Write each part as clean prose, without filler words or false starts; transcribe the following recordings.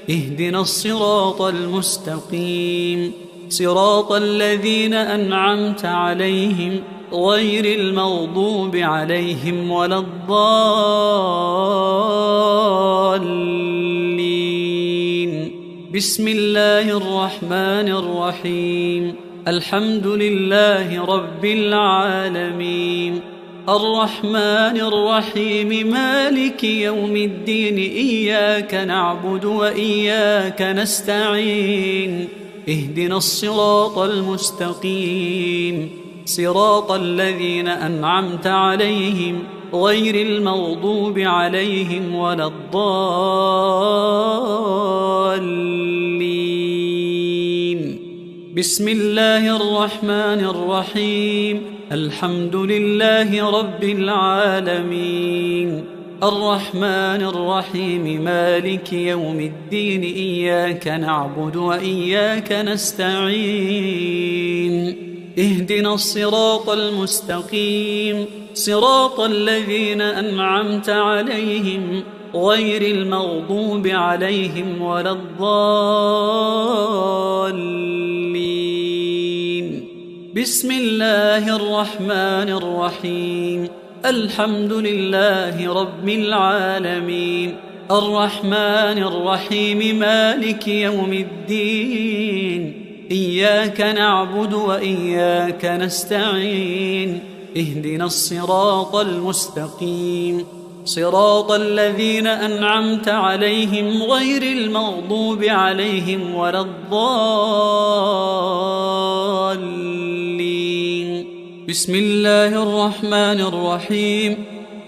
اهدنا الصراط المستقيم صراط الذين أنعمت عليهم غير المغضوب عليهم ولا الضالين. بسم الله الرحمن الرحيم. الحمد لله رب العالمين الرحمن الرحيم مالك يوم الدين إياك نعبد وإياك نستعين اهدنا الصراط المستقيم صراط الذين أنعمت عليهم غير المغضوب عليهم ولا الضالين. بسم الله الرحمن الرحيم. الحمد لله رب العالمين الرحمن الرحيم مالك يوم الدين إياك نعبد وإياك نستعين اهدنا الصراط المستقيم صراط الذين أنعمت عليهم غير المغضوب عليهم ولا الضالين. بسم الله الرحمن الرحيم. الحمد لله رب العالمين الرحمن الرحيم مالك يوم الدين إياك نعبد وإياك نستعين اهدنا الصراط المستقيم صراط الذين أنعمت عليهم غير المغضوب عليهم ولا الضالين. بسم الله الرحمن الرحيم.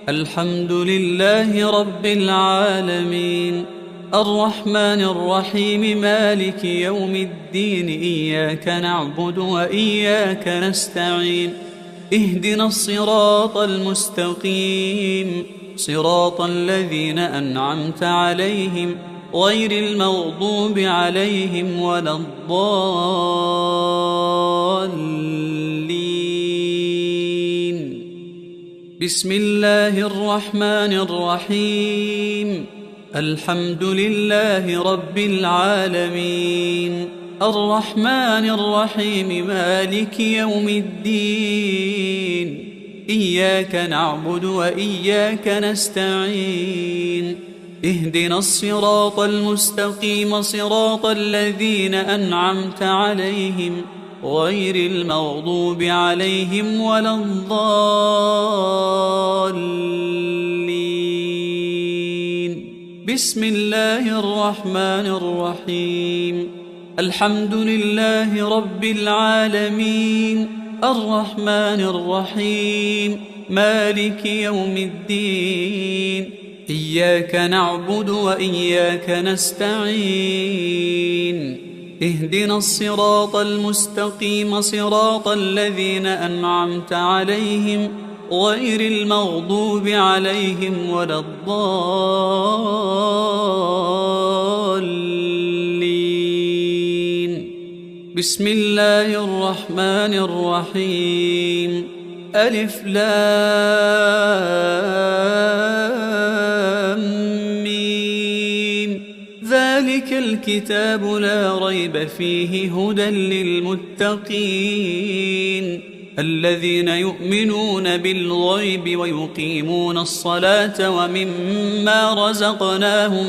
الحمد لله رب العالمين الرحمن الرحيم مالك يوم الدين إياك نعبد وإياك نستعين اهدنا الصراط المستقيم صراط الذين أنعمت عليهم غير المغضوب عليهم ولا الضالين. بسم الله الرحمن الرحيم. الحمد لله رب العالمين الرحمن الرحيم مالك يوم الدين إياك نعبد وإياك نستعين اهدنا الصراط المستقيم صراط الذين أنعمت عليهم غير المغضوب عليهم ولا الضالين. بسم الله الرحمن الرحيم. الحمد لله رب العالمين الرحمن الرحيم مالك يوم الدين إياك نعبد وإياك نستعين اهدنا الصراط المستقيم صراط الذين أنعمت عليهم غير المغضوب عليهم ولا الضالين. بسم الله الرحمن الرحيم. ألف لام ميم ذلك الكتاب لا ريب فيه هدى للمتقين الذين يؤمنون بالغيب ويقيمون الصلاة ومما رزقناهم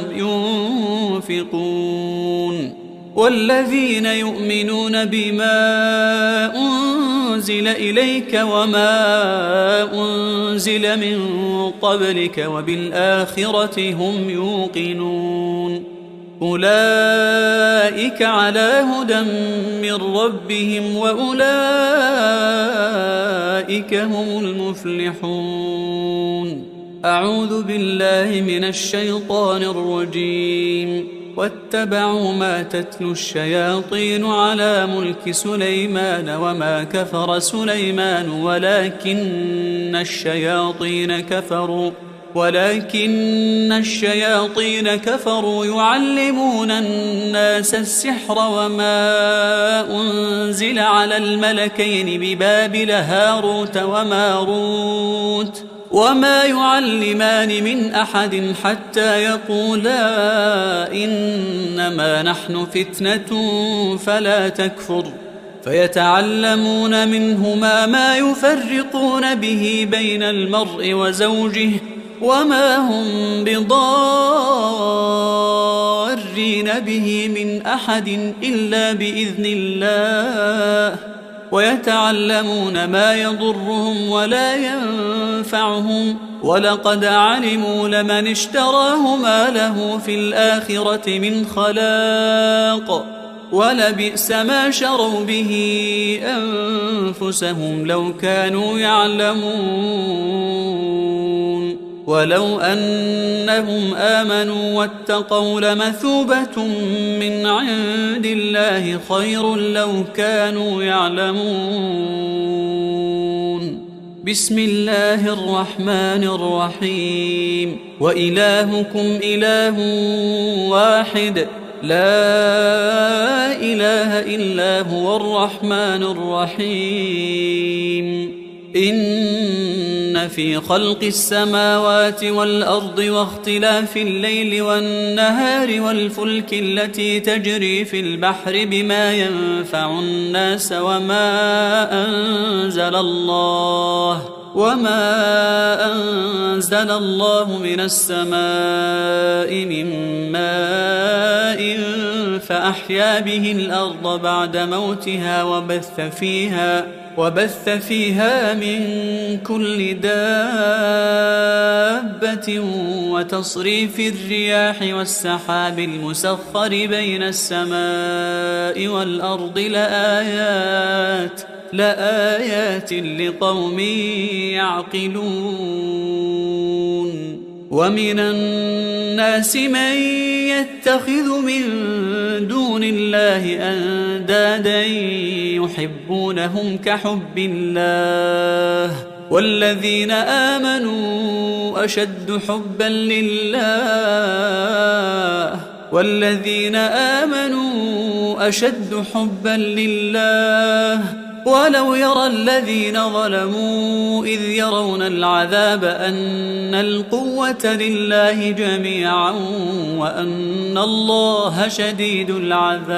ينفقون والذين يؤمنون بما أنزل إليك وما أنزل من قبلك وبالآخرة هم يوقنون أولئك على هدى من ربهم وأولئك هم المفلحون. أعوذ بالله من الشيطان الرجيم. واتبعوا ما تتلو الشياطين على ملك سليمان وما كفر سليمان ولكن الشياطين كفروا يعلمون الناس السحر وما أنزل على الملكين ببابل هاروت وماروت وما يعلمان من أحد حتى يقولا إنما نحن فتنة فلا تكفر فيتعلمون منهما ما يفرقون به بين المرء وزوجه وما هم بضارين به من أحد إلا بإذن الله ويتعلمون ما يضرهم ولا ينفعهم ولقد علموا لمن اشتراه ما له في الآخرة من خلاق ولبئس ما شروا به أنفسهم لو كانوا يعلمون ولو أنهم آمنوا واتقوا لمثوبة من عند الله خير لو كانوا يعلمون. بسم الله الرحمن الرحيم. وإلهكم إله واحد لا إله إلا هو الرحمن الرحيم. إن في خلق السماوات والأرض واختلاف الليل والنهار والفلك التي تجري في البحر بما ينفع الناس وما أنزل الله من السماء من ماء فأحيا به الأرض بعد موتها وبث فيها من كل دابة وتصريف الرياح والسحاب المسخر بين السماء والأرض لآيات لقوم يعقلون. ومن الناس من يتخذ من دون الله أندادا يحبونهم كحب الله والذين آمنوا أشد حبا لله ولو يرى الذين ظلموا إذ يرون العذاب أن القوة لله جميعا وأن الله شديد العذاب.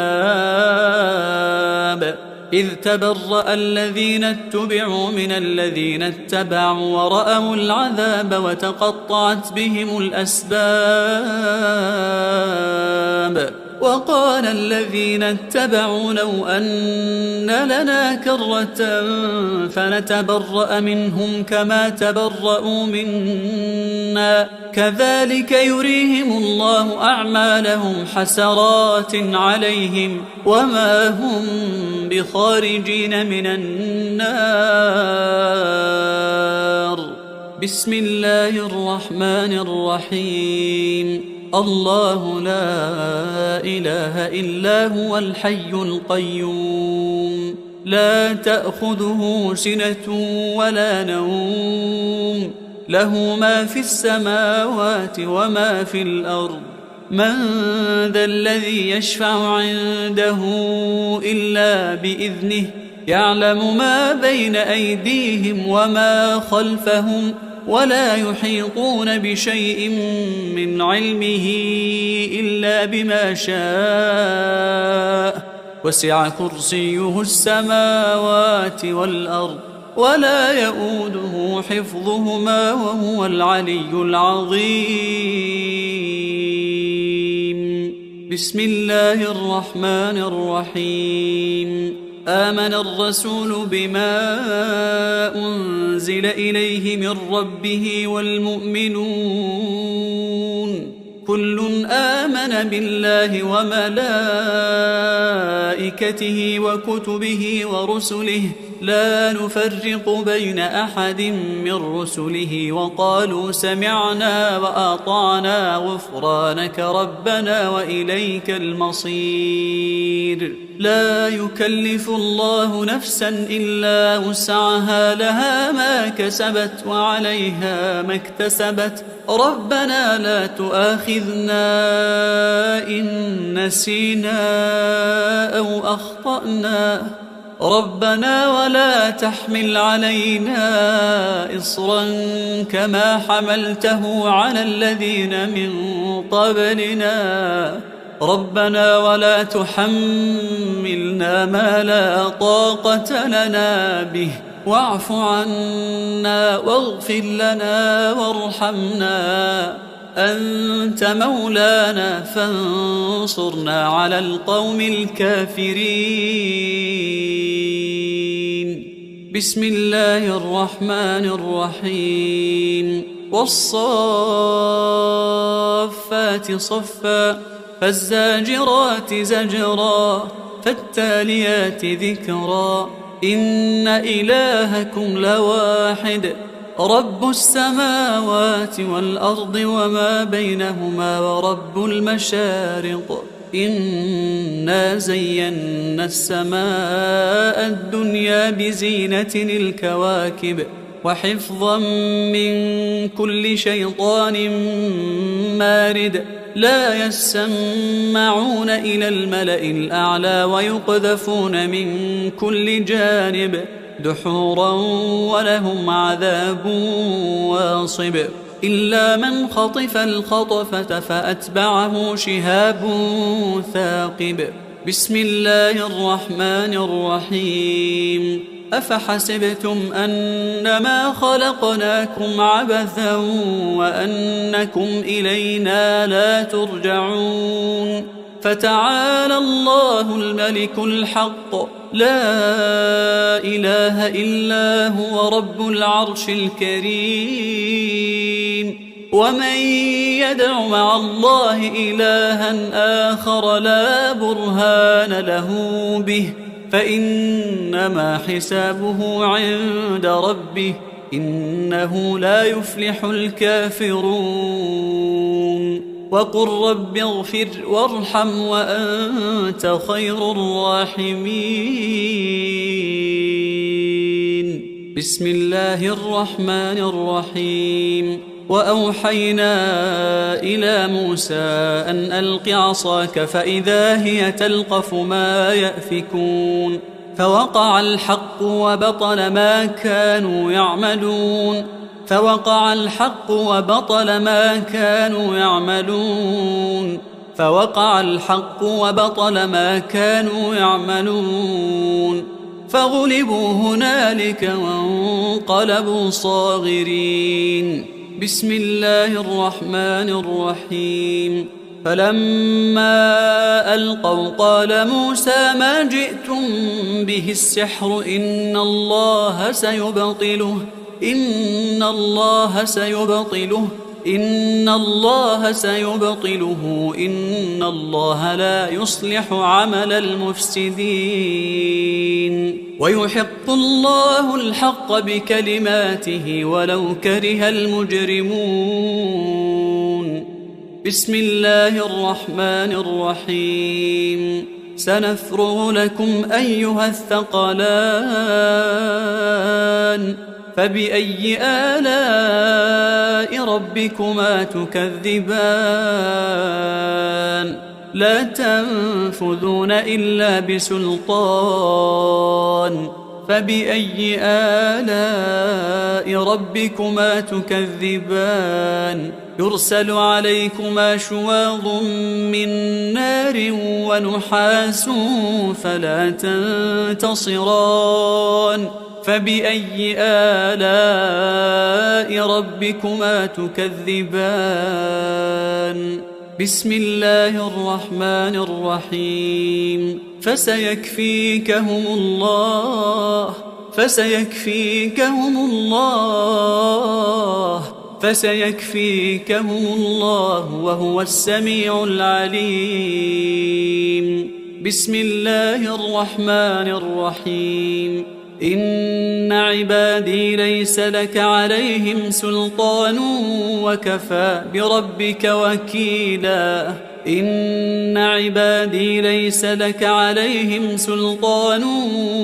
إذ تبرأ الذين اتبعوا من الذين اتبعوا ورأوا العذاب وتقطعت بهم الأسباب. وقال الذين اتبعوا لو أن لنا كرة فنتبرأ منهم كما تبرأوا منا كذلك يريهم الله أعمالهم حسرات عليهم وما هم بخارجين من النار. بسم الله الرحمن الرحيم. الله لا إله إلا هو الحي القيوم لا تأخذه سنة ولا نوم له ما في السماوات وما في الأرض. من ذا الذي يشفع عنده إلا بإذنه يعلم ما بين أيديهم وما خلفهم ولا يحيطون بشيء من علمه إلا بما شاء وسع كرسيه السماوات والأرض ولا يؤوده حفظهما وهو العلي العظيم. بسم الله الرحمن الرحيم. آمن الرسول بما أنزل إليه من ربه والمؤمنون كل آمن بالله وملائكته وكتبه ورسله لا نفرق بين أحد من رسله وقالوا سمعنا وأطعنا غفرانك ربنا وإليك المصير. لا يكلف الله نفسا إلا وسعها لها ما كسبت وعليها ما اكتسبت ربنا لا تؤاخذنا إن نسينا أو أخطأنا ربنا ولا تحمل علينا إصرا كما حملته على الذين من قبلنا ربنا ولا تحملنا ما لا طاقة لنا به واعف عنا واغفر لنا وارحمنا أنت مولانا فانصرنا على القوم الكافرين. بسم الله الرحمن الرحيم. والصافات صفا فالزاجرات زجرا فالتاليات ذكرا إن إلهكم لواحد رب السماوات والأرض وما بينهما ورب المشارق إنا زينا السماء الدنيا بزينة الكواكب وحفظا من كل شيطان مارد لا يسمعون إلى الملأ الأعلى ويقذفون من كل جانب دحورا ولهم عذاب واصب إلا من خطف الخطفة فأتبعه شهاب ثاقب. بسم الله الرحمن الرحيم. أفحسبتم أنما خلقناكم عبثا وأنكم إلينا لا ترجعون فتعالى الله الملك الحق لا إله إلا هو رب العرش الكريم. ومن يدع مع الله إلها آخر لا برهان له به فإنما حسابه عند ربه إنه لا يفلح الكافرون. وقل رب اغفر وارحم وأنت خير الراحمين. بسم الله الرحمن الرحيم. وأوحينا إلى موسى أن ألق عصاك فإذا هي تلقف ما يأفكون فوقع الحق وبطل ما كانوا يعملون فوقع الحق وبطل ما كانوا يعملون فوقع الحق وبطل ما كانوا يعملون فغلبوا هنالك وانقلبوا صاغرين. بسم الله الرحمن الرحيم. فلما ألقوا قال موسى ما جئتم به السحر إن الله سيبطله إن الله سيبطله إن الله لا يصلح عمل المفسدين ويحق الله الحق بكلماته ولو كره المجرمون. بسم الله الرحمن الرحيم. سنفرغ لكم أيها الثقلان فبأي آلاء ربكما تكذبان لا تنفذون إلا بسلطان فبأي آلاء ربكما تكذبان يرسل عليكما شواظ من نار ونحاس فلا تنتصران فبأي آلاء ربكما تكذبان. بسم الله الرحمن الرحيم. فسيكفيكهم الله وهو السميع العليم. بسم الله الرحمن الرحيم. إن عبادي ليس لك عليهم سلطان وكفى بربك وكيلا. إن عبادي ليس لك عليهم سلطان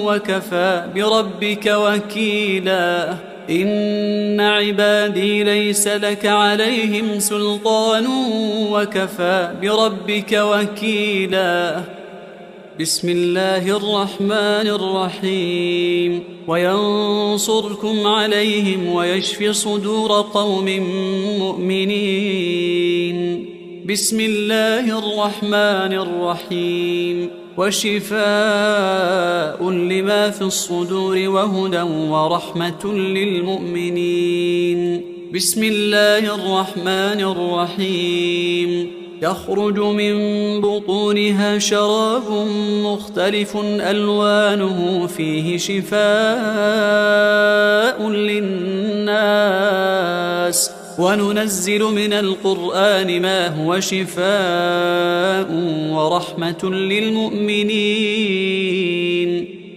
وكفى بربك وكيلا. إن عبادي ليس لك عليهم سلطان وكفى بربك وكيلا. بسم الله الرحمن الرحيم وينصركم عليهم ويشف صدور قوم مؤمنين بسم الله الرحمن الرحيم وشفاء لما في الصدور وهدى ورحمة للمؤمنين بسم الله الرحمن الرحيم يخرج من بطونها شراب مختلف ألوانه فيه شفاء للناس وننزل من القرآن ما هو شفاء ورحمة للمؤمنين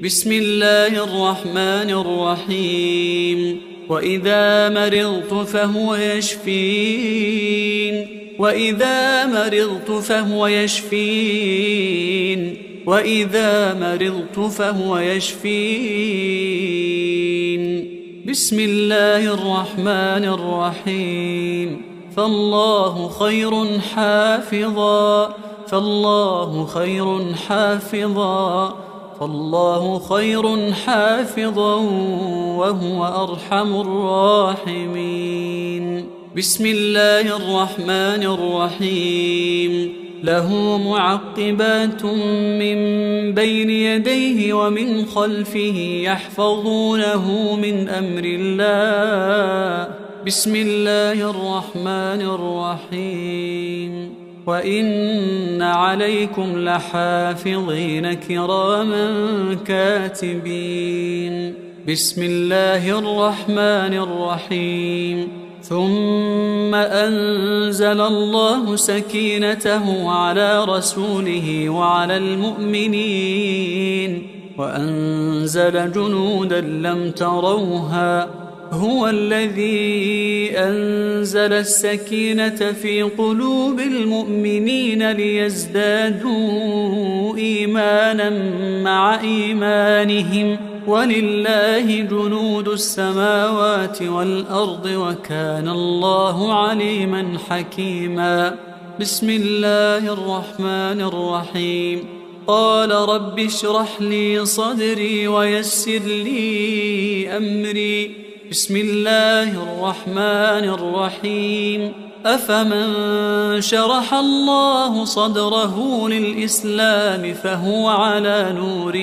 بسم الله الرحمن الرحيم وإذا مرضت فهو يشفين وإذا مرضت فهو يشفين وإذا مرضت فهو يشفين بسم الله الرحمن الرحيم فالله خير حافظا فالله خير حافظا فالله خير حافظا وهو أرحم الراحمين بسم الله الرحمن الرحيم له معقبات من بين يديه ومن خلفه يحفظونه من أمر الله بسم الله الرحمن الرحيم وإن عليكم لحافظين كراما كاتبين بسم الله الرحمن الرحيم ثم أنزل الله سكينته على رسوله وعلى المؤمنين وأنزل جنودا لم تروها هو الذي أنزل السكينة في قلوب المؤمنين ليزدادوا إيمانا مع إيمانهم ولله جنود السماوات والأرض وكان الله عليما حكيما بسم الله الرحمن الرحيم قال رب اشرح لي صدري ويسر لي أمري بسم الله الرحمن الرحيم أفمن شرح الله صدره للإسلام فهو على نور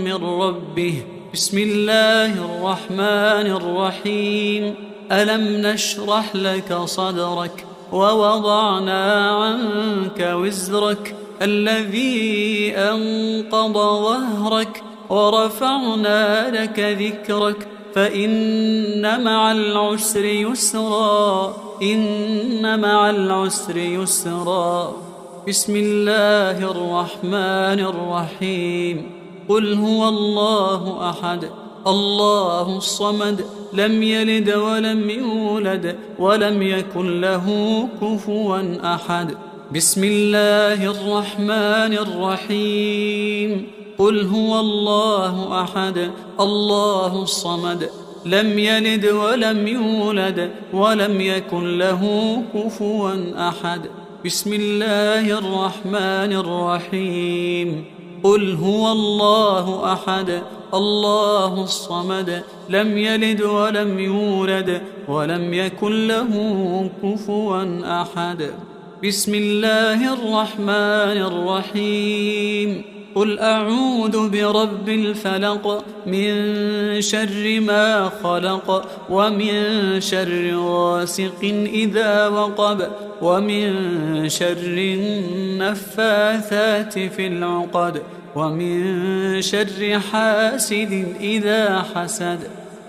من ربه بسم الله الرحمن الرحيم ألم نشرح لك صدرك ووضعنا عنك وزرك الذي أنقض ظهرك ورفعنا لك ذكرك فإن مع العسر يسرا إن مع العسر يسرا بسم الله الرحمن الرحيم قل هو الله أحد الله الصمد لم يلد ولم يولد ولم يكن له كفوا أحد بسم الله الرحمن الرحيم قل هو الله أحد الله الصمد لم يلد ولم يولد ولم يكن له كفوا أحد بسم الله الرحمن الرحيم قل هو الله أحد الله الصمد لم يلد ولم يولد ولم يكن له كفوا أحد بسم الله الرحمن الرحيم قل أعوذ برب الفلق من شر ما خلق ومن شر غاسق إذا وقب ومن شر النفاثات في العقد ومن شر حاسد إذا حسد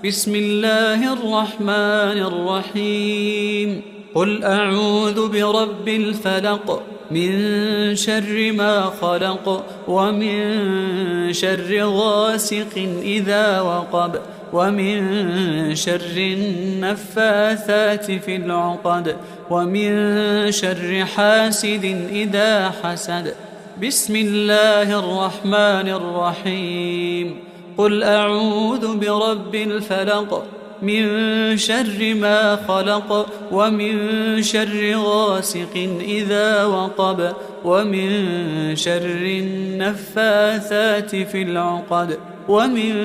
بسم الله الرحمن الرحيم قل أعوذ برب الفلق من شر ما خلق ومن شر غاسق إذا وقب ومن شر النفاثات في العقد ومن شر حاسد إذا حسد بسم الله الرحمن الرحيم قل أعوذ برب الفلق من شر ما خلق ومن شر غاسق إذا وقب ومن شر النفاثات في العقد ومن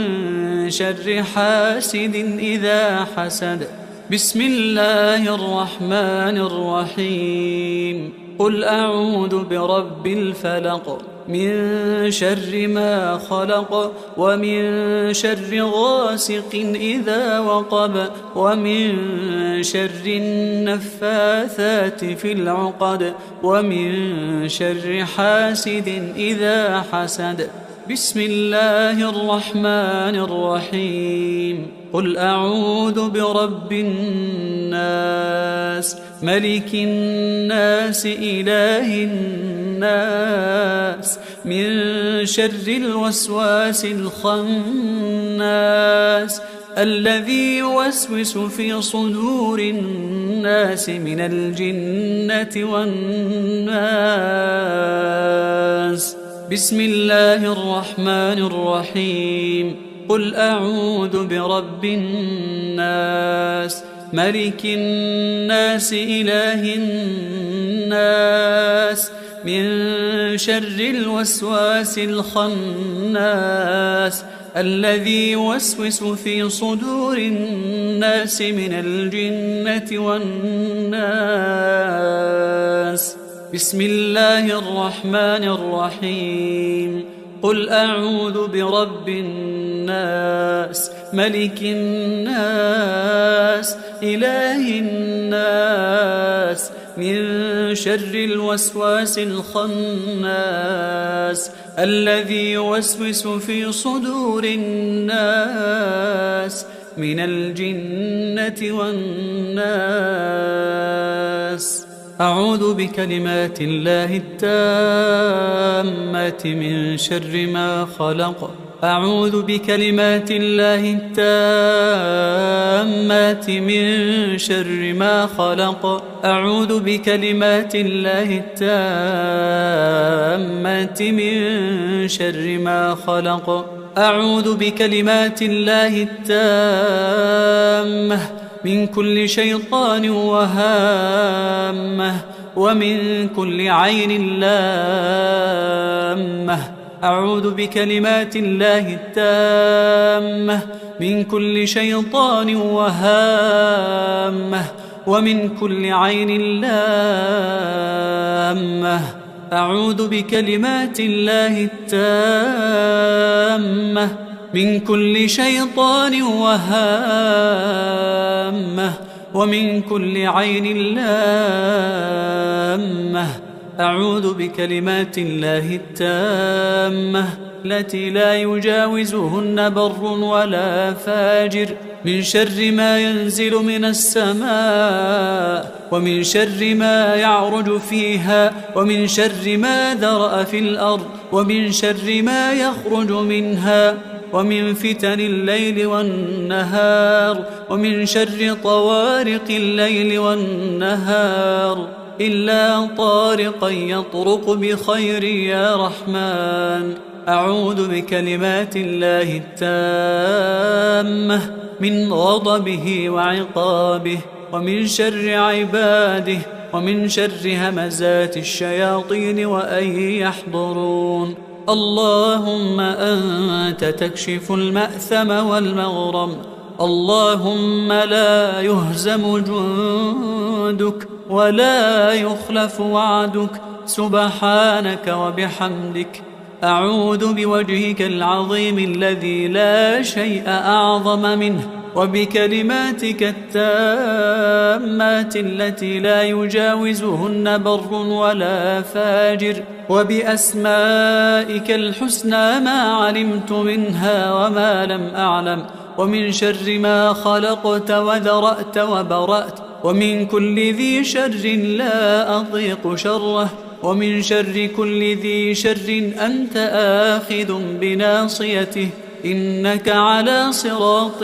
شر حاسد إذا حسد. بسم الله الرحمن الرحيم. قل أعوذ برب الفلق من شر ما خلق ومن شر غاسق إذا وقب ومن شر النفاثات في العقد ومن شر حاسد إذا حسد. بسم الله الرحمن الرحيم. قل أعوذ برب الناس ملك الناس إله الناس من شر الوسواس الخناس الذي يوسوس في صدور الناس من الجنة والناس. بسم الله الرحمن الرحيم. قل أعوذ برب الناس ملك الناس إله الناس من شر الوسواس الخناس الذي يوسوس في صدور الناس من الجنة والناس. بسم الله الرحمن الرحيم. قل أعوذ برب الناس ملك الناس إله الناس من شر الوسواس الخناس الذي يوسوس في صدور الناس من الجنة والناس. أعوذ بكلمات الله التامات من شر ما خلق. أعوذ بكلمات الله التامات من شر ما خلق. أعوذ بكلمات الله التامات من شر ما خلق. أعوذ بكلمات الله التامة من كل شيطان وهامة ومن كل عين لامة. أعوذ بكلمات الله التامة من كل شيطان وهامة ومن كل عين لامة. أعوذ بكلمات الله التامة من كل شيطان وهامة ومن كل عين لامة. أعوذ بكلمات الله التامة التي لا يجاوزهن بر ولا فاجر من شر ما ينزل من السماء ومن شر ما يعرج فيها ومن شر ما ذرأ في الأرض ومن شر ما يخرج منها ومن فتن الليل والنهار ومن شر طوارق الليل والنهار إلا طارقا يطرق بخير يا رحمن. أعوذ بكلمات الله التامة من غضبه وعقابه ومن شر عباده ومن شر همزات الشياطين وأن يحضرون. اللهم أنت تكشف المأثم والمغرم. اللهم لا يهزم جندك ولا يخلف وعدك سبحانك وبحمدك. أعوذ بوجهك العظيم الذي لا شيء أعظم منه وبكلماتك التامات التي لا يجاوزهن بر ولا فاجر وبأسمائك الحسنى ما علمت منها وما لم أعلم ومن شر ما خلقت وذرأت وبرأت ومن كل ذي شر لا أطيق شره ومن شر كل ذي شر أنت آخذ بناصيته إنك على صراط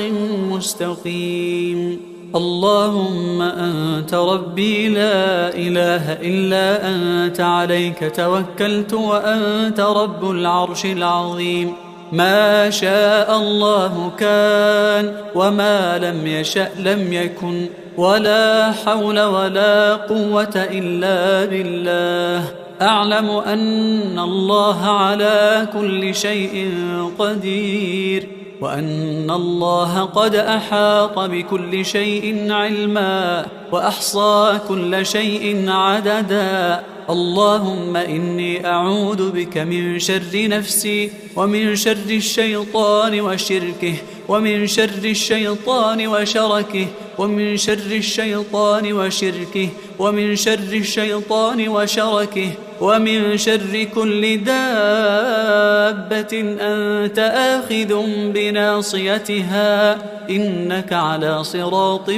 مستقيم. اللهم أنت ربي لا إله إلا أنت عليك توكلت وأنت رب العرش العظيم. ما شاء الله كان وما لم يشأ لم يكن ولا حول ولا قوة إلا بالله. أعلم أن الله على كل شيء قدير، وأن الله قد أحاط بكل شيء علما، وأحصى كل شيء عددا. اللهم إني أعوذ بك من شر نفسي، ومن شر الشيطان وشركه، ومن شر الشيطان وشركه، ومن شر الشيطان وشركه، ومن شر الشيطان وشركه، ومن شر كل دابة أنت آخذ بناصيتها، إنك على صراط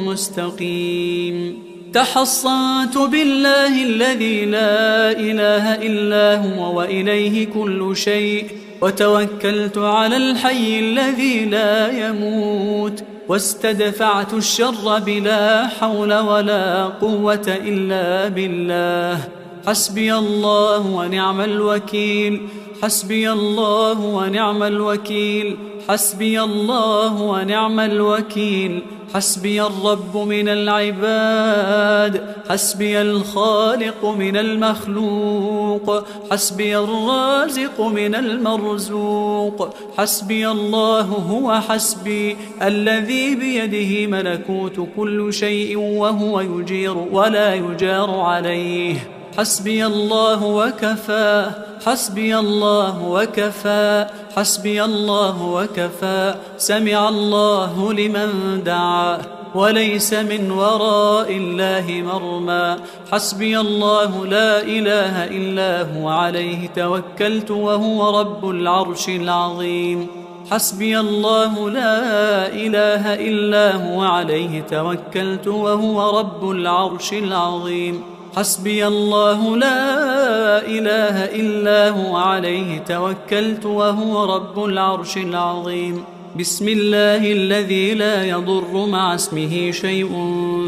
مستقيم. تحصنت بالله الذي لا إله إلا هو وإليه كل شيء، وتوكلت على الحي الذي لا يموت، واستدفعت الشر بلا حول ولا قوة إلا بالله. حسبي الله ونعم الوكيل، حسبي الله ونعم الوكيل، حسبي الله ونعم الوكيل. حسبي الرب من العباد، حسبي الخالق من المخلوق، حسبي الرازق من المرزوق. حسبي الله هو حسبي، الذي بيده ملكوت كل شيء وهو يجير ولا يجار عليه. حسبي الله وكفى، حسبي الله وكفى، حسبي الله وكفى. سمع الله لمن دعا، وليس من وراء الله مرمى. حسبي الله لا إله إلا هو، عليه توكلت وهو رب العرش العظيم. حسبي الله لا إله إلا هو، عليه توكلت وهو رب العرش العظيم. حسبي الله لا إله إلا هو، عليه توكلت وهو رب العرش العظيم. بسم الله الذي لا يضر مع اسمه شيء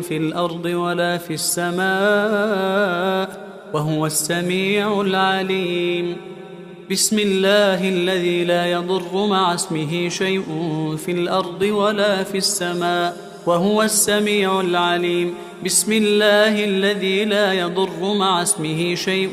في الأرض ولا في السماء، وهو السميع العليم. بسم الله الذي لا يضر مع اسمه شيء في الأرض ولا في السماء، وهو السميع العليم. بسم الله الذي لا يضر مع اسمه شيء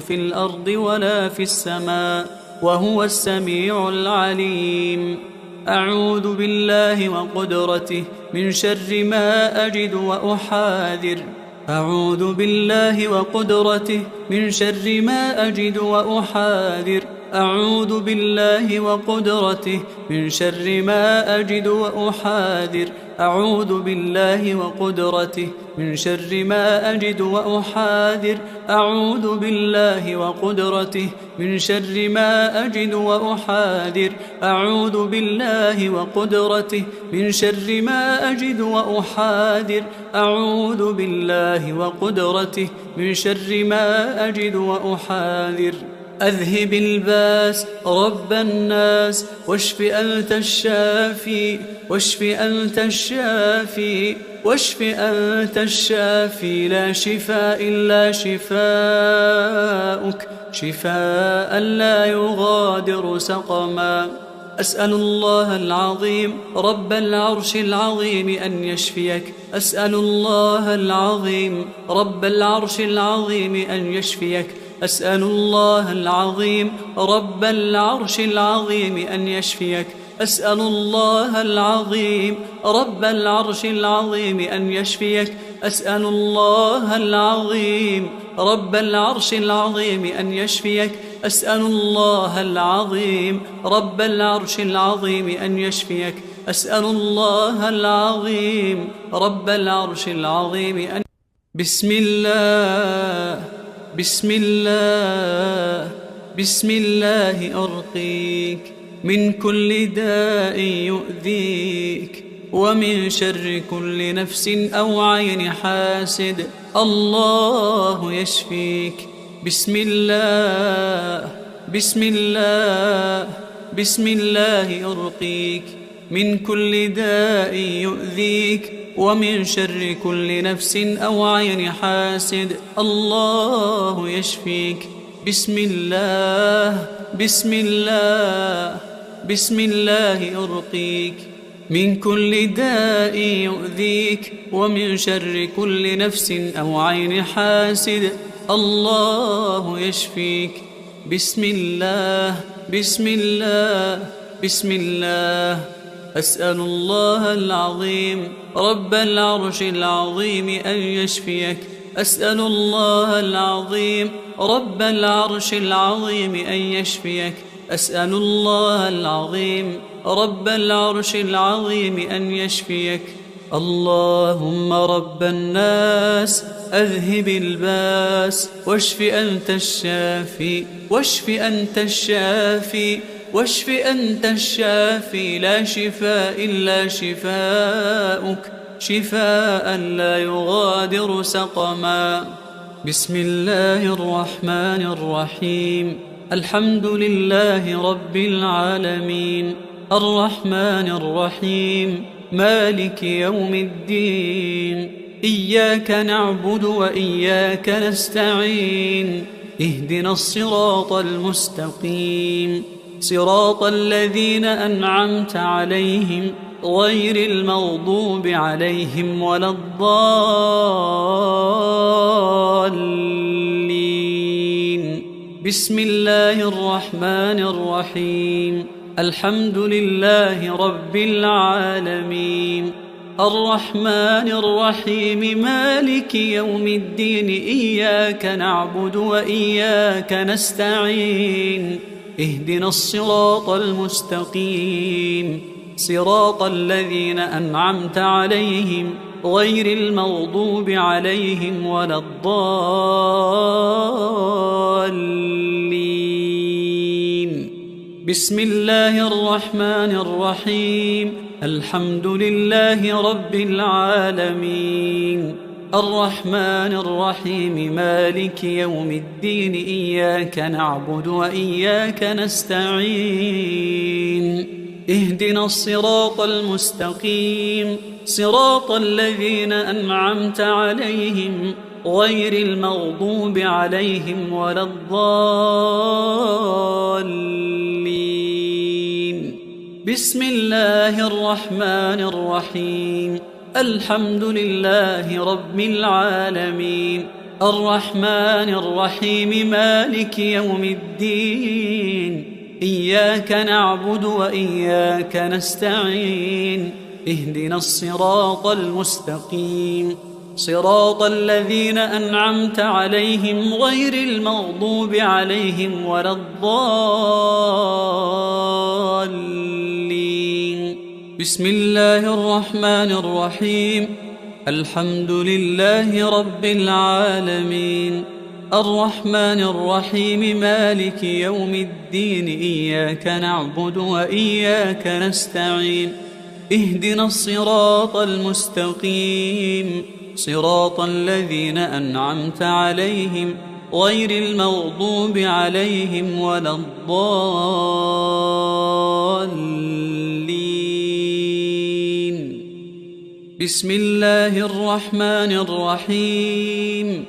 في الأرض ولا في السماء، وهو السميع العليم. أعوذ بالله وقدرته من شر ما أجد وأحاذر. أعوذ بالله وقدرته من شر ما أجد وأحاذر. أعوذ بالله وقدرته من شر ما أجد وأحاذر. أعوذ بالله وقدرته من شر ما أجد وأحاذر. أعوذ بالله وقدرته من شر ما أجد وأحاذر. أعوذ بالله وقدرته من شر ما أجد وأحاذر. أعوذ بالله وقدرته من شر ما أجد وأحاذر. أذهب الباس رب الناس، واشف أنت الشافي، واشف أنت الشافي، واشف أنت الشافي. لا شفاء إلا شفاؤك، شفاء لا يغادر سقما. أسأل الله العظيم رب العرش العظيم أن يشفيك. أسأل الله العظيم رب العرش العظيم أن يشفيك. أسأل الله العظيم رب العرش العظيم أن يشفيك. أسأل الله العظيم رب العرش العظيم أن يشفيك. أسأل الله العظيم رب العرش العظيم أن يشفيك. أسأل الله العظيم رب العرش العظيم أن يشفيك. أسأل الله العظيم رب العرش العظيم أن بسم الله، بسم الله، بسم الله أرقيك من كل داء يؤذيك، ومن شر كل نفس أو عين حاسد. الله يشفيك. بسم الله، بسم الله، بسم الله أرقيك من كل داء يؤذيك، ومن شر كل نفس أو عين حاسد. الله يشفيك. بسم الله، بسم الله، بسم الله أرقيك من كل داء يؤذيك، ومن شر كل نفس أو عين حاسد. الله يشفيك. بسم الله بسم الله بسم الله. أسأل الله العظيم رب العرش العظيم أن يشفيك. أسأل الله العظيم رب العرش العظيم أن يشفيك. أسأل الله العظيم رب العرش العظيم أن يشفيك. اللهم رب الناس أذهب الباس واشف أنت الشافي واشف أنت الشافي واشف أنت الشافي. لا شفاء إلا شفاؤك شفاء لا يغادر سقما. بسم الله الرحمن الرحيم. الحمد لله رب العالمين الرحمن الرحيم مالك يوم الدين. إياك نعبد وإياك نستعين. اهدنا الصراط المستقيم صراط الذين أنعمت عليهم غير المغضوب عليهم ولا الضالين. بسم الله الرحمن الرحيم. الحمد لله رب العالمين الرحمن الرحيم مالك يوم الدين. إياك نعبد وإياك نستعين. اهدنا الصراط المستقيم صراط الذين أنعمت عليهم غير المغضوب عليهم ولا الضالين. بسم الله الرحمن الرحيم. الحمد لله رب العالمين الرحمن الرحيم مالك يوم الدين. إياك نعبد وإياك نستعين. اهدنا الصراط المستقيم صراط الذين أنعمت عليهم غير المغضوب عليهم ولا الضالين. بسم الله الرحمن الرحيم. الحمد لله رب العالمين الرحمن الرحيم مالك يوم الدين. إياك نعبد وإياك نستعين. اهدنا الصراط المستقيم صراط الذين أنعمت عليهم غير المغضوب عليهم ولا الضالين. بسم الله الرحمن الرحيم. الحمد لله رب العالمين الرحمن الرحيم مالك يوم الدين. إياك نعبد وإياك نستعين. اهدنا الصراط المستقيم صراط الذين أنعمت عليهم غير المغضوب عليهم ولا الضالين. بسم الله الرحمن الرحيم.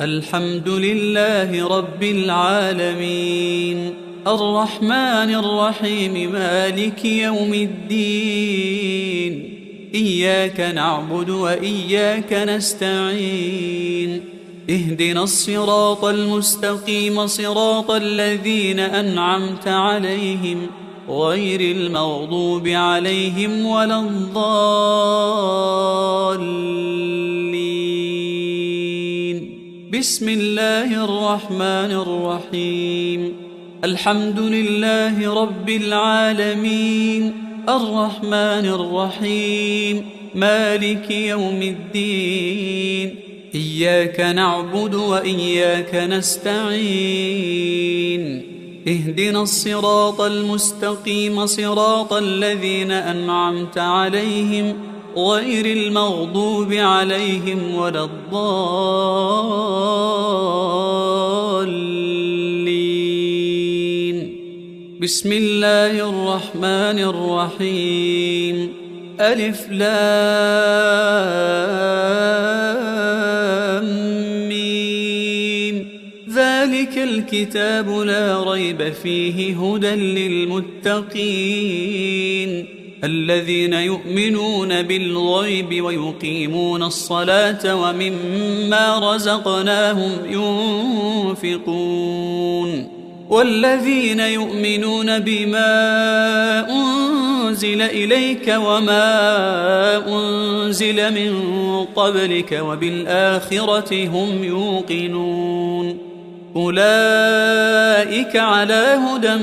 الحمد لله رب العالمين الرحمن الرحيم مالك يوم الدين. إياك نعبد وإياك نستعين. اهدنا الصراط المستقيم صراط الذين أنعمت عليهم غير المغضوب عليهم ولا الضالين. بسم الله الرحمن الرحيم. الحمد لله رب العالمين الرحمن الرحيم مالك يوم الدين. إياك نعبد وإياك نستعين. اهدنا الصراط المستقيم صراط الذين أنعمت عليهم غير المغضوب عليهم ولا الضالين. بسم الله الرحمن الرحيم. ألف لام ميم. ذلك الكتاب لا ريب فيه هدى للمتقين. الذين يؤمنون بالغيب ويقيمون الصلاة ومما رزقناهم ينفقون والذين يؤمنون بما أنزل إليك وما أنزل من قبلك وبالآخرة هم يوقنون أولئك على هدى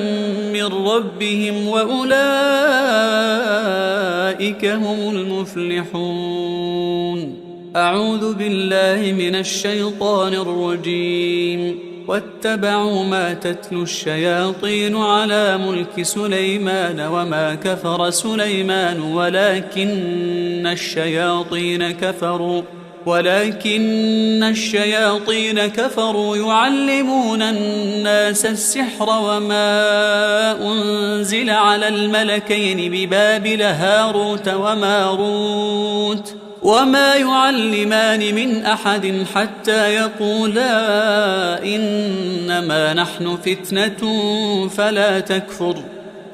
من ربهم وأولئك هم المفلحون. أعوذ بالله من الشيطان الرجيم. واتبعوا ما تتلو الشياطين على ملك سليمان وما كفر سليمان ولكن الشياطين كفروا يعلمون الناس السحر وما أنزل على الملكين ببابل هاروت وماروت وما يعلمان من أحد حتى يقولا إنما نحن فتنة فلا تكفر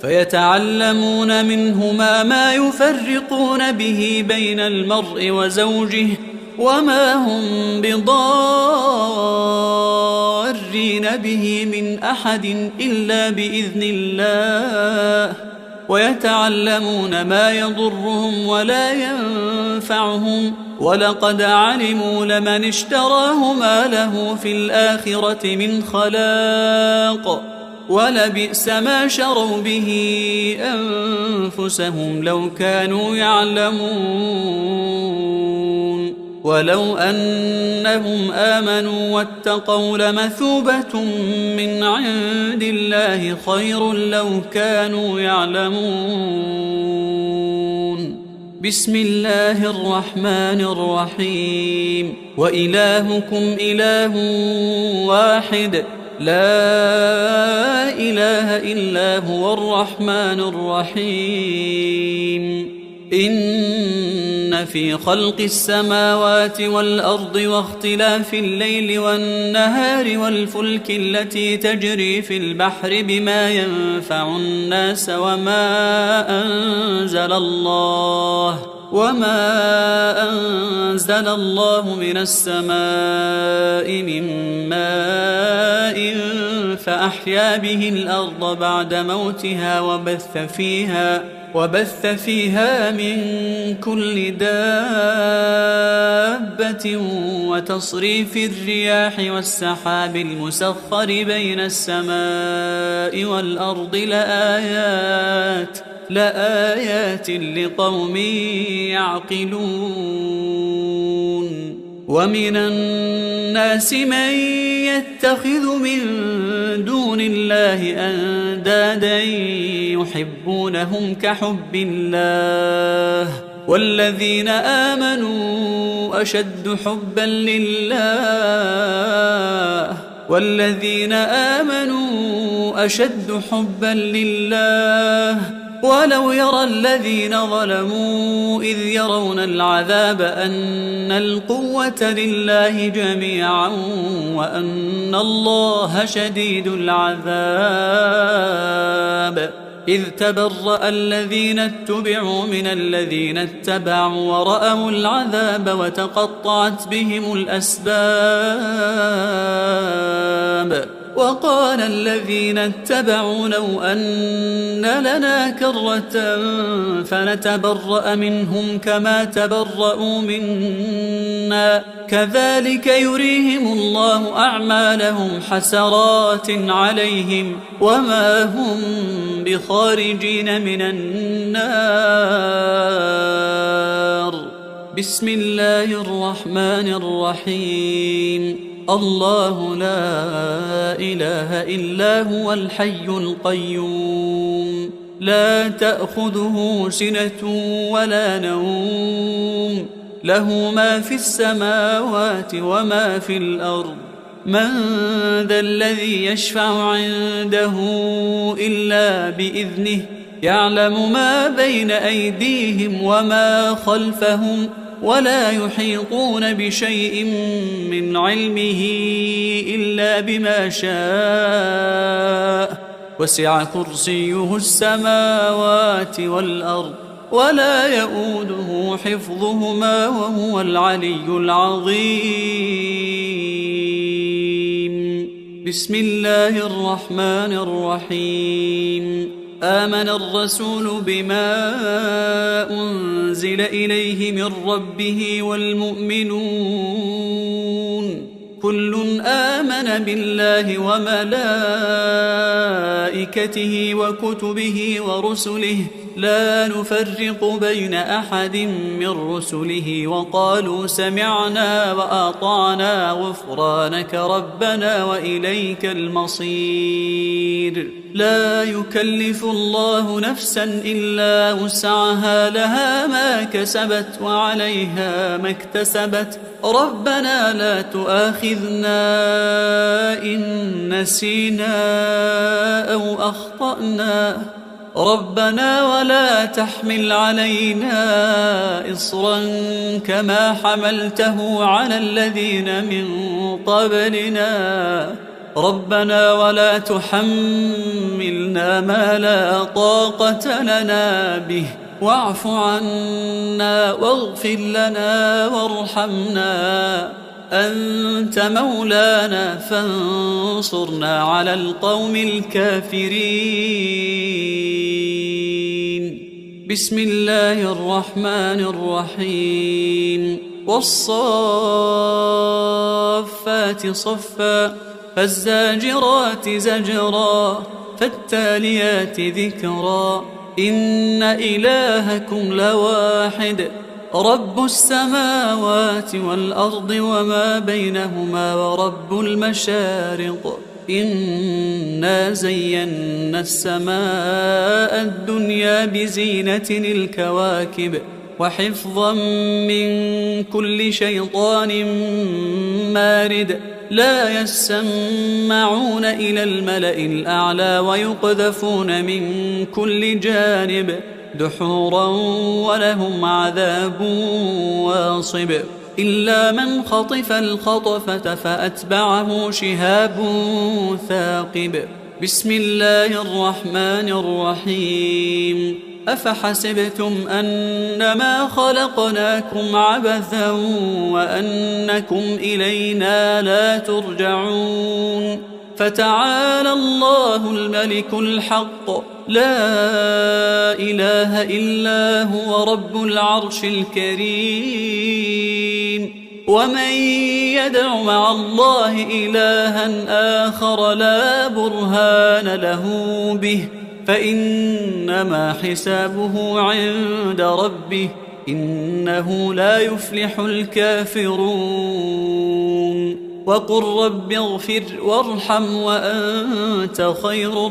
فيتعلمون منهما ما يفرقون به بين المرء وزوجه وما هم بضارين به من أحد إلا بإذن الله ويتعلمون ما يضرهم ولا ينفعهم ولقد علموا لمن اشتراه ما له في الآخرة من خلاق ولبئس ما شروا به أنفسهم لو كانوا يعلمون ولو أنهم آمنوا واتقوا لمثوبة من عند الله خير لو كانوا يعلمون. بسم الله الرحمن الرحيم. وإلهكم إله واحد لا إله إلا هو الرحمن الرحيم. إن في خلق السماوات والأرض واختلاف الليل والنهار والفلك التي تجري في البحر بما ينفع الناس وما أنزل الله من السماء من ماء فأحيا به الأرض بعد موتها وبث فيها من كل دابة وتصريف الرياح والسحاب المسخر بين السماء والأرض لآيات لقوم يعقلون. ومن الناس من يتخذ من دون الله أندادا يحبونهم كحب الله والذين آمنوا أشد حبا لله ولو يرى الذين ظلموا إذ يرون العذاب أن القوة لله جميعا وأن الله شديد العذاب. إذ تبرأ الذين اتبعوا من الذين اتبعوا ورأوا العذاب وتقطعت بهم الأسباب. وقال الذين اتبعوا لو أن لنا كرة فنتبرأ منهم كما تبرأوا منا كذلك يريهم الله أعمالهم حسرات عليهم وما هم بخارجين من النار. بسم الله الرحمن الرحيم. الله لا إله إلا هو الحي القيوم لا تأخذه سنة ولا نوم له ما في السماوات وما في الأرض. من ذا الذي يشفع عنده إلا بإذنه يعلم ما بين أيديهم وما خلفهم ولا يحيطون بشيء من علمه إلا بما شاء وسع كرسيه السماوات والأرض ولا يؤوده حفظهما وهو العلي العظيم. بسم الله الرحمن الرحيم. آمن الرسول بما أنزل إليه من ربه والمؤمنون كل آمن بالله وملائكته وكتبه ورسله لا نفرق بين أحد من رسله وقالوا سمعنا وأطعنا غفرانك ربنا وإليك المصير. لا يكلف الله نفسا إلا وسعها لها ما كسبت وعليها ما اكتسبت ربنا لا تؤاخذنا إن نسينا أو أخطأنا ربنا ولا تحمل علينا إصرا كما حملته على الذين من قبلنا ربنا ولا تحملنا ما لا طاقة لنا به واعف عنا واغفر لنا وارحمنا أنت مولانا فانصرنا على القوم الكافرين. بسم الله الرحمن الرحيم. والصافات صفا فالزاجرات زجرا فالتاليات ذكرا إن إلهكم لواحد رب السماوات والأرض وما بينهما ورب المشارق إنا زينا السماء الدنيا بزينة الكواكب وحفظا من كل شيطان مارد لا يسمعون إلى الملأ الأعلى ويقذفون من كل جانب دحورا ولهم عذاب واصب إلا من خطف الخطفة فأتبعه شهاب ثاقب. بسم الله الرحمن الرحيم. أفحسبتم أنما خلقناكم عبثا وأنكم إلينا لا ترجعون فتعالى الله الملك الحق لا إله إلا هو رب العرش الكريم. ومن يدع مع الله إلها آخر لا برهان له به فإنما حسابه عند ربه إنه لا يفلح الكافرون. وقل رب اغفر وارحم وأنت خير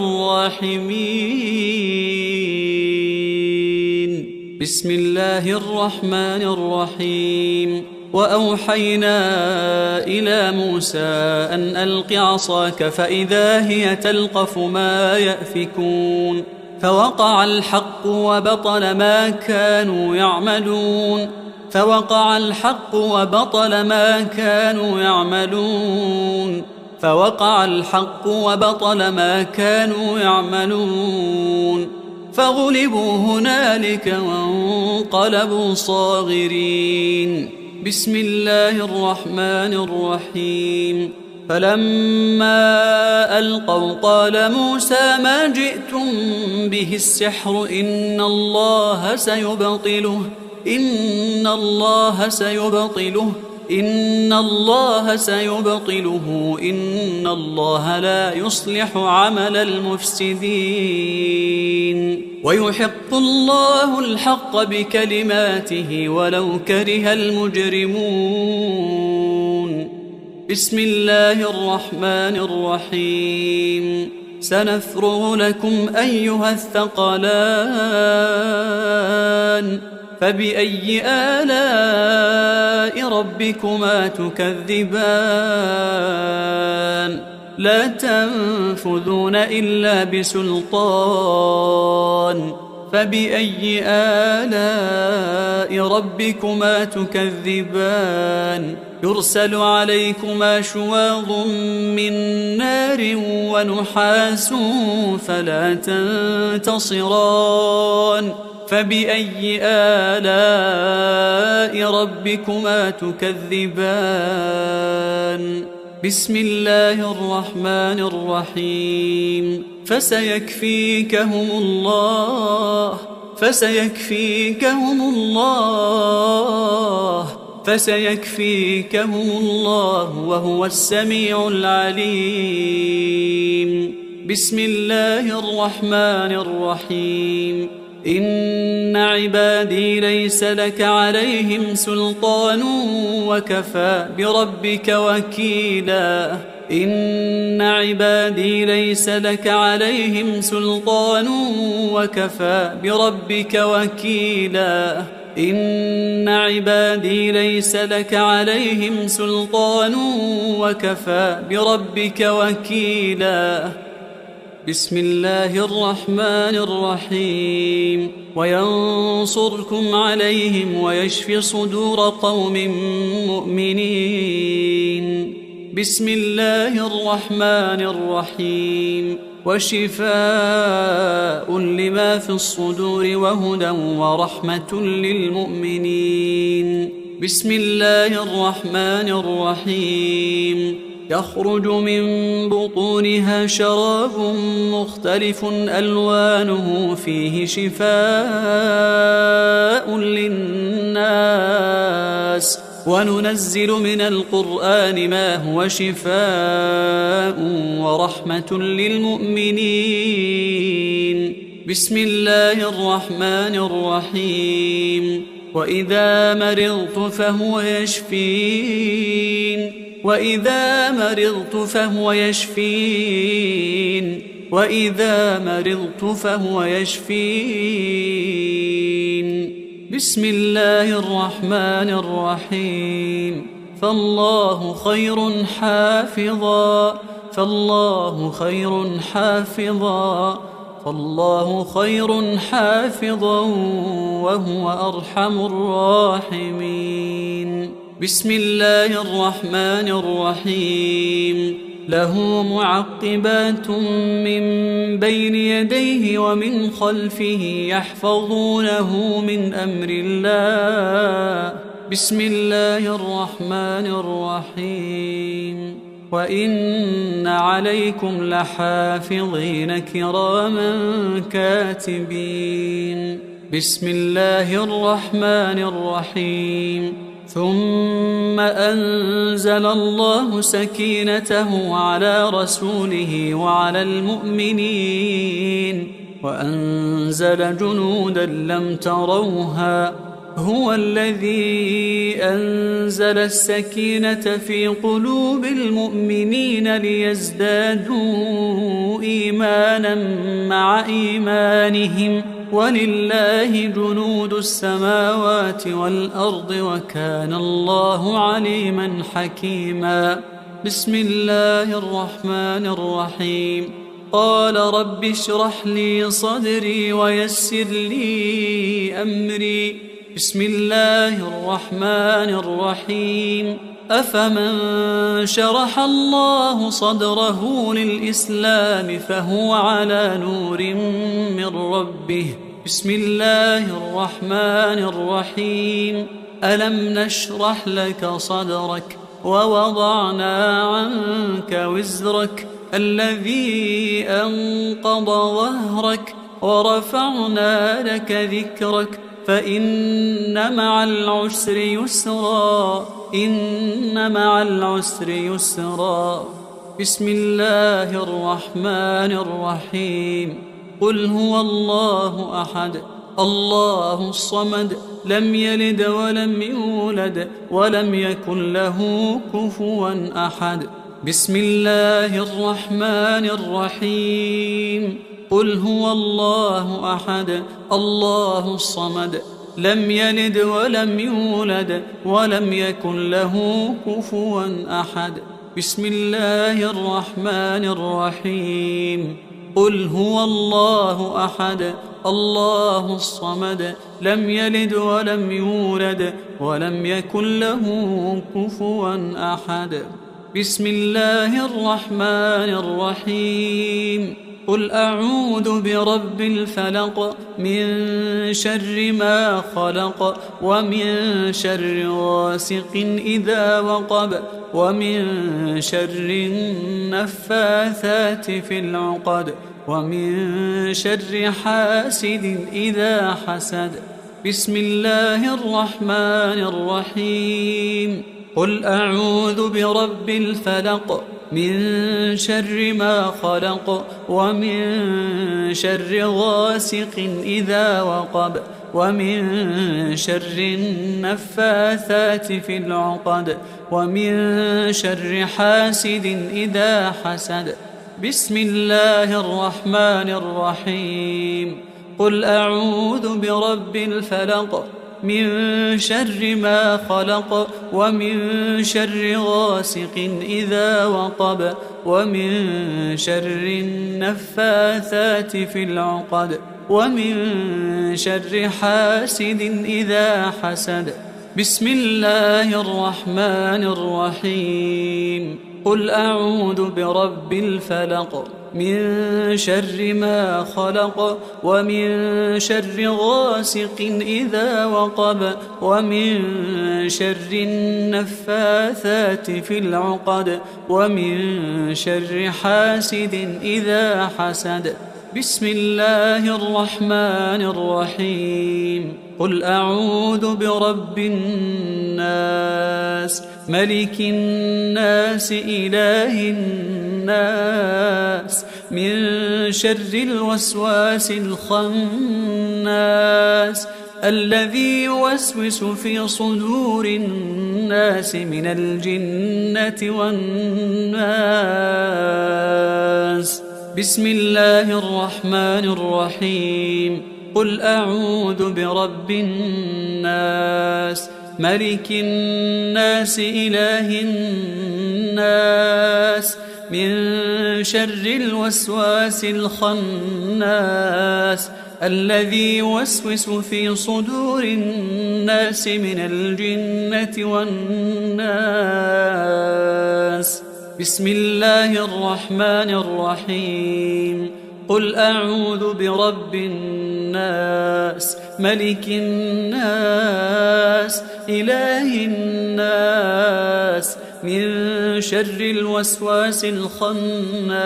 الراحمين. بسم الله الرحمن الرحيم. وأوحينا إلى موسى أن ألق عصاك فإذا هي تلقف ما يأفكون فوقع الحق وبطل ما كانوا يعملون فوقع الحق وبطل ما كانوا يعملون فوقع الحق وبطل ما كانوا يعملون فغلبوا هنالك وانقلبوا صاغرين. بسم الله الرحمن الرحيم. فلما ألقوا قال موسى ما جئتم به السحر إن الله سيبطله إن الله سيبطله إن الله لا يصلح عمل المفسدين ويحق الله الحق بكلماته ولو كره المجرمون. بسم الله الرحمن الرحيم. سنفرغ لكم أيها الثقلان فبأي آلاء ربكما تكذبان لا تنفذون إلا بسلطان فبأي آلاء ربكما تكذبان يرسل عليكما شواظ من نار ونحاس فلا تنتصران فبأي آلاء ربكما تكذبان بسم الله الرحمن الرحيم فسيكفيكهم الله وهو السميع العليم بسم الله الرحمن الرحيم إن عبادي ليس لك عليهم سلطان وكفى بربك وكيلا إن عبادي ليس لك عليهم سلطان وكفى بربك وكيلا إن عبادي ليس لك عليهم سلطان وكفى بربك وكيلا بسم الله الرحمن الرحيم وينصركم عليهم ويشفي صدور قوم مؤمنين بسم الله الرحمن الرحيم وشفاء لما في الصدور وهدى ورحمة للمؤمنين بسم الله الرحمن الرحيم يخرج من بطونها شراب مختلف ألوانه فيه شفاء للناس وننزل من القرآن ما هو شفاء ورحمة للمؤمنين بسم الله الرحمن الرحيم وإذا مرضت فهو يشفين وإذا مرضت فهو يشفين بسم الله الرحمن الرحيم فالله خير حافظا وهو أرحم الراحمين بسم الله الرحمن الرحيم له معقبات من بين يديه ومن خلفه يحفظونه من أمر الله بسم الله الرحمن الرحيم وإن عليكم لحافظين كراما كاتبين بسم الله الرحمن الرحيم ثم أنزل الله سكينته على رسوله وعلى المؤمنين وأنزل جنودا لم تروها هو الذي أنزل السكينة في قلوب المؤمنين ليزدادوا إيمانا مع إيمانهم ولله جنود السماوات والأرض وكان الله عليما حكيما بسم الله الرحمن الرحيم قال رب اشرح لي صدري ويسر لي أمري بسم الله الرحمن الرحيم أفمن شرح الله صدره للإسلام فهو على نور من ربه بسم الله الرحمن الرحيم ألم نشرح لك صدرك ووضعنا عنك وزرك الذي أنقض ظهرك ورفعنا لك ذكرك فإن مع العسر يسرا بسم الله الرحمن الرحيم قل هو الله أحد الله الصمد لم يلد ولم يولد ولم يكن له كفوا أحد بسم الله الرحمن الرحيم قل هو الله أحد الله الصمد لم يلد ولم يولد ولم يكن له كفوا أحد بسم الله الرحمن الرحيم قل هو الله أحد الله الصمد لم يلد ولم يولد ولم يكن له كفوا أحد بسم الله الرحمن الرحيم قل أعوذ برب الفلق من شر ما خلق ومن شر غاسق إذا وقب ومن شر النفاثات في العقد ومن شر حاسد إذا حسد. بسم الله الرحمن الرحيم. قل أعوذ برب الفلق من شر ما خلق ومن شر غاسق إذا وقب ومن شر النفاثات في العقد ومن شر حاسد إذا حسد. بسم الله الرحمن الرحيم. قل أعوذ برب الفلق من شر ما خلق ومن شر غاسق إذا وقب ومن شر النفاثات في العقد ومن شر حاسد إذا حسد. بسم الله الرحمن الرحيم. قل أعوذ برب الفلق من شر ما خلق ومن شر غاسق إذا وقب ومن شر النفاثات في العقد ومن شر حاسد إذا حسد. بسم الله الرحمن الرحيم. قل أعوذ برب الناس ملك الناس إله الناس من شر الوسواس الخناس الذي يوسوس في صدور الناس من الجنة والناس. بسم الله الرحمن الرحيم. قل أعوذ برب الناس ملك الناس إله الناس من شر الوسواس الخناس الذي يوسوس في صدور الناس من الجنة والناس. بسم الله الرحمن الرحيم. قل أعوذ برب الناس ملك الناس إله الناس من شر الوسواس الخناس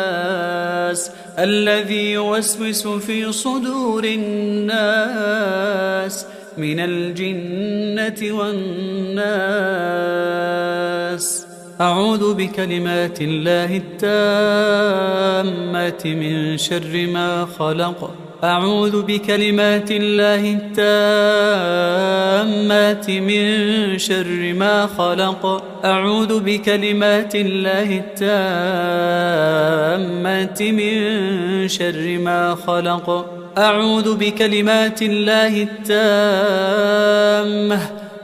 الذي يوسوس في صدور الناس من الجنة والناس. أعوذ بكلمات الله التامات من شر ما خلق. أعوذ بكلمات الله التامات من شر ما خلق. أعوذ بكلمات الله التامات من شر ما خلق. أعوذ بكلمات الله التامة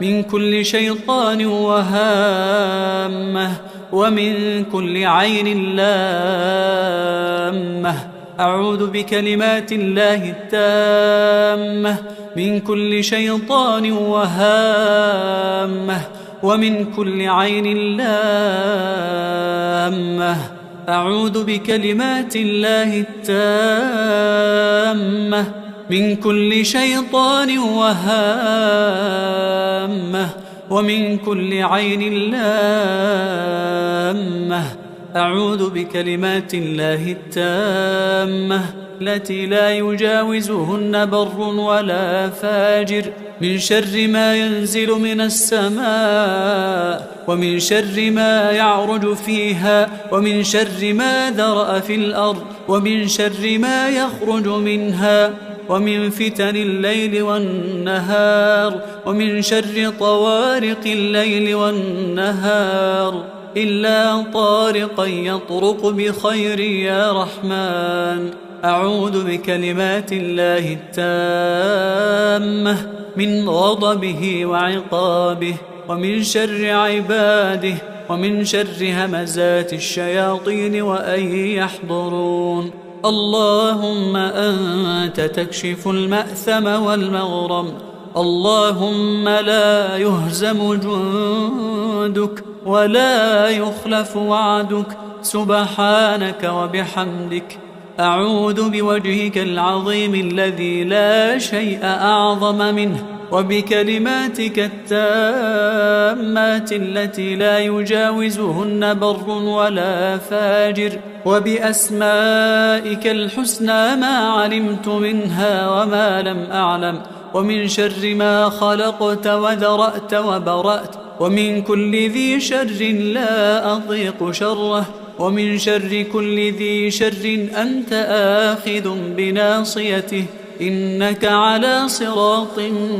من كل شيطان وهامة ومن كل عين لامة. أعوذ بكلمات الله التامة من كل شيطان وهامة ومن كل عين لامة. أعوذ بكلمات الله التامة من كل شيطان وهامة ومن كل عين لامة. أعوذ بكلمات الله التامة التي لا يجاوزهن بر ولا فاجر من شر ما ينزل من السماء ومن شر ما يعرج فيها ومن شر ما ذرأ في الأرض ومن شر ما يخرج منها ومن فتن الليل والنهار ومن شر طوارق الليل والنهار إلا طارقا يطرق بخير يا رحمن. أعوذ بكلمات الله التامة من غضبه وعقابه ومن شر عباده ومن شر همزات الشياطين وأن يحضرون. اللهم أنت تكشف المأثم والمغرم. اللهم لا يهزم جندك ولا يخلف وعدك. سبحانك وبحمدك أعوذ بوجهك العظيم الذي لا شيء أعظم منه، وبكلماتك التامات التي لا يجاوزهن بر ولا فاجر، وبأسمائك الحسنى ما علمت منها وما لم أعلم، ومن شر ما خلقت وذرأت وبرأت، ومن كل ذي شر لا أضيق شره، ومن شر كل ذي شر أنت آخذ بناصيته، إنك على صراط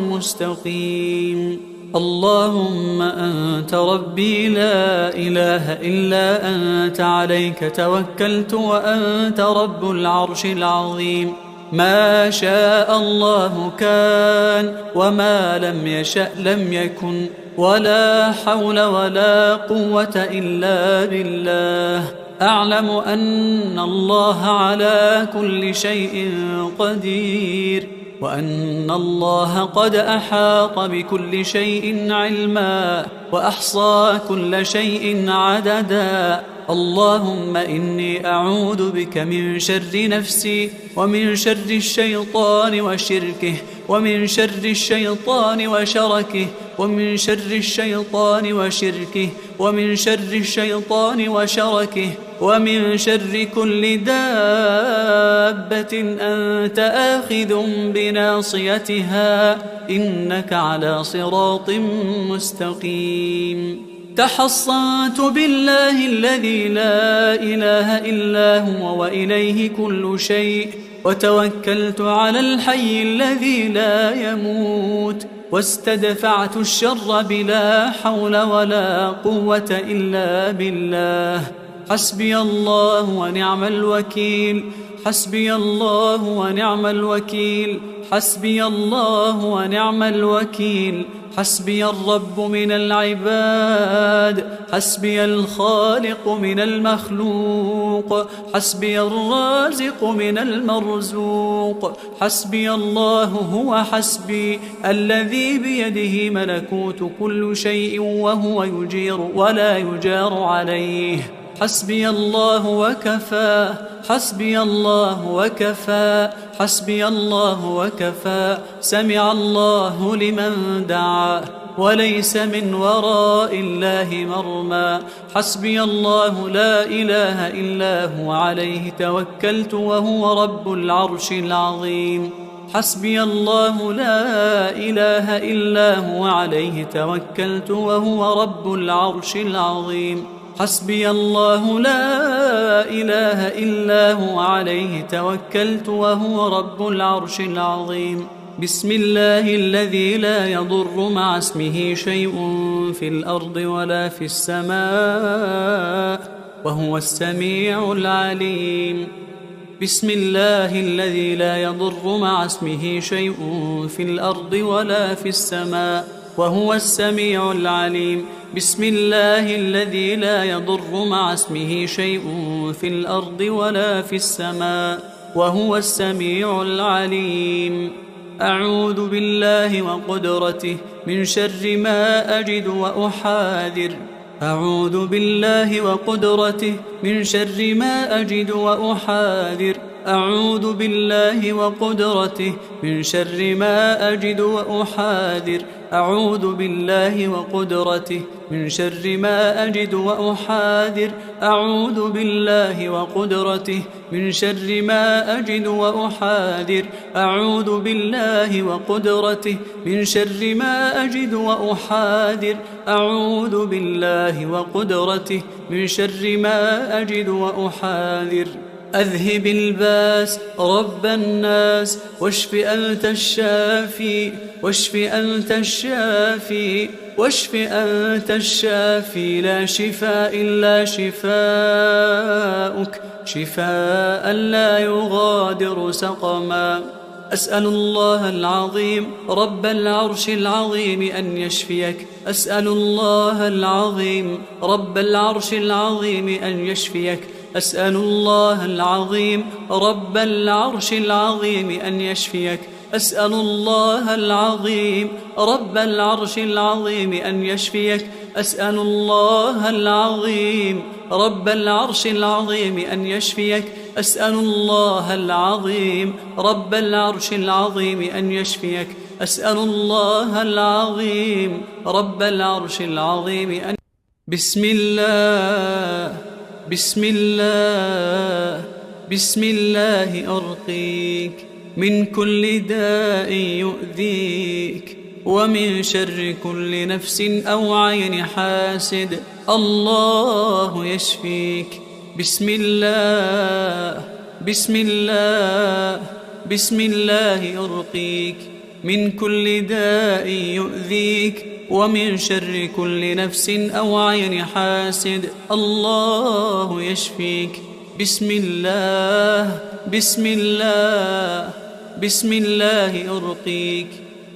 مستقيم. اللهم أنت ربي لا إله إلا أنت، عليك توكلت وأنت رب العرش العظيم. ما شاء الله كان، وما لم يشأ لم يكن، ولا حول ولا قوة إلا بالله. أعلم أن الله على كل شيء قدير، وأن الله قد أحاط بكل شيء علما، وأحصى كل شيء عددا. اللهم إني أعوذ بك من شر نفسي، ومن شر الشيطان وشركه، ومن شر الشيطان وشركه، ومن شر الشيطان وشركه، ومن شر الشيطان وشركه، ومن شر كل دابة أنت آخذ بناصيتها، إنك على صراط مستقيم. تحصنت بالله الذي لا إله إلا هو وإليه كل شيء، وتوكلت على الحي الذي لا يموت، واستدفعت الشر بلا حول ولا قوة إلا بالله. حسبي الله ونعم الوكيل، حسبي الله ونعم الوكيل، حسبي الله ونعم الوكيل. حسبي الرب من العباد، حسبي الخالق من المخلوق، حسبي الرازق من المرزوق. حسبي الله هو حسبي، الذي بيده ملكوت كل شيء، وهو يجير ولا يجار عليه. حسبي الله وكفى، حسبي الله وكفى، حسبي الله وكفى. سمع الله لمن دعا، وليس من وراء الله مرمى. حسبي الله لا إله إلا هو، عليه توكلت وهو رب العرش العظيم. حسبي الله لا إله إلا هو، عليه توكلت وهو رب العرش العظيم. حسبي الله لا إله إلا هو، عليه توكلت وهو رب العرش العظيم. بسم الله الذي لا يضر مع اسمه شيء في الأرض ولا في السماء، وهو السميع العليم. بسم الله الذي لا يضر مع اسمه شيء في الأرض ولا في السماء، وهو السميع العليم. بسم الله الذي لا يضر مع اسمه شيء في الأرض ولا في السماء، وهو السميع العليم. أعوذ بالله وقدرته من شر ما أجد وأحاذر. أعوذ بالله وقدرته من شر ما أجد وأحاذر. أعوذ بالله وقدرته من شر ما أجد وأحاذر. أعوذ بالله وقدرته من شر ما أجد وأحاذر. أعوذ بالله وقدرته من شر ما أجد وأحاذر. أعوذ بالله وقدرته من شر ما أجد وأحاذر. أعوذ بالله وقدرته من شر ما أجد وأحاذر. أذهب الباس رب الناس، واشف أنت الشافي، واشف أنت الشافي، واشف أنت الشافي. لا شفاء إلا شفاؤك، شفاء لا يغادر سقما. أسأل الله العظيم رب العرش العظيم أن يشفيك. أسأل الله العظيم رب العرش العظيم أن يشفيك. أسأل الله العظيم رب العرش العظيم أن يشفيك. أسأل الله العظيم رب العرش العظيم أن يشفيك. أسأل الله العظيم رب العرش العظيم أن يشفيك. أسأل الله العظيم رب العرش العظيم أن يشفيك. أسأل الله العظيم رب العرش العظيم أن بسم الله بسم الله بسم الله أرقيك من كل داء يؤذيك ومن شر كل نفس أو عين حاسد. الله يشفيك. بسم الله بسم الله بسم الله أرقيك من كل داء يؤذيك ومن شر كل نفس أو عين حاسد. الله يشفيك. بسم الله بسم الله بسم الله أرقيك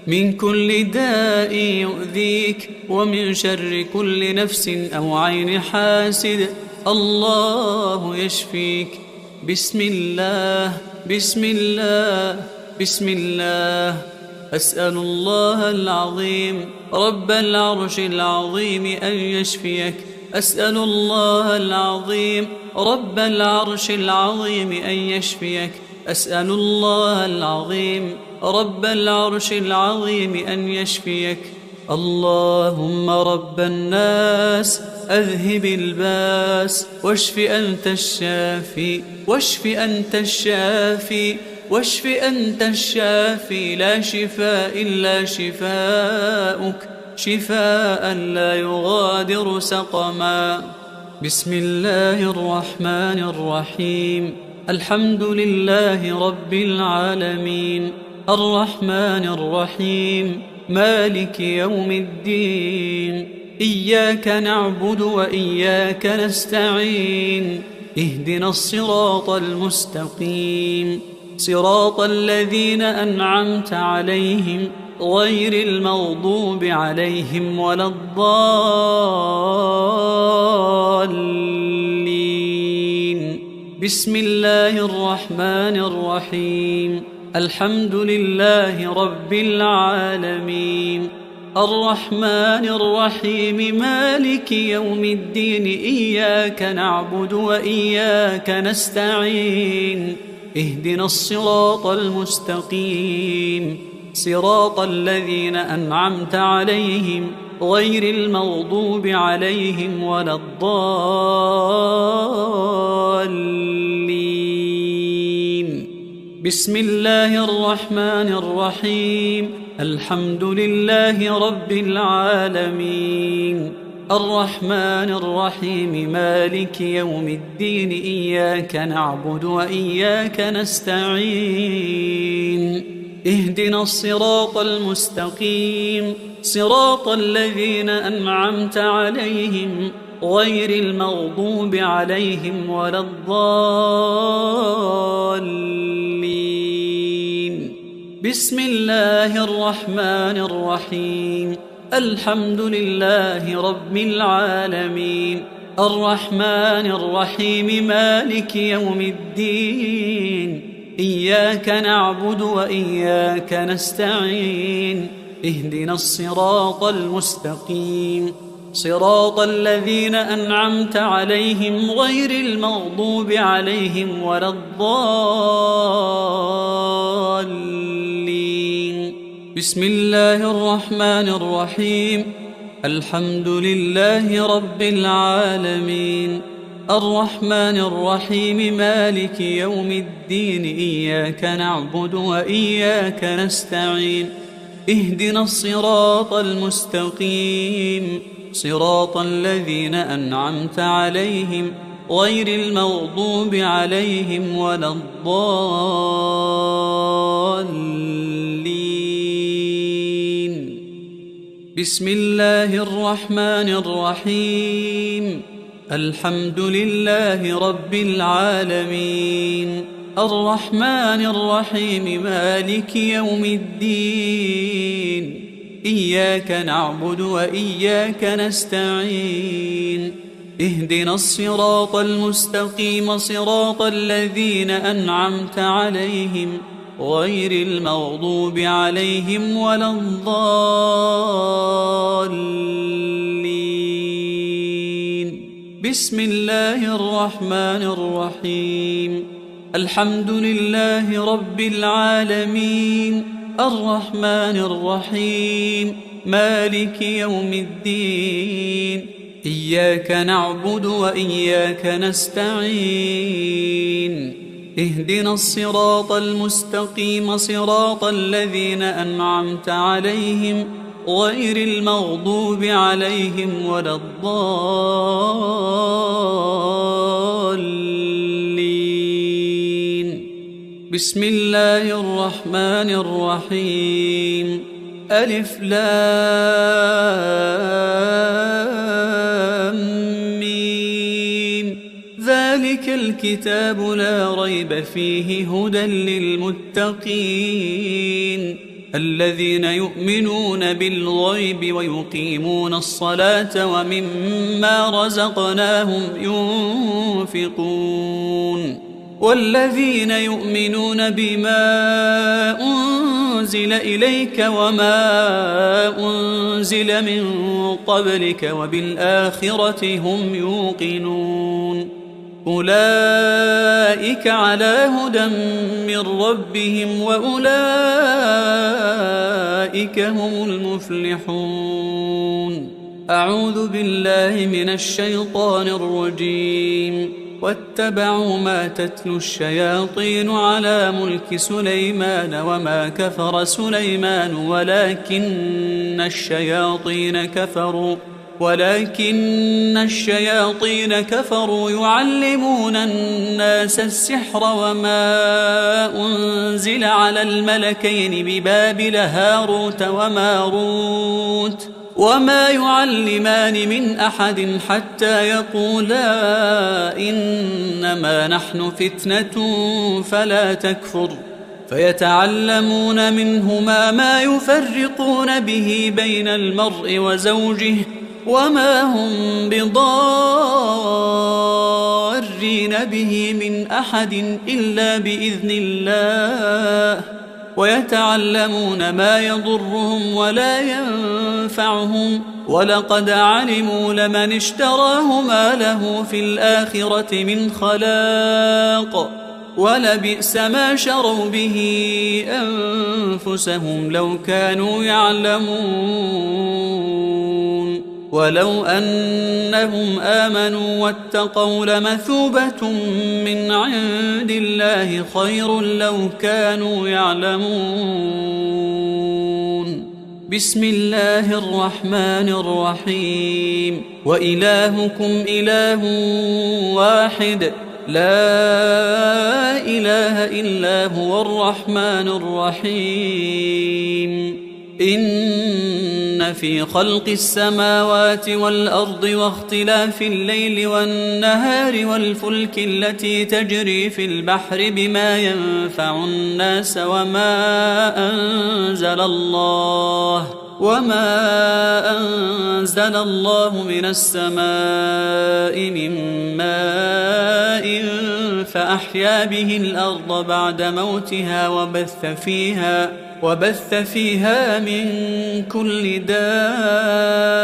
من كل داء يؤذيك ومن شر كل نفس أو عين حاسد. الله يشفيك. بسم الله بسم الله بسم الله أسأل الله العظيم رب العرش العظيم أن يشفيك. أسأل الله العظيم رب العرش العظيم أن يشفيك. أسأل الله العظيم رب العرش العظيم أن يشفيك. اللهم رب الناس أذهب الباس واشف أنت الشافي واشف أنت الشافي واشف أنت الشافي لا شفاء إلا شفاؤك شفاء لا يغادر سقما. بسم الله الرحمن الرحيم. الحمد لله رب العالمين الرحمن الرحيم مالك يوم الدين. إياك نعبد وإياك نستعين. اهدنا الصراط المستقيم صراط الذين أنعمت عليهم غير المغضوب عليهم ولا الضالين. بسم الله الرحمن الرحيم. الحمد لله رب العالمين الرحمن الرحيم مالك يوم الدين. إياك نعبد وإياك نستعين. اهدنا الصراط المستقيم صراط الذين أنعمت عليهم غير المغضوب عليهم ولا الضالين. بسم الله الرحمن الرحيم. الحمد لله رب العالمين الرحمن الرحيم مالك يوم الدين. إياك نعبد وإياك نستعين. اهدنا الصراط المستقيم صراط الذين أنعمت عليهم غير المغضوب عليهم ولا الضالين. بسم الله الرحمن الرحيم. الحمد لله رب العالمين الرحمن الرحيم مالك يوم الدين. إياك نعبد وإياك نستعين. اهدنا الصراط المستقيم صراط الذين أنعمت عليهم غير المغضوب عليهم ولا الضالين. بسم الله الرحمن الرحيم. الحمد لله رب العالمين الرحمن الرحيم مالك يوم الدين. إياك نعبد وإياك نستعين. اهدنا الصراط المستقيم صراط الذين أنعمت عليهم غير المغضوب عليهم ولا الضالين. بسم الله الرحمن الرحيم. الحمد لله رب العالمين الرحمن الرحيم مالك يوم الدين. إياك نعبد وإياك نستعين. اهدنا الصراط المستقيم صراط الذين أنعمت عليهم غير المغضوب عليهم ولا الضالين. بسم الله الرحمن الرحيم. الحمد لله رب العالمين الرحمن الرحيم مالك يوم الدين إياك نعبد وإياك نستعين اهدنا الصراط المستقيم صراط الذين أنعمت عليهم غير المغضوب عليهم ولا الضالين. بسم الله الرحمن الرحيم ألف لام ميم ذلك الكتاب لا ريب فيه هدى للمتقين الذين يؤمنون بالغيب ويقيمون الصلاة ومما رزقناهم ينفقون والذين يؤمنون بما أنزل إليك وما أنزل من قبلك وبالآخرة هم يوقنون أولئك على هدى من ربهم وأولئك هم المفلحون. أعوذ بالله من الشيطان الرجيم واتبعوا ما تتلو الشياطين على ملك سليمان وما كفر سليمان ولكن الشياطين كفروا يعلمون الناس السحر وما أنزل على الملكين ببابل هاروت وماروت وما يعلمان من أحد حتى يقولا إنما نحن فتنة فلا تكفر فيتعلمون منهما ما يفرقون به بين المرء وزوجه وما هم بضارين به من أحد إلا بإذن الله ويتعلمون ما يضرهم ولا ينفعهم ولقد علموا لمن اشتراه ما له في الآخرة من خلاق ولبئس ما شروا به أنفسهم لو كانوا يعلمون ولو أنهم آمنوا واتقوا لمثوبة من عند الله خير لو كانوا يعلمون. بسم الله الرحمن الرحيم وإلهكم إله واحد لا إله إلا هو الرحمن الرحيم. إن في خلق السماوات والأرض واختلاف الليل والنهار والفلك التي تجري في البحر بما ينفع الناس وما أنزل الله من السماء من ماء فأحيا به الأرض بعد موتها وبث فيها من كل دابة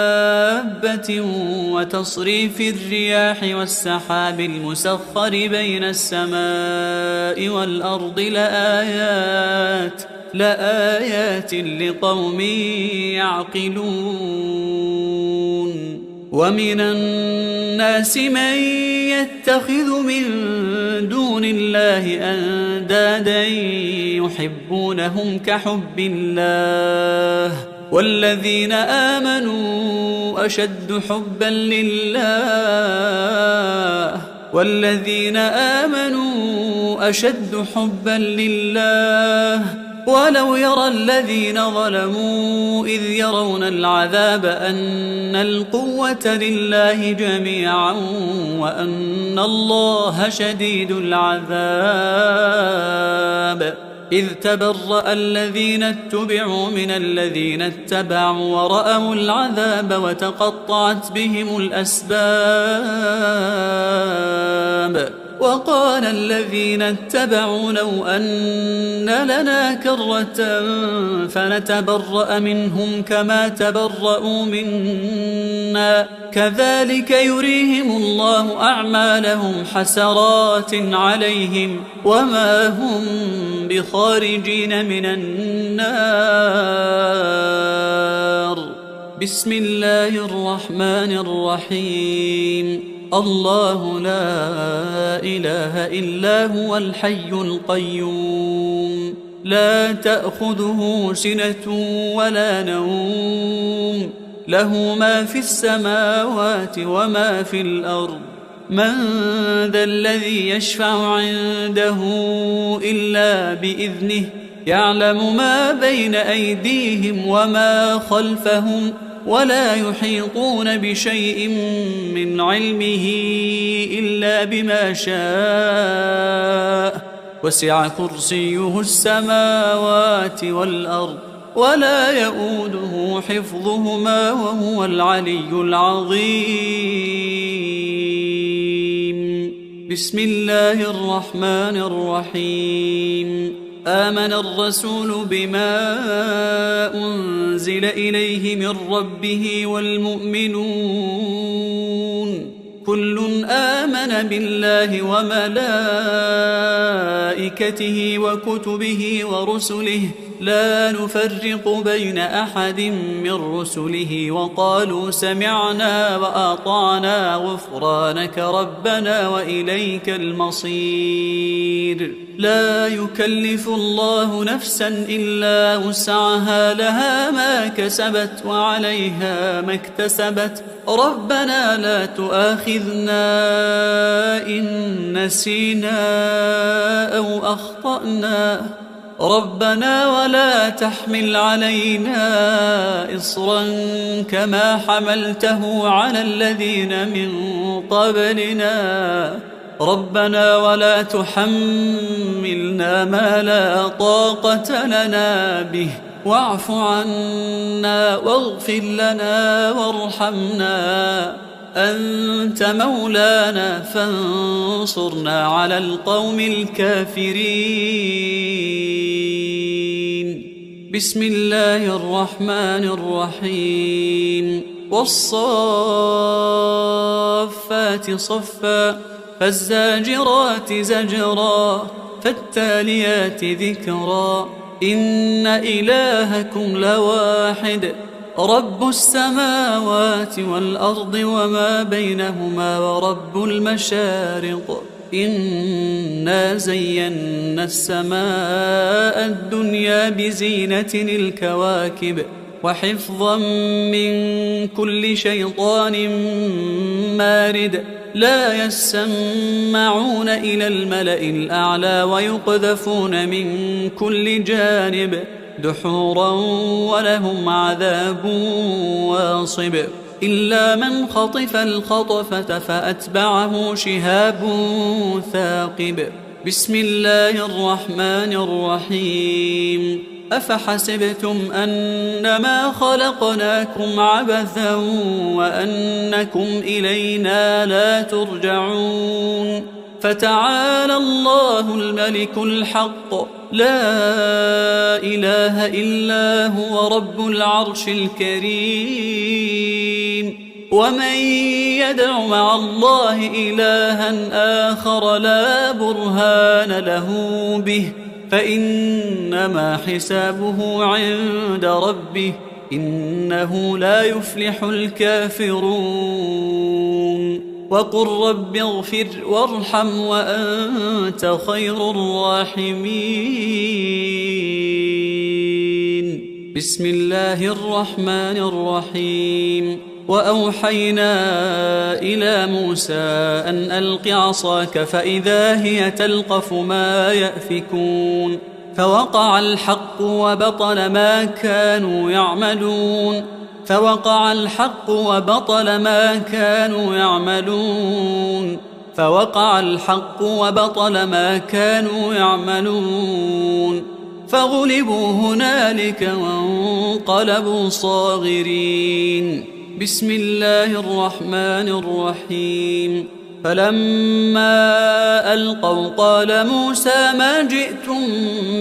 وتصريف الرياح والسحاب المسخر بين السماء والأرض لآيات لقوم يعقلون. ومن الناس من يتخذ من دون الله أندادا يحبونهم كحب الله والذين آمنوا أشد حبا لله ولو يرى الذين ظلموا إذ يرون العذاب أن القوة لله جميعا وأن الله شديد العذاب. إذ تبرأ الذين اتبعوا من الذين اتبعوا ورأوا العذاب وتقطعت بهم الأسباب. وقال الذين اتبعوا لو أن لنا كرة فنتبرأ منهم كما تبرأوا منا كذلك يريهم الله أعمالهم حسرات عليهم وما هم بخارجين من النار. بسم الله الرحمن الرحيم. الله لا إله إلا هو الحي القيوم لا تأخذه سنة ولا نوم له ما في السماوات وما في الأرض من ذا الذي يشفع عنده إلا بإذنه يعلم ما بين أيديهم وما خلفهم ولا يحيطون بشيء من علمه إلا بما شاء وسع كرسيه السماوات والأرض ولا يؤوده حفظهما وهو العلي العظيم. بسم الله الرحمن الرحيم. آمن الرسول بما أنزل إليه من ربه والمؤمنون كل آمن بالله وملائكته وكتبه ورسله لا نفرق بين أحد من رسله وقالوا سمعنا وأطعنا غفرانك ربنا وإليك المصير. لا يكلف الله نفسا إلا وسعها لها ما كسبت وعليها ما اكتسبت ربنا لا تؤاخذنا إن نسينا أو أخطأنا ربنا ولا تحمل علينا إصرا كما حملته على الذين من قبلنا ربنا ولا تحملنا ما لا طاقة لنا به واعف عنا واغفر لنا وارحمنا أنت مولانا فانصرنا على القوم الكافرين. بسم الله الرحمن الرحيم. والصافات صفا فالزاجرات زجرا فالتاليات ذكرا إن إلهكم لواحد رب السماوات والأرض وما بينهما ورب المشارق إنا زينا السماء الدنيا بزينة الكواكب وحفظا من كل شيطان مارد لا يسمعون إلى الملأ الأعلى ويقذفون من كل جانب دحورا ولهم عذاب واصب إلا من خطف الخطفة فأتبعه شهاب ثاقب. بسم الله الرحمن الرحيم. أفحسبتم أنما خلقناكم عبثا وأنكم إلينا لا ترجعون فتعالى الله الملك الحق لا إله إلا هو رب العرش الكريم. ومن يدع مع الله إلها آخر لا برهان له به فإنما حسابه عند ربه إنه لا يفلح الكافرون. وقل رب اغفر وارحم وأنت خير الراحمين. بسم الله الرحمن الرحيم. وأوحينا إلى موسى أن ألق عصاك فإذا هي تلقف ما يأفكون فوقع الحق وبطل ما كانوا يعملون فوقع الحق وبطل ما كانوا يعملون فوقع الحق وبطل ما كانوا يعملون فغلبوا هنالك وانقلبوا صاغرين. بسم الله الرحمن الرحيم. فلما ألقوا قال موسى ما جئتم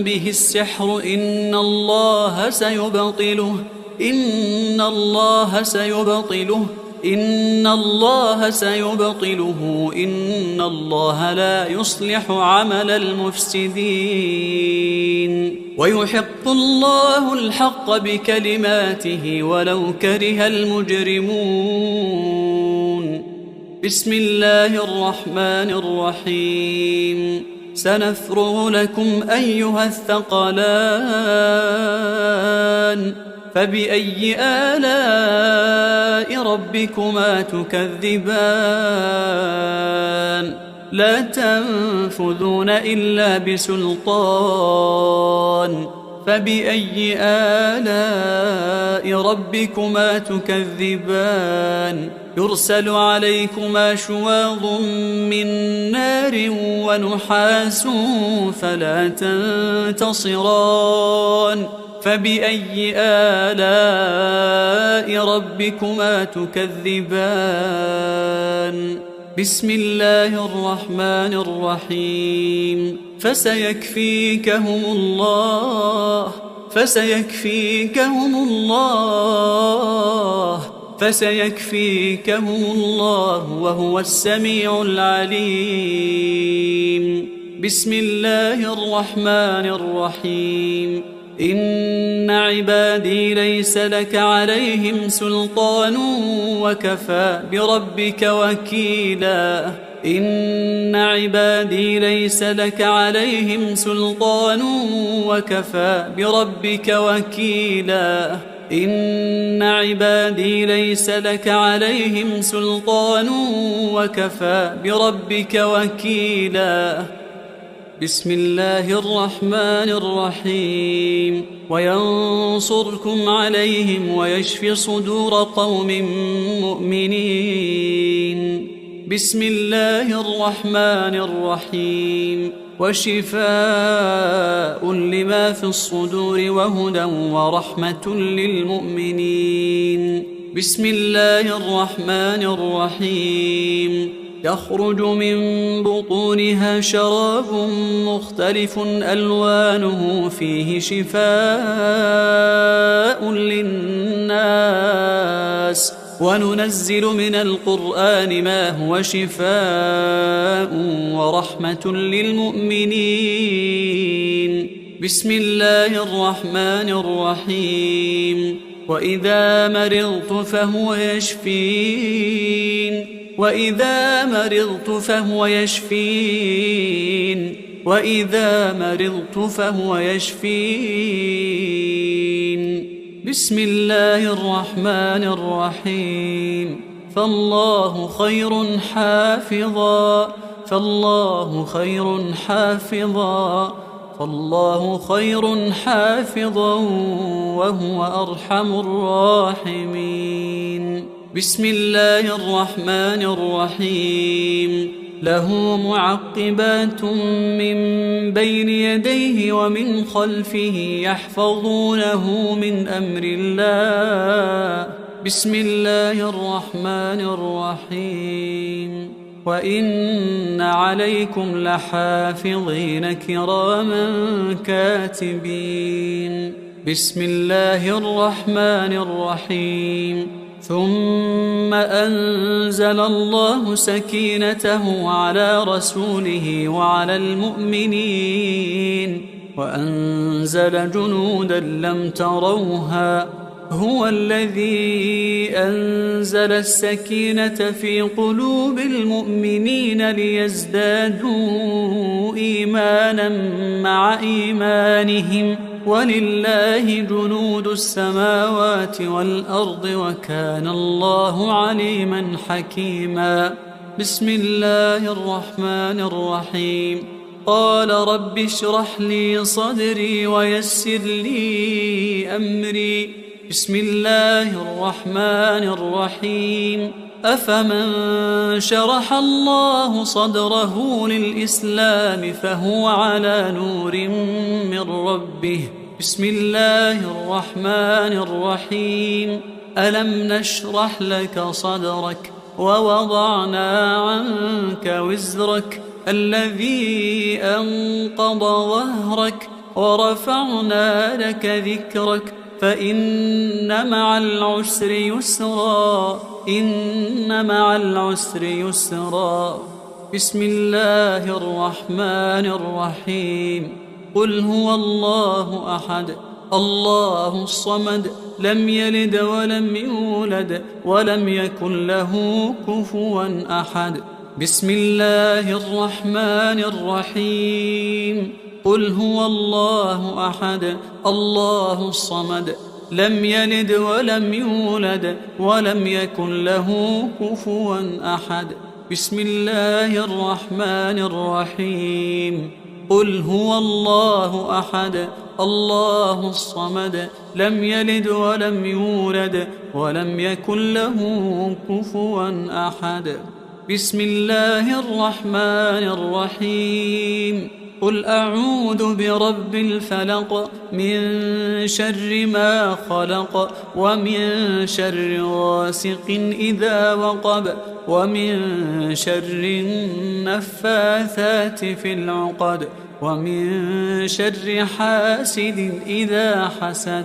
به السحر إن الله سيبطله إن الله لا يصلح عمل المفسدين ويحق الله الحق بكلماته ولو كره المجرمون. بسم الله الرحمن الرحيم. سنفرغ لكم أيها الثقلان فبأي آلاء ربكما تكذبان لا تنفذون إلا بسلطان فبأي آلاء ربكما تكذبان يرسل عليكما شواظ من نار ونحاس فلا تنتصران فبأي آلاء ربكما تكذبان بسم الله الرحمن الرحيم. فسيكفيكهم الله وهو السميع العليم. بسم الله الرحمن الرحيم. إن عبادي ليس لك عليهم سلطان وكفى بربك وكيلا إن عبادي ليس لك عليهم سلطان وكفى بربك وكيلا إن عبادي ليس لك عليهم سلطان وكفى بربك وكيلا. بسم الله الرحمن الرحيم. وينصركم عليهم ويشف صدور قوم مؤمنين. بسم الله الرحمن الرحيم. وشفاء لما في الصدور وهدى ورحمة للمؤمنين. بسم الله الرحمن الرحيم. يخرج من بطونها شراب مختلف ألوانه فيه شفاء للناس وننزل من القرآن ما هو شفاء ورحمة للمؤمنين. بسم الله الرحمن الرحيم. وإذا مرضت فهو يشفين وإذا مرضت فهو يشفين. بسم الله الرحمن الرحيم. فالله خير حافظا وهو أرحم الراحمين. بسم الله الرحمن الرحيم. له معقبات من بين يديه ومن خلفه يحفظونه من أمر الله. بسم الله الرحمن الرحيم. وإن عليكم لحافظين كراما كاتبين. بسم الله الرحمن الرحيم. ثم أنزل الله سكينته على رسوله وعلى المؤمنين وأنزل جنودا لم تروها. هو الذي أنزل السكينة في قلوب المؤمنين ليزدادوا إيمانا مع إيمانهم ولله جنود السماوات والأرض وكان الله عليما حكيما. بسم الله الرحمن الرحيم. قال رب اشرح لي صدري ويسر لي أمري. بسم الله الرحمن الرحيم. أفمن شرح الله صدره للإسلام فهو على نور من ربه. بسم الله الرحمن الرحيم. ألم نشرح لك صدرك ووضعنا عنك وزرك الذي أنقض ظهرك ورفعنا لك ذكرك فإن مع العسر يسرا إن مع العسر يسرا. بسم الله الرحمن الرحيم. قل هو الله أحد الله الصمد لم يلد ولم يولد ولم يكن له كفوا أحد. بسم الله الرحمن الرحيم. قل هو الله أحد الله الصمد لم يلد ولم يولد ولم يكن له كفوا أحد. بسم الله الرحمن الرحيم. قل هو الله أحد الله الصمد لم يلد ولم يولد ولم يكن له كفوا أحد. بسم الله الرحمن الرحيم. قل أعوذ برب الفلق من شر ما خلق ومن شر غاسق إذا وقب ومن شر النفاثات في العقد ومن شر حاسد إذا حسد.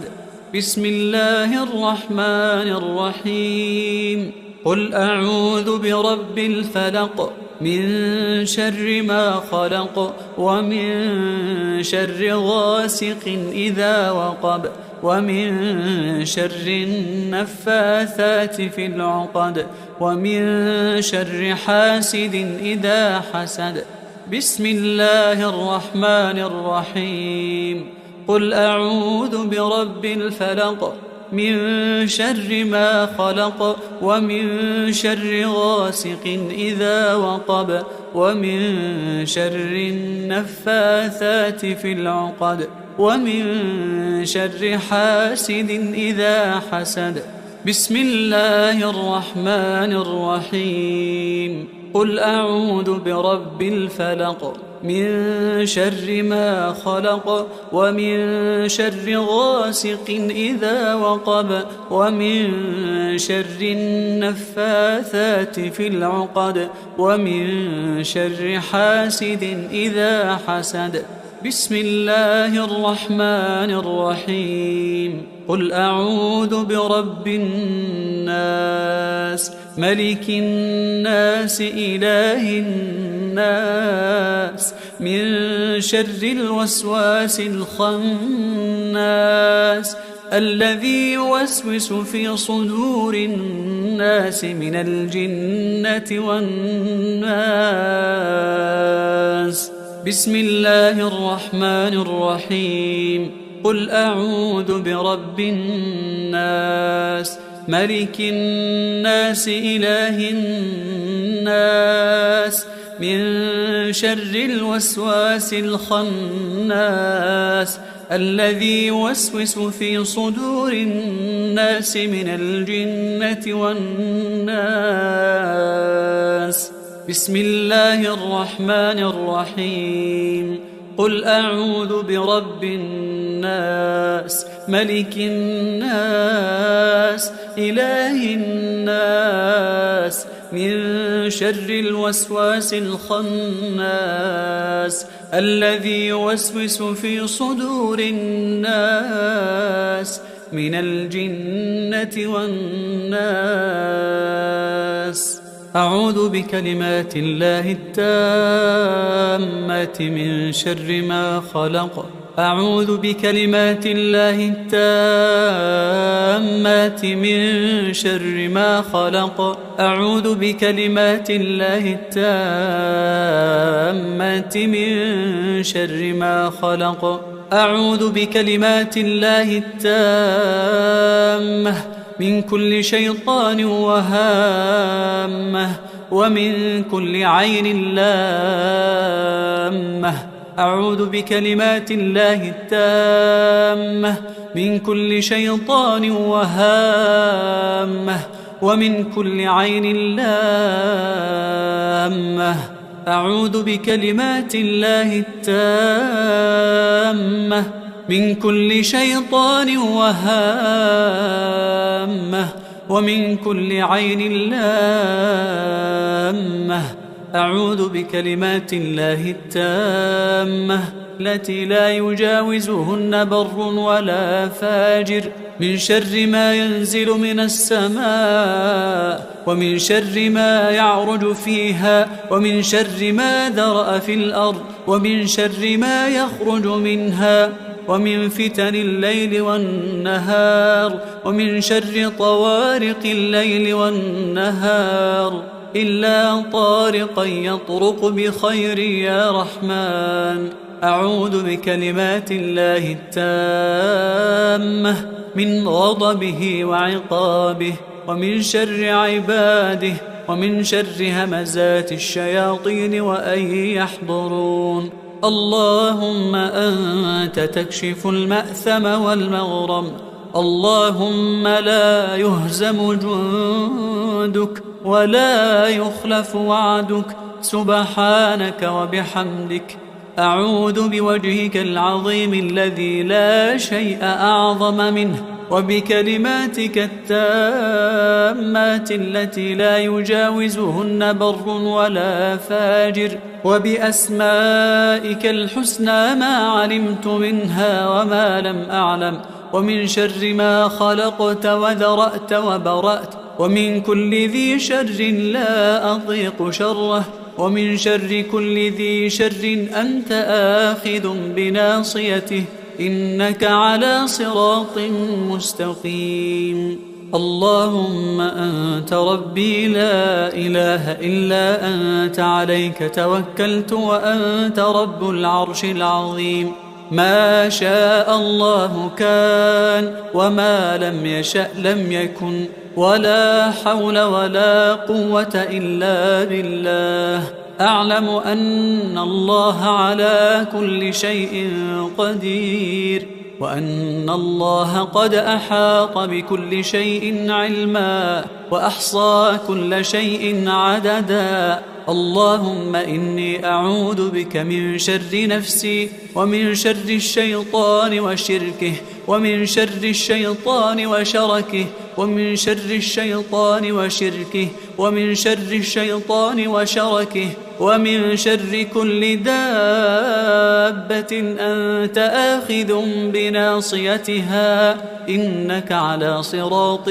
بسم الله الرحمن الرحيم. قل أعوذ برب الفلق من شر ما خلق ومن شر غاسق إذا وقب ومن شر النفاثات في العقد ومن شر حاسد إذا حسد. بسم الله الرحمن الرحيم. قل أعوذ برب الفلق من شر ما خلق ومن شر غاسق إذا وقب ومن شر النفاثات في العقد ومن شر حاسد إذا حسد. بسم الله الرحمن الرحيم. قل أعوذ برب الفلق من شر ما خلق ومن شر غاسق إذا وقب ومن شر النفاثات في العقد ومن شر حاسد إذا حسد. بسم الله الرحمن الرحيم. قل أعوذ برب الناس ملك الناس إله الناس من شر الوسواس الخناس الذي يوسوس في صدور الناس من الجنة والناس. بسم الله الرحمن الرحيم. قل أعوذ برب الناس ملك الناس إله الناس من شر الوسواس الخناس الذي يوسوس في صدور الناس من الجنة والناس. بسم الله الرحمن الرحيم. قل أعوذ برب الناس ملك الناس إله الناس من شر الوسواس الخناس الذي يوسوس في صدور الناس من الجنة والناس. أعوذ بكلمات الله التامات من شر ما خلق. أعوذ بكلمات الله التامات من شر ما خلق. أعوذ بكلمات الله التامات من شر ما خلق. أعوذ بكلمات الله التامة من كل شيطان وهامة ومن كل عين لامة. أعوذ بكلمات الله التامة من كل شيطان وهامة ومن كل عين لامة. أعوذ بكلمات الله التامة من كل شيطان وهامة ومن كل عين لامة. أعوذ بكلمات الله التامة التي لا يجاوزهن بر ولا فاجر من شر ما ينزل من السماء، ومن شر ما يعرج فيها، ومن شر ما ذرأ في الأرض، ومن شر ما يخرج منها، ومن فتن الليل والنهار، ومن شر طوارق الليل والنهار، إلا طارقا يطرق بخير يا رحمن. أعوذ بكلمات الله التامة من غضبه وعقابه، ومن شر عباده، ومن شر همزات الشياطين وأن يحضرون. اللهم أنت تكشف المأثم والمغرم، اللهم لا يهزم جندك ولا يخلف وعدك، سبحانك وبحمدك. أعوذ بوجهك العظيم الذي لا شيء أعظم منه، وبكلماتك التامات التي لا يجاوزهن بر ولا فاجر، وبأسمائك الحسنى ما علمت منها وما لم أعلم، ومن شر ما خلقت وذرأت وبرأت، ومن كل ذي شر لا أطيق شره، ومن شر كل ذي شر أنت آخذ بناصيته، إنك على صراط مستقيم. اللهم أنت ربي لا إله إلا أنت، عليك توكلت وأنت رب العرش العظيم. ما شاء الله كان، وما لم يشأ لم يكن، ولا حول ولا قوة إلا بالله. أعلم أن الله على كل شيء قدير، وأن الله قد أحاط بكل شيء علما، وأحصى كل شيء عددا. اللهم إني أعوذ بك من شر نفسي، ومن شر الشيطان وشركه، ومن شر الشيطان وشركه، ومن شر الشيطان وشركه، ومن شر الشيطان وشركه، ومن شر كل دابة أنت آخذ بناصيتها، إنك على صراط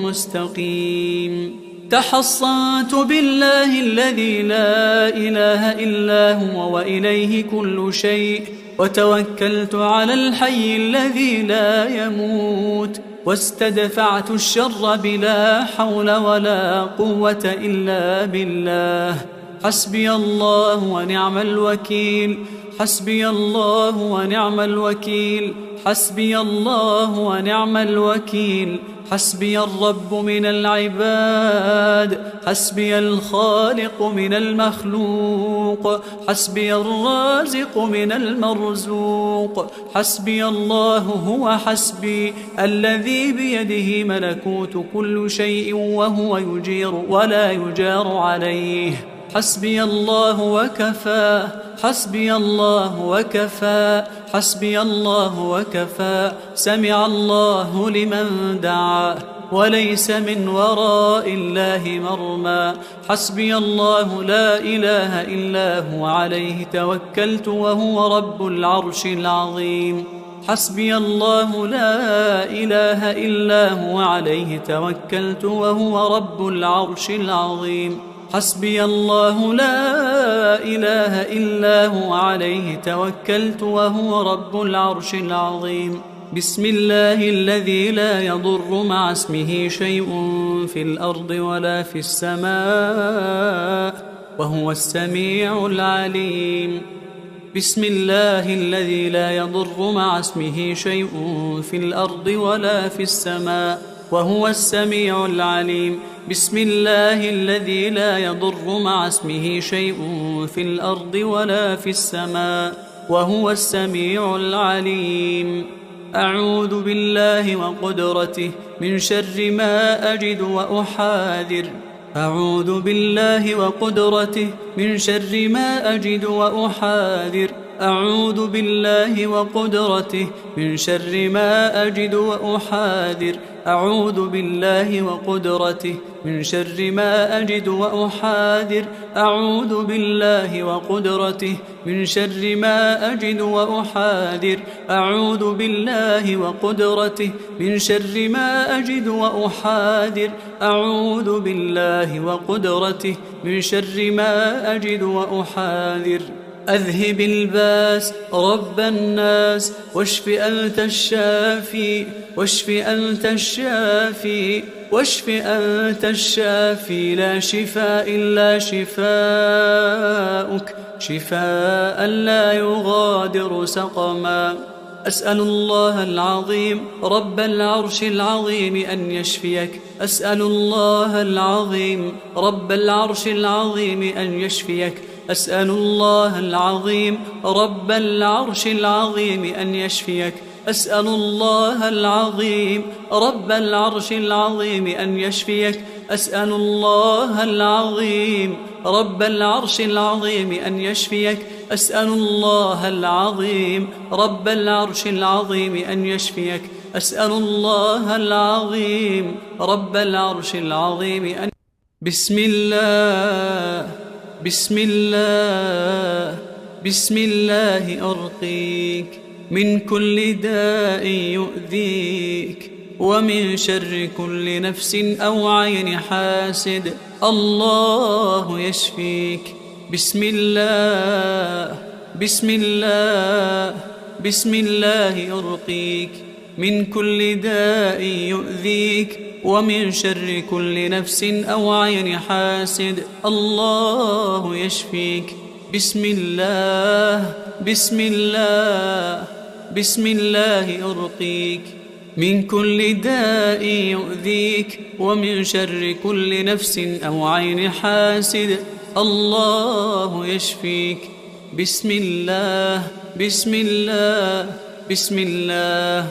مستقيم. تحصنت بالله الذي لا إله إلا هو وإليه كل شيء، وتوكلت على الحي الذي لا يموت، واستدفعت الشر بلا حول ولا قوة إلا بالله. حسبي الله ونعم الوكيل، حسبي الله ونعم الوكيل، حسبي الله ونعم الوكيل. حسبي الرب من العباد، حسبي الخالق من المخلوق، حسبي الرازق من المرزوق. حسبي الله هو حسبي، الذي بيده ملكوت كل شيء، وهو يجير ولا يجار عليه. حسبي الله وكفى، حسبي الله وكفى، حسبي الله وكفى. سمع الله لمن دعا، وليس من وراء الله مرمى. حسبي الله لا إله إلا هو، عليه توكلت وهو رب العرش العظيم. حسبي الله لا إله إلا هو، عليه توكلت وهو رب العرش العظيم. حسبي الله لا إله إلا هو، عليه توكلت وهو رب العرش العظيم. بسم الله الذي لا يضر مع اسمه شيء في الأرض ولا في السماء، وهو السميع العليم. بسم الله الذي لا يضر مع اسمه شيء في الأرض ولا في السماء، وهو السميع العليم. بسم الله الذي لا يضر مع اسمه شيء في الأرض ولا في السماء، وهو السميع العليم. أعوذ بالله وقدرته من شر ما أجد وأحاذر. أعوذ بالله وقدرته من شر ما أجد وأحاذر. أعوذ بالله وقدرته من شر ما أجد وأحاذر. أعوذ بالله وقدرته من شر ما أجد وأحاذر. أعوذ بالله وقدرته من شر ما أجد وأحاذر. أعوذ بالله وقدرته من شر ما أجد وأحاذر. أعوذ بالله وقدرته من شر ما أجد وأحاذر. أذهب الباس رب الناس واشف أنت الشافي. واشف أنت الشافي. واشف أنت الشافي. لا شفاء إلا شفاؤك شفاء لا يغادر سقما. أسأل الله العظيم رب العرش العظيم أن يشفيك. أسأل الله العظيم رب العرش العظيم أن يشفيك. أسأل الله العظيم رب العرش العظيم أن يشفيك. أسأل الله العظيم رب العرش العظيم أن يشفيك. أسأل الله العظيم رب العرش العظيم أن يشفيك. أسأل الله العظيم رب العرش العظيم أن يشفيك. أسأل الله العظيم رب العرش العظيم أن بسم الله بسم الله بسم الله أرقيك من كل داء يؤذيك ومن شر كل نفس أو عين حاسد. الله يشفيك. بسم الله بسم الله بسم الله أرقيك من كل داء يؤذيك ومن شر كل نفس أو عين حاسد. الله يشفيك. بسم الله بسم الله بسم الله أرقيك من كل داء يؤذيك ومن شر كل نفس أو عين حاسد. الله يشفيك. بسم الله بسم الله بسم الله.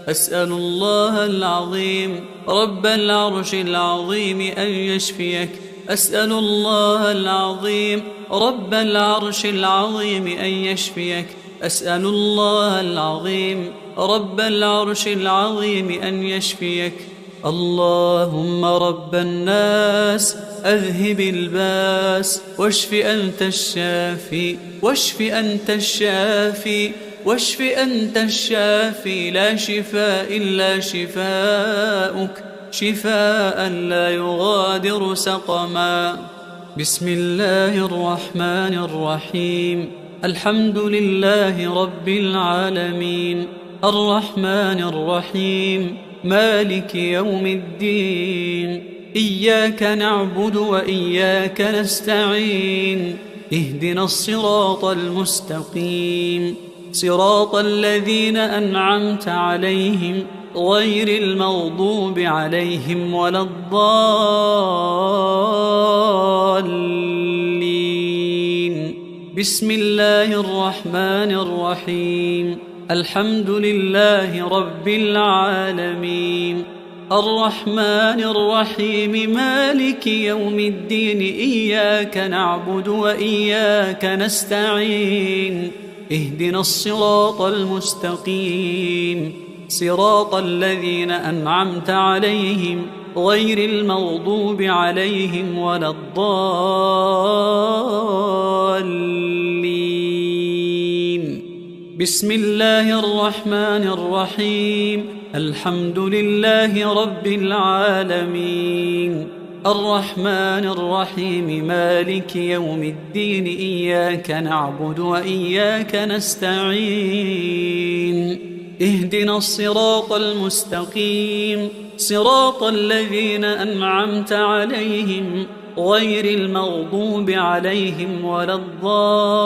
أسأل الله العظيم رب العرش العظيم أن يشفيك. أسأل الله العظيم رب العرش العظيم أن يشفيك. أسأل الله العظيم رب العرش العظيم أن يشفيك. اللهم رب الناس أذهب الباس واشف أنت الشافي. واشف أنت الشافي. واشف أنت الشافي. لا شفاء إلا شفاؤك شفاء لا يغادر سقما. بسم الله الرحمن الرحيم. الحمد لله رب العالمين الرحمن الرحيم مالك يوم الدين. إياك نعبد وإياك نستعين. اهدنا الصراط المستقيم صراط الذين أنعمت عليهم غير المغضوب عليهم ولا الضالين. بسم الله الرحمن الرحيم. الحمد لله رب العالمين الرحمن الرحيم مالك يوم الدين. إياك نعبد وإياك نستعين. اهدنا الصراط المستقيم صراط الذين أنعمت عليهم غير المغضوب عليهم ولا الضالين. بسم الله الرحمن الرحيم. الحمد لله رب العالمين الرحمن الرحيم مالك يوم الدين. إياك نعبد وإياك نستعين. اهدنا الصراط المستقيم صراط الذين أنعمت عليهم غير المغضوب عليهم ولا الضالين.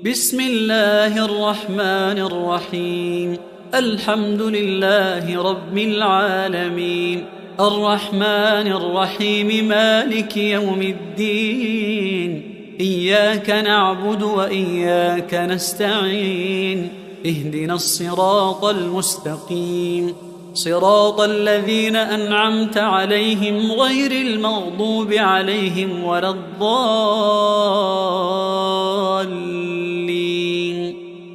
بسم الله الرحمن الرحيم. الحمد لله رب العالمين الرحمن الرحيم مالك يوم الدين. إياك نعبد وإياك نستعين. اهدنا الصراط المستقيم صراط الذين أنعمت عليهم غير المغضوب عليهم ولا الضالين.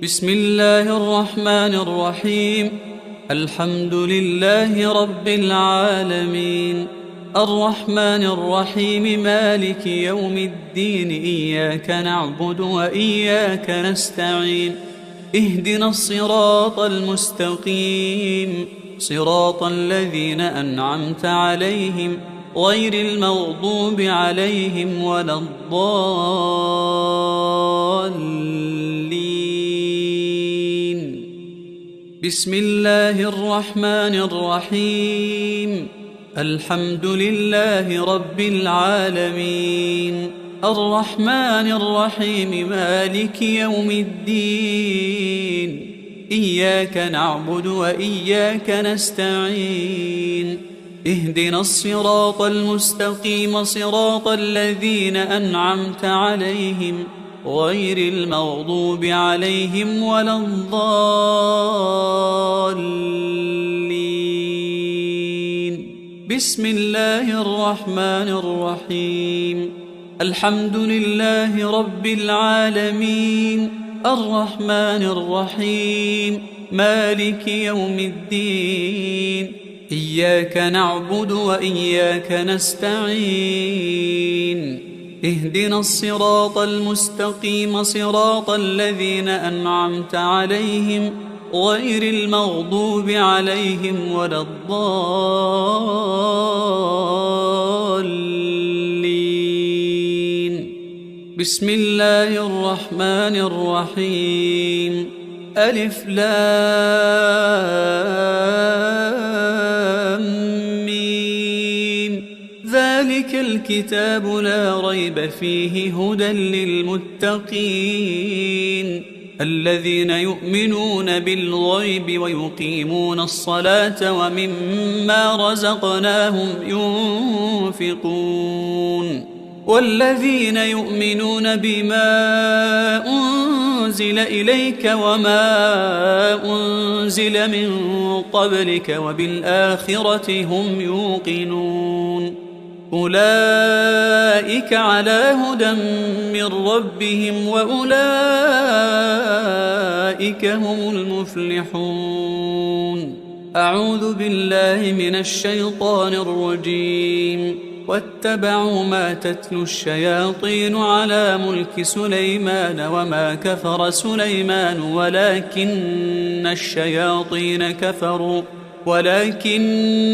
بسم الله الرحمن الرحيم. الحمد لله رب العالمين، الرحمن الرحيم، مالك يوم الدين، إياك نعبد وإياك نستعين، اهدنا الصراط المستقيم، صراط الذين أنعمت عليهم غير المغضوب عليهم ولا الضالين. بسم الله الرحمن الرحيم. الحمد لله رب العالمين، الرحمن الرحيم، مالك يوم الدين، إياك نعبد وإياك نستعين، اهدنا الصراط المستقيم، صراط الذين أنعمت عليهم غير المغضوب عليهم ولا الضالين. بسم الله الرحمن الرحيم. الحمد لله رب العالمين، الرحمن الرحيم، مالك يوم الدين، إياك نعبد وإياك نستعين، اهدنا الصراط المستقيم، صراط الذين أنعمت عليهم غير المغضوب عليهم ولا الضالين. بسم الله الرحمن الرحيم. ألف لام ميم، ذلك الكتاب لا ريب فيه، هدى للمتقين الذين يؤمنون بالغيب ويقيمون الصلاة ومما رزقناهم ينفقون، والذين يؤمنون بما أنزل إليك وما أنزل من قبلك وبالآخرة هم يوقنون، أولئك على هدى من ربهم وأولئك هم المفلحون. أعوذ بالله من الشيطان الرجيم. واتبعوا ما تتلو الشياطين على ملك سليمان وما كفر سليمان ولكن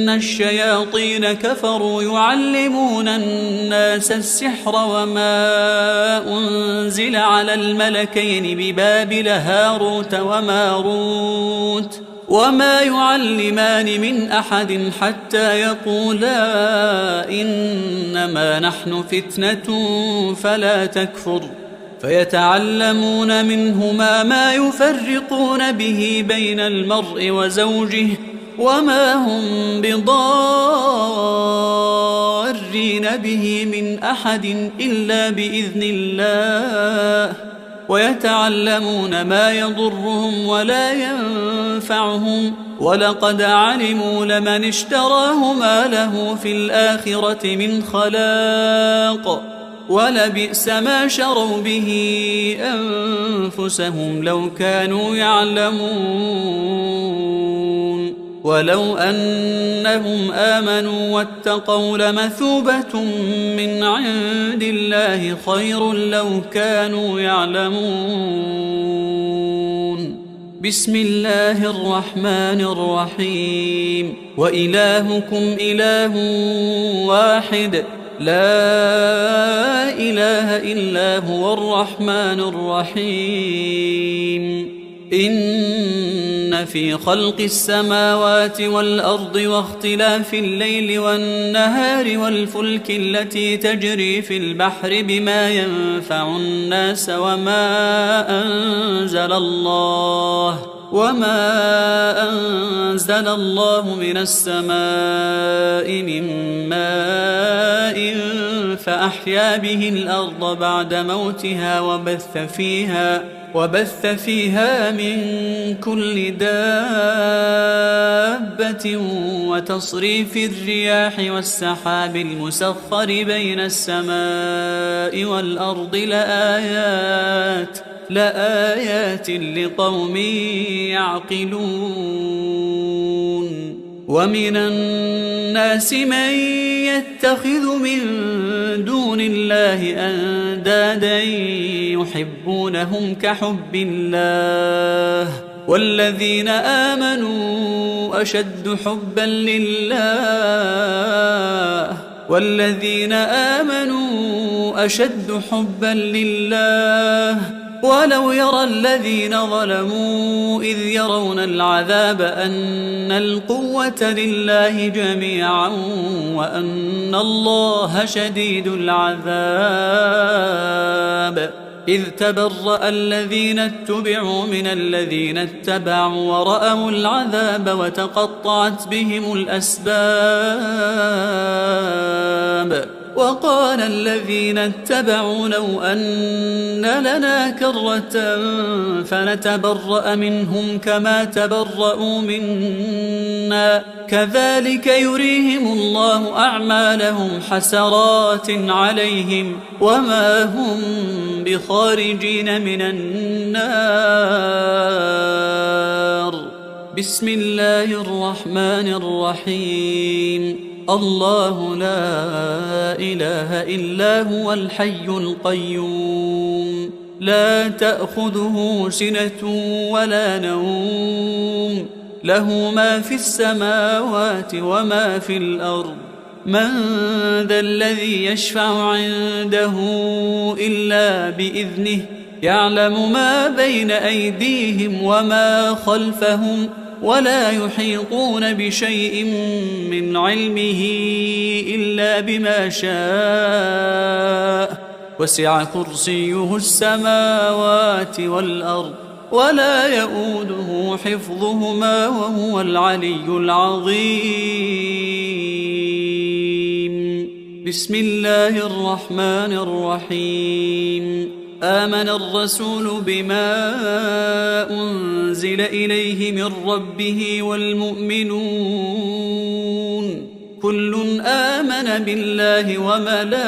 الشياطين كفروا يعلمون الناس السحر وما أنزل على الملكين ببابل هاروت وماروت وما يعلمان من أحد حتى يقولا إنما نحن فتنة فلا تكفر، فيتعلمون منهما ما يفرقون به بين المرء وزوجه وما هم بضارين به من أحد إلا بإذن الله، ويتعلمون ما يضرهم ولا ينفعهم، ولقد علموا لمن اشتراه ما له في الآخرة من خلاق، ولبئس ما شروا به أنفسهم لو كانوا يعلمون. ولو أنهم آمنوا واتقوا لمثوبة من عند الله خير لو كانوا يعلمون. بسم الله الرحمن الرحيم. وإلهكم إله واحد لا إله إلا هو الرحمن الرحيم. إن في خلق السماوات والأرض واختلاف الليل والنهار والفلك التي تجري في البحر بما ينفع الناس وما أنزل الله من السماء من ماء فأحيا به الأرض بعد موتها وبث فيها من كل دابة وتصريف الرياح والسحاب المسخر بين السماء والأرض لآيات لقوم يعقلون ومن الناس من يتخذ من دون الله أندادا يحبونهم كحب الله والذين آمنوا أشد حبا لله ولو يرى الذين ظلموا إذ يرون العذاب أن القوة لله جميعا وأن الله شديد العذاب إذ تبرأ الذين اتبعوا من الذين اتبعوا ورأوا العذاب وتقطعت بهم الأسباب وقال الذين اتبعوا لو أن لنا كرة فنتبرأ منهم كما تبرأوا منا كذلك يريهم الله أعمالهم حسرات عليهم وما هم بخارجين من النار. بسم الله الرحمن الرحيم. الله لا إله إلا هو الحي القيوم لا تأخذه سنة ولا نوم له ما في السماوات وما في الأرض من ذا الذي يشفع عنده إلا بإذنه يعلم ما بين أيديهم وما خلفهم ولا يحيطون بشيء من علمه إلا بما شاء وسع كرسيه السماوات والأرض ولا يؤوده حفظهما وهو العلي العظيم. بسم الله الرحمن الرحيم. آمن الرسول بما أنزل إليه من ربه والمؤمنون كل آمن بالله وملائكته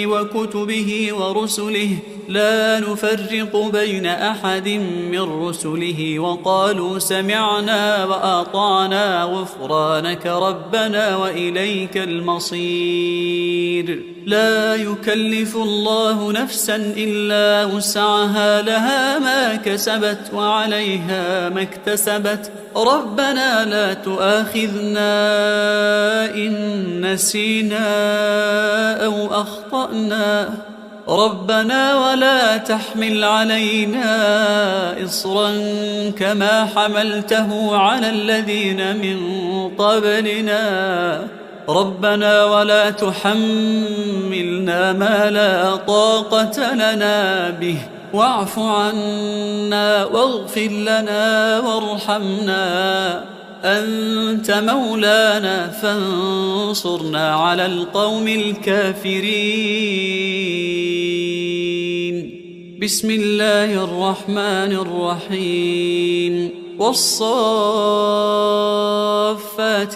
وكتبه ورسله لا نفرق بين أحد من رسله وقالوا سمعنا وأطعنا غفرانك ربنا وإليك المصير. لا يكلف الله نفسا إلا وسعها لها ما كسبت وعليها ما اكتسبت ربنا لا تؤاخذنا إن نسينا أو أخطأنا ربنا ولا تحمل علينا إصرا كما حملته على الذين من قبلنا ربنا ولا تحملنا ما لا طاقة لنا به واعف عنا واغفر لنا وارحمنا أنت مولانا فانصرنا على القوم الكافرين. بسم الله الرحمن الرحيم. والصافات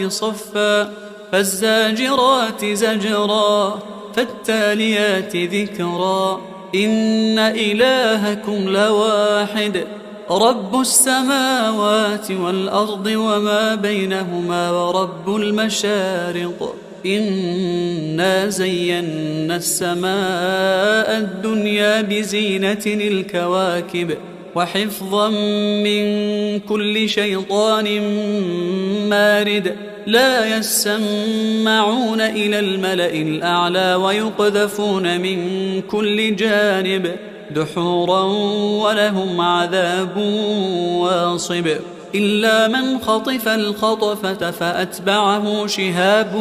صفا فالزاجرات زجرا فالتاليات ذكرا إن إلهكم لواحد رب السماوات والأرض وما بينهما ورب المشارق إنا زينا السماء الدنيا بزينة الكواكب وحفظا من كل شيطان مارد لا يسمعون إلى الملأ الأعلى ويقذفون من كل جانب دحورا ولهم عذاب واصب إلا من خطف الخطفة فأتبعه شهاب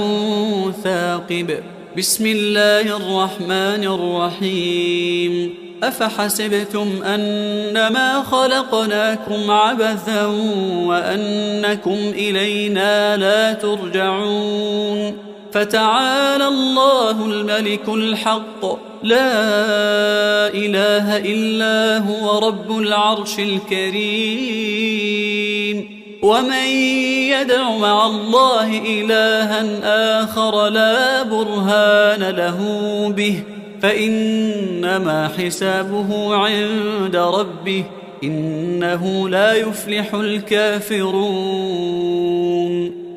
ثاقب. بسم الله الرحمن الرحيم. أفحسبتم أنما خلقناكم عبثا وأنكم إلينا لا ترجعون فتعالى الله الملك الحق لا إله إلا هو رب العرش الكريم ومن يدع مع الله إلها آخر لا برهان له به فإنما حسابه عند ربه إنه لا يفلح الكافرون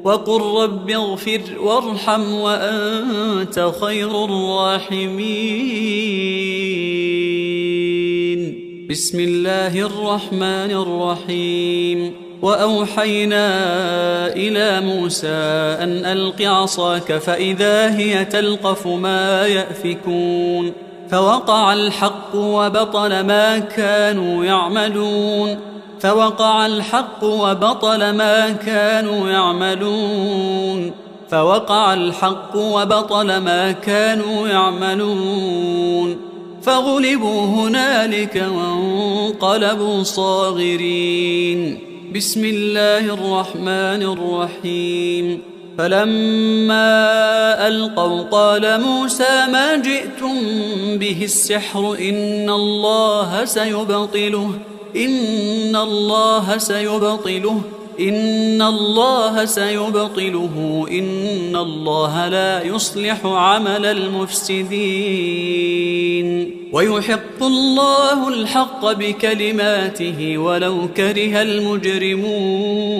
وقل رب اغفر وارحم وأنت خير الراحمين. بسم الله الرحمن الرحيم. وأوحينا إلى موسى أن ألق عصاك فإذا هي تلقف ما يأفكون فوقع الحق وبطل ما كانوا يعملون فوقع الحق وبطل ما كانوا يعملون فوقع الحق وبطل ما كانوا يعملون فغلبوا هنالك وانقلبوا صاغرين. بسم الله الرحمن الرحيم. فلما ألقوا قال موسى ما جئتم به السحر إن الله سيبطله إن الله لا يصلح عمل المفسدين ويحق الله الحق بكلماته ولو كره المجرمون.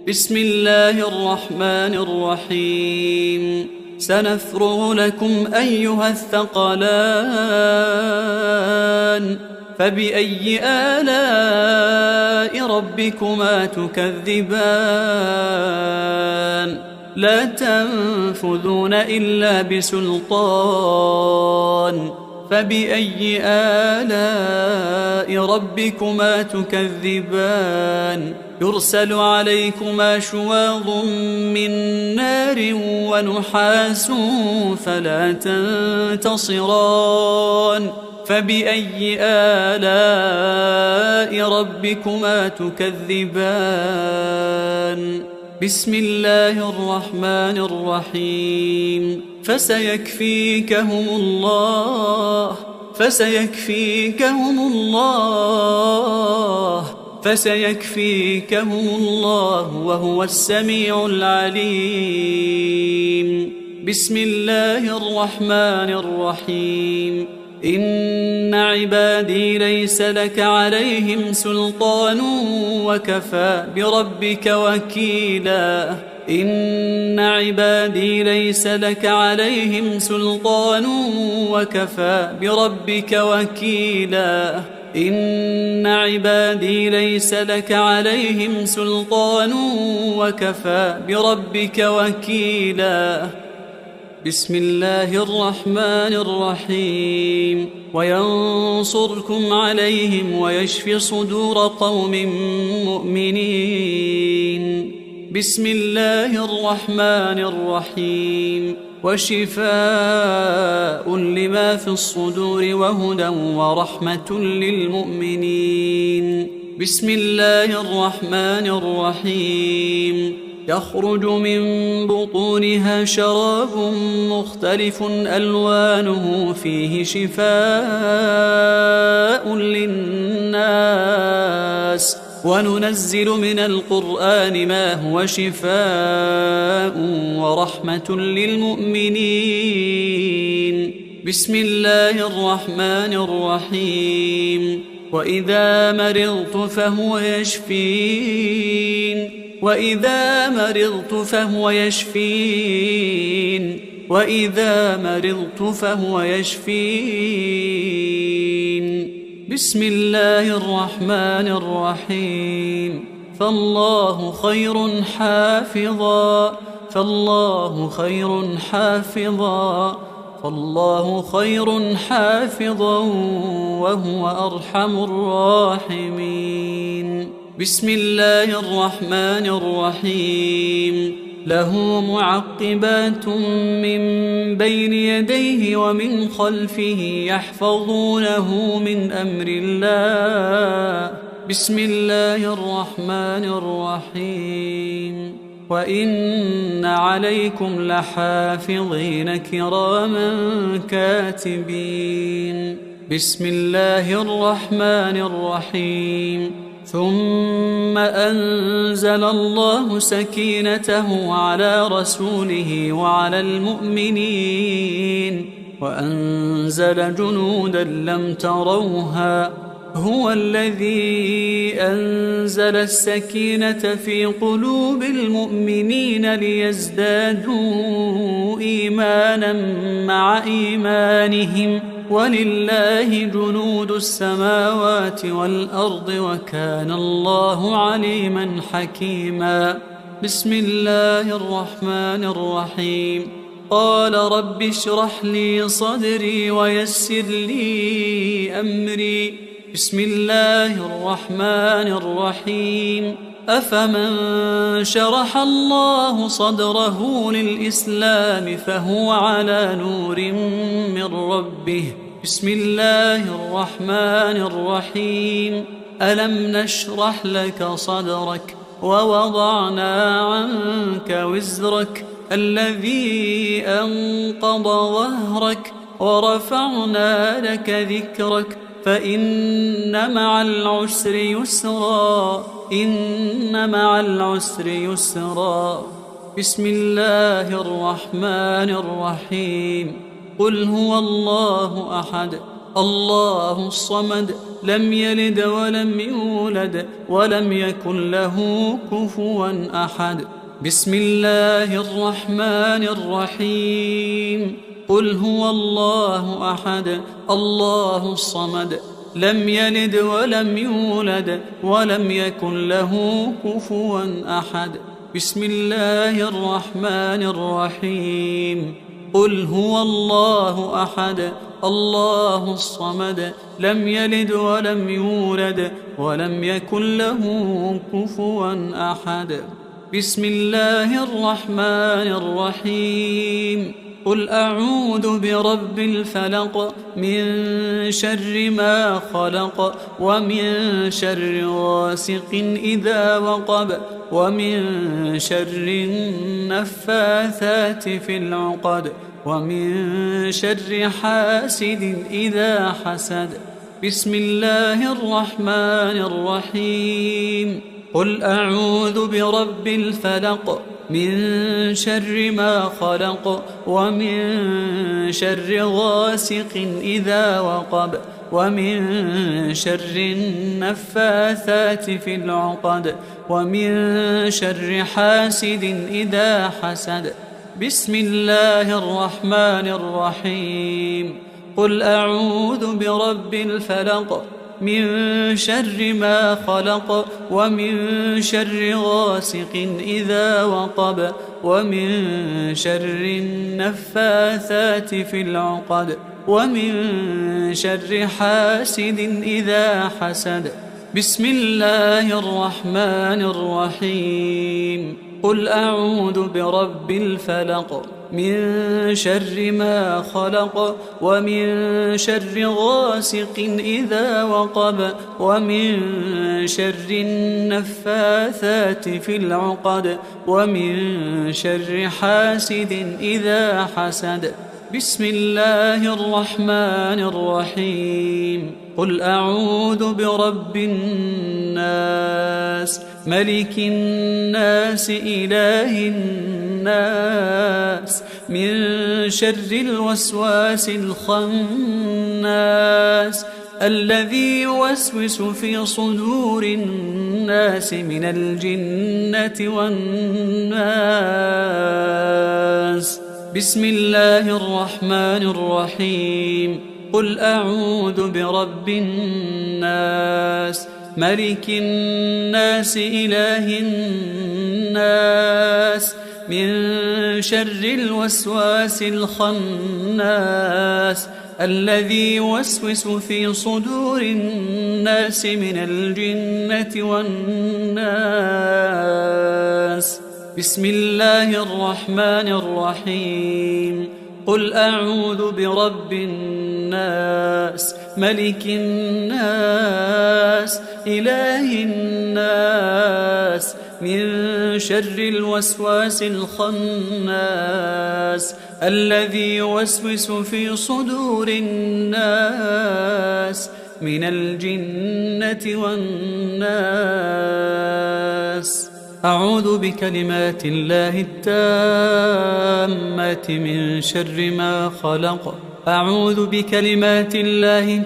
بسم الله الرحمن الرحيم. سنفرغ لكم أيها الثقلان فبأي آلاء ربكما تكذبان لا تنفذون إلا بسلطان فبأي آلاء ربكما تكذبان يرسل عليكما شواظ من نار ونحاس فلا تنتصران فبأي آلاء ربكما تكذبان. بسم الله الرحمن الرحيم. فسيكفيكهم الله وهو السميع العليم. بسم الله الرحمن الرحيم. إن عبادي ليس لك عليهم سلطان وكفى بربك وكيلا إن عبادي ليس لك عليهم سلطان وكفى بربك وكيلا إن عبادي ليس لك عليهم سلطان وكفى بربك وكيلا. بسم الله الرحمن الرحيم. وينصركم عليهم ويشفي صدور قوم مؤمنين. بسم الله الرحمن الرحيم. وشفاء لما في الصدور وهدى ورحمة للمؤمنين. بسم الله الرحمن الرحيم. يخرج من بطونها شراب مختلف ألوانه فيه شفاء للناس وننزل من القرآن ما هو شفاء ورحمة للمؤمنين. بسم الله الرحمن الرحيم. وإذا مرضت فهو يشفين وإذا مرضت فهو يشفين. بسم الله الرحمن الرحيم. فالله خير حافظا وهو أرحم الراحمين. بسم الله الرحمن الرحيم. له معقبات من بين يديه ومن خلفه يحفظونه من أمر الله. بسم الله الرحمن الرحيم. وإن عليكم لحافظين كراما كاتبين. بسم الله الرحمن الرحيم. ثم أنزل الله سكينته على رسوله وعلى المؤمنين وأنزل جنودا لم تروها. هو الذي أنزل السكينة في قلوب المؤمنين ليزدادوا إيمانا مع إيمانهم ولله جنود السماوات والأرض وكان الله عليما حكيما. بسم الله الرحمن الرحيم. قال رب اشرح لي صدري ويسر لي أمري. بسم الله الرحمن الرحيم. أفمن شرح الله صدره للإسلام فهو على نور من ربه. بسم الله الرحمن الرحيم. ألم نشرح لك صدرك ووضعنا عنك وزرك الذي أنقض ظهرك ورفعنا لك ذكرك فإن مع العسر يسرا. إن مع العسر يسرا. بسم الله الرحمن الرحيم. قل هو الله أحد الله الصمد لم يلد ولم يولد ولم يكن له كفوا أحد. بسم الله الرحمن الرحيم. قل هو الله أحد الله الصمد لم يلد ولم يولد ولم يكن له كفوا أحد. بسم الله الرحمن الرحيم. قل هو الله أحد الله الصمد لم يلد ولم يولد ولم يكن له كفوا أحد. بسم الله الرحمن الرحيم. قل أعوذ برب الفلق من شر ما خلق ومن شر غاسق إذا وقب ومن شر النفاثات في العقد ومن شر حاسد إذا حسد. بسم الله الرحمن الرحيم. قل أعوذ برب الفلق من شر ما خلق ومن شر غاسق إذا وقب ومن شر النفاثات في العقد ومن شر حاسد إذا حسد. بسم الله الرحمن الرحيم. قل أعوذ برب الفلق من شر ما خلق ومن شر غاسق إذا وقب ومن شر النفاثات في العقد ومن شر حاسد إذا حسد. بسم الله الرحمن الرحيم. قل أعوذ برب الفلق من شر ما خلق ومن شر غاسق إذا وقب ومن شر النفاثات في العقد ومن شر حاسد إذا حسد. بسم الله الرحمن الرحيم. قل أعوذ برب الناس ملك الناس إله الناس من شر الوسواس الخناس الذي يوسوس في صدور الناس من الجنة والناس. بسم الله الرحمن الرحيم. قل أعوذ برب الناس ملك الناس إله الناس من شر الوسواس الخناس الذي يوسوس في صدور الناس من الجنة والناس. بسم الله الرحمن الرحيم قل أعوذ برب الناس ملك الناس إله الناس من شر الوسواس الخناس الذي يوسوس في صدور الناس من الجنة والناس. أعوذ بكلمات الله التامات من شر ما خلق. أعوذ بكلمات الله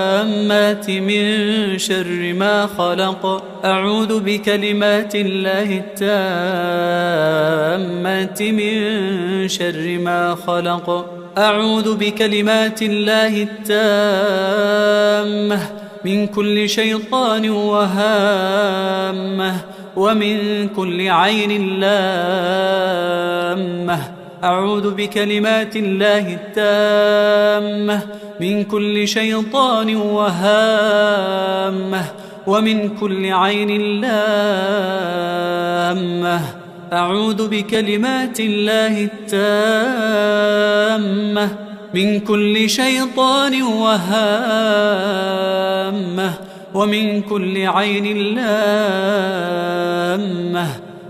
التامات من شر ما خلق. أعوذ بكلمات الله التامات من شر ما خلق. أعوذ بكلمات الله التامة من كل شيطان وهامة ومن كل عين لامة. أعوذ بكلمات الله التامة من كل شيطان وهامة ومن كل عين لامة. أعوذ بكلمات الله التامة من كل شيطان وهامة ومن كل عين لامة.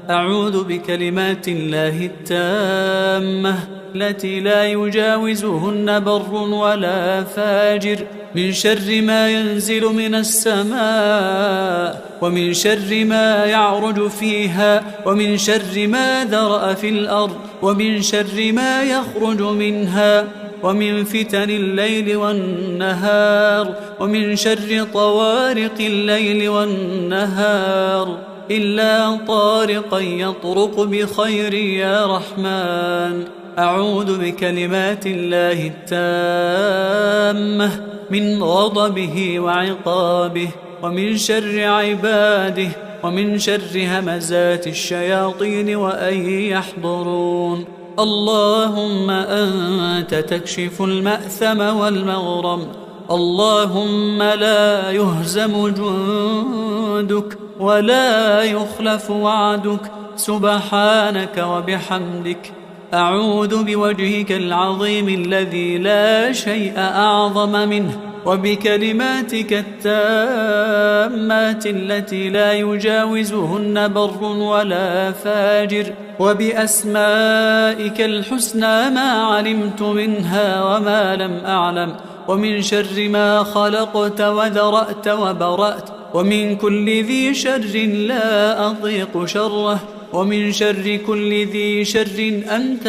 أعوذ بكلمات الله التامة التي لا يجاوزهن بر ولا فاجر من شر ما ينزل من السماء ومن شر ما يعرج فيها ومن شر ما ذرأ في الأرض ومن شر ما يخرج منها ومن فتن الليل والنهار ومن شر طوارق الليل والنهار إلا طارقا يطرق بخير يا رحمن. أعوذ بكلمات الله التامة من غضبه وعقابه ومن شر عباده ومن شر همزات الشياطين وأن يحضرون. اللهم أنت تكشف المأثم والمغرم. اللهم لا يهزم جندك ولا يخلف وعدك سبحانك وبحمدك. أعوذ بوجهك العظيم الذي لا شيء أعظم منه وبكلماتك التامات التي لا يجاوزهن بر ولا فاجر وبأسمائك الحسنى ما علمت منها وما لم أعلم ومن شر ما خلقت وذرأت وبرأت ومن كل ذي شر لا أطيق شره ومن شر كل ذي شر أنت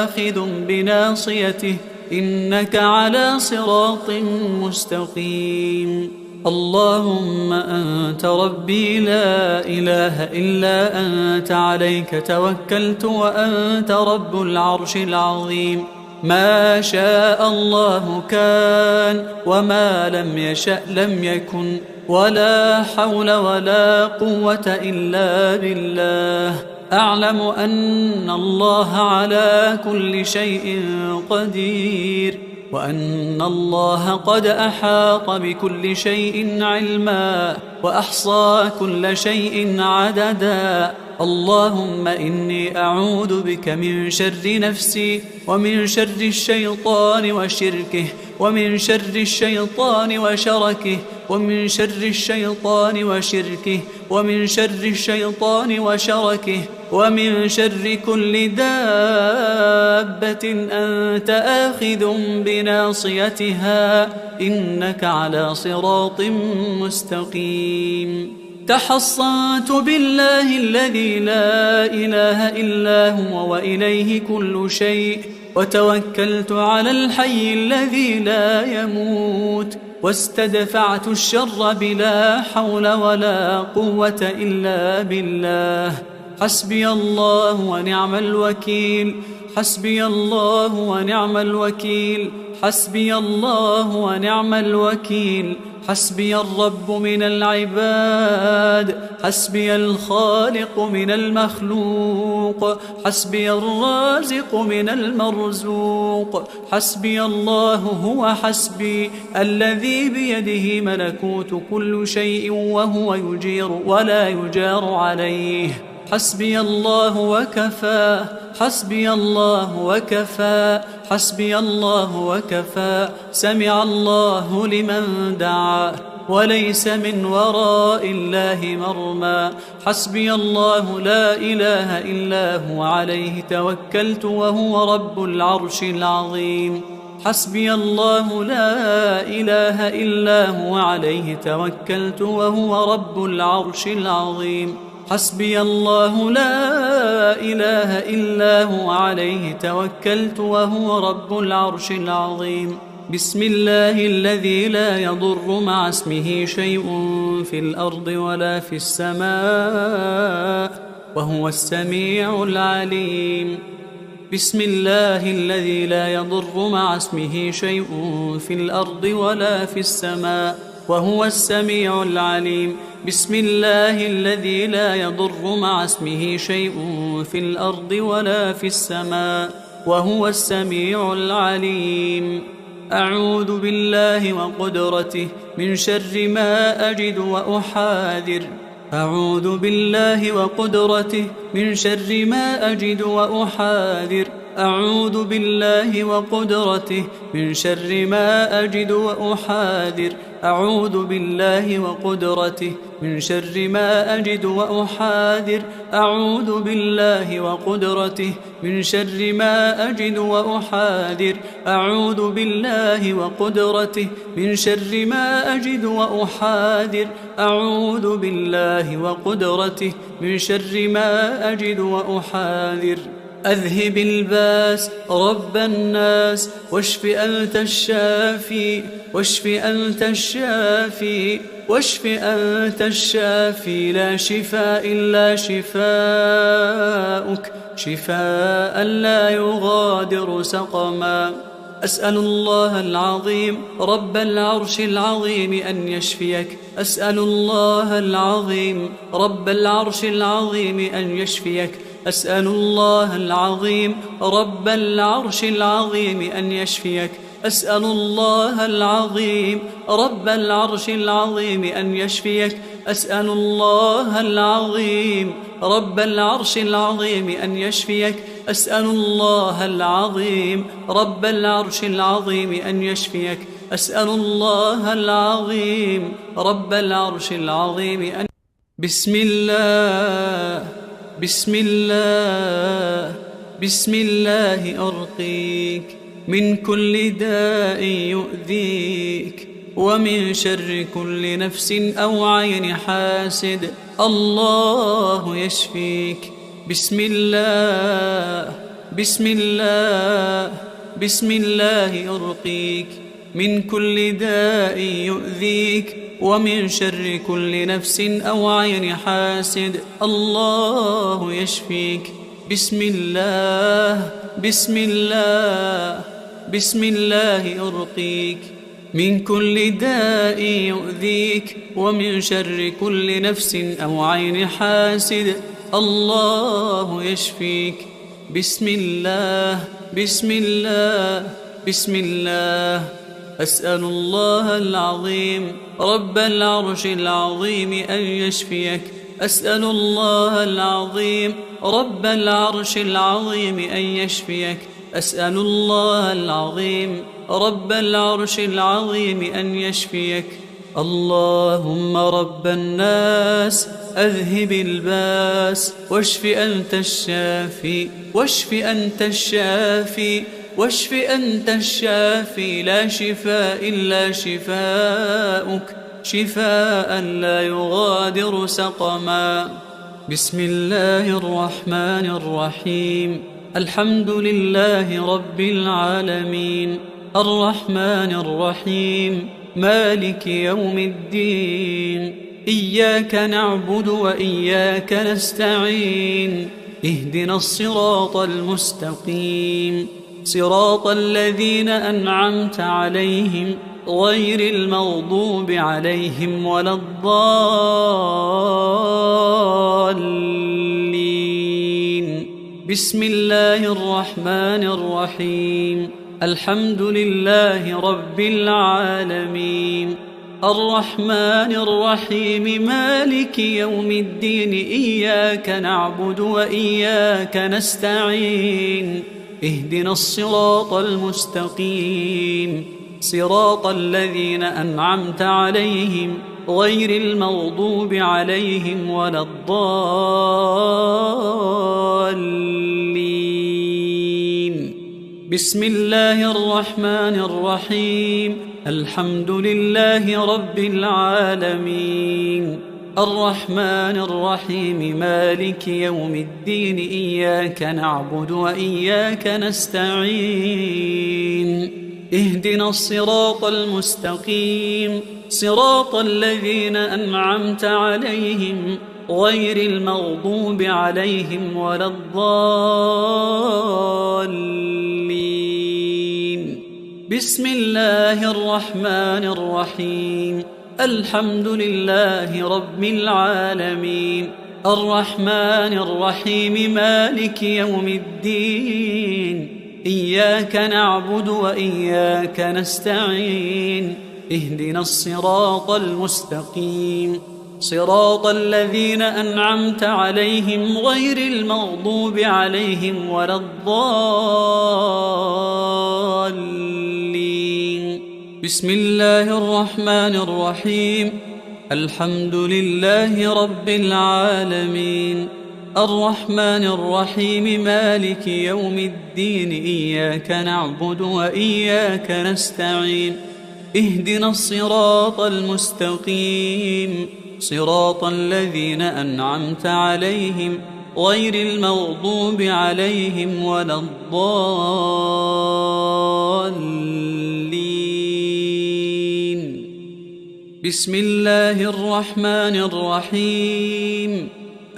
آخذ بناصيته إنك على صراط مستقيم. اللهم أنت ربي لا إله إلا أنت عليك توكلت وأنت رب العرش العظيم. ما شاء الله كان وما لم يشأ لم يكن ولا حول ولا قوة إلا بالله. أعلم أن الله على كل شيء قدير وأن الله قد أحاط بكل شيء علما وأحصى كل شيء عددا. اللهم إني أعوذ بك من شر نفسي ومن شر الشيطان وشركه ومن شر الشيطان وشركه ومن شر الشيطان وشركه ومن شر الشيطان وشركه ومن شر كل دابة أنت آخذ بناصيتها إنك على صراط مستقيم. تحصنت بالله الذي لا إله إلا هو وإليه كل شيء وتوكلت على الحي الذي لا يموت واستدفعت الشر بلا حول ولا قوة إلا بالله. حسبي الله ونعم الوكيل. حسبي الله ونعم الوكيل. حسبي الله ونعم الوكيل. حسبي الرب من العباد. حسبي الخالق من المخلوق. حسبي الرازق من المرزوق. حسبي الله هو حسبي الذي بيده ملكوت كل شيء وهو يجير ولا يجار عليه. حسبي الله وكفى حسبي الله وكفى حسبي الله وكفى سمع الله لمن دعا وليس من وراء الله مرمى حسبي الله لا إله إلا هو عليه توكلت وهو رب العرش العظيم حسبي الله لا إله إلا هو عليه توكلت وهو رب العرش العظيم حسبي الله لا إله إلا هو عليه توكلت وهو رب العرش العظيم بسم الله الذي لا يضر مع اسمه شيء في الأرض ولا في السماء وهو السميع العليم بسم الله الذي لا يضر مع اسمه شيء في الأرض ولا في السماء وهو السميع العليم بسم الله الذي لا يضر مع اسمه شيء في الأرض ولا في السماء وهو السميع العليم أعوذ بالله وقدرته من شر ما أجد وأحاذر أعوذ بالله وقدرته من شر ما أجد وأحاذر أعوذ بالله وقدرته من شر ما أجد وأحاذر أعوذ بالله وقدرته من شر ما أجد وأحاذر أعوذ بالله وقدرته من شر ما أجد وأحاذر أعوذ بالله وقدرته من شر ما أجد وأحاذر أعوذ بالله وقدرته من شر ما أجد وأحاذر أذهب الباس رب الناس واشف أنت الشافي واشف أنت الشافي واشف أنت الشافي لا شفاء إلا شفاؤك شفاء لا يغادر سقما أسأل الله العظيم رب العرش العظيم أن يشفيك أسأل الله العظيم رب العرش العظيم أن يشفيك أسأل الله العظيم رب العرش العظيم أن يشفيك أسأل الله العظيم رب العرش العظيم أن يشفيك أسأل الله العظيم رب العرش العظيم أن يشفيك أسأل الله العظيم رب العرش العظيم أن يشفيك أسأل الله العظيم رب العرش العظيم أن بسم الله بسم الله بسم الله أرقيك من كل داء يؤذيك ومن شر كل نفس أو عين حاسد الله يشفيك بسم الله بسم الله بسم الله أرقيك من كل داء يؤذيك ومن شر كل نفس أو عين حاسد الله يشفيك بسم الله بسم الله بسم الله أرقيك من كل داء يؤذيك ومن شر كل نفس أو عين حاسد الله يشفيك بسم الله بسم الله بسم الله أسأل الله العظيم رب العرش العظيم أن يشفيك أسأل الله العظيم رب العرش العظيم أن يشفيك أسأل الله العظيم رب العرش العظيم أن يشفيك اللهم رب الناس أذهب الباس واشف أنت الشافي واشف أنت الشافي واشف أنت الشافي لا شفاء إلا شفاؤك شفاء لا يغادر سقما بسم الله الرحمن الرحيم الحمد لله رب العالمين الرحمن الرحيم مالك يوم الدين إياك نعبد وإياك نستعين اهدنا الصراط المستقيم صراط الذين أنعمت عليهم غير المغضوب عليهم ولا الضالين بسم الله الرحمن الرحيم الحمد لله رب العالمين الرحمن الرحيم مالك يوم الدين إياك نعبد وإياك نستعين اهدنا الصراط المستقيم صراط الذين أنعمت عليهم غير المغضوب عليهم ولا الضالين. بسم الله الرحمن الرحيم الحمد لله رب العالمين الرحمن الرحيم مالك يوم الدين إياك نعبد وإياك نستعين اهدنا الصراط المستقيم صراط الذين أنعمت عليهم غير المغضوب عليهم ولا الضالين. بسم الله الرحمن الرحيم الحمد لله رب العالمين الرحمن الرحيم مالك يوم الدين إياك نعبد وإياك نستعين اهدنا الصراط المستقيم صراط الذين أنعمت عليهم غير المغضوب عليهم ولا الضالين. بسم الله الرحمن الرحيم الحمد لله رب العالمين الرحمن الرحيم مالك يوم الدين إياك نعبد وإياك نستعين اهدنا الصراط المستقيم صراط الذين أنعمت عليهم غير المغضوب عليهم ولا الضالين. بسم الله الرحمن الرحيم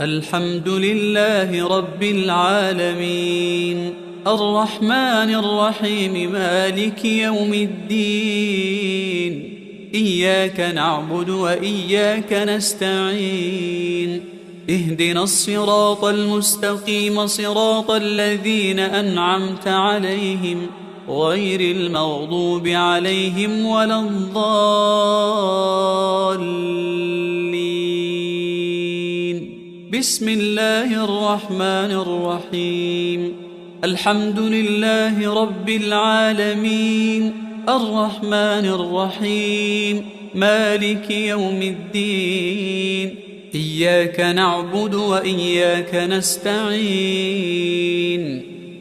الحمد لله رب العالمين الرحمن الرحيم مالك يوم الدين إياك نعبد وإياك نستعين اهدنا الصراط المستقيم صراط الذين أنعمت عليهم غير المغضوب عليهم ولا الضالين. بسم الله الرحمن الرحيم الحمد لله رب العالمين الرحمن الرحيم مالك يوم الدين إياك نعبد وإياك نستعين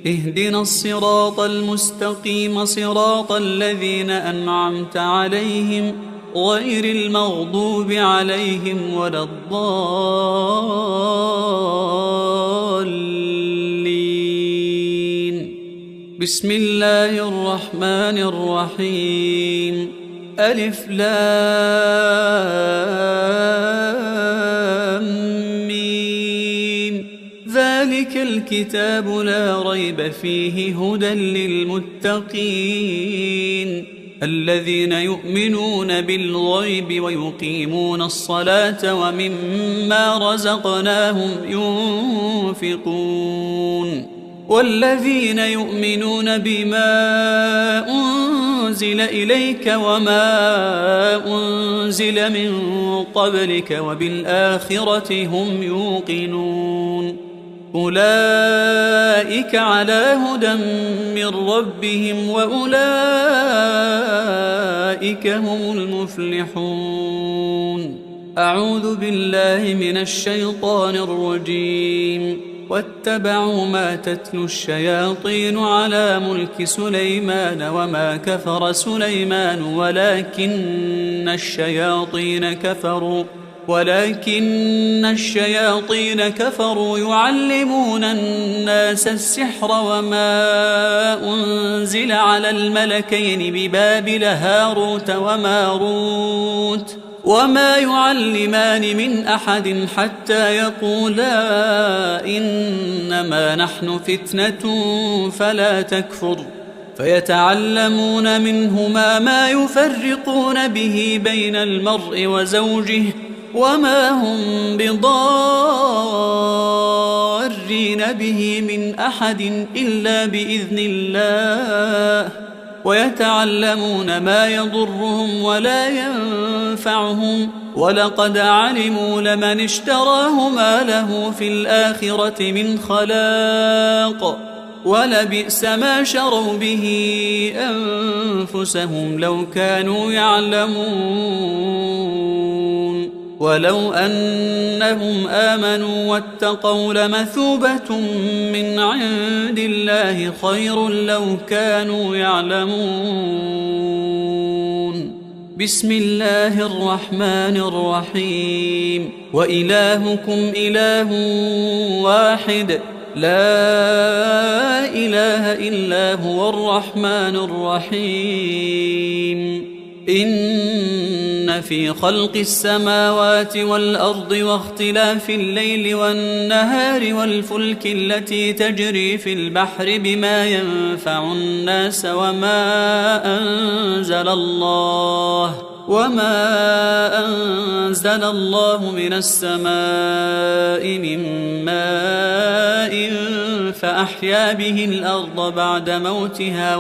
اهدنا الصراط المستقيم صراط الذين أنعمت عليهم غير المغضوب عليهم ولا الضالين. بسم الله الرحمن الرحيم ألف لام ميم ذلك الكتاب لا ريب فيه هدى للمتقين الذين يؤمنون بالغيب ويقيمون الصلاة ومما رزقناهم ينفقون والذين يؤمنون بما أنزل إليك وما أنزل من قبلك وبالآخرة هم يوقنون أولئك على هدى من ربهم وأولئك هم المفلحون. أعوذ بالله من الشيطان الرجيم واتبعوا ما تتلو الشياطين على ملك سليمان وما كفر سليمان ولكن الشياطين كفروا يعلمون الناس السحر وما أنزل على الملكين ببابل هاروت وماروت وما يعلمان من أحد حتى يقولا إنما نحن فتنة فلا تكفر فيتعلمون منهما ما يفرقون به بين المرء وزوجه وما هم بضارين به من أحد إلا بإذن الله ويتعلمون ما يضرهم ولا ينفعهم ولقد علموا لمن اشتراه ما له في الآخرة من خلاق ولبئس ما شروا به أنفسهم لو كانوا يعلمون ولو أنهم آمنوا واتقوا لمثوبة من عند الله خير لو كانوا يعلمون. بسم الله الرحمن الرحيم. وإلهكم إله واحد لا إله إلا هو الرحمن الرحيم. إن في خلق السماوات والأرض واختلاف الليل والنهار والفلك التي تجري في البحر بما ينفع الناس وما أنزل الله من السماء من ماء فأحيا به الأرض بعد موتها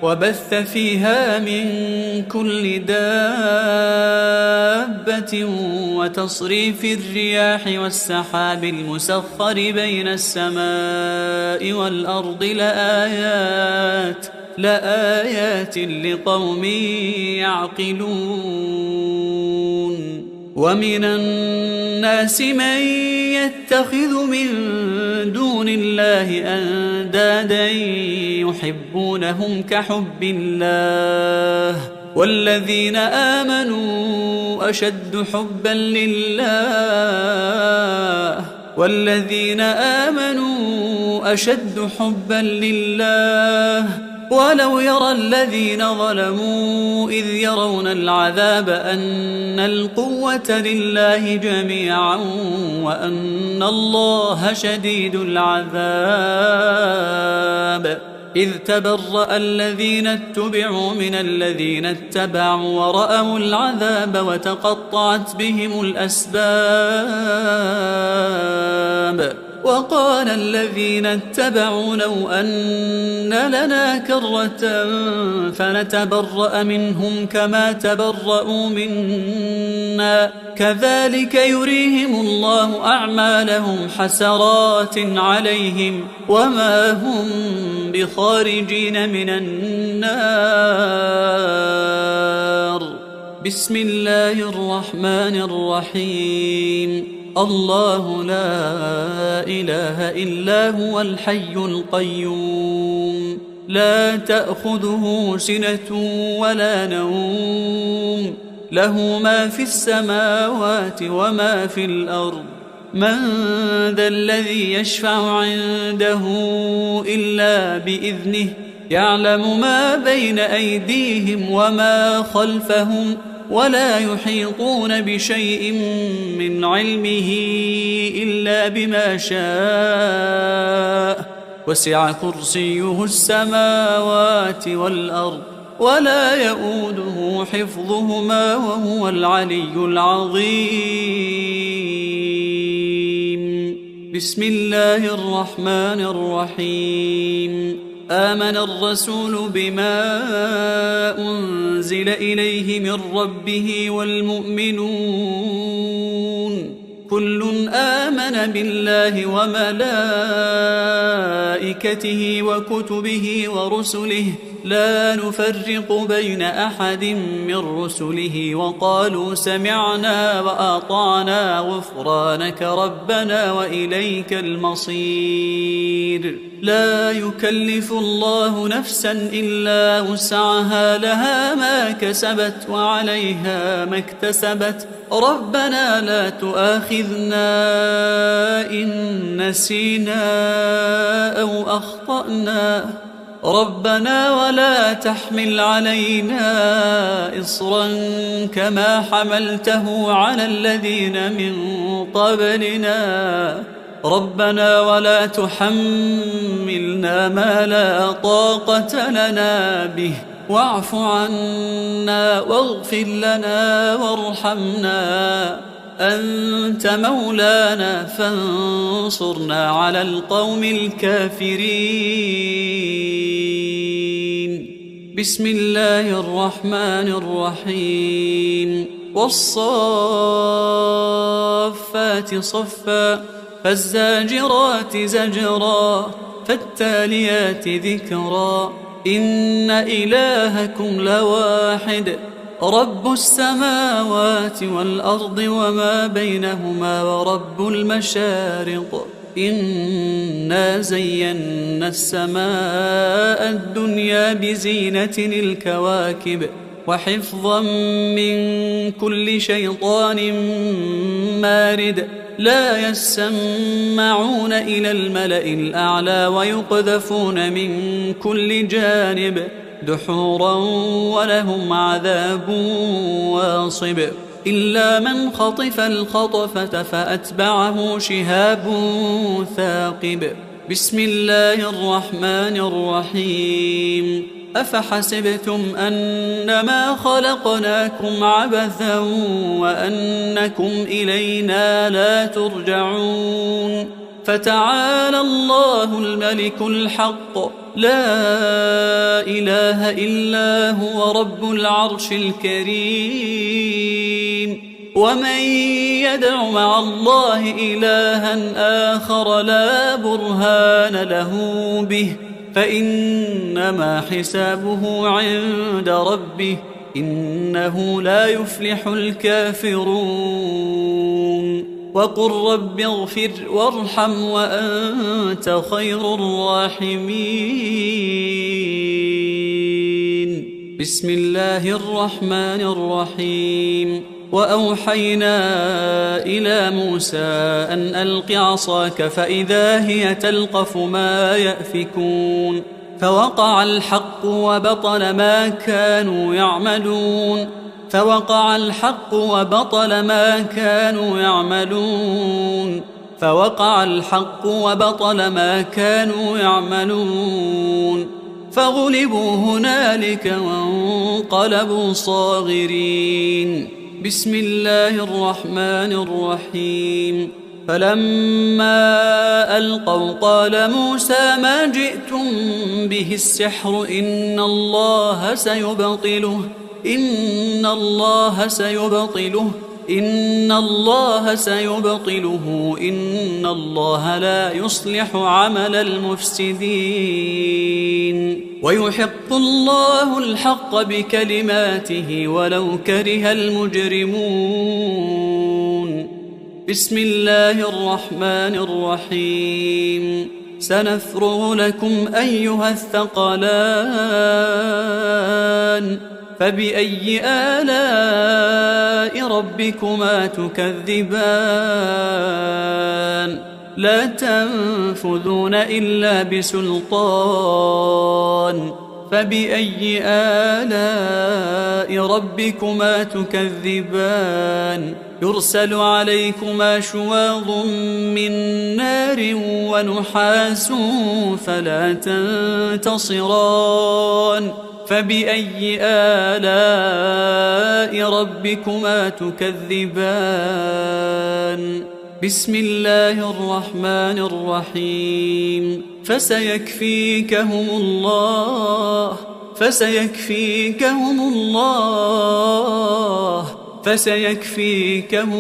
وبث فيها من كل دابة وتصريف الرياح والسحاب المسخر بين السماء والأرض لآيات لقوم يعقلون. ومن الناس من يتخذ من دون الله أندادا يحبونهم كحب الله والذين آمنوا أشد حبا لله ولو يرى الذين ظلموا إذ يرون العذاب أن القوة لله جميعا وأن الله شديد العذاب. إذ تبرأ الذين اتبعوا من الذين اتبعوا ورأوا العذاب وتقطعت بهم الأسباب. وقال الذين اتبعوا لو أن لنا كرة فنتبرأ منهم كما تبرأوا منا كذلك يريهم الله أعمالهم حسرات عليهم وما هم بخارجين من النار. بسم الله الرحمن الرحيم. الله لا إله إلا هو الحي القيوم لا تأخذه سنة ولا نوم له ما في السماوات وما في الأرض. من ذا الذي يشفع عنده إلا بإذنه يعلم ما بين أيديهم وما خلفهم ولا يحيطون بشيء من علمه إلا بما شاء وسع كرسيه السماوات والأرض ولا يؤوده حفظهما وهو العلي العظيم. بسم الله الرحمن الرحيم. آمن الرسول بما أنزل إليه من ربه والمؤمنون كل آمن بالله وملائكته وكتبه ورسله لا نفرق بين أحد من رسله وقالوا سمعنا وأطعنا غفرانك ربنا وإليك المصير. لا يكلف الله نفسا إلا وسعها لها ما كسبت وعليها ما اكتسبت ربنا لا تؤاخذنا إن نسينا أو أخطأنا ربنا ولا تحمل علينا إصرا كما حملته على الذين من قبلنا ربنا ولا تحملنا ما لا طاقة لنا به واعف عنا واغفر لنا وارحمنا أنت مولانا فانصرنا على القوم الكافرين. بسم الله الرحمن الرحيم والصافات صفا فالزاجرات زجرا فالتاليات ذكرا إن إلهكم لواحد رب السماوات والأرض وما بينهما ورب المشارق إنا زينا السماء الدنيا بزينة الكواكب وحفظا من كل شيطان مارد لا يسمعون إلى الملأ الأعلى ويقذفون من كل جانب دحورا ولهم عذاب واصب إلا من خطف الخطفة فأتبعه شهاب ثاقب بسم الله الرحمن الرحيم أفحسبتم أنما خلقناكم عبثا وأنكم إلينا لا ترجعون فتعالى الله الملك الحق لا إله إلا هو رب العرش الكريم ومن يدع مع الله إلها آخر لا برهان له به فإنما حسابه عند ربه إنه لا يفلح الكافرون وقل رب اغفر وارحم وأنت خير الراحمين بسم الله الرحمن الرحيم وأوحينا إلى موسى أن ألق عصاك فإذا هي تلقف ما يأفكون فوقع الحق وبطل ما كانوا يعملون فوقع الحق وبطل ما كانوا يعملون فوقع الحق وبطل ما كانوا يعملون فغلبوا هنالك وانقلبوا صاغرين بسم الله الرحمن الرحيم فلما ألقوا قال موسى ما جئتم به السحر إن الله سيبطله إن الله سيبطله إن الله لا يصلح عمل المفسدين ويحق الله الحق بكلماته ولو كره المجرمون بسم الله الرحمن الرحيم سنفرغ لكم أيها الثقلان فبأي آلاء ربكما تكذبان لا تنفذون إلا بسلطان فبأي آلاء ربكما تكذبان يرسل عليكما شواظ من نار ونحاس فلا تنتصران فبأي آلاء ربكما تكذبان بسم الله الرحمن الرحيم فسيكفيكهم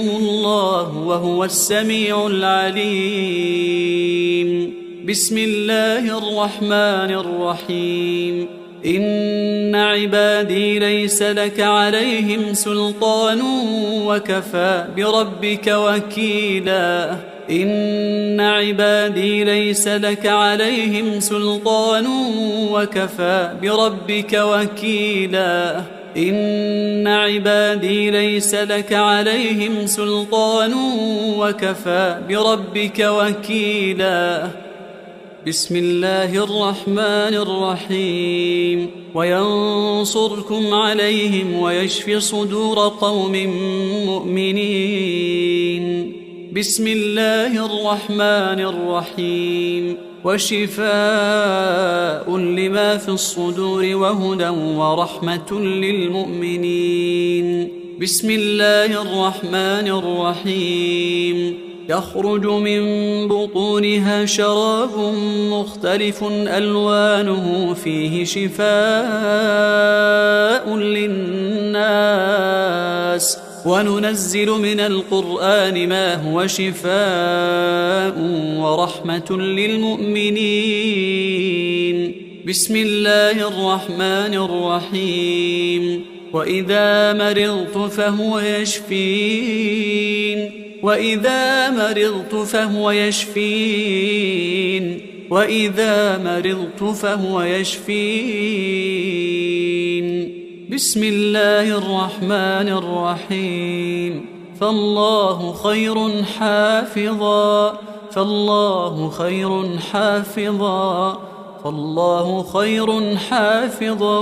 الله وهو السميع العليم بسم الله الرحمن الرحيم إن عبادي ليس لك عليهم سلطان وكفى بربك وكيلا إن عبادي ليس لك عليهم سلطان وكفى بربك وكيلا إن عبادي ليس لك عليهم سلطان وكفى بربك وكيلا بسم الله الرحمن الرحيم وينصركم عليهم ويشفي صدور قوم مؤمنين بسم الله الرحمن الرحيم وشفاء لما في الصدور وهدى ورحمة للمؤمنين بسم الله الرحمن الرحيم يخرج من بطونها شراب مختلف ألوانه فيه شفاء للناس وننزل من القرآن ما هو شفاء ورحمة للمؤمنين. بسم الله الرحمن الرحيم. وإذا مرضت فهو يشفين وإذا مرضت فهو يشفين وإذا مرضت فهو يشفين. بسم الله الرحمن الرحيم. فالله خير حافظا فالله خير حافظا فالله خير حافظا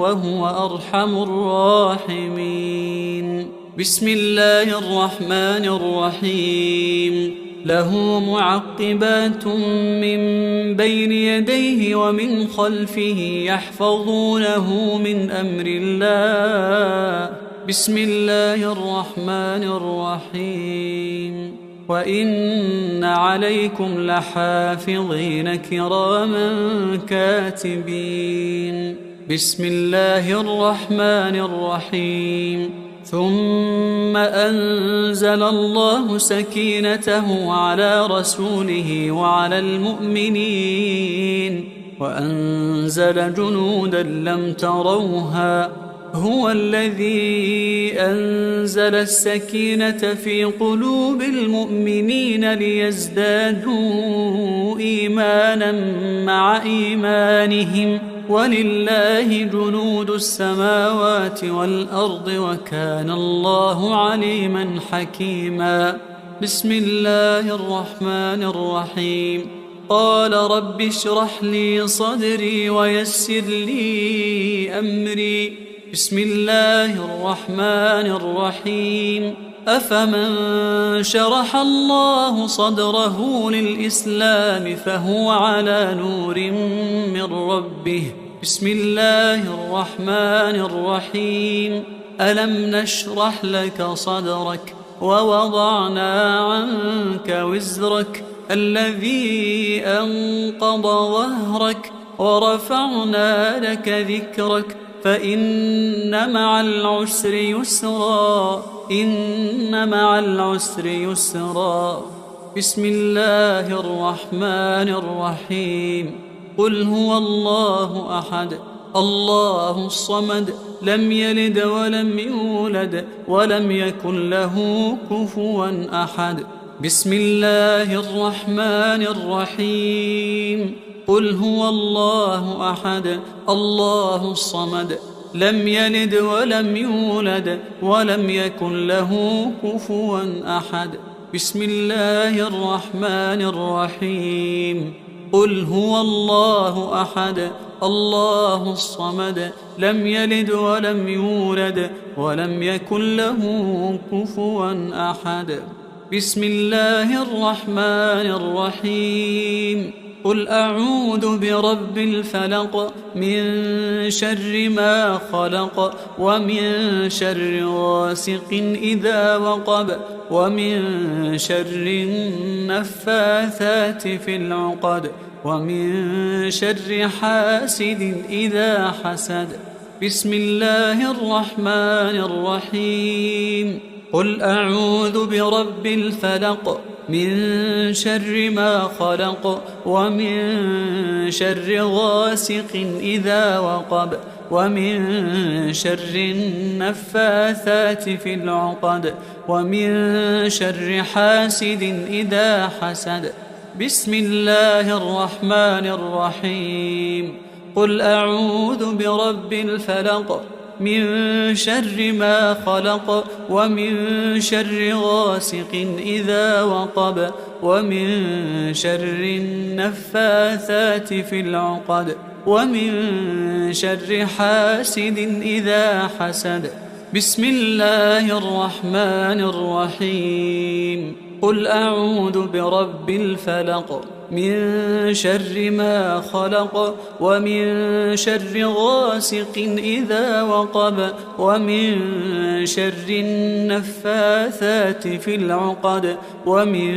وهو أرحم الراحمين. بسم الله الرحمن الرحيم. له معقبات من بين يديه ومن خلفه يحفظونه من أمر الله. بسم الله الرحمن الرحيم. وإن عليكم لحافظين كراما كاتبين. بسم الله الرحمن الرحيم. ثم أنزل الله سكينته على رسوله وعلى المؤمنين وأنزل جنودا لم تروها. هو الذي أنزل السكينة في قلوب المؤمنين ليزدادوا إيمانا مع إيمانهم ولله جنود السماوات والأرض وكان الله عليما حكيما. بسم الله الرحمن الرحيم. قال رب اشرح لي صدري ويسر لي أمري. بسم الله الرحمن الرحيم. أفمن شرح الله صدره للإسلام فهو على نور من ربه. بسم الله الرحمن الرحيم. ألم نشرح لك صدرك ووضعنا عنك وزرك الذي أنقض ظهرك ورفعنا لك ذكرك فإن مع العسر يسرا إن مع العسر يسرا. بسم الله الرحمن الرحيم. قل هو الله أحد الله الصمد لم يلد ولم يولد ولم يكن له كفوا أحد. بسم الله الرحمن الرحيم. قل هو الله أحد الله الصمد لم يلد ولم يولد ولم يكن له كفوا أحد. بسم الله الرحمن الرحيم. قل هو الله أحد الله الصمد لم يلد ولم يولد ولم يكن له كفوا أحد. بسم الله الرحمن الرحيم. قل أعوذ برب الفلق من شر ما خلق ومن شر غاسق إذا وقب ومن شر النفاثات في العقد ومن شر حاسد إذا حسد. بسم الله الرحمن الرحيم. قل أعوذ برب الفلق من شر ما خلق ومن شر غاسق إذا وقب ومن شر النفاثات في العقد ومن شر حاسد إذا حسد. بسم الله الرحمن الرحيم. قل أعوذ برب الفلق من شر ما خلق ومن شر غاسق إذا وقب ومن شر النفاثات في العقد ومن شر حاسد إذا حسد. بسم الله الرحمن الرحيم. قل أعوذ برب الفلق من شر ما خلق ومن شر غاسق إذا وقب ومن شر النفاثات في العقد ومن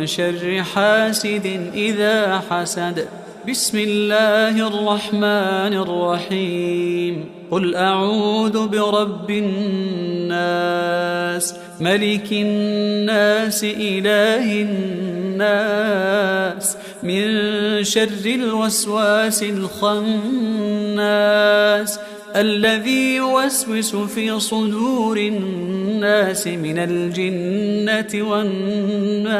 شر حاسد إذا حسد. بسم الله الرحمن الرحيم. قل أعوذ برب الناس ملك الناس إله الناس من شر الوسواس الخناس الذي يوسوس في صدور الناس من الجنة والناس.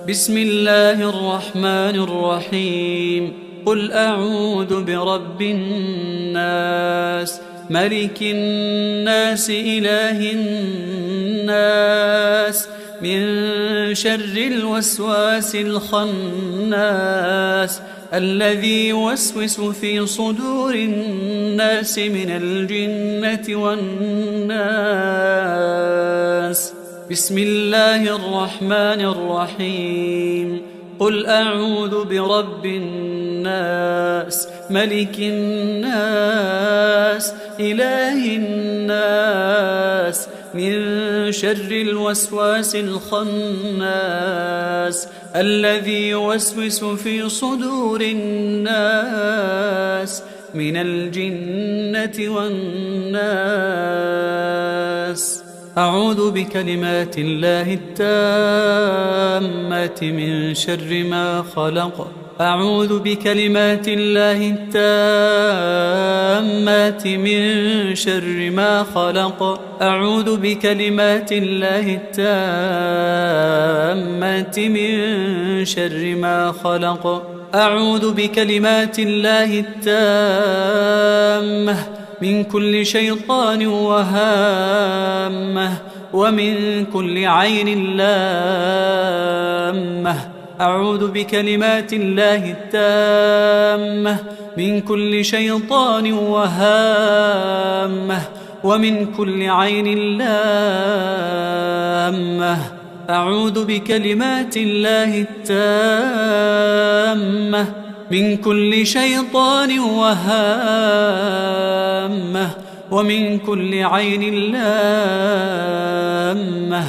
بسم الله الرحمن الرحيم. قل أعوذ برب الناس ملك الناس إله الناس من شر الوسواس الخناس الذي يوسوس في صدور الناس من الجنة والناس. بسم الله الرحمن الرحيم. قل أعوذ برب الناس ملك الناس إله الناس من شر الوسواس الخناس الذي يوسوس في صدور الناس من الجنة والناس. أعوذ بكلمات الله التامات من شر ما خلق. أعوذ بكلمات الله التامات من شر ما خلق. أعوذ بكلمات الله التامات من شر ما خلق. أعوذ بكلمات الله التامة من كل شيطان وهامة ومن كل عين لامة. أعوذ بكلمات الله التامة من كل شيطان وهامة ومن كل عين لامة. أعوذ بكلمات الله التامة من كل شيطان وهامة ومن كل عين لامة.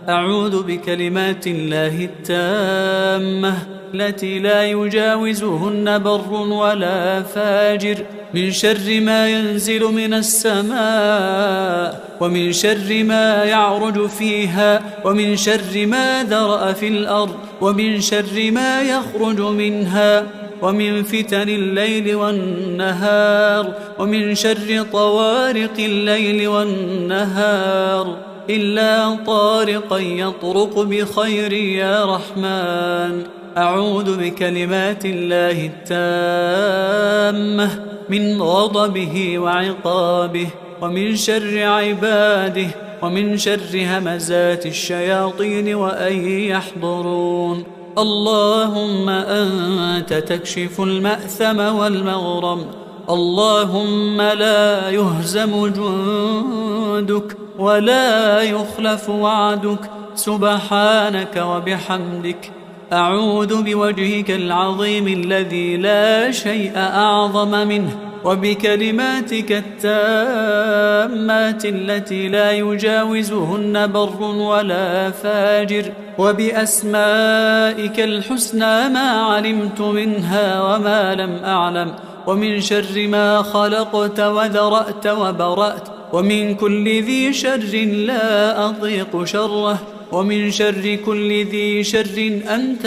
أعوذ بكلمات الله التامة التي لا يجاوزهن بر ولا فاجر من شر ما ينزل من السماء ومن شر ما يعرج فيها ومن شر ما ذرأ في الأرض ومن شر ما يخرج منها ومن فتن الليل والنهار ومن شر طوارق الليل والنهار إلا طارقا يطرق بخير يا رحمن. أعوذ بكلمات الله التامة من غضبه وعقابه ومن شر عباده ومن شر همزات الشياطين وأن يحضرون. اللهم أنت تكشف المأثم والمغرم. اللهم لا يهزم جندك ولا يخلف وعدك سبحانك وبحمدك. أعوذ بوجهك العظيم الذي لا شيء أعظم منه وبكلماتك التامات التي لا يجاوزهن بر ولا فاجر وبأسمائك الحسنى ما علمت منها وما لم أعلم ومن شر ما خلقت وذرأت وبرأت ومن كل ذي شر لا أطيق شره ومن شر كل ذي شر أنت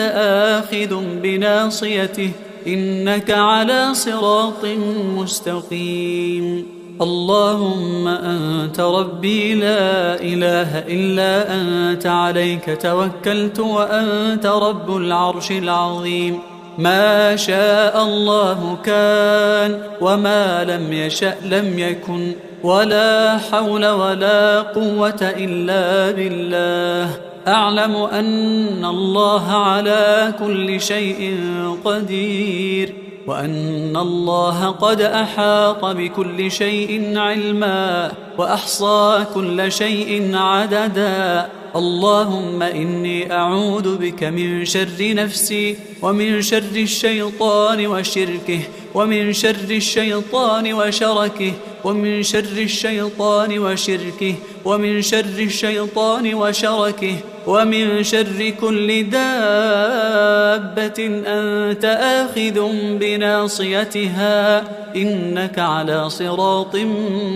آخذ بناصيته إنك على صراط مستقيم. اللهم أنت ربي لا إله إلا أنت عليك توكلت وأنت رب العرش العظيم. ما شاء الله كان وما لم يشأ لم يكن ولا حول ولا قوة إلا بالله. أعلم أن الله على كل شيء قدير وأن الله قد أحاط بكل شيء علما وأحصى كل شيء عددا. اللهم إني أعوذ بك من شر نفسي ومن شر الشيطان وشركه ومن شر الشيطان وشركه ومن شر الشيطان وشركه ومن شر الشيطان وشركه ومن شر كل دابة أنت آخذ بناصيتها إنك على صراط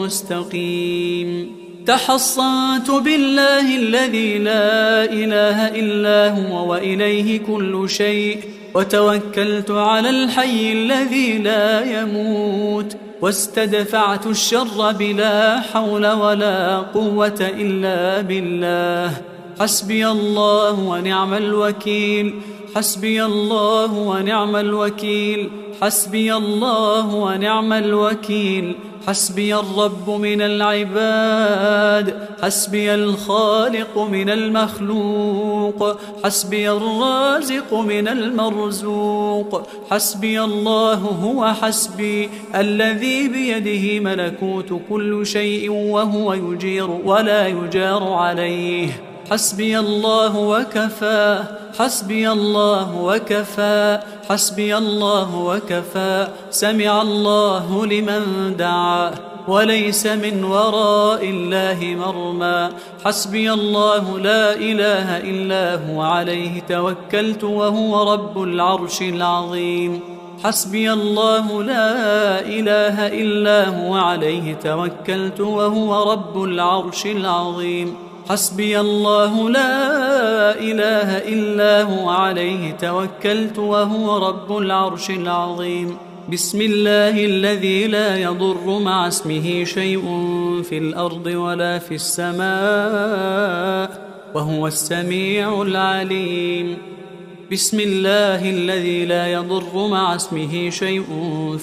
مستقيم. تحصنت بالله الذي لا إله إلا هو وإليه كل شيء، وتوكلت على الحي الذي لا يموت، واستدفعت الشر بلا حول ولا قوة إلا بالله. حسبي الله ونعم الوكيل، حسبي الله ونعم الوكيل، حسبي الله ونعم الوكيل. حسبي الرب من العباد، حسبي الخالق من المخلوق، حسبي الرازق من المرزوق. حسبي الله هو حسبي الذي بيده ملكوت كل شيء وهو يجير ولا يجار عليه. حسبي الله وكفى، حسبي الله وكفى، حسبي الله وكفى. سمع الله لمن دعا وليس من وراء الله مرمى. حسبي الله لا إله إلا هو عليه توكلت وهو رب العرش العظيم. حسبي الله لا إله إلا هو عليه توكلت وهو رب العرش العظيم. حسبي الله لا إله إلا هو عليه توكلت وهو رب العرش العظيم. بسم الله الذي لا يضر مع اسمه شيء في الأرض ولا في السماء وهو السميع العليم. بسم الله الذي لا يضر مع اسمه شيء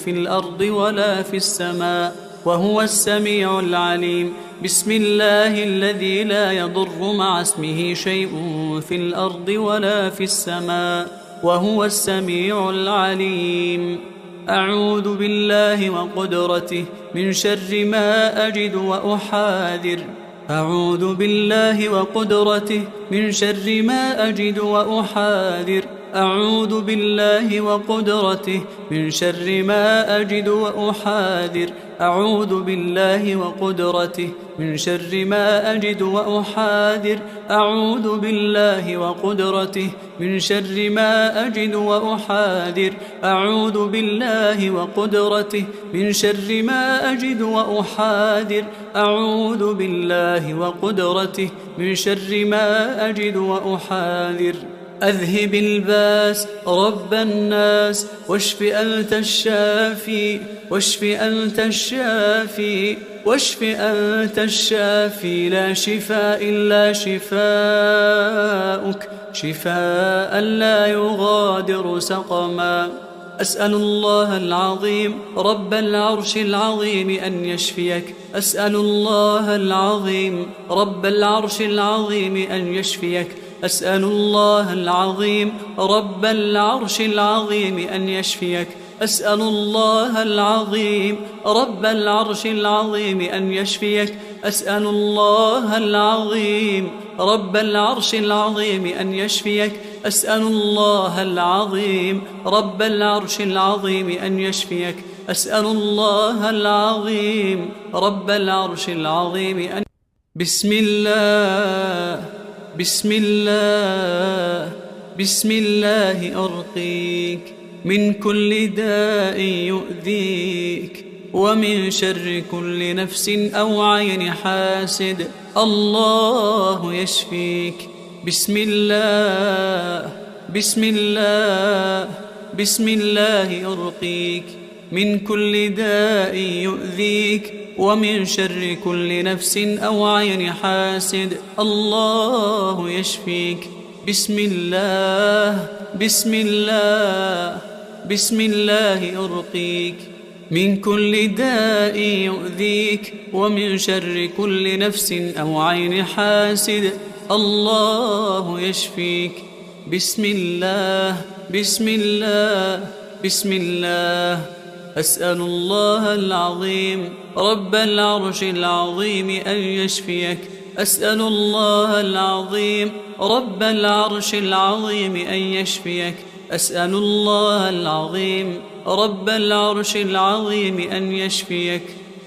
في الأرض ولا في السماء وهو السميع العليم. بسم الله الذي لا يضر مع اسمه شيء في الأرض ولا في السماء وهو السميع العليم. أعوذ بالله وقدرته من شر ما أجد وأحاذر. أعوذ بالله وقدرته من شر ما أجد وأحاذر. أعوذ بالله وقدرته من شر ما أجد وأحاذر. أعوذ بالله وقدرته من شر ما أجد وأحاذر. أعوذ بالله وقدرته من شر ما أجد وأحاذر. أعوذ بالله وقدرته من شر ما أجد وأحاذر. أعوذ بالله وقدرته من شر ما أجد وأحاذر. أذهب الباس رب الناس واشف أنت الشافي، واشف أنت الشافي، واشف أنت الشافي. لا شفاء إلا شفاؤك، شفاء لا يغادر سقما. أسأل الله العظيم رب العرش العظيم أن يشفيك. أسأل الله العظيم رب العرش العظيم أن يشفيك. أسأل الله العظيم رب العرش العظيم أن يشفيك. أسأل الله العظيم رب العرش العظيم أن يشفيك. أسأل الله العظيم رب العرش العظيم أن يشفيك. أسأل الله العظيم رب العرش العظيم أن يشفيك. أسأل الله العظيم رب العرش العظيم أن بسم الله، بسم الله، بسم الله أرقيك من كل داء يؤذيك ومن شر كل نفس أو عين حاسد. الله يشفيك. بسم الله، بسم الله، بسم الله أرقيك من كل داء يؤذيك ومن شر كل نفس أو عين حاسد. الله يشفيك. بسم الله، بسم الله، بسم الله أرقيك من كل داء يؤذيك ومن شر كل نفس أو عين حاسد. الله يشفيك. بسم الله، بسم الله، بسم الله. أسأل الله العظيم رب العرش العظيم أن يشفيك. أسأل الله العظيم رب العرش العظيم أن يشفيك. أسأل الله العظيم رب العرش العظيم أن يشفيك.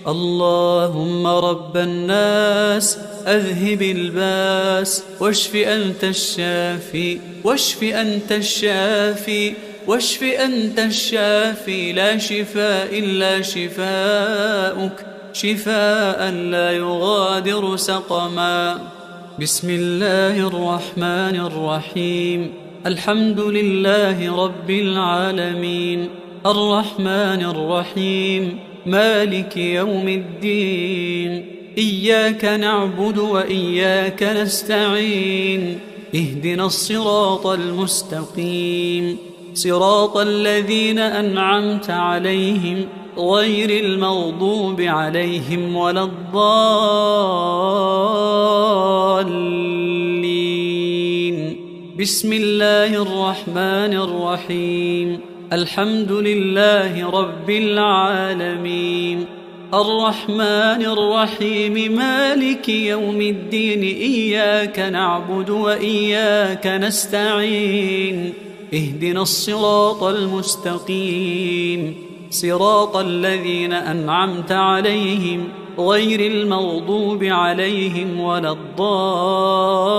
اللهم رب الناس أذهب الباس واشف أنت الشافي، واشف أنت الشافي، واشف أنت الشافي، لا شفاء إلا شفاؤك، شفاء لا يغادر سقما. بسم الله الرحمن الرحيم. الحمد لله رب العالمين، الرحمن الرحيم، مالك يوم الدين. إياك نعبد وإياك نستعين. اهدنا الصراط المستقيم، صراط الذين أنعمت عليهم غير المغضوب عليهم ولا الضالين. بسم الله الرحمن الرحيم. الحمد لله رب العالمين، الرحمن الرحيم، مالك يوم الدين. إياك نعبد وإياك نستعين. اهدنا الصراط المستقيم، صراط الذين أنعمت عليهم غير المغضوب عليهم ولا الضالين.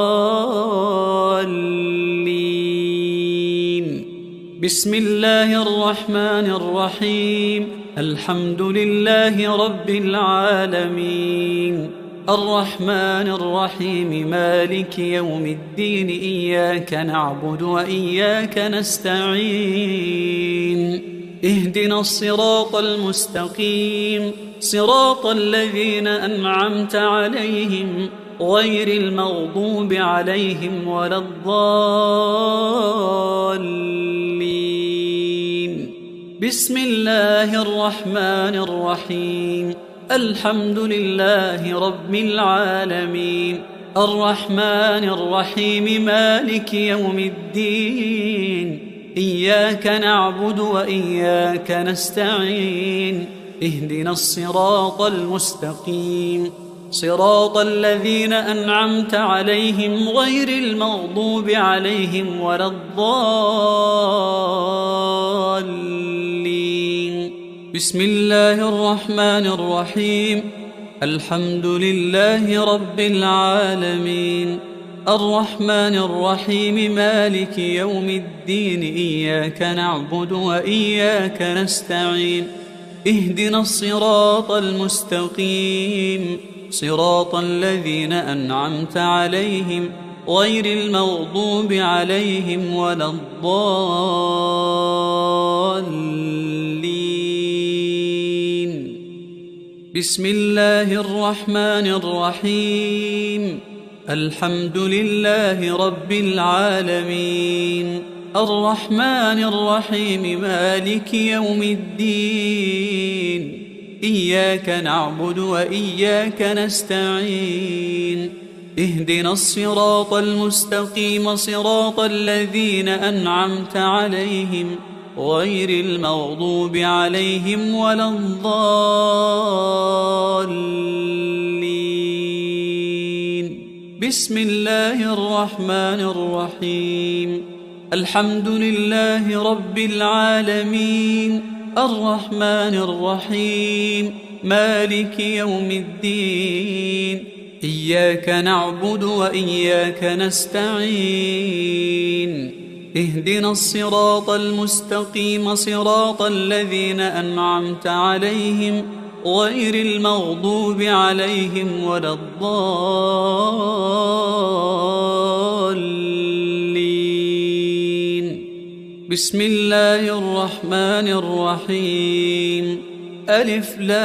بسم الله الرحمن الرحيم. الحمد لله رب العالمين، الرحمن الرحيم، مالك يوم الدين. إياك نعبد وإياك نستعين. اهدنا الصراط المستقيم، صراط الذين أنعمت عليهم غير المغضوب عليهم ولا الضالين. بسم الله الرحمن الرحيم. الحمد لله رب العالمين، الرحمن الرحيم، مالك يوم الدين. إياك نعبد وإياك نستعين. اهدنا الصراط المستقيم، صراط الذين أنعمت عليهم غير المغضوب عليهم ولا الضالين. بسم الله الرحمن الرحيم. الحمد لله رب العالمين، الرحمن الرحيم، مالك يوم الدين. إياك نعبد وإياك نستعين. اهدنا الصراط المستقيم، صراط الذين أنعمت عليهم غير المغضوب عليهم ولا الضالين. بسم الله الرحمن الرحيم. الحمد لله رب العالمين، الرحمن الرحيم، مالك يوم الدين. إياك نعبد وإياك نستعين. اهدنا الصراط المستقيم، صراط الذين أنعمت عليهم غير المغضوب عليهم ولا الضالين. بسم الله الرحمن الرحيم. الحمد لله رب العالمين، الرحمن الرحيم، مالك يوم الدين. إياك نعبد وإياك نستعين. اهدنا الصراط المستقيم، صراط الذين أنعمت عليهم غير المغضوب عليهم ولا الضالين. بسم الله الرحمن الرحيم. ألف لام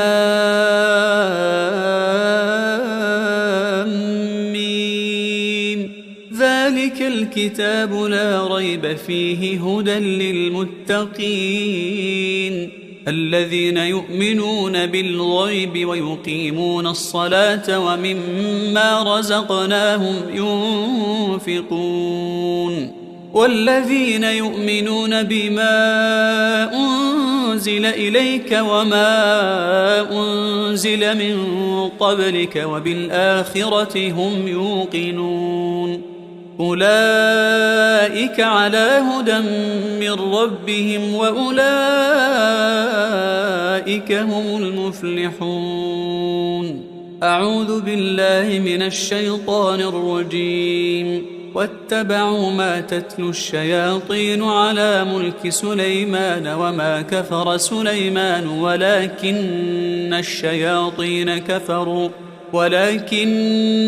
ميم. ذلك الكتاب لا ريب فيه هدى للمتقين الذين يؤمنون بالغيب ويقيمون الصلاة ومما رزقناهم ينفقون. والذين يؤمنون بما أنزل إليك وما أنزل من قبلك وبالآخرة هم يوقنون أولئك على هدى من ربهم وأولئك هم المفلحون. أعوذ بالله من الشيطان الرجيم. واتبعوا ما تتلو الشياطين على ملك سليمان وما كفر سليمان ولكن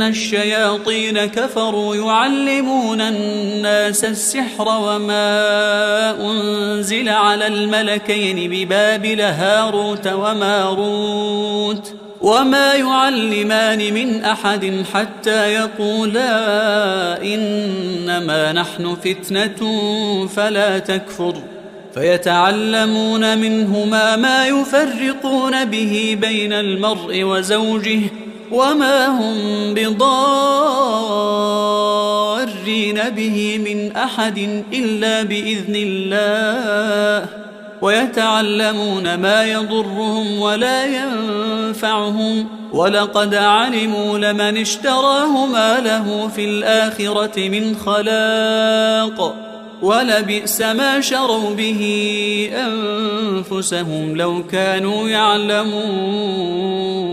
الشياطين كفروا يعلمون الناس السحر وما أنزل على الملكين ببابل هاروت وماروت وما يعلمان من أحد حتى يقولا إنما نحن فتنة فلا تكفر فيتعلمون منهما ما يفرقون به بين المرء وزوجه وما هم بضارين به من أحد إلا بإذن الله ويتعلمون ما يضرهم ولا ينفعهم ولقد علموا لمن اشتراه ما له في الآخرة من خلاق ولبئس ما شروا به أنفسهم لو كانوا يعلمون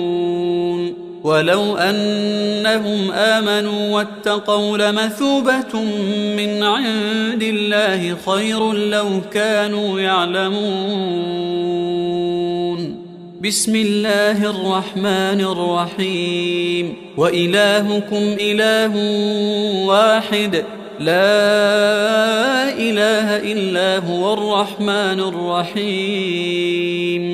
ولو أنهم آمنوا واتقوا لمثوبة من عند الله خير لو كانوا يعلمون. بسم الله الرحمن الرحيم. وإلهكم إله واحد لا إله إلا هو الرحمن الرحيم.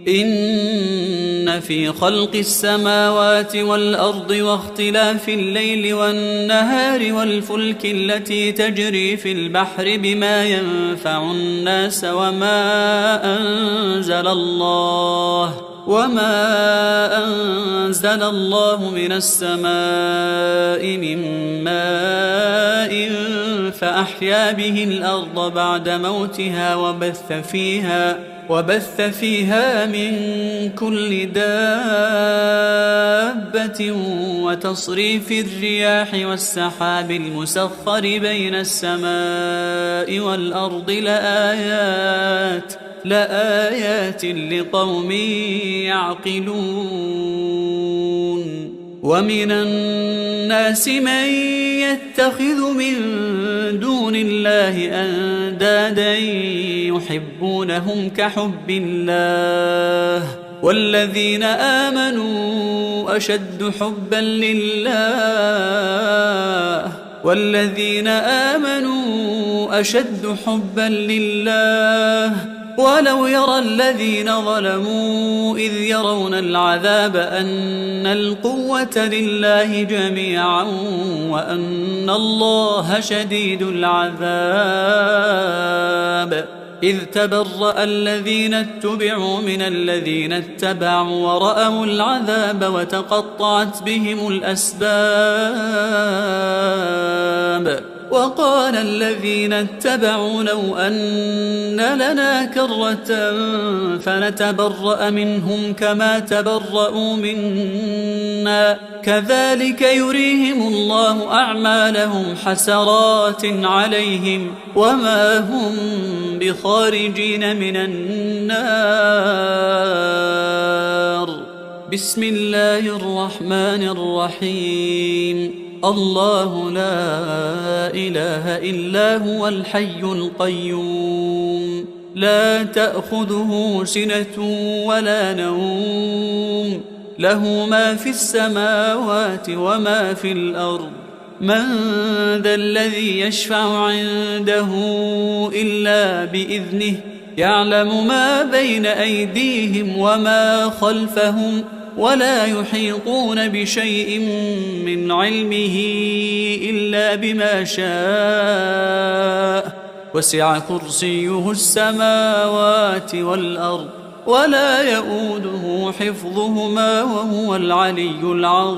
إن في خلق السماوات والأرض واختلاف الليل والنهار والفلك التي تجري في البحر بما ينفع الناس وما أنزل الله من السماء من ماء فأحيا به الأرض بعد موتها وبث فيها من كل دابة وتصريف الرياح والسحاب المسخر بين السماء والأرض لآيات لقوم يعقلون. ومن الناس من يتخذ من دون الله أندادا يحبونهم كحب الله والذين آمنوا أشد حبا لله ولو يرى الذين ظلموا إذ يرون العذاب أن القوة لله جميعا وأن الله شديد العذاب. إذ تبرأ الذين اتبعوا من الذين اتبعوا ورأوا العذاب وتقطعت بهم الأسباب. وقال الذين اتبعوا لو أن لنا كرة فنتبرأ منهم كما تبرأوا منا كذلك يريهم الله أعمالهم حسرات عليهم وما هم بخارجين من النار. بسم الله الرحمن الرحيم. الله لا إله إلا هو الحي القيوم لا تأخذه سنة ولا نوم له ما في السماوات وما في الأرض. من ذا الذي يشفع عنده إلا بإذنه يعلم ما بين أيديهم وما خلفهم ولا يحيطون بشيء من علمه إلا بما شاء وسع كرسيه السماوات والأرض ولا يؤوده حفظهما وهو العلي العظيم.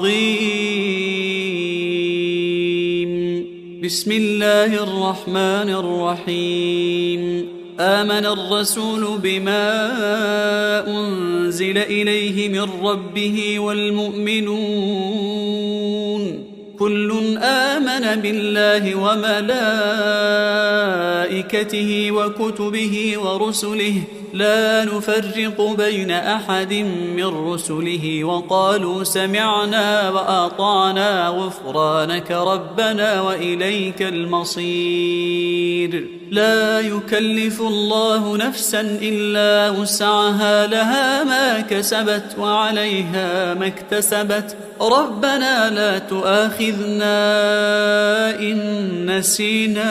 بسم الله الرحمن الرحيم آمن الرسول بما أنزل إليه من ربه والمؤمنون كل آمن بالله وملائكته وكتبه ورسله لا نفرق بين أحد من رسله وقالوا سمعنا وأطعنا غفرانك ربنا وإليك المصير لا يكلف الله نفسا إلا وسعها لها ما كسبت وعليها ما اكتسبت ربنا لا تؤاخذنا إن نسينا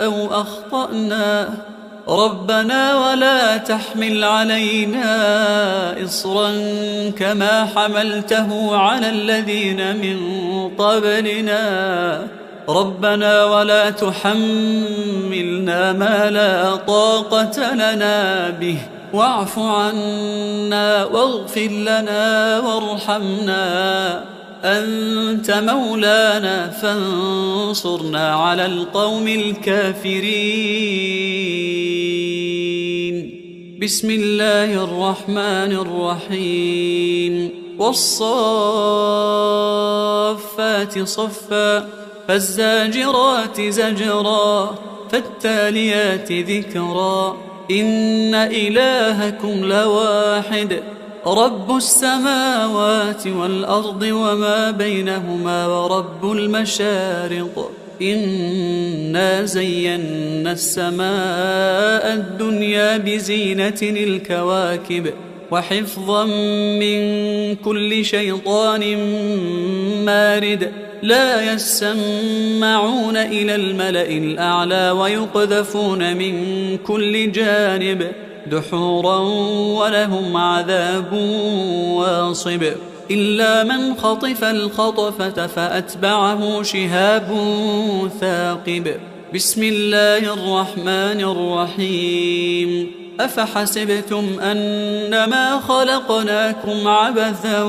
أو أخطأنا ربنا ولا تحمل علينا إصرا كما حملته على الذين من قبلنا ربنا ولا تحملنا ما لا طاقة لنا به واعف عنا واغفر لنا وارحمنا أنت مولانا فانصرنا على القوم الكافرين بسم الله الرحمن الرحيم والصافات صفا فالزاجرات زجرا فالتاليات ذكرا إن إلهكم لواحد رب السماوات والأرض وما بينهما ورب المشارق إنا زينا السماء الدنيا بزينة الكواكب وحفظا من كل شيطان مارد لا يسمعون إلى الملأ الأعلى ويقذفون من كل جانب دحورا ولهم عذاب واصب إلا من خطف الخطفة فأتبعه شهاب ثاقب بسم الله الرحمن الرحيم أفحسبتم أنما خلقناكم عبثا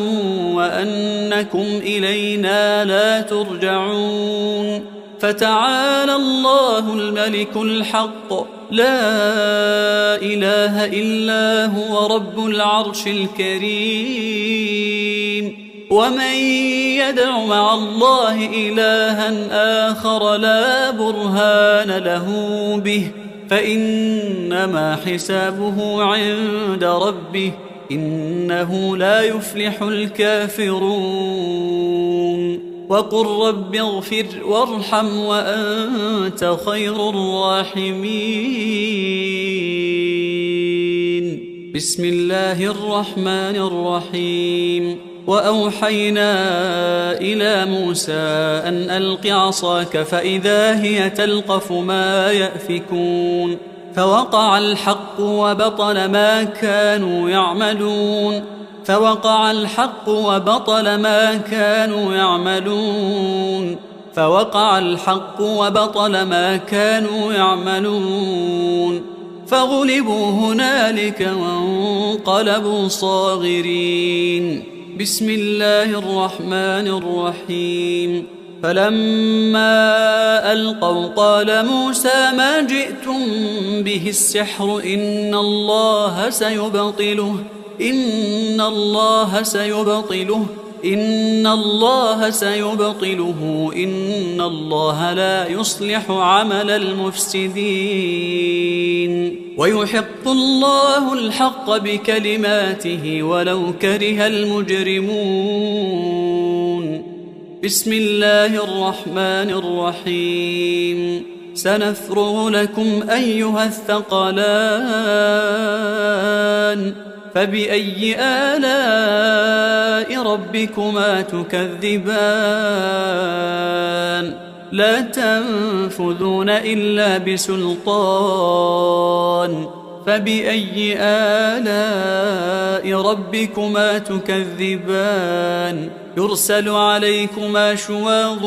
وأنكم إلينا لا ترجعون فتعالى الله الملك الحق لا إله إلا هو رب العرش الكريم ومن يدع مع الله إلها آخر لا برهان له به فإنما حسابه عند ربه إنه لا يفلح الكافرون وقل رب اغفر وارحم وأنت خير الراحمين بسم الله الرحمن الرحيم وأوحينا إلى موسى أن ألق عصاك فإذا هي تلقف ما يأفكون فوقع الحق وبطل ما كانوا يعملون فوقع الحق وبطل ما كانوا يعملون فوقع الحق وبطل ما كانوا يعملون فغلبوا هنالك وانقلبوا صاغرين بسم الله الرحمن الرحيم فلما ألقوا قال موسى ما جئتم به السحر إن الله سيبطله إن الله سيبطله إن الله سيبطله إن الله لا يصلح عمل المفسدين ويحق الله الحق بكلماته ولو كره المجرمون بسم الله الرحمن الرحيم سنفرغ لكم أيها الثقلان فبأي آلاء ربكما تكذبان لا تنفذون إلا بسلطان فبأي آلاء ربكما تكذبان يرسل عليكما شواظ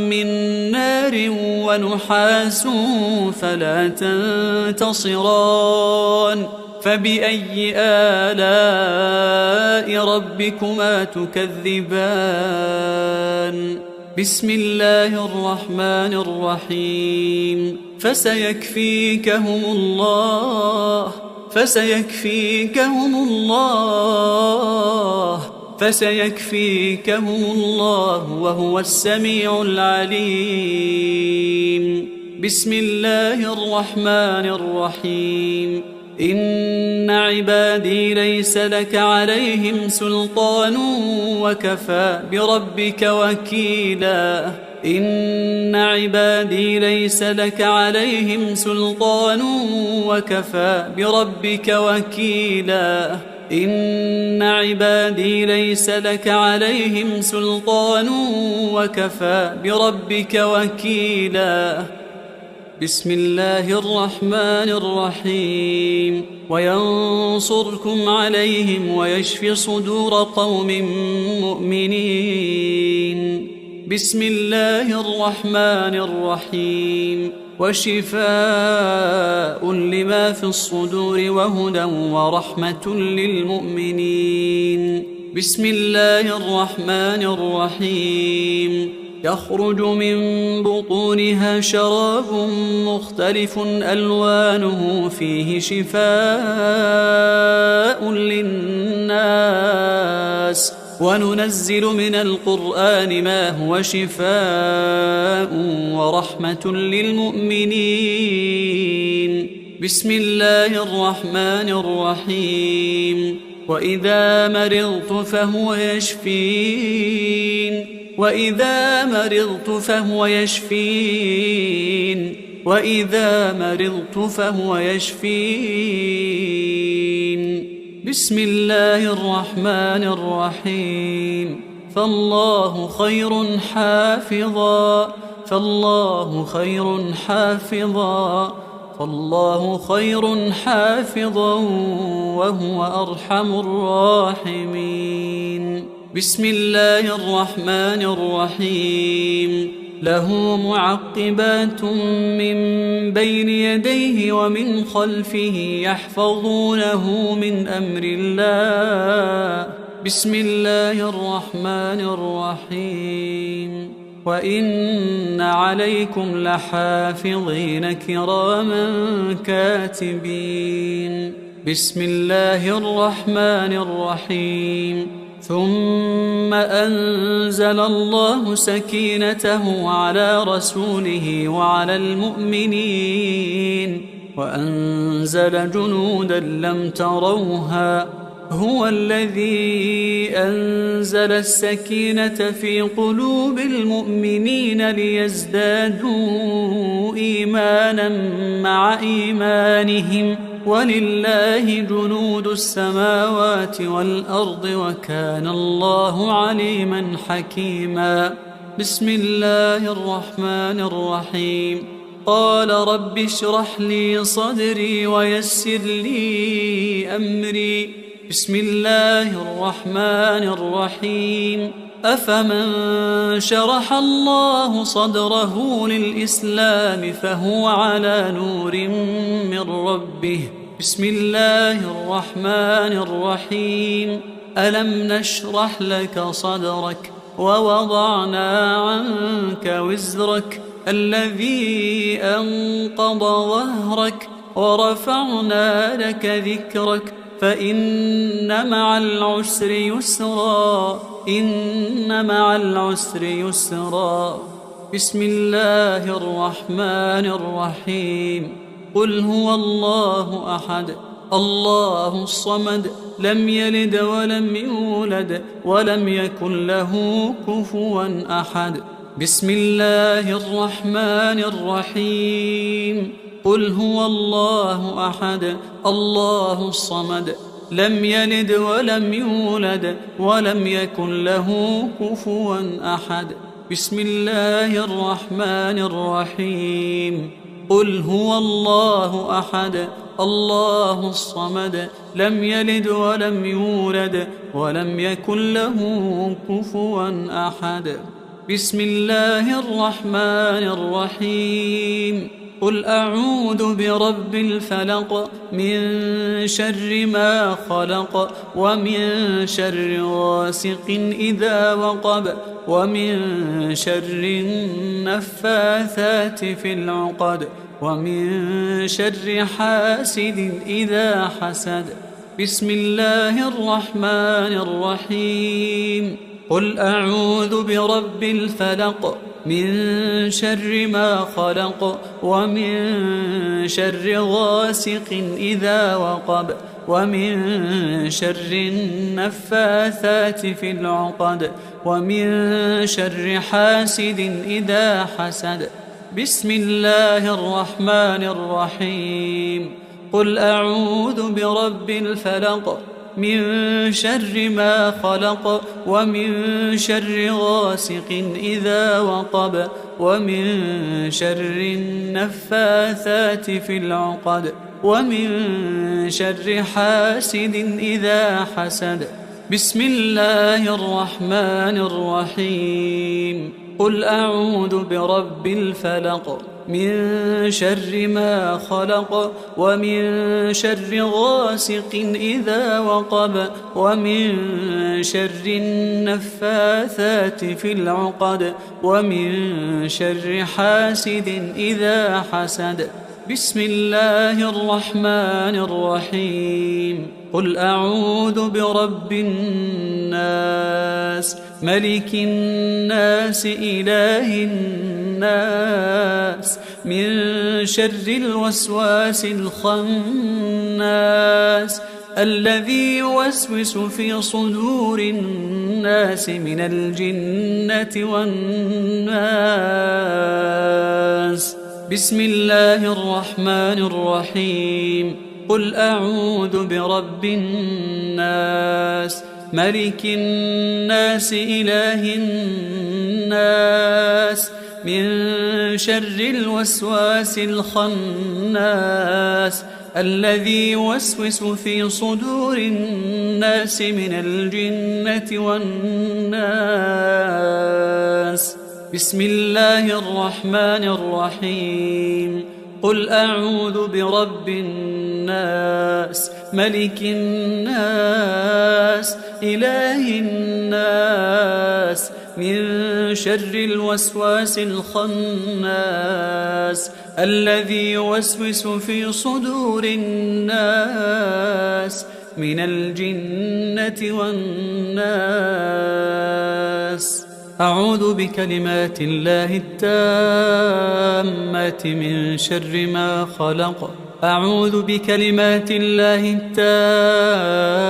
من نار ونحاس فلا تنتصران فبأي آلاء ربكما تكذبان بسم الله الرحمن الرحيم فسيكفيكهم الله فسيكفيكهم الله فسيكفيكهم الله وهو السميع العليم بسم الله الرحمن الرحيم إن عبادي ليس لك عليهم سلطان وكفى بربك وكيلا إن عبادي ليس لك عليهم سلطان وكفى بربك وكيلا إن عبادي ليس لك عليهم سلطان وكفى بربك وكيلا بسم الله الرحمن الرحيم وينصركم عليهم ويشفي صدور قوم مؤمنين بسم الله الرحمن الرحيم وشفاء لما في الصدور وهدى ورحمة للمؤمنين بسم الله الرحمن الرحيم يخرج من بطونها شراب مختلف ألوانه فيه شفاء للناس وننزل من القرآن ما هو شفاء ورحمة للمؤمنين بسم الله الرحمن الرحيم وإذا مرضت فهو يشفين وإذا مرضت فهو يشفين وإذا مرضت فهو يشفين بسم الله الرحمن الرحيم فالله خير حافظا فالله خير حافظا فالله خير حافظا وهو أرحم الراحمين بسم الله الرحمن الرحيم له معقبات من بين يديه ومن خلفه يحفظونه من أمر الله بسم الله الرحمن الرحيم وإن عليكم لحافظين كراما كاتبين بسم الله الرحمن الرحيم ثم أنزل الله سكينته على رسوله وعلى المؤمنين وأنزل جنودا لم تروها هو الذي أنزل السكينة في قلوب المؤمنين ليزدادوا إيمانا مع إيمانهم ولله جنود السماوات والأرض وكان الله عليما حكيما بسم الله الرحمن الرحيم قال رب اشرح لي صدري ويسر لي أمري بسم الله الرحمن الرحيم أفمن شرح الله صدره للإسلام فهو على نور من ربه بسم الله الرحمن الرحيم ألم نشرح لك صدرك ووضعنا عنك وزرك الذي أنقض ظهرك ورفعنا لك ذكرك فإن مع العسر يسرا إن مع العسر يسرا بسم الله الرحمن الرحيم قل هو الله أحد الله الصمد لم يلد ولم يولد ولم يكن له كفوا أحد بسم الله الرحمن الرحيم قل هو الله أحد الله الصمد لم يلد ولم يولد ولم يكن له كفوا أحد بسم الله الرحمن الرحيم قل هو الله أحد الله الصمد لم يلد ولم يولد ولم يكن له كفوا أحد بسم الله الرحمن الرحيم قل أعوذ برب الفلق من شر ما خلق ومن شر غاسق إذا وقب ومن شر النفاثات في العقد ومن شر حاسد إذا حسد. بسم الله الرحمن الرحيم. قل أعوذ برب الفلق من شر ما خلق ومن شر غاسق إذا وقب ومن شر النفاثات في العقد ومن شر حاسد إذا حسد. بسم الله الرحمن الرحيم. قل أعوذ برب الفلق من شر ما خلق ومن شر غاسق إذا وقب ومن شر النفاثات في العقد ومن شر حاسد إذا حسد. بسم الله الرحمن الرحيم. قل أعوذ برب الفلق من شر ما خلق ومن شر غاسق إذا وقب ومن شر النفاثات في العقد ومن شر حاسد إذا حسد. بسم الله الرحمن الرحيم. قل أعوذ برب الناس ملك الناس إله الناس من شر الوسواس الخناس الذي يوسوس في صدور الناس من الجنة والناس. بسم الله الرحمن الرحيم. قل أعوذ برب الناس ملك الناس إله الناس من شر الوسواس الخناس الذي يوسوس في صدور الناس من الجنة والناس. بسم الله الرحمن الرحيم. قل أعوذ برب الناس ملك الناس إله الناس من شر الوسواس الخناس الذي يوسوس في صدور الناس من الجنة والناس. أعوذ بكلمات الله التامات من شر ما خلق. أعوذ بكلمات الله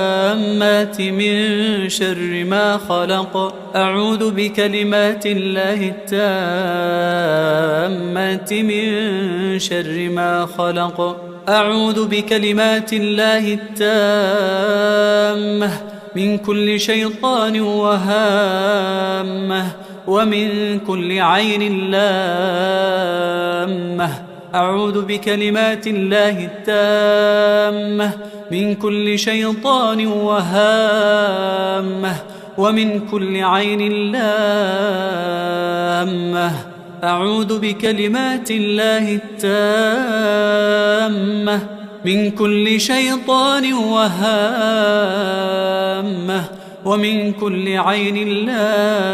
التامات من شر ما خلق. أعوذ بكلمات الله التامات من شر ما خلق. أعوذ بكلمات الله التامة من كل شيطان وهامة ومن كل عين لامة. أعوذ بكلمات الله التامة من كل شيطان وهامة ومن كل عين لامة. أعوذ بكلمات الله التامة من كل شيطان وهامة ومن كل عين لامة.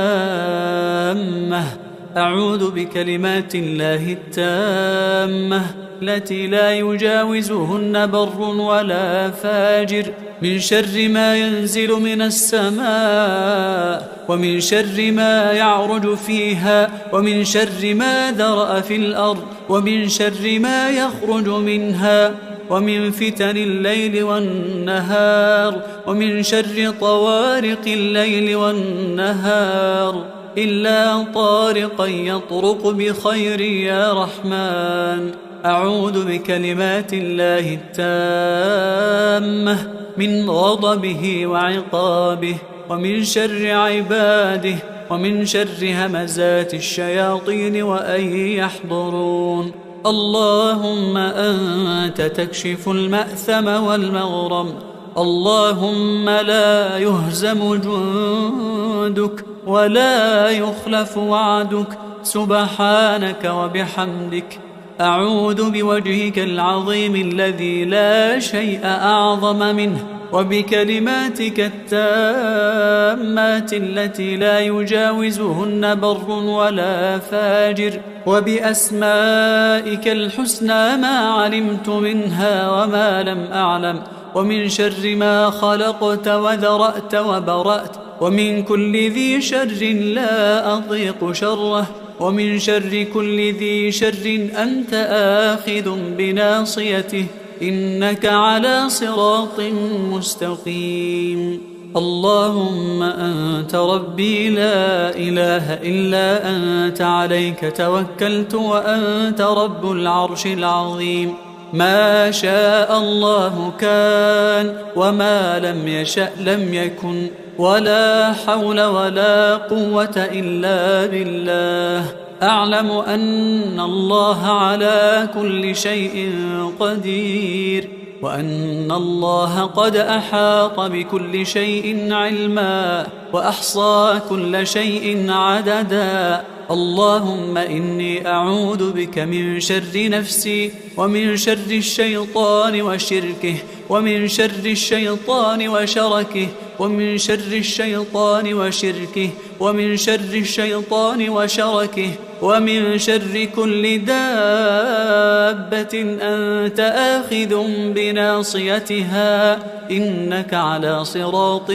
أعوذ بكلمات الله التامة التي لا يجاوزهن بر ولا فاجر من شر ما ينزل من السماء ومن شر ما يعرج فيها ومن شر ما ذرأ في الأرض ومن شر ما يخرج منها ومن فتن الليل والنهار ومن شر طوارق الليل والنهار إلا طارقا يطرق بخير يا رحمن. أعوذ بكلمات الله التامة من غضبه وعقابه ومن شر عباده ومن شر همزات الشياطين وأن يحضرون. اللهم أنت تكشف المأثم والمغرم. اللهم لا يهزم جندك ولا يخلف وعدك. سبحانك وبحمدك أعوذ بوجهك العظيم الذي لا شيء أعظم منه، وبكلماتك التامات التي لا يجاوزهن بر ولا فاجر، وبأسمائك الحسنى ما علمت منها وما لم أعلم، ومن شر ما خلقت وذرأت وبرأت، ومن كل ذي شر لا أضيق شره، ومن شر كل ذي شر أنت آخذ بناصيته، إنك على صراط مستقيم. اللهم أنت ربي لا إله إلا أنت، عليك توكلت وأنت رب العرش العظيم. ما شاء الله كان، وما لم يشأ لم يكن، ولا حول ولا قوة إلا بالله. أعلم أن الله على كل شيء قدير، وأن الله قد أحاط بكل شيء علما، وأحصى كل شيء عددا. اللهم إني أعوذ بك من شر نفسي، ومن شر الشيطان وشركه، ومن شر الشيطان وشركه، ومن شر الشيطان وشركه، ومن شر الشيطان وشركه، ومن شر كل دابة أنت آخذ بناصيتها، إنك على صراط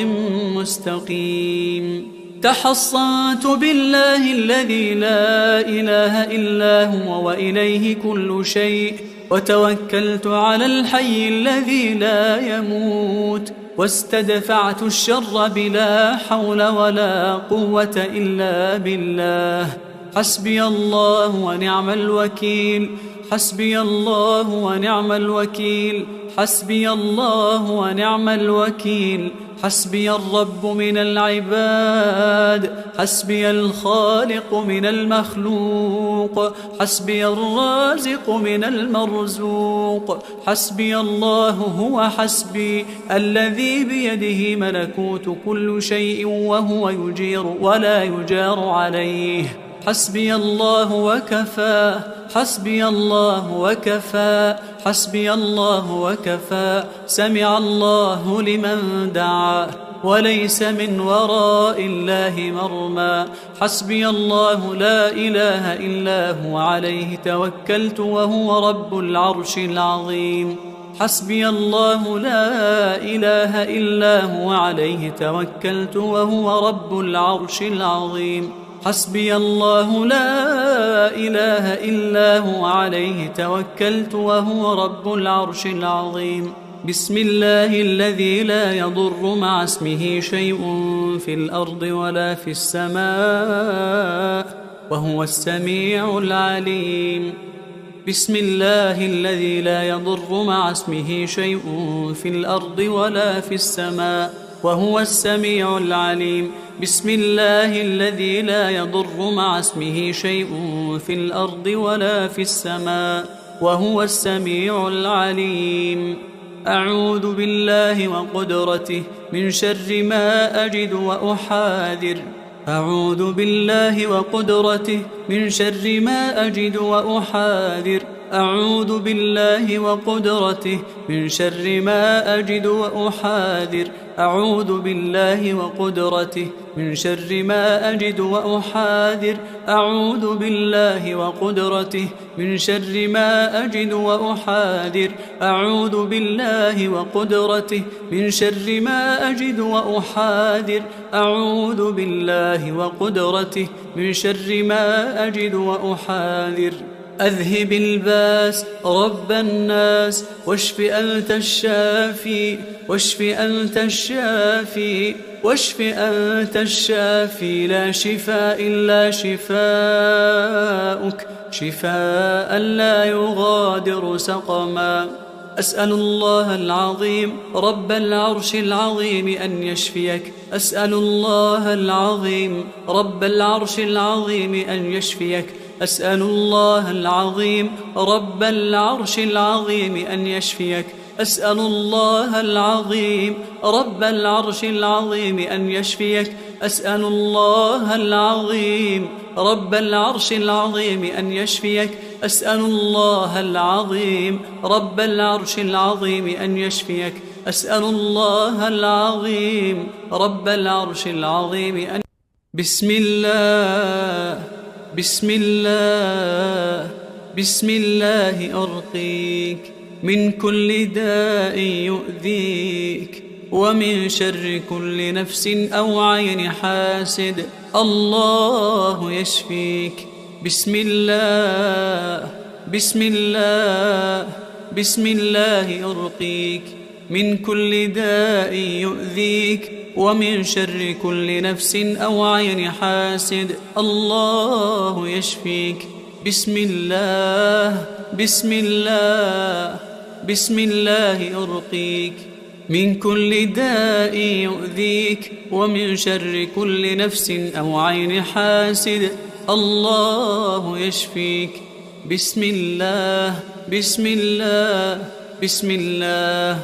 مستقيم. تحصنت بالله الذي لا إله إلا هو وإليه كل شيء، وتوكلت على الحي الذي لا يموت، واستدفعت الشر بلا حول ولا قوة إلا بالله. حسبي الله ونعم الوكيل، حسبي الله ونعم الوكيل، حسبي الله ونعم الوكيل. حسبي الرب من العباد، حسبي الخالق من المخلوق، حسبي الرازق من المرزوق. حسبي الله هو حسبي، الذي بيده ملكوت كل شيء، وهو يجير ولا يجار عليه. حسبي الله وكفى، حسبي الله وكفى، حسبي الله وكفى. سمع الله لمن دعا، وليس من وراء الله مرمى. حسبي الله لا إله إلا هو، عليه توكلت وهو رب العرش العظيم. حسبي الله لا إله إلا هو، عليه توكلت وهو رب العرش العظيم. حسبي الله لا إله إلا هو، عليه توكلت وهو رب العرش العظيم. بسم الله الذي لا يضر مع اسمه شيء في الأرض ولا في السماء، وهو السميع العليم. بسم الله الذي لا يضر مع اسمه شيء في الأرض ولا في السماء، وهو السميع العليم. بسم الله الذي لا يضر مع اسمه شيء في الأرض ولا في السماء، وهو السميع العليم. أعوذ بالله وقدرته من شر ما أجد وأحاذر. أعوذ بالله وقدرته من شر ما أجد وأحاذر. أعوذ بالله وقدرته من شر ما أجد وأحاذر. أعوذ بالله وقدرته من شر ما أجد وأحاذر. أعوذ بالله وقدرته من شر ما أجد وأحاذر. أعوذ بالله وقدرته من شر ما أجد وأحاذر. أعوذ بالله وقدرته من شر ما أجد وأحاذر. أذهب الباس رب الناس، واشف أنت الشافي، واشف أنت الشافي، واشف أنت الشافي. لا شفاء إلا شفاؤك، شفاء لا يغادر سقما. أسأل الله العظيم رب العرش العظيم أن يشفيك. أسأل الله العظيم رب العرش العظيم أن يشفيك. أسأل الله العظيم رب العرش العظيم أن يشفيك. أسأل الله العظيم رب العرش العظيم أن يشفيك. أسأل الله العظيم رب العرش العظيم أن يشفيك. أسأل الله العظيم رب العرش العظيم أن يشفيك. أسأل الله العظيم رب العرش العظيم أن بسم الله بسم الله بسم الله أرقيك من كل داء يؤذيك ومن شر كل نفس أو عين حاسد. الله يشفيك. بسم الله بسم الله بسم الله أرقيك من كل داء يؤذيك ومن شر كل نفس أو عين حاسد. الله يشفيك. بسم الله بسم الله بسم الله أرقيك من كل داء يؤذيك ومن شر كل نفس أو عين حاسد. الله يشفيك. بسم الله بسم الله بسم الله.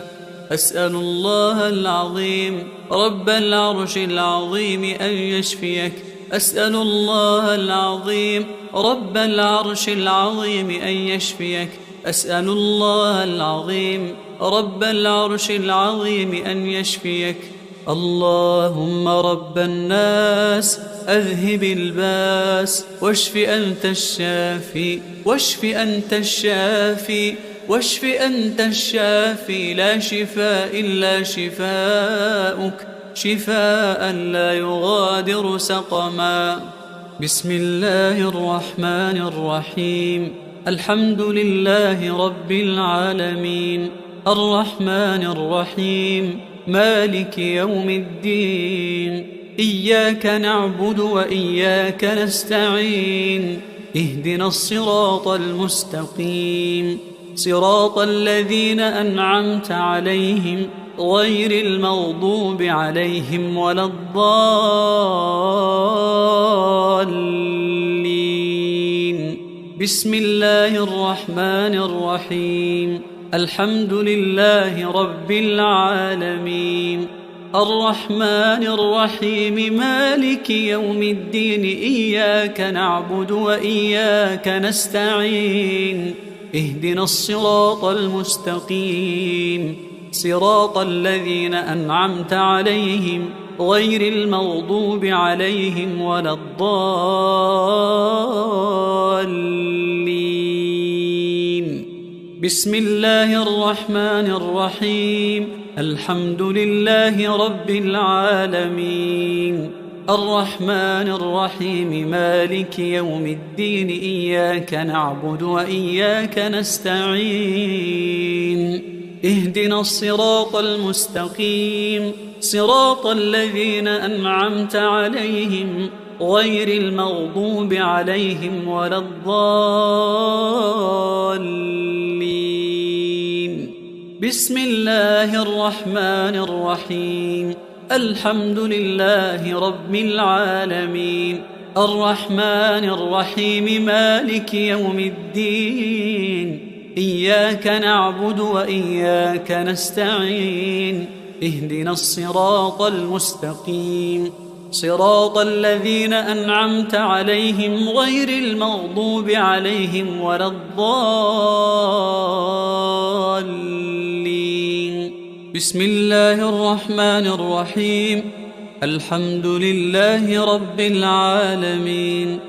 أسأل الله العظيم رب العرش العظيم أن يشفيك. أسأل الله العظيم رب العرش العظيم أن يشفيك. أسأل الله العظيم رب العرش العظيم أن يشفيك. اللهم رب الناس أذهب الباس واشف أنت الشافي واشف أنت الشافي واشف أنت الشافي لا شفاء إلا شفاؤك شفاء لا يغادر سقما. بسم الله الرحمن الرحيم. الحمد لله رب العالمين الرحمن الرحيم مالك يوم الدين. إياك نعبد وإياك نستعين. اهدنا الصراط المستقيم صراط الذين أنعمت عليهم غير المغضوب عليهم ولا الضالين. بسم الله الرحمن الرحيم. الحمد لله رب العالمين الرحمن الرحيم مالك يوم الدين. إياك نعبد وإياك نستعين. اهدنا الصراط المستقيم صراط الذين أنعمت عليهم غير المغضوب عليهم ولا الضالين. بسم الله الرحمن الرحيم. الحمد لله رب العالمين الرحمن الرحيم مالك يوم الدين. إياك نعبد وإياك نستعين. اهدنا الصراط المستقيم صراط الذين أنعمت عليهم غير المغضوب عليهم ولا الضالين. بسم الله الرحمن الرحيم. الحمد لله رب العالمين الرحمن الرحيم مالك يوم الدين. إياك نعبد وإياك نستعين. اهدنا الصراط المستقيم صراط الذين أنعمت عليهم غير المغضوب عليهم ولا الضالين. بسم الله الرحمن الرحيم. الحمد لله رب العالمين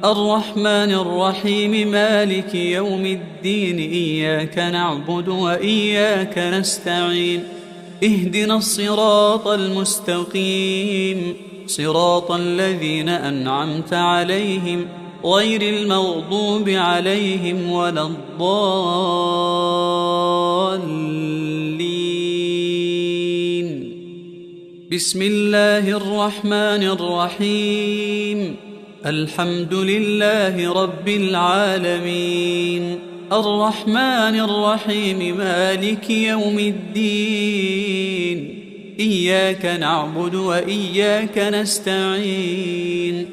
الرحمن الرحيم مالك يوم الدين. إياك نعبد وإياك نستعين. اهدنا الصراط المستقيم صراط الذين أنعمت عليهم غير المغضوب عليهم ولا الضالين. بسم الله الرحمن الرحيم. الحمد لله رب العالمين الرحمن الرحيم مالك يوم الدين. إياك نعبد وإياك نستعين.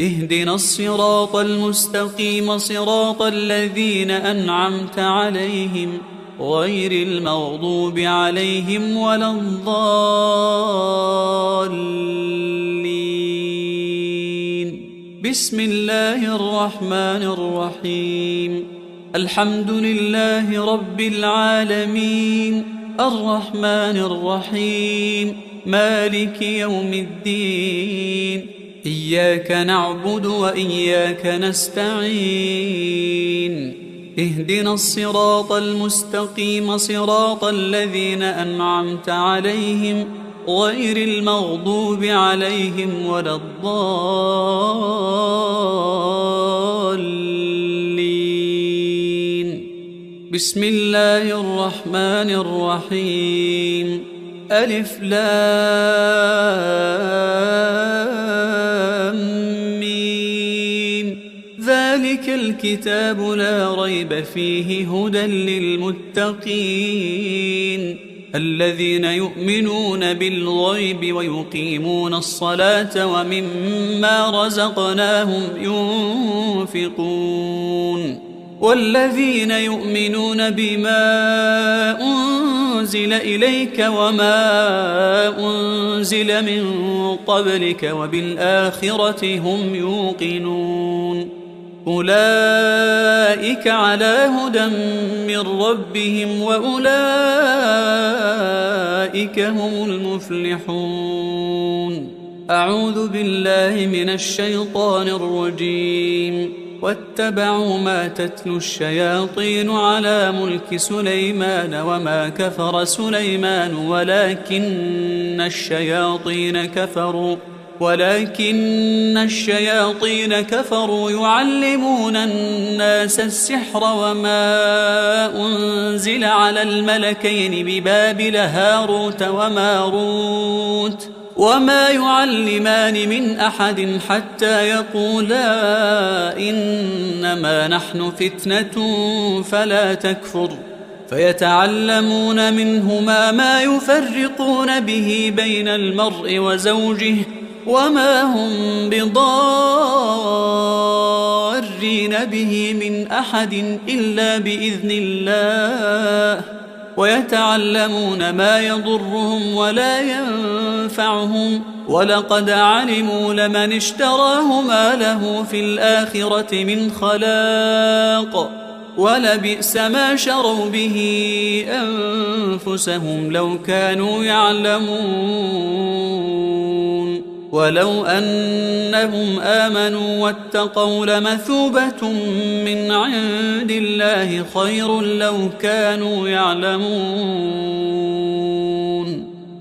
اهدنا الصراط المستقيم صراط الذين أنعمت عليهم غير المغضوب عليهم ولا الضالين. بسم الله الرحمن الرحيم. الحمد لله رب العالمين الرحمن الرحيم مالك يوم الدين إياك نعبد وإياك نستعين اهدنا الصراط المستقيم صراط الذين أنعمت عليهم غير المغضوب عليهم ولا الضالين. بسم الله الرحمن الرحيم ألف لام ميم ذلك الكتاب لا ريب فيه هدى للمتقين الذين يؤمنون بالغيب ويقيمون الصلاة ومما رزقناهم ينفقون والذين يؤمنون بما أنزل إليك وما أنزل من قبلك وبالآخرة هم يوقنون أولئك على هدى من ربهم وأولئك هم المفلحون. أعوذ بالله من الشيطان الرجيم واتبعوا ما تتلو الشياطين على ملك سليمان وما كفر سليمان ولكن الشياطين كفروا يعلمون الناس السحر وما أنزل على الملكين ببابل هاروت وماروت وما يعلمان من أحد حتى يقولا إنما نحن فتنة فلا تكفر فيتعلمون منهما ما يفرقون به بين المرء وزوجه وما هم بضارين به من أحد إلا بإذن الله ويتعلمون ما يضرهم ولا ينفعهم ولقد علموا لمن اشتراه ما له في الآخرة من خلاق ولبئس ما شروا به أنفسهم لو كانوا يعلمون ولو أنهم آمنوا واتقوا لمثوبة من عند الله خير لو كانوا يعلمون.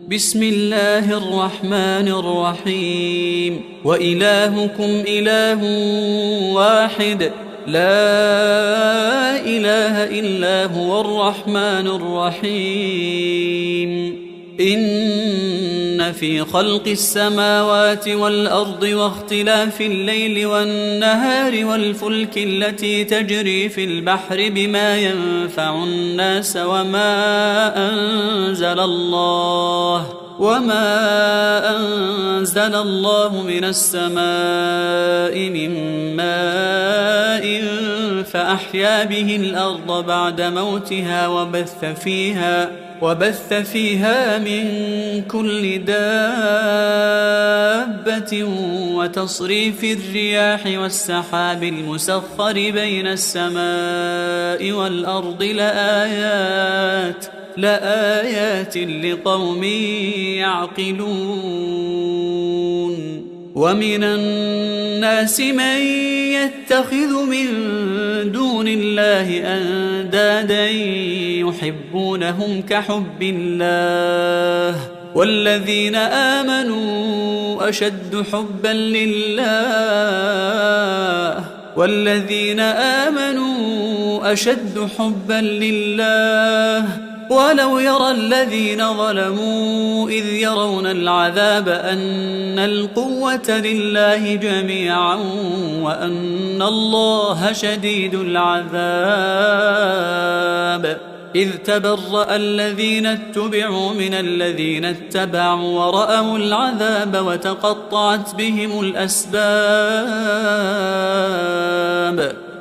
بسم الله الرحمن الرحيم وإلهكم إله واحد لا إله إلا هو الرحمن الرحيم. إن في خلق السماوات والأرض واختلاف الليل والنهار والفلك التي تجري في البحر بما ينفع الناس وما أنزل الله من السماء من ماء فأحيا به الأرض بعد موتها وبث فيها من كل دابة وتصريف الرياح والسحاب المسخر بين السماء والأرض لآيات لقوم يعقلون. ومن الناس من يتخذ من دون الله أندادا يحبونهم كحب الله والذين آمنوا أشد حبا لله ولو يرى الذين ظلموا إذ يرون العذاب أن القوة لله جميعا وأن الله شديد العذاب. إذ تبرأ الذين اتبعوا من الذين اتبعوا ورأوا العذاب وتقطعت بهم الأسباب.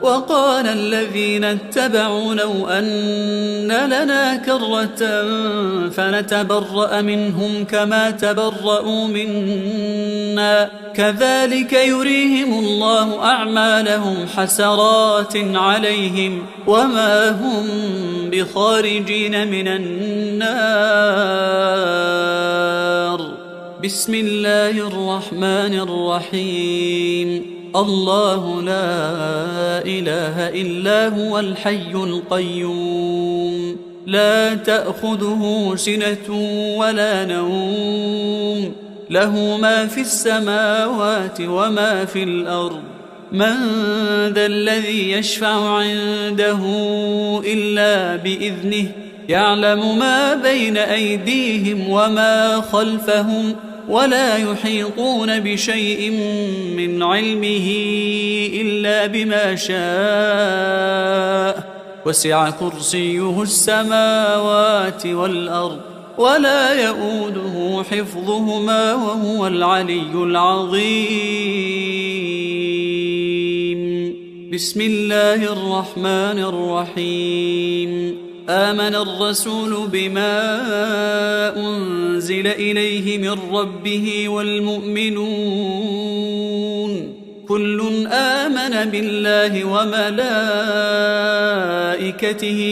وقال الذين اتبعوا لو أن لنا كرة فنتبرأ منهم كما تبرأوا منا كذلك يريهم الله أعمالهم حسرات عليهم وما هم بخارجين من النار. بسم الله الرحمن الرحيم. الله لا إله إلا هو الحي القيوم لا تأخذه سنة ولا نوم له ما في السماوات وما في الأرض من ذا الذي يشفع عنده إلا بإذنه يعلم ما بين أيديهم وما خلفهم ولا يحيطون بشيء من علمه إلا بما شاء وسع كرسيه السماوات والأرض ولا يؤوده حفظهما وهو العلي العظيم. بسم الله الرحمن الرحيم. آمن الرسول بما أنزل إليه من ربه والمؤمنون كل آمن بالله وملائكته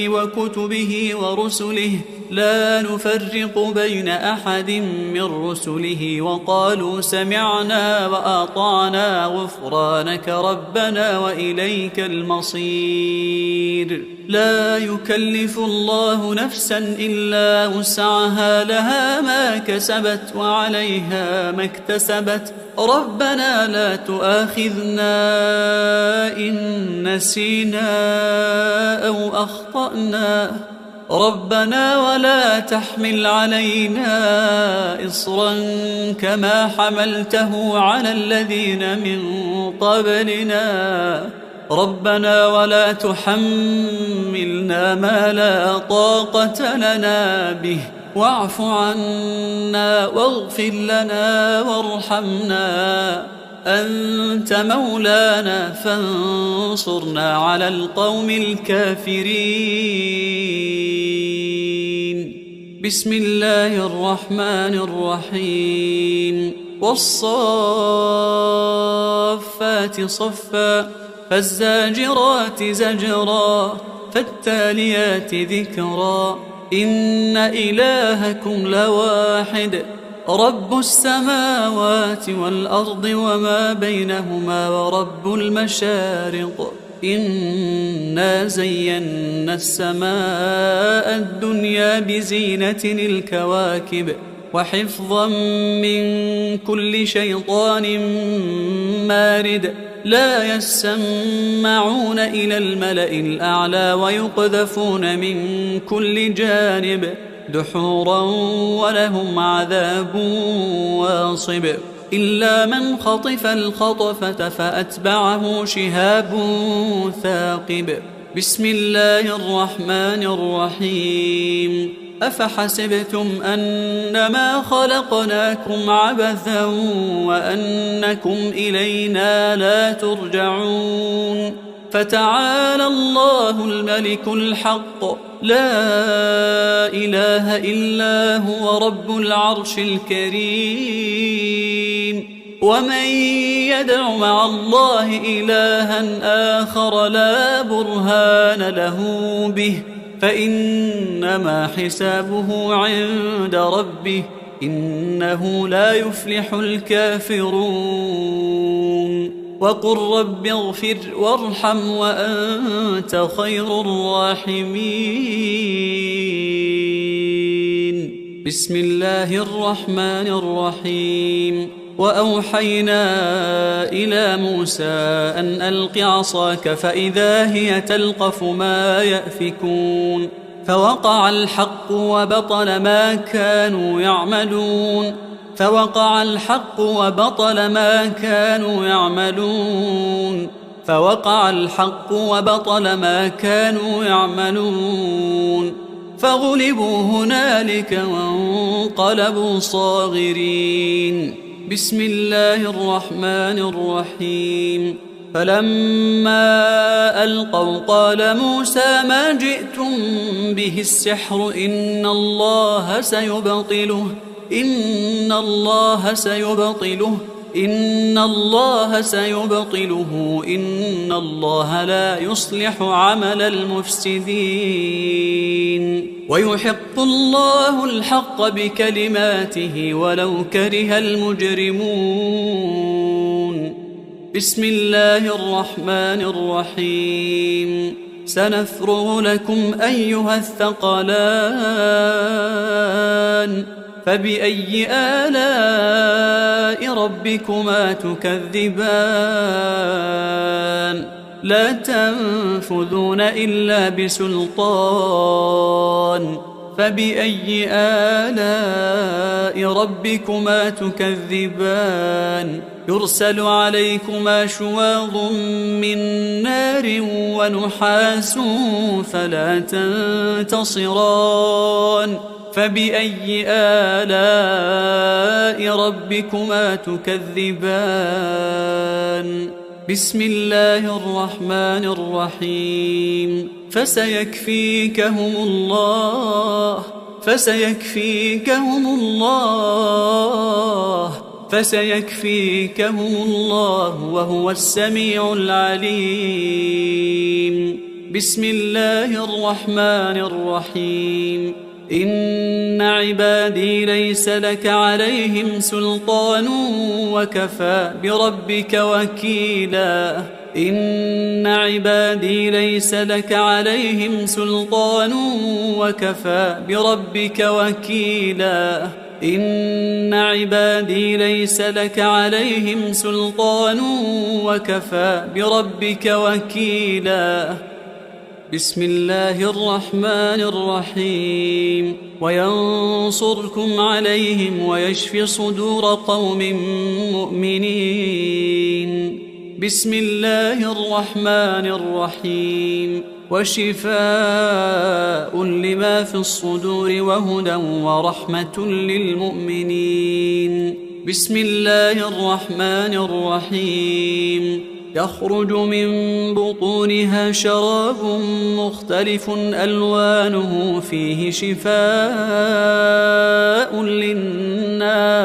وكتبه ورسله لا نفرق بين أحد من رسله وقالوا سمعنا وأطعنا غفرانك ربنا وإليك المصير. لا يكلف الله نفسا إلا وسعها لها ما كسبت وعليها ما اكتسبت ربنا لا تؤاخذنا إن نسينا أو أخطأنا ربنا ولا تحمل علينا إصرا كما حملته على الذين من قبلنا ربنا ولا تحملنا ما لا طاقة لنا به واعف عنا واغفر لنا وارحمنا أنت مولانا فانصرنا على القوم الكافرين. بسم الله الرحمن الرحيم. والصافات صفا فالزاجرات زجرا فالتاليات ذكرا إن إلهكم لواحد رب السماوات والأرض وما بينهما ورب المشارق إنا زينا السماء الدنيا بزينة الكواكب وحفظا من كل شيطان مارد لا يسمعون إلى الملأ الأعلى ويقذفون من كل جانب دحورا ولهم عذاب واصب إلا من خطف الخطفة فأتبعه شهاب ثاقب. بسم الله الرحمن الرحيم. أفحسبتم أنما خلقناكم عبثا وأنكم إلينا لا ترجعون فتعالى الله الملك الحق لا إله إلا هو رب العرش الكريم. ومن يدع مع الله إلها آخر لا برهان له به فإنما حسابه عند ربه إنه لا يفلح الكافرون. وقل رب اغفر وارحم وأنت خير الراحمين. بسم الله الرحمن الرحيم. وأوحينا إلى موسى أن ألق عصاك فإذا هي تلقف ما يأفكون فوقع الحق وبطل ما كانوا يعملون فوقع الحق وبطل ما كانوا يعملون فوقع الحق وبطل ما كانوا يعملون فغلبوا هنالك وانقلبوا صاغرين. بسم الله الرحمن الرحيم. فلما ألقوا قال موسى ما جئتم به السحر إن الله سيبطله إن الله لا يصلح عمل المفسدين ويحق الله الحق بكلماته ولو كره المجرمون. بسم الله الرحمن الرحيم. سنفرغ لكم أيها الثقلان فبأي آلاء ربكما تكذبان لا تنفذون إلا بسلطان فبأي آلاء ربكما تكذبان يرسل عليكما شواظ من نار ونحاس فلا تنتصران فبأي آلاء ربكما تكذبان بسم الله الرحمن الرحيم. فسيكفيكهم الله وهو السميع العليم. بسم الله الرحمن الرحيم. إن عبادي ليس لك عليهم سلطان وكفى بربك وكيلا إن عبادي ليس لك عليهم سلطان وكفى بربك وكيلا إن عبادي ليس لك عليهم سلطان وكفى بربك وكيلا. بسم الله الرحمن الرحيم. وينصركم عليهم ويشف صدور قوم مؤمنين. بسم الله الرحمن الرحيم. وشفاء لما في الصدور وهدى ورحمة للمؤمنين. بسم الله الرحمن الرحيم. يخرج من بطونها شراب مختلف ألوانه فيه شفاء للناس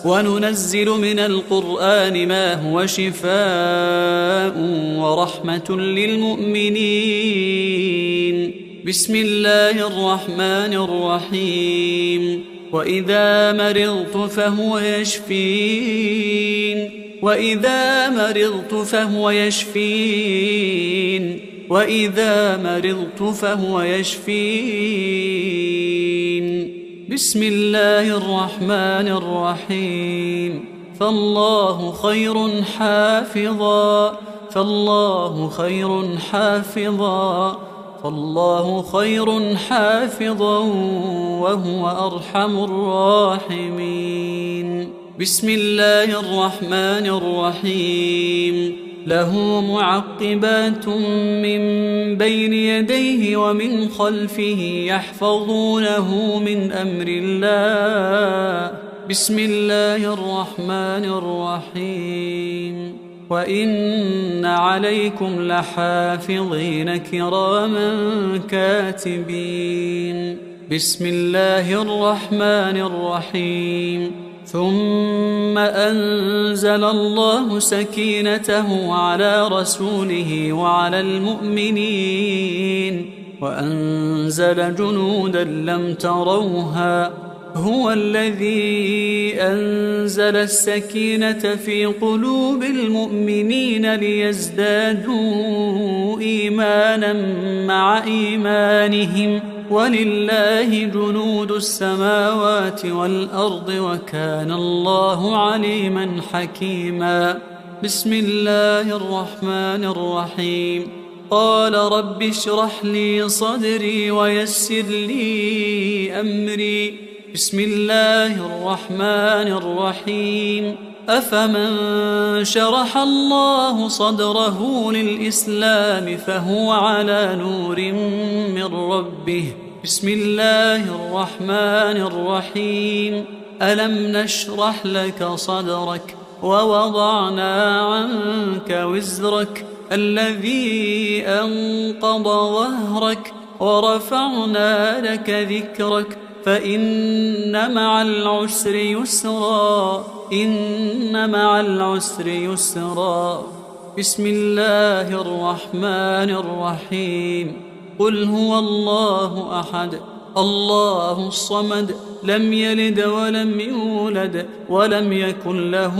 وننزل من القرآن ما هو شفاء ورحمة للمؤمنين. بسم الله الرحمن الرحيم. وإذا مرضت فهو يشفين وإذا مرضت فهو يشفين. بسم الله الرحمن الرحيم. فالله خير حافظا وهو أرحم الراحمين. بسم الله الرحمن الرحيم. له معقبات من بين يديه ومن خلفه يحفظونه من أمر الله. بسم الله الرحمن الرحيم. وإن عليكم لحافظين كراما كاتبين. بسم الله الرحمن الرحيم. ثم أنزل الله سكينته على رسوله وعلى المؤمنين وأنزل جنودا لم تروها. هو الذي أنزل السكينة في قلوب المؤمنين ليزدادوا إيمانا مع إيمانهم ولله جنود السماوات والأرض وكان الله عليما حكيما. بسم الله الرحمن الرحيم. قال رب اشرح لي صدري ويسر لي أمري. بسم الله الرحمن الرحيم. أفمن شرح الله صدره للإسلام فهو على نور من ربه. بسم الله الرحمن الرحيم. ألم نشرح لك صدرك ووضعنا عنك وزرك الذي أنقض ظهرك ورفعنا لك ذكرك فإن مع العسر يسرا إن مع العسر يسرا. بسم الله الرحمن الرحيم. قل هو الله أحد الله الصمد لم يلد ولم يولد ولم يكن له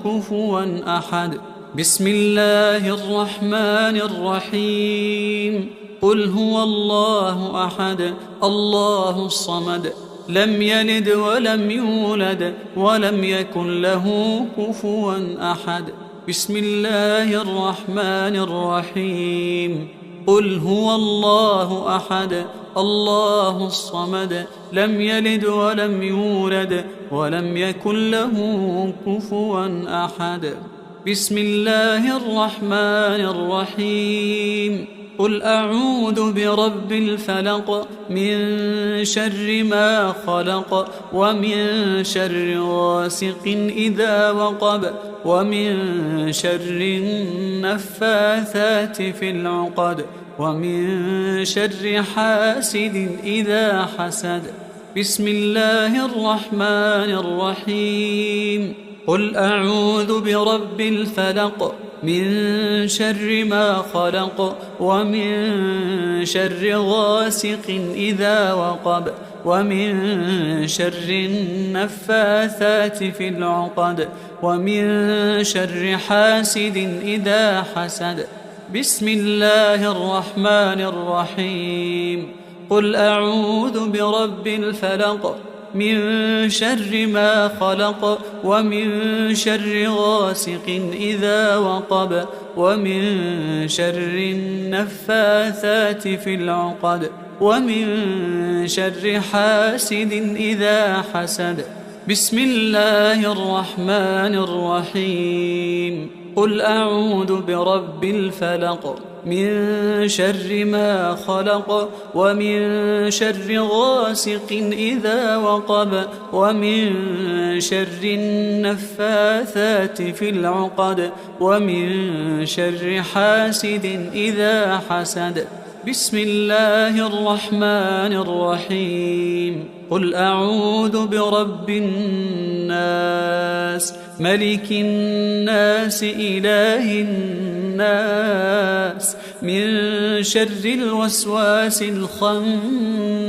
كفوا أحد. بسم الله الرحمن الرحيم. قل هو الله أحد الله الصمد لم يلد ولم يولد ولم يكن له كفوا أحد. بسم الله الرحمن الرحيم. قل هو الله أحد الله الصمد لم يلد ولم يولد ولم يكن له كفوا أحد. بسم الله الرحمن الرحيم. قل أعوذ برب الفلق من شر ما خلق ومن شر غاسق إذا وقب ومن شر النفاثات في العقد ومن شر حاسد إذا حسد. بسم الله الرحمن الرحيم. قل أعوذ برب الفلق من شر ما خلق ومن شر غاسق إذا وقب ومن شر النفاثات في العقد ومن شر حاسد إذا حسد. بسم الله الرحمن الرحيم. قل أعوذ برب الفلق من شر ما خلق ومن شر غاسق إذا وقب ومن شر النفاثات في العقد ومن شر حاسد إذا حسد. بسم الله الرحمن الرحيم. قل أعوذ برب الفلق من شر ما خلق ومن شر غاسق إذا وقب ومن شر النفاثات في العقد ومن شر حاسد إذا حسد. بسم الله الرحمن الرحيم. قل أعوذ برب الناس ملك الناس إله الناس من شر الوسواس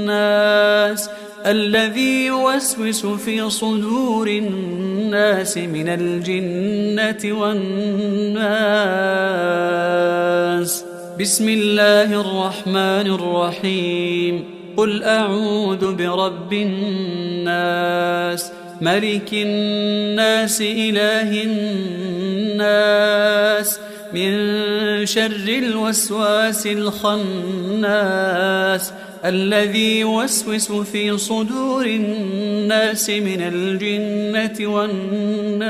الخناس الذي يوسوس في صدور الناس من الجنة والناس. بسم الله الرحمن الرحيم. قل أعوذ برب الناس ملك الناس إله الناس من شر الوسواس الخناس الذي يوسوس في صدور الناس من الجنة والناس.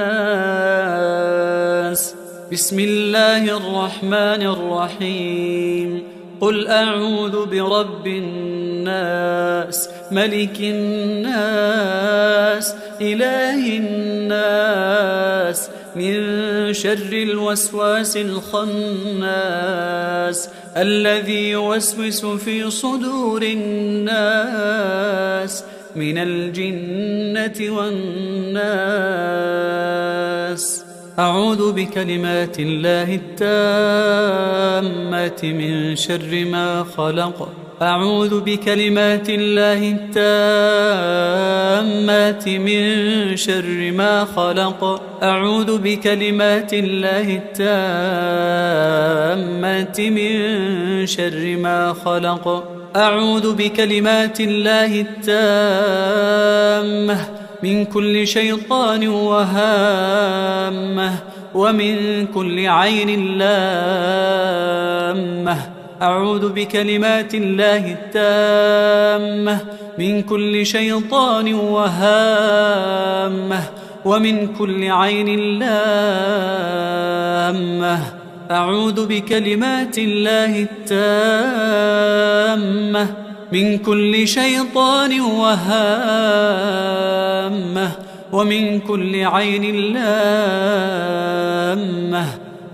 بسم الله الرحمن الرحيم. قل أعوذ برب الناس ملك الناس إله الناس من شر الوسواس الخناس الذي يوسوس في صدور الناس من الجنة والناس. أعوذ بكلمات الله التامات من شر ما خلق. أعوذ بكلمات الله التامات من شر ما خلق. أعوذ بكلمات الله التامات من شر ما خلق. أعوذ بكلمات الله التامة من كل شيطان وهامة ومن كل عين لامة. أعوذ بكلمات الله التامة من كل شيطان وهامة ومن كل عين لامة. أعوذ بكلمات الله التامة من كل شيطان وهامة ومن كل عين لامة.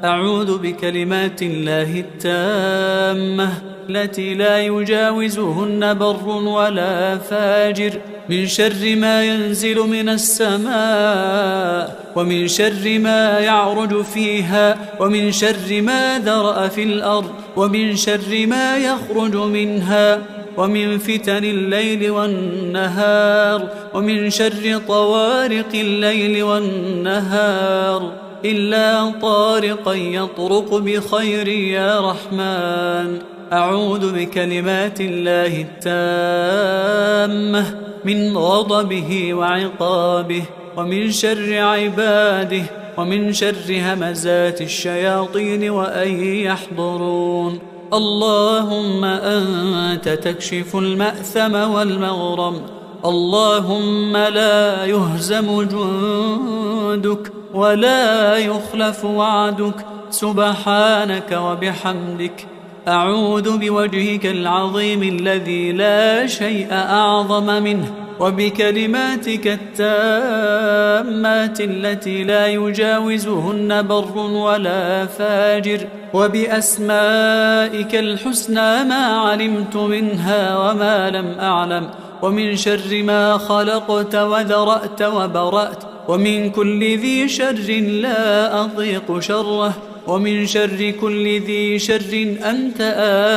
أعوذ بكلمات الله التامة التي لا يجاوزهن بر ولا فاجر من شر ما ينزل من السماء، ومن شر ما يعرج فيها، ومن شر ما ذرأ في الأرض، ومن شر ما يخرج منها، ومن فتن الليل والنهار، ومن شر طوارق الليل والنهار، إلا طارقا يطرق بخير يا رحمن. أعوذ بكلمات الله التامة من غضبه وعقابه، ومن شر عباده، ومن شر همزات الشياطين وأن يحضرون. اللهم أنت تكشف المأثم والمغرم، اللهم لا يهزم جندك ولا يخلف وعدك، سبحانك وبحمدك. أعوذ بوجهك العظيم الذي لا شيء أعظم منه، وبكلماتك التامات التي لا يجاوزهن بر ولا فاجر، وبأسمائك الحسنى ما علمت منها وما لم أعلم، ومن شر ما خلقت وذرأت وبرأت، ومن كل ذي شر لا أضيق شره، ومن شر كل ذي شر أنت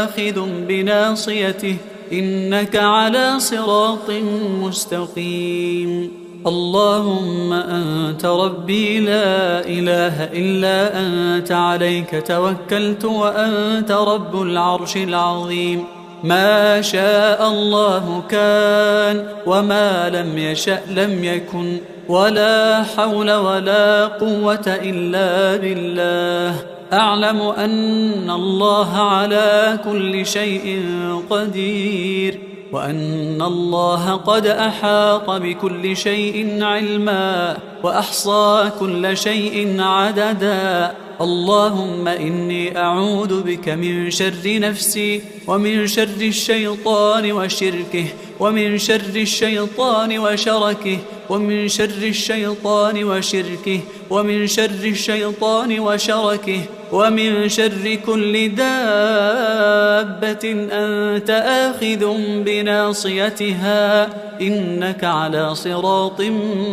آخذ بناصيته، إنك على صراط مستقيم. اللهم أنت ربي لا إله إلا أنت، عليك توكلت وأنت رب العرش العظيم. ما شاء الله كان، وما لم يشأ لم يكن، ولا حول ولا قوة إلا بالله. أعلم أن الله على كل شيء قدير، وأن الله قد أحاط بكل شيء علما، وأحصى كل شيء عددا. اللهم إني أعوذ بك من شر نفسي، ومن شر الشيطان وشركه، ومن شر الشيطان وشركه، ومن شر الشيطان وشركه، ومن شر الشيطان وشركه، ومن شر كل دابة أنت آخذ بناصيتها، إنك على صراط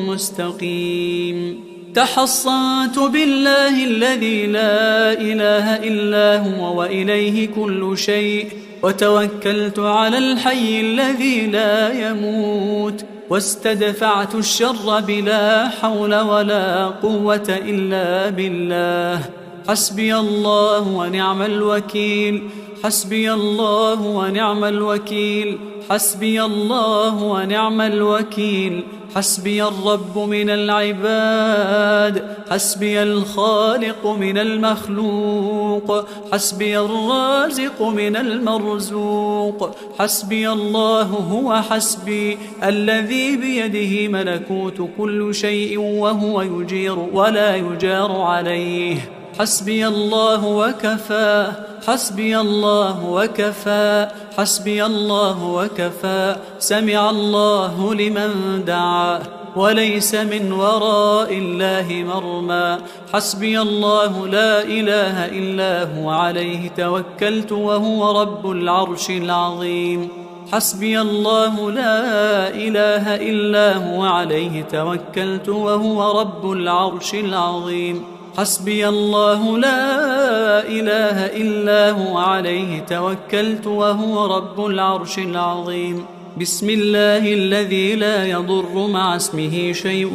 مستقيم. تحصنت بالله الذي لا إله إلا هو وإليه كل شيء، وتوكلت على الحي الذي لا يموت، واستدفعت الشر بلا حول ولا قوة إلا بالله. حسبي الله ونعم الوكيل، حسبي الله ونعم الوكيل، حسبي الله ونعم الوكيل. حسبي الرب من العباد، حسبي الخالق من المخلوق، حسبي الرازق من المرزوق. حسبي الله هو حسبي، الذي بيده ملكوت كل شيء، وهو يجير ولا يجار عليه. حسبي الله وكفى، حسبي الله وكفى، حسبي الله وكفى. سمع الله لمن دعا، وليس من وراء الله مرمى. حسبي الله لا إله إلا هو، عليه توكلت وهو رب العرش العظيم. حسبي الله لا إله إلا هو، عليه توكلت وهو رب العرش العظيم. حسبي الله لا إله إلا هو، عليه توكلت وهو رب العرش العظيم. بسم الله الذي لا يضر مع اسمه شيء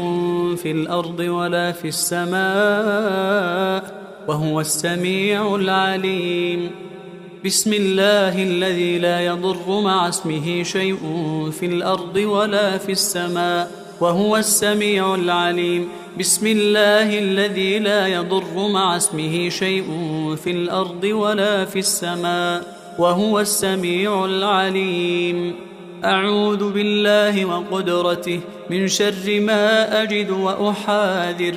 في الأرض ولا في السماء، وهو السميع العليم. بسم الله الذي لا يضر مع اسمه شيء في الأرض ولا في السماء، وهو السميع العليم. بسم الله الذي لا يضر مع اسمه شيء في الأرض ولا في السماء، وهو السميع العليم. أعوذ بالله وقدرته من شر ما أجد وأحاذر.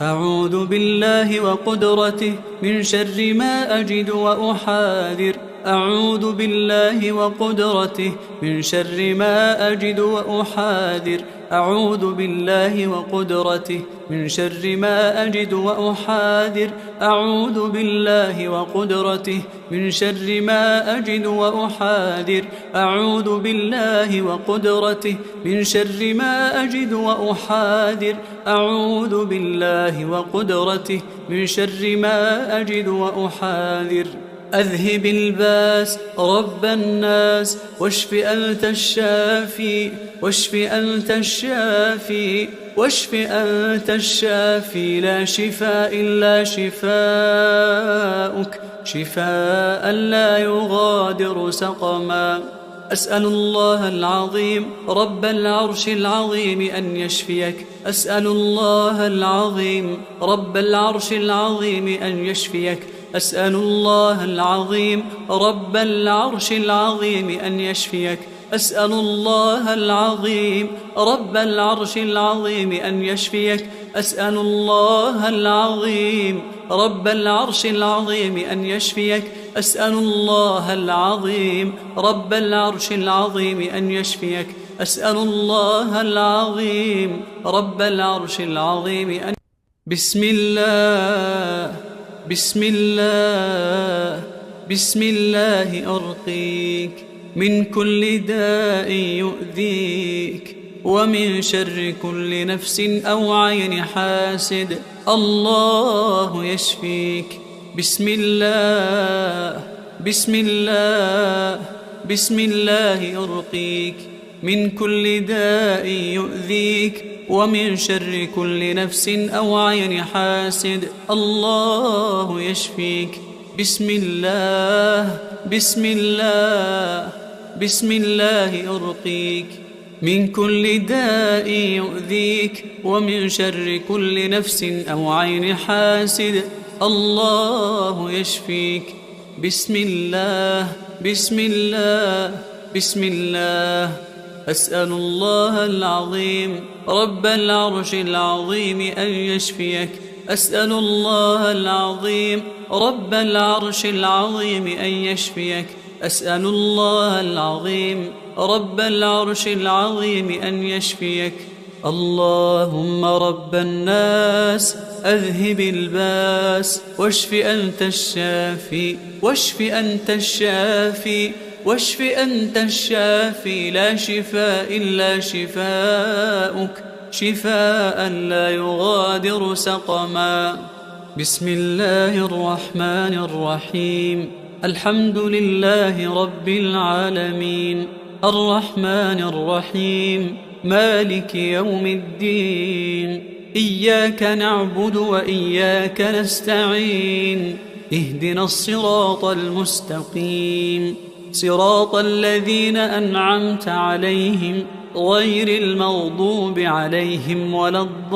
أعوذ بالله وقدرته من شر ما أجد وأحاذر. أعوذ بالله وقدرته من شر ما أجد وأحاذر. أعوذ بالله وقدرته من شر ما أجد وأحاذر. أعوذ بالله وقدرته من شر ما أجد وأحاذر. أعوذ بالله وقدرته من شر ما أجد وأحاذر. أعوذ بالله وقدرته من شر ما أجد وأحاذر. أذهب الباس رب الناس واشف أنت الشافي. واشف أنت الشافي. واشف أنت الشافي. لا شفاء إلا شفاؤك، شفاء لا يغادر سقما. أسأل الله العظيم رب العرش العظيم أن يشفيك. أسأل الله العظيم رب العرش العظيم أن يشفيك. أسأل الله العظيم رب العرش العظيم أن يشفيك. أسأل الله العظيم رب العرش العظيم أن يشفيك. أسأل الله العظيم رب العرش العظيم أن يشفيك. أسأل الله العظيم رب العرش العظيم أن يشفيك. أسأل الله العظيم رب العرش العظيم أن بسم الله بسم الله بسم الله أرقيك من كل داء يؤذيك ومن شر كل نفس أو عين حاسد. الله يشفيك. بسم الله بسم الله بسم الله أرقيك من كل داء يؤذيك ومن شر كل نفس أو عين حاسد. الله يشفيك. بسم الله بسم الله بسم الله أرقيك من كل داء يؤذيك ومن شر كل نفس أو عين حاسد. الله يشفيك. بسم الله بسم الله بسم الله. أسأل الله العظيم رب العرش العظيم أن يشفيك. أسأل الله العظيم رب العرش العظيم أن يشفيك. أسأل الله العظيم رب العرش العظيم أن يشفيك. اللهم رب الناس أذهب الباس واشف أنت الشافي. واشف أنت الشافي. واشف أنت الشافي. لا شفاء إلا شفاؤك، شفاء لا يغادر سقما. بسم الله الرحمن الرحيم. الحمد لله رب العالمين الرحمن الرحيم مالك يوم الدين. إياك نعبد وإياك نستعين. اهدنا الصراط المستقيم صراط الذين أنعمت عليهم غير المغضوب عليهم ولا الضالين.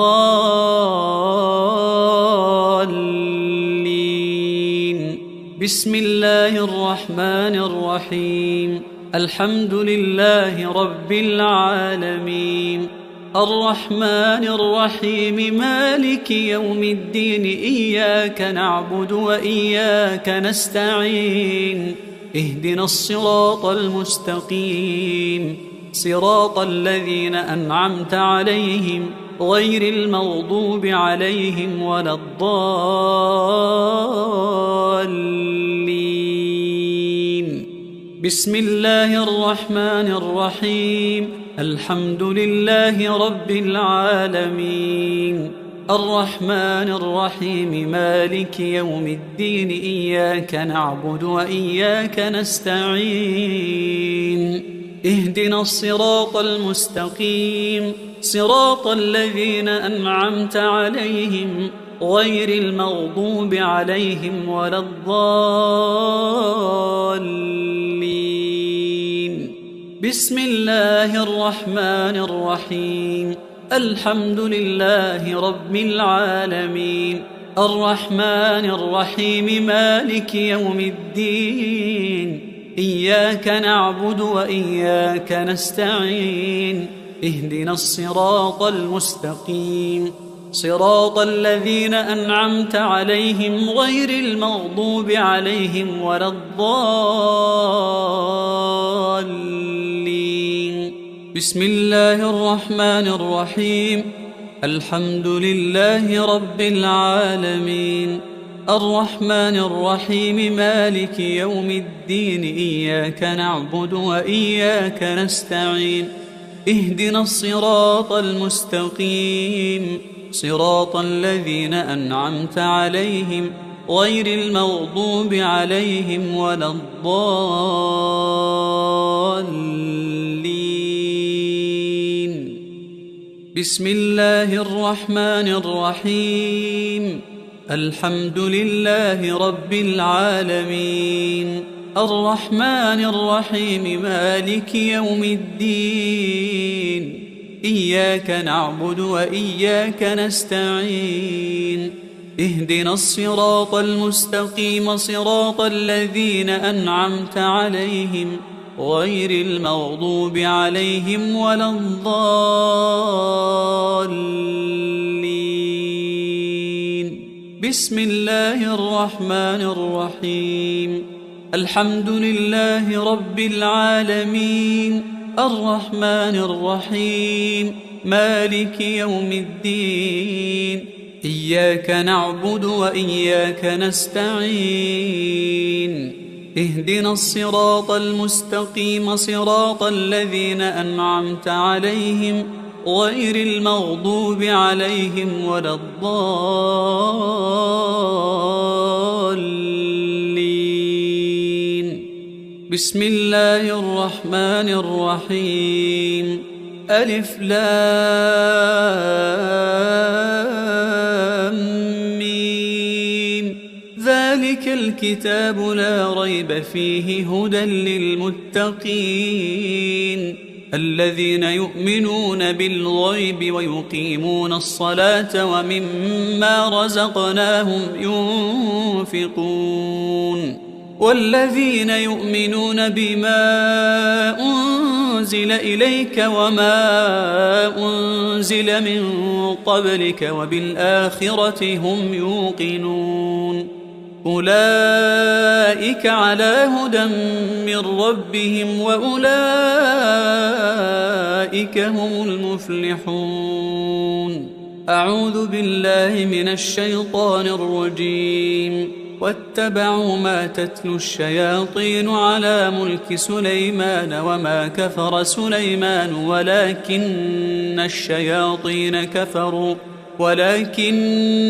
بسم الله الرحمن الرحيم. الحمد لله رب العالمين الرحمن الرحيم مالك يوم الدين. إياك نعبد وإياك نستعين. اهدنا الصراط المستقيم صراط الذين أنعمت عليهم غير المغضوب عليهم ولا الضالين. بسم الله الرحمن الرحيم. الحمد لله رب العالمين الرحمن الرحيم مالك يوم الدين. إياك نعبد وإياك نستعين. اهدنا الصراط المستقيم صراط الذين أنعمت عليهم غير المغضوب عليهم ولا الضالين. بسم الله الرحمن الرحيم. الحمد لله رب العالمين الرحمن الرحيم مالك يوم الدين. إياك نعبد وإياك نستعين. اهدنا الصراط المستقيم صراط الذين أنعمت عليهم غير المغضوب عليهم ولا الضالين. بسم الله الرحمن الرحيم. الحمد لله رب العالمين، الرحمن الرحيم، مالك يوم الدين، إياك نعبد وإياك نستعين، اهدنا الصراط المستقيم، صراط الذين أنعمت عليهم غير المغضوب عليهم ولا الضالين. بسم الله الرحمن الرحيم. الحمد لله رب العالمين، الرحمن الرحيم، مالك يوم الدين، إياك نعبد وإياك نستعين، اهدنا الصراط المستقيم، صراط الذين أنعمت عليهم غير المغضوب عليهم ولا الضالين. بسم الله الرحمن الرحيم. الحمد لله رب العالمين، الرحمن الرحيم، مالك يوم الدين، إياك نعبد وإياك نستعين، اهدنا الصراط المستقيم، صراط الذين أنعمت عليهم غير المغضوب عليهم ولا الضالين. بسم الله الرحمن الرحيم. ألف لام ميم، ذلك الكتاب لا ريب فيه، هدى للمتقين الذين يؤمنون بالغيب ويقيمون الصلاة ومما رزقناهم ينفقون، والذين يؤمنون بما أنزل إليك وما أنزل من قبلك وبالآخرة هم يوقنون، أولئك على هدى من ربهم وأولئك هم المفلحون. أعوذ بالله من الشيطان الرجيم. واتبعوا ما تتلو الشياطين على ملك سليمان وما كفر سليمان ولكن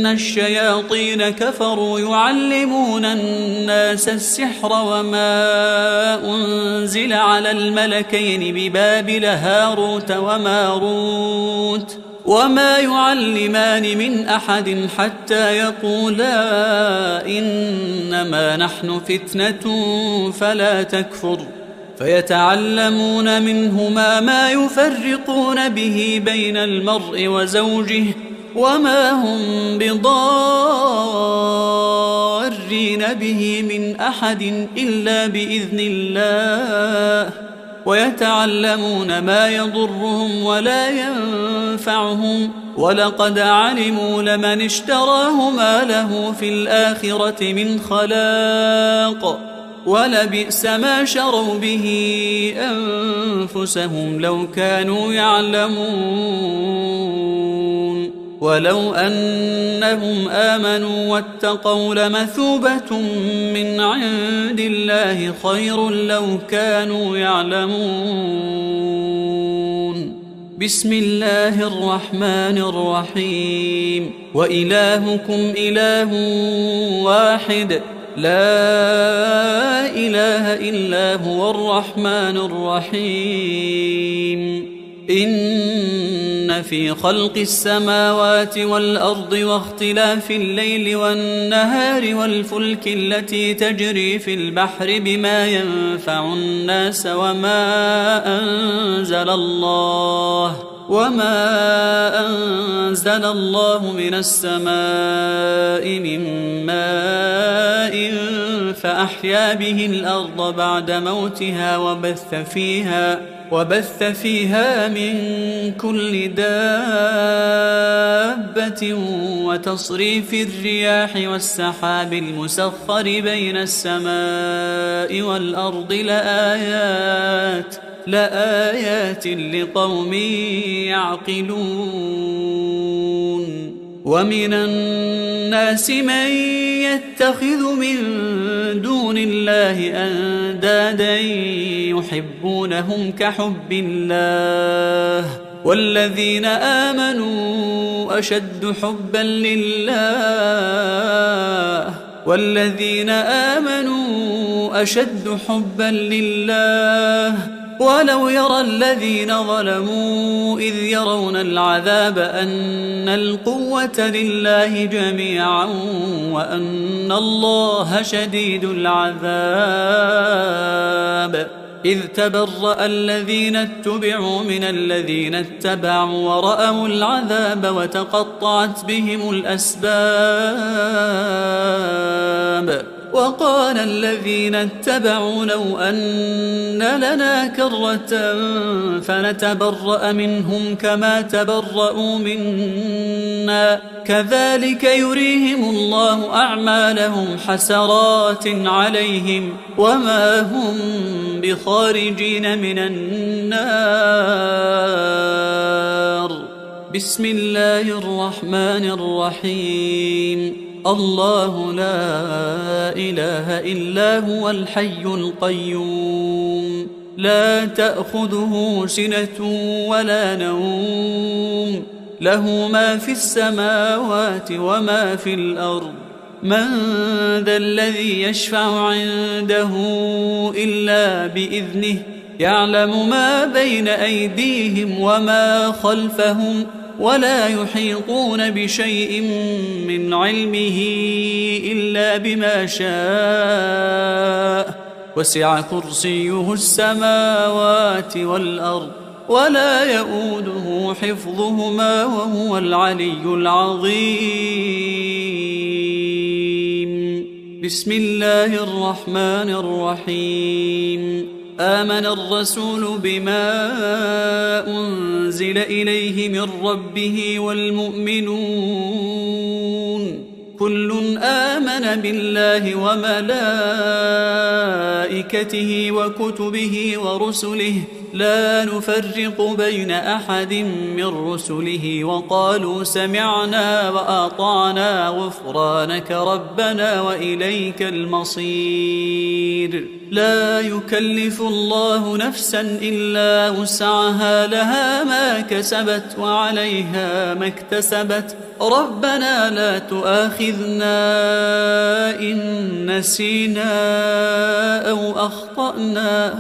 الشياطين كفروا يعلمون الناس السحر وما أنزل على الملكين ببابل هاروت وماروت وما يعلمان من أحد حتى يقولا إنما نحن فتنة فلا تكفر، فيتعلمون منهما ما يفرقون به بين المرء وزوجه وما هم بضارين به من أحد إلا بإذن الله، ويتعلمون ما يضرهم ولا ينفعهم، ولقد علموا لمن اشتراه ما له في الآخرة من خلاق، ولبئس ما شروا به أنفسهم لو كانوا يعلمون. ولو أنهم آمنوا واتقوا لمثوبة من عند الله خير لو كانوا يعلمون. بسم الله الرحمن الرحيم. وإلهكم إله واحد لا إله إلا هو الرحمن الرحيم. إن في خلق السماوات والأرض واختلاف الليل والنهار والفلك التي تجري في البحر بما ينفع الناس وما أنزل الله من السماء من ماء فأحيا به الأرض بعد موتها وبث فيها من كل دابة وتصريف الرياح والسحاب المسخر بين السماء والأرض لآيات لقوم يعقلون ومن الناس من يتخذ من دون الله أندادا يحبونهم كحب الله والذين آمنوا أشد حبا لله ولو يرى الذين ظلموا إذ يرون العذاب أن القوة لله جميعا وأن الله شديد العذاب إذ تبرأ الذين اتبعوا من الذين اتبعوا ورأوا العذاب وتقطعت بهم الأسباب وقال الذين اتبعوا لو أن لنا كرة فنتبرأ منهم كما تبرأوا منا كذلك يريهم الله أعمالهم حسرات عليهم وما هم بخارجين من النار. بسم الله الرحمن الرحيم. الله لا إله إلا هو الحي القيوم لا تأخذه سنة ولا نوم له ما في السماوات وما في الأرض من ذا الذي يشفع عنده إلا بإذنه يعلم ما بين أيديهم وما خلفهم ولا يحيطون بشيء من علمه إلا بما شاء وسع كرسيه السماوات والأرض ولا يؤوده حفظهما وهو العلي العظيم. بسم الله الرحمن الرحيم. آمن الرسول بما أنزل إليه من ربه والمؤمنون كل آمن بالله وملائكته وكتبه ورسله لا نفرق بين أحد من رسله وقالوا سمعنا وأطعنا غفرانك ربنا وإليك المصير. لا يكلف الله نفسا إلا وسعها لها ما كسبت وعليها ما اكتسبت ربنا لا تؤاخذنا إن نسينا أو أخطأنا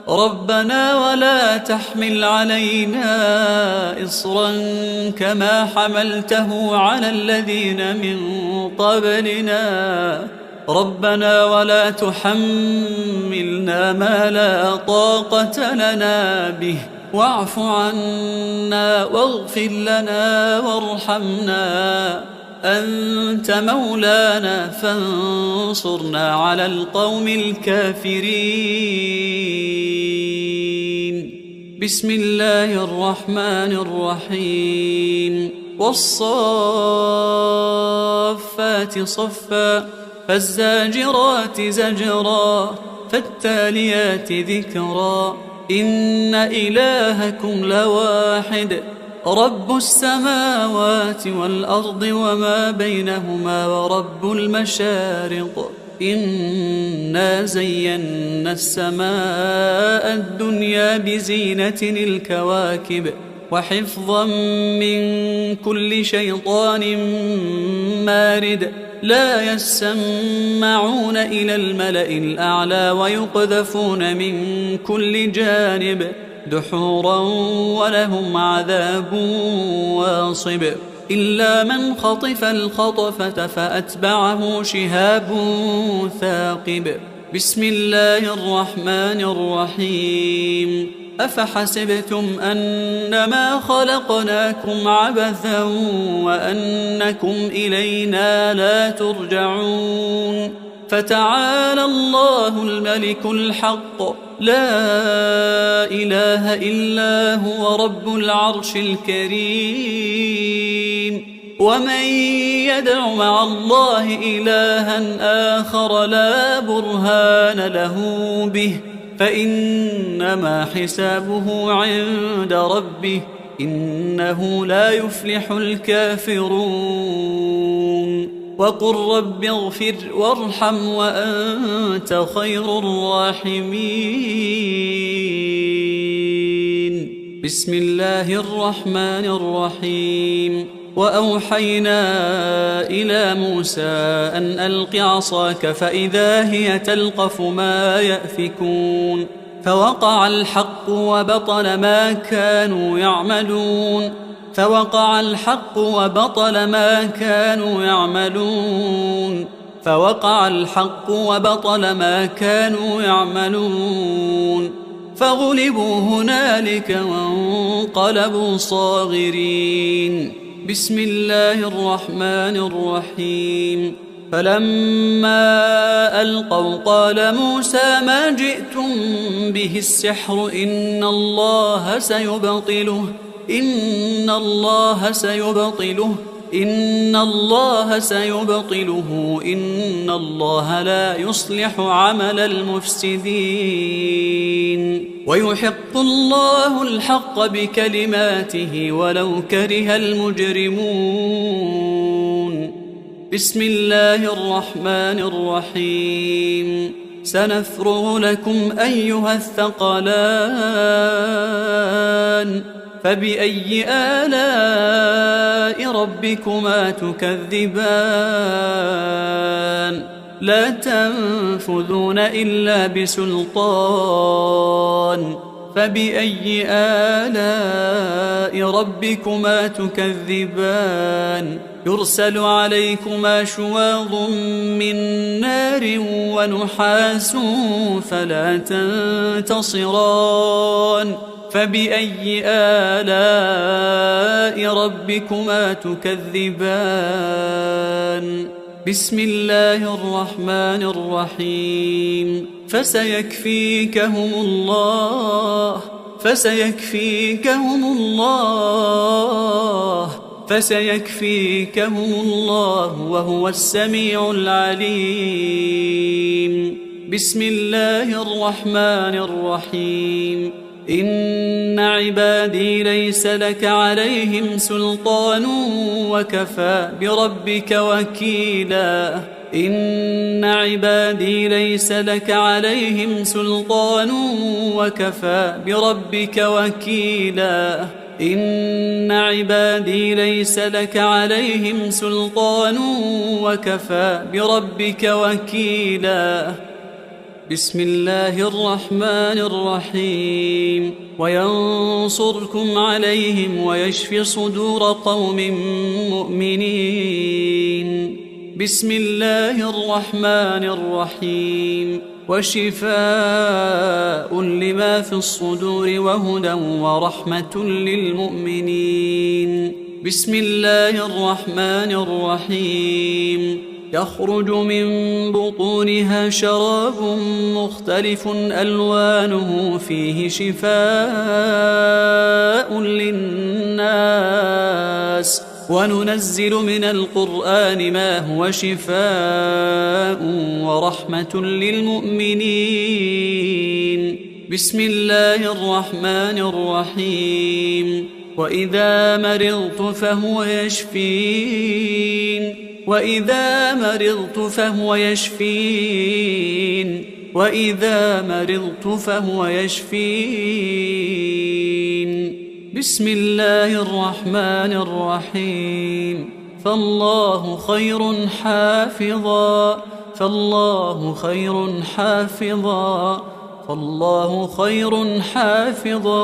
ربنا ولا تحمل علينا إصرا كما حملته على الذين من قبلنا ربنا ولا تحملنا ما لا طاقة لنا به واعف عنا واغفر لنا وارحمنا أنت مولانا فانصرنا على القوم الكافرين. بسم الله الرحمن الرحيم. والصافات صفا فالزاجرات زجرا فالتاليات ذكرا إن إلهكم لواحد رب السماوات والأرض وما بينهما ورب المشارق إنا زينا السماء الدنيا بزينة الكواكب وحفظا من كل شيطان مارد لا يسمعون إلى الملأ الأعلى ويقذفون من كل جانب دحورا ولهم عذاب واصب إلا من خطف الخطفة فأتبعه شهاب ثاقب. بسم الله الرحمن الرحيم. أفحسبتم أنما خلقناكم عبثا وأنكم إلينا لا ترجعون فتعالى الله الملك الحق لا إله إلا هو رب العرش الكريم. ومن يدع مع الله إلها آخر لا برهان له به فإنما حسابه عند ربه إنه لا يفلح الكافرون. وقل رب اغفر وارحم وأنت خير الراحمين. بسم الله الرحمن الرحيم. وأوحينا إلى موسى أن ألق عصاك فإذا هي تلقف ما يأفكون فوقع الحق وبطل ما كانوا يعملون فوقع الحق وبطل ما كانوا يعملون فوقع الحق وبطل ما كانوا يعملون فغلبوا هنالك وانقلبوا صاغرين. بسم الله الرحمن الرحيم. فلما ألقوا قال موسى ما جئتم به السحر إن الله سيبطله إن الله لا يصلح عمل المفسدين ويحق الله الحق بكلماته ولو كره المجرمون. بسم الله الرحمن الرحيم. سنفرغ لكم أيها الثقلان فبأي آلاء ربكما تكذبان لا تنفذون إلا بسلطان فبأي آلاء ربكما تكذبان يرسل عليكما شواظ من نار ونحاس فلا تنتصران فبأي آلاء ربكما تكذبان. بسم الله الرحمن الرحيم. فسيكفيكهم الله وهو السميع العليم. بسم الله الرحمن الرحيم. إن عبادي ليس لك عليهم سلطان وكفى بربك وكيلا. إن عبادي ليس لك عليهم سلطان وكفى بربك وكيلا. إن عبادي ليس لك عليهم سلطان وكفى بربك وكيلا. بسم الله الرحمن الرحيم. وينصركم عليهم ويشفي صدور قوم مؤمنين. بسم الله الرحمن الرحيم. وشفاء لما في الصدور وهدى ورحمة للمؤمنين. بسم الله الرحمن الرحيم. يخرج من بطونها شراب مختلف ألوانه فيه شفاء للناس وننزل من القرآن ما هو شفاء ورحمة للمؤمنين. بسم الله الرحمن الرحيم. وإذا مرضت فهو يشفين. وإذا مرضت فهو يشفين. بسم الله الرحمن الرحيم. فالله خير حافظا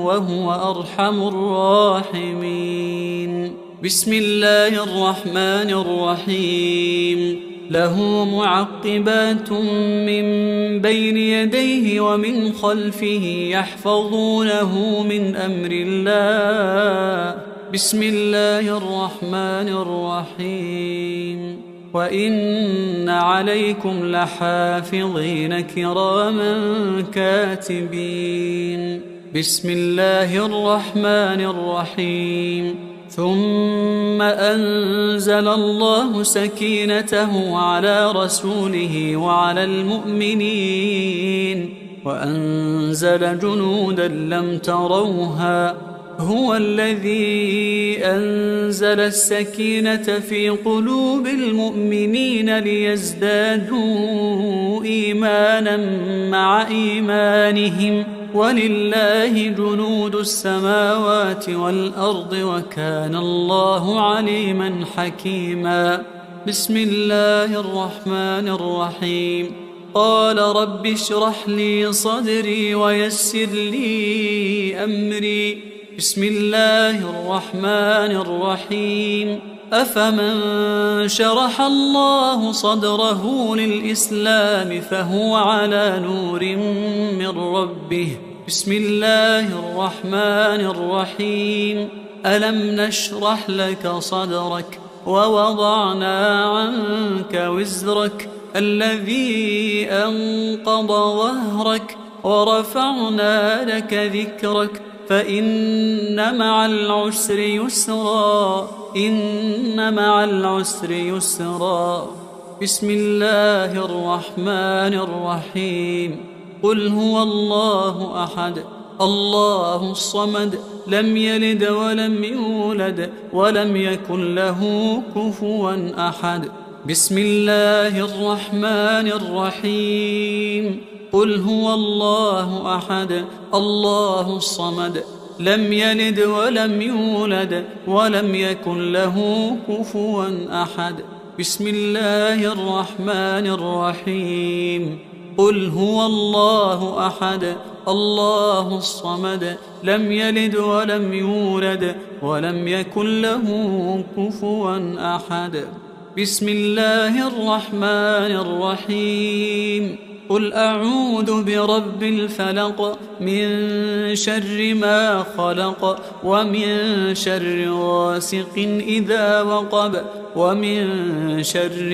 وهو أرحم الراحمين. بسم الله الرحمن الرحيم. له معقبات من بين يديه ومن خلفه يحفظونه من أمر الله. بسم الله الرحمن الرحيم. وإن عليكم لحافظين كراما كاتبين. بسم الله الرحمن الرحيم. ثم أنزل الله سكينته على رسوله وعلى المؤمنين وأنزل جنودا لم تروها. هو الذي أنزل السكينة في قلوب المؤمنين ليزدادوا إيمانا مع إيمانهم، ولله جنود السماوات والأرض وكان الله عليما حكيما. بسم الله الرحمن الرحيم. قال رب اشرح لي صدري ويسر لي أمري. بسم الله الرحمن الرحيم. أفمن شرح الله صدره للإسلام فهو على نور من ربه. بسم الله الرحمن الرحيم. ألم نشرح لك صدرك ووضعنا عنك وزرك الذي أنقض ظهرك ورفعنا لك ذكرك فإن مع العسر يسرا إن مع العسر يسرا. بسم الله الرحمن الرحيم. قل هو الله أحد الله الصمد لم يلد ولم يولد ولم يكن له كفوا أحد. بسم الله الرحمن الرحيم. قل هو الله أحد الله الصمد لم يلد ولم يولد ولم يكن له كفوا أحد. بسم الله الرحمن الرحيم. قل هو الله أحد الله الصمد لم يلد ولم يولد ولم يكن له كفوا أحد. بسم الله الرحمن الرحيم. قل أعوذ برب الفلق من شر ما خلق ومن شر غاسق إذا وقب ومن شر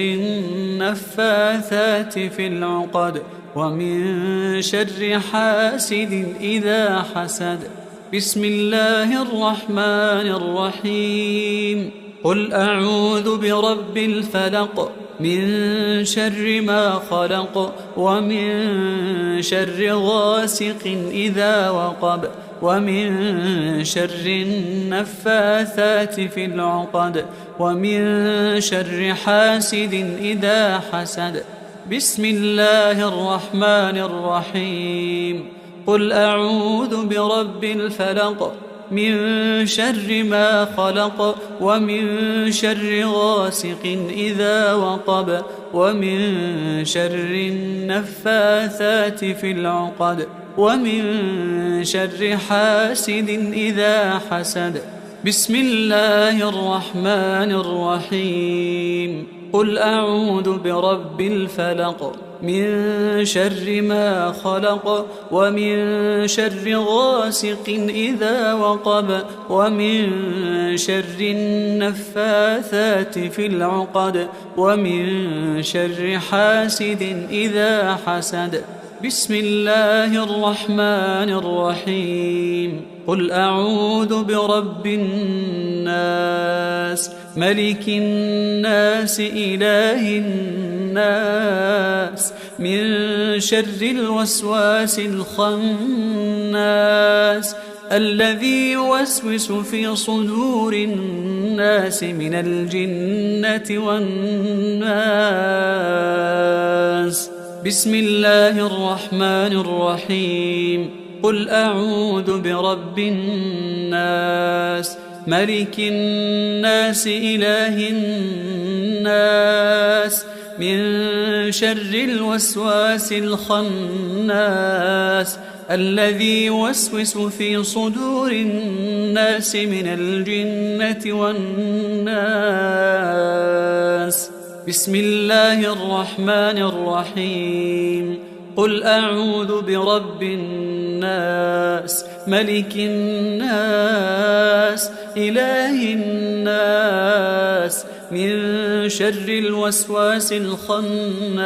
النفاثات في العقد ومن شر حاسد إذا حسد. بسم الله الرحمن الرحيم. قل أعوذ برب الفلق من شر ما خلق ومن شر غاسق إذا وقب ومن شر النفاثات في العقد ومن شر حاسد إذا حسد. بسم الله الرحمن الرحيم. قل أعوذ برب الفلق من شر ما خلق ومن شر غاسق إذا وقب ومن شر النفاثات في العقد ومن شر حاسد إذا حسد. بسم الله الرحمن الرحيم. قل أعوذ برب الفلق من شر ما خلق ومن شر غاسق إذا وقب ومن شر النفاثات في العقد ومن شر حاسد إذا حسد. بسم الله الرحمن الرحيم. قل أعوذ برب الناس ملك الناس إله الناس من شر الوسواس الخناس الذي يوسوس في صدور الناس من الجنة والناس. بسم الله الرحمن الرحيم. قل أعوذ برب الناس ملك الناس إله الناس من شر الوسواس الخناس الذي يوسوس في صدور الناس من الجنة والناس. بسم الله الرحمن الرحيم. قل أعوذ برب الناس ملك الناس إله الناس من شر الوسواس الخناس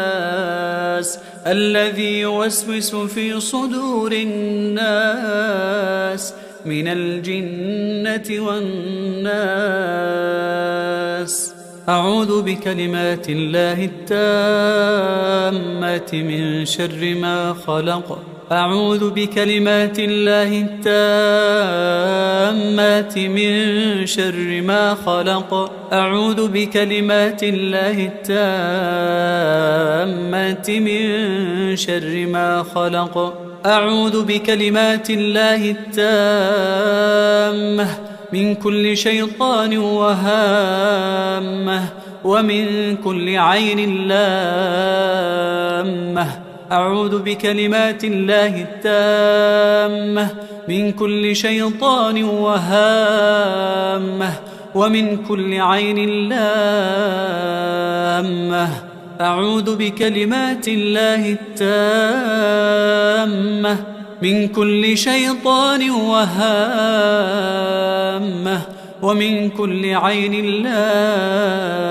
الذي يوسوس في صدور الناس من الجنة والناس. أعوذ بكلمات الله التامات من شر ما خلق. أعوذ بكلمات الله التامات من شر ما خلق. أعوذ بكلمات الله التامات من شر ما خلق. أعوذ بكلمات الله التامة من كل شيطان وهامة ومن كل عين لامة. أعوذ بكلمات الله التامة من كل شيطان وهامة ومن كل عين لامة. أعوذ بكلمات الله التامة من كل شيطان وهامة ومن كل عين لامة.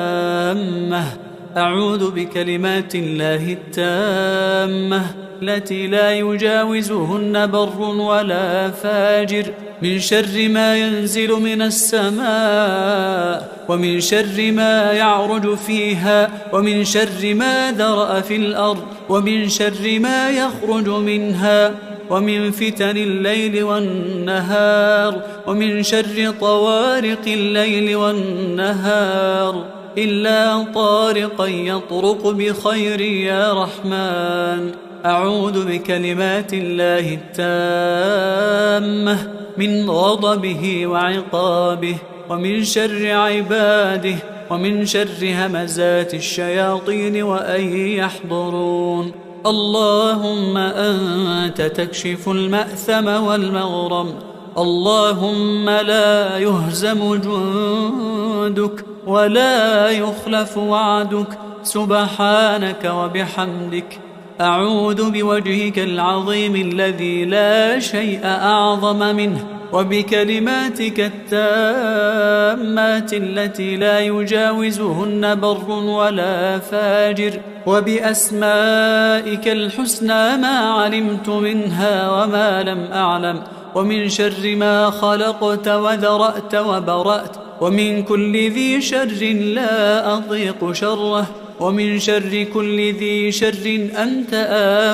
أعوذ بكلمات الله التامة التي لا يجاوزهن بر ولا فاجر من شر ما ينزل من السماء ومن شر ما يعرج فيها ومن شر ما ذرأ في الأرض ومن شر ما يخرج منها ومن فتن الليل والنهار ومن شر طوارق الليل والنهار إلا طارقا يطرق بخير يا رحمن. أعوذ بكلمات الله التامة من غضبه وعقابه ومن شر عباده ومن شر همزات الشياطين وأن يحضرون. اللهم أنت تكشف المأثم والمغرم. اللهم لا يهزم جندك ولا يخلف وعدك سبحانك وبحمدك. أعوذ بوجهك العظيم الذي لا شيء أعظم منه وبكلماتك التامات التي لا يجاوزهن بر ولا فاجر وبأسمائك الحسنى ما علمت منها وما لم أعلم ومن شر ما خلقت وذرأت وبرأت ومن كل ذي شر لا أطيق شره ومن شر كل ذي شر أنت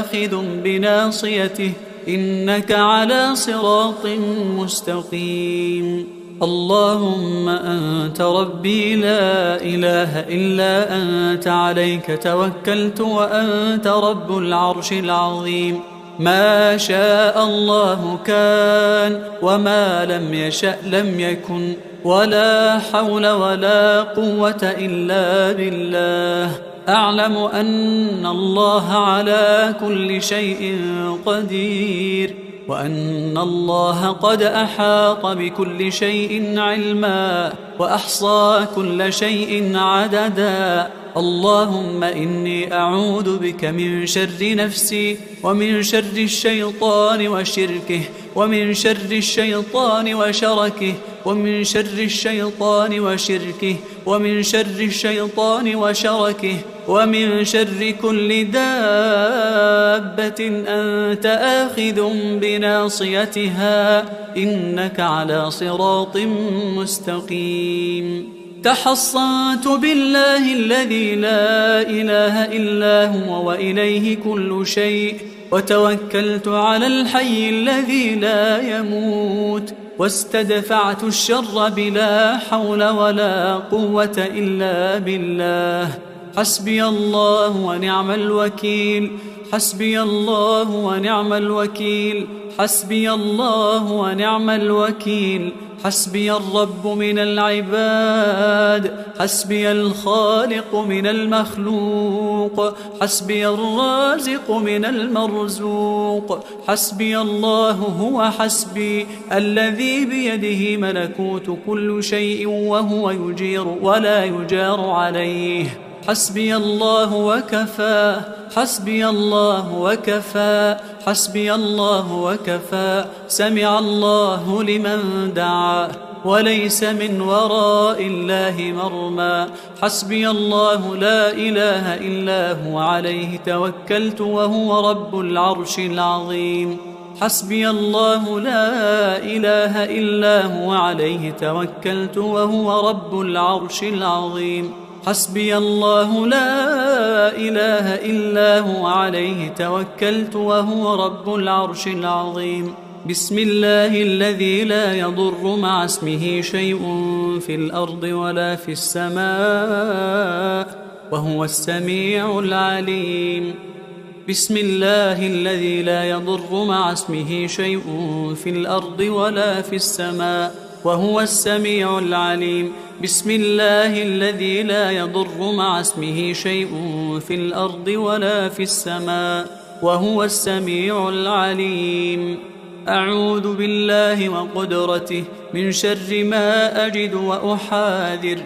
آخذ بناصيته إنك على صراط مستقيم. اللهم أنت ربي لا إله إلا أنت عليك توكلت وأنت رب العرش العظيم. ما شاء الله كان وما لم يشأ لم يكن ولا حول ولا قوة إلا بالله. أعلم أن الله على كل شيء قدير وأن الله قد أحاط بكل شيء علما وأحصى كل شيء عددا. اللهم إني أعوذ بك من شر نفسي ومن شر الشيطان وشركه ومن شر الشيطان وشركه ومن شر الشيطان وشركه ومن شر الشيطان وشركه ومن شر كل دابة أنت آخذ بناصيتها إنك على صراط مستقيم. تحصنت بالله الذي لا إله إلا هو وإليه كل شيء وتوكلت على الحي الذي لا يموت واستدفعت الشر بلا حول ولا قوة إلا بالله. حسبي الله ونعم الوكيل. حسبي الله ونعم الوكيل. حسبي الله ونعم الوكيل. حسبي الرب من العباد. حسبي الخالق من المخلوق. حسبي الرازق من المرزوق. حسبي الله هو حسبي الذي بيده ملكوت كل شيء وهو يجير ولا يجار عليه. حسبي الله وكفى. حسبي الله وكفى. حسبي الله وكفى. سمع الله لمن دعا وليس من وراء الله مرمى. حسبي الله لا إله إلا هو عليه توكلت وهو رب العرش العظيم. حسبي الله لا إله إلا هو عليه توكلت وهو رب العرش العظيم. حسبي الله لا إله إلا هو عليه توكلت وهو رب العرش العظيم. بسم الله الذي لا يضر مع اسمه شيء في الأرض ولا في السماء وهو السميع العليم. بسم الله الذي لا يضر مع اسمه شيء في الأرض ولا في السماء وهو السميع العليم. بسم الله الذي لا يضر مع اسمه شيء في الأرض ولا في السماء وهو السميع العليم. أعوذ بالله وقدرته من شر ما أجد وأحاذر.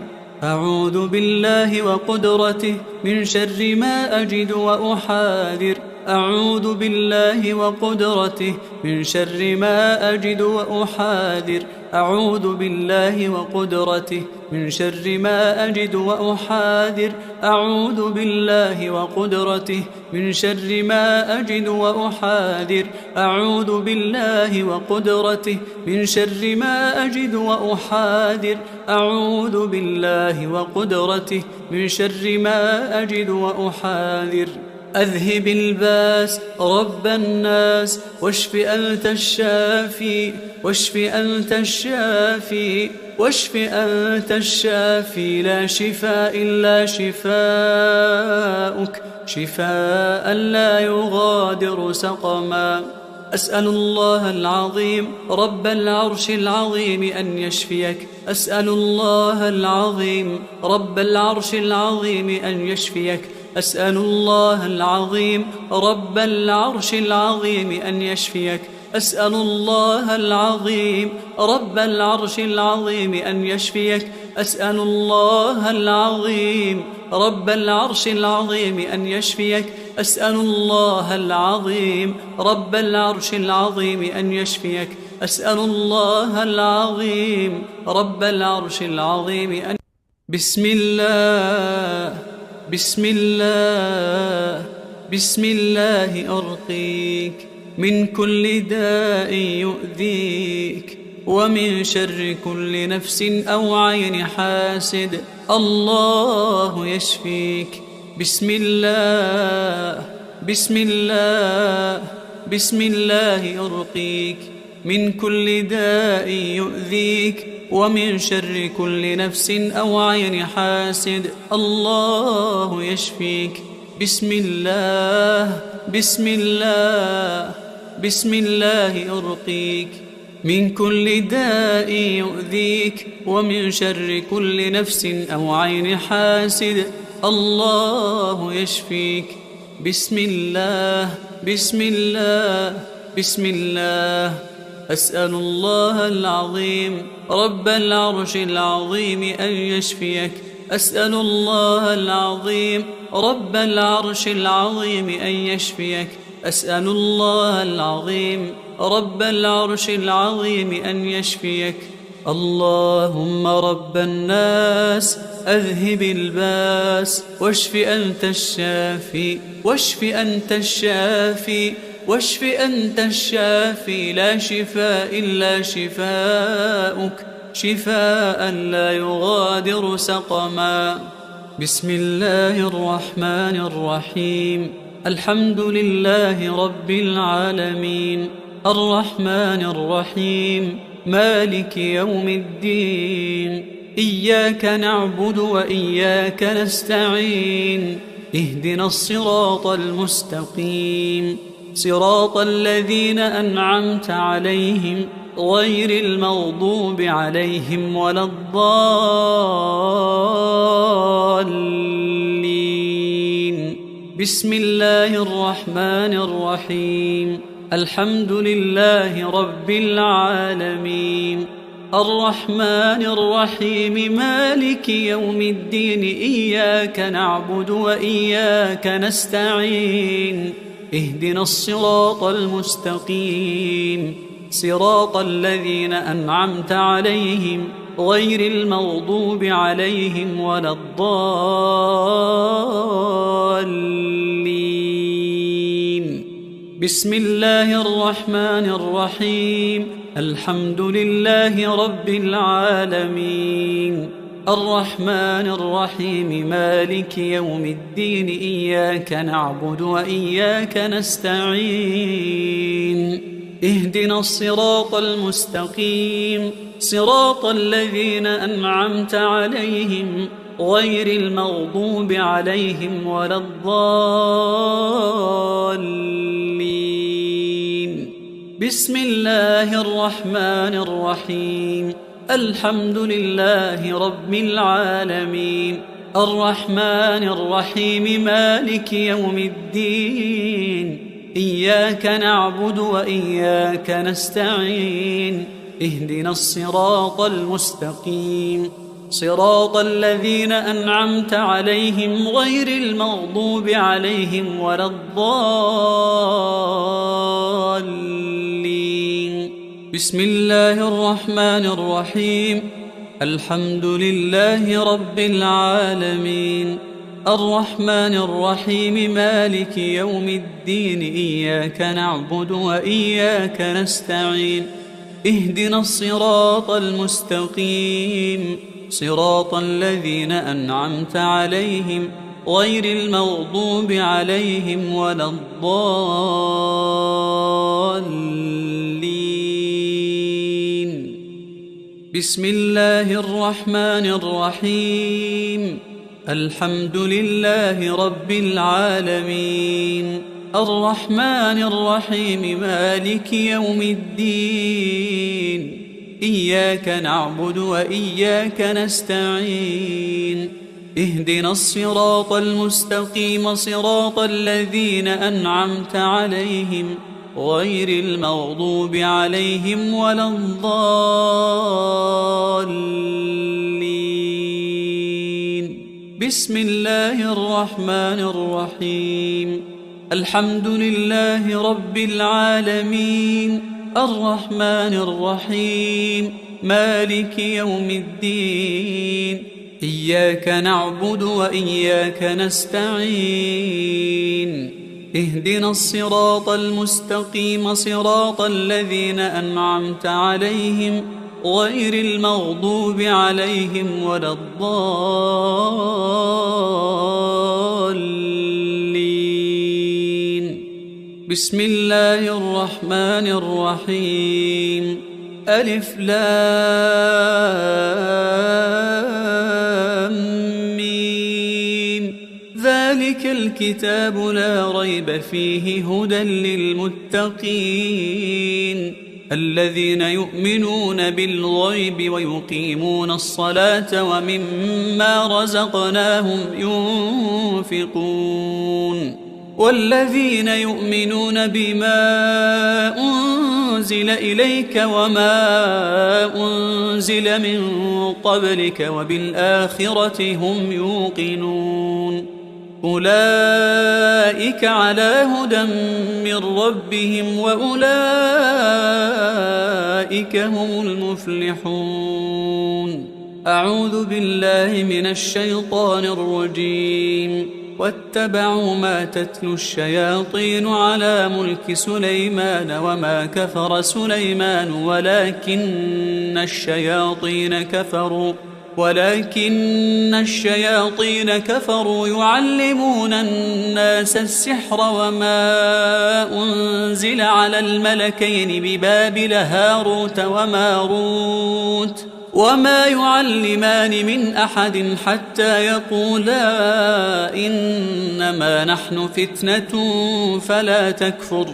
أعوذ بالله وقدرته من شر ما أجد وأحاذر. أعوذ بالله وقدرته من شر ما أجد وأحاذر. أعوذ بالله وقدرته من شر ما أجد وأحاذر. أعوذ بالله وقدرته من شر ما أجد وأحاذر. أعوذ بالله وقدرته من شر ما أجد وأحاذر. أعوذ بالله وقدرته من شر ما أجد وأحاذر. أذهب الباس رب الناس واشف أنت الشافي واشف أنت الشافي واشف أنت الشافي لا شفاء إلا شفاؤك شفاء لا يغادر سقما. أسأل الله العظيم رب العرش العظيم أن يشفيك. أسأل الله العظيم رب العرش العظيم أن يشفيك. أسأل الله العظيم رب العرش العظيم أن يشفيك. أسأل الله العظيم رب العرش العظيم أن يشفيك. أسأل الله العظيم رب العرش العظيم أن يشفيك. أسأل الله العظيم رب العرش العظيم أن يشفيك. أسأل الله العظيم رب العرش العظيم أن بسم الله بسم الله بسم الله أرقيك من كل داء يؤذيك ومن شر كل نفس أو عين حاسد. الله يشفيك. بسم الله بسم الله بسم الله أرقيك من كل داء يؤذيك ومن شر كل نفس أو عين حاسد. الله يشفيك. بسم الله بسم الله بسم الله أرقيك من كل داء يؤذيك ومن شر كل نفس أو عين حاسد. الله يشفيك. بسم الله بسم الله بسم الله. أسأل الله العظيم رب العرش العظيم أن يشفيك. أسأل الله العظيم رب العرش العظيم أن يشفيك. أسأل الله العظيم رب العرش العظيم أن يشفيك. اللهم رب الناس أذهب الباس واشف أنت الشافي واشف أنت الشافي واشف أنت الشافي لا شفاء إلا شفاؤك شفاء لا يغادر سقما. بسم الله الرحمن الرحيم. الحمد لله رب العالمين الرحمن الرحيم مالك يوم الدين. إياك نعبد وإياك نستعين. اهدنا الصراط المستقيم صراط الذين أنعمت عليهم غير المغضوب عليهم ولا الضالين. بسم الله الرحمن الرحيم. الحمد لله رب العالمين الرحمن الرحيم مالك يوم الدين. إياك نعبد وإياك نستعين. اهدنا الصراط المستقيم صراط الذين أنعمت عليهم غير المغضوب عليهم ولا الضالين. بسم الله الرحمن الرحيم. الحمد لله رب العالمين الرحمن الرحيم مالك يوم الدين إياك نعبد وإياك نستعين اهدنا الصراط المستقيم صراط الذين أنعمت عليهم غير المغضوب عليهم ولا الضالين. بسم الله الرحمن الرحيم. الحمد لله رب العالمين الرحمن الرحيم مالك يوم الدين إياك نعبد وإياك نستعين اهدنا الصراط المستقيم صراط الذين أنعمت عليهم غير المغضوب عليهم ولا الضالين. بسم الله الرحمن الرحيم. الحمد لله رب العالمين الرحمن الرحيم مالك يوم الدين إياك نعبد وإياك نستعين اهدنا الصراط المستقيم صراط الذين أنعمت عليهم غير المغضوب عليهم ولا الضالين. بسم الله الرحمن الرحيم. الحمد لله رب العالمين الرحمن الرحيم مالك يوم الدين إياك نعبد وإياك نستعين اهدنا الصراط المستقيم صراط الذين أنعمت عليهم غير المغضوب عليهم ولا الضالين. بسم الله الرحمن الرحيم. الحمد لله رب العالمين الرحمن الرحيم مالك يوم الدين إياك نعبد وإياك نستعين اهدنا الصراط المستقيم صراط الذين أنعمت عليهم غير المغضوب عليهم ولا الضالين. بسم الله الرحمن الرحيم. ألف لام ميم ذلك الكتاب لا ريب فيه هدى للمتقين الذين يؤمنون بالغيب ويقيمون الصلاة ومما رزقناهم ينفقون والذين يؤمنون بما أنزل إليك وما أنزل من قبلك وبالآخرة هم يوقنون أولئك على هدى من ربهم وأولئك هم المفلحون. أعوذ بالله من الشيطان الرجيم. واتبعوا ما تتلو الشياطين على ملك سليمان وما كفر سليمان ولكن الشياطين كفروا يعلمون الناس السحر وما أنزل على الملكين ببابل هاروت وماروت وما يعلمان من أحد حتى يقولا إنما نحن فتنة فلا تكفر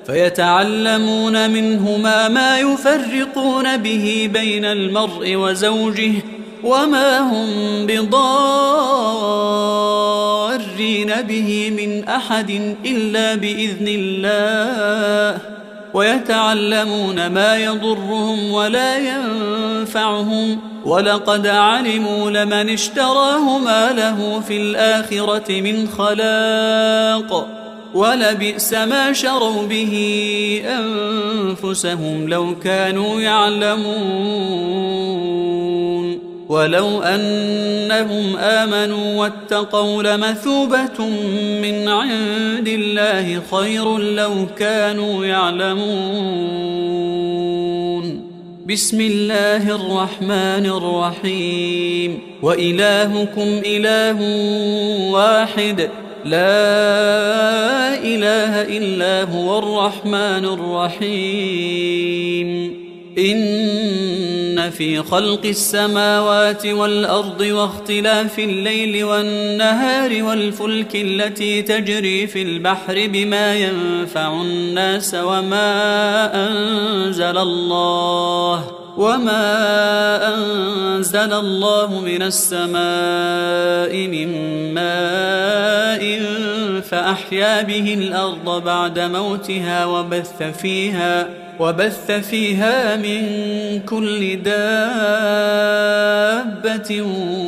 فيتعلمون منهما ما يفرقون به بين المرء وزوجه وما هم بضارين به من أحد إلا بإذن الله ويتعلمون ما يضرهم ولا ينفعهم ولقد علموا لمن اشتراه ما له في الآخرة من خلاق ولبئس ما شروا به أنفسهم لو كانوا يعلمون ولو أنهم آمنوا واتقوا لمثوبة من عند الله خير لو كانوا يعلمون. بسم الله الرحمن الرحيم. وإلهكم إله واحد لا إله إلا هو الرحمن الرحيم. إن في خلق السماوات والأرض واختلاف الليل والنهار والفلك التي تجري في البحر بما ينفع الناس وما أنزل الله من السماء من ماء فأحيا به الأرض بعد موتها وبث فيها من كل دابة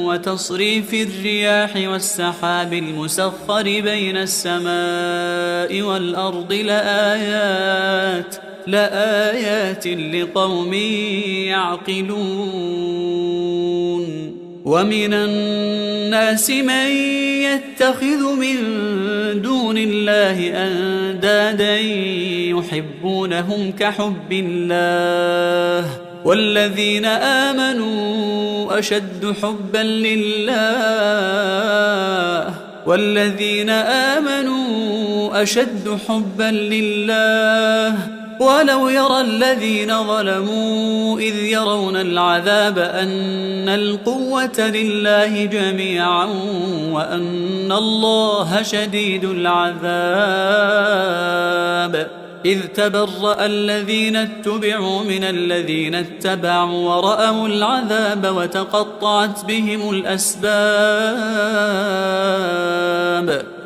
وتصريف الرياح والسحاب المسخر بين السماء والأرض لآيات لقوم يعقلون. ومن الناس من يتخذ من دون الله أندادا يحبونهم كحب الله والذين آمنوا أشد حبا لله ولو يرى الذين ظلموا إذ يرون العذاب أن القوة لله جميعا وأن الله شديد العذاب. إذ تبرأ الذين اتبعوا من الذين اتبعوا ورأوا العذاب وتقطعت بهم الأسباب.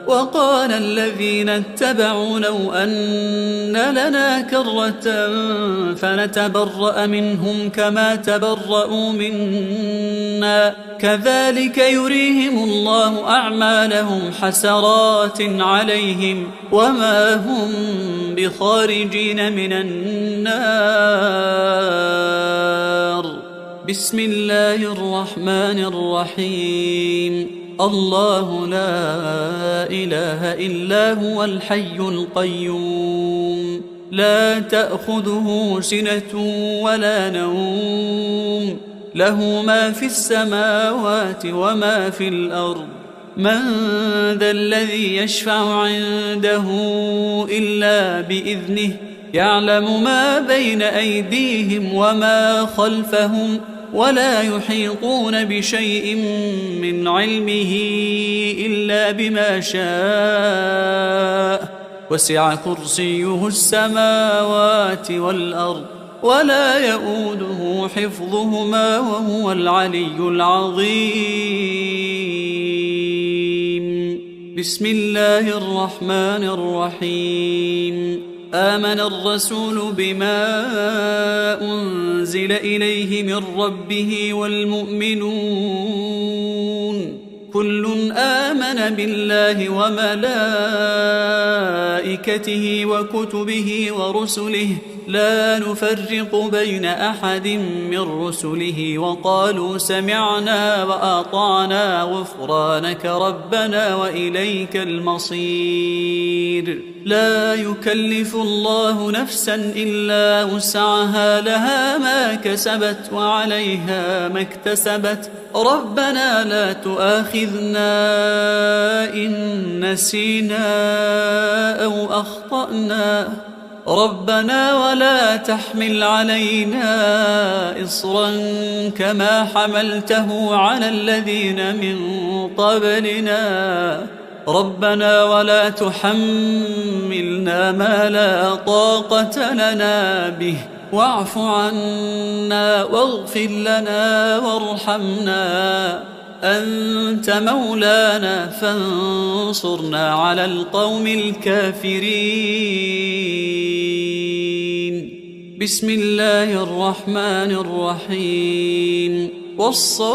وقال الذين اتبعوا لو أن لنا كرة فنتبرأ منهم كما تبرأوا منا كذلك يريهم الله أعمالهم حسرات عليهم وما هم بخارجين من النار. بسم الله الرحمن الرحيم. الله لا إله إلا هو الحي القيوم لا تأخذه سنة ولا نوم له ما في السماوات وما في الأرض. من ذا الذي يشفع عنده إلا بإذنه يعلم ما بين أيديهم وما خلفهم ولا يحيطون بشيء من علمه إلا بما شاء وسع كرسيه السماوات والأرض ولا يؤوده حفظهما وهو العلي العظيم. بسم الله الرحمن الرحيم. آمن الرسول بما أنزل إليه من ربه والمؤمنون كل آمن بالله وملائكته وكتبه ورسله لا نفرق بين أحد من رسله وقالوا سمعنا وأطعنا غفرانك ربنا وإليك المصير. لا يكلف الله نفسا إلا وسعها لها ما كسبت وعليها ما اكتسبت ربنا لا تؤاخذنا إن نسينا أو أخطأنا ربنا ولا تحمل علينا إصرا كما حملته على الذين من قبلنا ربنا ولا تحملنا ما لا طاقة لنا به واعف عنا واغفر لنا وارحمنا أنت مولانا فانصرنا على القوم الكافرين. بسم الله الرحمن الرحيم. والصافات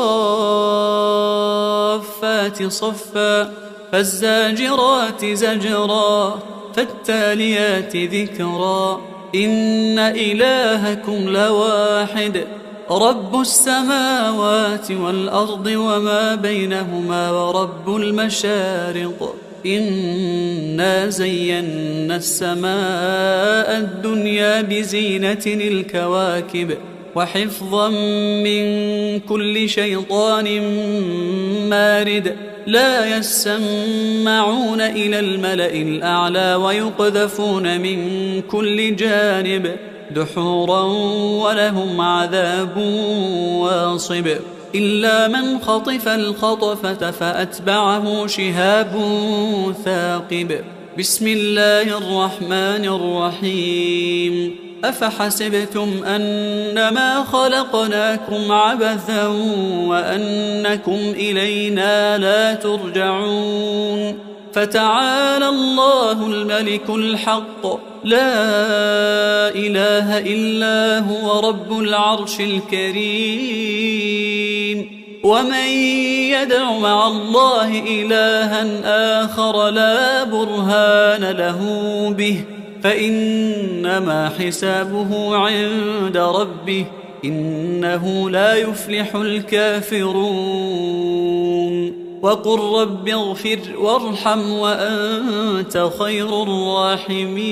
صفا فالزاجرات زجرا فالتاليات ذكرا إن إلهكم لواحد رب السماوات والأرض وما بينهما ورب المشارق إنا زينا السماء الدنيا بزينة الكواكب وحفظا من كل شيطان مارد لا يسمعون إلى الملأ الأعلى ويقذفون من كل جانب دحورا ولهم عذاب واصب إلا من خطف الخطفة فأتبعه شهاب ثاقب بسم الله الرحمن الرحيم أفحسبتم أنما خلقناكم عبثا وأنكم إلينا لا ترجعون فتعالى الله الملك الحق لا إله إلا هو رب العرش الكريم ومن يدع مع الله إلها آخر لا برهان له به فإنما حسابه عند ربه إنه لا يفلح الكافرون وقل رب اغفر وارحم وأنت خير الراحمين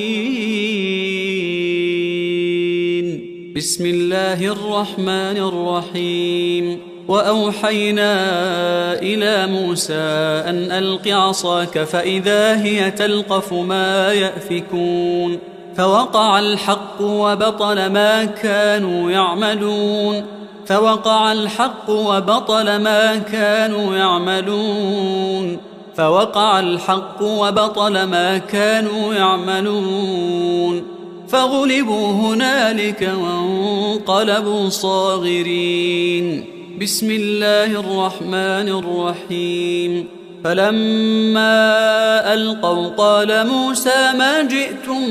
بسم الله الرحمن الرحيم وأوحينا إلى موسى أن ألق عصاك فإذا هي تلقف ما يأفكون فوقع الحق وبطل ما كانوا يعملون فوقع الحق وبطل ما كانوا يعملون فوقع الحق وبطل ما كانوا يعملون فغلبوا هنالك وانقلبوا صاغرين بسم الله الرحمن الرحيم فلما ألقوا قال موسى ما جئتم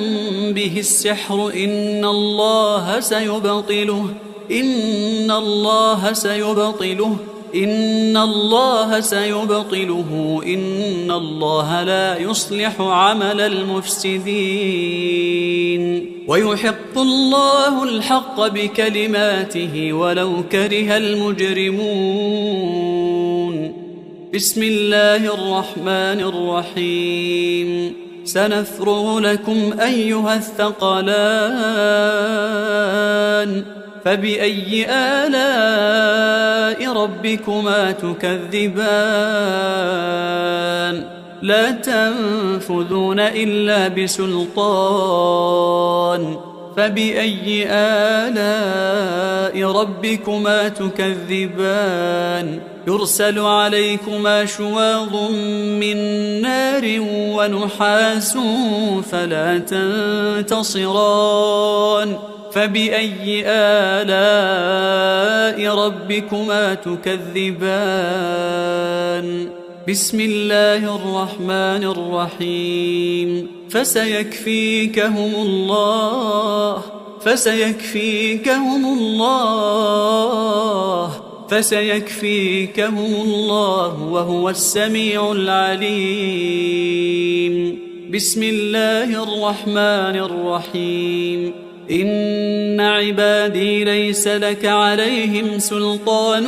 به السحر إن الله سيبطله إن الله سيبطله إن الله لا يصلح عمل المفسدين ويحق الله الحق بكلماته ولو كره المجرمون بسم الله الرحمن الرحيم سنفرغ لكم أيها الثقلان فبأي آلاء ربكما تكذبان لا تنفذون إلا بسلطان فبأي آلاء ربكما تكذبان يرسل عليكما شواظ من نار ونحاس فلا تنتصران فبأي آلاء ربكما تكذبان بسم الله الرحمن الرحيم فسيكفيكهم الله وهو السميع العليم بسم الله الرحمن الرحيم إن عبادي ليس لك عليهم سلطان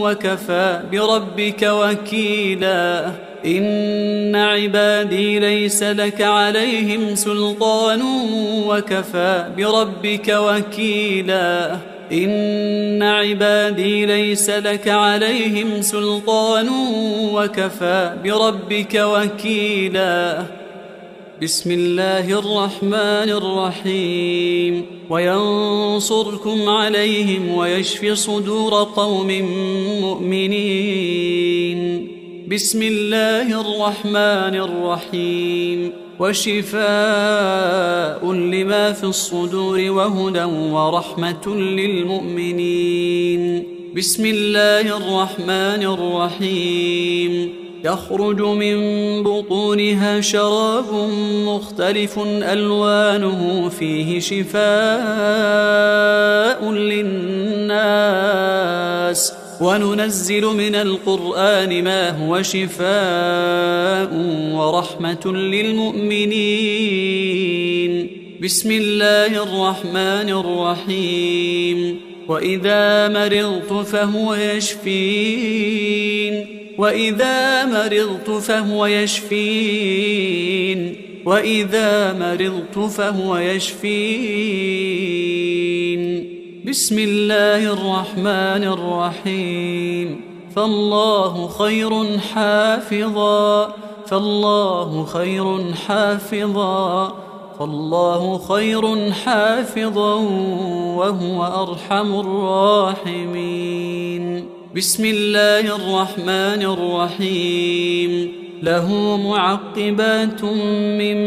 وكفى بربك وكيلا إن عبادي ليس لك عليهم سلطان وكفى بربك وكيلا إن عبادي ليس لك عليهم سلطان وكفى بربك وكيلا بسم الله الرحمن الرحيم وينصركم عليهم ويشفي صدور قوم مؤمنين بسم الله الرحمن الرحيم وشفاء لما في الصدور وهدى ورحمة للمؤمنين بسم الله الرحمن الرحيم يخرج من بطونها شراب مختلف ألوانه فيه شفاء للناس وننزل من القرآن ما هو شفاء ورحمة للمؤمنين. بسم الله الرحمن الرحيم. وإذا مرضت فهو يشفين. وإذا مرضت فهو يشفين. وإذا مرضت فهو يشفين. بسم الله الرحمن الرحيم. فالله خير حافظا. فالله خير حافظا. فالله خير حافظا وهو أرحم الراحمين. بسم الله الرحمن الرحيم. له معقبات من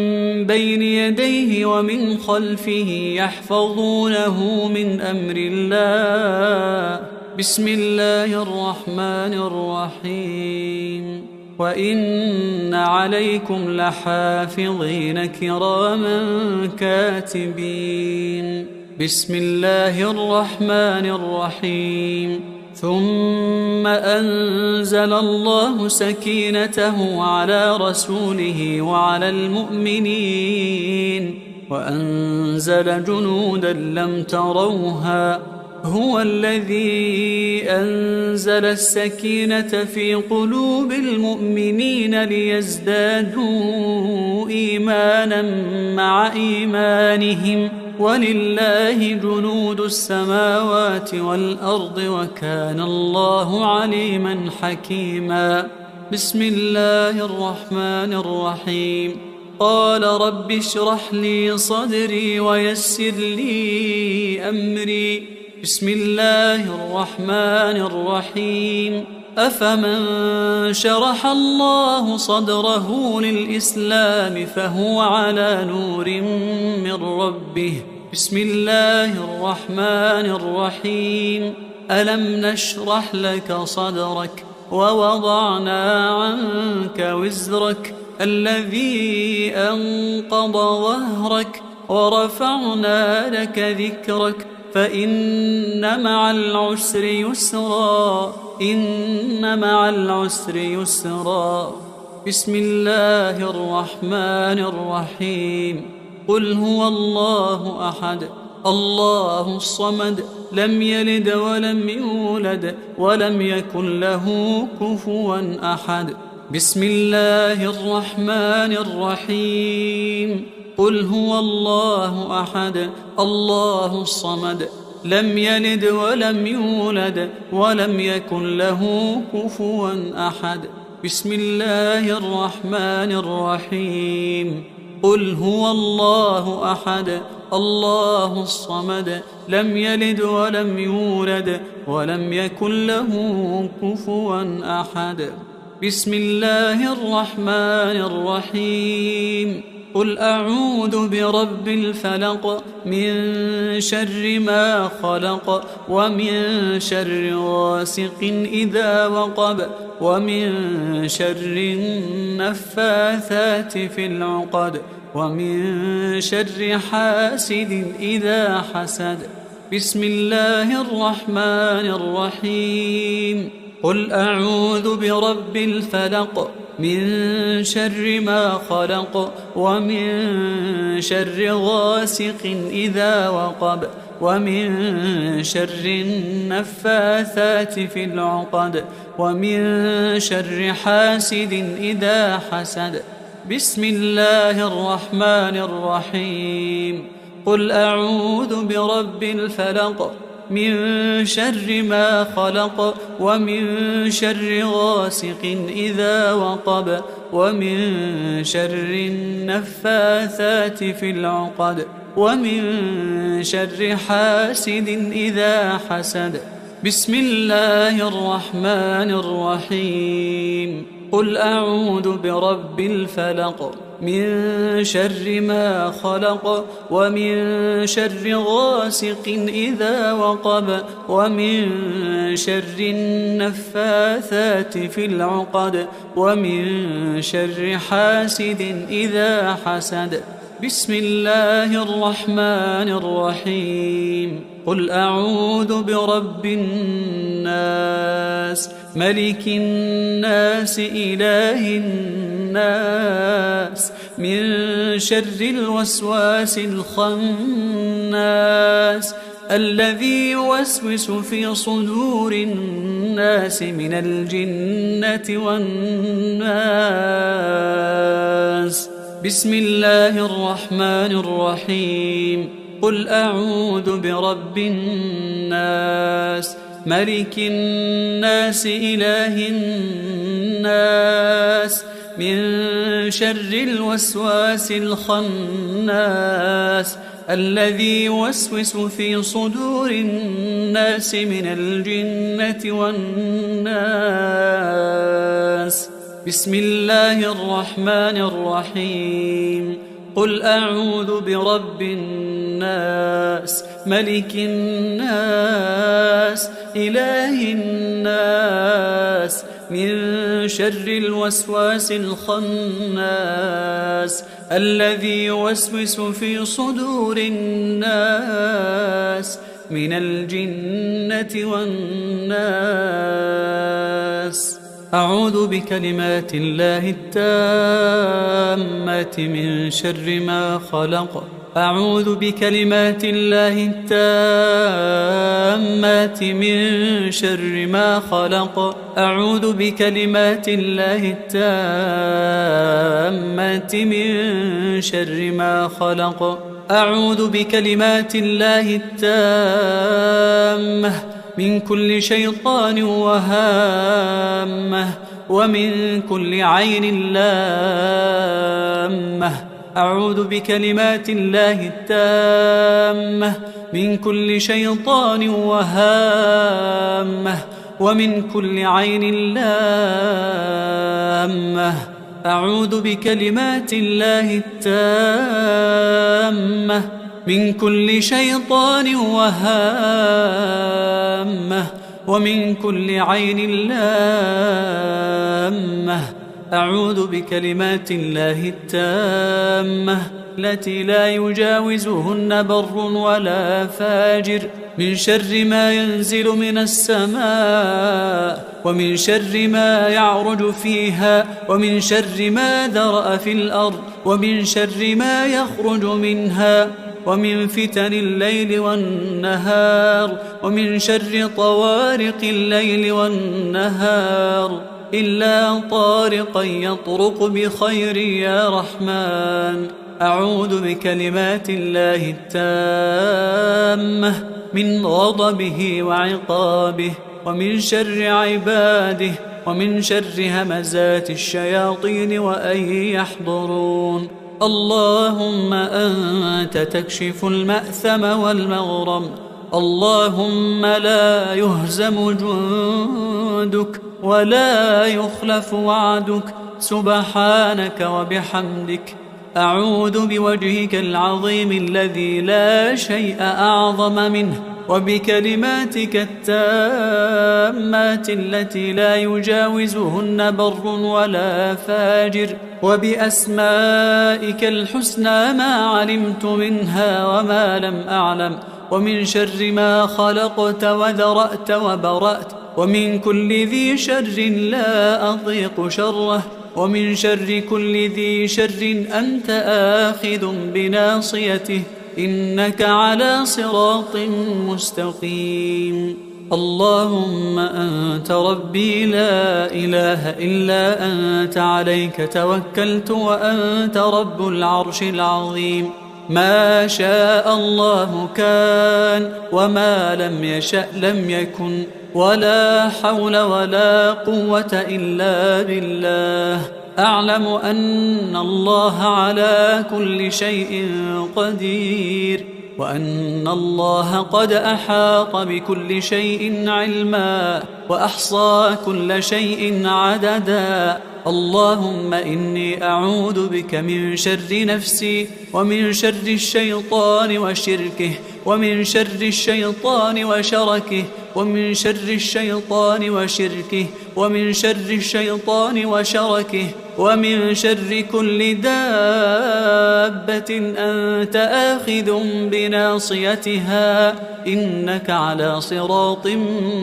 بين يديه ومن خلفه يحفظونه من أمر الله. بسم الله الرحمن الرحيم. وإن عليكم لحافظين كراما كاتبين. بسم الله الرحمن الرحيم. ثم أنزل الله سكينته على رسوله وعلى المؤمنين وأنزل جنودا لم تروها. هو الذي أنزل السكينة في قلوب المؤمنين ليزدادوا إيمانا مع إيمانهم ولله جنود السماوات والأرض وكان الله عليما حكيما. بسم الله الرحمن الرحيم. قال رب اشرح لي صدري ويسر لي أمري. بسم الله الرحمن الرحيم. أفمن شرح الله صدره للإسلام فهو على نور من ربه. بسم الله الرحمن الرحيم. ألم نشرح لك صدرك ووضعنا عنك وزرك الذي أنقض ظهرك ورفعنا لك ذكرك فإن مع العسر يسرا. إن مع العسر يسرا. بسم الله الرحمن الرحيم. قل هو الله أحد الله الصمد لم يلد ولم يولد ولم يكن له كفوا أحد. بسم الله الرحمن الرحيم. قل هو الله أحد الله الصمد لم يلد ولم يولد ولم يكن له كفوا أحد. بسم الله الرحمن الرحيم. قل هو الله أحد الله الصمد لم يلد ولم يولد ولم يكن له كفوا أحد. بسم الله الرحمن الرحيم. قل أعوذ برب الفلق من شر ما خلق ومن شر غاسق إذا وقب ومن شر النفاثات في العقد ومن شر حاسد إذا حسد. بسم الله الرحمن الرحيم. قل أعوذ برب الفلق من شر ما خلق ومن شر غاسق إذا وقب ومن شر النفاثات في العقد ومن شر حاسد إذا حسد. بسم الله الرحمن الرحيم. قل أعوذ برب الفلق من شر ما خلق ومن شر غاسق إذا وقب ومن شر النفاثات في العقد ومن شر حاسد إذا حسد. بسم الله الرحمن الرحيم. قل أعوذ برب الفلق من شر ما خلق ومن شر غاسق إذا وقب ومن شر النفاثات في العقد ومن شر حاسد إذا حسد. بسم الله الرحمن الرحيم قل أعوذ برب الناس ملك الناس إله الناس من شر الوسواس الخناس الذي يوسوس في صدور الناس من الجنة والناس بسم الله الرحمن الرحيم قل أعوذ برب الناس ملك الناس إله الناس من شر الوسواس الخناس الذي يوسوس في صدور الناس من الجنة والناس بسم الله الرحمن الرحيم قل أعوذ برب الناس ملك الناس إله الناس من شر الوسواس الخناس الذي يوسوس في صدور الناس من الجنة والناس أعوذ بكلمات الله التامات من شر ما خلق أعوذ بكلمات الله التامات من شر ما خلق أعوذ بكلمات الله التامات من شر ما خلق أعوذ بكلمات الله التامة من كل شيطان وهامة ومن كل عين لامة أعوذ بكلمات الله التامة من كل شيطان وهامة ومن كل عين لامة أعوذ بكلمات الله التامة من كل شيطان وهامة ومن كل عين لامة أعوذ بكلمات الله التامة التي لا يجاوزهن بر ولا فاجر من شر ما ينزل من السماء ومن شر ما يعرج فيها ومن شر ما ذرأ في الأرض ومن شر ما يخرج منها ومن فتن الليل والنهار ومن شر طوارق الليل والنهار إلا طارقا يطرق بخير يا رحمن أعوذ بكلمات الله التامة من غضبه وعقابه ومن شر عباده ومن شر همزات الشياطين وأن يحضرون اللهم أنت تكشف المأثم والمغرم اللهم لا يهزم جندك ولا يخلف وعدك سبحانك وبحمدك أعوذ بوجهك العظيم الذي لا شيء أعظم منه وبكلماتك التامات التي لا يجاوزهن بر ولا فاجر وبأسمائك الحسنى ما علمت منها وما لم أعلم ومن شر ما خلقت وذرأت وبرأت ومن كل ذي شر لا أضيق شره ومن شر كل ذي شر أنت آخذ بناصيته إنك على صراط مستقيم اللهم أنت ربي لا إله إلا أنت عليك توكلت وأنت رب العرش العظيم ما شاء الله كان وما لم يشأ لم يكن ولا حول ولا قوة إلا بالله أعلم أن الله على كل شيء قدير وأن الله قد أحاط بكل شيء علما وأحصى كل شيء عددا اللهم إني أعوذ بك من شر نفسي ومن شر الشيطان وشركه ومن شر الشيطان وشركه ومن شر الشيطان وشركه ومن شر الشيطان وشركه ومن شر كل دابة أنت آخذ بناصيتها إنك على صراط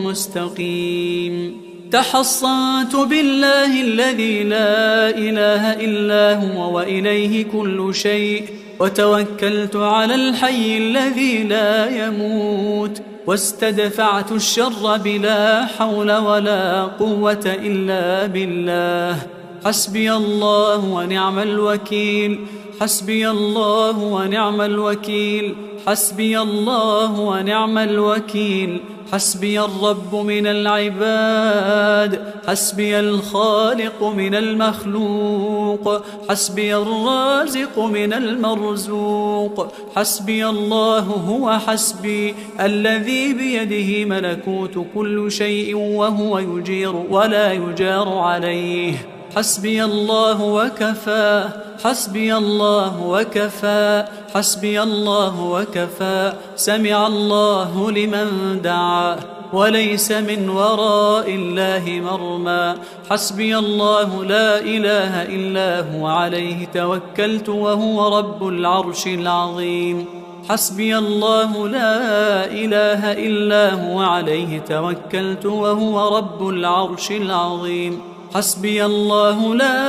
مستقيم. تحصنت بالله الذي لا إله إلا هو وإليه كل شيء، وتوكلت على الحي الذي لا يموت، واستدفعت الشر بلا حول ولا قوة إلا بالله. حسبي الله ونعم الوكيل، حسبي الله ونعم الوكيل، حسبي الله ونعم الوكيل. حسبي الرب من العباد، حسبي الخالق من المخلوق، حسبي الرازق من المرزوق. حسبي الله هو حسبي الذي بيده ملكوت كل شيء وهو يجير ولا يجار عليه. حسبي الله وكفى، حسبي الله وكفى، حسبي الله وكفى. سمع الله لمن دعا وليس من وراء الله مرمى. حسبي الله لا إله إلا هو عليه توكلت وهو رب العرش العظيم. حسبي الله لا إله إلا هو عليه توكلت وهو رب العرش العظيم. حسبي الله لا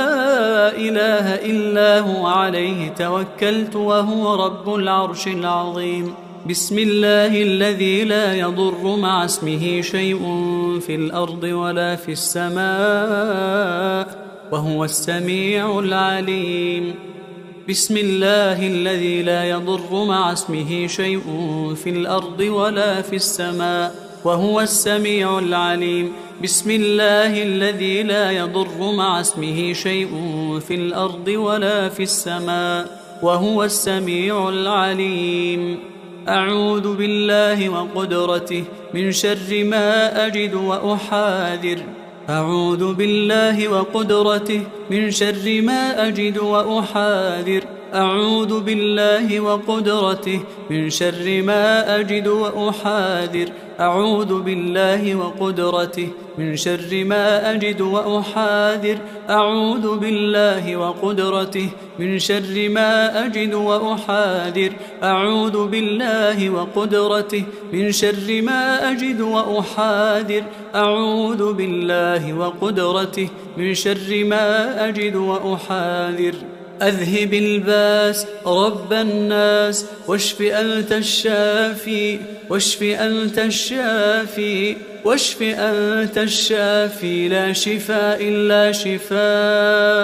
إله إلا هو عليه توكلت وهو رب العرش العظيم. بسم الله الذي لا يضر مع اسمه شيء في الأرض ولا في السماء وهو السميع العليم. بسم الله الذي لا يضر مع اسمه شيء في الأرض ولا في السماء وهو السميع العليم. بسم الله الذي لا يضر مع اسمه شيء في الأرض ولا في السماء وهو السميع العليم. أعوذ بالله وقدرته من شر ما أجد وأحاذر. أعوذ بالله وقدرته من شر ما أجد وأحاذر. أعوذ بالله وقدرته من شر ما أجد وأحاذر. أعوذ بالله وقدرته من شر ما أجد وأحاذر. أعوذ بالله وقدرته من شر ما أجد وأحاذر. أعوذ بالله وقدرته من شر ما أجد وأحاذر. أعوذ بالله وقدرته من شر ما أجد وأحاذر. أذهب الباس رب الناس واشف أنت الشافي، واشف أنت الشافي، واشف أنت الشافي. لا شفاء إلا شفاؤك،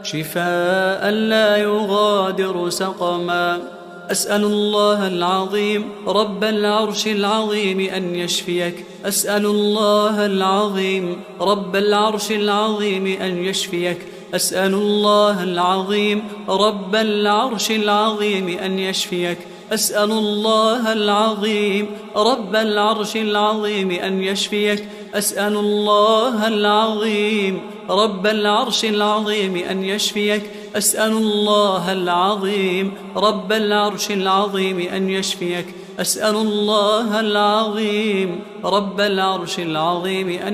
شفاء لا يغادر سقما. أسأل الله العظيم رب العرش العظيم أن يشفيك. أسأل الله العظيم رب العرش العظيم أن يشفيك. أسأل الله العظيم رب العرش العظيم أن يشفيك. أسأل الله العظيم رب العرش العظيم أن يشفيك. أسأل الله العظيم رب العرش العظيم أن يشفيك. أسأل الله العظيم رب العرش العظيم أن يشفيك. أسأل الله العظيم رب العرش العظيم أن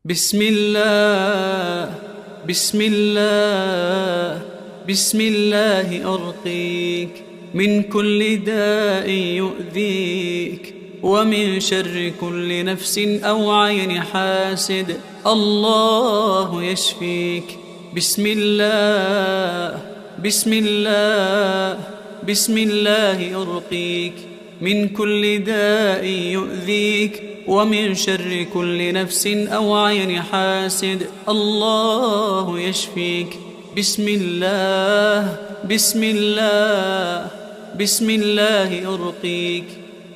بسم الله، بسم الله، بسم الله أرقيك من كل داء يؤذيك ومن شر كل نفس أو عين حاسد. الله يشفيك. بسم الله، بسم الله، بسم الله أرقيك من كل داء يؤذيك ومن شر كل نفس أو عين حاسد. الله يشفيك. بسم الله، بسم الله، بسم الله أرقيك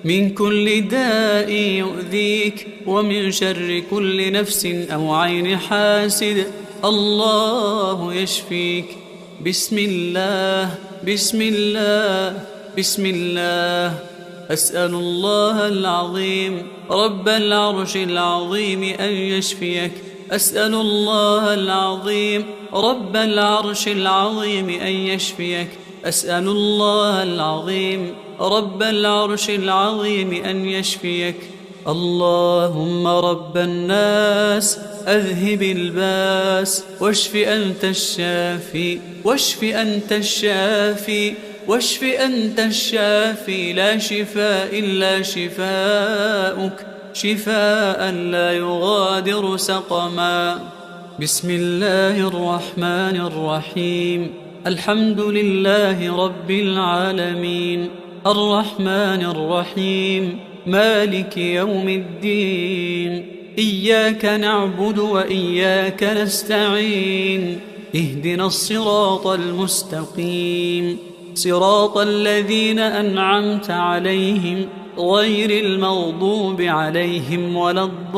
من كل داء يؤذيك ومن شر كل نفس أو عين حاسد. الله يشفيك. بسم الله، بسم الله، بسم الله. أسأل الله العظيم رب العرش العظيم أن يشفيك. أسأل الله العظيم رب العرش العظيم أن يشفيك. أسأل الله العظيم رب العرش العظيم أن يشفيك. اللهم رب الناس أذهب الباس واشف أنت الشافي واشف أنت الشافي واشف أنت الشافي لا شفاء إلا شفاؤك شفاء لا يغادر سقما. بسم الله الرحمن الرحيم. الحمد لله رب العالمين الرحمن الرحيم مالك يوم الدين. إياك نعبد وإياك نستعين. اهدنا الصراط المستقيم صراط الذين أنعمت عليهم غير المغضوب عليهم ولا الضالين.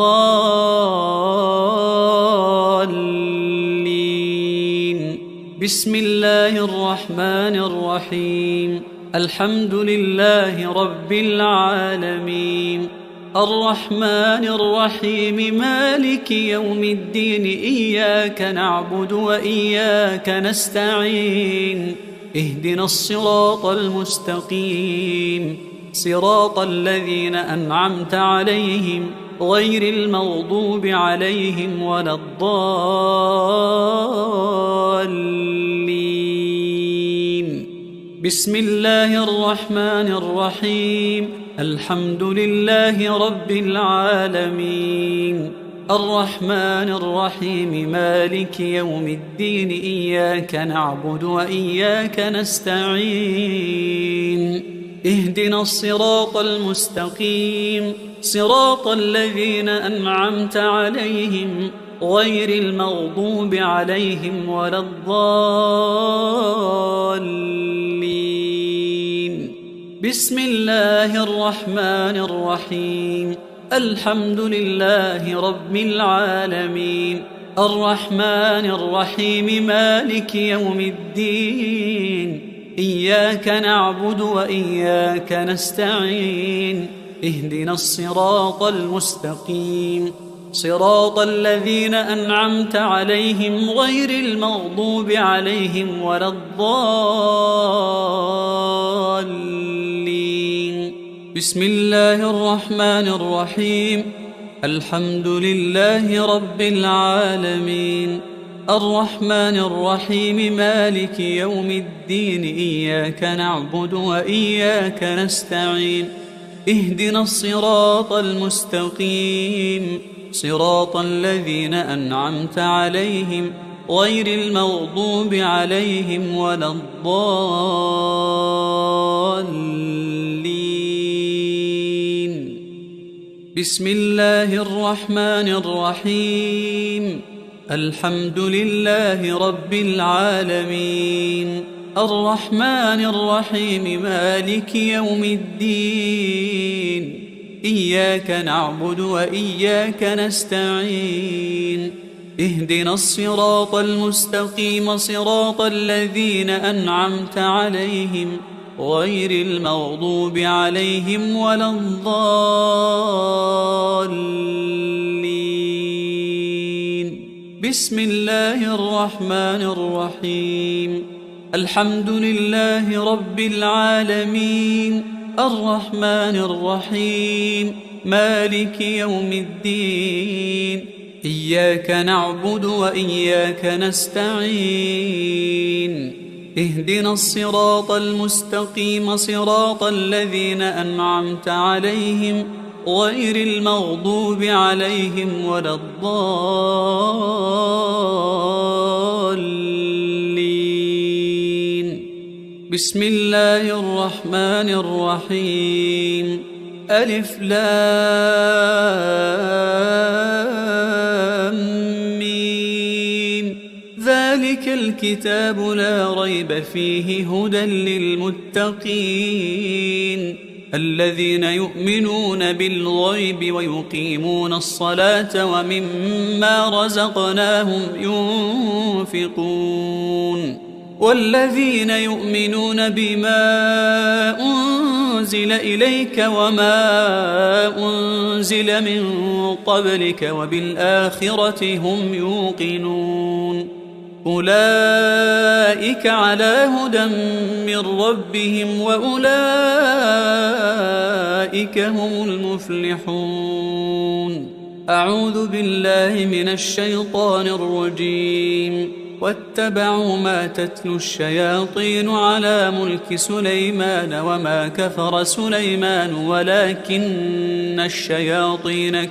بسم الله الرحمن الرحيم. الحمد لله رب العالمين الرحمن الرحيم مالك يوم الدين. إياك نعبد وإياك نستعين. اهدنا الصراط المستقيم صراط الذين أنعمت عليهم غير المغضوب عليهم ولا الضالين. بسم الله الرحمن الرحيم. الحمد لله رب العالمين الرحمن الرحيم مالك يوم الدين. إياك نعبد وإياك نستعين. اهدنا الصراط المستقيم صراط الذين أنعمت عليهم غير المغضوب عليهم ولا الضالين. بسم الله الرحمن الرحيم. الحمد لله رب العالمين الرحمن الرحيم مالك يوم الدين. إياك نعبد وإياك نستعين. اهدنا الصراط المستقيم صراط الذين أنعمت عليهم غير المغضوب عليهم ولا الضالين. بسم الله الرحمن الرحيم. الحمد لله رب العالمين الرحمن الرحيم مالك يوم الدين. إياك نعبد وإياك نستعين. اهدنا الصراط المستقيم صراط الذين أنعمت عليهم غير المغضوب عليهم ولا الضالين. بسم الله الرحمن الرحيم. الحمد لله رب العالمين الرحمن الرحيم مالك يوم الدين. إياك نعبد وإياك نستعين. اهدنا الصراط المستقيم صراط الذين أنعمت عليهم غير المغضوب عليهم ولا الضالين. بسم الله الرحمن الرحيم. الحمد لله رب العالمين الرحمن الرحيم مالك يوم الدين. إياك نعبد وإياك نستعين. اهدنا الصراط المستقيم صراط الذين أنعمت عليهم غير المغضوب عليهم ولا الضالين. بسم الله الرحمن الرحيم. ألف لام ميم. ذلك الكتاب لا ريب فيه هدى للمتقين الذين يؤمنون بالغيب ويقيمون الصلاة ومما رزقناهم ينفقون. والذين يؤمنون بما أنزل إليك وما أنزل من قبلك وبالآخرة هم يوقنون. أولئك على هدى من ربهم وأولئك هم المفلحون. أعوذ بالله من الشيطان الرجيم. واتبعوا ما تتلو الشياطين على ملك سليمان وما كفر سليمان ولكن الشياطين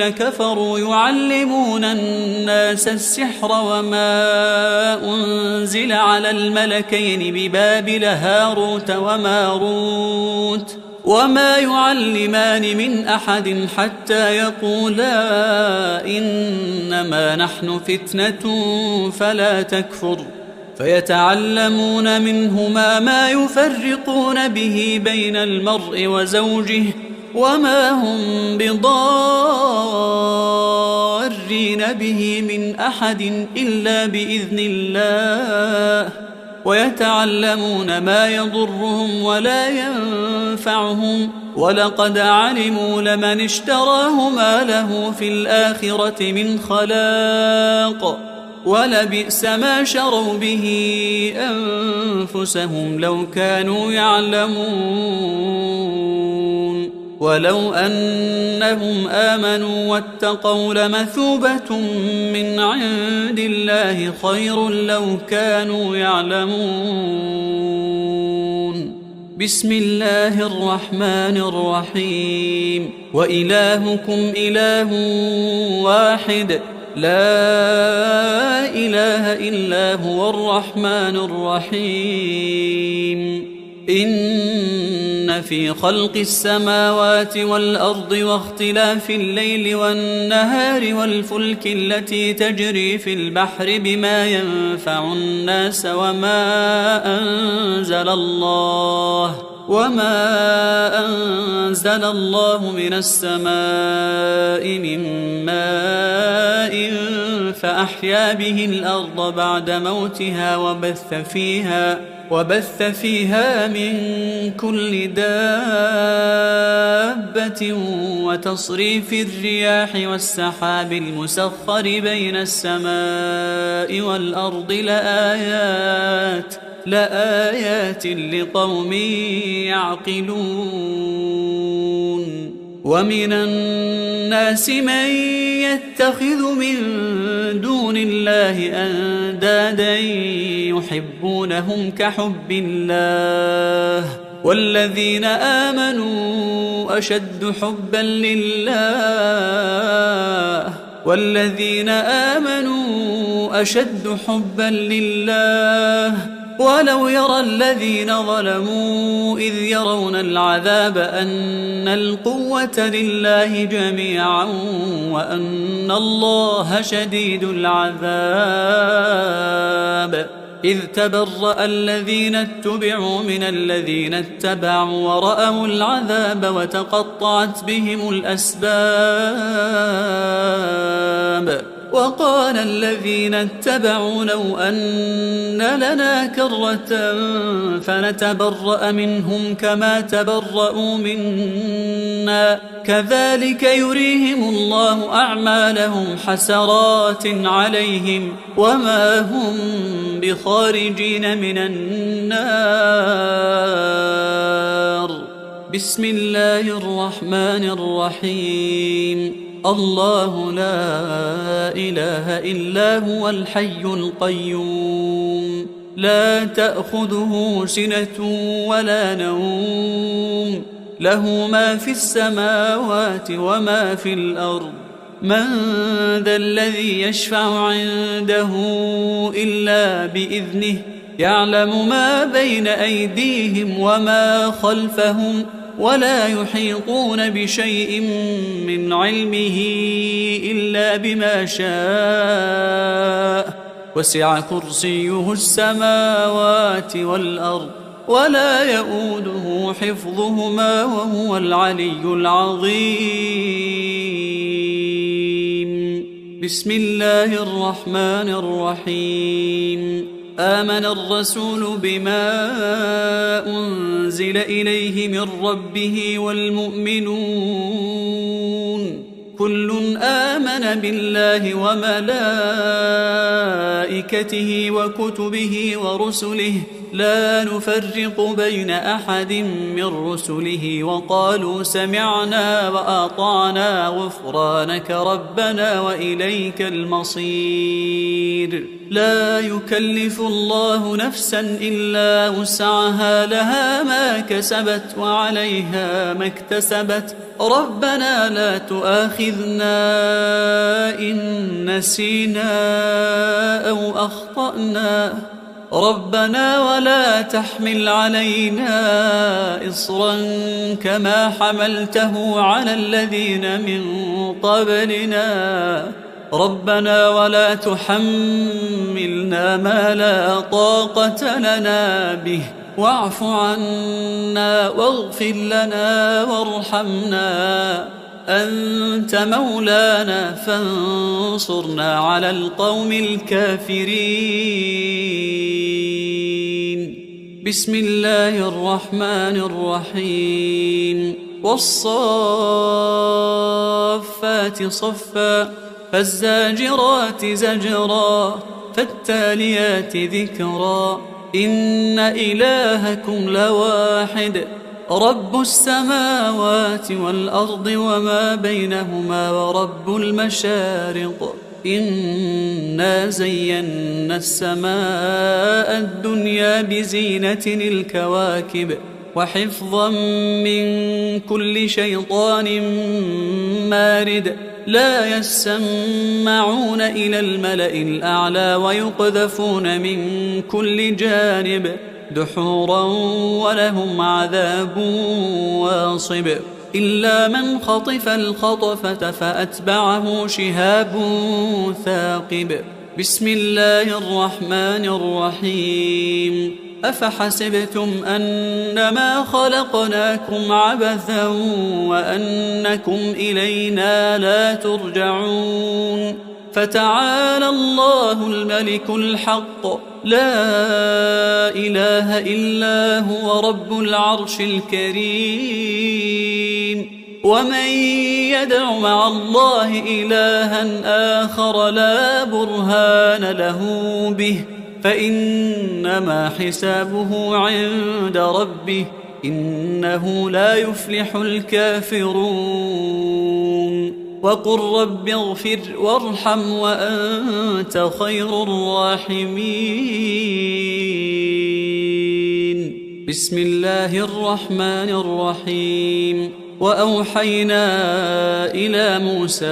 كفروا يعلمون الناس السحر وما أنزل على الملكين ببابل هاروت وماروت وما يعلمان من أحد حتى يقولا إنما نحن فتنة فلا تكفر فيتعلمون منهما ما يفرقون به بين المرء وزوجه وما هم بضارين به من أحد إلا بإذن الله ويتعلمون ما يضرهم ولا ينفعهم ولقد علموا لمن اشتراه ما له في الآخرة من خلاق ولبئس ما شروا به أنفسهم لو كانوا يعلمون ولو أنهم آمنوا واتقوا لمثوبة من عند الله خير لو كانوا يعلمون. بسم الله الرحمن الرحيم. وإلهكم إله واحد لا إله إلا هو الرحمن الرحيم. إن في خلق السماوات والأرض واختلاف الليل والنهار والفلك التي تجري في البحر بما ينفع الناس وما أنزل الله من السماء من ماء فأحيا به الأرض بعد موتها وبث فيها من كل دابة وتصريف الرياح والسحاب المسخر بين السماء والأرض لآيات لقوم يعقلون. ومن الناس من يتخذ من دون الله أندادا يحبونهم كحب الله والذين آمنوا أشد حبا لله ولو يرى الذين ظلموا إذ يرون العذاب أن القوة لله جميعا وأن الله شديد العذاب. إذ تبرأ الذين اتبعوا من الذين اتبعوا ورأوا العذاب وتقطعت بهم الأسباب. وقال الذين اتبعوا لو أن لنا كرة فنتبرأ منهم كما تبرأوا منا كذلك يريهم الله أعمالهم حسرات عليهم وما هم بخارجين من النار. بسم الله الرحمن الرحيم. الله لا إله إلا هو الحي القيوم لا تأخذه سنة ولا نوم له ما في السماوات وما في الأرض. من ذا الذي يشفع عنده إلا بإذنه يعلم ما بين أيديهم وما خلفهم ولا يحيطون بشيء من علمه إلا بما شاء وسع كرسيه السماوات والأرض ولا يؤوده حفظهما وهو العلي العظيم. بسم الله الرحمن الرحيم. آمن الرسول بما أنزل إليه من ربه والمؤمنون كل آمن بالله وملائكته وكتبه ورسله لا نفرق بين أحد من رسله وقالوا سمعنا وأطعنا غفرانك ربنا وإليك المصير. لا يكلف الله نفسا إلا وسعها، لها ما كسبت وعليها ما اكتسبت. ربنا لا تؤاخذنا إن نسينا أو أخطأنا، ربنا ولا تحمل علينا إصرا كما حملته على الذين من قبلنا، ربنا ولا تحملنا ما لا طاقة لنا به، واعف عنا واغفر لنا وارحمنا، أنت مولانا فانصرنا على القوم الكافرين. بسم الله الرحمن الرحيم. والصافات صفا فالزاجرات زجرا فالتاليات ذكرا إن إلهكم لواحد رب السماوات والأرض وما بينهما ورب المشارق إنا زينا السماء الدنيا بزينة الكواكب وحفظا من كل شيطان مارد لا يسمعون إلى الملأ الأعلى ويقذفون من كل جانب دحورا ولهم عذاب واصب إلا من خطف الخطفة فأتبعه شهاب ثاقب. بسم الله الرحمن الرحيم. أفحسبتم أنما خلقناكم عبثا وأنكم إلينا لا ترجعون فتعالى الله الملك الحق لا إله إلا هو رب العرش الكريم. ومن يدع مع الله إلها آخر لا برهان له به فإنما حسابه عند ربه إنه لا يفلح الكافرون. وقل رب اغفر وارحم وأنت خير الراحمين. بسم الله الرحمن الرحيم. وأوحينا إلى موسى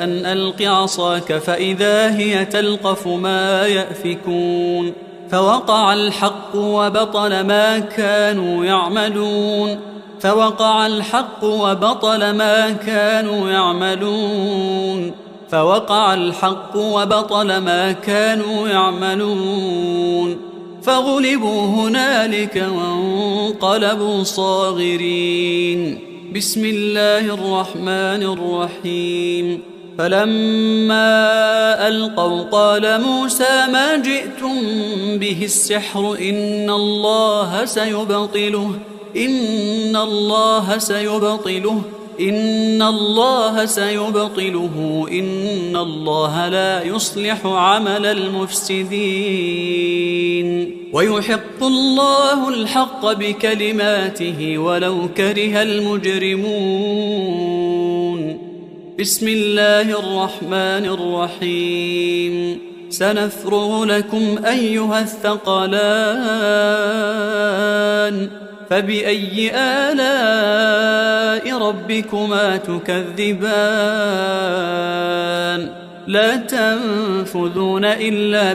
أن ألق عصاك فإذا هي تلقف ما يأفكون فوقع الحق وبطل ما كانوا يعملون فوقع الحق وبطل ما كانوا يعملون فوقع الحق وبطل ما كانوا يعملون فغلبوا هنالك وانقلبوا صاغرين. بسم الله الرحمن الرحيم. فلما ألقوا قال موسى ما جئتم به السحر إن الله سيبطله إن الله سيبطله إن الله سيبطله إن الله لا يصلح عمل المفسدين ويحق الله الحق بكلماته ولو كره المجرمون. بسم الله الرحمن الرحيم. سنفرغ لكم أيها الثقلان فبأي آلاء ربكما تكذبان لا تنفذون إلا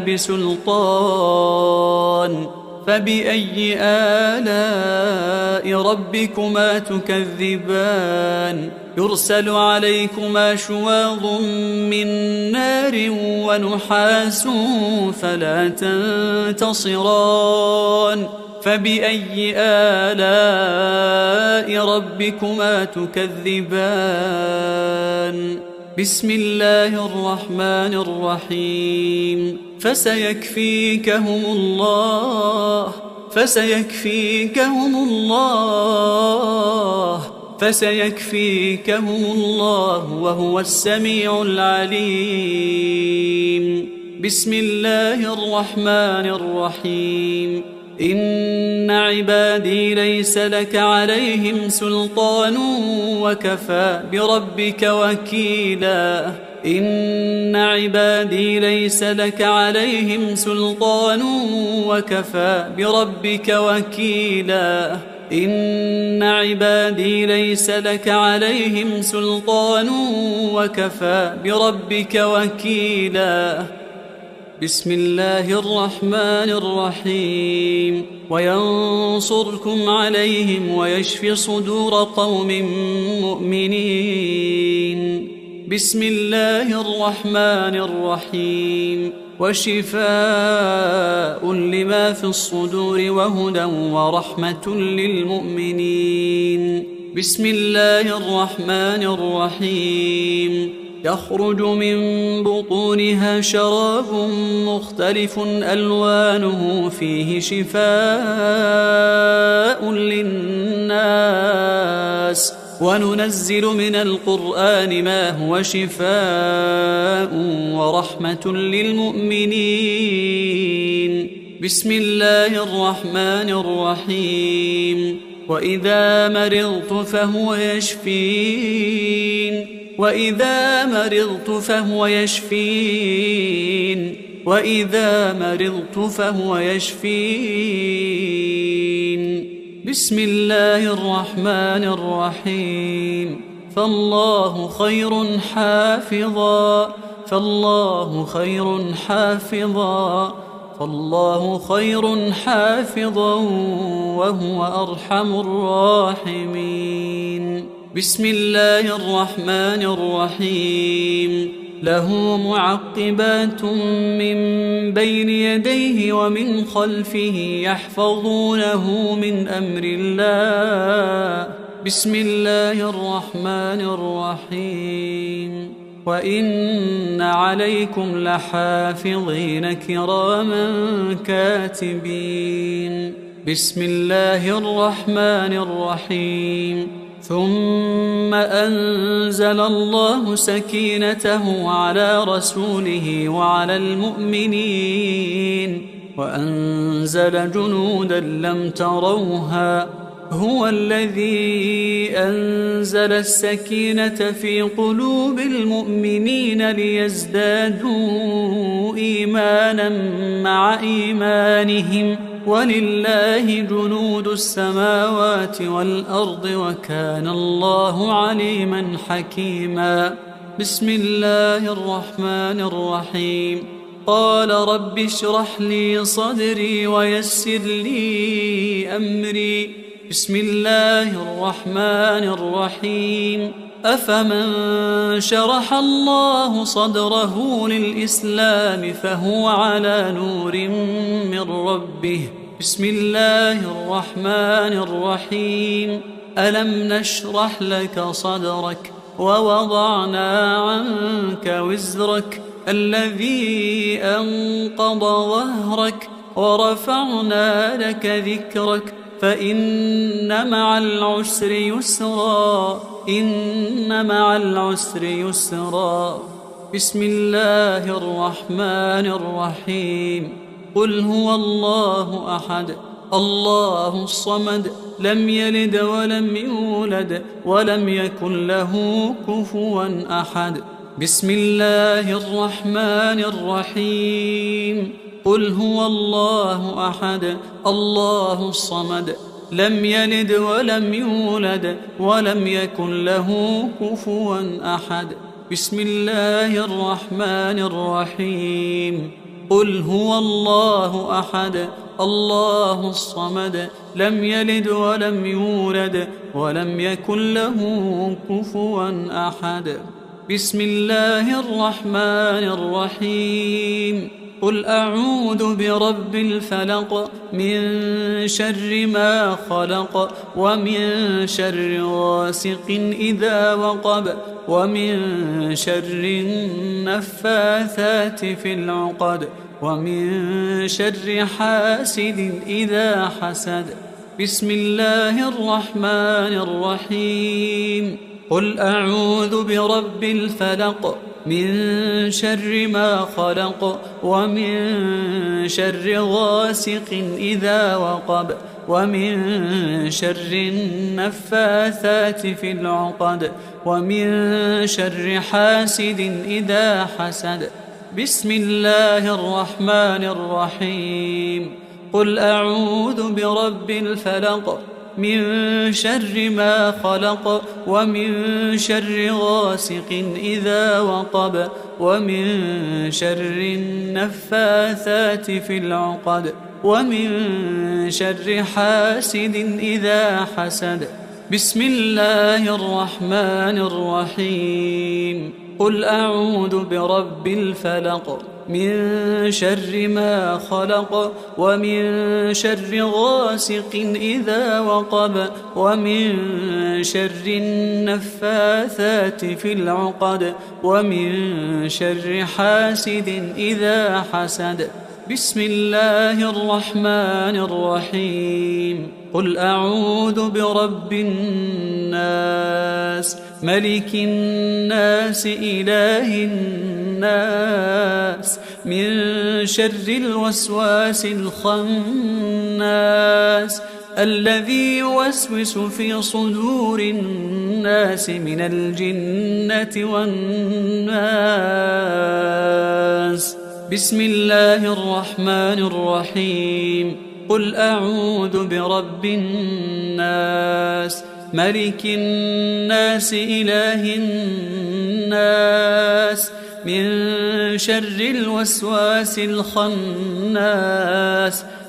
بسلطان فبأي آلاء ربكما تكذبان يرسل عليكما شواظ من نار ونحاس فلا تنتصران فبأي آلاء ربكما تكذبان. بسم الله الرحمن الرحيم. فسيكفيكهم الله وهو السميع العليم. بسم الله الرحمن الرحيم. إن عبادي ليس لك عليهم سلطان وكفى بربك وكيلا إن عبادي ليس لك عليهم سلطان وكفى بربك وكيلا إن عبادي ليس لك عليهم سلطان وكفى بربك وكيلا بسم الله الرحمن الرحيم وينصركم عليهم ويشفي صدور قوم مؤمنين بسم الله الرحمن الرحيم وشفاء لما في الصدور وهدى ورحمة للمؤمنين بسم الله الرحمن الرحيم يخرج من بطونها شراب مختلف ألوانه فيه شفاء للناس وننزل من القرآن ما هو شفاء ورحمة للمؤمنين بسم الله الرحمن الرحيم وإذا مرضت فهو يشفين وإذا مرضت فهو يشفين وإذا مرضت فهو يشفين بسم الله الرحمن الرحيم فالله خير حافظا فالله خير حافظا فالله خير حافظا وهو أرحم الراحمين بسم الله الرحمن الرحيم له معقبات من بين يديه ومن خلفه يحفظونه من أمر الله بسم الله الرحمن الرحيم وإن عليكم لحافظين كراما كاتبين بسم الله الرحمن الرحيم ثم أنزل الله سكينته على رسوله وعلى المؤمنين وأنزل جنودا لم تروها هو الذي أنزل السكينة في قلوب المؤمنين ليزدادوا إيمانا مع إيمانهم ولله جنود السماوات والأرض وكان الله عليما حكيما بسم الله الرحمن الرحيم قال رب اشرح لي صدري ويسر لي أمري بسم الله الرحمن الرحيم أفمن شرح الله صدره للإسلام فهو على نور من ربه بسم الله الرحمن الرحيم ألم نشرح لك صدرك ووضعنا عنك وزرك الذي أنقض ظهرك ورفعنا لك ذكرك فإن مع العسر يسرا إن مع العسر يسرا بسم الله الرحمن الرحيم قل هو الله أحد الله الصمد لم يلد ولم يولد ولم يكن له كفوا أحد بسم الله الرحمن الرحيم قل هو الله أحد الله الصمد لم يلد ولم يولد ولم يكن له كفوا أحد بسم الله الرحمن الرحيم قل هو الله أحد الله الصمد لم يلد ولم يولد ولم يكن له كفوا أحد بسم الله الرحمن الرحيم قل أعوذ برب الفلق من شر ما خلق ومن شر غاسق إذا وقب ومن شر النفاثات في العقد ومن شر حاسد إذا حسد بسم الله الرحمن الرحيم قل أعوذ برب الفلق من شر ما خلق ومن شر غاسق إذا وقب ومن شر النفاثات في العقد ومن شر حاسد إذا حسد. بسم الله الرحمن الرحيم. قل أعوذ برب الفلق من شر ما خلق ومن شر غاسق إذا وقب ومن شر النفاثات في العقد ومن شر حاسد إذا حسد. بسم الله الرحمن الرحيم. قل أعوذ برب الفلق من شر ما خلق ومن شر غاسق إذا وقب ومن شر النفاثات في العقد ومن شر حاسد إذا حسد. بسم الله الرحمن الرحيم. قل أعوذ برب الناس ملك الناس إله الناس من شر الوسواس الخناس الذي يوسوس في صدور الناس من الجنة والناس. بسم الله الرحمن الرحيم. قل أعوذ برب الناس ملك الناس إله الناس من شر الوسواس الخناس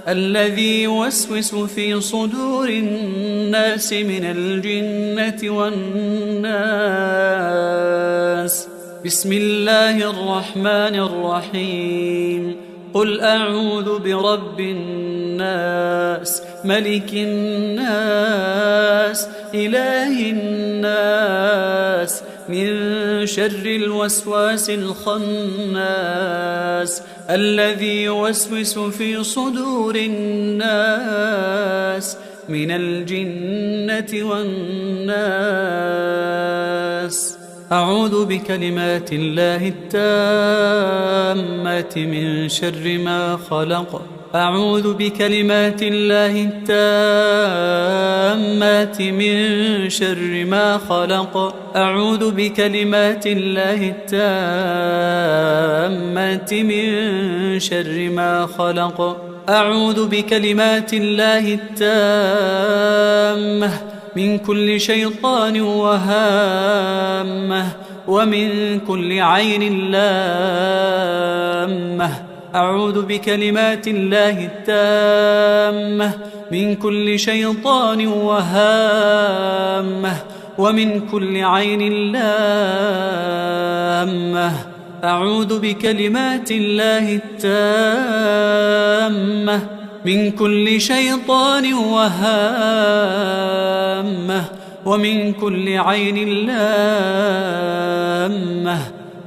الذي يوسوس في صدور الناس من الجنة والناس. بسم الله الرحمن الرحيم. قل أعوذ برب الناس ملك الناس إله الناس من شر الوسواس الخناس الذي يوسوس في صدور الناس من الجنة والناس. أعوذ بكلمات الله التامات من شر ما خلق. أعوذ بكلمات الله التامات من شر ما خلق. أعوذ بكلمات الله التامات من شر ما خلق. أعوذ بكلمات الله التامة من كل شيطان وهامة ومن كل عين لامة. أعوذ بكلمات الله التامة من كل شيطان وهامة ومن كل عين لامة. أعوذ بكلمات الله التامة من كل شيطان وهامة ومن كل عين لامة.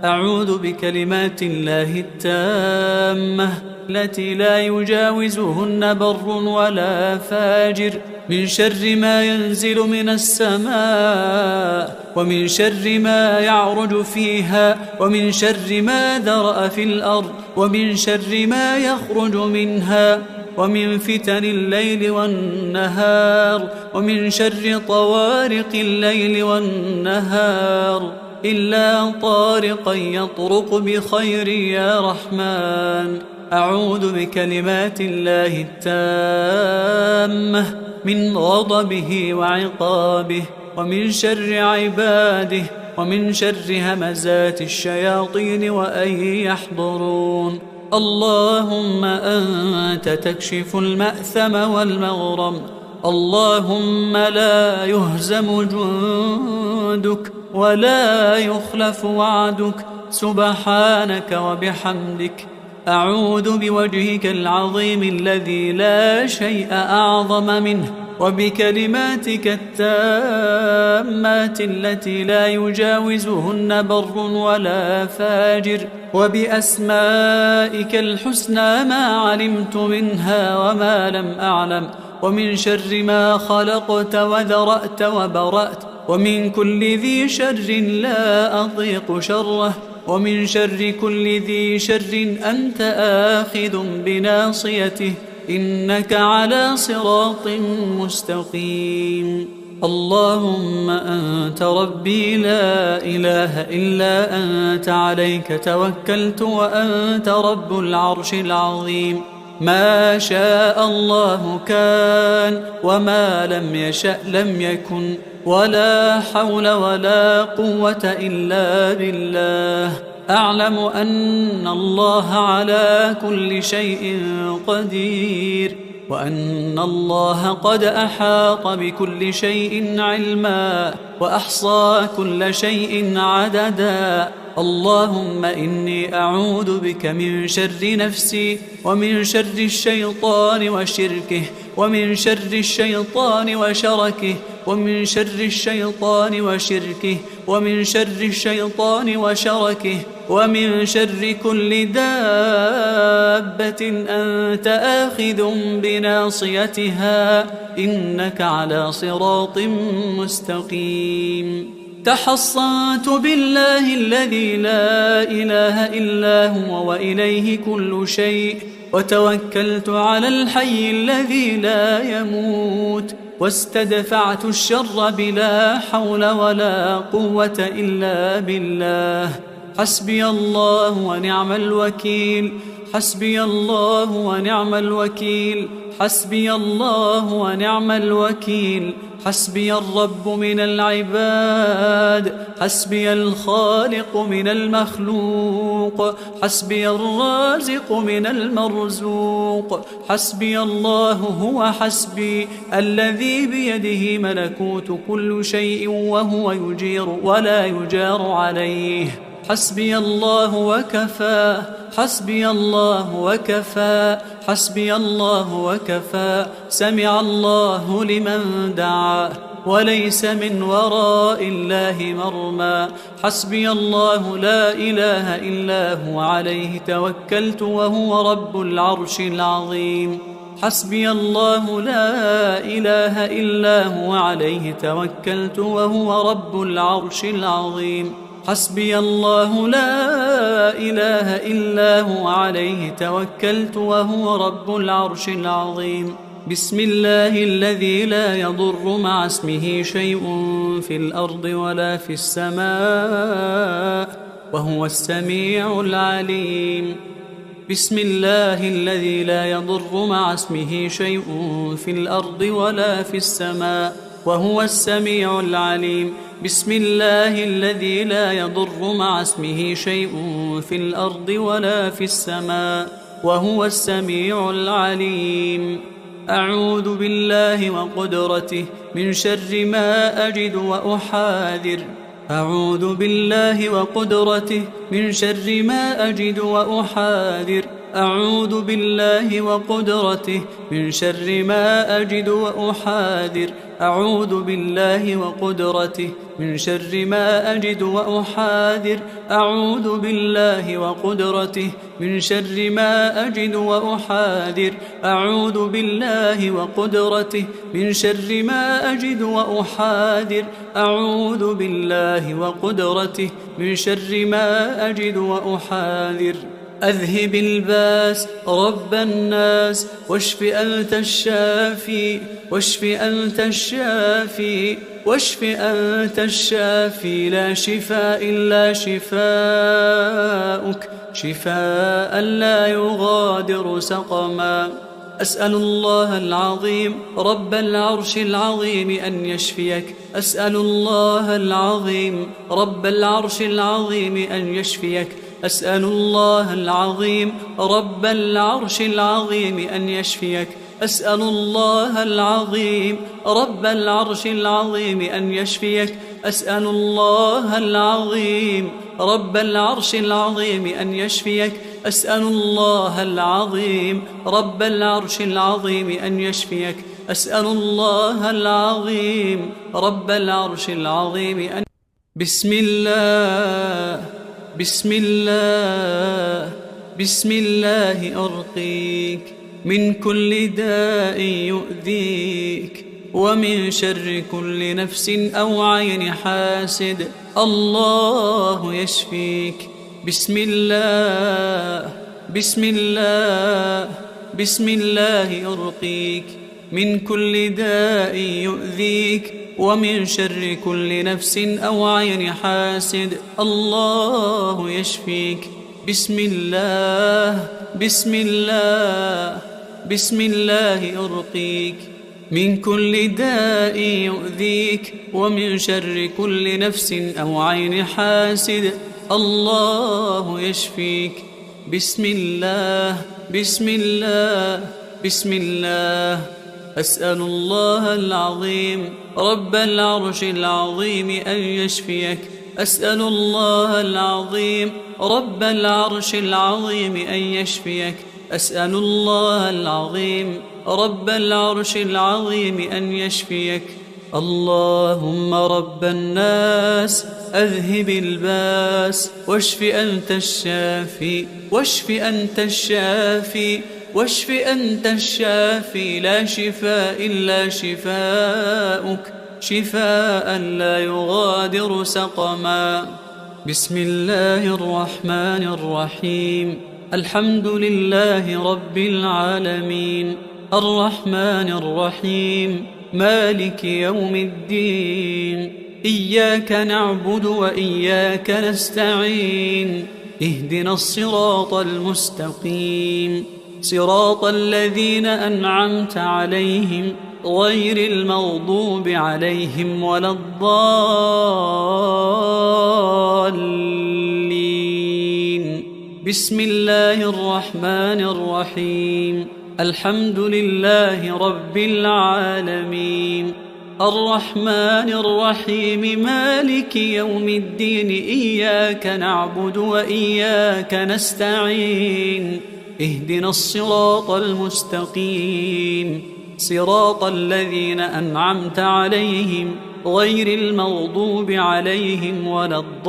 أعوذ بكلمات الله التامة التي لا يجاوزهن بر ولا فاجر من شر ما ينزل من السماء ومن شر ما يعرج فيها ومن شر ما ذرأ في الأرض ومن شر ما يخرج منها ومن فتن الليل والنهار ومن شر طوارق الليل والنهار إلا طارقا يطرق بخير يا رحمن. أعوذ بكلمات الله التامة من غضبه وعقابه ومن شر عباده ومن شر همزات الشياطين وأن يحضرون. اللهم أنت تكشف المأثم والمغرم. اللهم لا يهزم جندك ولا يخلف وعدك سبحانك وبحمدك. أعوذ بوجهك العظيم الذي لا شيء أعظم منه وبكلماتك التامات التي لا يجاوزهن بر ولا فاجر وبأسمائك الحسنى ما علمت منها وما لم أعلم ومن شر ما خلقت وذرأت وبرأت ومن كل ذي شر لا أطيق شره ومن شر كل ذي شر أنت آخذ بناصيته إنك على صراط مستقيم. اللهم أنت ربي لا إله إلا أنت عليك توكلت وأنت رب العرش العظيم. ما شاء الله كان وما لم يشأ لم يكن ولا حول ولا قوة إلا بالله. أعلم أن الله على كل شيء قدير وأن الله قد أحاط بكل شيء علما وأحصى كل شيء عددا. اللهم إني أعوذ بك من شر نفسي ومن شر الشيطان وشركه ومن شر الشيطان وشركه ومن شر الشيطان وشركه ومن شر الشيطان وشركه ومن شر كل دابة أنت آخذ بناصيتها إنك على صراط مستقيم. تحصنت بالله الذي لا إله إلا هو وإليه كل شيء وتوكلت على الحي الذي لا يموت واستدفعت الشر بلا حول ولا قوة إلا بالله. حسبي الله ونعم الوكيل حسبي الله ونعم الوكيل حسبي الله ونعم الوكيل. حسبي الرب من العباد حسبي الخالق من المخلوق حسبي الرازق من المرزوق. حسبي الله هو حسبي الذي بيده ملكوت كل شيء وهو يجير ولا يجار عليه. حسبي الله وكفى حسبي الله وكفى حسبي الله وكفى. سمع الله لمن دعا وليس من وراء الله مرمى. حسبي الله لا إله إلا هو عليه توكلت وهو رب العرش العظيم. حسبي الله لا إله إلا هو عليه توكلت وهو رب العرش العظيم. حسبي الله لا إله إلا هو عليه توكلت وهو رب العرش العظيم. بسم الله الذي لا يضر مع اسمه شيء في الأرض ولا في السماء وهو السميع العليم. بسم الله الذي لا يضر مع اسمه شيء في الأرض ولا في السماء وهو السميع العليم. بسم الله الذي لا يضر مع اسمه شيء في الأرض ولا في السماء وهو السميع العليم. أعوذ بالله وقدرته من شر ما أجد وأحاذر. أعوذ بالله وقدرته من شر ما أجد وأحاذر. أعوذ بالله وقدرته من شر ما أجد وأحاذر. أعوذ بالله وقدرته من شر ما أجد وأحاذر. أعوذ بالله وقدرته من شر ما أجد وأحاذر. أعوذ بالله وقدرته من شر ما أجد وأحاذر. أعوذ بالله وقدرته من شر ما أجد وأحاذر. أذهب الباس رب الناس واشف أنت الشافي واشف أنت الشافي واشف أنت الشافي. لا شفاء إلا شفاؤك شفاء لا يغادر سقما. أسأل الله العظيم رب العرش العظيم أن يشفيك. أسأل الله العظيم رب العرش العظيم أن يشفيك. أسأل الله العظيم رب العرش العظيم أن يشفيك. أسأل الله العظيم رب العرش العظيم أن يشفيك. أسأل الله العظيم رب العرش العظيم أن يشفيك. أسأل الله العظيم رب العرش العظيم أن يشفيك. أسأل الله العظيم رب العرش العظيم أن بسم الله بسم الله بسم الله أرقيك من كل داء يؤذيك ومن شر كل نفس أو عين حاسد. الله يشفيك بسم الله بسم الله بسم الله أرقيك من كل داء يؤذيك ومن شر كل نفس أو عين حاسد الله يشفيك بسم الله بسم الله بسم الله أرقيك من كل داء يؤذيك ومن شر كل نفس أو عين حاسد الله يشفيك بسم الله بسم الله بسم الله أسأل الله العظيم رب العرش العظيم أن يشفيك أسأل الله العظيم رب العرش العظيم أن يشفيك أسأل الله العظيم رب العرش العظيم أن يشفيك اللهم رب الناس أذهب الباس واشف أنت الشافي واشف أنت الشافي واشف أنت الشافي لا شفاء إلا شفاؤك شفاء لا يغادر سقما بسم الله الرحمن الرحيم الحمد لله رب العالمين الرحمن الرحيم مالك يوم الدين إياك نعبد وإياك نستعين اهدنا الصراط المستقيم صراط الذين أنعمت عليهم غير المغضوب عليهم ولا الضالين بسم الله الرحمن الرحيم الحمد لله رب العالمين الرحمن الرحيم مالك يوم الدين إياك نعبد وإياك نستعين اهدنا الصراط المستقيم صراط الذين أنعمت عليهم غير المغضوب عليهم ولا الضالين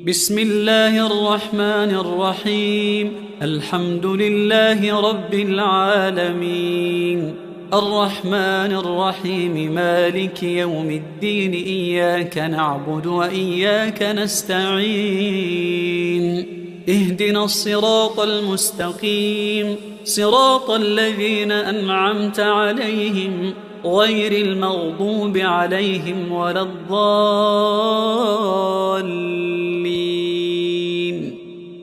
بسم الله الرحمن الرحيم الحمد لله رب العالمين الرحمن الرحيم مالك يوم الدين إياك نعبد وإياك نستعين اهدنا الصراط المستقيم صراط الذين أنعمت عليهم غير المغضوب عليهم ولا الضالين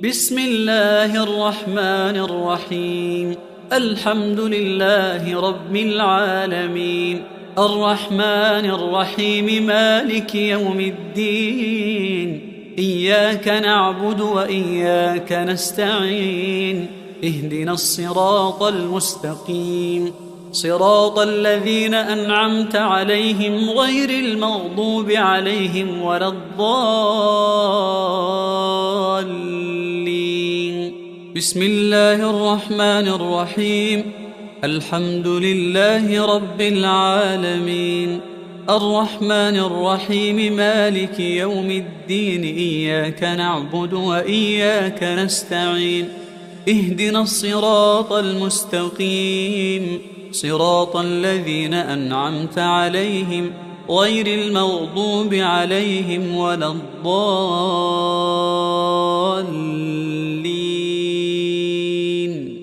بسم الله الرحمن الرحيم الحمد لله رب العالمين الرحمن الرحيم مالك يوم الدين إياك نعبد وإياك نستعين اهدنا الصراط المستقيم صراط الذين أنعمت عليهم غير المغضوب عليهم ولا الضالين بسم الله الرحمن الرحيم الحمد لله رب العالمين الرحمن الرحيم مالك يوم الدين إياك نعبد وإياك نستعين اهدنا الصراط المستقيم صراط الذين أنعمت عليهم غير المغضوب عليهم ولا الضالين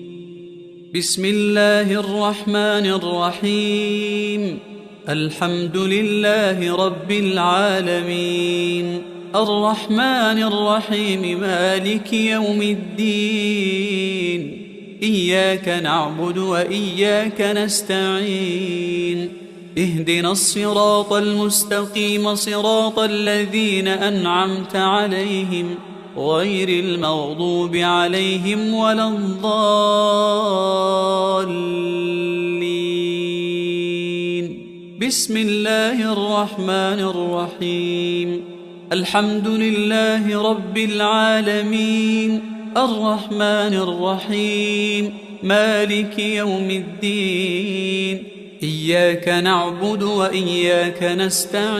بسم الله الرحمن الرحيم الحمد لله رب العالمين الرحمن الرحيم مالك يوم الدين إياك نعبد وإياك نستعين اهدنا الصراط المستقيم صراط الذين أنعمت عليهم غير المغضوب عليهم ولا الضالين بسم الله الرحمن الرحيم الحمد لله رب العالمين الرحمن الرحيم مالك يوم الدين إياك نعبد وإياك نستعين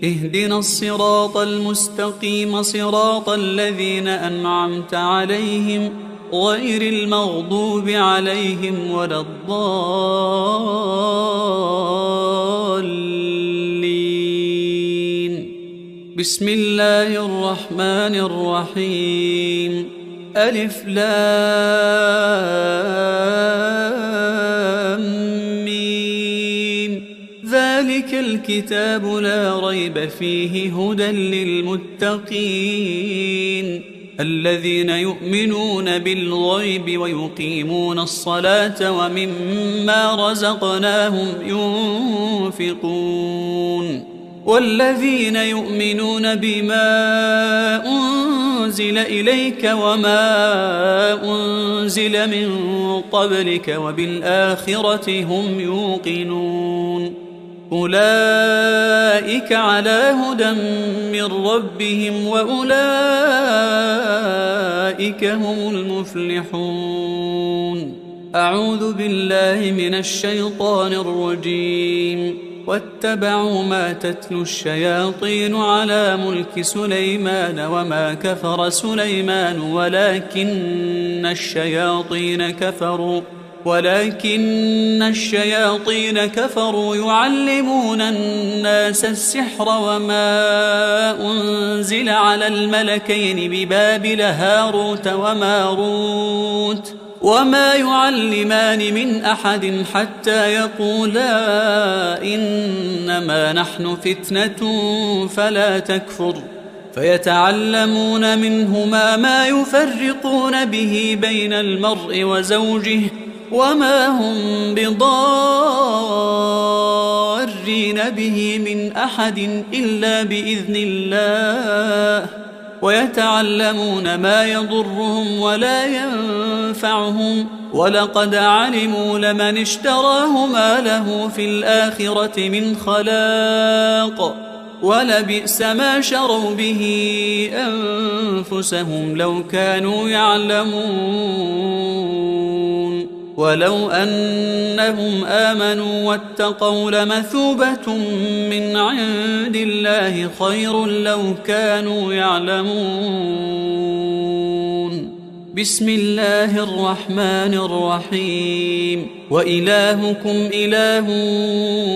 اهدنا الصراط المستقيم صراط الذين أنعمت عليهم غير المغضوب عليهم ولا الضالين الضالين. بسم الله الرحمن الرحيم. ألف لام ميم. ذلك الكتاب لا ريب فيه هدى للمتقين الذين يؤمنون بالغيب ويقيمون الصلاة ومما رزقناهم ينفقون والذين يؤمنون بما أنزل إليك وما أنزل من قبلك وبالآخرة هم يوقنون أولئك على هدى من ربهم وأولئك هم المفلحون. أعوذ بالله من الشيطان الرجيم. واتبعوا ما تتلو الشياطين على ملك سليمان وما كفر سليمان ولكن الشياطين كفروا يعلمون الناس السحر وما أنزل على الملكين ببابل هاروت وماروت وما يعلمان من أحد حتى يقولا إنما نحن فتنة فلا تكفر فيتعلمون منهما ما يفرقون به بين المرء وزوجه وما هم بضارين به من أحد إلا بإذن الله ويتعلمون ما يضرهم ولا ينفعهم ولقد علموا لمن اشتراه ما له في الآخرة من خلاق ولبئس ما شروا به أنفسهم لو كانوا يعلمون ولو أنهم آمنوا واتقوا لمثوبة من عند الله خير لو كانوا يعلمون. بسم الله الرحمن الرحيم. وإلهكم إله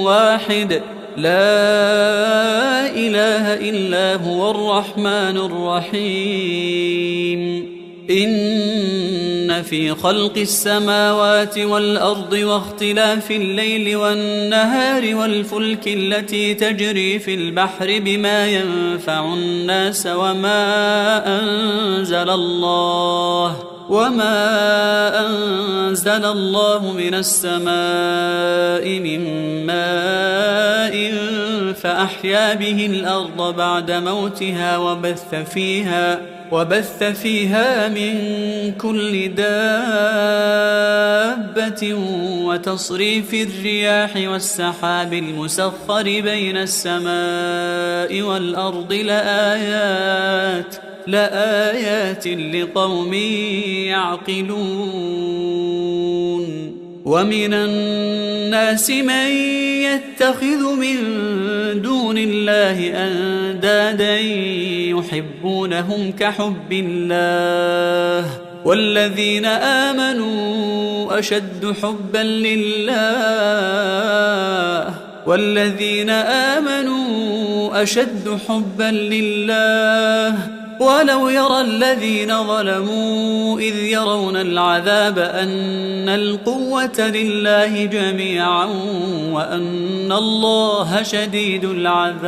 واحد لا إله إلا هو الرحمن الرحيم. إن في خلق السماوات والأرض واختلاف الليل والنهار والفلك التي تجري في البحر بما ينفع الناس وما أنزل الله من السماء من ماء فأحيا به الأرض بعد موتها وبث فيها من كل دابة وتصريف الرياح والسحاب المسخر بين السماء والأرض لآيات لقوم يعقلون. ومن الناس من يتخذ من دون الله أندادا يحبونهم كحب الله والذين آمنوا أشد حبا لله ولو يرى الذين ظلموا إذ يرون العذاب أن القوة لله جميعا وأن الله شديد العذاب.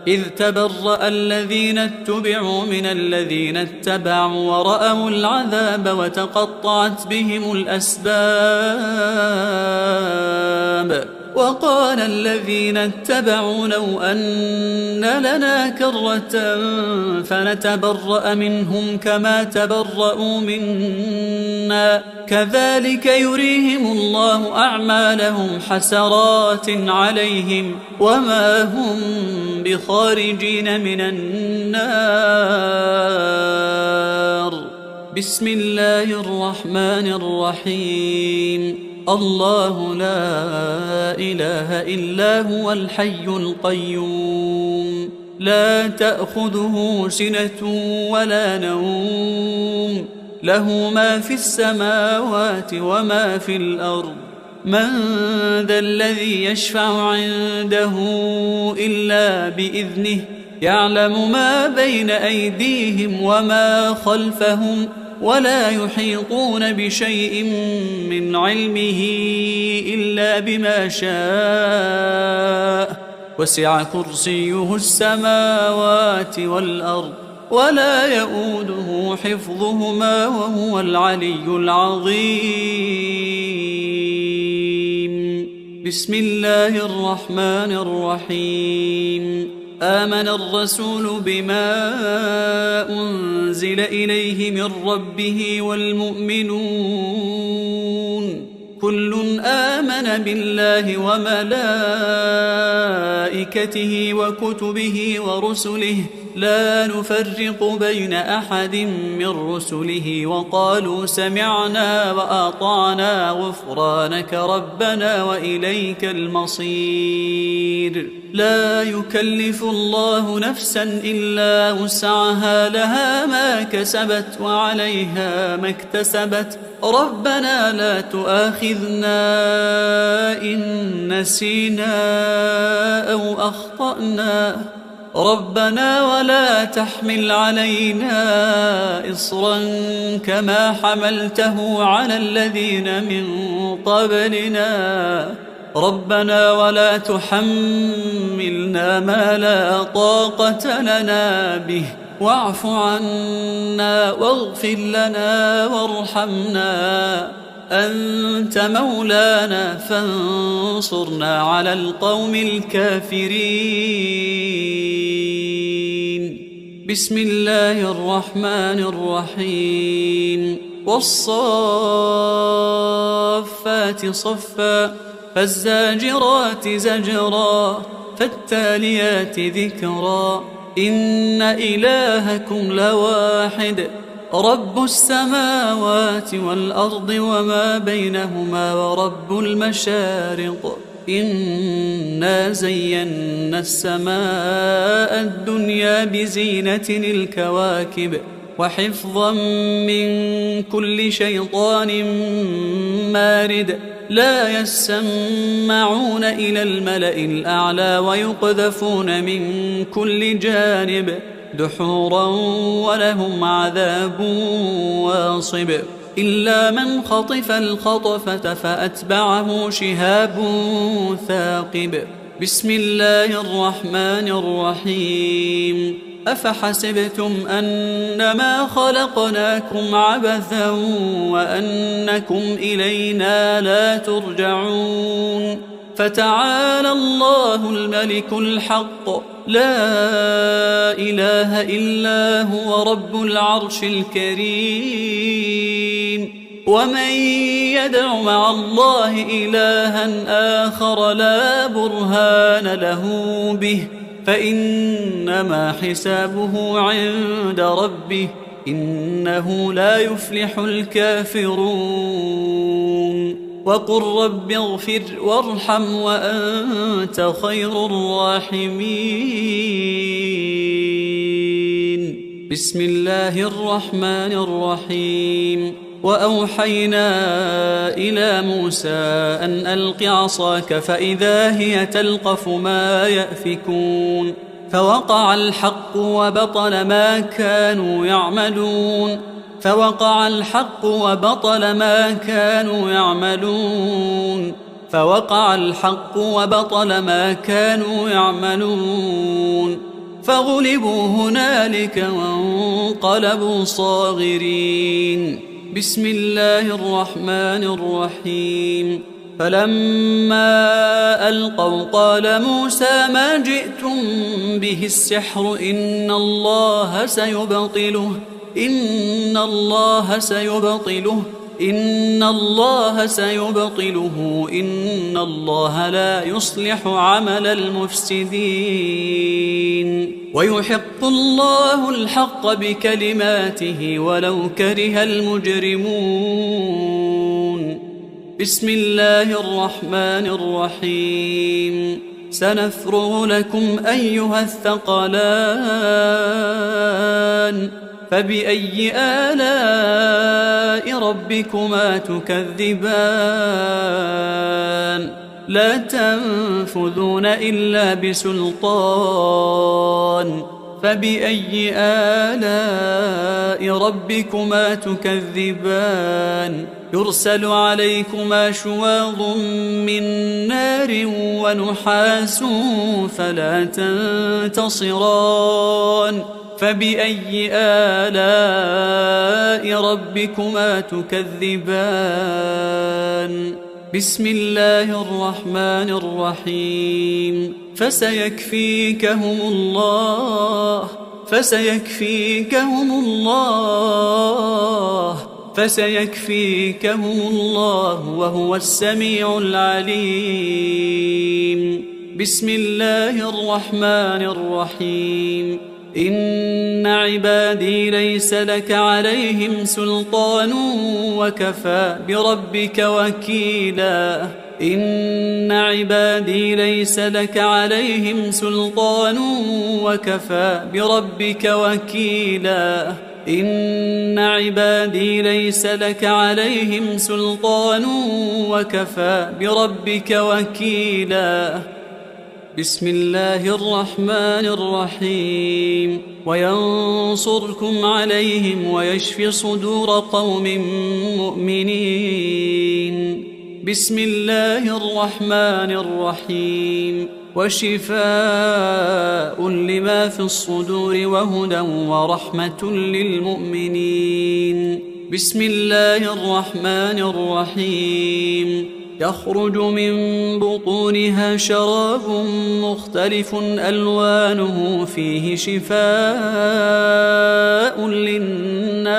إذ تبرأ الذين اتبعوا من الذين اتبعوا ورأوا العذاب وتقطعت بهم الأسباب. وقال الذين اتبعوا لو أن لنا كرة فنتبرأ منهم كما تبرأوا منا كذلك يريهم الله أعمالهم حسرات عليهم وما هم بخارجين من النار. بسم الله الرحمن الرحيم. الله لا إله إلا هو الحي القيوم لا تأخذه سنة ولا نوم له ما في السماوات وما في الأرض من ذا الذي يشفع عنده إلا بإذنه يعلم ما بين أيديهم وما خلفهم ولا يحيطون بشيء من علمه إلا بما شاء وسع كرسيه السماوات والأرض ولا يؤوده حفظهما وهو العلي العظيم. بسم الله الرحمن الرحيم. آمن الرسول بما أنزل إليه من ربه والمؤمنون كل آمن بالله وملائكته وكتبه ورسله لا نفرق بين أحد من رسله وقالوا سمعنا وأطعنا غفرانك ربنا وإليك المصير. لا يكلف الله نفسا إلا وسعها لها ما كسبت وعليها ما اكتسبت ربنا لا تؤاخذنا إن نسينا أو أخطأنا ربنا ولا تحمل علينا إصرا كما حملته على الذين من قبلنا ربنا ولا تحملنا ما لا طاقة لنا به واعف عنا واغفر لنا وارحمنا أنت مولانا فانصرنا على القوم الكافرين. بسم الله الرحمن الرحيم. والصافات صفا فالزاجرات زجرا فالتاليات ذكرا إن إلهكم لواحد رب السماوات والأرض وما بينهما ورب المشارق إنا زينا السماء الدنيا بزينة الكواكب وحفظا من كل شيطان مارد لا يسمعون إلى الملأ الأعلى ويقذفون من كل جانب دحورا ولهم عذاب واصب إلا من خطف الخطفة فأتبعه شهاب ثاقب. بسم الله الرحمن الرحيم. أفحسبتم أنما خلقناكم عبثا وأنكم إلينا لا ترجعون فتعالى الله الملك الحق لا إله إلا هو رب العرش الكريم. ومن يدع مع الله إلها آخر لا برهان له به فإنما حسابه عند ربه إنه لا يفلح الكافرون. وقل رب اغفر وارحم وأنت خير الراحمين. بسم الله الرحمن الرحيم. وأوحينا إلى موسى أن ألق عصاك فإذا هي تلقف ما يأفكون فوقع الحق وبطل ما كانوا يعملون فوقع الحق وبطل ما كانوا يعملون فوقع الحق وبطل ما كانوا يعملون فغلبوا هنالك وانقلبوا صاغرين. بسم الله الرحمن الرحيم. فلما ألقوا قال موسى ما جئتم به السحر إن الله سيبطله إن الله سيبطله إن الله لا يصلح عمل المفسدين ويحق الله الحق بكلماته ولو كره المجرمون. بسم الله الرحمن الرحيم. سنفرغ لكم أيها الثقلان فبأي آلاء ربكما تكذبان لا تنفذون إلا بسلطان فبأي آلاء ربكما تكذبان يرسل عليكما شواظ من نار ونحاس فلا تنتصران فبأي آلاء ربكما تكذبان بسم الله الرحمن الرحيم فسيكفيكهم الله وهو السميع العليم بسم الله الرحمن الرحيم إن عبادي ليس لك عليهم سلطان وكفى بربك وكيلا إن عبادي ليس لك عليهم سلطان وكفى بربك وكيلا إن عبادي ليس لك عليهم سلطان وكفى بربك وكيلا بسم الله الرحمن الرحيم وينصركم عليهم ويشفي صدور قوم مؤمنين بسم الله الرحمن الرحيم وشفاء لما في الصدور وهدى ورحمة للمؤمنين بسم الله الرحمن الرحيم يخرج من بطونها شراب مختلف ألوانه فيه شفاء للناس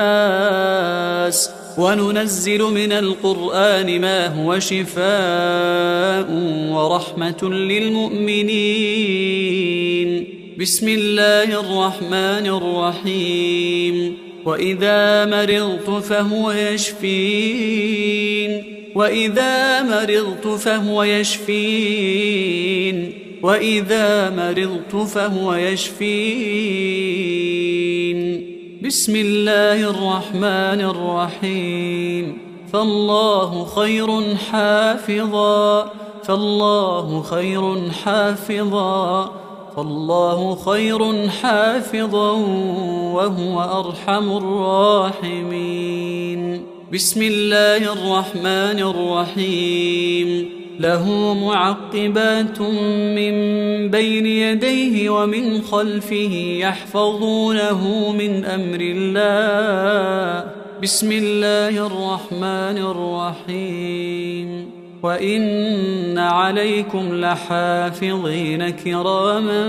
وننزل من القرآن ما هو شفاء ورحمة للمؤمنين بسم الله الرحمن الرحيم وإذا مرضت فهو يشفين وإذا مرضت فهو يشفين بسم الله الرحمن الرحيم فالله خير حافظا وهو أرحم الراحمين بسم الله الرحمن الرحيم له معقبات من بين يديه ومن خلفه يحفظونه من أمر الله بسم الله الرحمن الرحيم وإن عليكم لحافظين كراما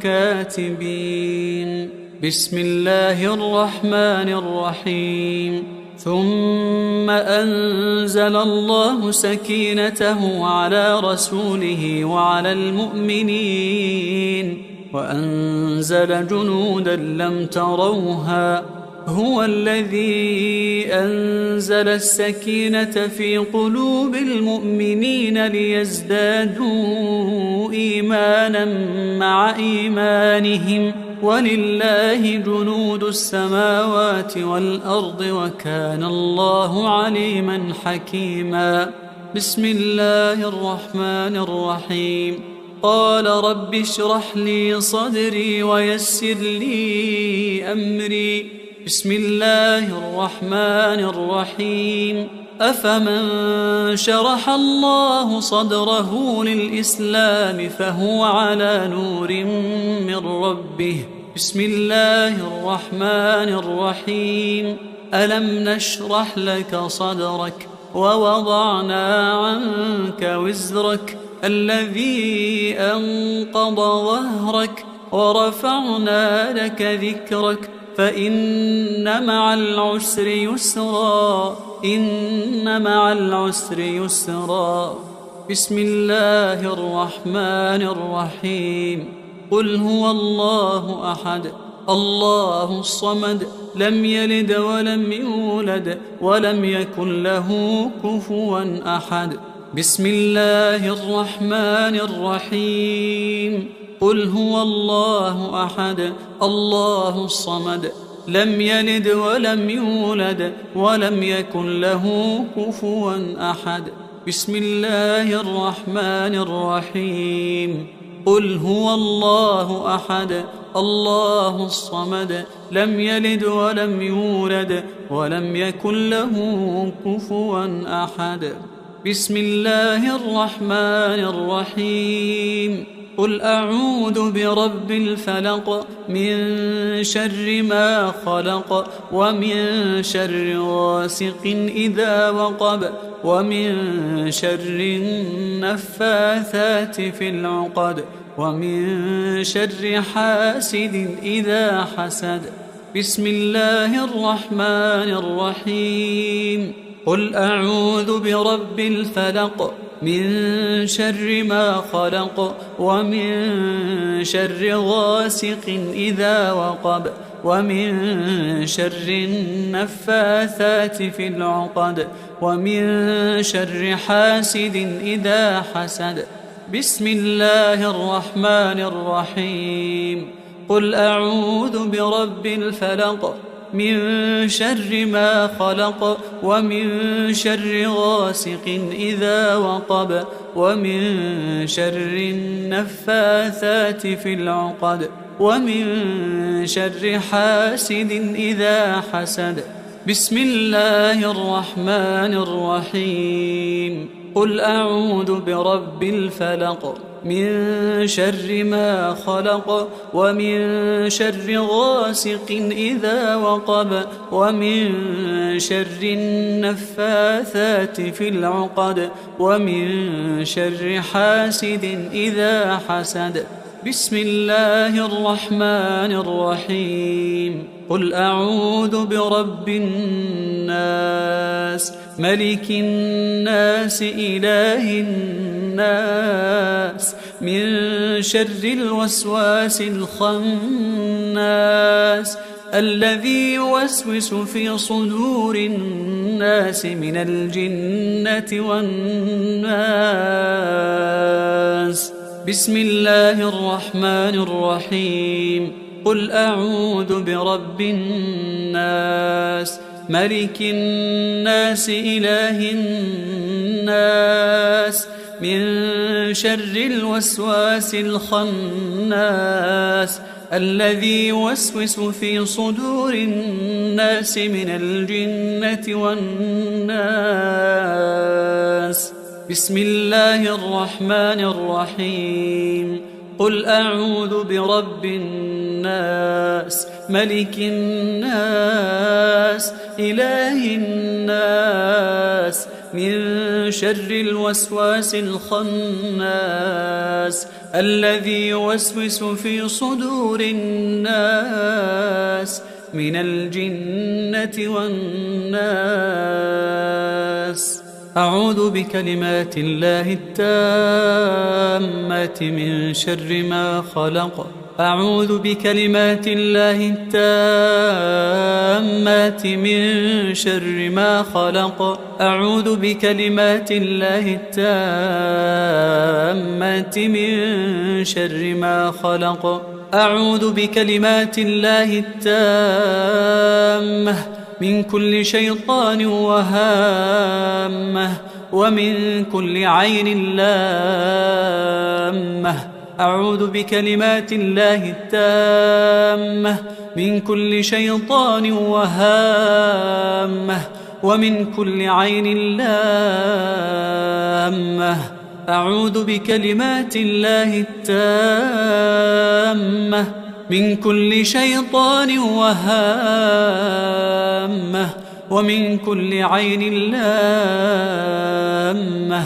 كاتبين بسم الله الرحمن الرحيم ثم أنزل الله سكينته على رسوله وعلى المؤمنين وأنزل جنودا لم تروها هو الذي أنزل السكينة في قلوب المؤمنين ليزدادوا إيمانا مع إيمانهم ولله جنود السماوات والأرض وكان الله عليما حكيما بسم الله الرحمن الرحيم قال رب اشرح لي صدري ويسر لي أمري بسم الله الرحمن الرحيم أفمن شرح الله صدره للإسلام فهو على نور من ربه بسم الله الرحمن الرحيم ألم نشرح لك صدرك ووضعنا عنك وزرك الذي أنقض ظهرك ورفعنا لك ذكرك فإن مع العسر يسرا بسم الله الرحمن الرحيم قل هو الله أحد الله الصمد لم يلد ولم يولد ولم يكن له كفوا أحد بسم الله الرحمن الرحيم قل هو الله أحد الله الصمد لم يلد ولم يولد ولم يكن له كفوا أحد. بسم الله الرحمن الرحيم. قل هو الله أحد الله الصمد لم يلد ولم يولد ولم يكن له كفوا أحد. بسم الله الرحمن الرحيم. قل أعوذ برب الفلق من شر ما خلق ومن شر غاسق إذا وقب ومن شر النفاثات في العقد ومن شر حاسد إذا حسد. بسم الله الرحمن الرحيم. قل أعوذ برب الفلق من شر ما خلق ومن شر غاسق إذا وقب ومن شر النفاثات في العقد ومن شر حاسد إذا حسد. بسم الله الرحمن الرحيم. قل أعوذ برب الفلق من شر ما خلق ومن شر غاسق إذا وقب ومن شر النفاثات في العقد ومن شر حاسد إذا حسد. بسم الله الرحمن الرحيم. قل أعوذ برب الفلق من شر ما خلق ومن شر غاسق إذا وقب ومن شر النفاثات في العقد ومن شر حاسد إذا حسد. بسم الله الرحمن الرحيم. قل أعوذ برب الناس ملك الناس إله الناس من شر الوسواس الخناس الذي يوسوس في صدور الناس من الجنة والناس. بسم الله الرحمن الرحيم. قل أعوذ برب الناس ملك الناس إله الناس من شر الوسواس الخناس الذي يوسوس في صدور الناس من الجنة والناس. بسم الله الرحمن الرحيم. قل أعوذ برب الناس ملك الناس إله الناس من شر الوسواس الخناس الذي يوسوس في صدور الناس من الجنة والناس. أعوذ بكلمات الله التامات من شر ما خلق. أعوذ بكلمات الله التامات من شر ما خلق. أعوذ بكلمات الله التامات من شر ما خلق. أعوذ بكلمات الله التامة من كل شيطان وهامة ومن كل عين لامة. أعوذ بكلمات الله التامة من كل شيطان وهامة ومن كل عين لامة. أعوذ بكلمات الله التامة من كل شيطان وهامة ومن كل عين لامة.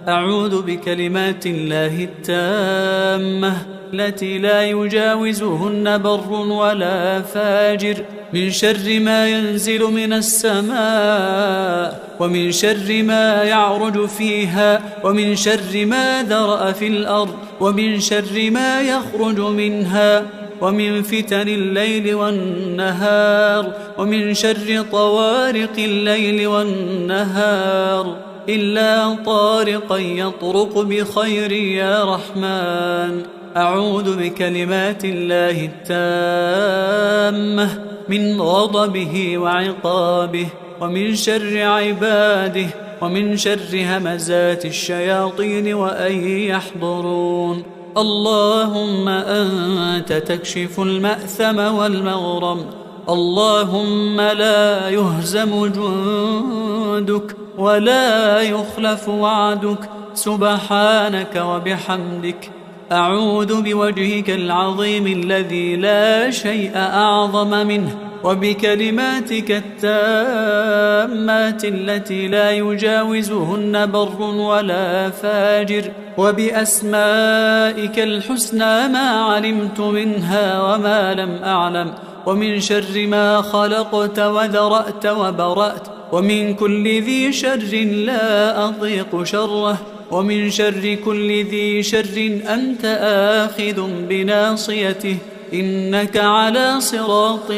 أعوذ بكلمات الله التامة التي لا يجاوزهن بر ولا فاجر من شر ما ينزل من السماء ومن شر ما يعرج فيها ومن شر ما ذرأ في الأرض ومن شر ما يخرج منها ومن فتن الليل والنهار ومن شر طوارق الليل والنهار إلا طارقا يطرق بخير يا رحمن. أعوذ بكلمات الله التامة من غضبه وعقابه، ومن شر عباده، ومن شر همزات الشياطين وأن يحضرون. اللهم أنت تكشف المأثم والمغرم، اللهم لا يهزم جندك ولا يخلف وعدك، سبحانك وبحمدك. أعوذ بوجهك العظيم الذي لا شيء أعظم منه، وبكلماتك التامات التي لا يجاوزهن بر ولا فاجر، وبأسمائك الحسنى ما علمت منها وما لم أعلم، ومن شر ما خلقت وذرأت وبرأت، ومن كل ذي شر لا أطيق شره، ومن شر كل ذي شر أنت آخذ بناصيته، إنك على صراط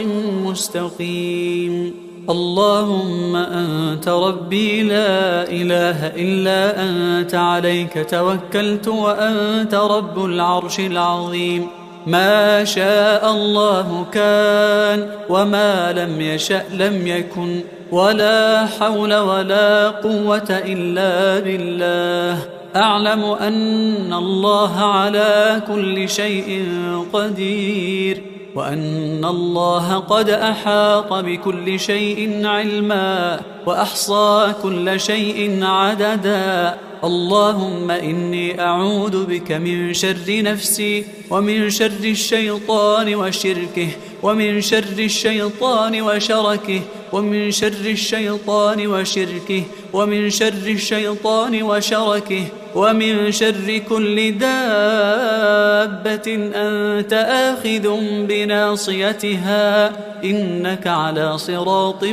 مستقيم. اللهم أنت ربي لا إله إلا أنت، عليك توكلت وأنت رب العرش العظيم. ما شاء الله كان، وما لم يشأ لم يكن، ولا حول ولا قوة إلا بالله. أعلم أن الله على كل شيء قدير، وأن الله قد أحاط بكل شيء علما، وأحصى كل شيء عددا. اللهم إني أعوذ بك من شر نفسي، ومن شر الشيطان وشركه، ومن شر الشيطان وشركه، ومن شر الشيطان وشركه، ومن شر الشيطان وشركه، ومن شر كل دابة أنت آخذ بناصيتها، إنك على صراط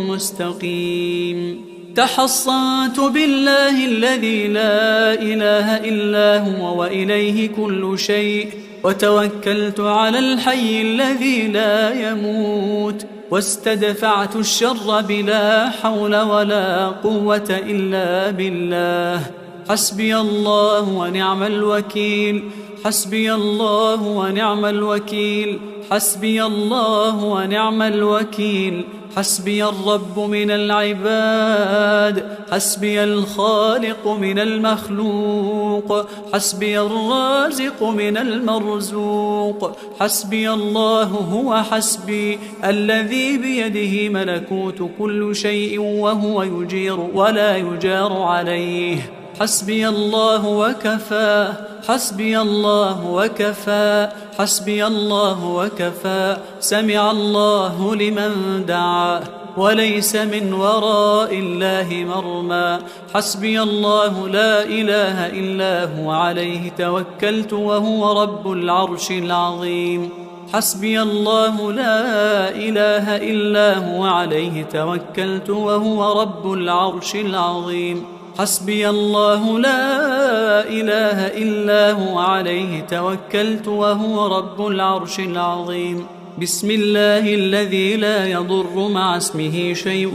مستقيم. تحصنت بالله الذي لا إله إلا هو وإليه كل شيء، وتوكلت على الحي الذي لا يموت، واستدفعت الشر بلا حول ولا قوة إلا بالله. حسبي الله ونعم الوكيل، حسبي الله ونعم الوكيل، حسبي الله ونعم الوكيل. حسبي الرب من العباد، حسبي الخالق من المخلوق، حسبي الرازق من المرزوق. حسبي الله هو حسبي، الذي بيده ملكوت كل شيء وهو يجير ولا يجار عليه. حسبي الله وكفى، حسبي الله وكفى، حسبي الله وكفى. سمع الله لمن دعا، وليس من وراء الله مرمى. حسبي الله لا إله إلا هو، عليه توكلت وهو رب العرش العظيم. حسبي الله لا إله إلا هو، عليه توكلت وهو رب العرش العظيم. حسبي الله لا إله إلا هو، عليه توكلت وهو رب العرش العظيم. بسم الله الذي لا يضر مع اسمه شيء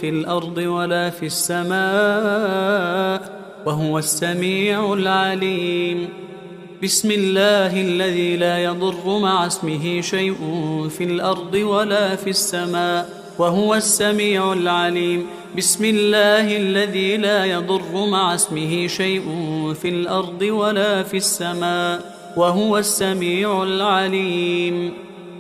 في الأرض ولا في السماء، وهو السميع العليم. بسم الله الذي لا يضر مع اسمه شيء في الأرض ولا في السماء، وهو السميع العليم. بسم الله الذي لا يضر مع اسمه شيء في الأرض ولا في السماء، وهو السميع العليم.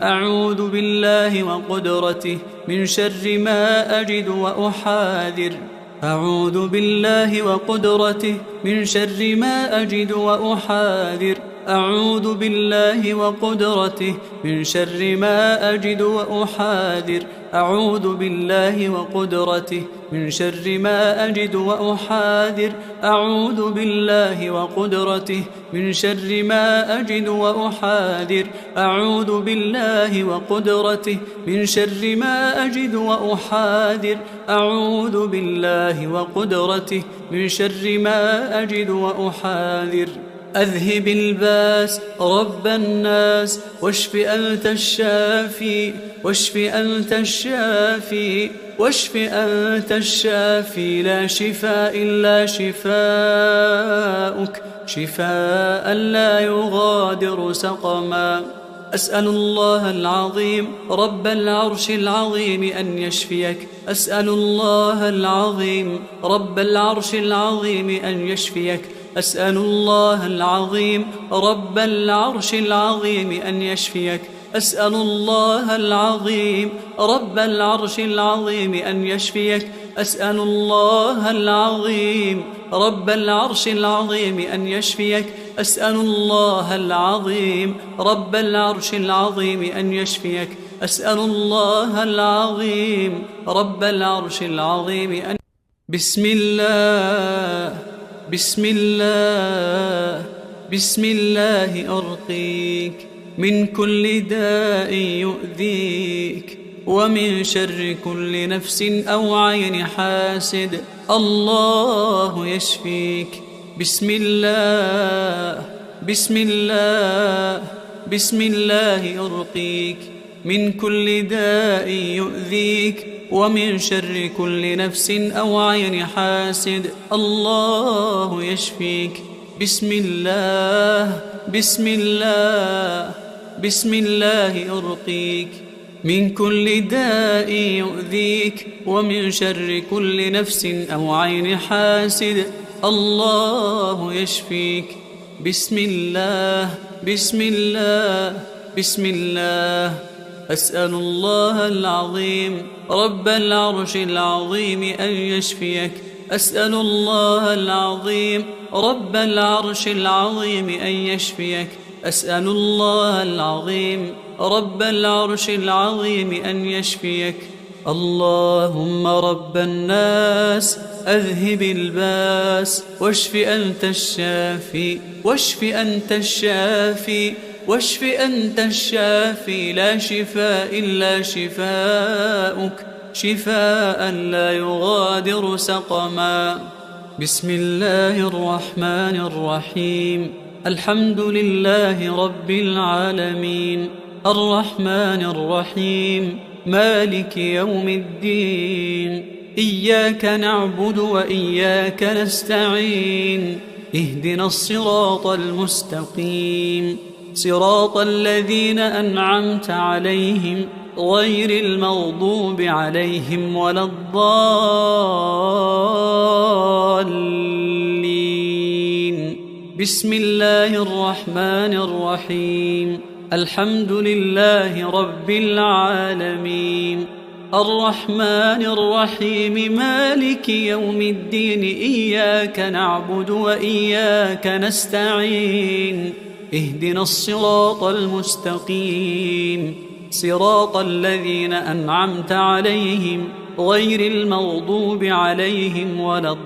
أعوذ بالله وقدرته من شر ما أجد وأحاذر. أعوذ بالله وقدرته من شر ما أجد وأحاذر. أعوذ بالله وقدرته من شر ما أجد وأحاذر. أعوذ بالله وقدرته من شر ما أجد وأحاذر. أعوذ بالله وقدرته من شر ما أجد وأحاذر. أعوذ بالله وقدرته من شر ما أجد وأحاذر. أعوذ بالله وقدرته من شر ما أجد وأحاذر. أذهب الباس رب الناس، واشف أنت الشافي، واشف أنت الشافي، واشف أنت الشافي. لا شفاء إلا شفاؤك، شفاء لا يغادر سقما. أسأل الله العظيم رب العرش العظيم أن يشفيك. أسأل الله العظيم رب العرش العظيم أن يشفيك. أسأل الله العظيم رب العرش العظيم أن يشفيك. أسأل الله العظيم رب العرش العظيم أن يشفيك. أسأل الله العظيم رب العرش العظيم أن يشفيك. أسأل الله العظيم رب العرش العظيم أن يشفيك. أسأل الله العظيم رب العرش العظيم أن بسم الله بسم الله بسم الله أرقيك من كل داء يؤذيك ومن شر كل نفس أو عين حاسد. الله يشفيك. بسم الله بسم الله بسم الله أرقيك من كل داء يؤذيك ومن شر كل نفس أو عين حاسد. الله يشفيك. بسم الله بسم الله بسم الله أرقيك من كل داء يؤذيك ومن شر كل نفس أو عين حاسد. الله يشفيك. بسم الله بسم الله بسم الله. أسأل الله العظيم رب العرش العظيم أن يشفيك. أسأل الله العظيم رب العرش العظيم أن يشفيك. أسأل الله العظيم رب العرش العظيم أن يشفيك. اللهم رب الناس أذهب الباس واشف أنت الشافي واشف أنت الشافي واشف أنت الشافي لا شفاء إلا شفاؤك شفاء لا يغادر سقما. بسم الله الرحمن الرحيم. الحمد لله رب العالمين الرحمن الرحيم مالك يوم الدين. إياك نعبد وإياك نستعين. اهدنا الصراط المستقيم صراط الذين أنعمت عليهم غير المغضوب عليهم ولا الضالين. بسم الله الرحمن الرحيم. الحمد لله رب العالمين الرحمن الرحيم مالك يوم الدين. إياك نعبد وإياك نستعين. اهدنا الصراط المستقيم صراط الذين أنعمت عليهم غير المغضوب عليهم ولا الضالين.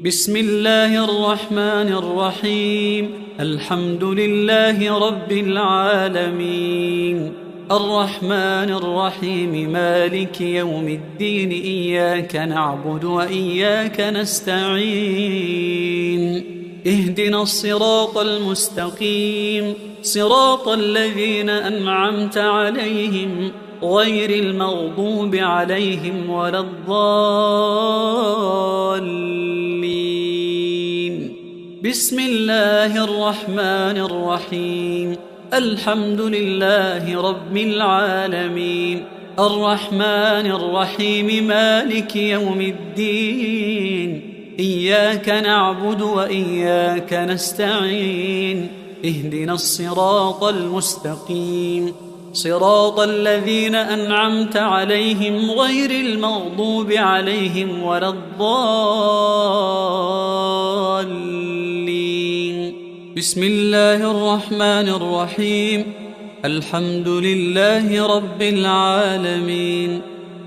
بسم الله الرحمن الرحيم. الحمد لله رب العالمين الرحمن الرحيم مالك يوم الدين. إياك نعبد وإياك نستعين. اهدنا الصراط المستقيم صراط الذين أنعمت عليهم غير المغضوب عليهم ولا الضالين. بسم الله الرحمن الرحيم. الحمد لله رب العالمين الرحمن الرحيم مالك يوم الدين. إياك نعبد وإياك نستعين. اهدنا الصراط المستقيم صراط الذين أنعمت عليهم غير المغضوب عليهم ولا الضالين. بسم الله الرحمن الرحيم. الحمد لله رب العالمين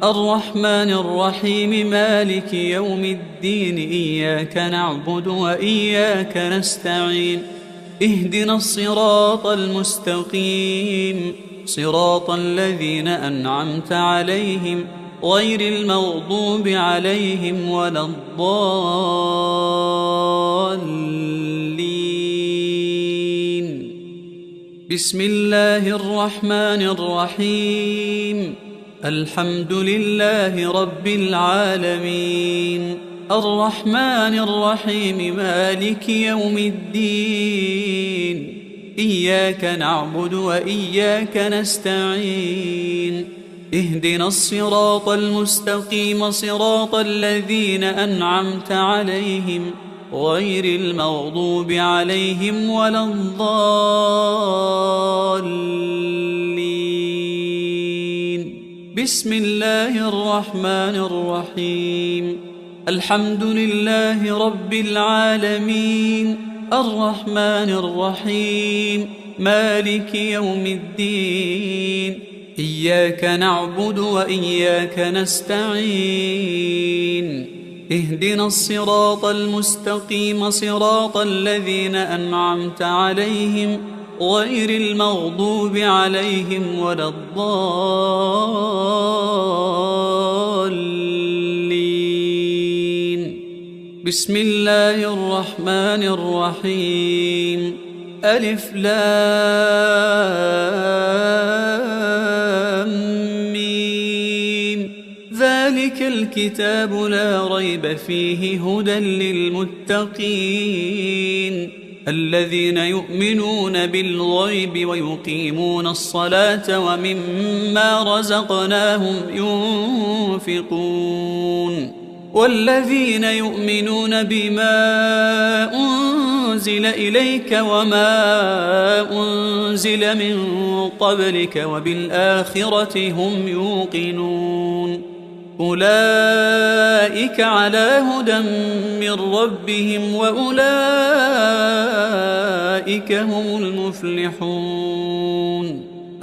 الرحمن الرحيم مالك يوم الدين. إياك نعبد وإياك نستعين. اهدنا الصراط المستقيم صراط الذين أنعمت عليهم غير المغضوب عليهم ولا الضالين. بسم الله الرحمن الرحيم. الحمد لله رب العالمين الرحمن الرحيم مالك يوم الدين إياك نعبد وإياك نستعين اهدنا الصراط المستقيم صراط الذين أنعمت عليهم غير المغضوب عليهم ولا الضالين. بسم الله الرحمن الرحيم الحمد لله رب العالمين الرحمن الرحيم مالك يوم الدين إياك نعبد وإياك نستعين اهدنا الصراط المستقيم صراط الذين أنعمت عليهم غير المغضوب عليهم ولا الضالين. بسم الله الرحمن الرحيم ألف لام ميم ذلك الكتاب لا ريب فيه هدى للمتقين الذين يؤمنون بالغيب ويقيمون الصلاة ومما رزقناهم ينفقون والذين يؤمنون بما أنزل إليك وما أنزل من قبلك وبالآخرة هم يوقنون أولئك على هدى من ربهم وأولئك هم المفلحون.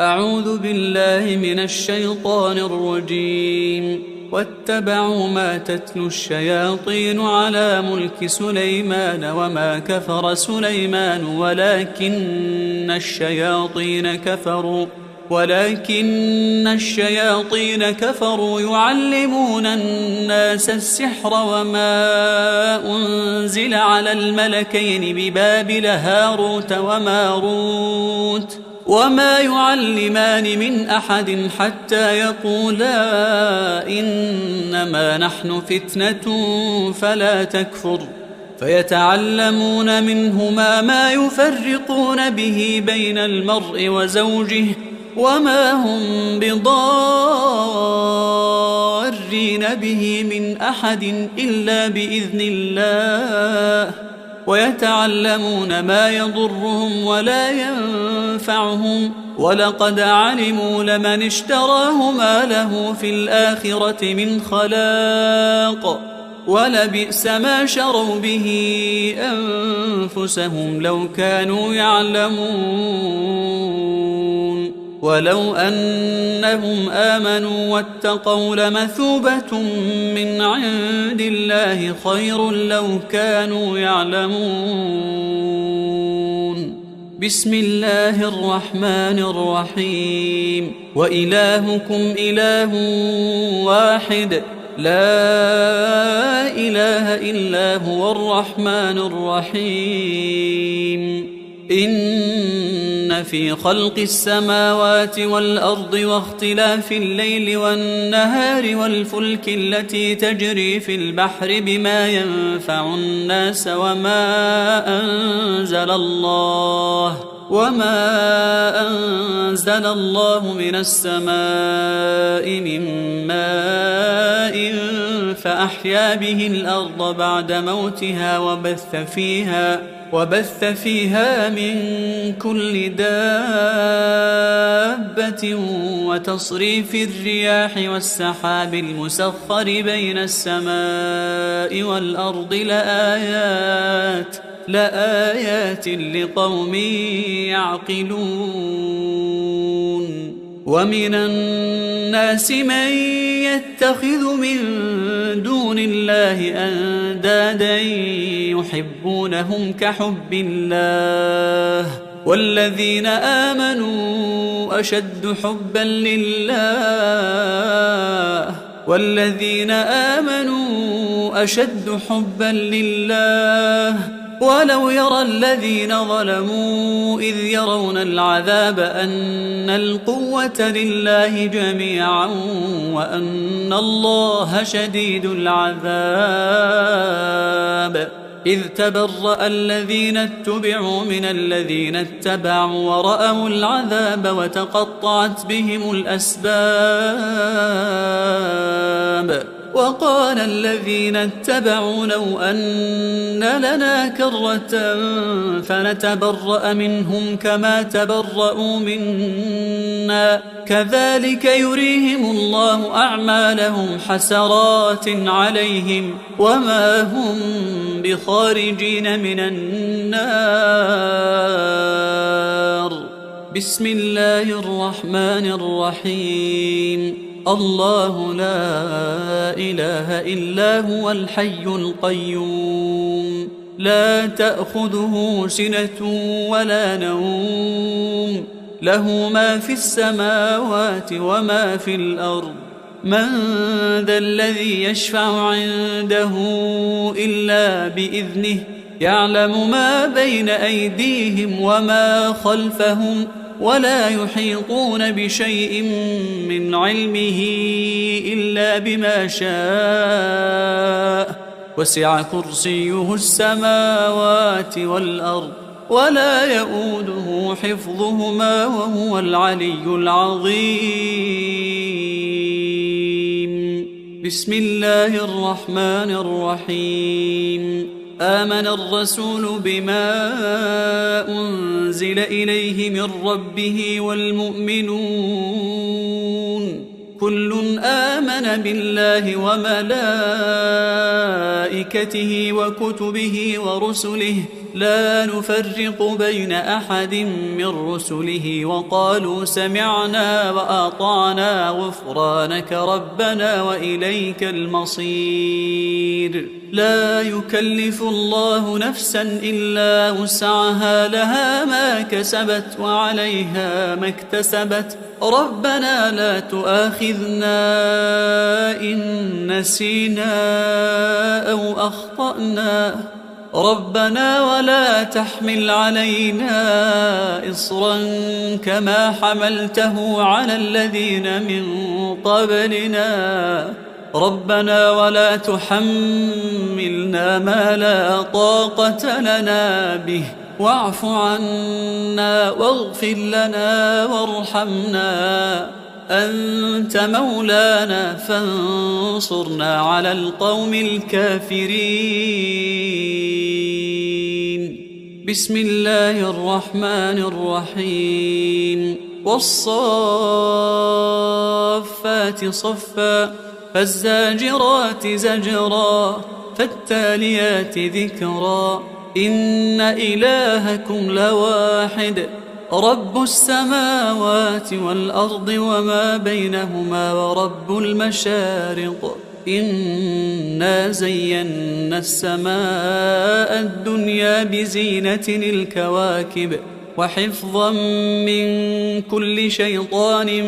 أعوذ بالله من الشيطان الرجيم واتبعوا ما تتلو الشياطين على ملك سليمان وما كفر سليمان ولكن الشياطين كفروا يعلمون الناس السحر وما أنزل على الملكين ببابل هاروت وماروت وما يعلمان من أحد حتى يقولا إنما نحن فتنة فلا تكفر فيتعلمون منهما ما يفرقون به بين المرء وزوجه وما هم بضارين به من أحد إلا بإذن الله ويتعلمون ما يضرهم ولا ينفعهم ولقد علموا لمن اشتراه ما له في الآخرة من خلاق ولبئس ما شروا به أنفسهم لو كانوا يعلمون ولو أنهم آمنوا واتقوا لمثوبة من عند الله خير لو كانوا يعلمون. بسم الله الرحمن الرحيم وإلهكم إله واحد لا إله إلا هو الرحمن الرحيم. إن في خلق السماوات والأرض واختلاف الليل والنهار والفلك التي تجري في البحر بما ينفع الناس وما أنزل الله من السماء من ماء فأحيا به الأرض بعد موتها وبث فيها من كل دابة وتصريف الرياح والسحاب المسخر بين السماء والأرض لآيات لقوم يعقلون. ومن الناس من يتخذ من دون الله أندادا يحبونهم كحب الله والذين آمنوا أشد حبا لله ولو يرى الذين ظلموا إذ يرون العذاب أن القوة لله جميعا وأن الله شديد العذاب إذ تبرأ الذين اتبعوا من الذين اتبعوا ورأوا العذاب وتقطعت بهم الأسباب وقال الذين اتبعوا لو أن لنا كرة فنتبرأ منهم كما تبرأوا منا كذلك يريهم الله أعمالهم حسرات عليهم وما هم بخارجين من النار. بسم الله الرحمن الرحيم. الله لا إله إلا هو الحي القيوم لا تأخذه سنة ولا نوم له ما في السماوات وما في الأرض من ذا الذي يشفع عنده إلا بإذنه يعلم ما بين أيديهم وما خلفهم ولا يحيطون بشيء من علمه إلا بما شاء وسع كرسيه السماوات والأرض ولا يؤوده حفظهما وهو العلي العظيم. بسم الله الرحمن الرحيم. آمن الرسول بما أنزل إليه من ربه والمؤمنون كل آمن بالله وملائكته وكتبه ورسله لا نفرق بين أحد من رسله وقالوا سمعنا وأطعنا غفرانك ربنا وإليك المصير. لا يكلف الله نفسا إلا وسعها لها ما كسبت وعليها ما اكتسبت ربنا لا تؤاخذنا إن نسينا أو أخطأنا ربنا ولا تحمل علينا إصرا كما حملته على الذين من قبلنا ربنا ولا تحملنا ما لا طاقة لنا به واعف عنا واغفر لنا وارحمنا أنت مولانا فانصرنا على القوم الكافرين. بسم الله الرحمن الرحيم. والصافات صفا فالزاجرات زجرا فالتاليات ذكرا إن إلهكم لواحد رب السماوات والأرض وما بينهما ورب المشارق إنا زينا السماء الدنيا بزينة الكواكب وحفظا من كل شيطان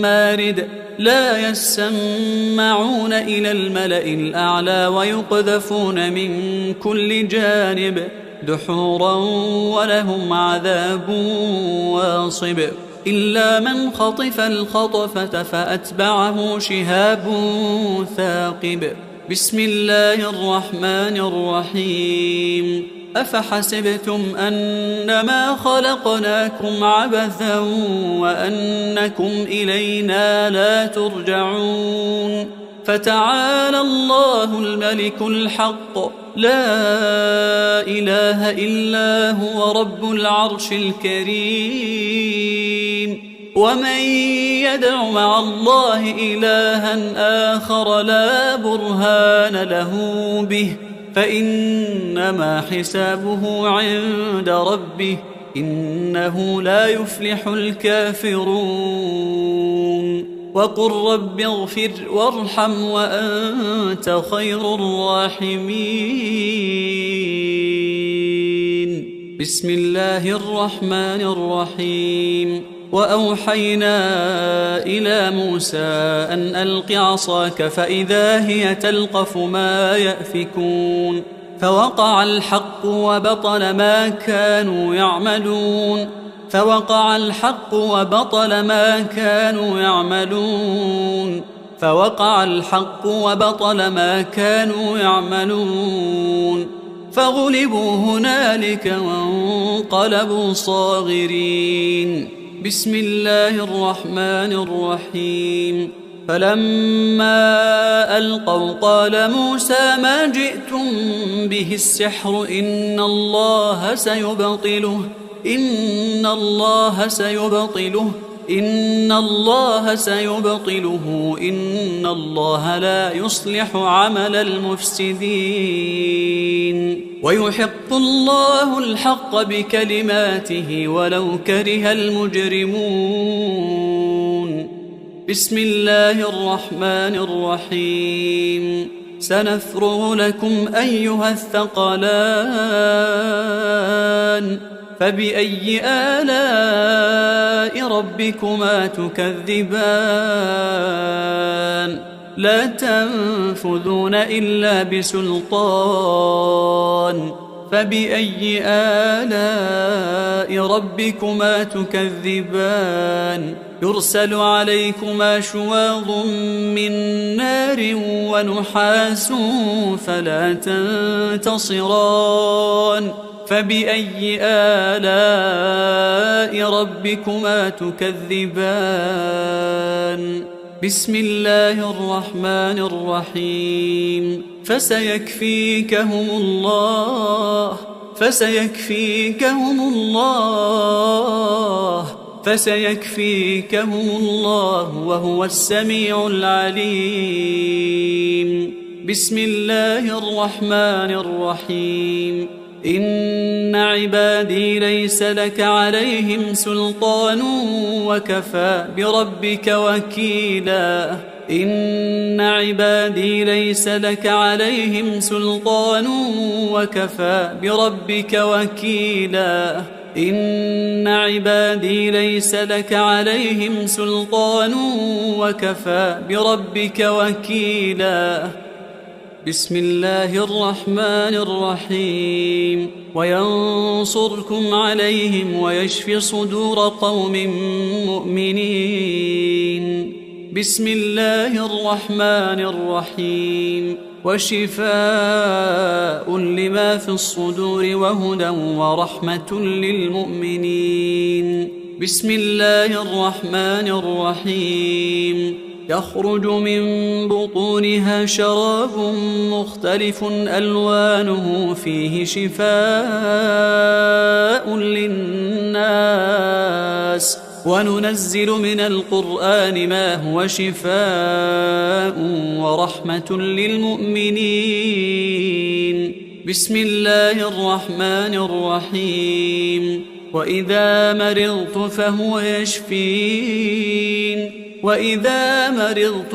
مارد لا يسمعون إلى الملأ الأعلى ويقذفون من كل جانب دحورا ولهم عذاب واصب إلا من خطف الخطفة فأتبعه شهاب ثاقب. بسم الله الرحمن الرحيم. أفحسبتم أنما خلقناكم عبثا وأنكم إلينا لا ترجعون فتعالى الله الملك الحق لا إله إلا هو رب العرش الكريم. ومن يدع مع الله إلها آخر لا برهان له به فإنما حسابه عند ربه إنه لا يفلح الكافرون. وقل رب اغفر وارحم وأنت خير الراحمين. بسم الله الرحمن الرحيم. وأوحينا إلى موسى أن ألق عصاك فإذا هي تلقف ما يأفكون فوقع الحق وبطل ما كانوا يعملون فوقع الحق وبطل ما كانوا يعملون فوقع الحق وبطل ما كانوا يعملون فغلبوا هنالك وانقلبوا صاغرين. بسم الله الرحمن الرحيم. فلما ألقوا قال موسى ما جئتم به السحر إن الله سيبطله إن الله لا يصلح عمل المفسدين ويحق الله الحق بكلماته ولو كره المجرمون. بسم الله الرحمن الرحيم. سنفرغ لكم أيها الثقلان فبأي آلاء ربكما تكذبان لا تنفذون إلا بسلطان فبأي آلاء ربكما تكذبان يرسل عليكما شواظ من نار ونحاس فلا تنتصران فبأي آلاء ربكما تكذبان بسم الله الرحمن الرحيم. فسيكفيكهم الله وهو السميع العليم. بسم الله الرحمن الرحيم. إن عبادي ليس لك عليهم سلطان وكفى بربك وكيلا إن عبادي ليس لك عليهم سلطان وكفى بربك وكيلا إن عبادي ليس لك عليهم سلطان وكفى بربك وكيلا. بسم الله الرحمن الرحيم. وينصركم عليهم ويشفي صدور قوم مؤمنين. بسم الله الرحمن الرحيم. وشفاء لما في الصدور وهدى ورحمة للمؤمنين. بسم الله الرحمن الرحيم. يخرج من بطونها شراب مختلف ألوانه فيه شفاء للناس وننزل من القرآن ما هو شفاء ورحمة للمؤمنين. بسم الله الرحمن الرحيم. وإذا مرضت فهو يشفين وإذا مرضت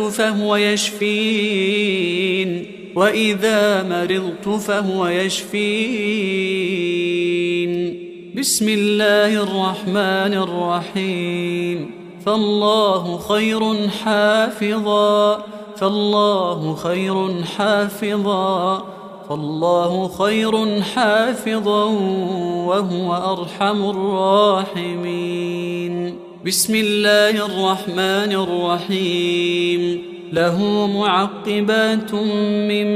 فهو يشفين. بسم الله الرحمن الرحيم. فالله خير حافظا وهو أرحم الراحمين. بسم الله الرحمن الرحيم. له معقبات من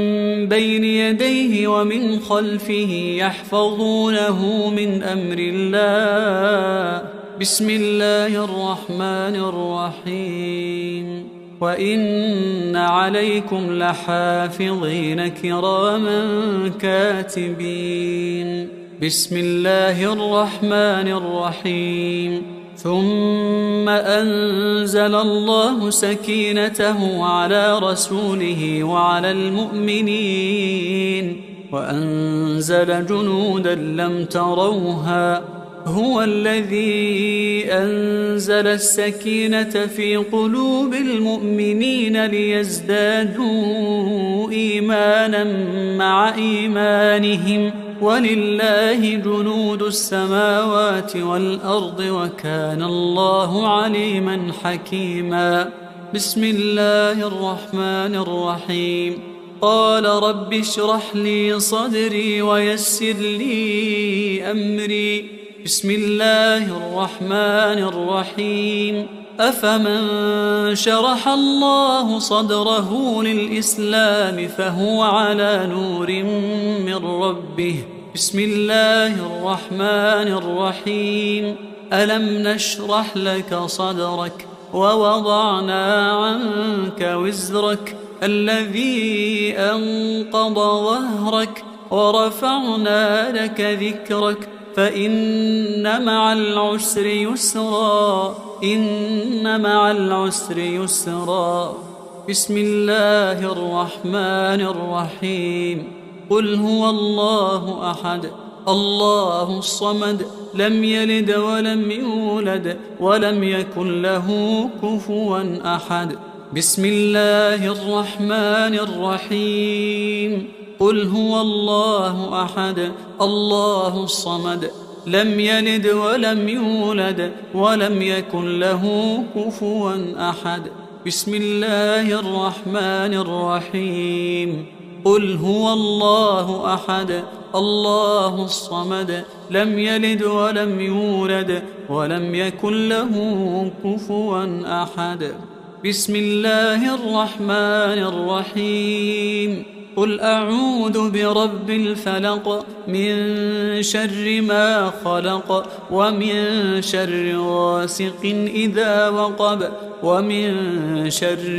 بين يديه ومن خلفه يحفظونه من أمر الله. بسم الله الرحمن الرحيم. وإن عليكم لحافظين كراما كاتبين. بسم الله الرحمن الرحيم. ثم أنزل الله سكينته على رسوله وعلى المؤمنين وأنزل جنودا لم تروها. هو الذي أنزل السكينة في قلوب المؤمنين ليزدادوا إيمانا مع إيمانهم ولله جنود السماوات والأرض وكان الله عليما حكيما. بسم الله الرحمن الرحيم. قال رب اشرح لي صدري ويسر لي أمري. بسم الله الرحمن الرحيم. أفمن شرح الله صدره للإسلام فهو على نور من ربه. بسم الله الرحمن الرحيم. ألم نشرح لك صدرك ووضعنا عنك وزرك الذي أنقض ظهرك ورفعنا لك ذكرك فإن مع العسر يسرا إن مع العسر يسرا. بسم الله الرحمن الرحيم. قل هو الله أحد الله الصمد لم يلد ولم يولد ولم يكن له كفوا أحد. بسم الله الرحمن الرحيم. قل هو الله أحد الله الصمد لم يلد ولم يولد ولم يكن له كفوا أحد. بسم الله الرحمن الرحيم. قل هو الله أحد الله الصمد لم يلد ولم يولد ولم يكن له كفوا أحد. بسم الله الرحمن الرحيم. قل أعوذ برب الفلق من شر ما خلق ومن شر غاسق إذا وقب ومن شر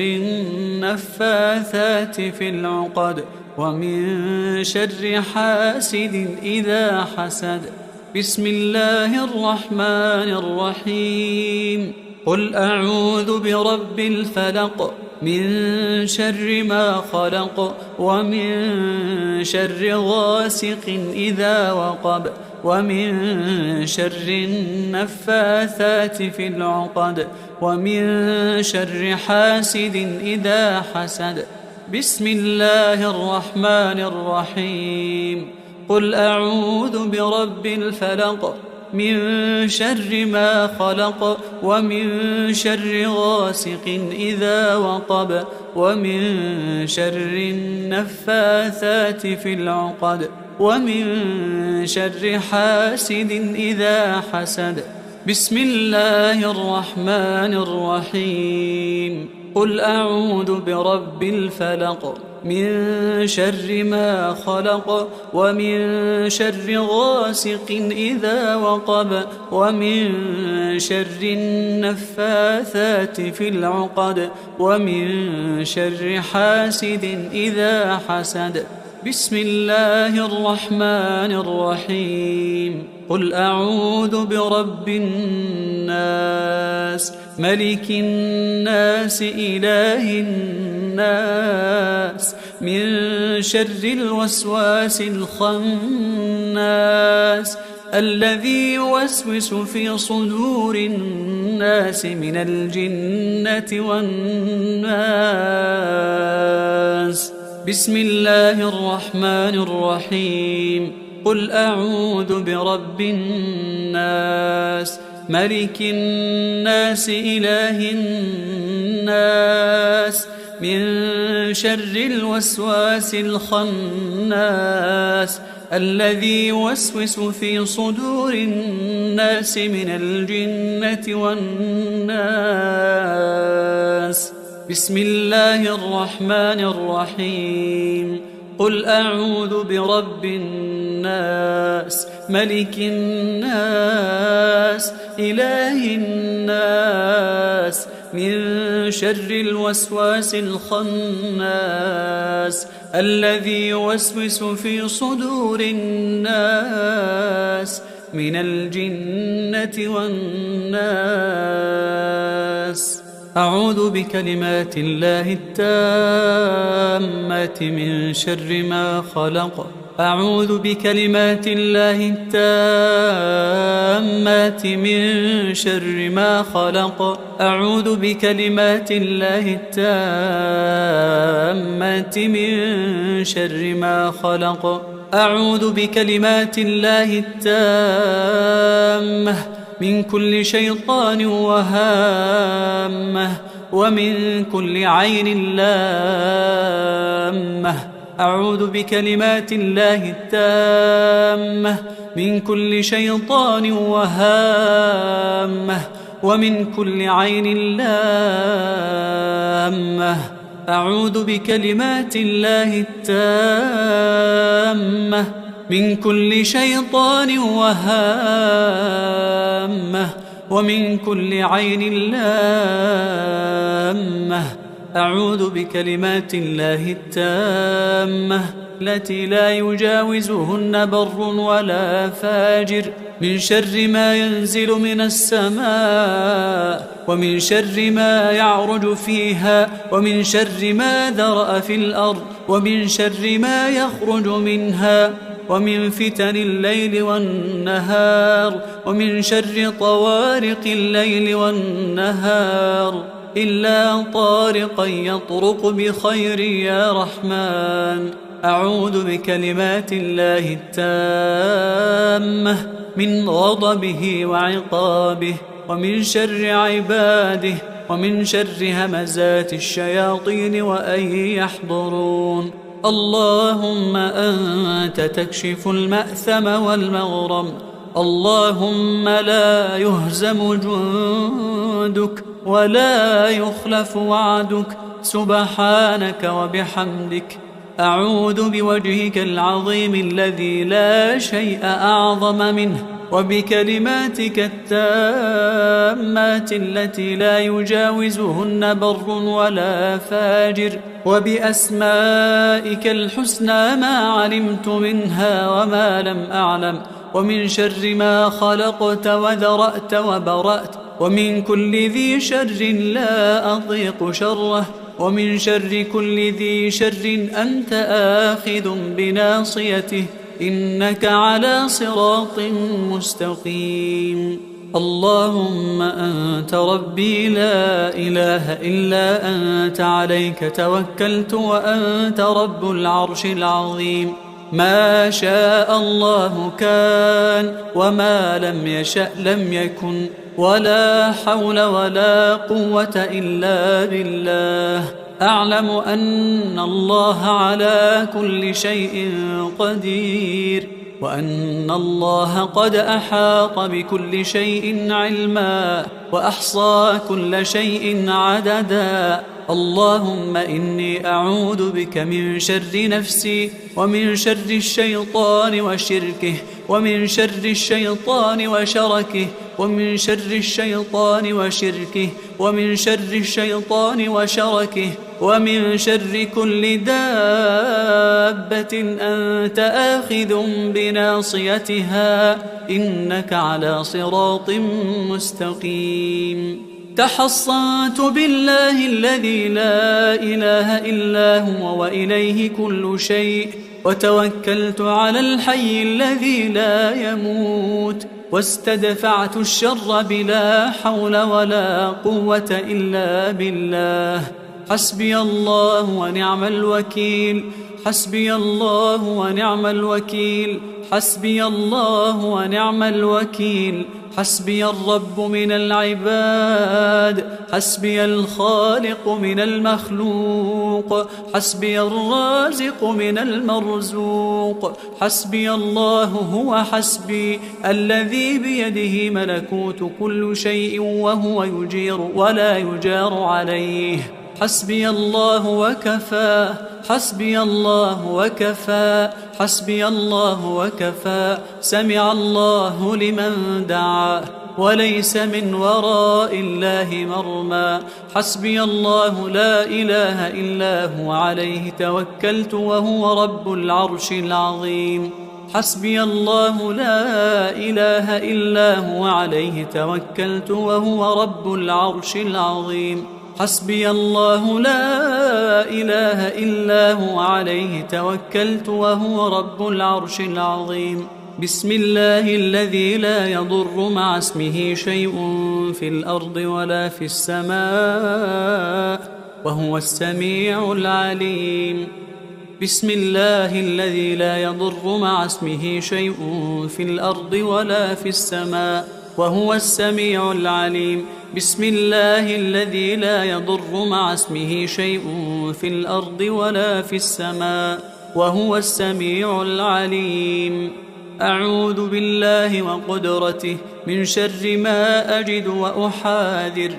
النفاثات في العقد ومن شر حاسد إذا حسد. بسم الله الرحمن الرحيم. قل أعوذ برب الفلق من شر ما خلق ومن شر غاسق إذا وقب ومن شر النفاثات في العقد ومن شر حاسد إذا حسد. بسم الله الرحمن الرحيم. قل أعوذ برب الفلق من شر ما خلق ومن شر غاسق إذا وقب ومن شر النفاثات في العقد ومن شر حاسد إذا حسد. بسم الله الرحمن الرحيم. قل أعوذ برب الفلق من شر ما خلق ومن شر غاسق إذا وقب ومن شر النفاثات في العقد ومن شر حاسد إذا حسد. بسم الله الرحمن الرحيم. قل أعوذ برب الناس ملك الناس إله الناس من شر الوسواس الخناس الذي يوسوس في صدور الناس من الجنة والناس. بسم الله الرحمن الرحيم. قل أعوذ برب الناس ملك الناس إله الناس من شر الوسواس الخناس الذي يوسوس في صدور الناس من الجنة والناس. بسم الله الرحمن الرحيم. قل أعوذ برب الناس ملك الناس إله الناس من شر الوسواس الخناس الذي يوسوس في صدور الناس من الجنة والناس. أعوذ بكلمات الله التامات من شر ما خلق. أعوذ بكلمات الله التامات من شر ما خلق. أعوذ بكلمات الله التامات من شر ما خلق. أعوذ بكلمات الله التامة من كل شيطان وهامة ومن كل عين لامة. أعوذ بكلمات الله التامة من كل شيطان وهامة ومن كل عين لامة. أعوذ بكلمات الله التامة من كل شيطان وهامة ومن كل عين لامة. أعوذ بكلمات الله التامة التي لا يجاوزهن بر ولا فاجر من شر ما ينزل من السماء ومن شر ما يعرج فيها ومن شر ما ذرأ في الأرض ومن شر ما يخرج منها ومن فتن الليل والنهار ومن شر طوارق الليل والنهار إلا طارقا يطرق بخير يا رحمن. أعوذ بكلمات الله التامة من غضبه وعقابه ومن شر عباده ومن شر همزات الشياطين وأن يحضرون. اللهم أنت تكشف المأثم والمغرم. اللهم لا يهزم جندك ولا يخلف وعدك سبحانك وبحمدك. أعوذ بوجهك العظيم الذي لا شيء أعظم منه وبكلماتك التامات التي لا يجاوزهن بر ولا فاجر وبأسمائك الحسنى ما علمت منها وما لم أعلم ومن شر ما خلقت وذرأت وبرأت ومن كل ذي شر لا أطيق شره ومن شر كل ذي شر أنت آخذ بناصيته إنك على صراط مستقيم. اللهم أنت ربي لا إله إلا أنت عليك توكلت وأنت رب العرش العظيم. ما شاء الله كان وما لم يشأ لم يكن ولا حول ولا قوة إلا بالله. أعلم أن الله على كل شيء قدير وأن الله قد أحاط بكل شيء علما وأحصى كل شيء عددا. اللهم إني أعوذ بك من شر نفسي ومن شر الشيطان وشركه ومن شر الشيطان وشركه ومن شر الشيطان وشركه ومن شر الشيطان وشركه ومن شر كل دابة أنت آخذ بناصيتها إنك على صراط مستقيم. تحصنت بالله الذي لا إله إلا هو وإليه كل شيء وتوكلت على الحي الذي لا يموت واستدفعت الشر بلا حول ولا قوة إلا بالله. حسبي الله ونعم الوكيل. حسبي الله ونعم الوكيل. حسبي الله ونعم الوكيل. حسبي الرب من العباد. حسبي الخالق من المخلوق. حسبي الرازق من المرزوق. حسبي الله هو حسبي الذي بيده ملكوت كل شيء وهو يجير ولا يجار عليه. حسبي الله وكفى. حسبي الله وكفى. حسبي الله وكفى. سمع الله لمن دعا وليس من وراء الله مرمى. حسبي الله لا إله إلا هو عليه توكلت وهو رب العرش العظيم. حسبي الله لا إله إلا هو عليه توكلت وهو رب العرش العظيم. حسبي الله لا إله إلا هو عليه توكلت وهو رب العرش العظيم. بسم الله الذي لا يضر مع اسمه شيء في الأرض ولا في السماء وهو السميع العليم. بسم الله الذي لا يضر مع اسمه شيء في الأرض ولا في السماء وهو السميع العليم. بسم الله الذي لا يضر مع اسمه شيء في الأرض ولا في السماء وهو السميع العليم. أعوذ بالله وقدرته من شر ما أجد وأحاذر.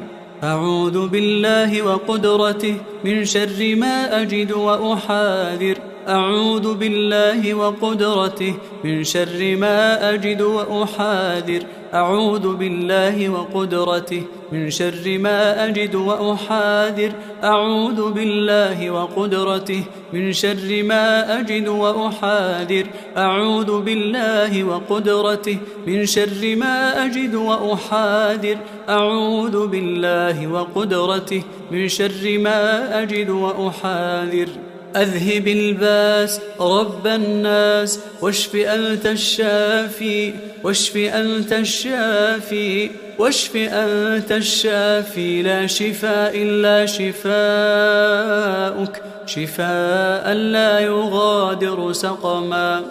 أعوذ بالله وقدرته من شر ما أجد وأحاذر. أعوذ بالله وقدرته من شر ما أجد وأحاذر. أعوذ بالله وقدرته من شر ما أجد وأحاذر. أعوذ بالله وقدرته من شر ما أجد وأحاذر. أعوذ بالله وقدرته من شر ما أجد وأحاذر. أعوذ بالله وقدرته من شر ما أجد وأحاذر. أذهب الباس رب الناس واشف أنت الشافي واشف أنت الشافي واشف أنت الشافي لا شفاء إلا شفاؤك شفاء لا يغادر سقما.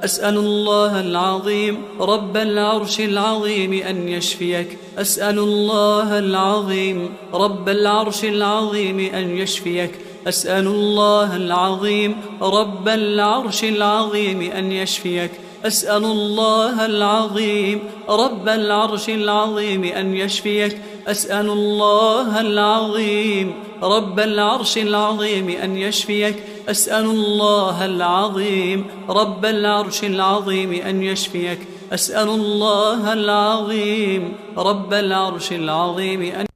أسأل الله العظيم رب العرش العظيم أن يشفيك. أسأل الله العظيم رب العرش العظيم أن يشفيك. أسأل الله العظيم رب العرش العظيم أن يشفيك. أسأل الله العظيم رب العرش العظيم أن يشفيك. أسأل الله العظيم رب العرش العظيم أن يشفيك. أسأل الله العظيم رب العرش العظيم أن يشفيك. أسأل الله العظيم رب العرش العظيم أن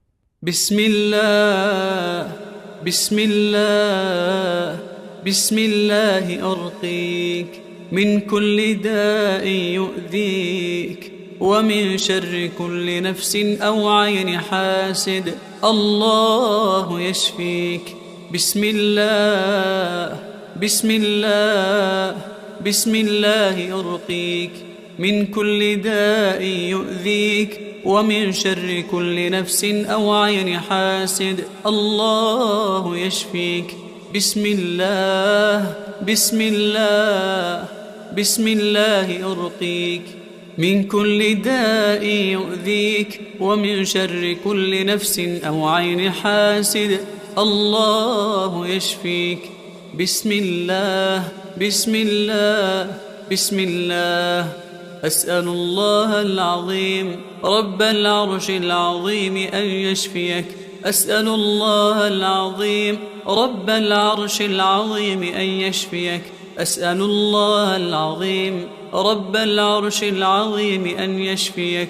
بسم الله بسم الله بسم الله أرقيك من كل داء يؤذيك ومن شر كل نفس أو عين حاسد. الله يشفيك. بسم الله بسم الله بسم الله أرقيك من كل داء يؤذيك ومن شر كل نفس أو عين حاسد. الله يشفيك. بسم الله بسم الله بسم الله أرقيك من كل داء يؤذيك ومن شر كل نفس أو عين حاسد. الله يشفيك. بسم الله بسم الله بسم الله. أسأل الله العظيم رب العرش العظيم أن يشفيك. أسأل الله العظيم رب العرش العظيم أن يشفيك. أسأل الله العظيم رب العرش العظيم أن يشفيك.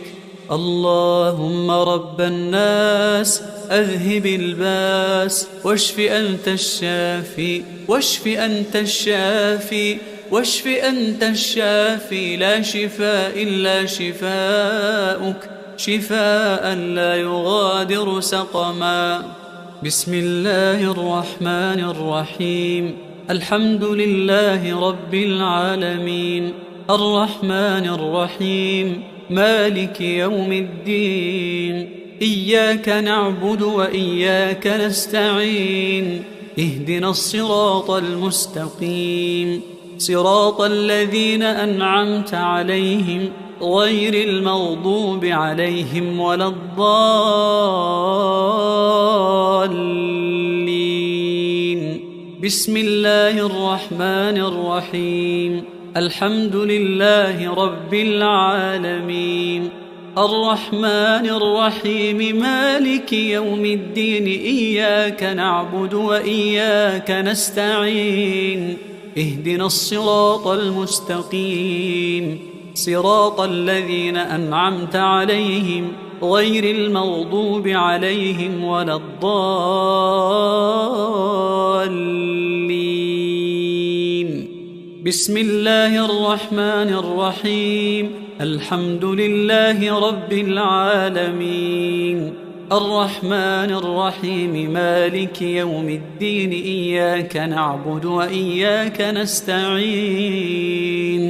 اللهم رب الناس أذهب الباس واشف أنت الشافي واشف أنت الشافي واشف أنت الشافي لا شفاء إلا شفاؤك شفاء لا يغادر سقما. بسم الله الرحمن الرحيم. الحمد لله رب العالمين الرحمن الرحيم مالك يوم الدين. إياك نعبد وإياك نستعين. اهدنا الصراط المستقيم صراط الذين أنعمت عليهم غير المغضوب عليهم ولا الضالين. بسم الله الرحمن الرحيم. الحمد لله رب العالمين الرحمن الرحيم مالك يوم الدين. إياك نعبد وإياك نستعين. اهدنا الصراط المستقيم صراط الذين أنعمت عليهم غير المغضوب عليهم ولا الضالين. بسم الله الرحمن الرحيم. الحمد لله رب العالمين الرحمن الرحيم مالك يوم الدين. إياك نعبد وإياك نستعين.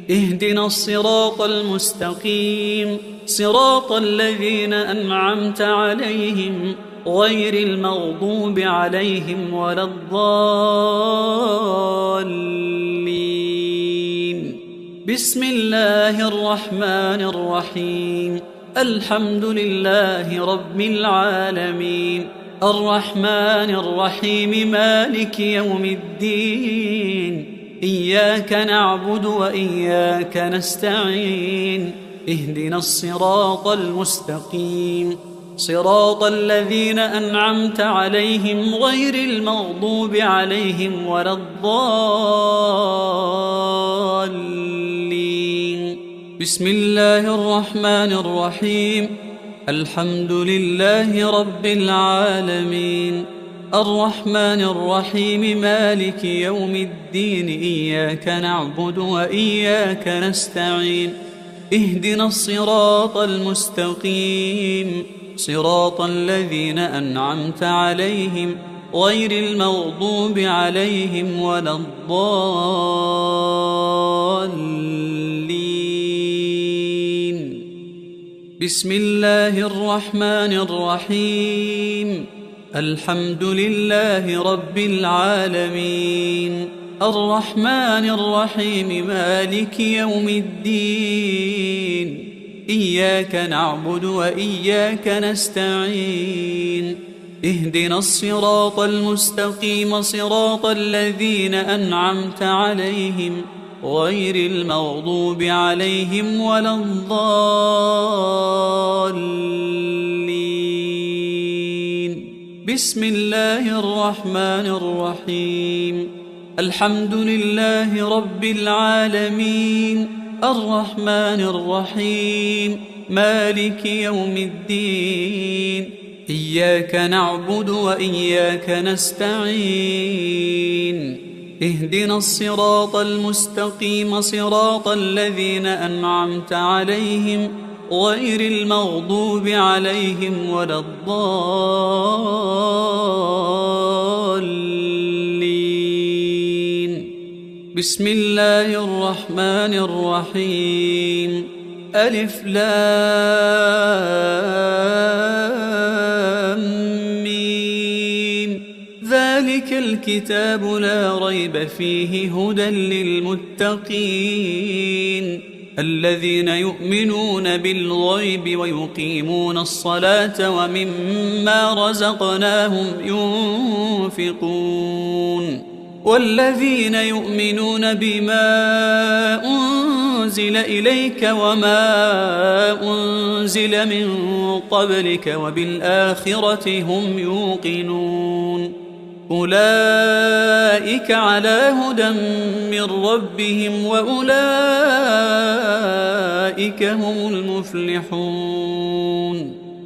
اهدنا الصراط المستقيم صراط الذين أنعمت عليهم غير المغضوب عليهم ولا الضالين. بسم الله الرحمن الرحيم. الحمد لله رب العالمين الرحمن الرحيم مالك يوم الدين إياك نعبد وإياك نستعين اهدنا الصراط المستقيم صراط الذين أنعمت عليهم غير المغضوب عليهم ولا الضالين. بسم الله الرحمن الرحيم الحمد لله رب العالمين الرحمن الرحيم مالك يوم الدين إياك نعبد وإياك نستعين اهدنا الصراط المستقيم صراط الذين أنعمت عليهم غير المغضوب عليهم ولا الضالين. بسم الله الرحمن الرحيم الحمد لله رب العالمين الرحمن الرحيم مالك يوم الدين إياك نعبد وإياك نستعين اهدنا الصراط المستقيم صراط الذين أنعمت عليهم غير المغضوب عليهم ولا الضالين. بسم الله الرحمن الرحيم الحمد لله رب العالمين الرحمن الرحيم مالك يوم الدين إياك نعبد وإياك نستعين اهدنا الصراط المستقيم صراط الذين أنعمت عليهم غير المغضوب عليهم ولا الضالين. بسم الله الرحمن الرحيم ألف لام ميم ذلك الكتاب لا ريب فيه هدى للمتقين الذين يؤمنون بالغيب ويقيمون الصلاة ومما رزقناهم ينفقون والذين يؤمنون بما أنزل إليك وما أنزل من قبلك وبالآخرة هم يوقنون أولئك على هدى من ربهم وأولئك هم المفلحون.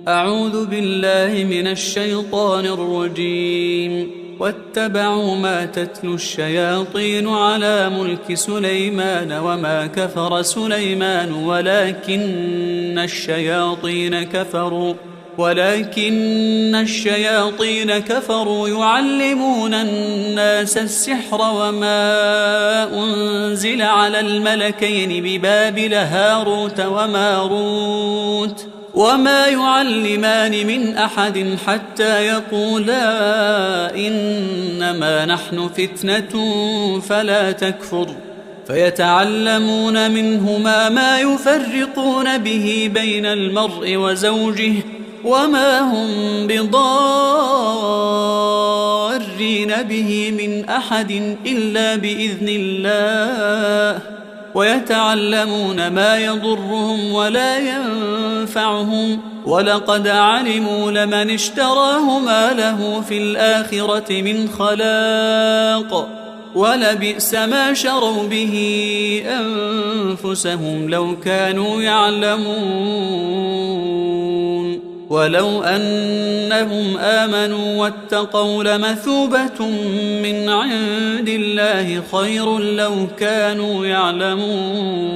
أعوذ بالله من الشيطان الرجيم واتبعوا ما تتلو الشياطين على ملك سليمان وما كفر سليمان ولكن الشياطين كفروا يعلمون الناس السحر وما أنزل على الملكين ببابل هاروت وماروت وما يعلمان من أحد حتى يقولا إنما نحن فتنة فلا تكفر فيتعلمون منهما ما يفرقون به بين المرء وزوجه وما هم بضارين به من أحد إلا بإذن الله ويتعلمون ما يضرهم ولا ينفعهم ولقد علموا لمن اشتراه ما له في الآخرة من خلاق ولبئس ما شروا به أنفسهم لو كانوا يعلمون ولو أنهم آمنوا واتقوا لمثوبة من عند الله خير لو كانوا يعلمون.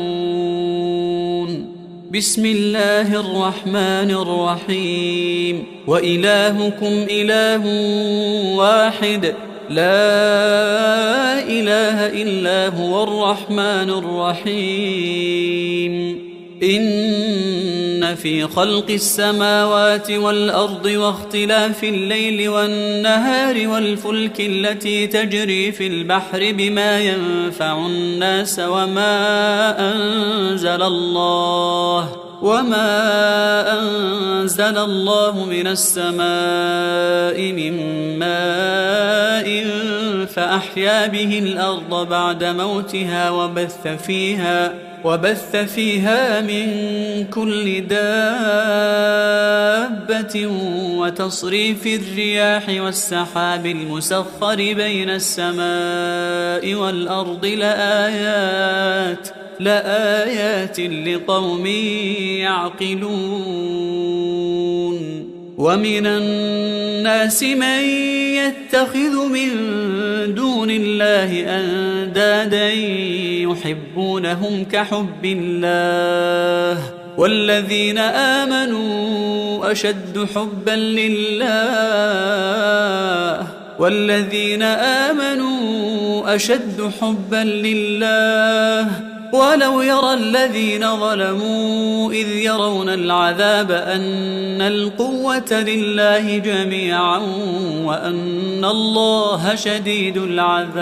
بسم الله الرحمن الرحيم وإلهكم إله واحد لا إله إلا هو الرحمن الرحيم. إن في خلق السماوات والأرض واختلاف الليل والنهار والفلك التي تجري في البحر بما ينفع الناس وما أنزل الله من السماء من ماء فأحيا به الأرض بعد موتها وبث فيها من كل دابة وتصريف الرياح والسحاب المسخر بين السماء والأرض لآيات لقوم يعقلون ومن الناس من يتخذ من دون الله أندادا يحبونهم كحب الله والذين آمنوا أشد حبا لله ولو يرى الذين ظلموا إذ يرون العذاب أن القوة لله جميعا وأن الله شديد العذاب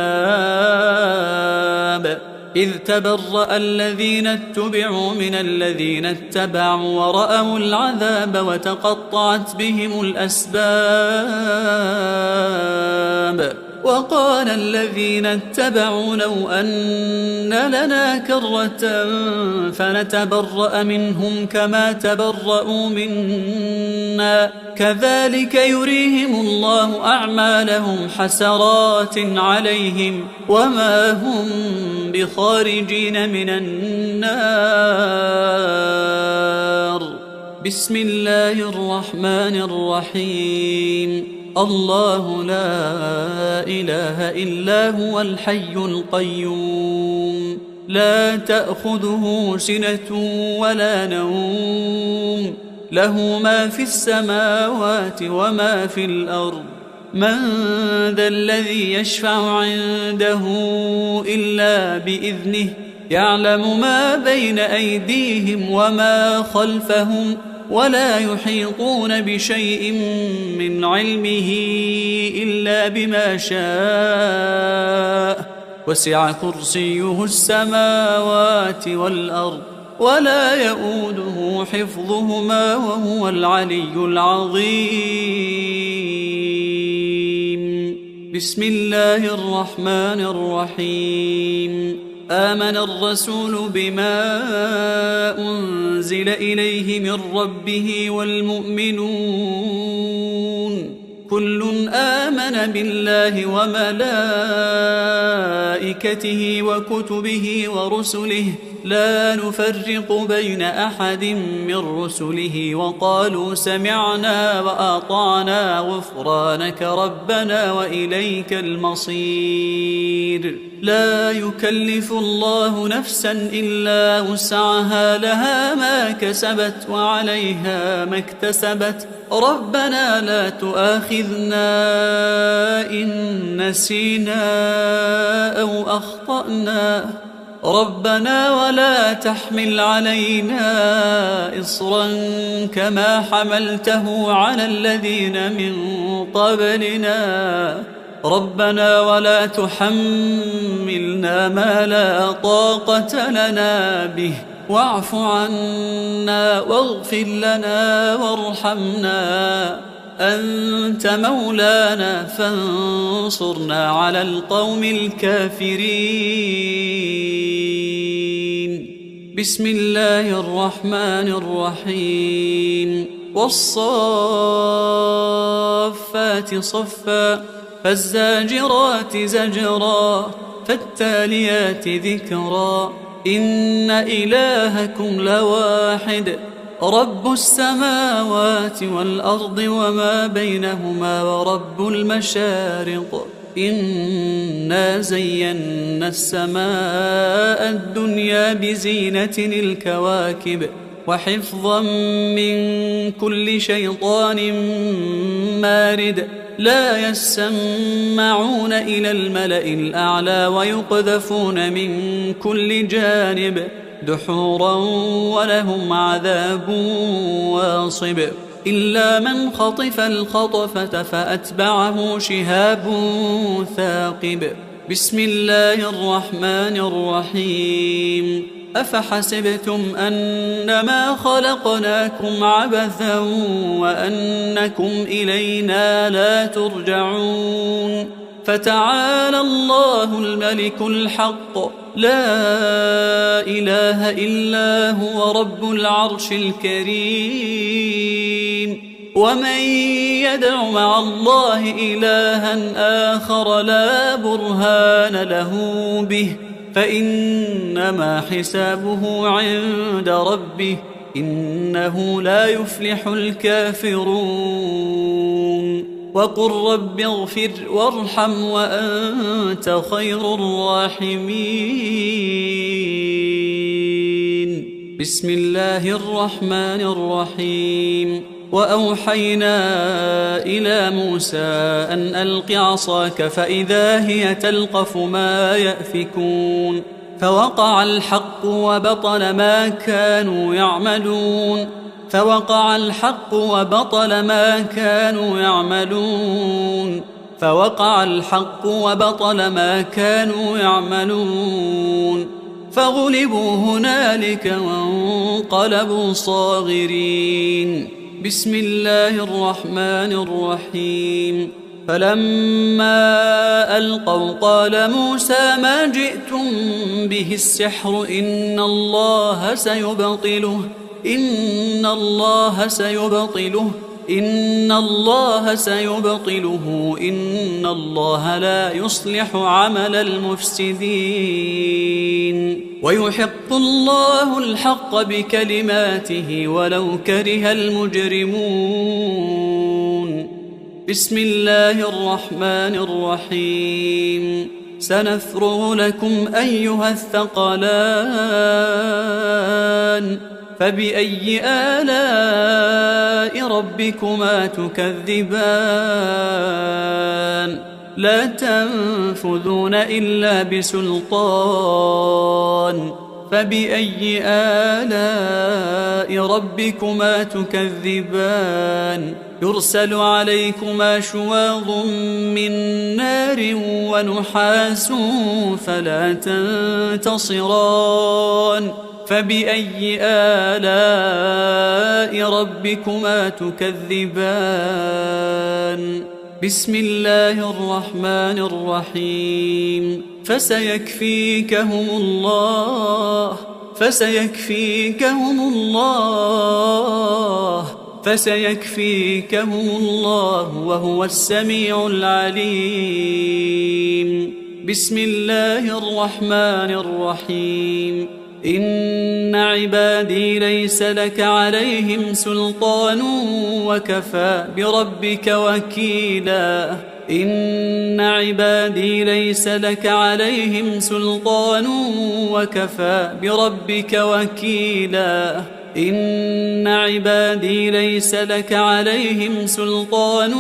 إذ تبرأ الذين اتبعوا من الذين اتبعوا ورأوا العذاب وتقطعت بهم الأسباب وقال الذين اتبعوا لو أن لنا كرة فنتبرأ منهم كما تبرأوا منا كذلك يريهم الله أعمالهم حسرات عليهم وما هم بخارجين من النار. بسم الله الرحمن الرحيم. الله لا إله إلا هو الحي القيوم لا تأخذه سنة ولا نوم له ما في السماوات وما في الأرض من ذا الذي يشفع عنده إلا بإذنه يعلم ما بين أيديهم وما خلفهم ولا يحيطون بشيء من علمه إلا بما شاء وسع كرسيه السماوات والأرض ولا يؤوده حفظهما وهو العلي العظيم. بسم الله الرحمن الرحيم. آمن الرسول بما أنزل إليه من ربه والمؤمنون كل آمن بالله وملائكته وكتبه ورسله لا نفرق بين أحد من رسله وقالوا سمعنا وأطعنا غفرانك ربنا وإليك المصير. لا يكلف الله نفسا إلا وسعها لها ما كسبت وعليها ما اكتسبت ربنا لا تؤاخذنا إن نسينا أو أخطأنا ربنا ولا تحمل علينا إصرا كما حملته على الذين من قبلنا ربنا ولا تحملنا ما لا طاقة لنا به واعف عنا واغفر لنا وارحمنا أنت مولانا فانصرنا على القوم الكافرين. بسم الله الرحمن الرحيم. والصافات صفا فالزاجرات زجرا فالتاليات ذكرا إن إلهكم لواحد رب السماوات والأرض وما بينهما ورب المشارق إنا زينا السماء الدنيا بزينة الكواكب وحفظا من كل شيطان مارد لا يسمعون إلى الملأ الأعلى ويقذفون من كل جانب دحورا ولهم عذاب واصب إلا من خطف الخطفة فأتبعه شهاب ثاقب. بسم الله الرحمن الرحيم. أفحسبتم أنما خلقناكم عبثا وأنكم إلينا لا ترجعون فتعالى الله الملك الحق لا إله إلا هو رب العرش الكريم ومن يدع مع الله إلها آخر لا برهان له به فإنما حسابه عند ربه إنه لا يفلح الكافرون وقل رب اغفر وارحم وأنت خير الراحمين بسم الله الرحمن الرحيم وأوحينا إلى موسى أن ألق عصاك فإذا هي تلقف ما يأفكون فوقع الحق وبطل ما كانوا يعملون فوقع الحق وبطل ما كانوا يعملون فوقع الحق وبطل ما كانوا يعملون فغلبوا هنالك وانقلبوا صاغرين بسم الله الرحمن الرحيم فلما ألقوا قال موسى ما جئتم به السحر إن الله سيبطله إن الله سيبطله إن الله لا يصلح عمل المفسدين ويحق الله الحق بكلماته ولو كره المجرمون بسم الله الرحمن الرحيم سنفرغ لكم أيها الثقلان فبأي آلاء ربكما تكذبان لا تنفذون إلا بسلطان فبأي آلاء ربكما تكذبان يرسل عليكما شواظ من نار ونحاس فلا تنتصران فبأي آلاء ربكما تكذبان بسم الله الرحمن الرحيم فسيكفيكهم الله وهو السميع العليم بسم الله الرحمن الرحيم إن عبادي ليس لك عليهم سلطان وكفى بربك وكيلا إن عبادي ليس لك عليهم سلطان وكفى بربك وكيلا إن عبادي ليس لك عليهم سلطان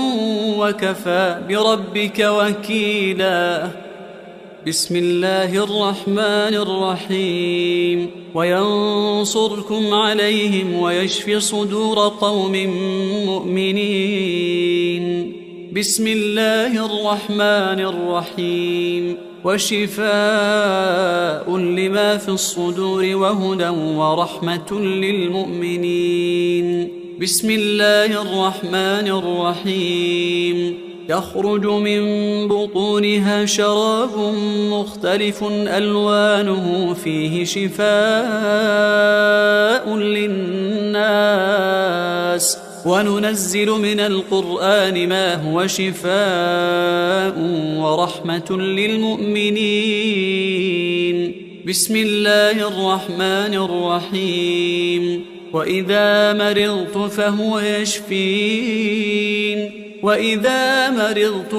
وكفى بربك وكيلا بسم الله الرحمن الرحيم وينصركم عليهم ويشفي صدور قوم مؤمنين بسم الله الرحمن الرحيم وشفاء لما في الصدور وهدى ورحمة للمؤمنين بسم الله الرحمن الرحيم يخرج من بطونها شراب مختلف ألوانه فيه شفاء للناس وننزل من القرآن ما هو شفاء ورحمة للمؤمنين بسم الله الرحمن الرحيم وإذا مرضت فهو يشفين وإذا مرضت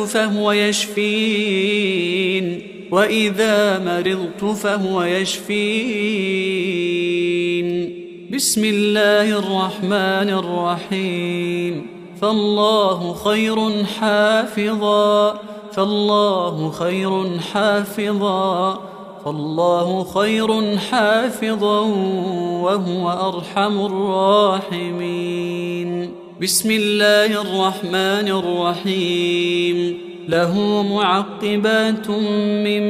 فهو يشفين بسم الله الرحمن الرحيم فالله خير حافظا وهو أرحم الراحمين بسم الله الرحمن الرحيم له معقبات من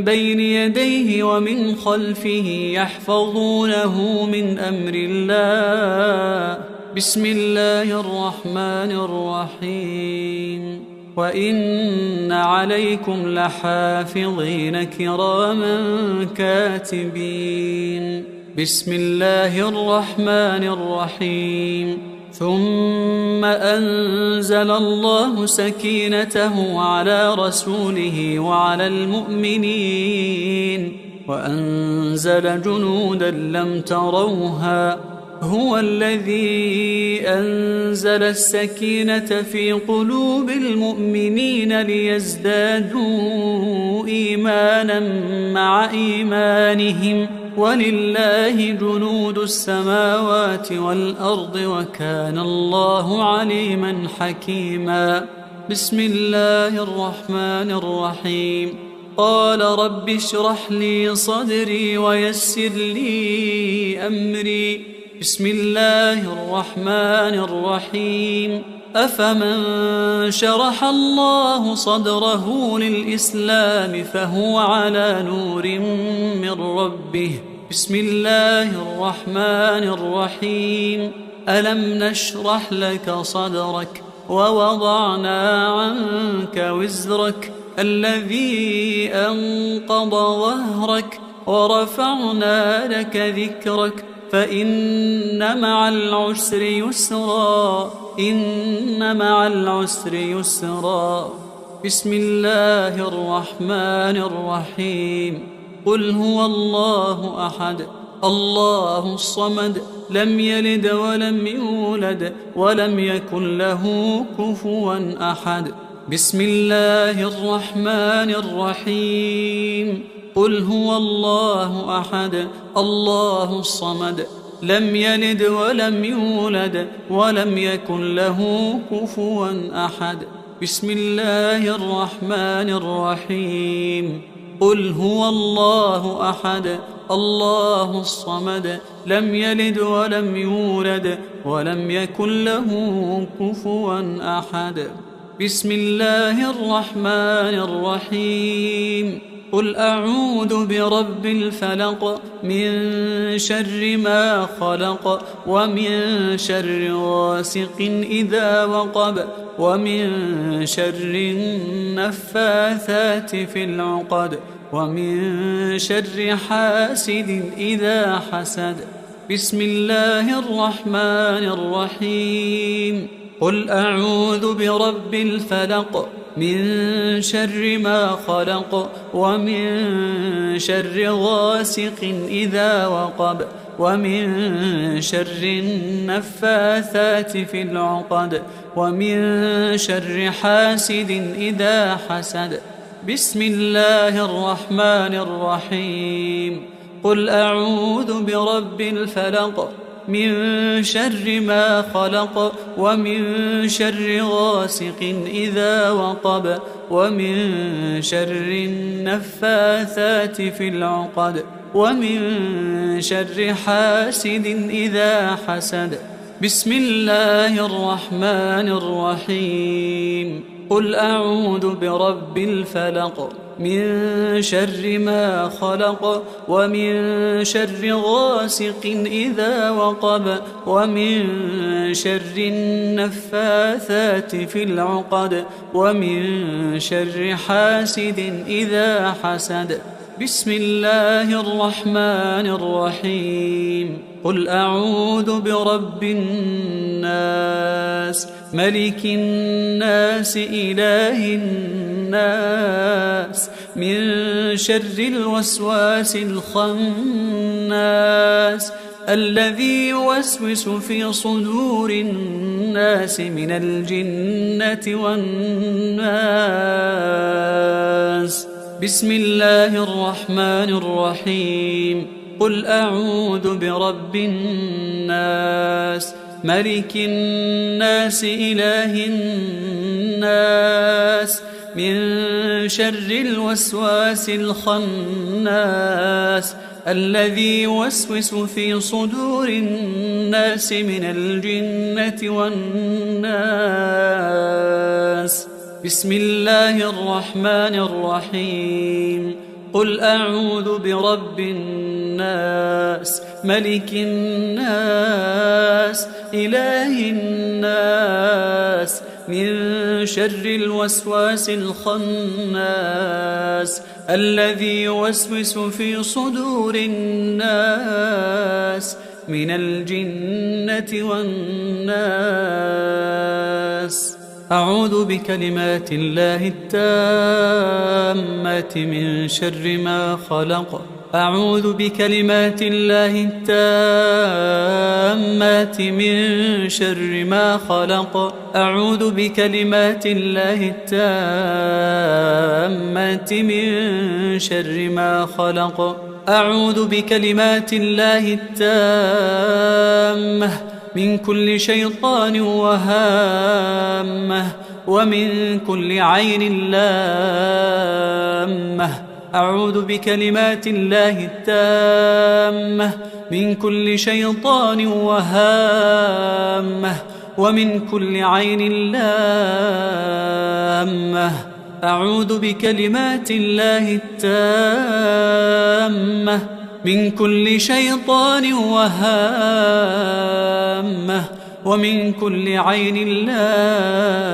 بين يديه ومن خلفه يحفظونه من أمر الله. بسم الله الرحمن الرحيم. وإن عليكم لحافظين كراما كاتبين. بسم الله الرحمن الرحيم. ثم أنزل الله سكينته على رسوله وعلى المؤمنين وأنزل جنودا لم تروها. هو الذي أنزل السكينة في قلوب المؤمنين ليزدادوا إيمانا مع إيمانهم ولله جنود السماوات والأرض وكان الله عليما حكيما. بسم الله الرحمن الرحيم. قال رب اشرح لي صدري ويسر لي أمري. بسم الله الرحمن الرحيم. أفمن شرح الله صدره للإسلام فهو على نور من ربه. بسم الله الرحمن الرحيم. ألم نشرح لك صدرك ووضعنا عنك وزرك الذي أنقض ظهرك ورفعنا لك ذكرك فإن مع العسر يسرا. إن مع العسر يسرا. بسم الله الرحمن الرحيم. قل هو الله أحد الله الصمد لم يلد ولم يولد ولم يكن له كفوا أحد. بسم الله الرحمن الرحيم. قل هو الله أحد الله الصمد لم يلد ولم يولد ولم يكن له كفوا أحد. بسم الله الرحمن الرحيم. قل هو الله أحد الله الصمد لم يلد ولم يولد ولم يكن له كفوا أحد. بسم الله الرحمن الرحيم. قل أعوذ برب الفلق من شر ما خلق ومن شر غاسق إذا وقب ومن شر النفاثات في العقد ومن شر حاسد إذا حسد. بسم الله الرحمن الرحيم. قل أعوذ برب الفلق من شر ما خلق ومن شر غاسق إذا وقب ومن شر النفاثات في العقد ومن شر حاسد إذا حسد. بسم الله الرحمن الرحيم. قل أعوذ برب الفلق من شر ما خلق ومن شر غاسق إذا وقب ومن شر النفاثات في العقد ومن شر حاسد إذا حسد. بسم الله الرحمن الرحيم. قل أعوذ برب الفلق من شر ما خلق ومن شر غاسق إذا وقب ومن شر النفاثات في العقد ومن شر حاسد إذا حسد. بسم الله الرحمن الرحيم. قل أعوذ برب الناس ملك الناس إله الناس من شر الوسواس الخناس الذي يوسوس في صدور الناس من الجنة والناس. بسم الله الرحمن الرحيم. قل أعوذ برب الناس ملك الناس إله الناس من شر الوسواس الخناس الذي يوسوس في صدور الناس من الجنة والناس. بسم الله الرحمن الرحيم. قل أعوذ برب الناس ملك الناس إله الناس من شر الوسواس الخناس الذي يوسوس في صدور الناس من الجنة والناس. أعوذ بكلمات الله التامات من شر ما خلق. أعوذ بكلمات الله التامات من شر ما خلق. أعوذ بكلمات الله التامات من شر ما خلق. أعوذ بكلمات الله التامة من كل شيطان وهامة ومن كل عين لامة. أعوذ بكلمات الله التامة من كل شيطان وهامة ومن كل عين لامة. أعوذ بكلمات الله التامة من كل شيطان وهامة ومن كل عين لامة.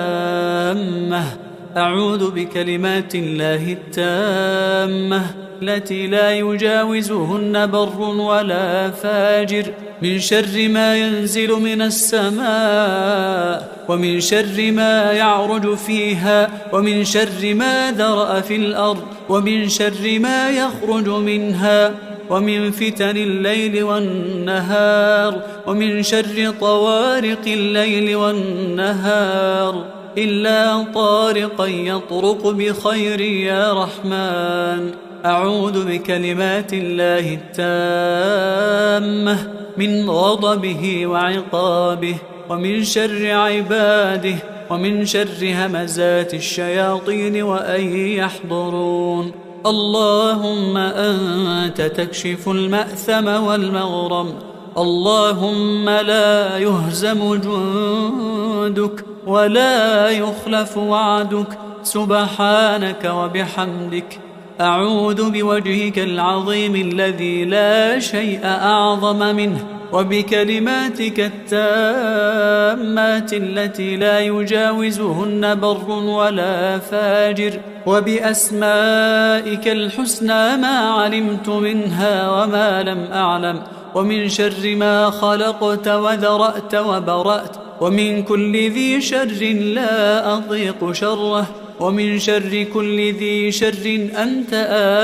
أعوذ بكلمات الله التامة التي لا يجاوزهن بر ولا فاجر من شر ما ينزل من السماء ومن شر ما يعرج فيها ومن شر ما ذرأ في الأرض ومن شر ما يخرج منها ومن فتن الليل والنهار ومن شر طوارق الليل والنهار إلا طارقا يطرق بخير يا رحمن. أعوذ بكلمات الله التامة من غضبه وعقابه ومن شر عباده ومن شر همزات الشياطين وأن يحضرون. اللهم أنت تكشف المأثم والمغرم. اللهم لا يهزم جندك ولا يخلف وعدك سبحانك وبحمدك. أعوذ بوجهك العظيم الذي لا شيء أعظم منه وبكلماتك التامات التي لا يجاوزهن بر ولا فاجر وبأسمائك الحسنى ما علمت منها وما لم أعلم ومن شر ما خلقت وذرأت وبرأت ومن كل ذي شر لا أضيق شره ومن شر كل ذي شر أنت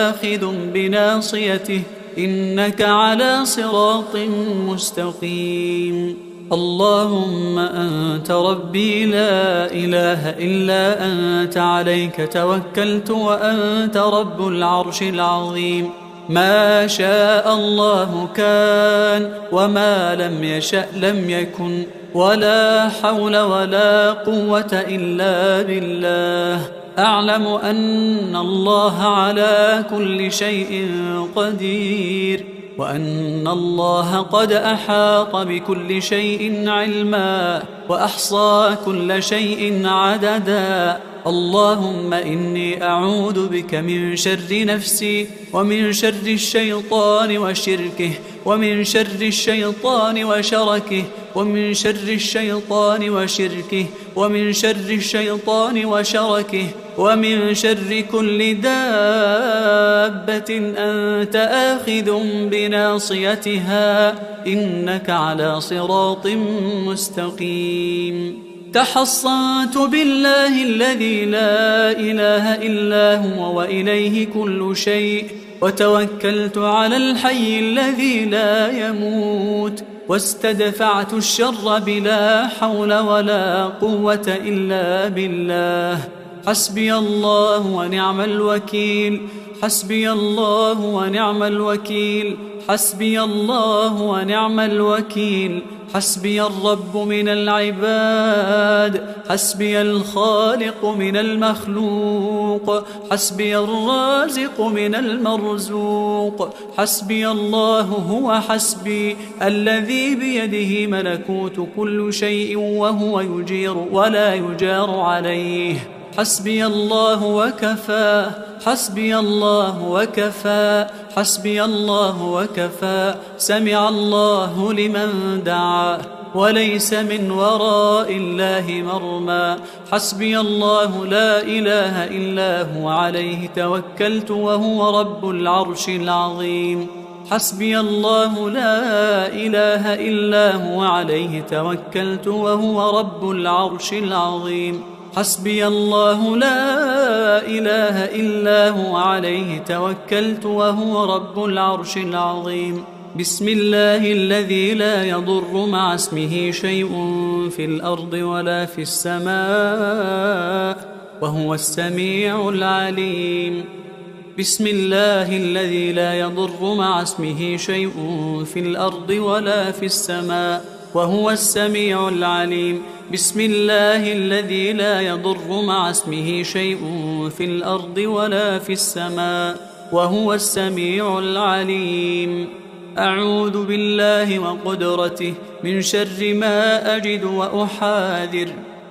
آخذ بناصيته إنك على صراط مستقيم. اللهم أنت ربي لا إله إلا أنت عليك توكلت وأنت رب العرش العظيم. ما شاء الله كان وما لم يشأ لم يكن ولا حول ولا قوة إلا بالله. أعلم أن الله على كل شيء قدير وأن الله قد أحاط بكل شيء علما وأحصى كل شيء عددا. اللهم إني أعوذ بك من شر نفسي ومن شر الشيطان وشركه ومن شر الشيطان وشركه ومن شر الشيطان وشركه ومن شر الشيطان وشركه ومن شر كل دابة أنت آخذ بناصيتها إنك على صراط مستقيم. تحصنت بالله الذي لا إله إلا هو وإليه كل شيء وتوكلت على الحي الذي لا يموت واستدفعت الشر بلا حول ولا قوة إلا بالله. حسبي الله ونعم الوكيل. حسبي الله ونعم الوكيل. حسبي الله ونعم الوكيل. حسبي الرب من العباد. حسبي الخالق من المخلوق. حسبي الرازق من المرزوق. حسبي الله هو حسبي الذي بيده ملكوت كل شيء وهو يجير ولا يجار عليه. حسبي الله وكفى حسبي الله وكفى حسبي الله وكفى سمع الله لمن دعا وليس من وراء الله مرمى حسبي الله لا إله إلا هو عليه توكلت وهو رب العرش العظيم حسبي الله لا إله إلا هو عليه توكلت وهو رب العرش العظيم حسبي الله لا إله إلا هو عليه توكلت وهو رب العرش العظيم بسم الله الذي لا يضر مع اسمه شيء في الأرض ولا في السماء وهو السميع العليم بسم الله الذي لا يضر مع اسمه شيء في الأرض ولا في السماء وهو السميع العليم بسم الله الذي لا يضر مع اسمه شيء في الأرض ولا في السماء وهو السميع العليم أعوذ بالله وقدرته من شر ما أجد وأحاذر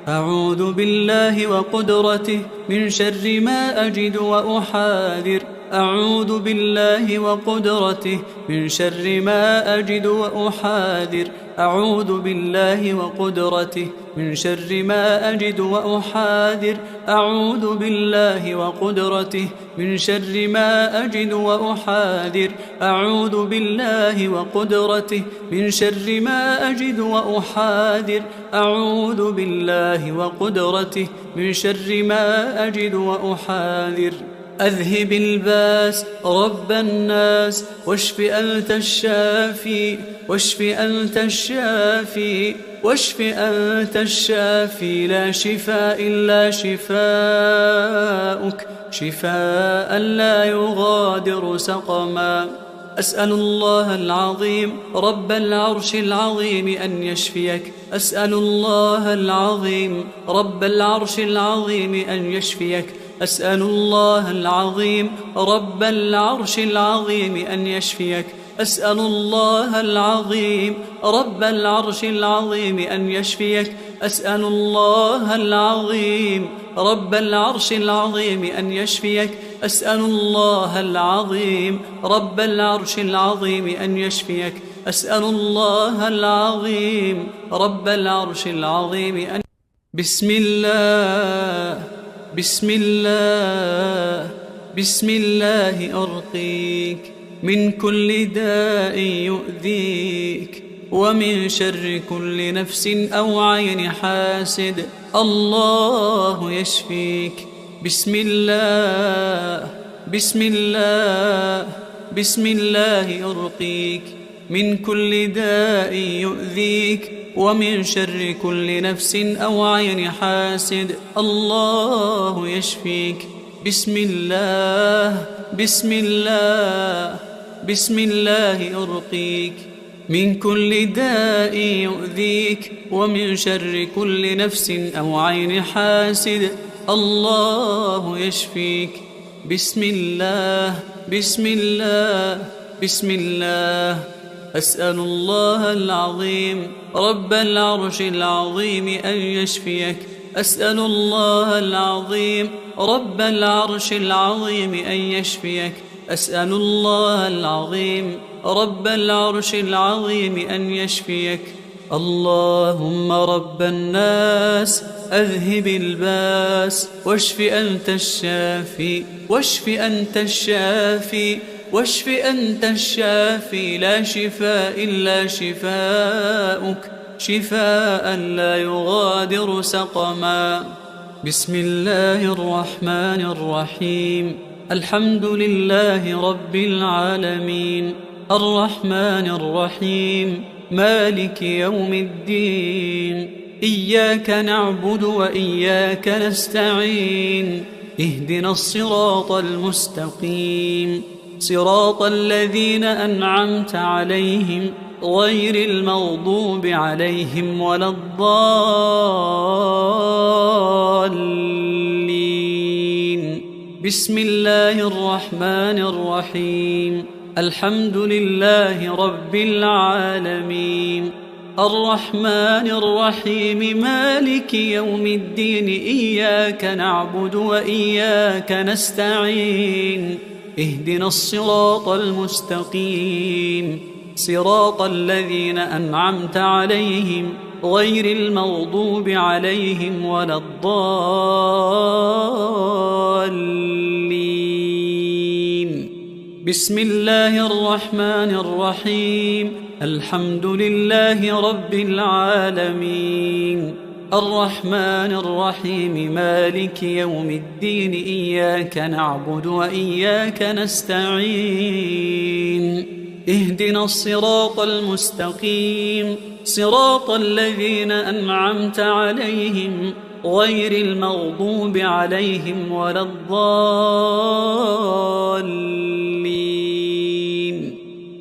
أعوذ بالله وقدرته من شر ما أجد وأحاذر أعوذ بالله وقدرته من شر ما أجد وأحاذر أعوذ بالله وقدرته من شر ما أجد وأحاذر أعوذ بالله وقدرته من شر ما أجد وأحاذر أعوذ بالله وقدرته من شر ما أجد وأحاذر أعوذ بالله وقدرته من شر ما أجد وأحاذر أذهب الباس رب الناس واشف أنت الشافي واشف أنت الشافي واشف أنت الشافي لا شفاء إلا شفاؤك شفاء لا يغادر سقما أسأل الله العظيم رب العرش العظيم أن يشفيك أسأل الله العظيم رب العرش العظيم أن يشفيك أسأل الله العظيم رب العرش العظيم أن يشفيك أسأل الله العظيم رب العرش العظيم أن يشفيك أسأل الله العظيم رب العرش العظيم أن يشفيك أسأل الله العظيم رب العرش العظيم أن يشفيك أسأل الله العظيم رب العرش العظيم أن بسم الله بسم الله بسم الله أرقيك من كل داء يؤذيك ومن شر كل نفس أو عين حاسد الله يشفيك بسم الله بسم الله بسم الله أرقيك من كل داء يؤذيك ومن شر كل نفس أو عين حاسد الله يشفيك بسم الله بسم الله بسم الله أرقيك من كل داء يؤذيك ومن شر كل نفس أو عين حاسد الله يشفيك بسم الله بسم الله بسم الله أسأل الله العظيم رب العرش العظيم أن يشفيك أسأل الله العظيم رب العرش العظيم أن يشفيك أسأل الله العظيم رب العرش العظيم أن يشفيك اللهم رب الناس أذهب الباس واشف أنت الشافي واشف أنت الشافي واشف أنت الشافي لا شفاء إلا شفاؤك شفاء لا يغادر سقما بسم الله الرحمن الرحيم الحمد لله رب العالمين الرحمن الرحيم مالك يوم الدين إياك نعبد وإياك نستعين اهدنا الصراط المستقيم صراط الذين أنعمت عليهم غير المغضوب عليهم ولا الضالين بسم الله الرحمن الرحيم الحمد لله رب العالمين الرحمن الرحيم مالك يوم الدين إياك نعبد وإياك نستعين اهدنا الصراط المستقيم صراط الذين أنعمت عليهم غير المغضوب عليهم ولا الضالين. بسم الله الرحمن الرحيم الحمد لله رب العالمين الرحمن الرحيم مالك يوم الدين إياك نعبد وإياك نستعين اهدنا الصراط المستقيم صراط الذين أنعمت عليهم غير المغضوب عليهم ولا الضالين.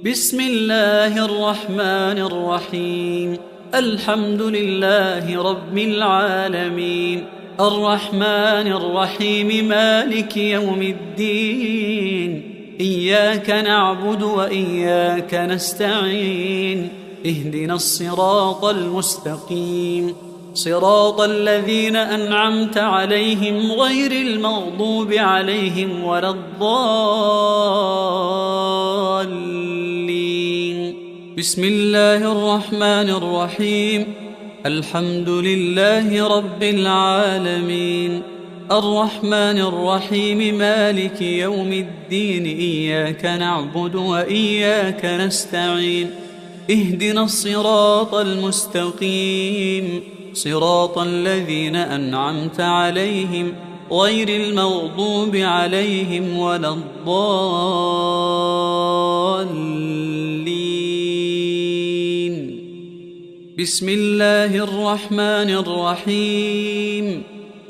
بسم الله الرحمن الرحيم الحمد لله رب العالمين الرحمن الرحيم مالك يوم الدين إياك نعبد وإياك نستعين اهدنا الصراط المستقيم صراط الذين أنعمت عليهم غير المغضوب عليهم ولا الضالين. بسم الله الرحمن الرحيم الحمد لله رب العالمين الرحمن الرحيم مالك يوم الدين إياك نعبد وإياك نستعين اهدنا الصراط المستقيم صراط الذين أنعمت عليهم غير المغضوب عليهم ولا الضالين. بسم الله الرحمن الرحيم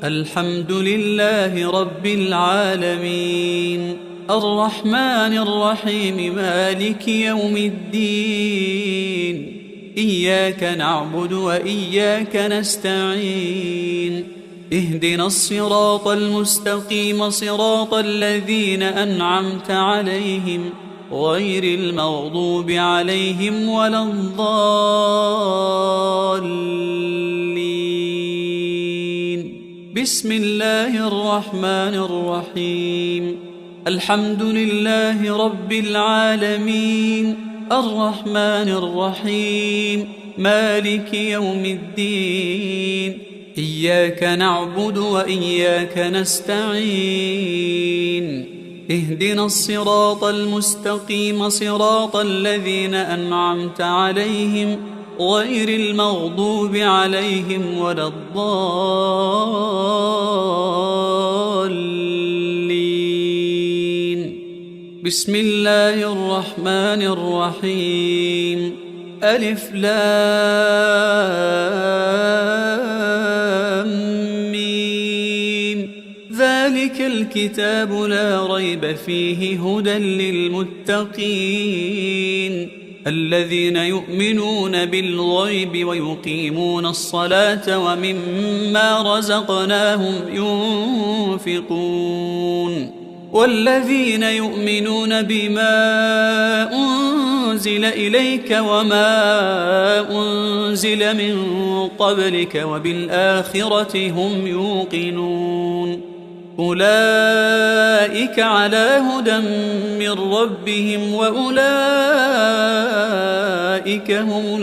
الحمد لله رب العالمين الرحمن الرحيم مالك يوم الدين إياك نعبد وإياك نستعين اهدنا الصراط المستقيم صراط الذين أنعمت عليهم غير المغضوب عليهم ولا الضالين. بسم الله الرحمن الرحيم الحمد لله رب العالمين الرحمن الرحيم مالك يوم الدين إياك نعبد وإياك نستعين اهدنا الصراط المستقيم صراط الذين أنعمت عليهم غير المغضوب عليهم ولا الضالين. بسم الله الرحمن الرحيم ألف لام ميم ذلك الكتاب لا ريب فيه هدى للمتقين الذين يؤمنون بالغيب ويقيمون الصلاة ومما رزقناهم ينفقون والذين يؤمنون بما أنزل إليك وما أنزل من قبلك وبالآخرة هم يوقنون أولئك على هدى من ربهم وأولئك هم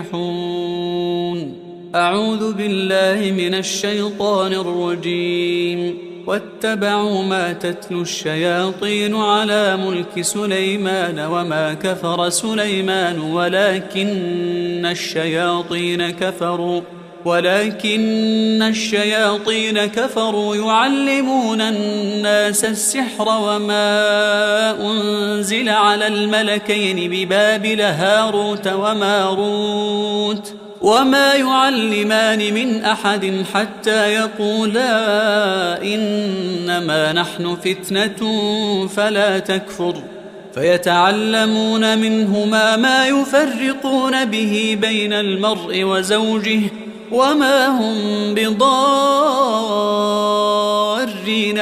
المفلحون. أعوذ بالله من الشيطان الرجيم واتبعوا ما تتلو الشياطين على ملك سليمان وما كفر سليمان ولكن الشياطين كفروا يعلمون الناس السحر وما أنزل على الملكين ببابل هاروت وماروت وما يعلمان من أحد حتى يقولا إنما نحن فتنة فلا تكفر فيتعلمون منهما ما يفرقون به بين المرء وزوجه وما هم بضارين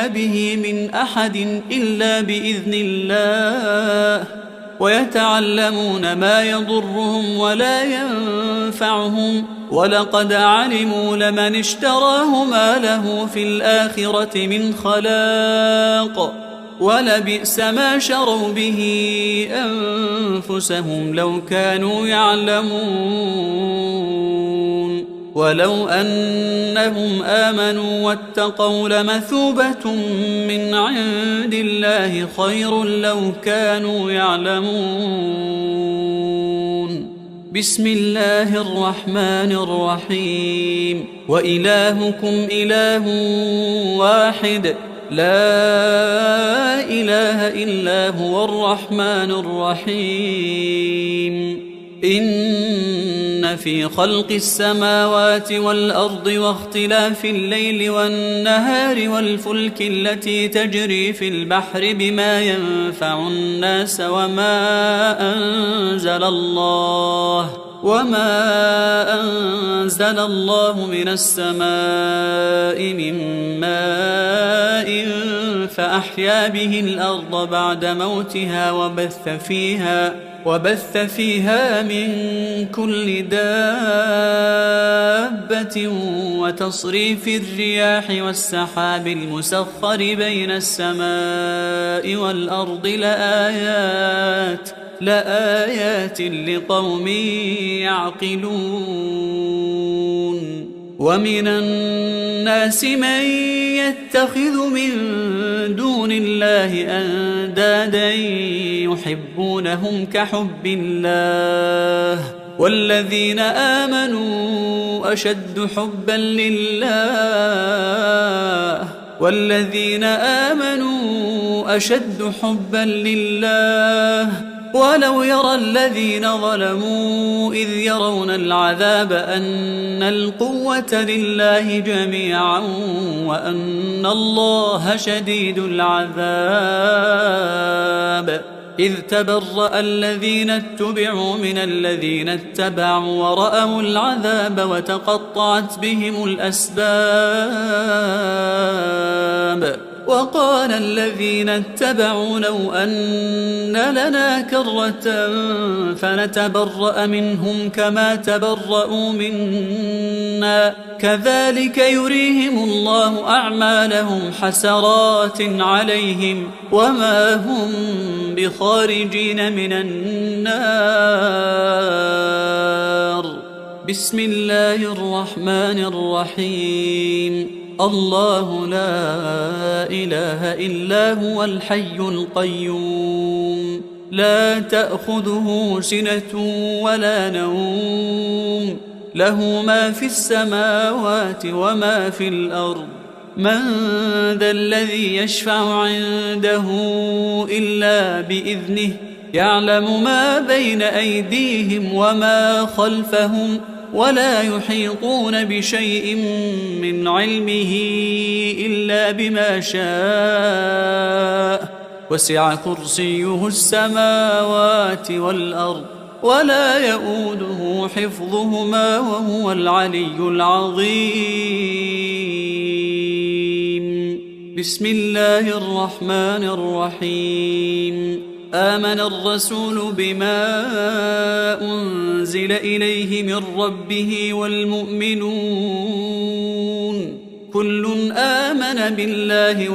به من أحد إلا بإذن الله ويتعلمون ما يضرهم ولا ينفعهم ولقد علموا لمن اشتراه ما له في الآخرة من خلاق ولبئس ما شروا به أنفسهم لو كانوا يعلمون ولو أنهم آمنوا واتقوا لمثوبة من عند الله خير لو كانوا يعلمون. بسم الله الرحمن الرحيم. وإلهكم إله واحد لا إله إلا هو الرحمن الرحيم. إن في خلق السماوات والأرض واختلاف الليل والنهار والفلك التي تجري في البحر بما ينفع الناس وما أنزل الله من السماء من ماء فأحيا به الأرض بعد موتها وبث فيها من كل دابة وتصريف الرياح والسحاب المسخر بين السماء والأرض لآيات لقوم يعقلون. ومن الناس من يتخذ من دون الله أندادا يحبونهم كحب الله والذين آمنوا أشد حبا لله ولو يرى الذين ظلموا إذ يرون العذاب أن القوة لله جميعا وأن الله شديد العذاب. إذ تبرأ الذين اتبعوا من الذين اتبعوا ورأوا العذاب وتقطعت بهم الأسباب. وقال الذين اتبعوا لو أن لنا كرة فنتبرأ منهم كما تبرأوا منا كذلك يريهم الله أعمالهم حسرات عليهم وما هم بخارجين من النار. بسم الله الرحمن الرحيم. الله لا إله إلا هو الحي القيوم لا تأخذه سنة ولا نوم له ما في السماوات وما في الأرض. من ذا الذي يشفع عنده إلا بإذنه يعلم ما بين أيديهم وما خلفهم ولا يحيطون بشيء من علمه إلا بما شاء وسع كرسيه السماوات والأرض ولا يؤوده حفظهما وهو العلي العظيم. بسم الله الرحمن الرحيم. آمن الرسول بما أنزل إليه من ربه والمؤمنون كل آمن بالله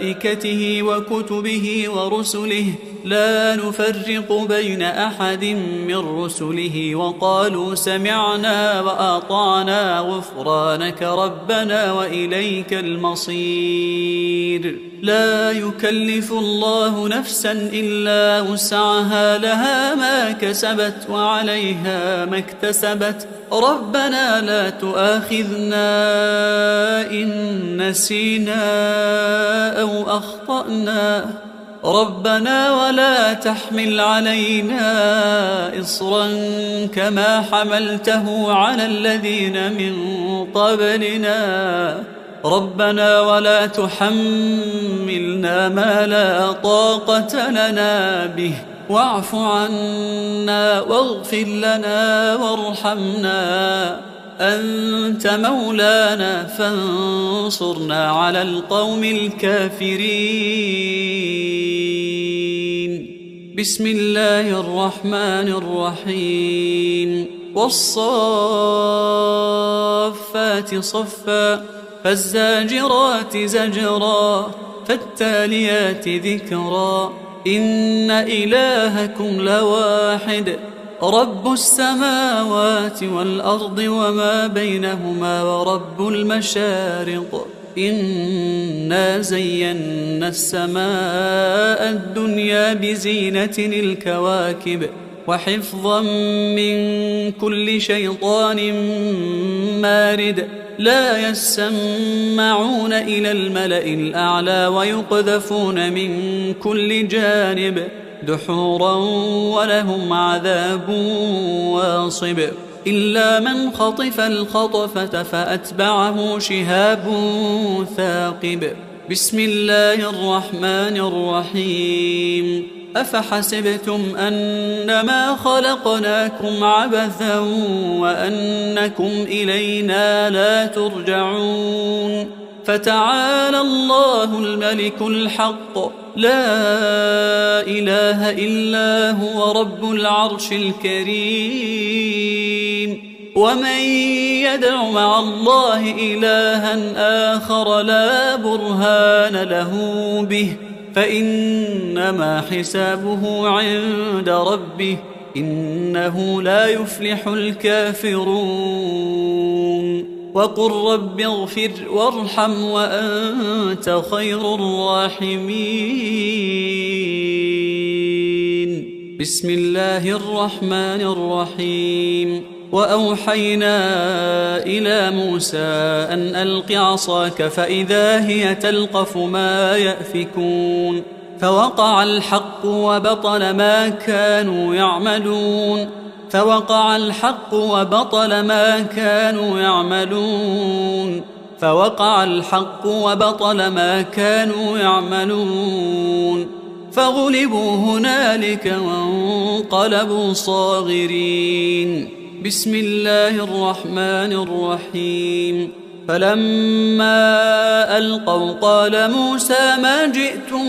وملائكته وكتبه ورسله لا نفرق بين أحد من رسله وقالوا سمعنا وأطعنا غفرانك ربنا وإليك المصير. لا يكلف الله نفسا إلا وسعها لها ما كسبت وعليها ما اكتسبت ربنا لا تؤاخذنا إن نسينا أو أخطأنا ربنا ولا تحمل علينا إصرا كما حملته على الذين من قبلنا ربنا ولا تحملنا ما لا طاقة لنا به واعف عنا واغفر لنا وارحمنا أنت مولانا فانصرنا على القوم الكافرين. بسم الله الرحمن الرحيم والصافات صفا فالزاجرات زجرا فالتاليات ذكرا إن إلهكم لواحد رب السماوات والأرض وما بينهما ورب المشارق إنا زينا السماء الدنيا بزينة الكواكب وحفظا من كل شيطان مارد لا يسمعون إلى الملأ الأعلى ويقذفون من كل جانب دحورا ولهم عذاب واصب إلا من خطف الخطفة فأتبعه شهاب ثاقب بسم الله الرحمن الرحيم أفحسبتم أنما خلقناكم عبثا وأنكم إلينا لا ترجعون فتعالى الله الملك الحق لا إله إلا هو رب العرش الكريم ومن يدع مع الله إلها آخر لا برهان له به فإنما حسابه عند ربه إنه لا يفلح الكافرون وقل رب اغفر وارحم وأنت خير الراحمين بسم الله الرحمن الرحيم وأوحينا إلى موسى أن ألق عصاك فإذا هي تلقف ما يأفكون فوقع الحق وبطل ما كانوا يعملون فوقع الحق وبطل ما كانوا يعملون فوقع الحق وبطل ما كانوا يعملون فغلبوا هنالك وانقلبوا صاغرين بسم الله الرحمن الرحيم فلما ألقوا قال موسى ما جئتم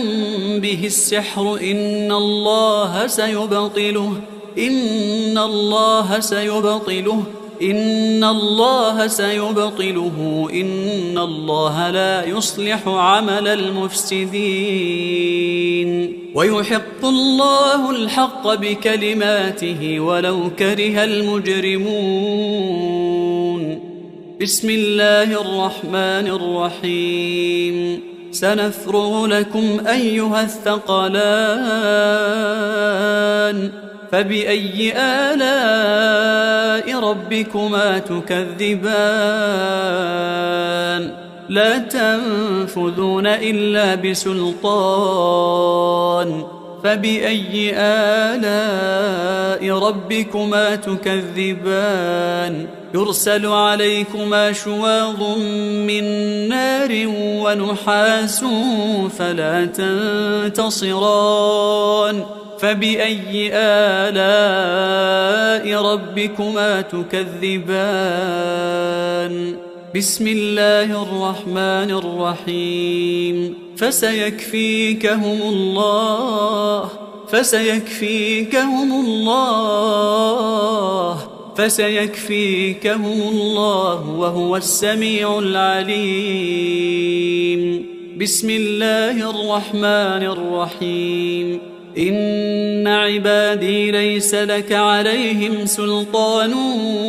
به السحر إن الله سيبطله إن الله سيبطله إن الله سيبطله إن الله لا يصلح عمل المفسدين ويحق الله الحق بكلماته ولو كره المجرمون بسم الله الرحمن الرحيم سنفرغ لكم أيها الثقلان فبأي آلاء ربكما تكذبان لا تنفذون إلا بسلطان فبأي آلاء ربكما تكذبان يرسل عليكما شواظ من نار ونحاس فلا تنتصران فبأي آلاء ربكما تكذبان بسم الله الرحمن الرحيم فسيكفيكهم الله فسيكفيكهم الله وهو السميع العليم بسم الله الرحمن الرحيم إن عبادي ليس لك عليهم سلطان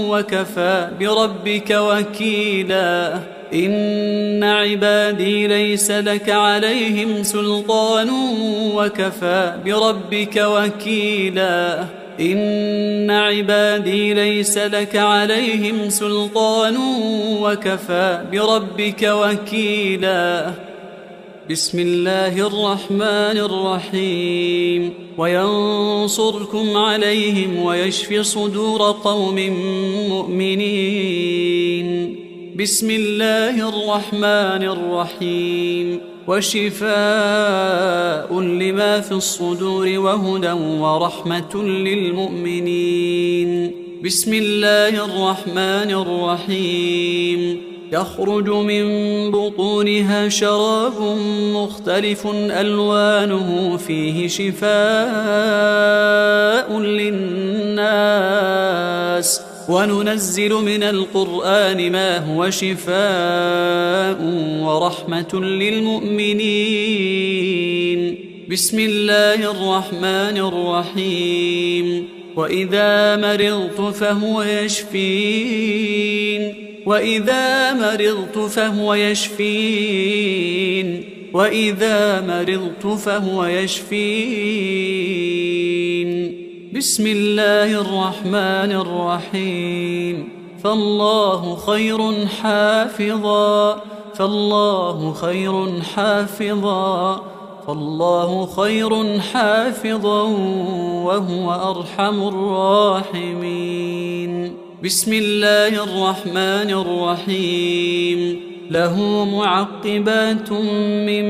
وكفى بربك وكيلا إن عبادي ليس لك عليهم سلطان وكفى بربك وكيلا إن عبادي ليس لك عليهم سلطان وكفى بربك وكيلا بسم الله الرحمن الرحيم وينصركم عليهم ويشفي صدور قوم مؤمنين بسم الله الرحمن الرحيم وشفاء لما في الصدور وهدى ورحمة للمؤمنين بسم الله الرحمن الرحيم يخرج من بطونها شراب مختلف ألوانه فيه شفاء للناس وننزل من القرآن ما هو شفاء ورحمة للمؤمنين. بسم الله الرحمن الرحيم. وإذا مرضت فهو يشفين وإذا مرضت فهو يشفين وإذا مرضت فهو يشفين. بسم الله الرحمن الرحيم. فالله خير حافظا فالله خير حافظا فالله خير حافظا وهو أرحم الراحمين. بسم الله الرحمن الرحيم. له معقبات من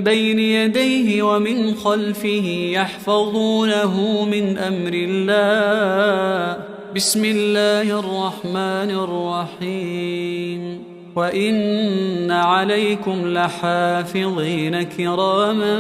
بين يديه ومن خلفه يحفظونه من أمر الله. بسم الله الرحمن الرحيم. وإن عليكم لحافظين كراما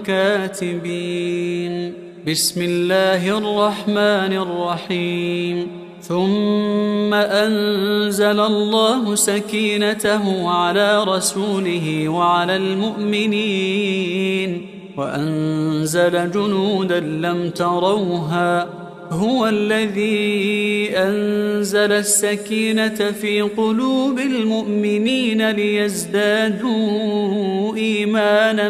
كاتبين. بسم الله الرحمن الرحيم. ثم أنزل الله سكينته على رسوله وعلى المؤمنين وأنزل جنودا لم تروها. هو الذي أنزل السكينة في قلوب المؤمنين ليزدادوا إيمانا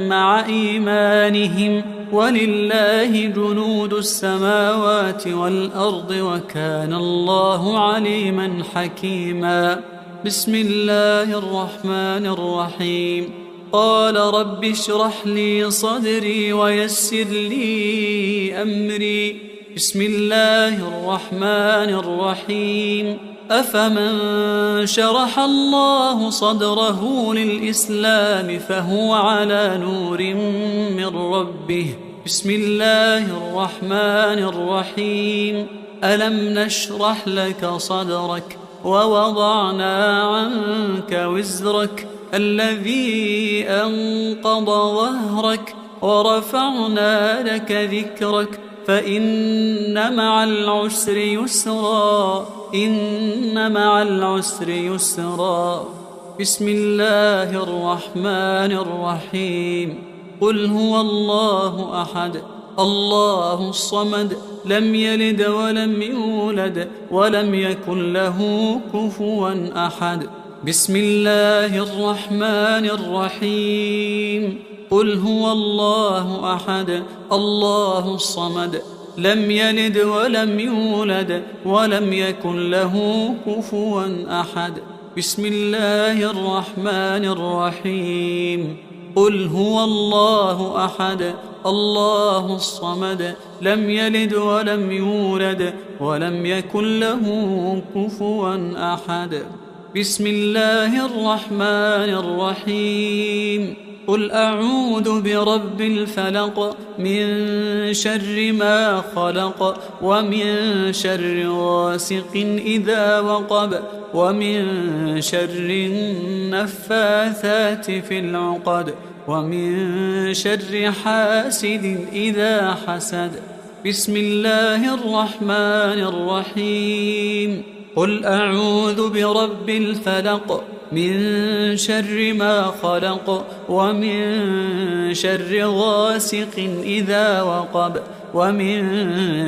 مع إيمانهم ولله جنود السماوات والأرض وكان الله عليما حكيما. بسم الله الرحمن الرحيم. قال رب اشرح لي صدري ويسر لي أمري. بسم الله الرحمن الرحيم. أفمن شرح الله صدره للإسلام فهو على نور من ربه. بسم الله الرحمن الرحيم. ألم نشرح لك صدرك ووضعنا عنك وزرك الذي أنقض ظهرك ورفعنا لك ذكرك فإن مع العسر يسرا إن مع العسر يسرا. بسم الله الرحمن الرحيم. قل هو الله أحد الله الصمد لم يلد ولم يولد ولم يكن له كفوا أحد. بسم الله الرحمن الرحيم. قل هو الله أحد الله الصمد لم يلد ولم يولد ولم يكن له كفوا أحد. بسم الله الرحمن الرحيم. قل هو الله أحد الله الصمد لم يلد ولم يولد ولم يكن له كفوا أحد. بسم الله الرحمن الرحيم. قل أعوذ برب الفلق من شر ما خلق ومن شر غاسق إذا وقب ومن شر النفاثات في العقد ومن شر حاسد إذا حسد. بسم الله الرحمن الرحيم. قل أعوذ برب الفلق من شر ما خلق ومن شر غاسق إذا وقب ومن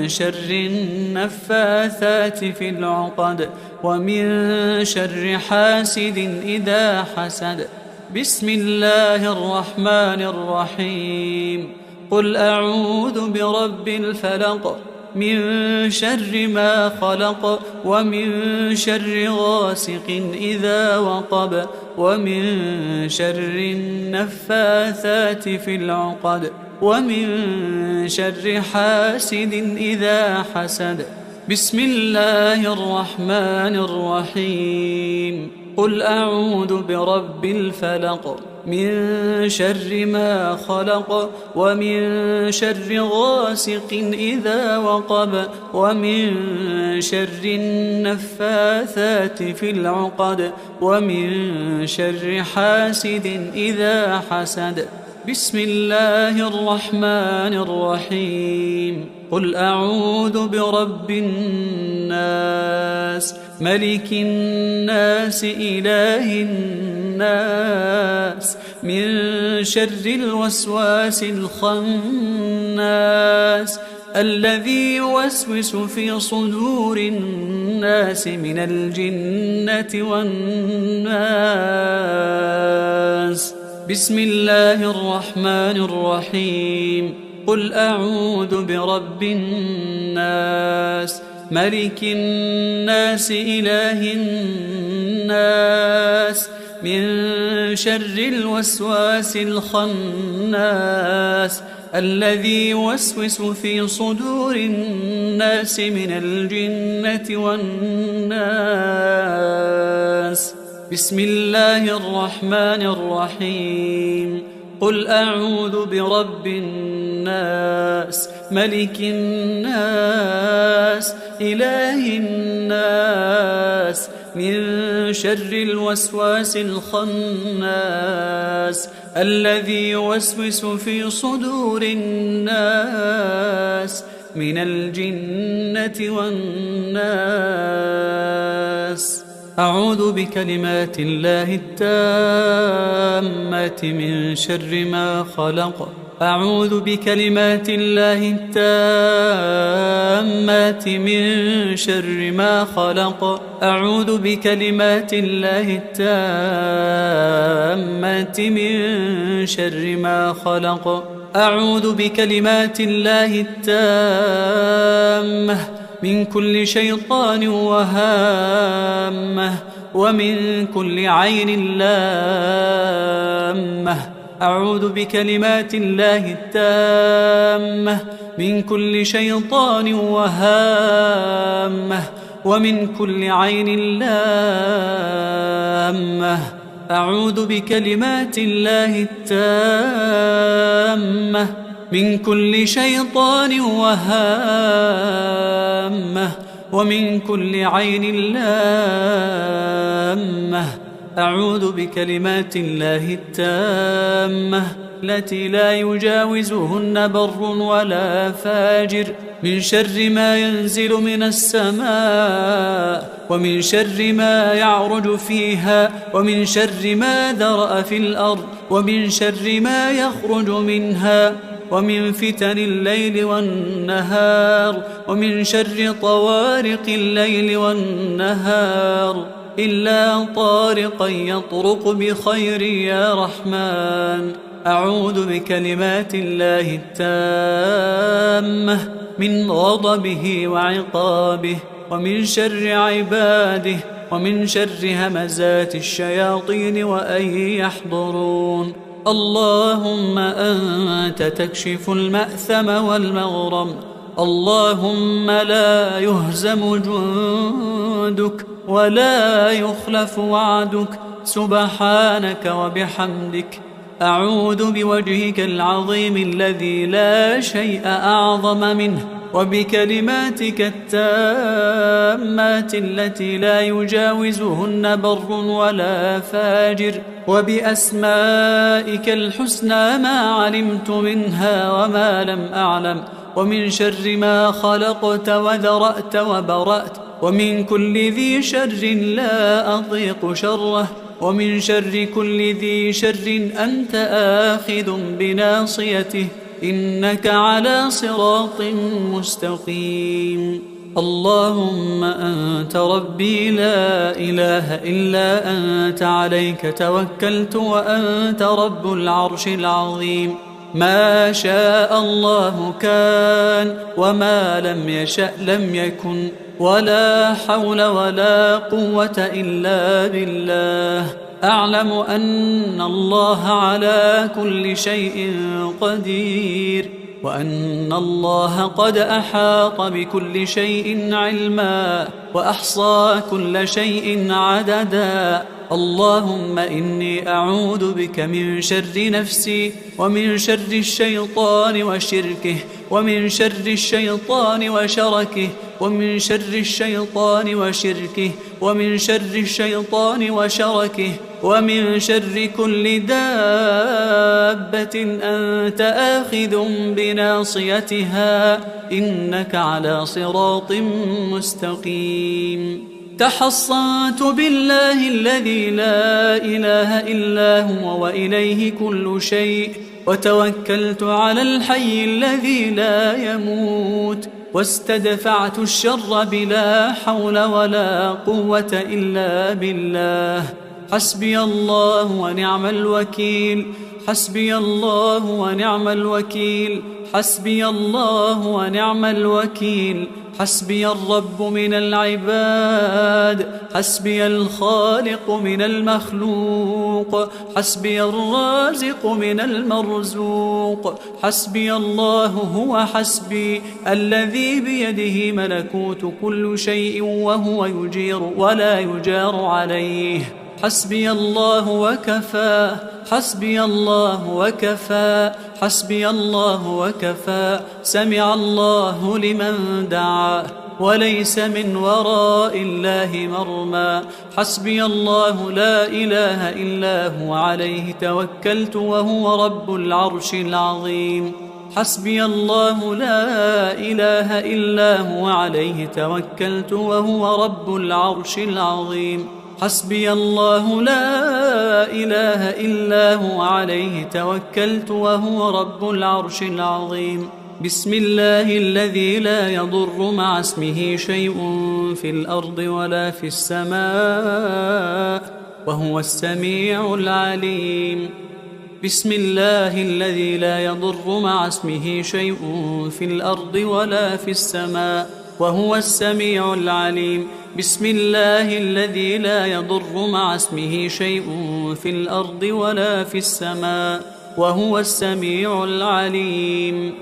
شر النفاثات في العقد ومن شر حاسد إذا حسد. بسم الله الرحمن الرحيم. قل أعوذ برب الفلق من شر ما خلق ومن شر غاسق إذا وقب ومن شر النفاثات في العقد ومن شر حاسد إذا حسد. بسم الله الرحمن الرحيم. قل أعوذ برب الفلق من شر ما خلق ومن شر غاسق إذا وقب ومن شر النفاثات في العقد ومن شر حاسد إذا حسد. بسم الله الرحمن الرحيم. قل أعوذ برب الناس ملك الناس إله الناس من شر الوسواس الخناس الذي يوسوس في صدور الناس من الجنة والناس. بسم الله الرحمن الرحيم. قل أعوذ برب الناس ملك الناس إله الناس من شر الوسواس الخناس الذي يوسوس في صدور الناس من الجنة والناس. بسم الله الرحمن الرحيم. قل أعوذ برب الناس ملك الناس إله الناس من شر الوسواس الخناس الذي يوسوس في صدور الناس من الجنة والناس. أعوذ بكلمات الله التامات من شر ما خلق. أعوذ بكلمات الله التامات من شر ما خلق. أعوذ بكلمات الله التامات من شر ما خلق. أعوذ بكلمات الله التامة من كل شيطان وهامة ومن كل عين لامة. أعوذ بكلمات الله التامة من كل شيطان وهامة ومن كل عين لامة. أعوذ بكلمات الله التامة من كل شيطان وهامة ومن كل عين لامة. أعوذ بكلمات الله التامة التي لا يجاوزهن بر ولا فاجر من شر ما ينزل من السماء ومن شر ما يعرج فيها ومن شر ما ذرأ في الأرض ومن شر ما يخرج منها ومن فتن الليل والنهار ومن شر طوارق الليل والنهار إلا طارقا يطرق بخير يا رحمن. أعوذ بكلمات الله التامة من غضبه وعقابه ومن شر عباده ومن شر همزات الشياطين وأن يحضرون. اللهم أنت تكشف المأثم والمغرم. اللهم لا يهزم جندك ولا يخلف وعدك سبحانك وبحمدك. أعوذ بوجهك العظيم الذي لا شيء أعظم منه وبكلماتك التامات التي لا يجاوزهن بر ولا فاجر وبأسمائك الحسنى ما علمت منها وما لم أعلم ومن شر ما خلقت وذرأت وبرأت ومن كل ذي شر لا أطيق شره ومن شر كل ذي شر أنت آخذ بناصيته إنك على صراط مستقيم. اللهم أنت ربي لا إله إلا أنت عليك توكلت وأنت رب العرش العظيم. ما شاء الله كان وما لم يشأ لم يكن ولا حول ولا قوة إلا بالله. أعلم أن الله على كل شيء قدير وأن الله قد أحاط بكل شيء علما وأحصى كل شيء عددا اللهم إني أعوذ بك من شر نفسي ومن شر الشيطان وشركه ومن شر الشيطان وشركه ومن شر الشيطان وشركه ومن شر الشيطان وشركه ومن شر كل دابة أنت آخذ بناصيتها إنك على صراط مستقيم. تحصنت بالله الذي لا إله إلا هو وإليه كل شيء، وتوكلت على الحي الذي لا يموت، واستدفعت الشر بلا حول ولا قوة إلا بالله. حسبي الله ونعم الوكيل، حسبي الله ونعم الوكيل، حسبي الله ونعم الوكيل. حسبي الرب من العباد، حسبي الخالق من المخلوق، حسبي الرازق من المرزوق. حسبي الله هو حسبي الذي بيده ملكوت كل شيء وهو يجير ولا يجار عليه. حسبي الله وكفى، حسبي الله وكفى، حسبي الله وكفى. سمع الله لمن دعا وليس من وراء الله مرمى. حسبي الله لا إله إلا هو عليه توكلت وهو رب العرش العظيم. حسبي الله لا إله إلا هو عليه توكلت وهو رب العرش العظيم. حسبي الله لا إله إلا هو عليه توكلت وهو رب العرش العظيم. بسم الله الذي لا يضر مع اسمه شيء في الأرض ولا في السماء وهو السميع العليم. بسم الله الذي لا يضر مع اسمه شيء في الأرض ولا في السماء وهو السميع العليم. بسم الله الذي لا يضر مع اسمه شيء في الأرض ولا في السماء وهو السميع العليم.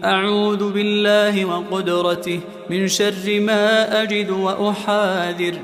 أعوذ بالله وقدرته من شر ما أجد وأحاذر.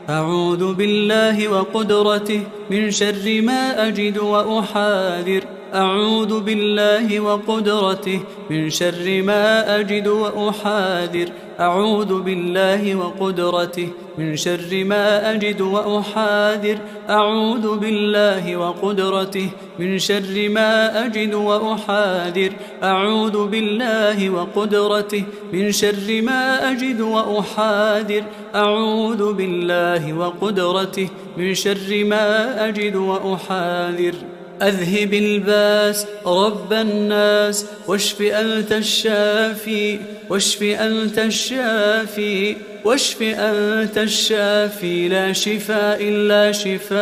أعوذ بالله وقدرته من شر ما أجد وأحاذر. أعوذ بالله وقدرته من شر ما أجد وأحاذر. أعوذ بالله وقدرته من شر ما أجد وأحاذر. أعوذ بالله وقدرته من شر ما أجد وأحاذر. أعوذ بالله وقدرته من شر ما أجد وأحاذر. أعوذ بالله وقدرته من شر ما أجد وأحاذر. أذهب الباس رب الناس واشف أنت الشافي، واشف أنت الشافي، واشف أنت الشافي. لا شفاء إلا شفاؤك،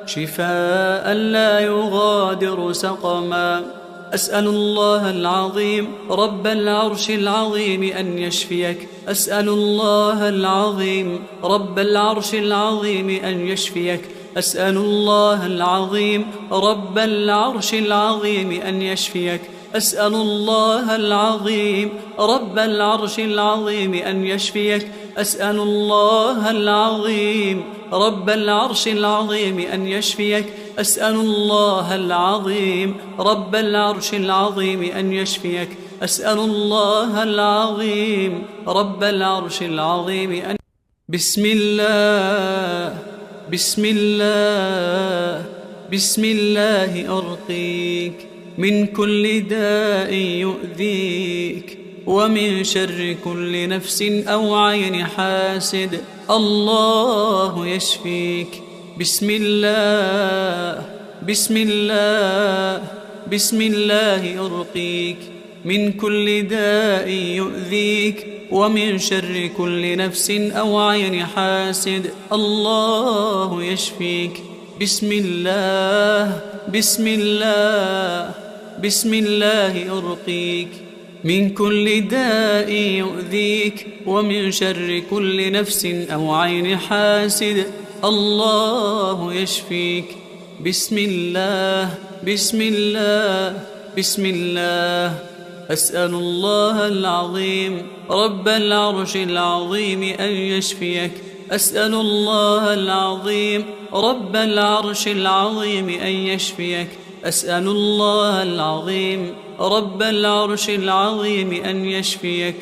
شفاء لا يغادر سقما. أسأل الله العظيم رب العرش العظيم أن يشفيك. أسأل الله العظيم رب العرش العظيم أن يشفيك. أسأل الله العظيم رب العرش العظيم أن يشفيك. أسأل الله العظيم رب العرش العظيم أن يشفيك. أسأل الله العظيم رب العرش العظيم أن يشفيك. أسأل الله العظيم رب العرش العظيم أن يشفيك. أسأل الله العظيم رب العرش العظيم أن بسم الله، بسم الله، بسم الله أرقيك من كل داء يؤذيك ومن شر كل نفس أو عين حاسد. الله يشفيك. بسم الله، بسم الله، بسم الله أرقيك من كل داء يؤذيك ومن شر كل نفس أو عين حاسد. الله يشفيك. بسم الله، بسم الله، بسم الله أرقيك من كل داء يؤذيك ومن شر كل نفس أو عين حاسد. الله يشفيك. بسم الله، بسم الله، بسم الله. أسأل الله العظيم رب العرش العظيم أن يشفيك. أسأل الله العظيم رب العرش العظيم أن يشفيك. أسأل الله العظيم رب العرش العظيم أن يشفيك.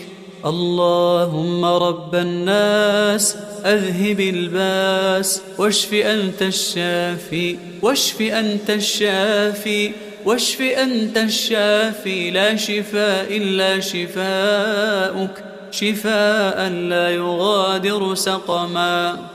اللهم رب الناس أذهب الباس واشف أنت الشافي، واشف أنت الشافي، واشف أنت الشافي، لا شفاء إلا شفاؤك، شفاء لا يغادر سقما.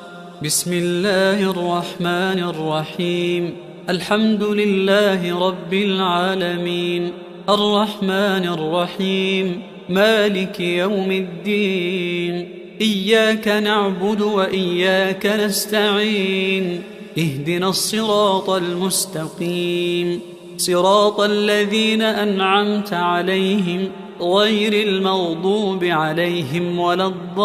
بسم الله الرحمن الرحيم. الحمد لله رب العالمين، الرحمن الرحيم، مالك يوم الدين. إياك نعبد وإياك نستعين. اهدنا الصراط المستقيم، صراط الذين أنعمت عليهم غير المغضوب عليهم ولا الضالين.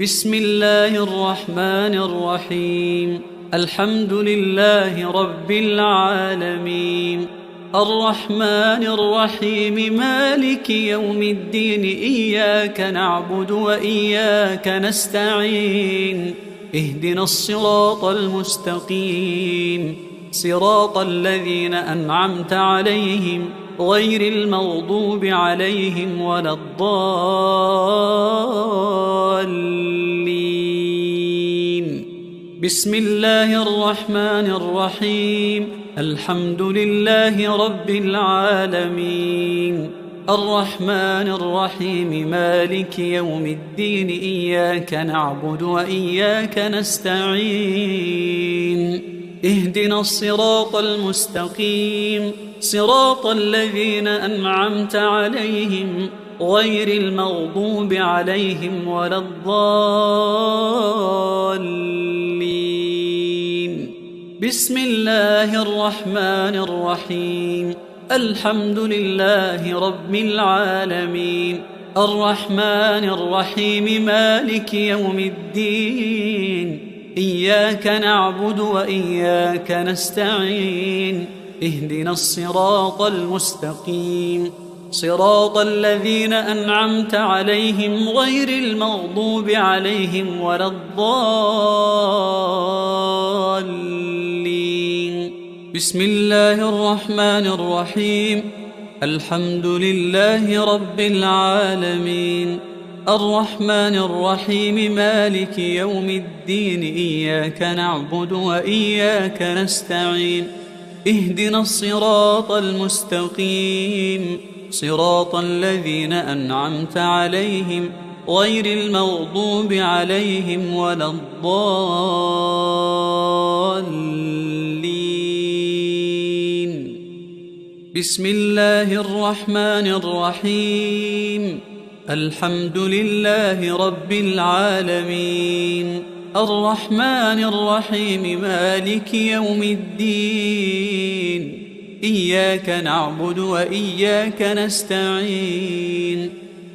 بسم الله الرحمن الرحيم. الحمد لله رب العالمين، الرحمن الرحيم، مالك يوم الدين. إياك نعبد وإياك نستعين. اهدنا الصراط المستقيم، صراط الذين أنعمت عليهم غير المغضوب عليهم ولا الضالين. بسم الله الرحمن الرحيم. الحمد لله رب العالمين، الرحمن الرحيم، مالك يوم الدين. إياك نعبد وإياك نستعين. اهدنا الصراط المستقيم، صراط الذين أنعمت عليهم غير المغضوب عليهم ولا الضالين. بسم الله الرحمن الرحيم. الحمد لله رب العالمين، الرحمن الرحيم، مالك يوم الدين. إياك نعبد وإياك نستعين. اهدنا الصراط المستقيم، صراط الذين أنعمت عليهم غير المغضوب عليهم ولا الضالين. بسم الله الرحمن الرحيم. الحمد لله رب العالمين، الرحمن الرحيم، مالك يوم الدين. إياك نعبد وإياك نستعين. اهدنا الصراط المستقيم، صراط الذين أنعمت عليهم غير المغضوب عليهم ولا الضالين. بسم الله الرحمن الرحيم. الحمد لله رب العالمين، الرحمن الرحيم، مالك يوم الدين. إياك نعبد وإياك نستعين.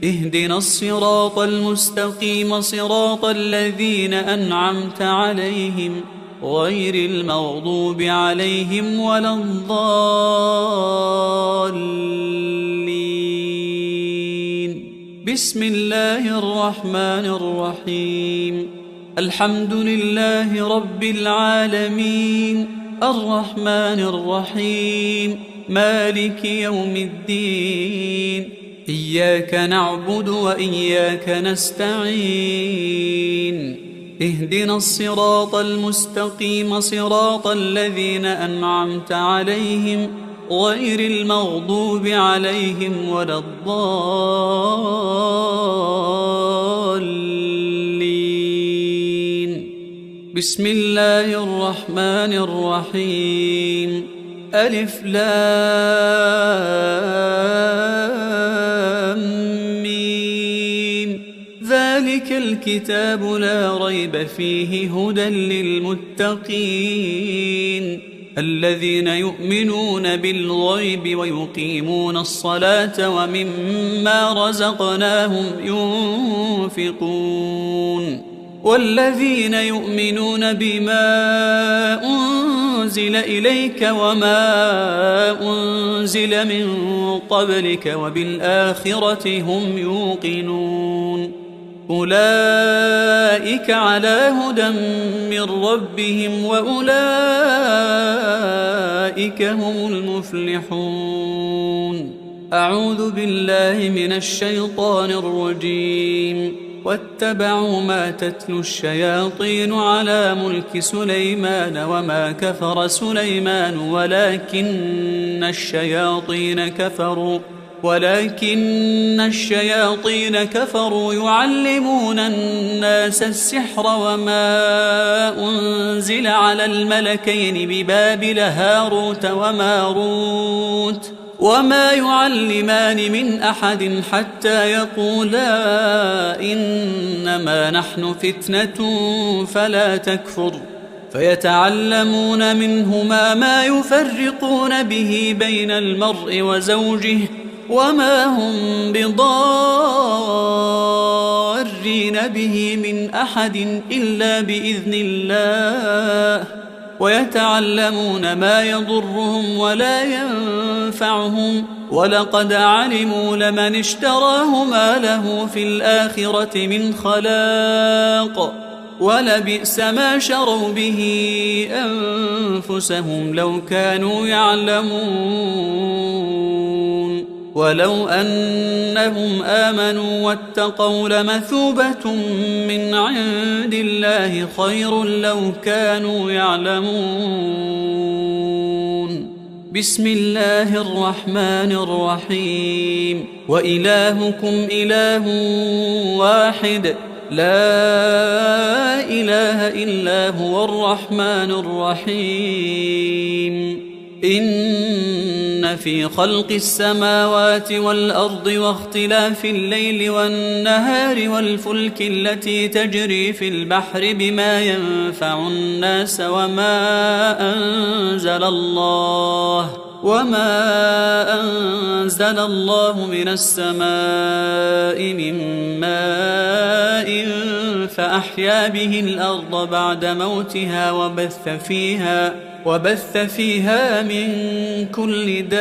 اهدنا الصراط المستقيم، صراط الذين أنعمت عليهم غير المغضوب عليهم ولا الضالين. بسم الله الرحمن الرحيم. الحمد لله رب العالمين، الرحمن الرحيم، مالك يوم الدين. إياك نعبد وإياك نستعين. اهدنا الصراط المستقيم، صراط الذين أنعمت عليهم غير المغضوب عليهم ولا الضالين. بسم الله الرحمن الرحيم. ألف لام ميم. ذلك الكتاب لا ريب فيه هدى للمتقين الذين يؤمنون بالغيب ويقيمون الصلاة ومما رزقناهم ينفقون. والذين يؤمنون بما أنزل إليك وما أنزل من قبلك وبالآخرة هم يوقنون أولئك على هدى من ربهم وأولئك هم المفلحون أعوذ بالله من الشيطان الرجيم واتبعوا ما تتلو الشياطين على ملك سليمان وما كفر سليمان ولكن الشياطين كفروا يعلمون الناس السحر وما أنزل على الملكين ببابل هاروت وماروت وما يعلمان من أحد حتى يقولا إنما نحن فتنة فلا تكفر فيتعلمون منهما ما يفرقون به بين المرء وزوجه وما هم بضارين به من أحد إلا بإذن الله ويتعلمون ما يضرهم ولا ينفعهم ولقد علموا لمن اشتراه ما له في الآخرة من خلاق ولبئس ما شروا به أنفسهم لو كانوا يعلمون ولو أنهم آمنوا واتقوا لمثوبة من عند الله خير لو كانوا يعلمون بسم الله الرحمن الرحيم وإلهكم إله واحد لا إله إلا هو الرحمن الرحيم إن في خلق السماوات والأرض واختلاف الليل والنهار والفلك التي تجري في البحر بما ينفع الناس وما أنزل الله من السماء من ماء فأحيا به الأرض بعد موتها وبث فيها من كل دابة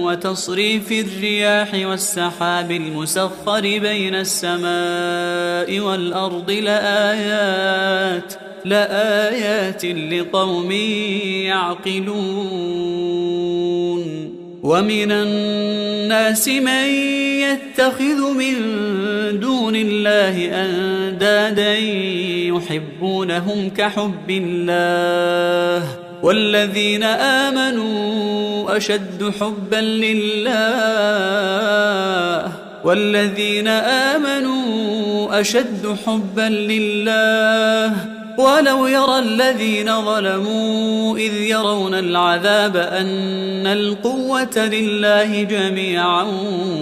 وتصريف الرياح والسحاب المسخر بين السماء والأرض لآيات لقوم يعقلون ومن الناس من يتخذ من دون الله أندادا يحبونهم كحب الله والذين آمنوا أشد حبا لله ولو يرى الذين ظلموا إذ يرون العذاب أن القوة لله جميعا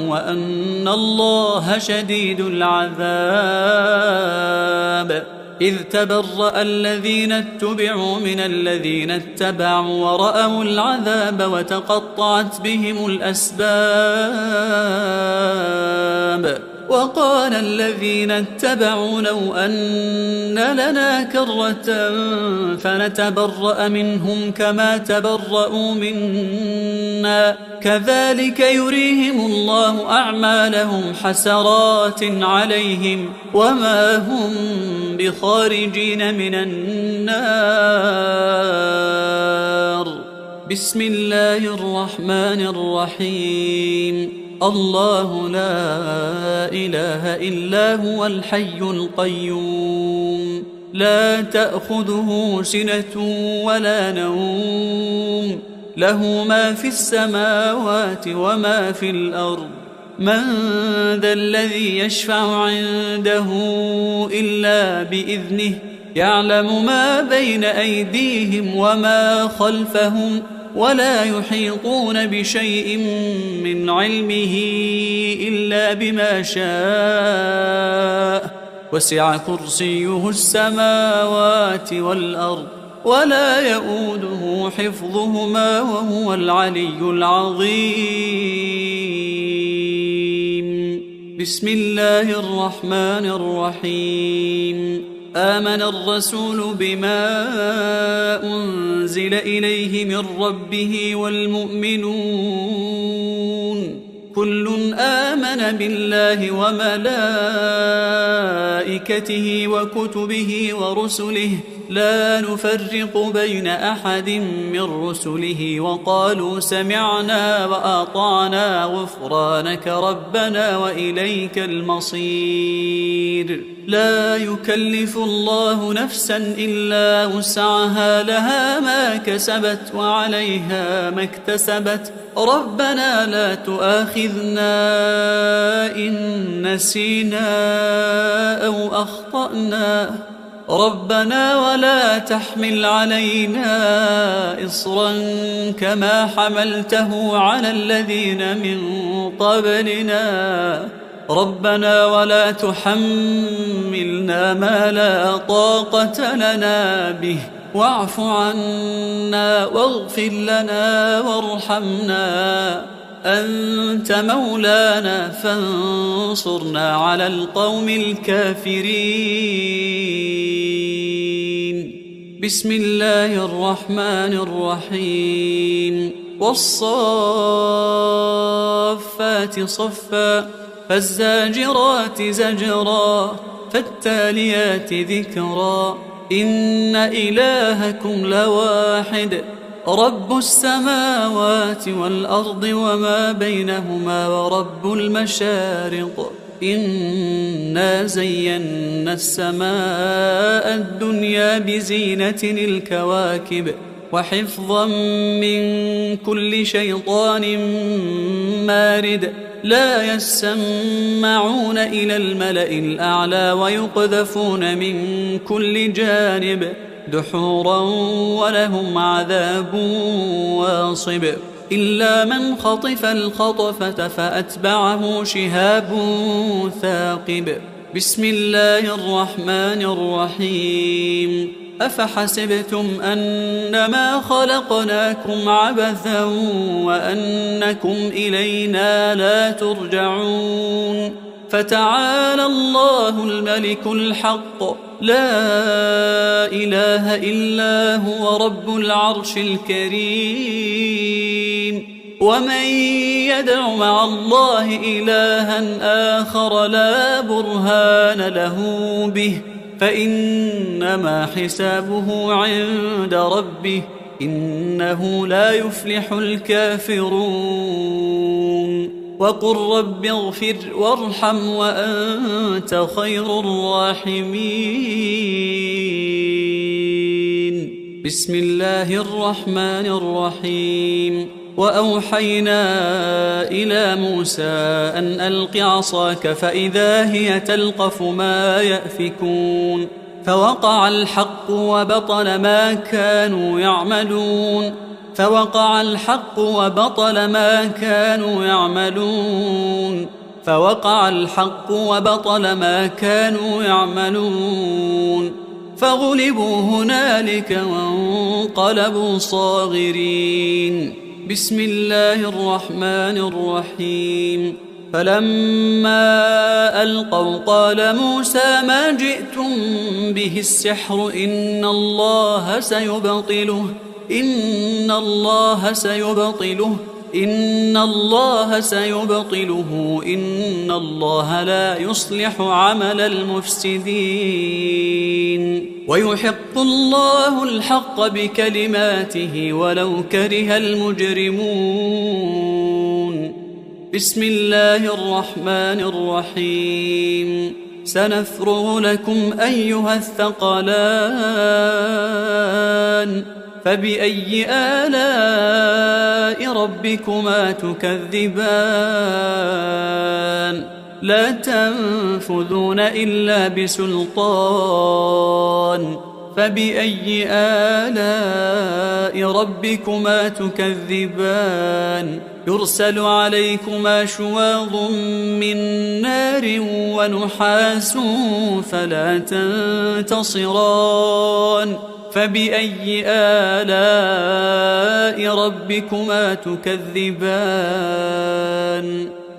وأن الله شديد العذاب إذ تبرأ الذين اتبعوا من الذين اتبعوا ورأوا العذاب وتقطعت بهم الأسباب وقال الذين اتبعوا لو أن لنا كرة فنتبرأ منهم كما تبرأوا منا كذلك يريهم الله أعمالهم حسرات عليهم وما هم بخارجين من النار بسم الله الرحمن الرحيم الله لا إله إلا هو الحي القيوم لا تأخذه سنة ولا نوم له ما في السماوات وما في الأرض من ذا الذي يشفع عنده إلا بإذنه يعلم ما بين أيديهم وما خلفهم ولا يحيطون بشيء من علمه إلا بما شاء وسع كرسيه السماوات والأرض ولا يؤوده حفظهما وهو العلي العظيم بسم الله الرحمن الرحيم آمن الرسول بما أنزل إليه من ربه والمؤمنون كل آمن بالله وملائكته وكتبه ورسله لا نفرق بين أحد من رسله وقالوا سمعنا وأطعنا غفرانك ربنا وإليك المصير. لا يكلف الله نفسا إلا وسعها لها ما كسبت وعليها ما اكتسبت ربنا لا تؤاخذنا إن نسينا أو أخطأنا ربنا ولا تحمل علينا إصرا كما حملته على الذين من قبلنا ربنا ولا تحملنا ما لا طاقة لنا به واعف عنا واغفر لنا وارحمنا أنت مولانا فانصرنا على القوم الكافرين. بسم الله الرحمن الرحيم. والصافات صفا فالزاجرات زجرا فالتاليات ذكرا إن إلهكم لواحد رب السماوات والأرض وما بينهما ورب المشارق إنا زينا السماء الدنيا بزينة الكواكب وحفظا من كل شيطان مارد لا يسمعون إلى الملأ الأعلى ويقذفون من كل جانب دحورا ولهم عذاب واصب إلا من خطف الخطفة فأتبعه شهاب ثاقب. بسم الله الرحمن الرحيم. أفحسبتم أنما خلقناكم عبثا وأنكم إلينا لا ترجعون فتعالى الله الملك الحق لا إله إلا هو رب العرش الكريم. ومن يدع مع الله إلها آخر لا برهان له به فإنما حسابه عند ربه إنه لا يفلح الكافرون. وقل رب اغفر وارحم وأنت خير الراحمين. بسم الله الرحمن الرحيم. وأوحينا إلى موسى أن ألق عصاك فإذا هي تلقف ما يأفكون فوقع الحق وبطل ما كانوا يعملون فوقع الحق وبطل ما كانوا يعملون فوقع الحق وبطل ما كانوا يعملون فغلبوا هنالك وانقلبوا صاغرين. بسم الله الرحمن الرحيم. فلما ألقوا قال موسى ما جئتم به السحر إن الله سيبطله إن الله سيبطله إن الله لا يصلح عمل المفسدين ويحق الله الحق بكلماته ولو كره المجرمون. بسم الله الرحمن الرحيم. سنفرغ لكم أيها الثقلان فبأي آلاء ربكما تكذبان لا تنفذون إلا بسلطان فبأي آلاء ربكما تكذبان يرسل عليكما شواظ من نار ونحاس فلا تنتصران فبأي آلاء ربكما تكذبان.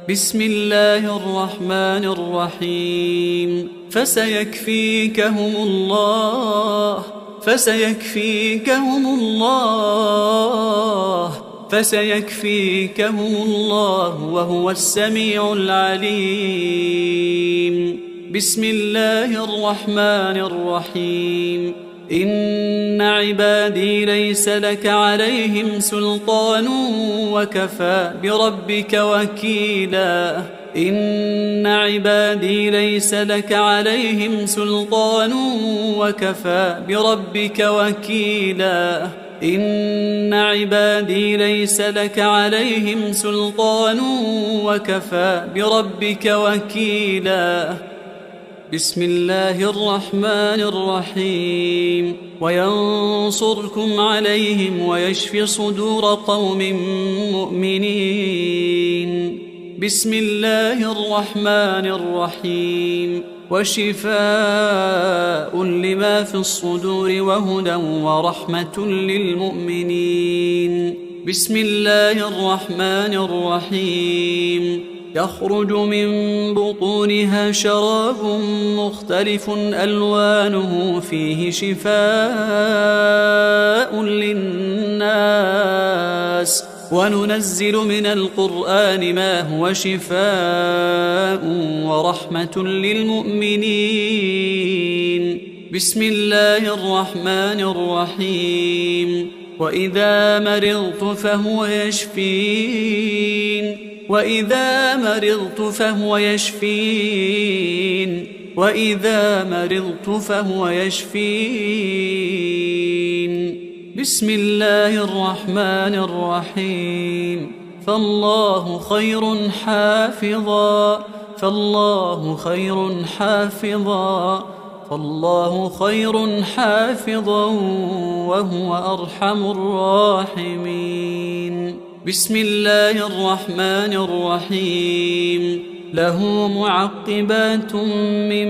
بسم الله الرحمن الرحيم. فسيكفيكهم الله فسيكفيكهم الله فسيكفيكهم الله وهو السميع العليم. بسم الله الرحمن الرحيم. إن عبادي ليس لك عليهم سلطان وكفى بربك وكيلا. إن عبادي ليس لك عليهم سلطان وكفى بربك وكيلا. إن عبادي ليس لك عليهم سلطان وكفى بربك وكيلا. بسم الله الرحمن الرحيم. وينصركم عليهم ويشف صدور قوم مؤمنين. بسم الله الرحمن الرحيم. وشفاء لما في الصدور وهدى ورحمة للمؤمنين. بسم الله الرحمن الرحيم. يخرج من بطونها شراب مختلف ألوانه فيه شفاء للناس وننزل من القرآن ما هو شفاء ورحمة للمؤمنين. بسم الله الرحمن الرحيم. وإذا مرضت فهو يشفين. وإذا مرضت فهو يشفين. وإذا مرضت فهو يشفين. بسم الله الرحمن الرحيم. فالله خير حافظا فالله خير حافظا فالله خير حافظا وهو أرحم الراحمين. بسم الله الرحمن الرحيم. له معقبات من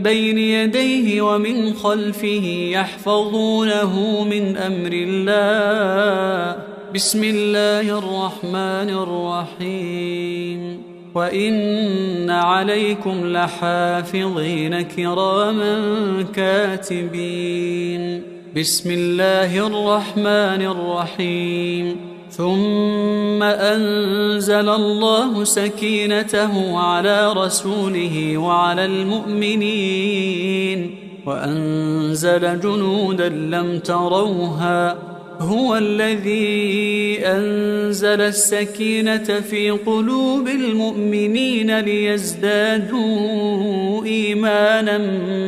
بين يديه ومن خلفه يحفظونه من أمر الله. بسم الله الرحمن الرحيم. وإن عليكم لحافظين كراما كاتبين. بسم الله الرحمن الرحيم. ثم أنزل الله سكينته على رسوله وعلى المؤمنين وأنزل جنودا لم تروها. هو الذي أنزل السكينة في قلوب المؤمنين ليزدادوا إيمانا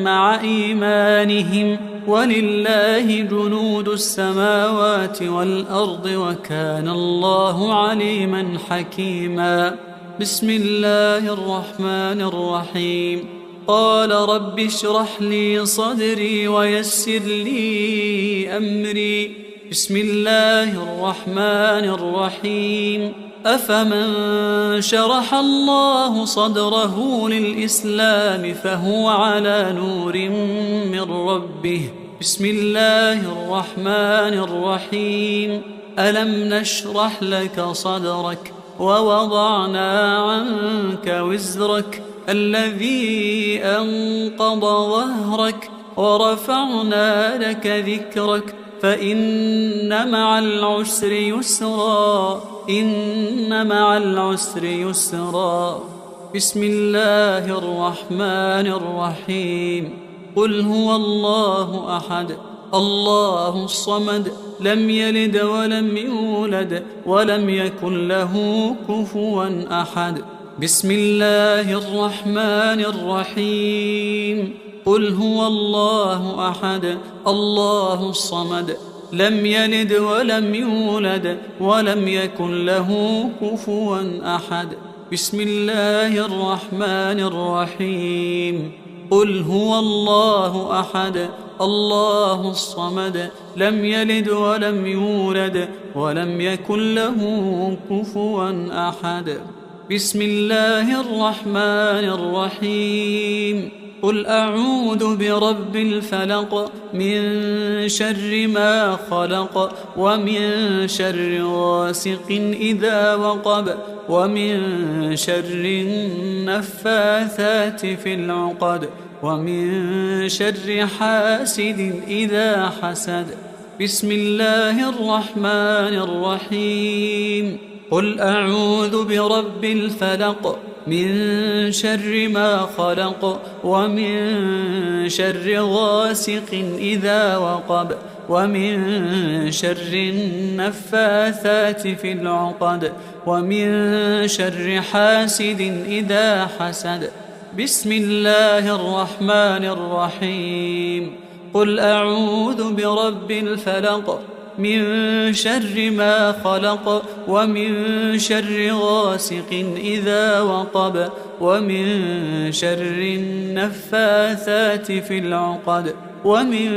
مع إيمانهم ولله جنود السماوات والأرض وكان الله عليما حكيما. بسم الله الرحمن الرحيم. قال رب اشرح لي صدري ويسر لي أمري. بسم الله الرحمن الرحيم. أفمن شرح الله صدره للإسلام فهو على نور من ربه. بسم الله الرحمن الرحيم. ألم نشرح لك صدرك ووضعنا عنك وزرك الذي أنقض ظهرك ورفعنا لك ذكرك فإن مع العسر يسرا إن مع العسر يسرا. بسم الله الرحمن الرحيم. قل هو الله أحد الله الصمد لم يلد ولم يولد ولم يكن له كفوا أحد. بسم الله الرحمن الرحيم. قل هو الله أحد الله الصمد لم يلد ولم يولد ولم يكن له كفوا أحد. بسم الله الرحمن الرحيم. قل هو الله أحد الله الصمد لم يلد ولم يولد ولم يكن له كفوا أحد. بسم الله الرحمن الرحيم. قل أعوذ برب الفلق من شر ما خلق ومن شر غاسق إذا وقب ومن شر النفاثات في العقد ومن شر حاسد إذا حسد. بسم الله الرحمن الرحيم. قل أعوذ برب الفلق من شر ما خلق ومن شر غاسق إذا وقب ومن شر النفاثات في العقد ومن شر حاسد إذا حسد. بسم الله الرحمن الرحيم. قل أعوذ برب الفلق من شر ما خلق ومن شر غاسق إذا وقب ومن شر النفاثات في العقد ومن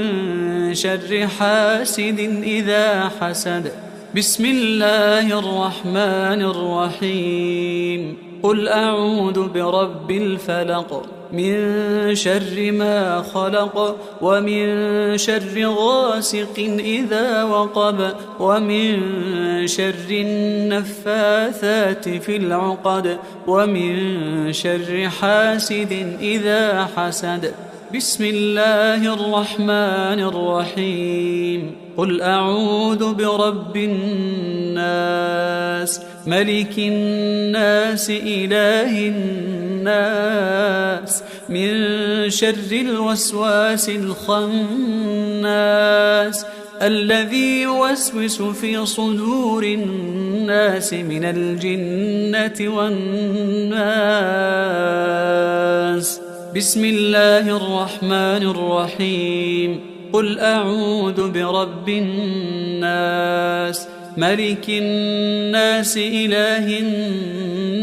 شر حاسد إذا حسد. بسم الله الرحمن الرحيم. قل أعوذ برب الفلق من شر ما خلق ومن شر غاسق إذا وقب ومن شر النفاثات في العقد ومن شر حاسد إذا حسد. بسم الله الرحمن الرحيم. قل أعوذ برب الناس ملك الناس إله الناس من شر الوسواس الخناس الذي يوسوس في صدور الناس من الجنة والناس. بسم الله الرحمن الرحيم. قل أعوذ برب الناس ملك الناس إله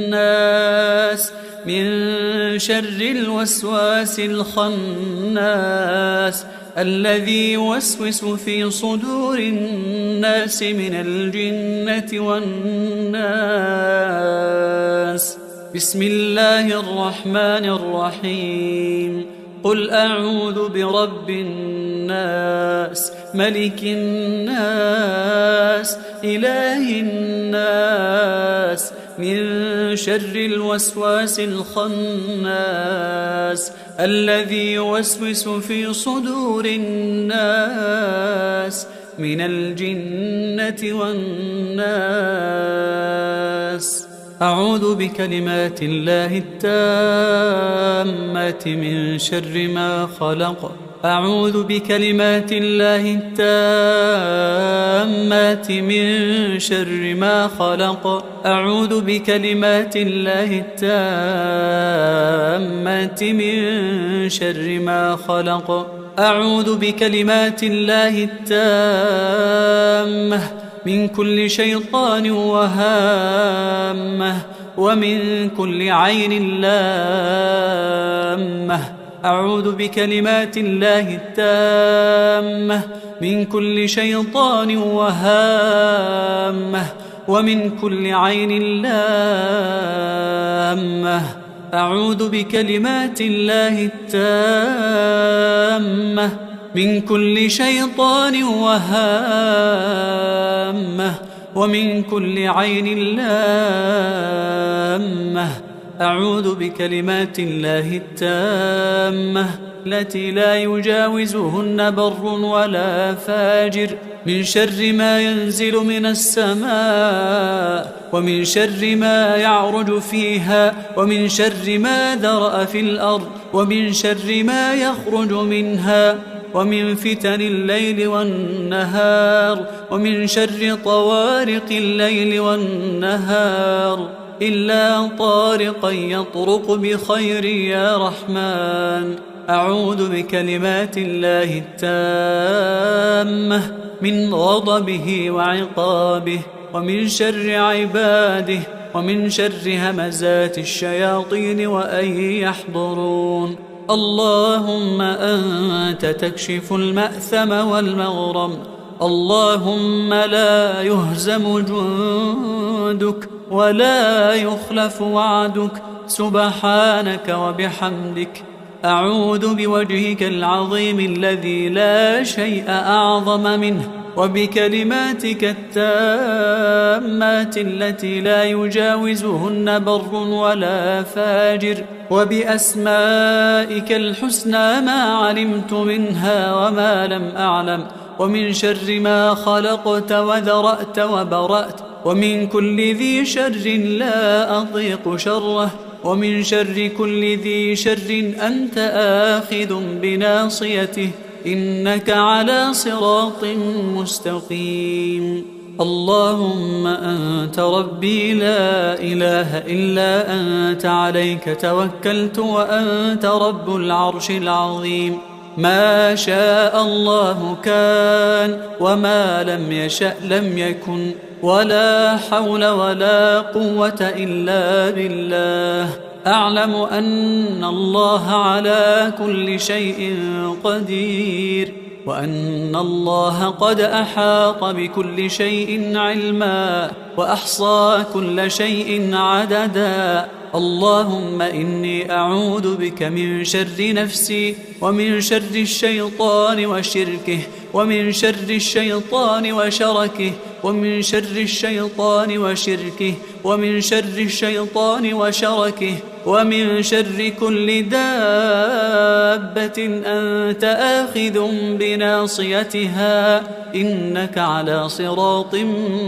الناس من شر الوسواس الخناس الذي يوسوس في صدور الناس من الجنة والناس. بسم الله الرحمن الرحيم. قل أعوذ برب الناس ملك الناس إله الناس من شر الوسواس الخناس الذي يوسوس في صدور الناس من الجنة والناس. أعوذ بكلمات الله التامات من شر ما خلق. أعوذ بكلمات الله التامات من شر ما خلق. أعوذ بكلمات الله التامات من شر ما خلق. أعوذ بكلمات الله التامة من كل شيطان وهامة ومن كل عين لامة. أعوذ بكلمات الله التامة من كل شيطان وهامة ومن كل عين لامة. أعوذ بكلمات الله التامة من كل شيطان وهامة ومن كل عين لامة. أعوذ بكلمات الله التامة التي لا يجاوزهن بر ولا فاجر من شر ما ينزل من السماء ومن شر ما يعرج فيها ومن شر ما ذرأ في الأرض ومن شر ما يخرج منها ومن فتن الليل والنهار ومن شر طوارق الليل والنهار إلا طارقا يطرق بخير يا رحمن. أعوذ بكلمات الله التامة من غضبه وعقابه ومن شر عباده ومن شر همزات الشياطين وأن يحضرون. اللهم أنت تكشف المأثم والمغرم. اللهم لا يهزم جندك ولا يخلف وعدك سبحانك وبحمدك. أعوذ بوجهك العظيم الذي لا شيء أعظم منه وبكلماتك التامات التي لا يجاوزهن بر ولا فاجر، وبأسمائك الحسنى ما علمت منها وما لم أعلم، ومن شر ما خلقت وذرأت وبرأت، ومن كل ذي شر لا أضيق شره، ومن شر كل ذي شر أنت آخذ بناصيته، إنك على صراط مستقيم. اللهم أنت ربي لا إله إلا أنت، عليك توكلت وأنت رب العرش العظيم. ما شاء الله كان، وما لم يشأ لم يكن، ولا حول ولا قوة إلا بالله. أعلم أن الله على كل شيء قدير، وأن الله قد أحاط بكل شيء علما، وأحصى كل شيء عددا. اللهم إني أعوذ بك من شر نفسي، ومن شر الشيطان وشركه، ومن شر الشيطان وشركه، ومن شر الشيطان وشركه، ومن شر الشيطان وشركه، ومن شر كل دابة أنت آخذ بناصيتها، إنك على صراط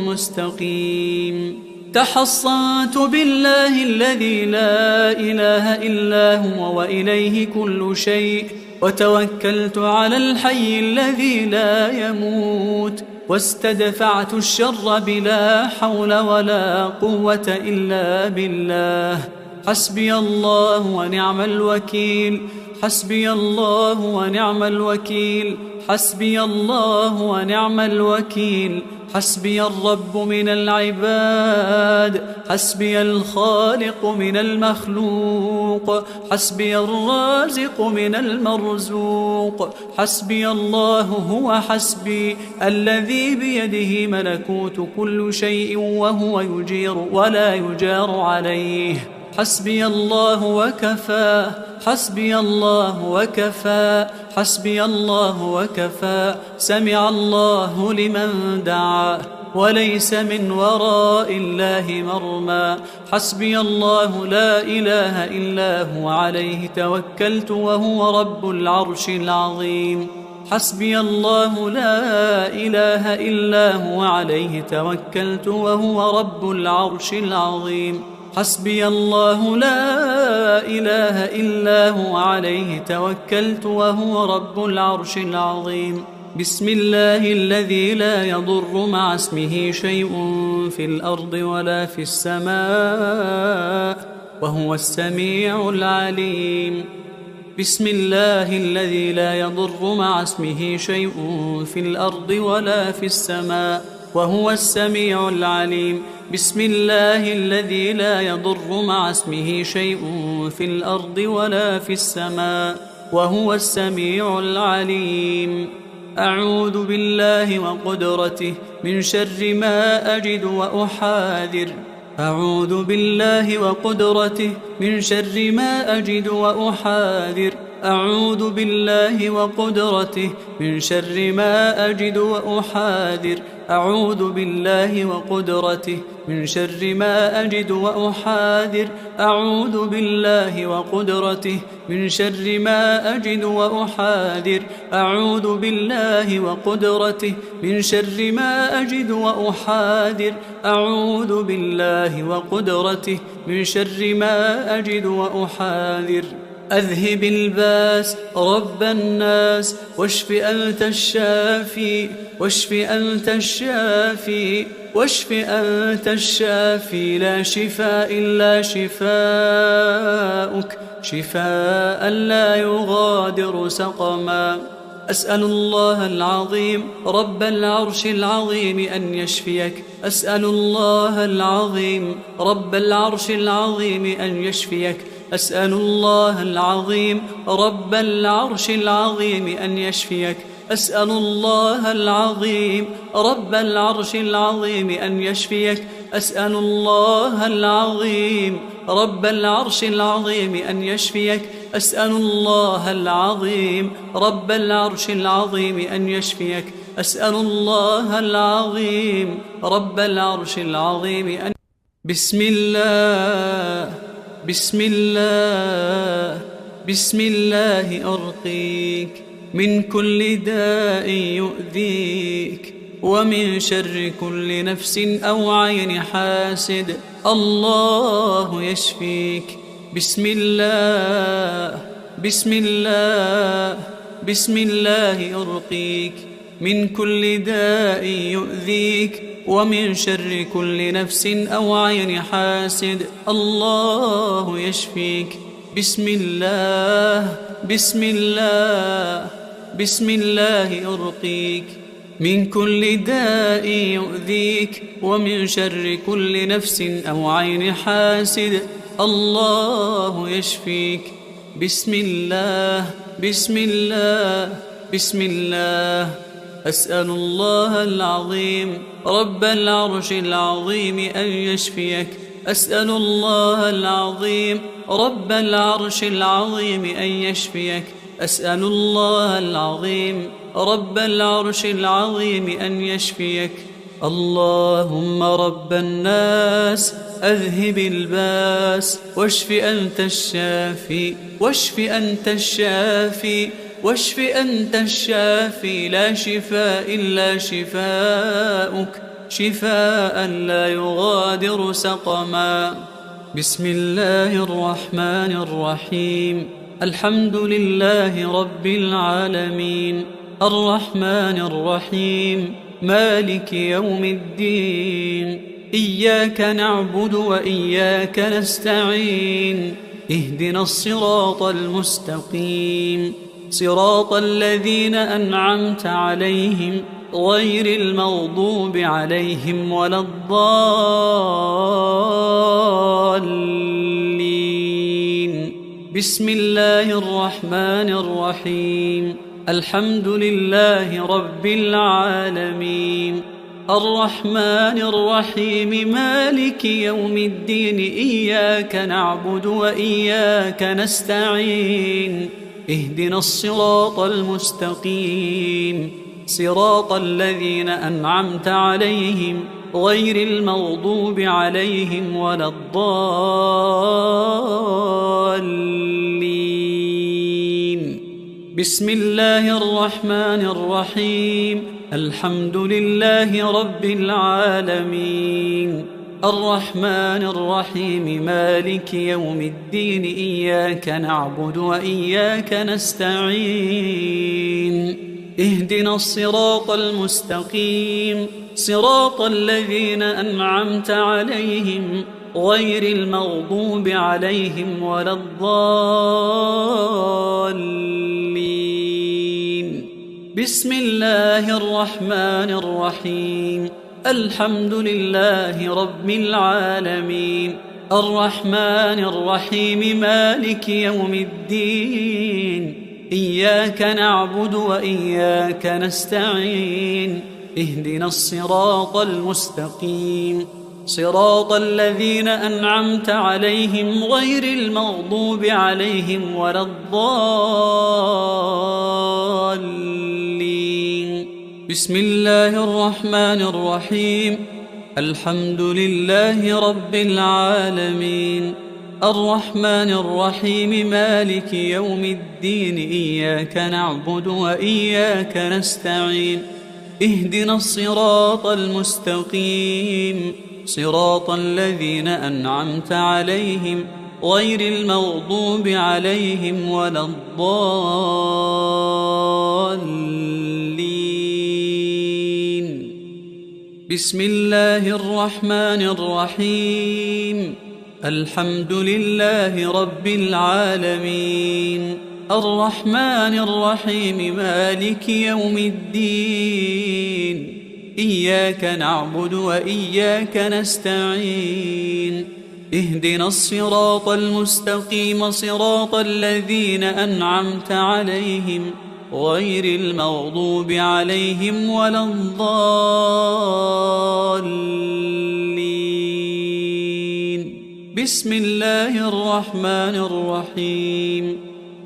مستقيم. تحصنت بالله الذي لا إله إلا هو وإليه كل شيء، وتوكلت على الحي الذي لا يموت، واستدفعت الشر بلا حول ولا قوة إلا بالله. حسبي الله ونعم الوكيل، حسبي الله ونعم الوكيل، حسبي الله ونعم الوكيل. حسبي الرب من العباد، حسبي الخالق من المخلوق، حسبي الرازق من المرزوق. حسبي الله هو حسبي، الذي بيده ملكوت كل شيء وهو يجير ولا يجار عليه. حسبي الله وكفى، حسبي الله وكفى، حسبي الله وكفى. سمع الله لمن دعا، وليس من وراء الله مرمى. حسبي الله لا إله إلا هو، عليه توكلت وهو رب العرش العظيم. حسبي الله لا إله إلا هو، عليه توكلت وهو رب العرش العظيم. حسبي الله لا إله إلا هو، عليه توكلت وهو رب العرش العظيم. بسم الله الذي لا يضر مع اسمه شيء في الأرض ولا في السماء، وهو السميع العليم. بسم الله الذي لا يضر مع اسمه شيء في الأرض ولا في السماء، وهو السميع العليم. بسم الله الذي لا يضر مع اسمه شيء في الأرض ولا في السماء، وهو السميع العليم. أعوذ بالله وقدرته من شر ما أجد وأحاذر. أعوذ بالله وقدرته من شر ما أجد وأحاذر. أعوذ بالله وقدرته من شر ما أجد وأحاذر. أعوذ بالله وقدرته من شر ما أجد وأحاذر. أعوذ بالله وقدرته من شر ما أجد وأحاذر. أعوذ بالله وقدرته من شر ما أجد وأحاذر. أعوذ بالله وقدرته من شر ما أجد وأحاذر. أذهب الباس رب الناس، واشف أنت الشافي، واشف أنت الشافي، واشف أنت الشافي. لا شفاء إلا شفاؤك، شفاء لا يغادر سقما. أسأل الله العظيم رب العرش العظيم أن يشفيك. أسأل الله العظيم رب العرش العظيم أن يشفيك. أسأل الله العظيم رب العرش العظيم أن يشفيك. أسأل الله العظيم رب العرش العظيم أن يشفيك. أسأل الله العظيم رب العرش العظيم أن يشفيك. أسأل الله العظيم رب العرش العظيم أن يشفيك. أسأل الله العظيم رب العرش العظيم أن بسم الله بسم الله بسم الله أرقيك من كل داء يؤذيك ومن شر كل نفس أو عين حاسد الله يشفيك بسم الله بسم الله بسم الله أرقيك من كل داء يؤذيك ومن شر كل نفس أو عين حاسد الله يشفيك بسم الله بسم الله بسم الله أرقيك من كل داء يؤذيك ومن شر كل نفس أو عين حاسد الله يشفيك بسم الله بسم الله بسم الله أسأل الله العظيم رب العرش العظيم أن يشفيك أسأل الله العظيم رب العرش العظيم أن يشفيك أسأل الله العظيم رب العرش العظيم أن يشفيك اللهم رب الناس أذهب الباس واشف أنت الشافي واشف أنت الشافي واشف أنت الشافي لا شفاء إلا شفاؤك شفاء لا يغادر سقما بسم الله الرحمن الرحيم الحمد لله رب العالمين الرحمن الرحيم مالك يوم الدين إياك نعبد وإياك نستعين اهدنا الصراط المستقيم صراط الذين أنعمت عليهم غير المغضوب عليهم ولا الضالين بسم الله الرحمن الرحيم الحمد لله رب العالمين الرحمن الرحيم مالك يوم الدين إياك نعبد وإياك نستعين اهدنا الصراط المستقيم صراط الذين أنعمت عليهم غير المغضوب عليهم ولا الضالين بسم الله الرحمن الرحيم الحمد لله رب العالمين الرحمن الرحيم مالك يوم الدين إياك نعبد وإياك نستعين اهدنا الصراط المستقيم صراط الذين أنعمت عليهم غير المغضوب عليهم ولا الضالين بسم الله الرحمن الرحيم الحمد لله رب العالمين الرحمن الرحيم مالك يوم الدين إياك نعبد وإياك نستعين اهدنا الصراط المستقيم صراط الذين أنعمت عليهم غير المغضوب عليهم ولا الضالين بسم الله الرحمن الرحيم الحمد لله رب العالمين الرحمن الرحيم مالك يوم الدين إياك نعبد وإياك نستعين اهدنا الصراط المستقيم صراط الذين أنعمت عليهم غير المغضوب عليهم ولا الضالين بسم الله الرحمن الرحيم الحمد لله رب العالمين الرحمن الرحيم مالك يوم الدين إياك نعبد وإياك نستعين اهدنا الصراط المستقيم صراط الذين أنعمت عليهم غير المغضوب عليهم ولا الضالين بسم الله الرحمن الرحيم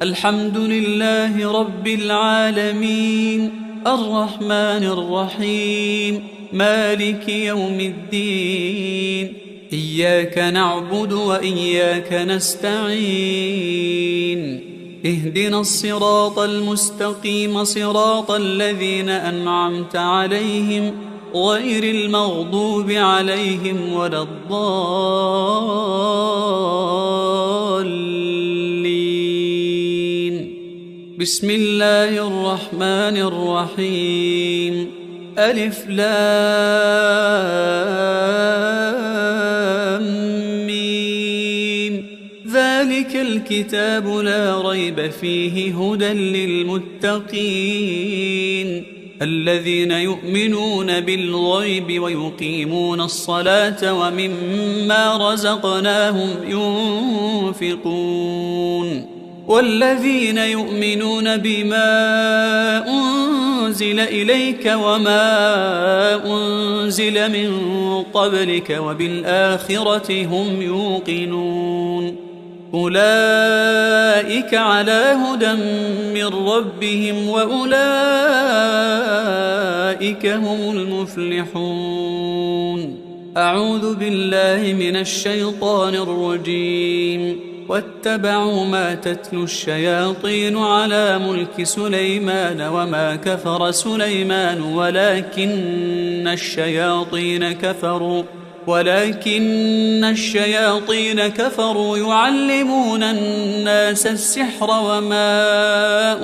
الحمد لله رب العالمين الرحمن الرحيم مالك يوم الدين إياك نعبد وإياك نستعين اهدنا الصراط المستقيم صراط الذين أنعمت عليهم غير المغضوب عليهم ولا الضالين. بسم الله الرحمن الرحيم ألف لام ميم ذلك الكتاب لا ريب فيه هدى للمتقين الذين يؤمنون بالغيب ويقيمون الصلاة ومما رزقناهم ينفقون والذين يؤمنون بما أنزل إليك وما أنزل من قبلك وبالآخرة هم يوقنون أولئك على هدى من ربهم وأولئك هم المفلحون. أعوذ بالله من الشيطان الرجيم واتبعوا ما تتلو الشياطين على ملك سليمان وما كفر سليمان ولكن الشياطين كفروا يعلمون الناس السحر وما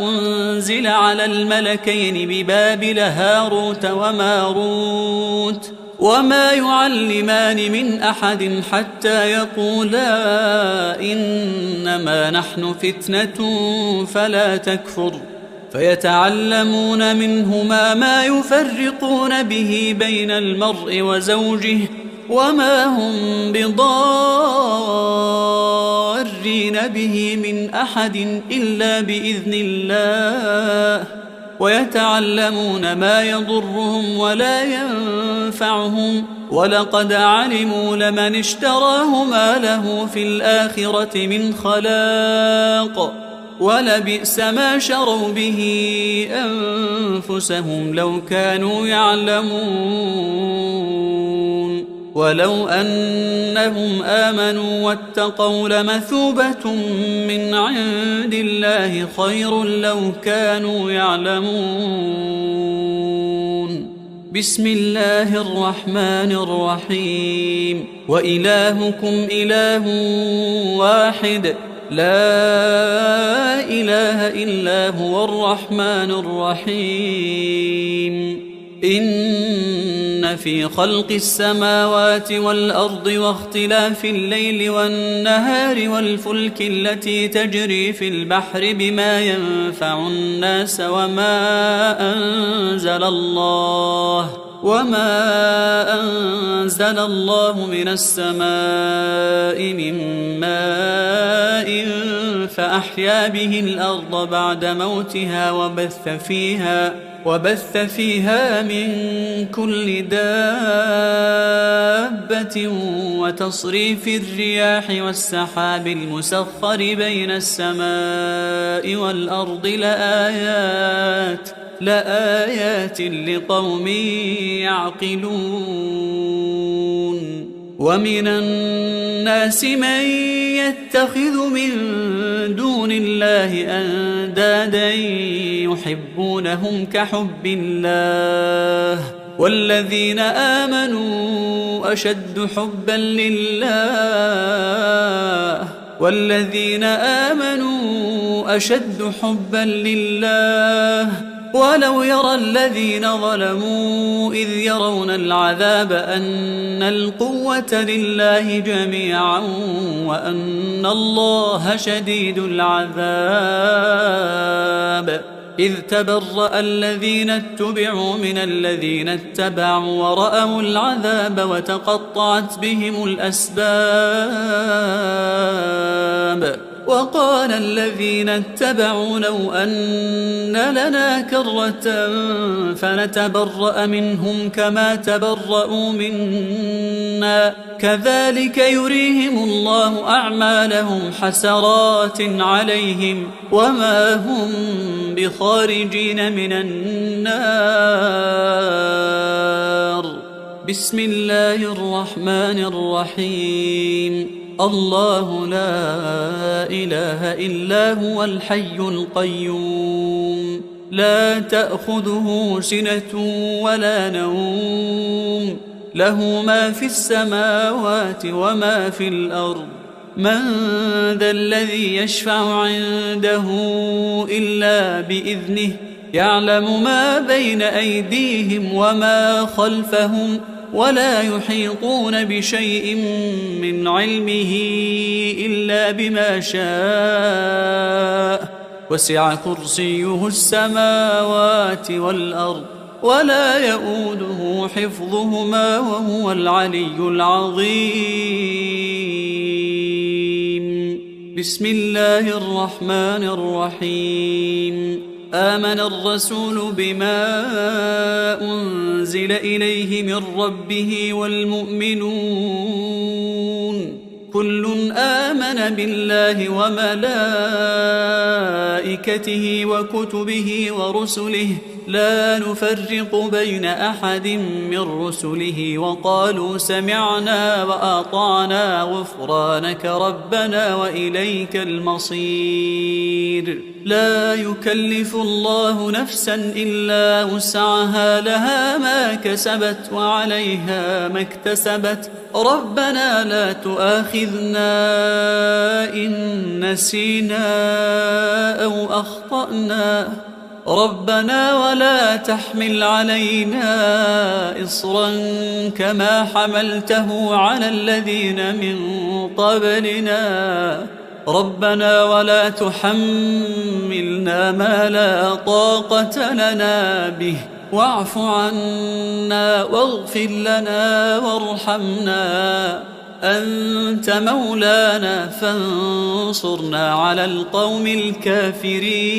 أنزل على الملكين ببابل هاروت وماروت وما يعلمان من أحد حتى يقولا إنما نحن فتنة فلا تكفر فيتعلمون منهما ما يفرقون به بين المرء وزوجه وما هم بضارين به من أحد إلا بإذن الله ويتعلمون ما يضرهم ولا ينفعهم ولقد علموا لمن اشتراه ما له في الآخرة من خلاق ولبئس ما شروا به أنفسهم لو كانوا يعلمون ولو أنهم آمنوا واتقوا لمثوبة من عند الله خير لو كانوا يعلمون. بسم الله الرحمن الرحيم وإلهكم إله واحد لا إله إلا هو الرحمن الرحيم. إن في خلق السماوات والأرض واختلاف الليل والنهار والفلك التي تجري في البحر بما ينفع الناس وما أنزل الله من السماء من ماء فأحيا به الأرض بعد موتها وبث فيها من كل دابة وتصريف الرياح والسحاب المسخر بين السماء والأرض لآيات لقوم يعقلون. ومن الناس من يتخذ من دون الله أندادا يحبونهم كحب الله والذين آمنوا أشد حبا لله ولو يرى الذين ظلموا إذ يرون العذاب أن القوة لله جميعا وأن الله شديد العذاب. إذ تبرأ الذين اتبعوا من الذين اتبعوا ورأوا العذاب وتقطعت بهم الأسباب. وقال الذين اتبعوا لو أن لنا كرة فنتبرأ منهم كما تبرأوا منا كذلك يريهم الله أعمالهم حسرات عليهم وما هم بخارجين من النار. بسم الله الرحمن الرحيم. الله لا إله إلا هو الحي القيوم لا تأخذه سنة ولا نوم له ما في السماوات وما في الأرض من ذا الذي يشفع عنده إلا بإذنه يعلم ما بين أيديهم وما خلفهم ولا يحيطون بشيء من علمه إلا بما شاء وسع كرسيه السماوات والأرض ولا يؤوده حفظهما وهو العلي العظيم. بسم الله الرحمن الرحيم. آمن الرسول بما أنزل إليه من ربه والمؤمنون كل آمن بالله وملائكته وكتبه ورسله لا نفرق بين أحد من رسله وقالوا سمعنا وأطعنا غفرانك ربنا وإليك المصير. لا يكلف الله نفسا إلا وسعها لها ما كسبت وعليها ما اكتسبت ربنا لا تؤاخذنا إن نسينا أو أخطأنا ربنا ولا تحمل علينا إصرا كما حملته على الذين من قبلنا ربنا ولا تحملنا ما لا طاقة لنا به واعف عنا واغفر لنا وارحمنا أنت مولانا فانصرنا على القوم الكافرين.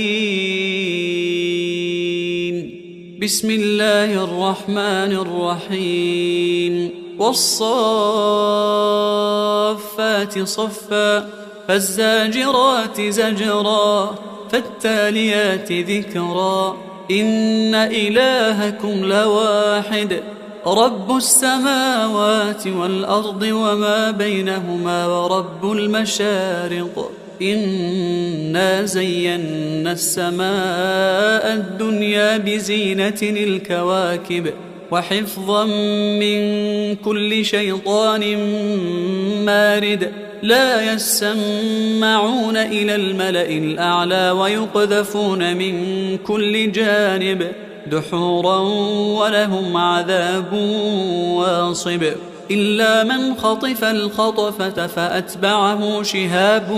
بسم الله الرحمن الرحيم. والصافات صفا فالزاجرات زجرا فالتاليات ذكرا إن إلهكم لواحد رب السماوات والأرض وما بينهما ورب المشارق إنا زينا السماء الدنيا بزينة الكواكب وحفظا من كل شيطان مارد لا يسمعون إلى الملأ الأعلى ويقذفون من كل جانب دحورا ولهم عذاب واصب إلا من خطف الخطفة فأتبعه شهاب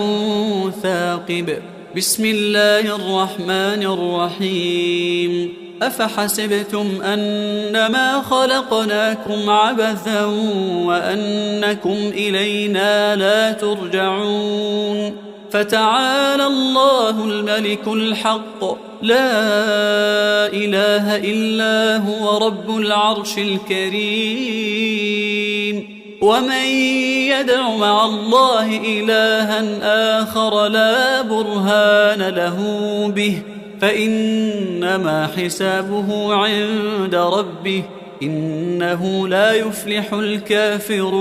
ثاقب. بسم الله الرحمن الرحيم. أفحسبتم أنما خلقناكم عبثا وأنكم إلينا لا ترجعون فتعالى الله الملك الحق لا إله إلا هو رب العرش الكريم. ومن يدع مع الله إلها آخر لا برهان له به فإنما حسابه عند ربه إنه لا يفلح الكافرون.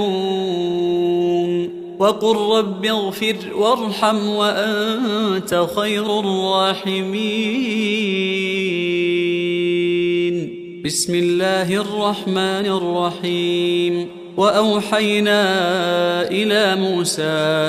وقل رب اغفر وارحم وأنت خير الراحمين. بسم الله الرحمن الرحيم. وأوحينا إلى موسى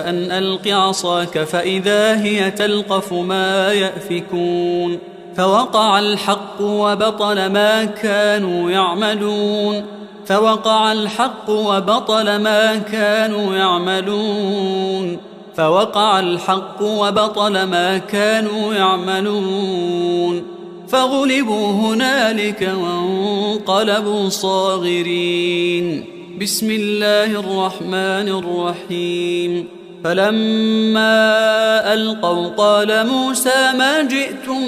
أن ألق عصاك فإذا هي تلقف ما يأفكون فوقع الحق وبطل ما كانوا يعملون فوقع الحق وبطل ما كانوا يعملون فوقع الحق وبطل ما كانوا يعملون فغلبوا هنالك وانقلبوا صاغرين. بسم الله الرحمن الرحيم. فلما ألقوا قال موسى ما جئتم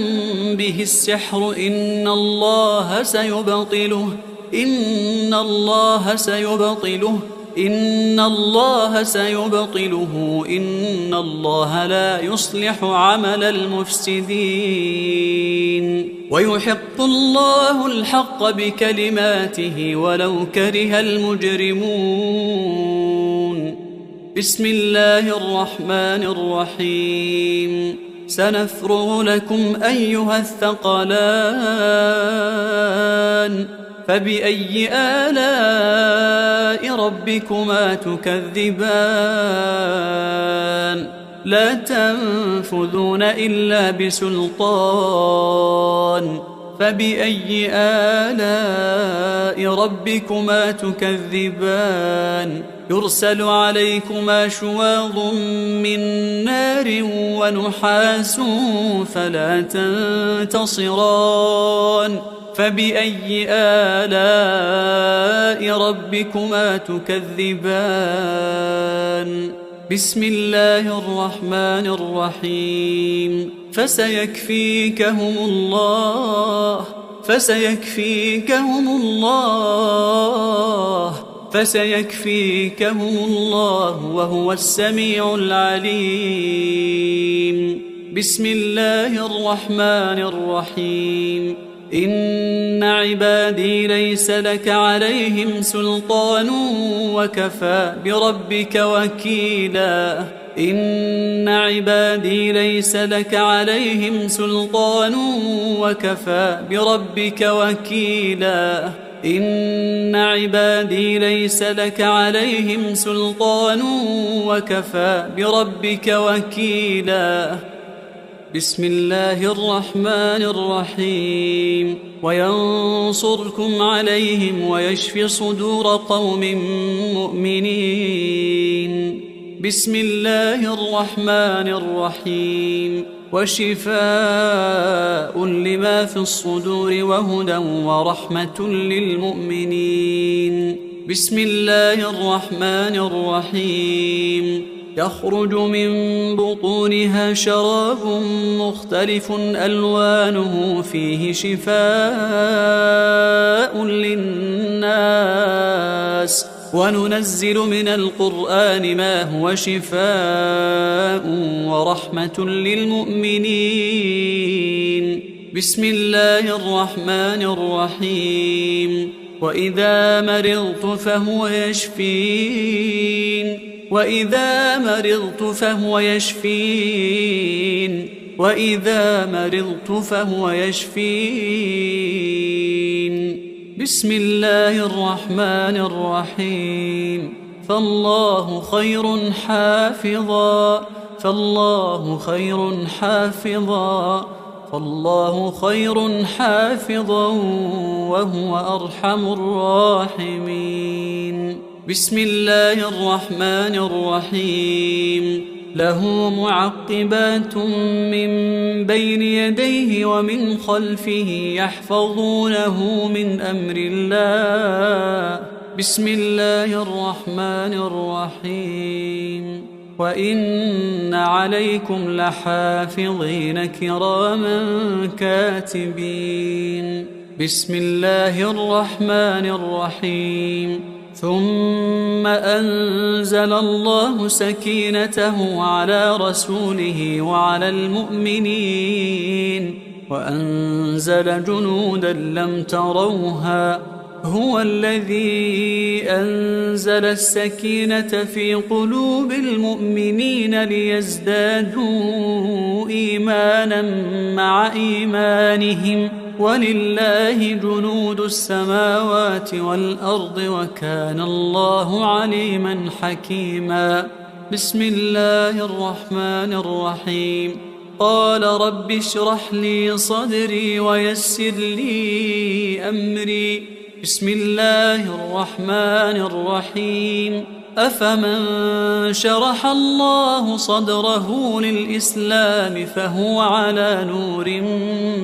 به السحر إن الله سيبطله إن الله لا يصلح عمل المفسدين ويحق الله الحق بكلماته ولو كره المجرمون. بسم الله الرحمن الرحيم. سنفرغ لكم أيها الثقلان فبأي آلاء ربكما تكذبان لا تنفذون إلا بسلطان فبأي آلاء ربكما تكذبان يرسل عليكما شواظ من نار ونحاس فلا تنتصران فبأي آلاء ربكما تكذبان بسم الله الرحمن الرحيم. فسيكفيكهم الله وهو السميع العليم. بسم الله الرحمن الرحيم. إن عبادي ليس لك عليهم سلطان وكفى بربك وكيلا إن عبادي ليس لك عليهم سلطان وكفى بربك وكيلا إن عبادي ليس لك عليهم سلطان وكفى بربك وكيلا. بسم الله الرحمن الرحيم. وينصركم عليهم ويشفي صدور قوم مؤمنين. بسم الله الرحمن الرحيم. وشفاء لما في الصدور وهدى ورحمة للمؤمنين. بسم الله الرحمن الرحيم. يخرج من بطونها شراب مختلف ألوانه فيه شفاء للناس وننزل من القرآن ما هو شفاء ورحمة للمؤمنين. بسم الله الرحمن الرحيم. وإذا مرضت فهو يشفين وإذا مرضت فهو يشفين. بسم الله الرحمن الرحيم. فالله خير حافظا وهو أرحم الراحمين. بسم الله الرحمن الرحيم. له معقبات من بين يديه ومن خلفه يحفظونه من أمر الله. بسم الله الرحمن الرحيم. وإن عليكم لحافظين كراما كاتبين. بسم الله الرحمن الرحيم. ثم أنزل الله سكينته على رسوله وعلى المؤمنين وأنزل جنودا لم تروها. هو الذي أنزل السكينة في قلوب المؤمنين ليزدادوا إيمانا مع إيمانهم ولله جنود السماوات والأرض وكان الله عليما حكيما. بسم الله الرحمن الرحيم. قال رب اشرح لي صدري ويسر لي أمري. بسم الله الرحمن الرحيم. أفمن شرح الله صدره للإسلام فهو على نور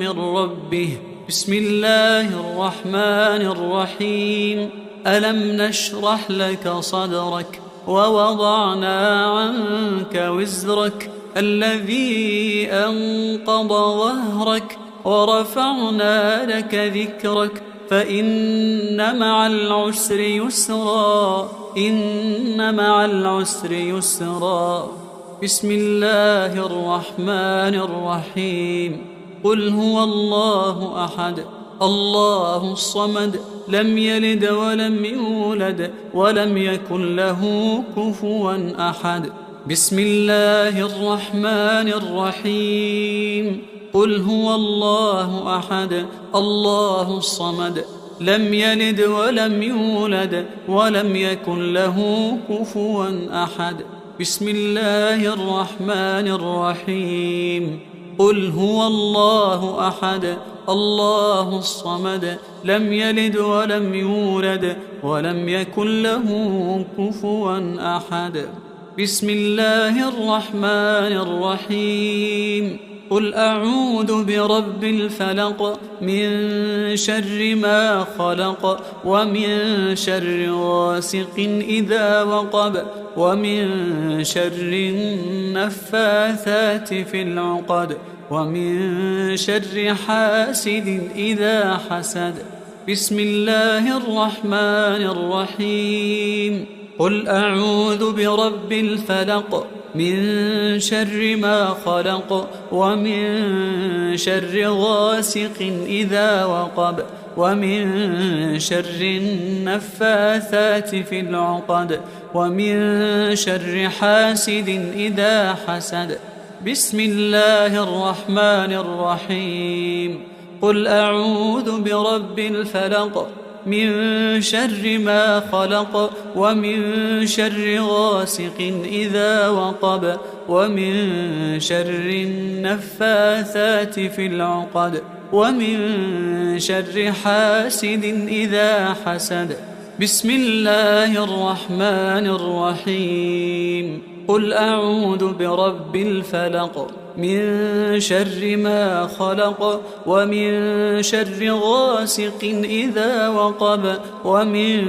من ربه. بسم الله الرحمن الرحيم. ألم نشرح لك صدرك ووضعنا عنك وزرك الذي أنقض ظهرك ورفعنا لك ذكرك فإن مع العسر يسرا إن مع العسر يسرا. بسم الله الرحمن الرحيم. قل هو الله أحد الله الصمد لم يلد ولم يولد ولم يكن له كفوا أحد. بسم الله الرحمن الرحيم. قل هو الله أحد الله الصمد لم يلد ولم يولد ولم يكن له كفوا أحد. بسم الله الرحمن الرحيم. قل هو الله أحد الله الصمد لم يلد ولم يولد ولم يكن له كفوا أحد. بسم الله الرحمن الرحيم. قل أعوذ برب الفلق من شر ما خلق ومن شر غاسق إذا وقب ومن شر النفاثات في العقد ومن شر حاسد إذا حسد. بسم الله الرحمن الرحيم. قل أعوذ برب الفلق من شر ما خلق ومن شر غاسق إذا وقب ومن شر النفاثات في العقد ومن شر حاسد إذا حسد. بسم الله الرحمن الرحيم. قل أعوذ برب الفلق من شر ما خلق ومن شر غاسق إذا وقب ومن شر النفاثات في العقد ومن شر حاسد إذا حسد. بسم الله الرحمن الرحيم. قل أعوذ برب الفلق من شر ما خلق ومن شر غاسق إذا وقب ومن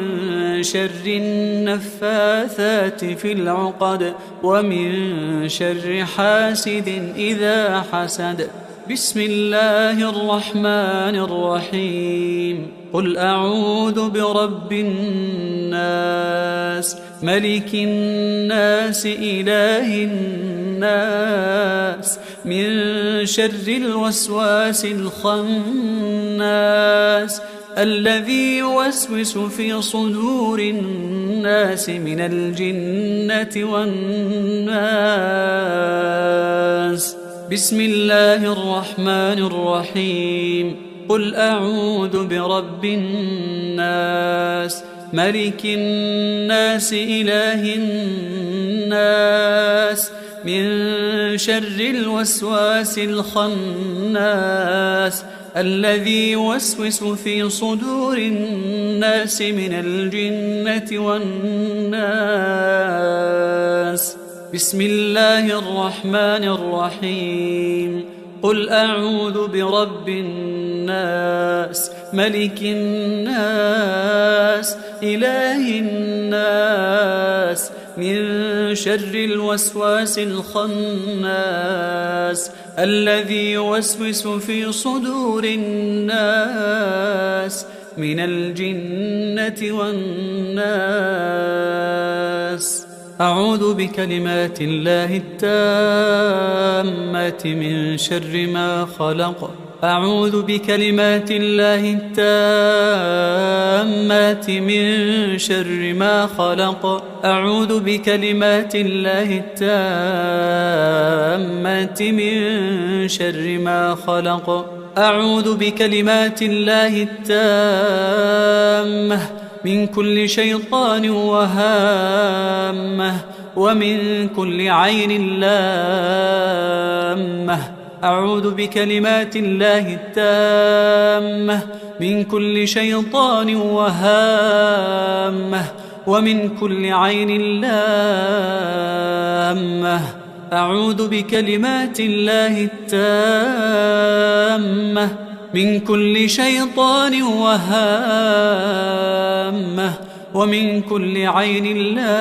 شر النفاثات في العقد ومن شر حاسد إذا حسد. بسم الله الرحمن الرحيم. قل أعوذ برب الناس ملك الناس إله الناس من شر الوسواس الخناس الذي يوسوس في صدور الناس من الجنة والناس. بسم الله الرحمن الرحيم. قل أعوذ برب الناس ملك الناس إله الناس من شر الوسواس الخناس الذي يوسوس في صدور الناس من الجنة والناس. بسم الله الرحمن الرحيم. قل أعوذ برب الناس ملك الناس إله الناس من شر الوسواس الخناس الذي يوسوس في صدور الناس من الجنة والناس. أعوذ بكلمات الله التامات من شر ما خلق. أعوذ بكلمات الله التامات من شر ما خلق. أعوذ بكلمات الله التامات من شر ما خلق. أعوذ بكلمات الله التامة من كل شيطان وهامة ومن كل عين لامة. أعوذ بكلمات الله التامة من كل شيطان وهامة ومن كل عين لامة. أعوذ بكلمات الله التامة من كل شيطان وهامة ومن كل عين لامة.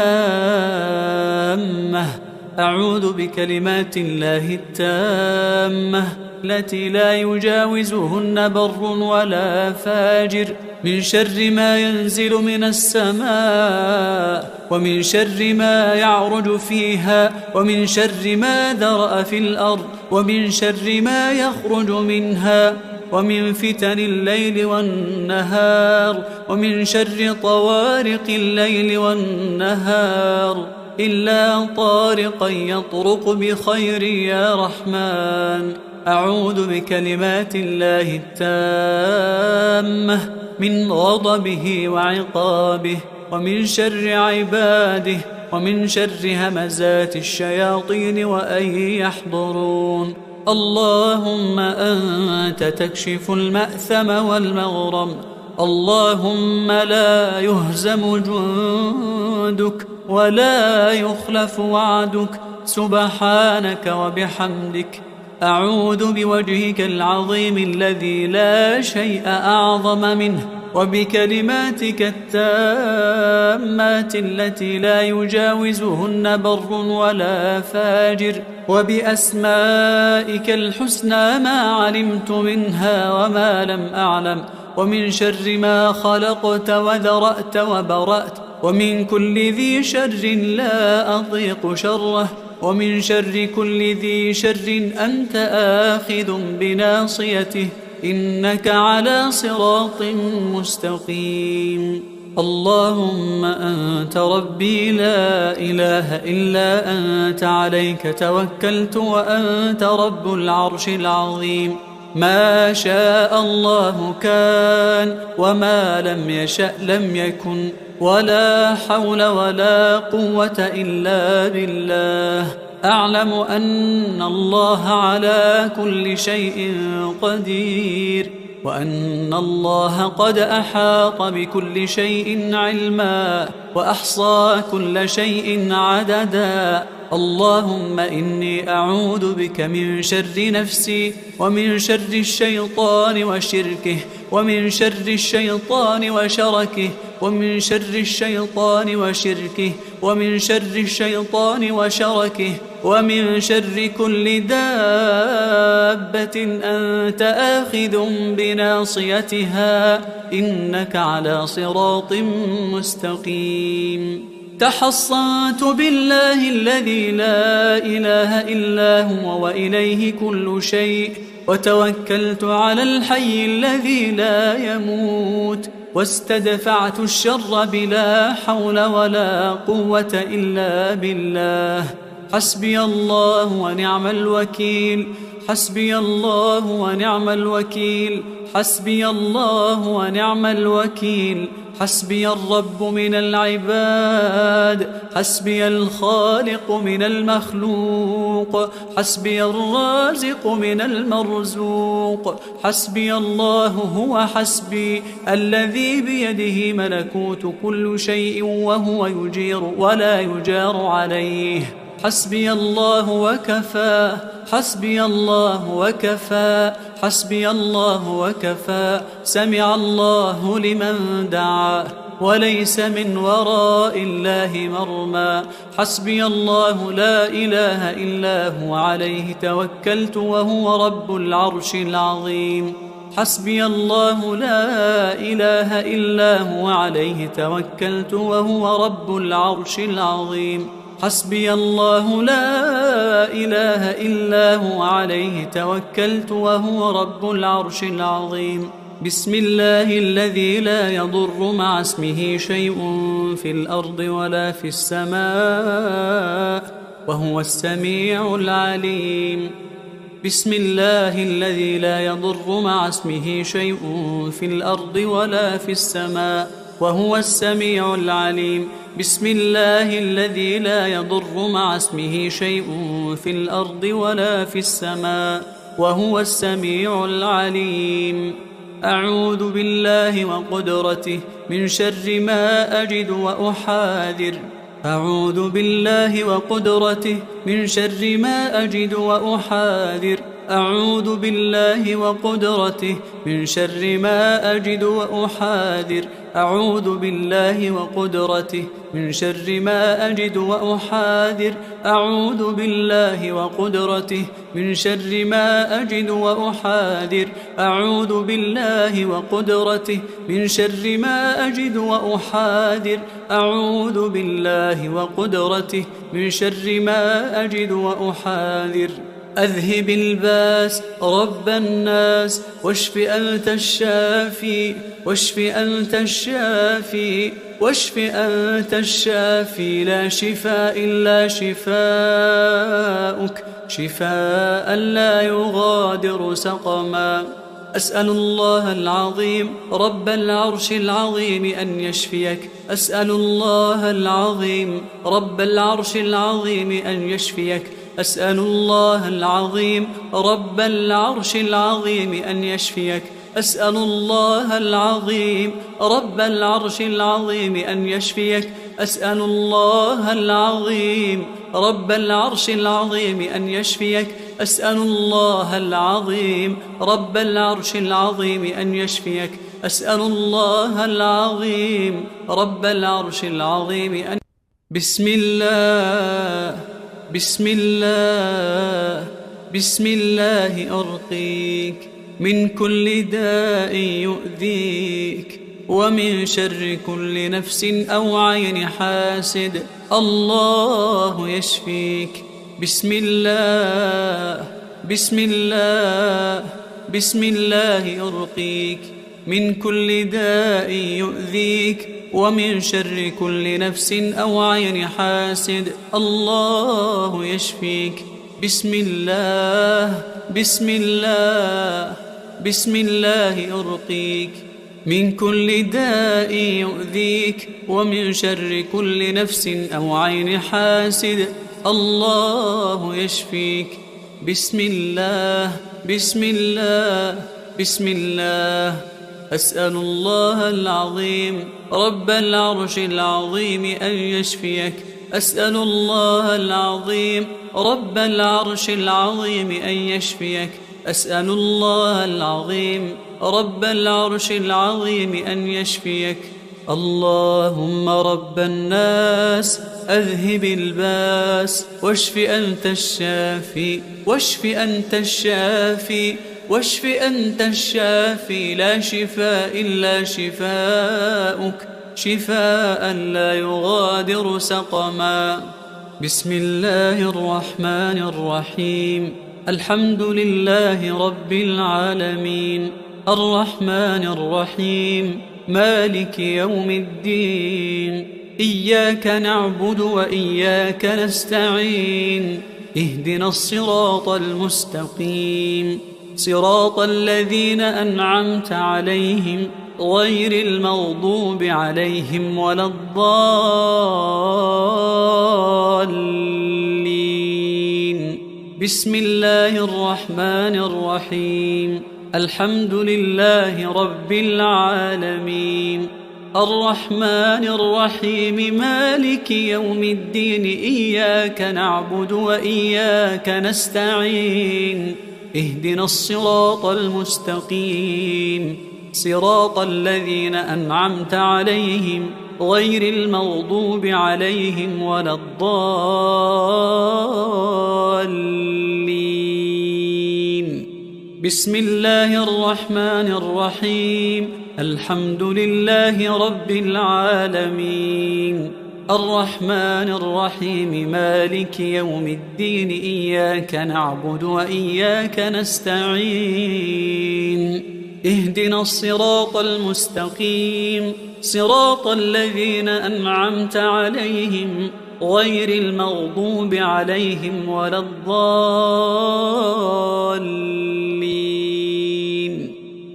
أعوذ بكلمات الله التامة التي لا يجاوزهن بر ولا فاجر من شر ما ينزل من السماء، ومن شر ما يعرج فيها، ومن شر ما ذرأ في الأرض، ومن شر ما يخرج منها، ومن فتن الليل والنهار، ومن شر طوارق الليل والنهار، إلا طارقا يطرق بخير يا رحمن. أعوذ بكلمات الله التامة من غضبه وعقابه، ومن شر عباده، ومن شر همزات الشياطين وأن يحضرون. اللهم أنت تكشف المأثم والمغرم، اللهم لا يهزم جندك ولا يخلف وعدك، سبحانك وبحمدك. أعوذ بوجهك العظيم الذي لا شيء أعظم منه، وبكلماتك التامات التي لا يجاوزهن بر ولا فاجر، وبأسمائك الحسنى ما علمت منها وما لم أعلم، ومن شر ما خلقت وذرأت وبرأت، ومن كل ذي شر لا أطيق شره، ومن شر كل ذي شر أنت آخذ بناصيته، إنك على صراط مستقيم. اللهم أنت ربي لا إله إلا أنت، عليك توكلت وأنت رب العرش العظيم. ما شاء الله كان، وما لم يشأ لم يكن، ولا حول ولا قوة إلا بالله. أعلم أن الله على كل شيء قدير، وأن الله قد أحاط بكل شيء علما، وأحصى كل شيء عددا. اللهم إني أعوذ بك من شر نفسي، ومن شر الشيطان وشركه، ومن شر الشيطان وشركه، ومن شر الشيطان وشركه، ومن شر الشيطان وشركه، ومن شر كل دابة أنت آخذ بناصيتها، إنك على صراط مستقيم. تحصنت بالله الذي لا إله إلا هو وإليه كل شيء، وتوكلت على الحي الذي لا يموت، واستدفعت الشر بلا حول ولا قوة إلا بالله. حسبي الله ونعم الوكيل، حسبي الله ونعم الوكيل، حسبي الله ونعم الوكيل. حسبي الرب من العباد، حسبي الخالق من المخلوق، حسبي الرازق من المرزوق. حسبي الله هو حسبي، الذي بيده ملكوت كل شيء، وهو يجير ولا يجار عليه. حسبي الله وكفى، حسبي الله وكفى، حسبي الله وكفى. سمع الله لمن دعا، وليس من وراء الله مرمى. حسبي الله لا إله إلا هو، عليه توكلت وهو رب العرش العظيم. حسبي الله لا إله إلا هو، عليه توكلت وهو رب العرش العظيم. حسبي الله لا إله إلا هو، عليه توكلت وهو رب العرش العظيم. بسم الله الذي لا يضر مع اسمه شيء في الأرض ولا في السماء، وهو السميع العليم. بسم الله الذي لا يضر مع اسمه شيء في الأرض ولا في السماء، وهو السميع العليم. بسم الله الذي لا يضر مع اسمه شيء في الأرض ولا في السماء، وهو السميع العليم. أعوذ بالله وقدرته من شر ما أجد وأحاذر. أعوذ بالله وقدرته من شر ما أجد وأحاذر. أعوذ بالله وقدرته من شر ما أجد وأحاذر أعوذ بالله وقدرته من شر ما أجد وأحاذر أعوذ بالله وقدرته من شر ما أجد وأحاذر أعوذ بالله وقدرته من شر ما أجد وأحاذر أعوذ بالله وقدرته من شر ما أجد وأحاذر أذهب الباس رب الناس واشف أنت الشافي واشف أنت الشافي واشف أنت الشافي لا شفاء إلا شفاؤك شفاء لا يغادر سقما أسأل الله العظيم رب العرش العظيم أن يشفيك أسأل الله العظيم رب العرش العظيم أن يشفيك أسأل الله العظيم رب العرش العظيم أن يشفيك أسأل الله العظيم رب العرش العظيم أن يشفيك أسأل الله العظيم رب العرش العظيم أن يشفيك أسأل الله العظيم رب العرش العظيم أن يشفيك أسأل الله العظيم رب العرش العظيم أن بسم الله بسم الله بسم الله أرقيك من كل داء يؤذيك ومن شر كل نفس أو عين حاسد الله يشفيك بسم الله بسم الله بسم الله أرقيك من كل داء يؤذيك ومن شر كل نفس أو عين حاسد الله يشفيك بسم الله بسم الله بسم الله أرقيك من كل داء يؤذيك ومن شر كل نفس أو عين حاسد الله يشفيك بسم الله بسم الله بسم الله أسأل الله العظيم رب العرش العظيم أن يشفيك أسأل الله العظيم رب العرش العظيم أن يشفيك أسأل الله العظيم رب العرش العظيم أن يشفيك اللهم رب الناس أذهب الباس واشف أنت الشافي واشف أنت الشافي واشف أنت الشافي لا شفاء إلا شفاؤك شفاء لا يغادر سقما بسم الله الرحمن الرحيم الحمد لله رب العالمين الرحمن الرحيم مالك يوم الدين إياك نعبد وإياك نستعين اهدنا الصراط المستقيم صراط الذين أنعمت عليهم غير المغضوب عليهم ولا الضالين بسم الله الرحمن الرحيم الحمد لله رب العالمين الرحمن الرحيم مالك يوم الدين إياك نعبد وإياك نستعين اهدنا الصراط المستقيم صراط الذين أنعمت عليهم غير المغضوب عليهم ولا الضالين بسم الله الرحمن الرحيم الحمد لله رب العالمين الرحمن الرحيم مالك يوم الدين إياك نعبد وإياك نستعين اهدنا الصراط المستقيم صراط الذين أنعمت عليهم غير المغضوب عليهم ولا الضالين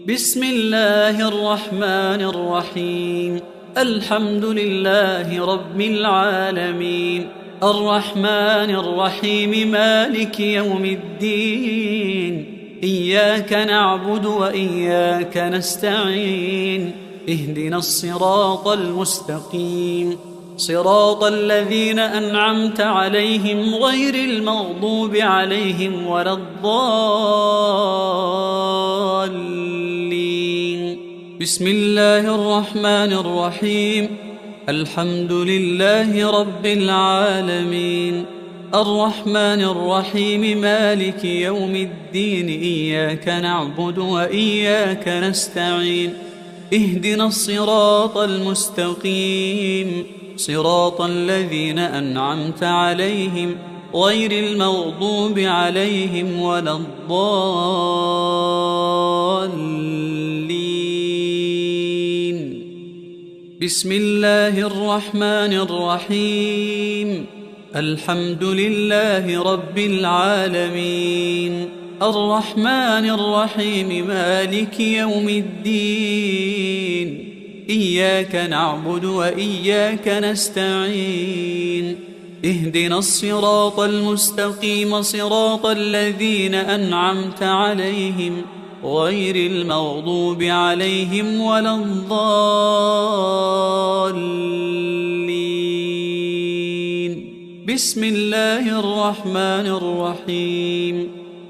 بسم الله الرحمن الرحيم الحمد لله رب العالمين الرحمن الرحيم مالك يوم الدين إياك نعبد وإياك نستعين اهدنا الصراط المستقيم صراط الذين أنعمت عليهم غير المغضوب عليهم ولا الضالين. بسم الله الرحمن الرحيم. الحمد لله رب العالمين، الرحمن الرحيم، مالك يوم الدين، إياك نعبد وإياك نستعين، اهدنا الصراط المستقيم، صراط الذين أنعمت عليهم غير المغضوب عليهم ولا الضالين. بسم الله الرحمن الرحيم. الحمد لله رب العالمين، الرحمن الرحيم، مالك يوم الدين، إياك نعبد وإياك نستعين، اهدنا الصراط المستقيم، صراط الذين أنعمت عليهم غير المغضوب عليهم ولا الضالين. بسم الله الرحمن الرحيم.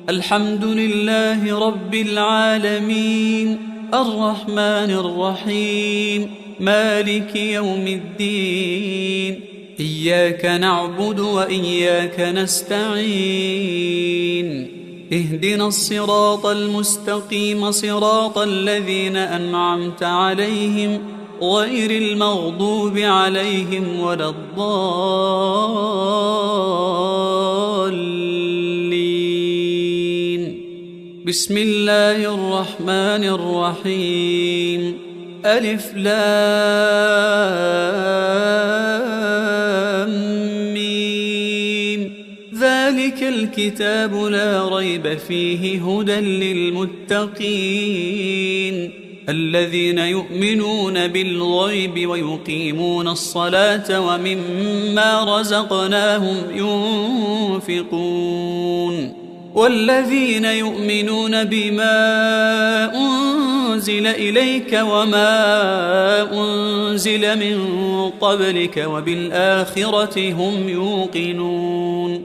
الحمد لله رب العالمين، الرحمن الرحيم، مالك يوم الدين، إياك نعبد وإياك نستعين، اهدنا الصراط المستقيم، صراط الذين أنعمت عليهم غير المغضوب عليهم ولا الضالين. بسم الله الرحمن الرحيم. ألف لام ميم، ذلك الكتاب لا ريب فيه، هدى للمتقين الذين يؤمنون بالغيب ويقيمون الصلاة ومما رزقناهم ينفقون، والذين يؤمنون بما أنزل إليك وما أنزل من قبلك وبالآخرة هم يوقنون،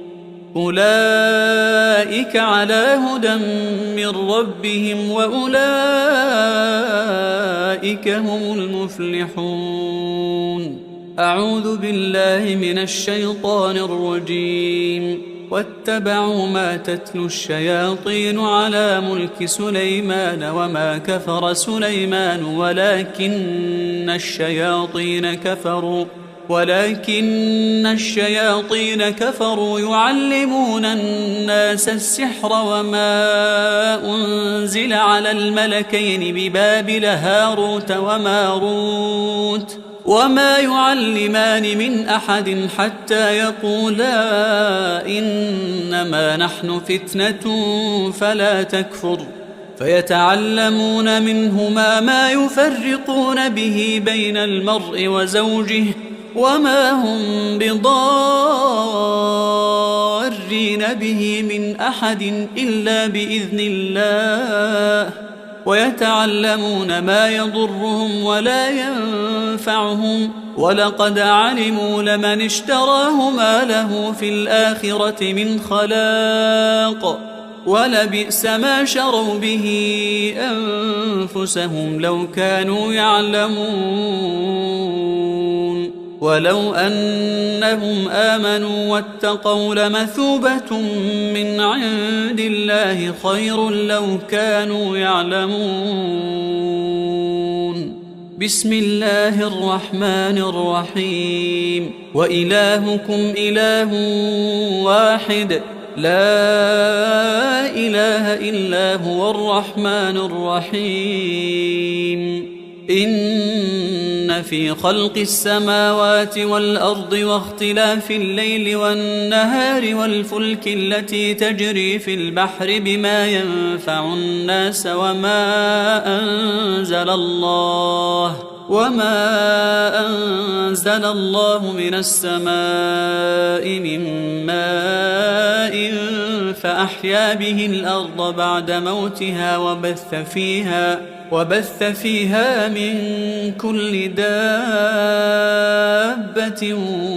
أولئك على هدى من ربهم وأولئك هم المفلحون. أعوذ بالله من الشيطان الرجيم. واتبعوا ما تتلو الشياطين على ملك سليمان وما كفر سليمان ولكن الشياطين كفروا يعلمون الناس السحر وما أنزل على الملكين ببابل هاروت وماروت وما يعلمان من أحد حتى يقولا إنما نحن فتنة فلا تكفر، فيتعلمون منهما ما يفرقون به بين المرء وزوجه وما هم بضارين به من أحد إلا بإذن الله، ويتعلمون ما يضرهم ولا ينفعهم، ولقد علموا لمن اشتراه ما له في الآخرة من خلاق، ولبئس ما شروا به أنفسهم لو كانوا يعلمون. ولو أنهم آمنوا واتقوا لمثوبة من عند الله خير لو كانوا يعلمون. بسم الله الرحمن الرحيم. وإلهكم إله واحد لا إله إلا هو الرحمن الرحيم. إن في خلق السماوات والأرض واختلاف الليل والنهار والفلك التي تجري في البحر بما ينفع الناس وما أنزل الله من السماء من ماء فأحيا به الأرض بعد موتها وبث فيها من كل دابة دابة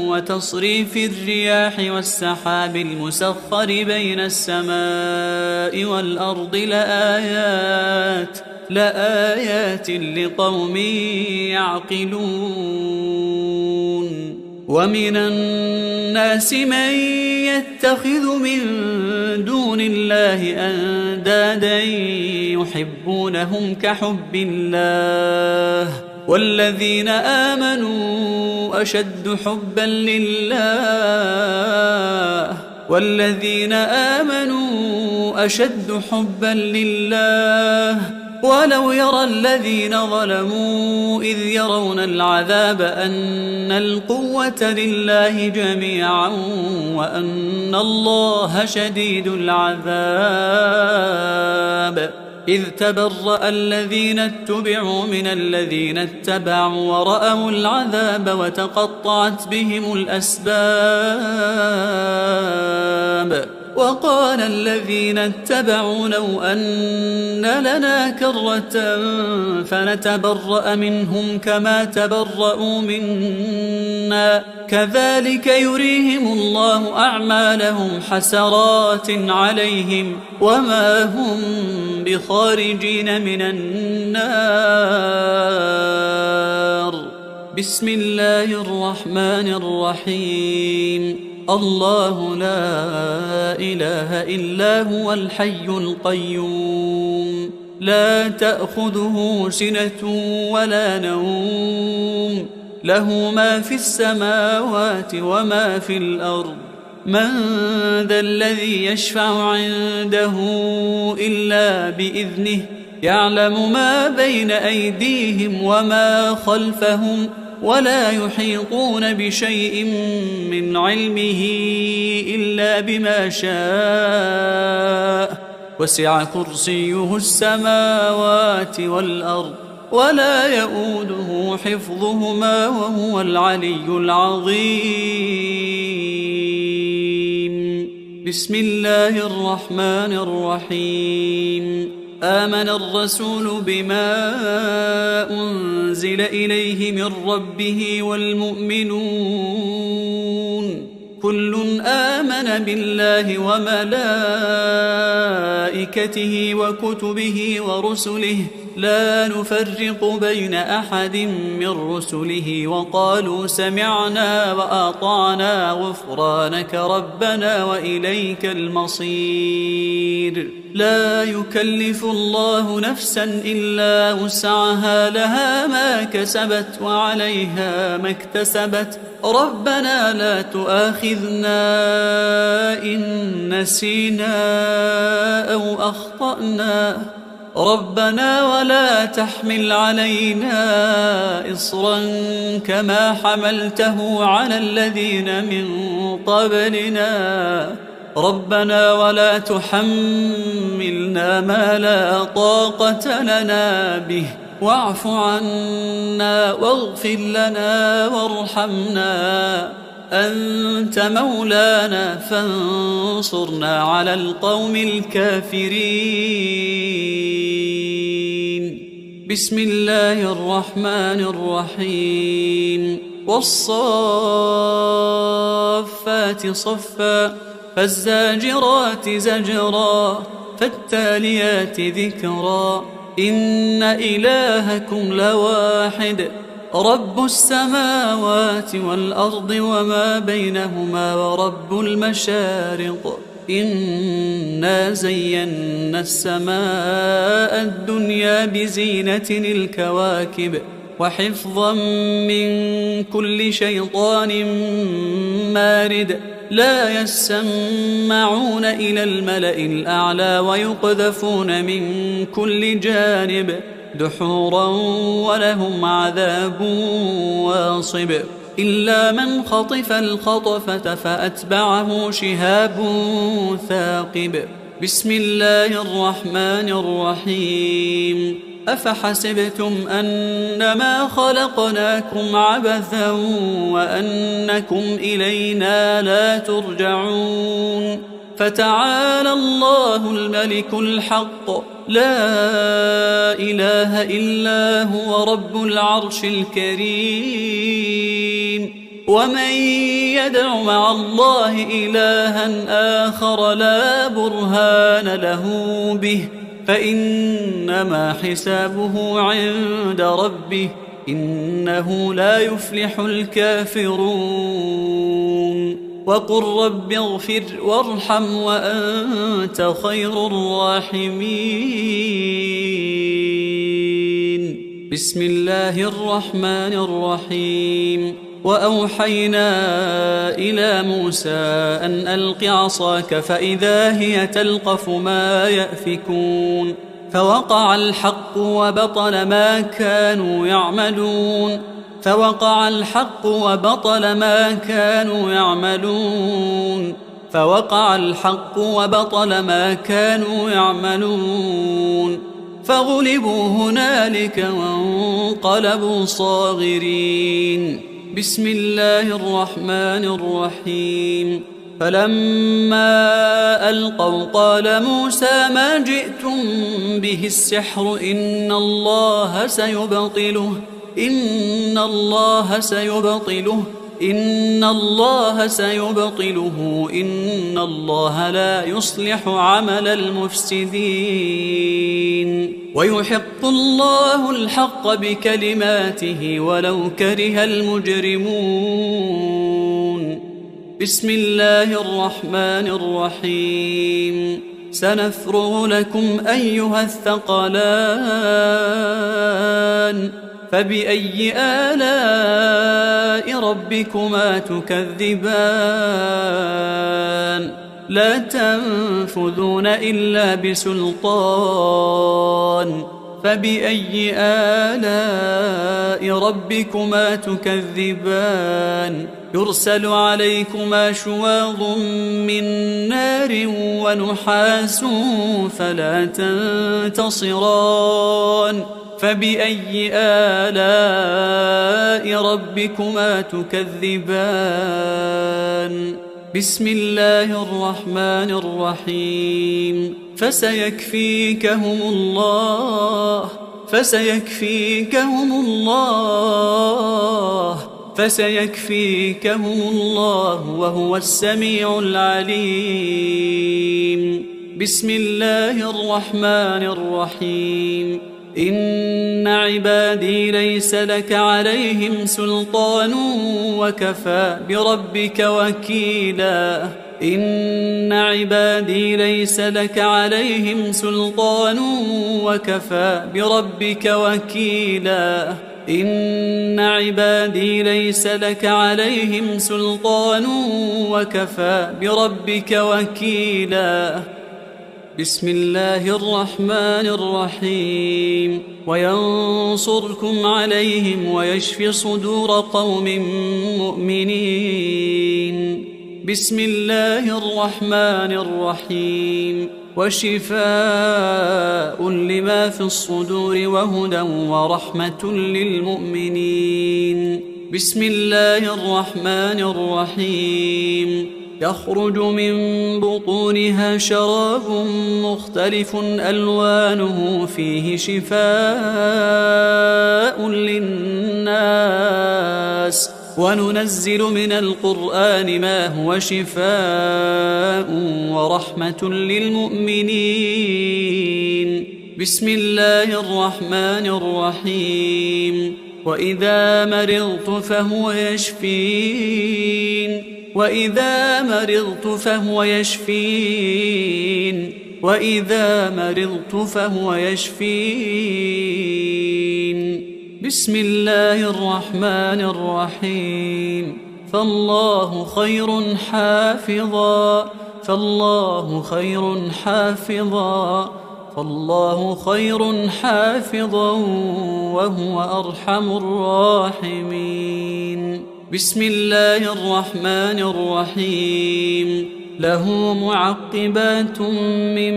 وتصريف الرياح والسحاب المسخر بين السماء والأرض لآيات لقوم يعقلون ومن الناس من يتخذ من دون الله أندادا يحبونهم كحب الله والذين آمنوا أشد حبا لله ولو يرى الذين ظلموا إذ يرون العذاب أن القوة لله جميعا وأن الله شديد العذاب إذ تبرأ الذين اتبعوا من الذين اتبعوا ورأوا العذاب وتقطعت بهم الأسباب وقال الذين اتبعوا لو أن لنا كرة فنتبرأ منهم كما تبرأوا منا كذلك يريهم الله أعمالهم حسرات عليهم وما هم بخارجين من النار. بسم الله الرحمن الرحيم. الله لا إله إلا هو الحي القيوم لا تأخذه سنة ولا نوم له ما في السماوات وما في الأرض من ذا الذي يشفع عنده إلا بإذنه يعلم ما بين أيديهم وما خلفهم ولا يحيطون بشيء من علمه إلا بما شاء وسع كرسيه السماوات والأرض ولا يؤوده حفظهما وهو العلي العظيم. بسم الله الرحمن الرحيم. آمن الرسول بما أنزل إليه من ربه والمؤمنون كل آمن بالله وملائكته وكتبه ورسله لا نفرق بين أحد من رسله وقالوا سمعنا وأطعنا غفرانك ربنا وإليك المصير. لا يكلف الله نفسا إلا وسعها لها ما كسبت وعليها ما اكتسبت ربنا لا تؤاخذنا إن نسينا أو أخطأنا ربنا ولا تحمل علينا إصرا كما حملته على الذين من قبلنا ربنا ولا تحملنا ما لا طاقة لنا به واعف عنا واغفر لنا وارحمنا أنت مولانا فانصرنا على القوم الكافرين. بسم الله الرحمن الرحيم. والصافات صفا فالزاجرات زجرا فالتاليات ذكرا إن إلهكم لواحد رب السماوات والأرض وما بينهما ورب المشارق إنا زينا السماء الدنيا بزينة الكواكب وحفظا من كل شيطان مارد لا يسمعون إلى الملأ الأعلى ويقذفون من كل جانب دحورا ولهم عذاب واصب إلا من خطف الخطفة فأتبعه شهاب ثاقب. بسم الله الرحمن الرحيم. أفحسبتم أنما خلقناكم عبثا وأنكم إلينا لا ترجعون فتعالى الله الملك الحق لا إله إلا هو رب العرش الكريم. ومن يدع مع الله إلها آخر لا برهان له به فإنما حسابه عند ربه إنه لا يفلح الكافرون وقل رب اغفر وارحم وأنت خير الراحمين. بسم الله الرحمن الرحيم. وأوحينا إلى موسى أن ألق عصاك فإذا هي تلقف ما يأفكون فوقع الحق وبطل ما كانوا يعملون فوقع الحق وبطل ما كانوا يعملون فوقع الحق وبطل ما كانوا يعملون فغلبوا هنالك وانقلبوا صاغرين. بسم الله الرحمن الرحيم. فلما ألقوا قال موسى ما جئتم به السحر إن الله سيبطله إن الله سيبطله إن الله لا يصلح عمل المفسدين ويحق الله الحق بكلماته ولو كره المجرمون. بسم الله الرحمن الرحيم. سنفرغ لكم أيها الثقلان فبأي آلاء ربكما تكذبان لا تنفذون إلا بسلطان فبأي آلاء ربكما تكذبان يرسل عليكما شواظ من نار ونحاس فلا تنتصران فبأي آلاء ربكما تكذبان. بسم الله الرحمن الرحيم. فسيكفيكهم الله وهو السميع العليم. بسم الله الرحمن الرحيم. إن عبادي ليس لك عليهم سلطان وكفى بربك وكيلا إن عبادي ليس لك عليهم سلطان وكفى بربك وكيلا إن عبادي ليس لك عليهم سلطان وكفى بربك وكيلا. بسم الله الرحمن الرحيم. وينصركم عليهم ويشف صدور قوم مؤمنين. بسم الله الرحمن الرحيم. وشفاء لما في الصدور وهدى ورحمة للمؤمنين. بسم الله الرحمن الرحيم. يخرج من بطونها شراب مختلف ألوانه فيه شفاء للناس وننزل من القرآن ما هو شفاء ورحمة للمؤمنين. بسم الله الرحمن الرحيم. وإذا مرضت فهو يشفين وإذا مرضت فهو يشفين. بسم الله الرحمن الرحيم. فالله خير حافظا وهو أرحم الراحمين. بسم الله الرحمن الرحيم. له معقبات من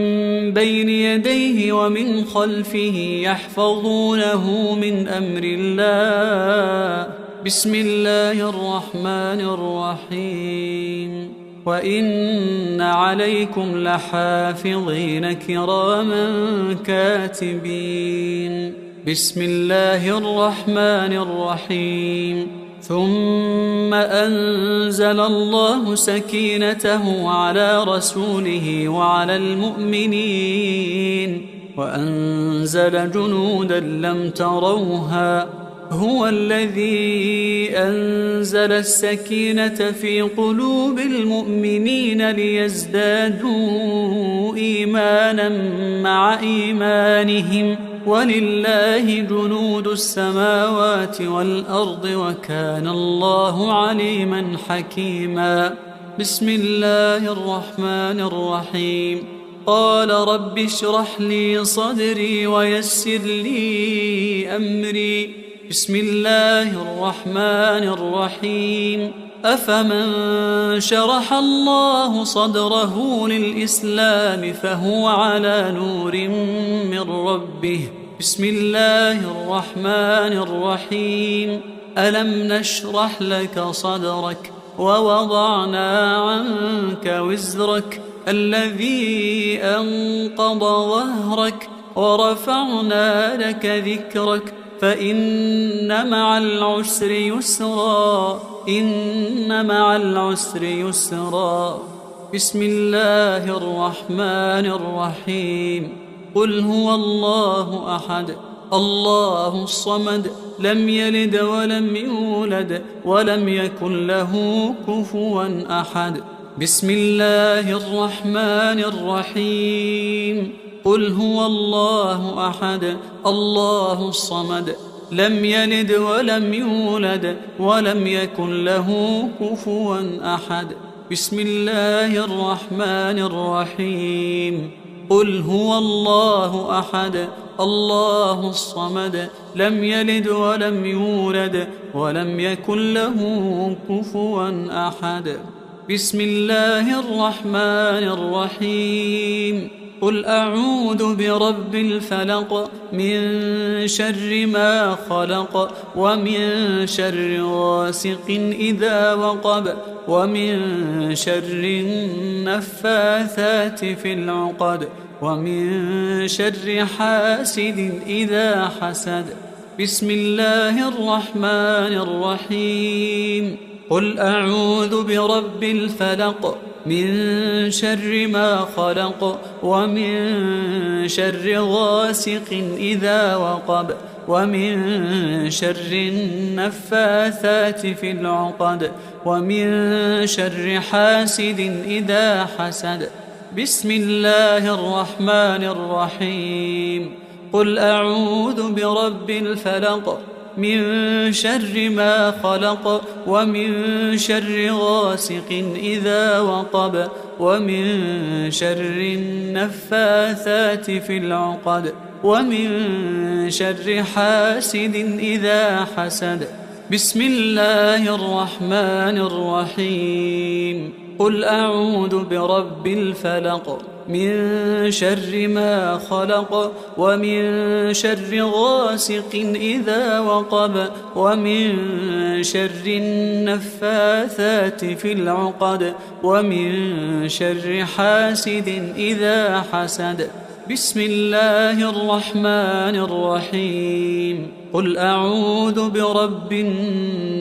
بين يديه ومن خلفه يحفظونه من أمر الله. بسم الله الرحمن الرحيم. وإن عليكم لحافظين كراما كاتبين. بسم الله الرحمن الرحيم ثم أنزل الله سكينته على رسوله وعلى المؤمنين وأنزل جنودا لم تروها هو الذي أنزل السكينة في قلوب المؤمنين ليزدادوا إيمانا مع إيمانهم ولله جنود السماوات والأرض وكان الله عليما حكيما. بسم الله الرحمن الرحيم قال رب اشرح لي صدري ويسر لي أمري. بسم الله الرحمن الرحيم أفمن شرح الله صدره للإسلام فهو على نور من ربه. بسم الله الرحمن الرحيم ألم نشرح لك صدرك ووضعنا عنك وزرك الذي أنقض ظهرك ورفعنا لك ذكرك فإن مع العسر يسرا إن مع العسر يسرا. بسم الله الرحمن الرحيم قل هو الله أحد الله الصمد لم يلد ولم يولد ولم يكن له كفوا أحد. بسم الله الرحمن الرحيم قل هو الله أحد الله الصمد لم يلد ولم يولد ولم يكن له كفوا أحد. بسم الله الرحمن الرحيم قل هو الله أحد الله الصمد لم يلد ولم يولد ولم يكن له كفوا أحد. بسم الله الرحمن الرحيم قل أعوذ برب الفلق من شر ما خلق ومن شر غاسق إذا وقب ومن شر النفاثات في العقد ومن شر حاسد إذا حسد. بسم الله الرحمن الرحيم قل أعوذ برب الفلق من شر ما خلق ومن شر غاسق إذا وقب ومن شر النفاثات في العقد ومن شر حاسد إذا حسد. بسم الله الرحمن الرحيم قل أعوذ برب الفلق من شر ما خلق ومن شر غاسق إذا وقب ومن شر النفاثات في العقد ومن شر حاسد إذا حسد. بسم الله الرحمن الرحيم قل أعوذ برب الفلق من شر ما خلق ومن شر غاسق إذا وقب ومن شر النفاثات في العقد ومن شر حاسد إذا حسد. بسم الله الرحمن الرحيم قل أعوذ برب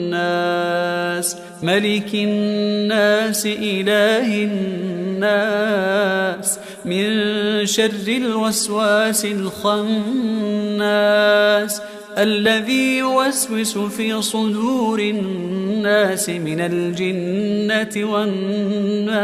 الناس ملك الناس إله الناس من شر الوسواس الخناس الذي يوسوس في صدور الناس من الجنة والناس.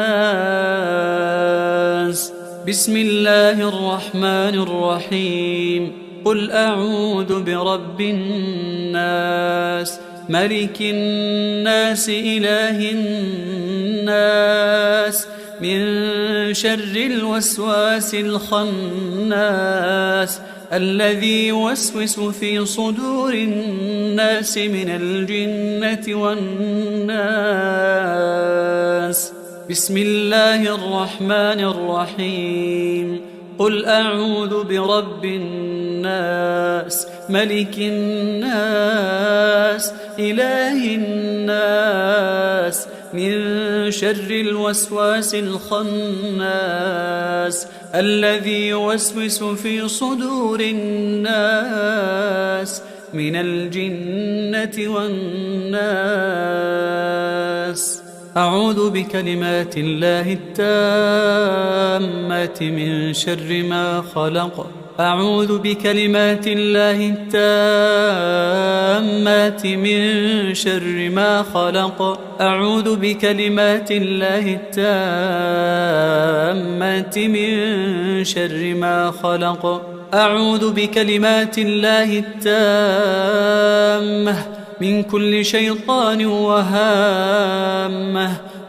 بسم الله الرحمن الرحيم قل أعوذ برب الناس ملك الناس إله الناس من شر الوسواس الخناس الذي يوسوس في صدور الناس من الجنة والناس. بسم الله الرحمن الرحيم قل أعوذ برب الناس ملك الناس إله الناس من شر الوسواس الخناس الذي يوسوس في صدور الناس من الجنة والناس. أعوذ بكلمات الله التامات من شر ما خلق. أعوذ بكلمات الله التامات من شر ما خلق. أعوذ بكلمات الله التامات من شر ما خلق. أعوذ بكلمات الله التامة من كل شيطان وهامة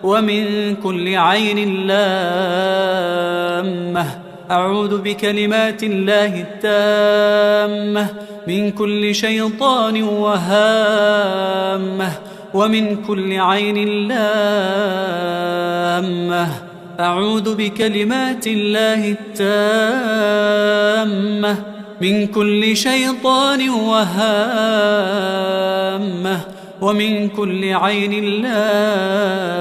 ومن كل عين لامة. أعوذ بكلمات الله التامة من كل شيطان وهامة ومن كل عين لامة. أعوذ بكلمات الله التامة من كل شيطان وهامة ومن كل عين لامة.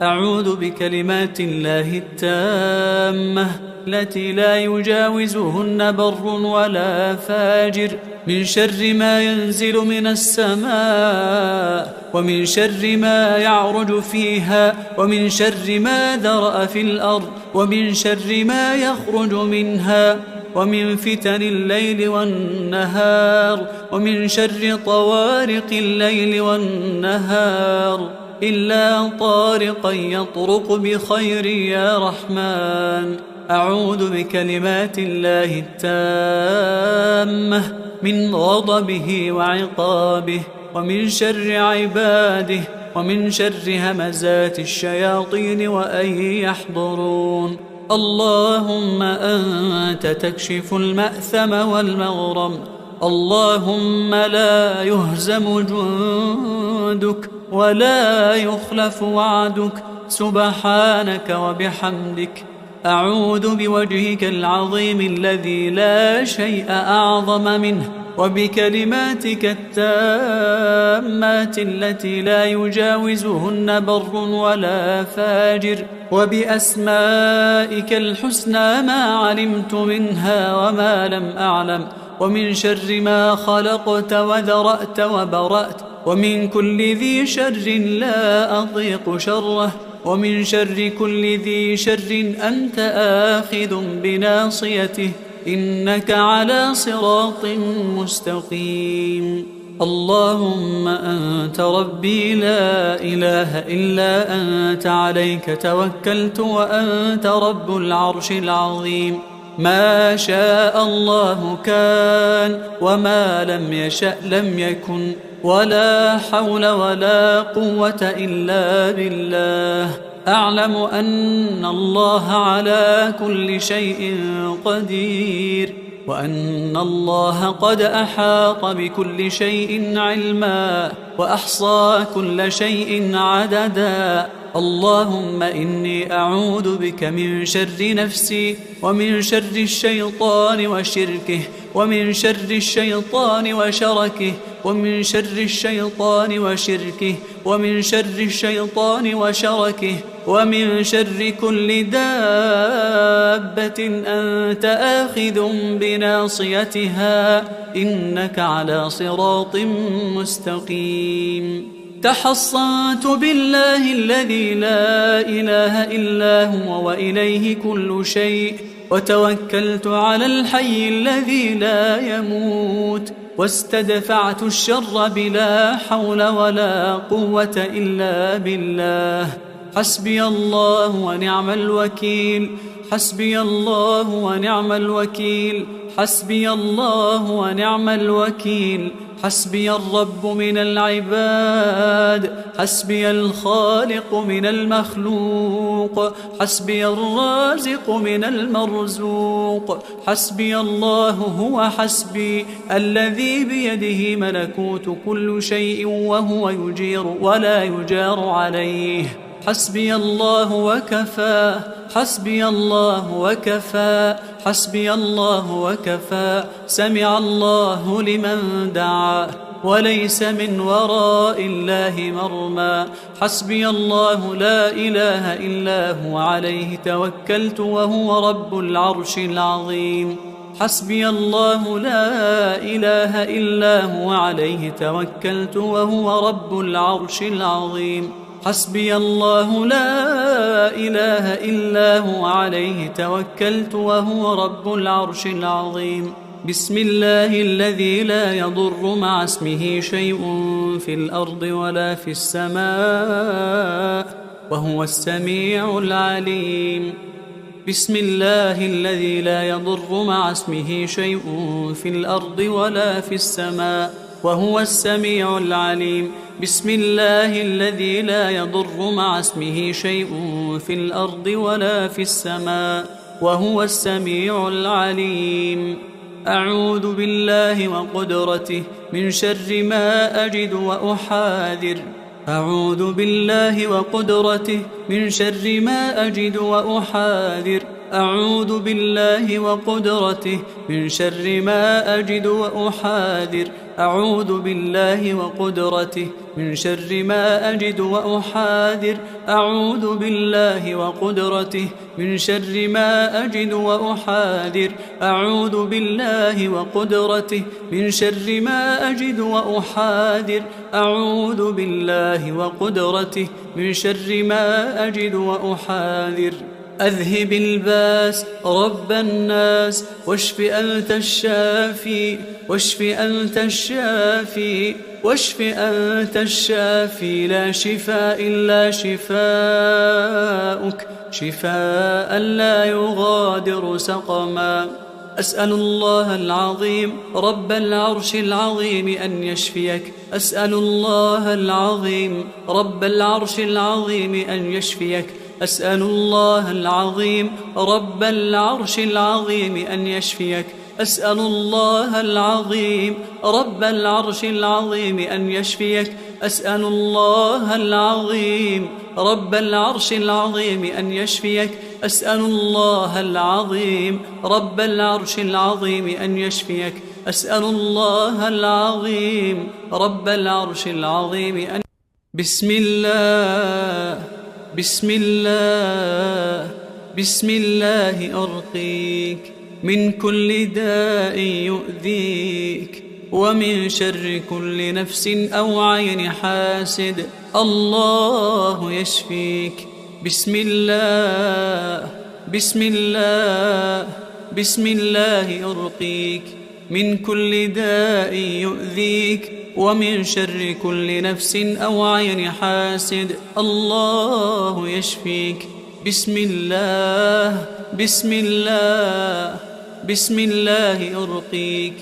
أعوذ بكلمات الله التامة التي لا يجاوزهن بر ولا فاجر من شر ما ينزل من السماء ومن شر ما يعرج فيها ومن شر ما ذرأ في الأرض ومن شر ما يخرج منها ومن فتن الليل والنهار ومن شر طوارق الليل والنهار إلا طارقا يطرق بخير يا رحمن. أعوذ بكلمات الله التامة من غضبه وعقابه ومن شر عباده ومن شر همزات الشياطين وأن يحضرون. اللهم أنت تكشف المأثم والمغرم. اللهم لا يهزم جندك ولا يخلف وعدك سبحانك وبحمدك. أعوذ بوجهك العظيم الذي لا شيء أعظم منه وبكلماتك التامات التي لا يجاوزهن بر ولا فاجر وبأسمائك الحسنى ما علمت منها وما لم أعلم ومن شر ما خلقت وذرأت وبرأت ومن كل ذي شر لا أطيق شره ومن شر كل ذي شر أنت آخذ بناصيته إنك على صراط مستقيم. اللهم أنت ربي لا إله إلا أنت عليك توكلت وأنت رب العرش العظيم. ما شاء الله كان وما لم يشأ لم يكن ولا حول ولا قوة إلا بالله. أعلم أن الله على كل شيء قدير وأن الله قد أحاط بكل شيء علما وأحصى كل شيء عددا. اللهم إني أعوذ بك من شر نفسي ومن شر الشيطان وشركه ومن شر الشيطان وشركه ومن شر الشيطان وشركه ومن شر الشيطان وشركه ومن شر كل دابة أنت آخذ بناصيتها إنك على صراط مستقيم. تحصنت بالله الذي لا إله إلا هو وإليه كل شيء وتوكلت على الحي الذي لا يموت واستدفعت الشر بلا حول ولا قوة إلا بالله. حسبي الله ونعم الوكيل. حسبي الله ونعم الوكيل. حسبي الله ونعم الوكيل. حسبي الرب من العباد. حسبي الخالق من المخلوق. حسبي الرازق من المرزوق. حسبي الله هو حسبي الذي بيده ملكوت كل شيء وهو يجير ولا يجار عليه. حسبي الله وكفى. حسبي الله وكفى. حسبي الله وكفى. سمع الله لمن دعا. وليس من وراء الله مرمى. حسبي الله لا إله إلا هو عليه توكلت وهو رب العرش العظيم. حسبي الله لا إله إلا هو عليه توكلت وهو رب العرش العظيم. حسبي الله لا إله إلا هو عليه توكلت وهو رب العرش العظيم. بسم الله الذي لا يضر مع اسمه شيء في الأرض ولا في السماء وهو السميع العليم. بسم الله الذي لا يضر مع اسمه شيء في الأرض ولا في السماء وهو السميع العليم. بسم الله الذي لا يضر مع اسمه شيء في الأرض ولا في السماء وهو السميع العليم. أعوذ بالله وقدرته من شر ما أجد وأحاذر. أعوذ بالله وقدرته من شر ما أجد وأحاذر. أعوذ بالله وقدرته من شر ما أجد وأحاذر. أعوذ بالله وقدرته من شر ما أجد وأحاذر. أعوذ بالله وقدرته من شر ما أجد وأحاذر. أعوذ بالله وقدرته من شر ما أجد وأحاذر. أعوذ بالله وقدرته من شر ما أجد وأحاذر. أذهب الباس رب الناس واشف أنت الشافي. واشف أنت الشافي. واشف أنت الشافي. لا شفاء إلا شفاؤك شفاء لا يغادر سقما. أسأل الله العظيم رب العرش العظيم أن يشفيك. أسأل الله العظيم رب العرش العظيم أن يشفيك. أسأل الله العظيم رب العرش العظيم أن يشفيك. أسأل الله العظيم رب العرش العظيم أن يشفيك. أسأل الله العظيم رب العرش العظيم أن يشفيك. أسأل الله العظيم رب العرش العظيم أن يشفيك. أسأل الله العظيم رب العرش العظيم أن بسم الله بسم الله بسم الله أرقيك من كل داء يؤذيك ومن شر كل نفس أو عين حاسد. الله يشفيك. بسم الله بسم الله بسم الله أرقيك من كل داء يؤذيك ومن شر كل نفس أو عين حاسد. الله يشفيك. بسم الله بسم الله بسم الله أرقيك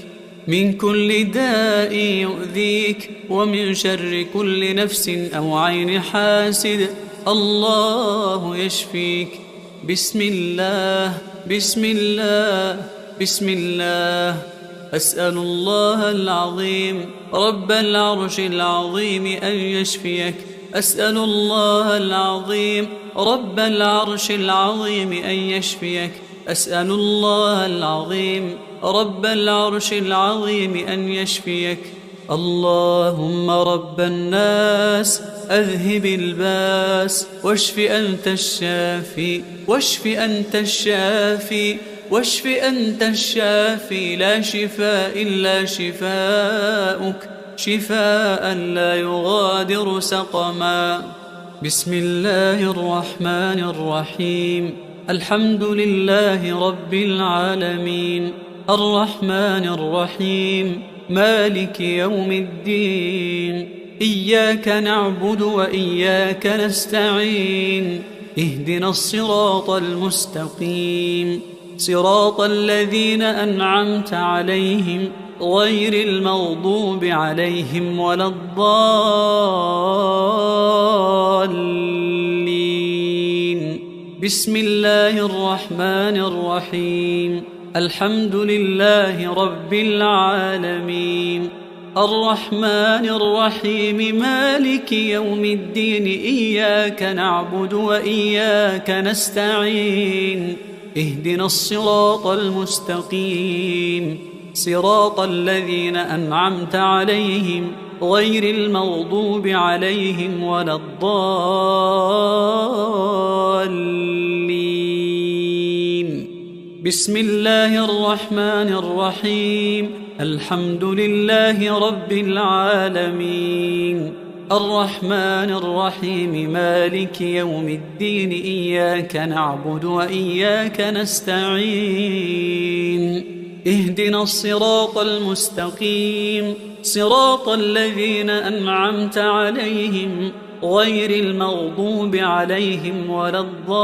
من كل داء يؤذيك ومن شر كل نفس أو عين حاسد. الله يشفيك. بسم الله بسم الله بسم الله. أسأل الله العظيم رب العرش العظيم أن يشفيك. أسأل الله العظيم رب العرش العظيم أن يشفيك. أسأل الله العظيم رب العرش العظيم أن يشفيك. اللهم رب الناس أذهب الباس واشف أنت الشافي. واشف أنت الشافي. واشف أنت الشافي. لا شفاء إلا شفاؤك شفاء لا يغادر سقما. بسم الله الرحمن الرحيم. الحمد لله رب العالمين الرحمن الرحيم مالك يوم الدين. إياك نعبد وإياك نستعين. اهدنا الصراط المستقيم صراط الذين أنعمت عليهم غير المغضوب عليهم ولا الضالين. بسم الله الرحمن الرحيم. الحمد لله رب العالمين الرحمن الرحيم مالك يوم الدين. إياك نعبد وإياك نستعين. اهدنا الصراط المستقيم صراط الذين أنعمت عليهم غير المغضوب عليهم ولا الضالين. بسم الله الرحمن الرحيم. الحمد لله رب العالمين الرحمن الرحيم مالك يوم الدين إياك نعبد وإياك نستعين اهدنا الصراط المستقيم صراط الذين أنعمت عليهم غير المغضوب عليهم ولا الضالين.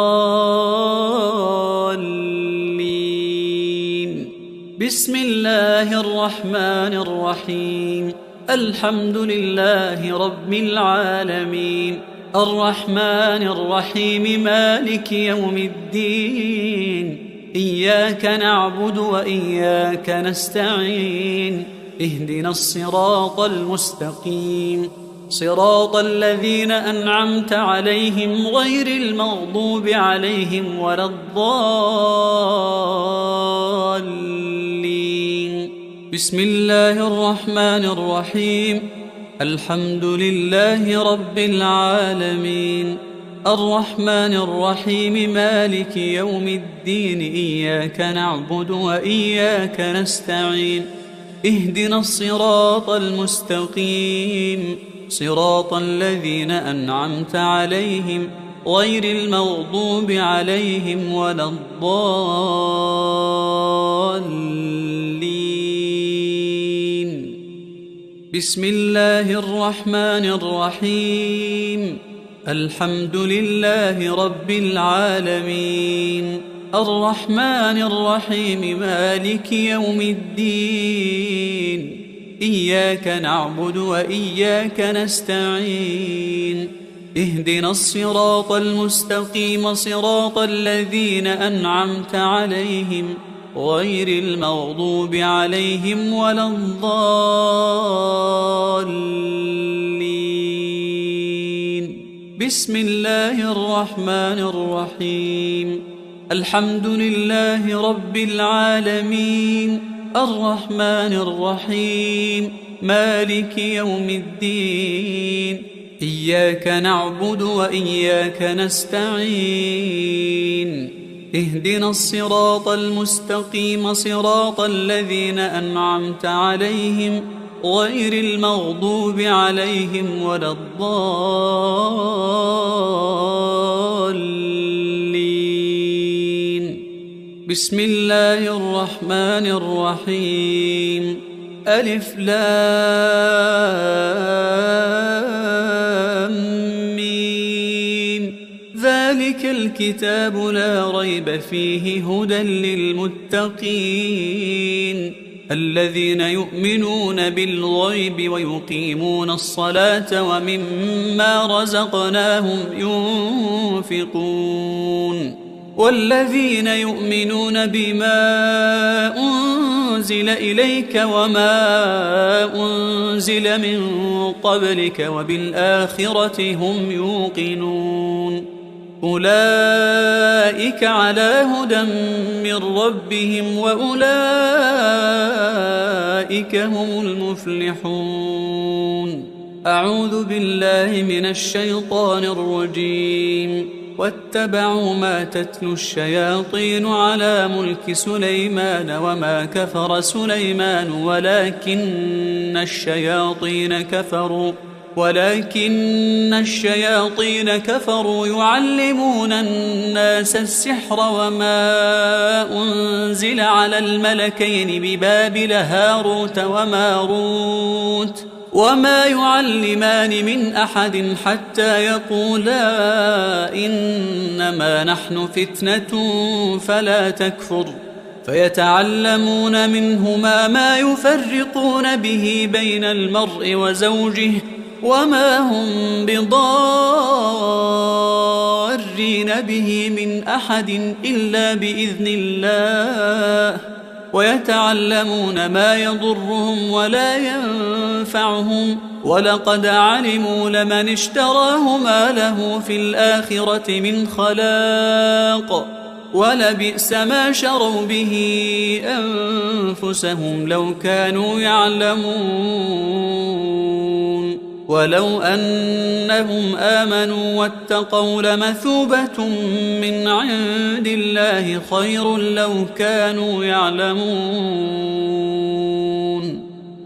بسم الله الرحمن الرحيم. الحمد لله رب العالمين الرحمن الرحيم مالك يوم الدين إياك نعبد وإياك نستعين اهدنا الصراط المستقيم صراط الذين أنعمت عليهم غير المغضوب عليهم ولا الضالين. بسم الله الرحمن الرحيم. الحمد لله رب العالمين الرحمن الرحيم مالك يوم الدين إياك نعبد وإياك نستعين اهدنا الصراط المستقيم صراط الذين أنعمت عليهم غير المغضوب عليهم ولا الضالين. بسم الله الرحمن الرحيم. الحمد لله رب العالمين الرحمن الرحيم مالك يوم الدين إياك نعبد وإياك نستعين اهدنا الصراط المستقيم صراط الذين أنعمت عليهم غير المغضوب عليهم ولا الضالين. بسم الله الرحمن الرحيم. الحمد لله رب العالمين الرحمن الرحيم مالك يوم الدين إياك نعبد وإياك نستعين اهدنا الصراط المستقيم صراط الذين أنعمت عليهم غير المغضوب عليهم ولا الضالين. بسم الله الرحمن الرحيم. ألف لام ميم ذلك الكتاب لا ريب فيه هدى للمتقين الذين يؤمنون بالغيب ويقيمون الصلاة ومما رزقناهم ينفقون والذين يؤمنون بما أنزل إليك وما أنزل من قبلك وبالآخرة هم يوقنون أولئك على هدى من ربهم وأولئك هم المفلحون. أعوذ بالله من الشيطان الرجيم. واتبعوا ما تتلو الشياطين على ملك سليمان وما كفر سليمان ولكن الشياطين كفروا يعلمون الناس السحر وما أنزل على الملكين ببابل هاروت وماروت وما يعلمان من أحد حتى يقولا إنما نحن فتنة فلا تكفر فيتعلمون منهما ما يفرقون به بين المرء وزوجه وما هم بضارين به من أحد إلا بإذن الله ويتعلمون ما يضرهم ولا ينفعهم ولقد علموا لمن اشتراه ما له في الآخرة من خلاق ولبئس ما شروا به أنفسهم لو كانوا يعلمون ولو أنهم آمنوا واتقوا لمثوبة من عند الله خير لو كانوا يعلمون.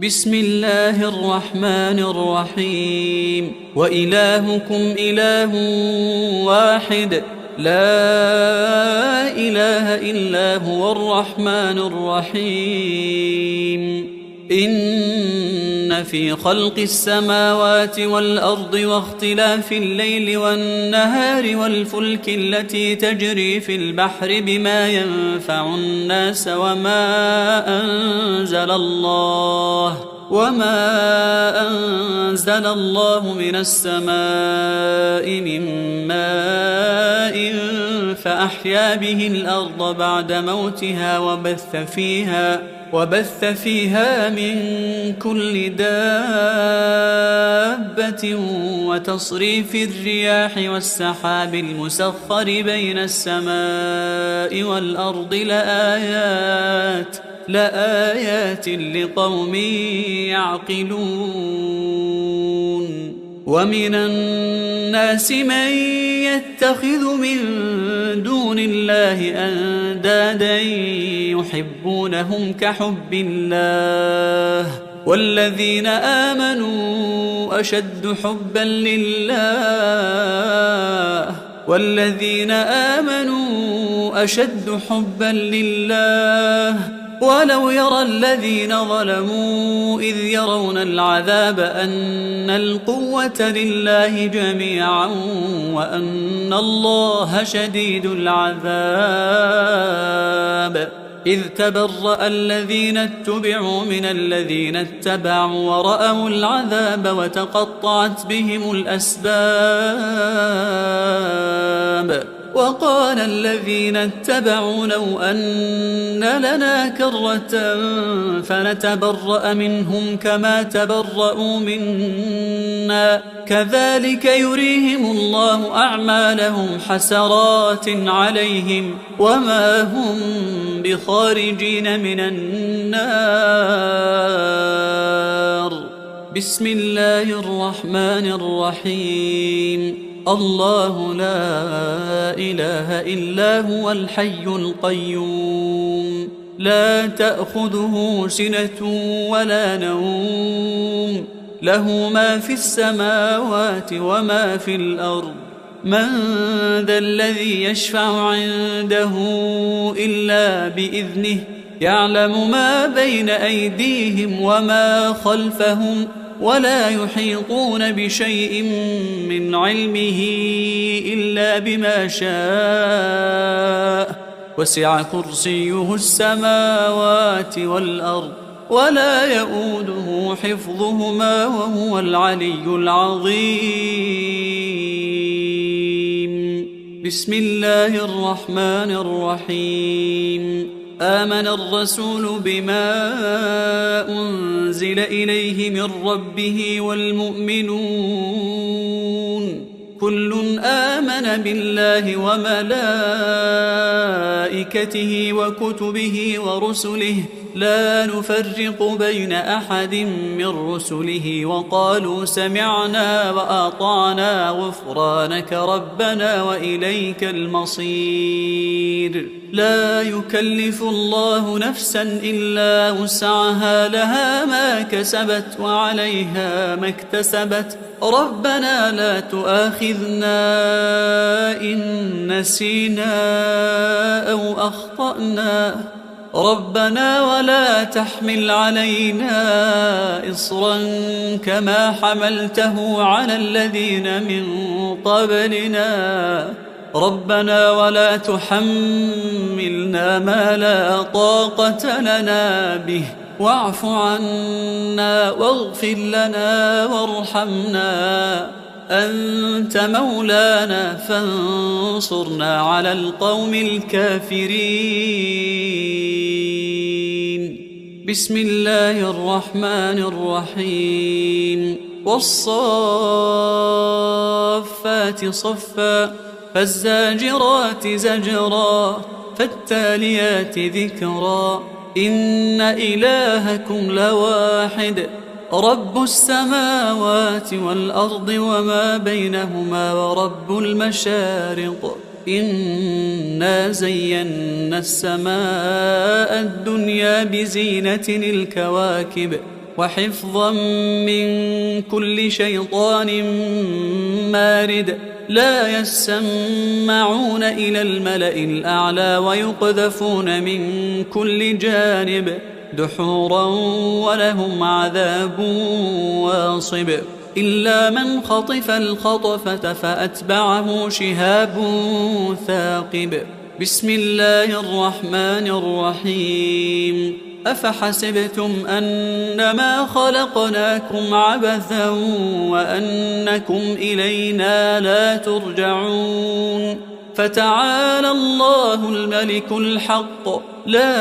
بسم الله الرحمن الرحيم. وإلهكم إله واحد لا إله إلا هو الرحمن الرحيم. إن في خلق السماوات والأرض واختلاف الليل والنهار والفلك التي تجري في البحر بما ينفع الناس وما أنزل الله من السماء من ماء فأحيا به الأرض بعد موتها وبث فيها من كل دابة وتصريف الرياح والسحاب المسخر بين السماء والأرض لآيات لقوم يعقلون. ومن الناس من يتخذ من دون الله أندادا يحبونهم كحب الله والذين آمنوا أشد حبا لله ولو يرى الذين ظلموا إذ يرون العذاب أن القوة لله جميعا وأن الله شديد العذاب. إذ تبرأ الذين اتبعوا من الذين اتبعوا ورأوا العذاب وتقطعت بهم الأسباب. وقال الذين اتبعوا لو أن لنا كرة فنتبرأ منهم كما تبرأوا منا كذلك يريهم الله أعمالهم حسرات عليهم وما هم بخارجين من النار. بسم الله الرحمن الرحيم. الله لا إله إلا هو الحي القيوم لا تأخذه سنة ولا نوم له ما في السماوات وما في الأرض. من ذا الذي يشفع عنده إلا بإذنه يعلم ما بين أيديهم وما خلفهم ولا يحيطون بشيء من علمه إلا بما شاء وسع كرسيه السماوات والأرض ولا يؤوده حفظهما وهو العلي العظيم. بسم الله الرحمن الرحيم. آمن الرسول بما أنزل إليه من ربه والمؤمنون كل آمن بالله وملائكته وكتبه ورسله لا نفرق بين أحد من رسله وقالوا سمعنا وأطعنا غفرانك ربنا وإليك المصير. لا يكلف الله نفسا إلا وسعها لها ما كسبت وعليها ما اكتسبت ربنا لا تؤاخذنا إن نسينا أو أخطأنا ربنا ولا تحمل علينا إصرا كما حملته على الذين من قبلنا ربنا ولا تحملنا ما لا طاقة لنا به واعف عنا واغفر لنا وارحمنا أنت مولانا فانصرنا على القوم الكافرين. بسم الله الرحمن الرحيم. والصافات صفا فالزاجرات زجرا فالتاليات ذكرا إن إلهكم لواحد رب السماوات والأرض وما بينهما ورب المشارق إنا زينا السماء الدنيا بزينة الكواكب وحفظا من كل شيطان مارد لا يسمعون إلى الملأ الأعلى ويقذفون من كل جانب دحورا ولهم عذاب واصب إلا من خطف الخطفة فأتبعه شهاب ثاقب بسم الله الرحمن الرحيم أفحسبتم أنما خلقناكم عبثا وأنكم إلينا لا ترجعون فتعالى الله الملك الحق لا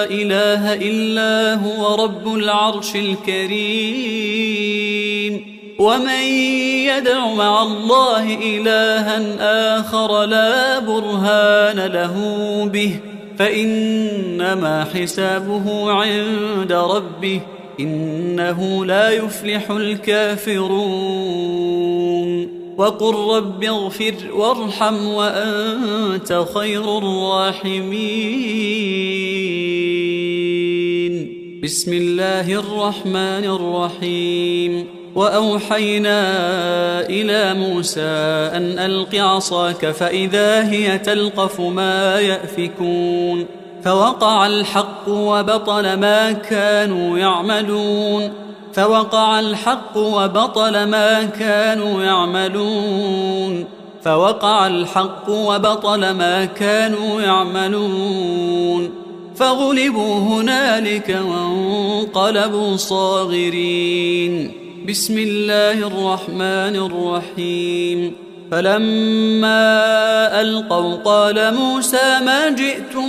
إله إلا هو رب العرش الكريم ومن يدع مع الله إلها آخر لا برهان له به فإنما حسابه عند ربه إنه لا يفلح الكافرون وقل رب اغفر وارحم وأنت خير الراحمين بسم الله الرحمن الرحيم وأوحينا إلى موسى أن ألق عصاك فإذا هي تلقف ما يأفكون فوقع الحق وبطل ما كانوا يعملون فوقع الحق وبطل ما كانوا يعملون فوقع الحق وبطل ما كانوا يعملون فغلبوا هنالك وانقلبوا صاغرين بسم الله الرحمن الرحيم فلما ألقوا قال موسى ما جئتم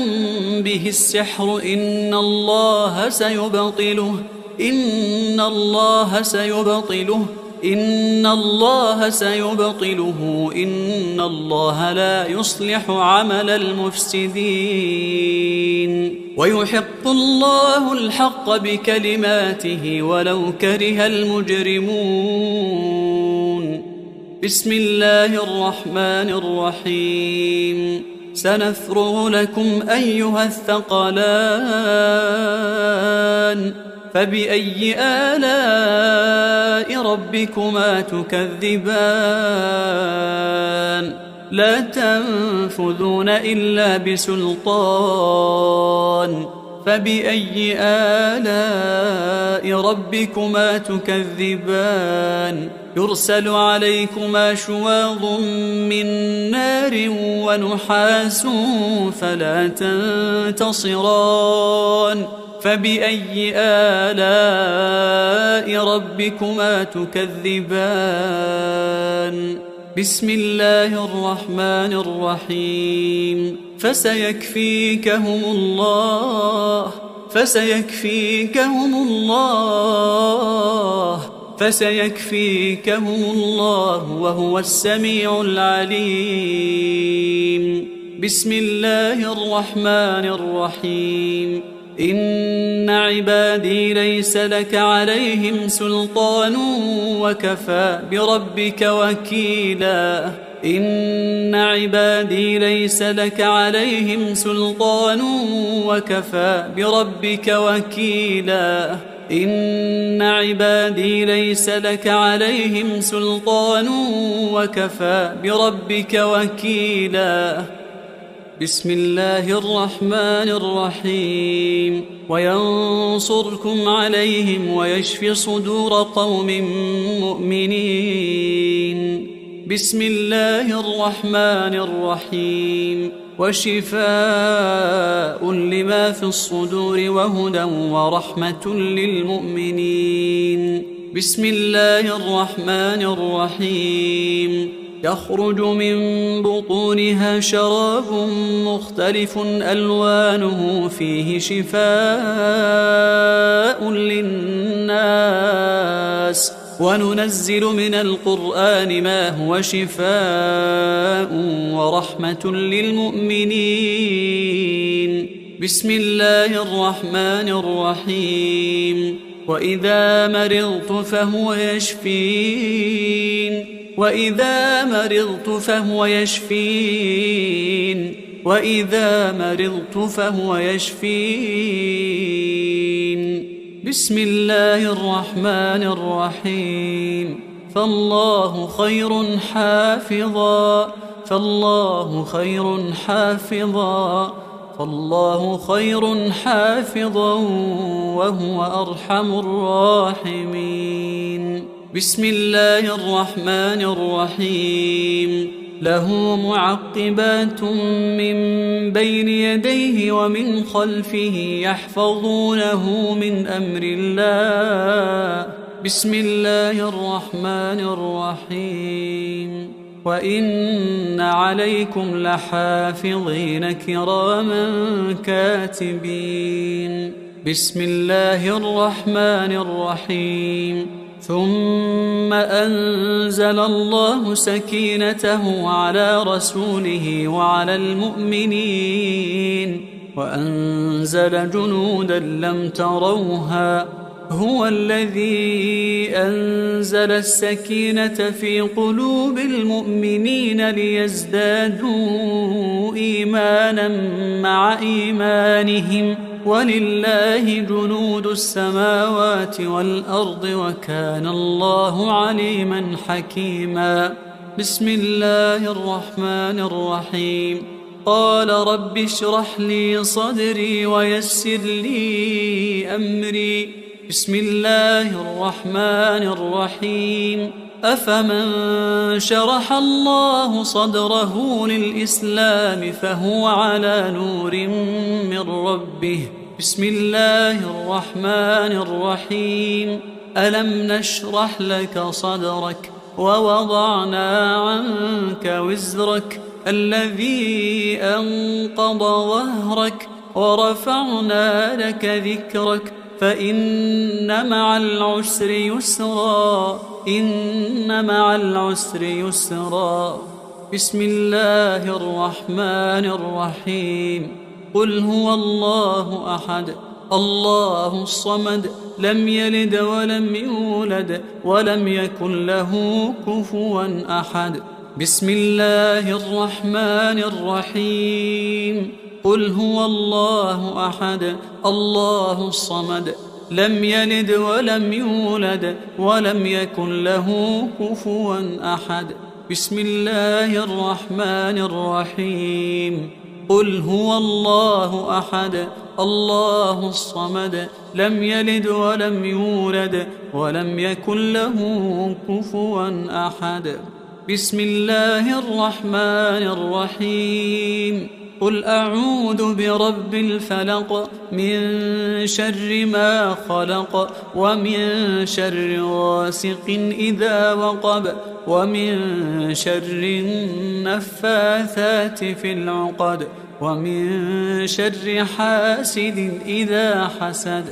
به السحر إن الله سيبطله إن الله سيبطله إن الله سيبطله إن الله لا يصلح عمل المفسدين ويحق الله الحق بكلماته ولو كره المجرمون بسم الله الرحمن الرحيم سنفرغ لكم أيها الثقلان فبأي آلاء ربكما تكذبان لا تنفذون إلا بسلطان فبأي آلاء ربكما تكذبان يرسل عليكما شواظ من نار ونحاس فلا تنتصران فبأي آلاء ربكما تكذبان بسم الله الرحمن الرحيم فسيكفيكهم الله فسيكفيكهم الله وهو السميع العليم بسم الله الرحمن الرحيم إن عبادي ليس لك عليهم سلطان وكفى بربك وكيلا إن عبادي ليس لك عليهم سلطان وكفى بربك وكيلا إن عبادي ليس لك عليهم سلطان وكفى بربك وكيلا بسم الله الرحمن الرحيم وينصركم عليهم ويشفي صدور قوم مؤمنين بسم الله الرحمن الرحيم وشفاء لما في الصدور وهدى ورحمة للمؤمنين بسم الله الرحمن الرحيم يخرج من بطونها شراب مختلف ألوانه فيه شفاء للناس وننزل من القرآن ما هو شفاء ورحمة للمؤمنين. بسم الله الرحمن الرحيم. وإذا مرضت فهو يشفين. وإذا مرضت فهو يشفين. وإذا مرضت فهو يشفين. بسم الله الرحمن الرحيم. فالله خير حافظا. فالله خير حافظا. فالله خير حافظا وهو أرحم الراحمين. بسم الله الرحمن الرحيم. له معقبات من بين يديه ومن خلفه يحفظونه من أمر الله. بسم الله الرحمن الرحيم. وإن عليكم لحافظين كراما كاتبين. بسم الله الرحمن الرحيم. ثم أنزل الله سكينته على رسوله وعلى المؤمنين وأنزل جنودا لم تروها. هو الذي أنزل السكينة في قلوب المؤمنين ليزدادوا إيمانا مع إيمانهم ولله جنود السماوات والأرض وكان الله عليما حكيما. بسم الله الرحمن الرحيم. قال رب اشرح لي صدري ويسر لي أمري. بسم الله الرحمن الرحيم. أفمن شرح الله صدره للإسلام فهو على نور من ربه. بسم الله الرحمن الرحيم. ألم نشرح لك صدرك ووضعنا عنك وزرك الذي أنقض ظهرك ورفعنا لك ذكرك فإن مع العسر يسرا. إن مع العسر يسرا. بسم الله الرحمن الرحيم. قل هو الله أحد الله الصمد لم يلد ولم يولد ولم يكن له كفوا أحد. بسم الله الرحمن الرحيم. قل هو الله أحد الله الصمد لم يلد ولم يولد ولم يكن له كفوا أحد. بسم الله الرحمن الرحيم. قل هو الله أحد الله الصمد لم يلد ولم يولد ولم يكن له كفوا أحد. بسم الله الرحمن الرحيم. قل أعوذ برب الفلق من شر ما خلق ومن شر غاسق إذا وقب ومن شر النفاثات في العقد ومن شر حاسد إذا حسد.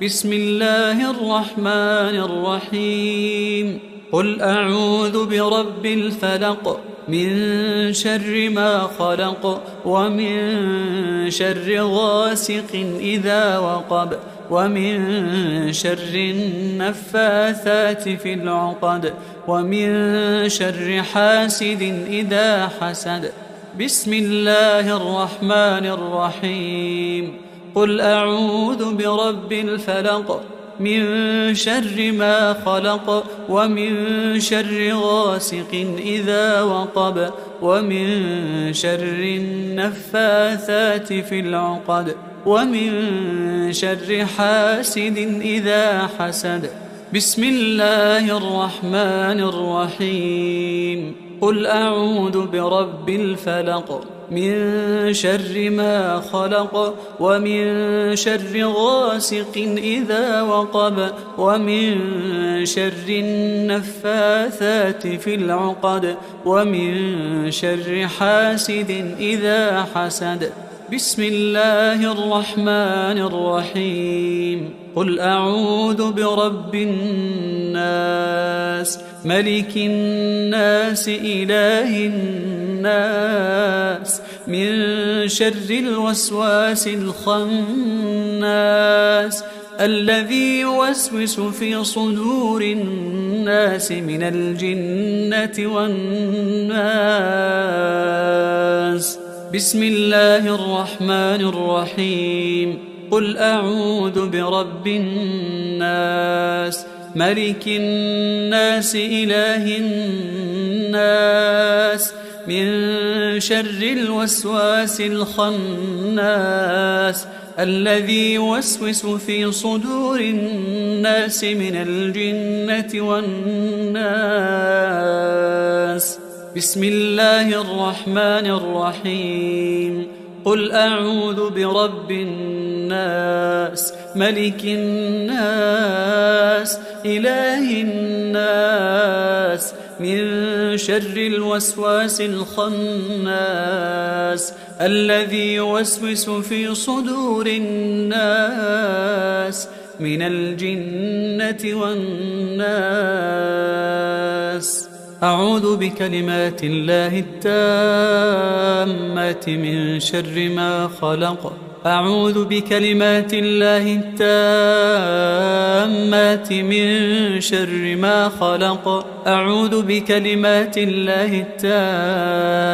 بسم الله الرحمن الرحيم. قل أعوذ برب الفلق من شر ما خلق ومن شر غاسق إذا وقب ومن شر النفاثات في العقد ومن شر حاسد إذا حسد. بسم الله الرحمن الرحيم. قل أعوذ برب الفلق من شر ما خلق ومن شر غاسق إذا وقب ومن شر النفاثات في العقد ومن شر حاسد إذا حسد. بسم الله الرحمن الرحيم. قل أعوذ برب الفلق من شر ما خلق ومن شر غاسق إذا وقب ومن شر النفاثات في العقد ومن شر حاسد إذا حسد. بسم الله الرحمن الرحيم. قل أعوذ برب الناس ملك الناس إله الناس من شر الوسواس الخناس الذي يوسوس في صدور الناس من الجنة والناس. بسم الله الرحمن الرحيم. قل أعوذ برب الناس ملك الناس إله الناس من شر الوسواس الخناس الذي يوسوس في صدور الناس من الجنة والناس. بسم الله الرحمن الرحيم. قل أعوذ برب الناس ملك الناس إله الناس من شر الوسواس الخناس الذي يوسوس في صدور الناس من الجنة والناس. أعوذ بكلمات الله التامات من شر ما خلق. أعوذ بكلمات الله التامات من شر ما خلق. أعوذ بكلمات الله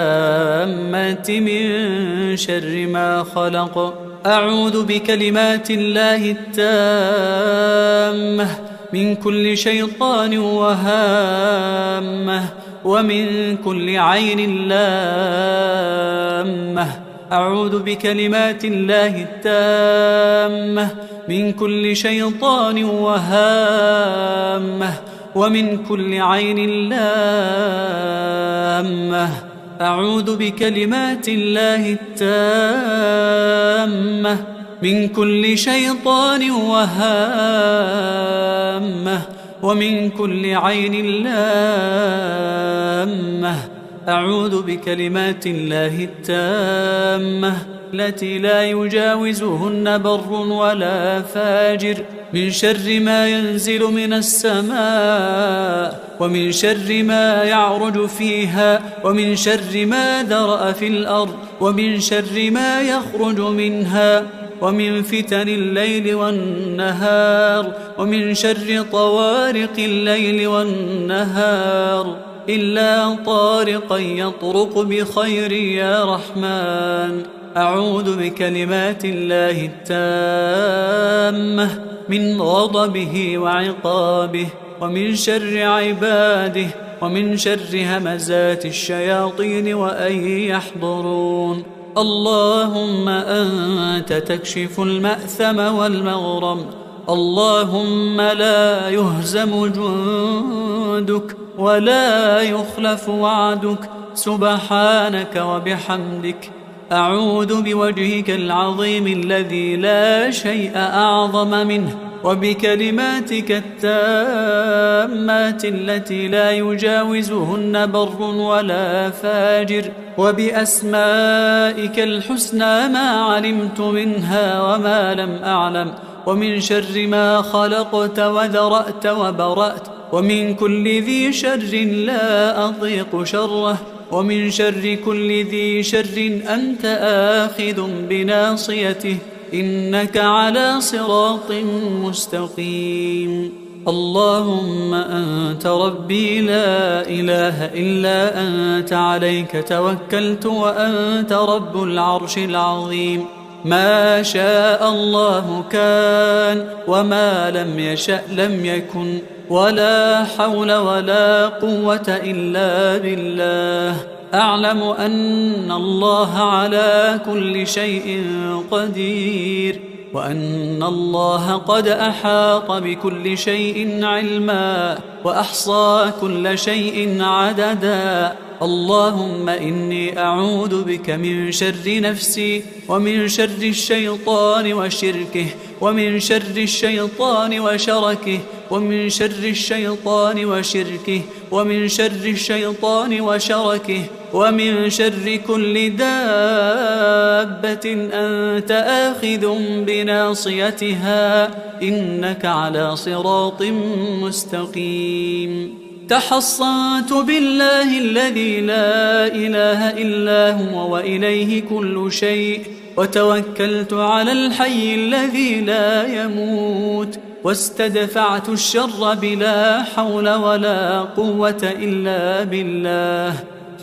التامات من شر ما خلق. أعوذ بكلمات الله التامة من كل شيطان وهامة ومن كل عين لامة. أعوذ بكلمات الله التامة من كل شيطان وهامة ومن كل عين لامة. أعوذ بكلمات الله التامة من كل شيطان وهامة ومن كل عين لامة. أعوذ بكلمات الله التامة التي لا يجاوزهن بر ولا فاجر من شر ما ينزل من السماء ومن شر ما يعرج فيها ومن شر ما ذرأ في الأرض ومن شر ما يخرج منها ومن فتن الليل والنهار ومن شر طوارق الليل والنهار إلا طارقا يطرق بخير يا رحمن. أعوذ بكلمات الله التامة من غضبه وعقابه ومن شر عباده ومن شر همزات الشياطين وأن يحضرون. اللهم أنت تكشف المأثم والمغرم. اللهم لا يهزم جندك ولا يخلف وعدك سبحانك وبحمدك. أعوذ بوجهك العظيم الذي لا شيء أعظم منه وبكلماتك التامات التي لا يجاوزهن بر ولا فاجر وبأسمائك الحسنى ما علمت منها وما لم أعلم ومن شر ما خلقت وذرأت وبرأت ومن كل ذي شر لا أطيق شره ومن شر كل ذي شر أنت آخذ بناصيته إنك على صراط مستقيم. اللهم أنت ربي لا إله إلا أنت عليك توكلت وأنت رب العرش العظيم. ما شاء الله كان وما لم يشأ لم يكن ولا حول ولا قوة إلا بالله. أعلم أن الله على كل شيء قدير وأن الله قد أحاط بكل شيء علما وأحصى كل شيء عددا. اللهم إني أعوذ بك من شر نفسي ومن شر الشيطان وشركه ومن شر الشيطان وشركه ومن شر الشيطان وشركه ومن شر الشيطان وشركه ومن شر كل دابة أنت آخذ بناصيتها إنك على صراط مستقيم. تحصنت بالله الذي لا إله إلا هو وإليه كل شيء، وتوكلت على الحي الذي لا يموت، واستدفعت الشر بلا حول ولا قوة إلا بالله.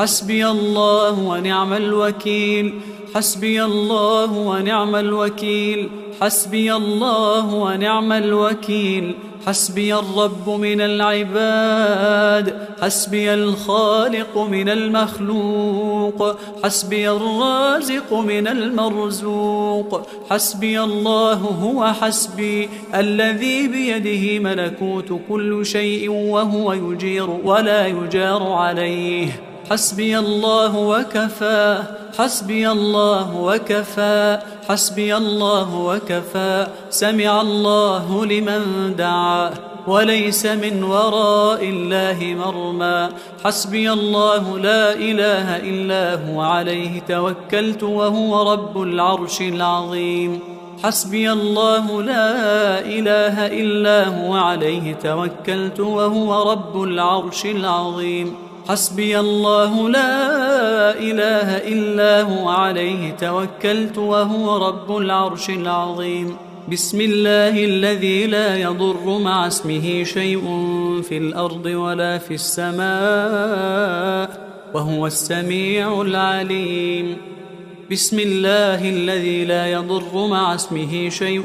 حسبي الله ونعم الوكيل، حسبي الله ونعم الوكيل، حسبي الله ونعم الوكيل. حسبي الرب من العباد، حسبي الخالق من المخلوق، حسبي الرازق من المرزوق. حسبي الله هو حسبي الذي بيده ملكوت كل شيء وهو يجير ولا يجار عليه. حسبي الله وكفى، حسبي الله وكفى، حسبي الله وكفى. سمع الله لمن دعا وليس من وراء الله مرمى. حسبي الله لا إله إلا هو عليه توكلت وهو رب العرش العظيم. حسبي الله لا إله إلا هو عليه توكلت وهو رب العرش العظيم. حسبي الله لا إله إلا هو عليه توكلت وهو رب العرش العظيم. بسم الله الذي لا يضر مع اسمه شيء في الأرض ولا في السماء وهو السميع العليم. بسم الله الذي لا يضر مع اسمه شيء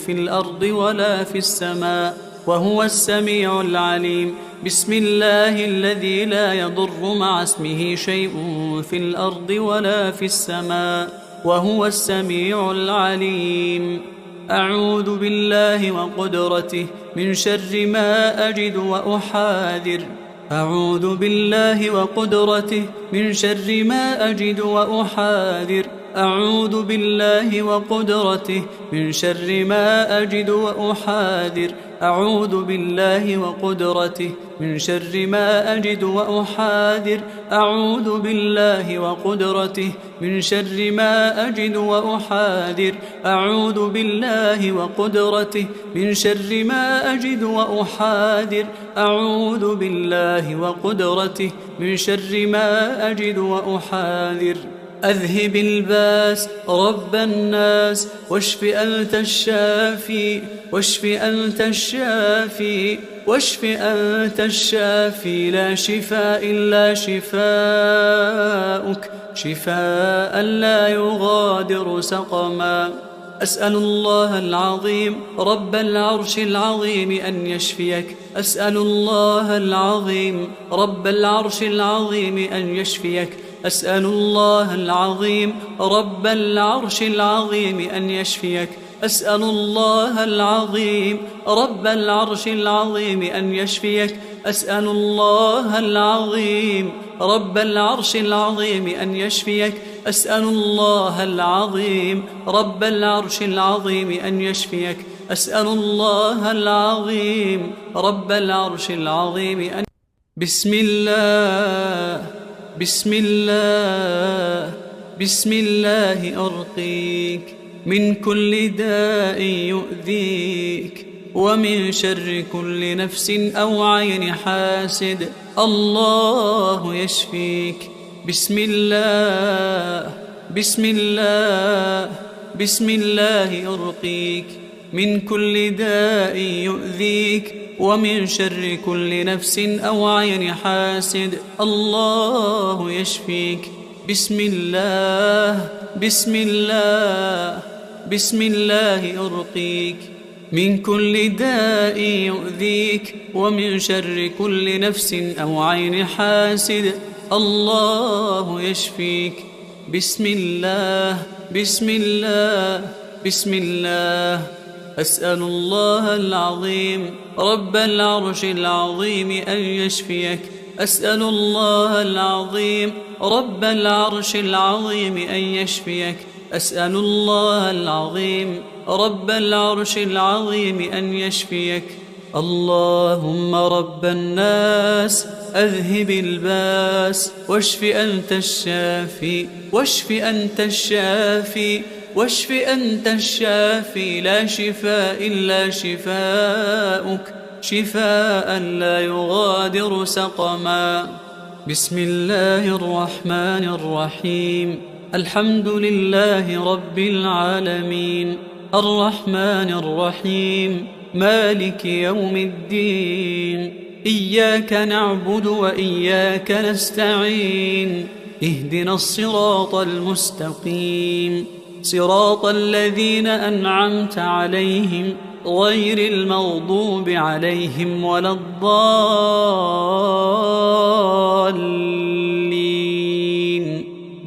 في الأرض ولا في السماء وهو السميع العليم. بسم الله الذي لا يضر مع اسمه شيء في الأرض ولا في السماء وهو السميع العليم. أعوذ بالله وقدرته من شر ما أجد وأحاذر. أعوذ بالله وقدرته من شر ما أجد وأحاذر. أعوذ بالله وقدرته من شر ما أجد وأحاذر. أعوذ بالله وقدرته من شر ما أجد وأحاذر. أعوذ بالله وقدرته من شر ما أجد وأحاذر. أعوذ بالله وقدرته من شر ما أجد وأحاذر. أعوذ بالله وقدرته من شر ما أجد وأحاذر. أذهب الباس رب الناس واشف أنت الشافي، واشف أنت الشافي، واشف أنت الشافي. لا شفاء إلا شفاؤك، شفاء لا يغادر سقما. أسأل الله العظيم رب العرش العظيم أن يشفيك. أسأل الله العظيم رب العرش العظيم أن يشفيك. أسأل الله العظيم رب العرش العظيم أن يشفيك. أسأل الله العظيم رب العرش العظيم أن يشفيك. أسأل الله العظيم رب العرش العظيم أن يشفيك. أسأل الله العظيم رب العرش العظيم أن يشفيك. أسأل الله العظيم رب العرش العظيم أن بسم الله، بسم الله، بسم الله أرقيك من كل داء يؤذيك ومن شر كل نفس أو عين حاسد. الله يشفيك. بسم الله، بسم الله، بسم الله أرقيك من كل داء يؤذيك ومن شر كل نفس أو عين حاسد. الله يشفيك. بسم الله، بسم الله، بسم الله أرقيك من كل داء يؤذيك ومن شر كل نفس أو عين حاسد. الله يشفيك. بسم الله، بسم الله، بسم الله. أسأل الله العظيم رب العرش العظيم أن يشفيك. أسأل الله العظيم رب العرش العظيم أن يشفيك. أسأل الله العظيم رب العرش العظيم أن يشفيك. اللهم رب الناس أذهب الباس واشف أنت الشافي واشف أنت الشافي واشف أنت الشافي لا شفاء إلا شفاؤك شفاء لا يغادر سقما. بسم الله الرحمن الرحيم. الحمد لله رب العالمين الرحمن الرحيم مالك يوم الدين. إياك نعبد وإياك نستعين. اهدنا الصراط المستقيم صراط الذين أنعمت عليهم غير المغضوب عليهم ولا الضالين.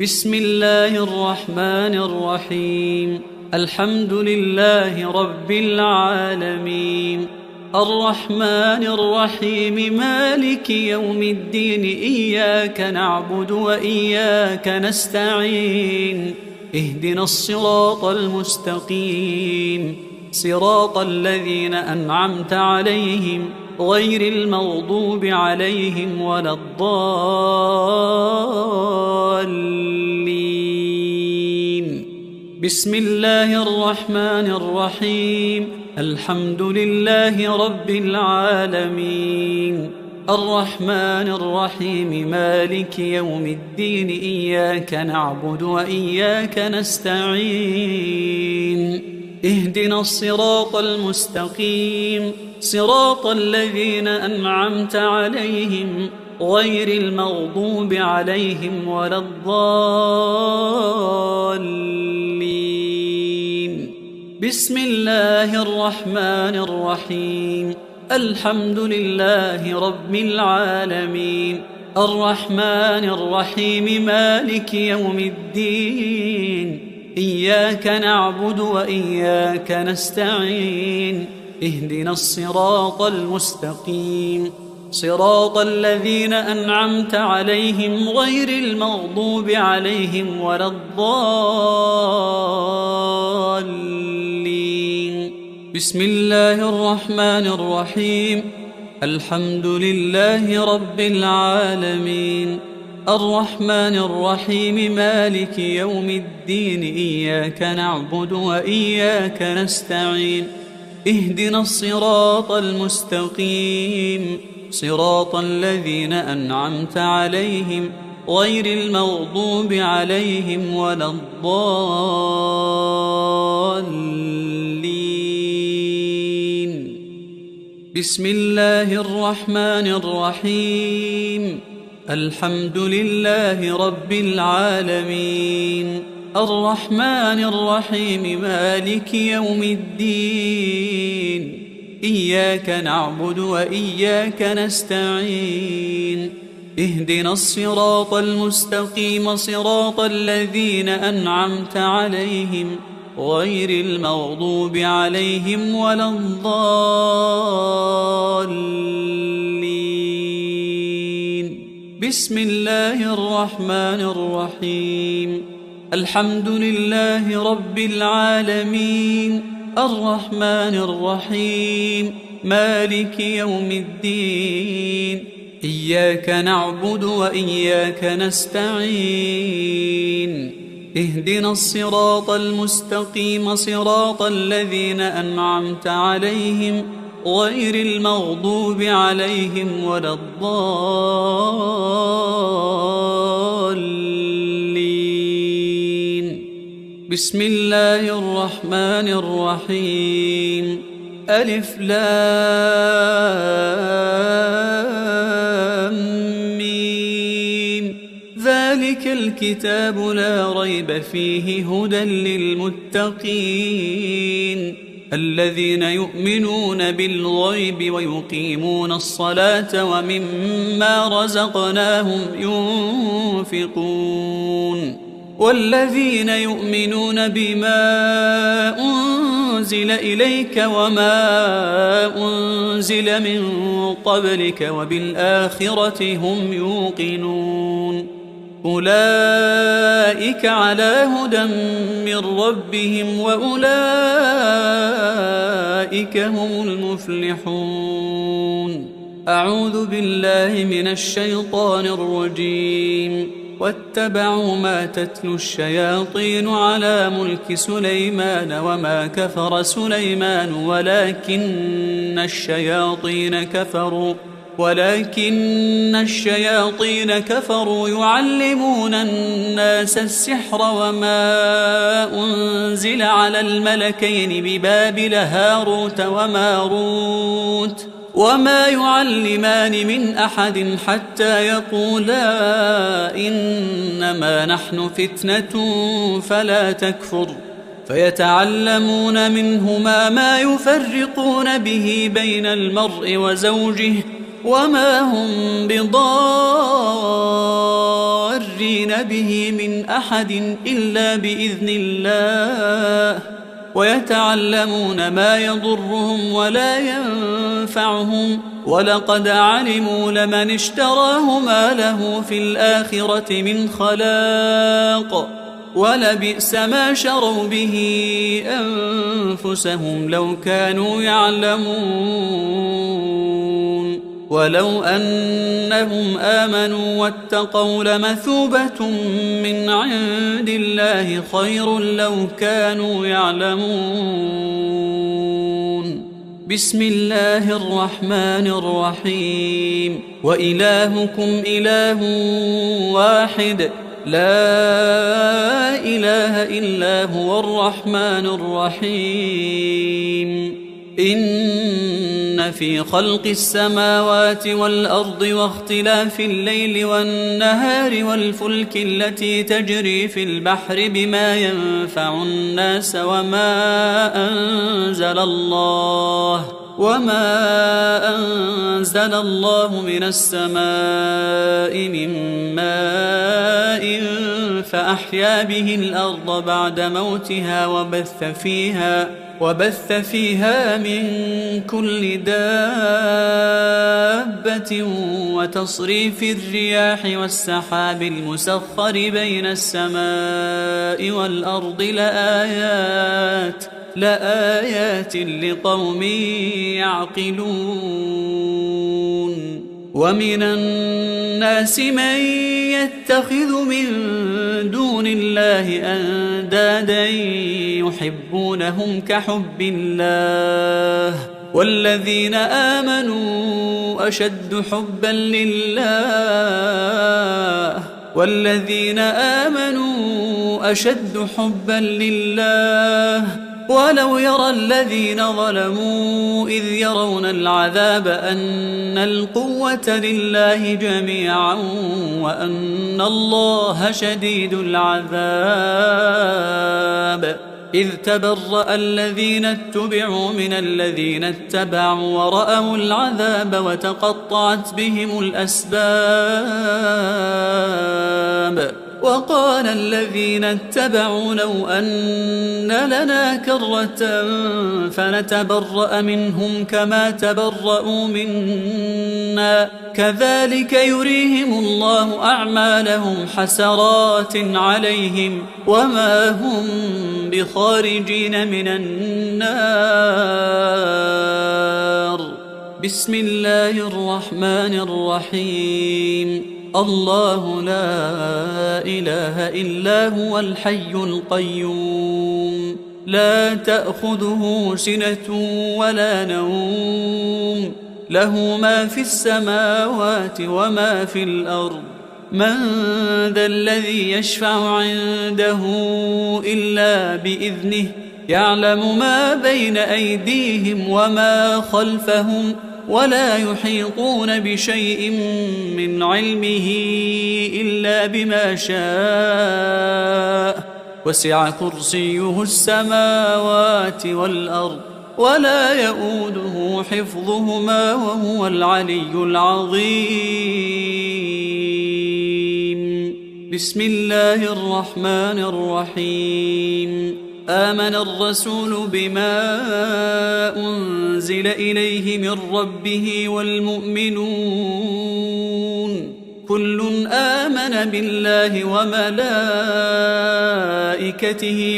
بسم الله الرحمن الرحيم. الحمد لله رب العالمين الرحمن الرحيم مالك يوم الدين. إياك نعبد وإياك نستعين. اهدنا الصراط المستقيم صراط الذين أنعمت عليهم غير المغضوب عليهم ولا الضالين. بسم الله الرحمن الرحيم. الحمد لله رب العالمين الرحمن الرحيم مالك يوم الدين. إياك نعبد وإياك نستعين. اهدنا الصراط المستقيم صراط الذين أنعمت عليهم غير المغضوب عليهم ولا الضالين. بسم الله الرحمن الرحيم. الحمد لله رب العالمين الرحمن الرحيم مالك يوم الدين. إياك نعبد وإياك نستعين. اهدنا الصراط المستقيم صراط الذين أنعمت عليهم غير المغضوب عليهم ولا الضالين. بسم الله الرحمن الرحيم. الحمد لله رب العالمين الرحمن الرحيم مالك يوم الدين. إياك نعبد وإياك نستعين. اهدنا الصراط المستقيم صراط الذين أنعمت عليهم غير المغضوب عليهم ولا الضالين. بسم الله الرحمن الرحيم. الحمد لله رب العالمين الرحمن الرحيم مالك يوم الدين. إياك نعبد وإياك نستعين. اهدنا الصراط المستقيم صراط الذين أنعمت عليهم غير المغضوب عليهم ولا الضالين. بسم الله الرحمن الرحيم. الحمد لله رب العالمين الرحمن الرحيم مالك يوم الدين. إياك نعبد وإياك نستعين. اهدنا الصراط المستقيم صراط الذين أنعمت عليهم غير المغضوب عليهم ولا الضالين. بسم الله الرحمن الرحيم. ألف لام ميم. ذلك الكتاب لا ريب فيه هدى للمتقين الذين يؤمنون بالغيب ويقيمون الصلاة ومما رزقناهم ينفقون. والذين يؤمنون بما أنزل إليك وما أنزل من قبلك وبالآخرة هم يوقنون. أولئك على هدى من ربهم وأولئك هم المفلحون. أعوذ بالله من الشيطان الرجيم. واتبعوا ما تتلو الشياطين على ملك سليمان وما كفر سليمان ولكن الشياطين كفروا يعلمون الناس السحر وما أنزل على الملكين ببابل هاروت وماروت وما يعلمان من أحد حتى يقولا إنما نحن فتنة فلا تكفر فيتعلمون منهما ما يفرقون به بين المرء وزوجه وما هم بضارين به من أحد إلا بإذن الله ويتعلمون ما يضرهم ولا ينفعهم ولقد علموا لمن اشتراه ما له في الآخرة من خلاق ولبئس ما شروا به أنفسهم لو كانوا يعلمون ولو أنهم آمنوا واتقوا لمثوبة من عند الله خير لو كانوا يعلمون. بسم الله الرحمن الرحيم. وإلهكم إله واحد لا إله إلا هو الرحمن الرحيم. إن في خلق السماوات والأرض واختلاف الليل والنهار والفلك التي تجري في البحر بما ينفع الناس وما أنزل الله من السماء من ماء فأحيا به الأرض بعد موتها وبث فيها من كل دابة وتصريف الرياح والسحاب المسخر بين السماء والأرض لآيات لقوم يعقلون. ومن الناس من يتخذ من دون الله أندادا يحبونهم كحب الله والذين آمنوا أشد حبا لله ولو يرى الذين ظلموا إذ يرون العذاب أن القوة لله جميعا وأن الله شديد العذاب. إذ تبرأ الذين اتبعوا من الذين اتبعوا ورأوا العذاب وتقطعت بهم الأسباب. وقال الذين اتبعوا لو أن لنا كرة فنتبرأ منهم كما تبرأوا منا كذلك يريهم الله أعمالهم حسرات عليهم وما هم بخارجين من النار. بسم الله الرحمن الرحيم. الله لا إله إلا هو الحي القيوم لا تأخذه سنة ولا نوم له ما في السماوات وما في الأرض. من ذا الذي يشفع عنده إلا بإذنه يعلم ما بين أيديهم وما خلفهم ولا يحيطون بشيء من علمه إلا بما شاء وسع كرسيه السماوات والأرض ولا يؤوده حفظهما وهو العلي العظيم. بسم الله الرحمن الرحيم. آمن الرسول بما أنزل إليه من ربه والمؤمنون كل آمن بالله وملائكته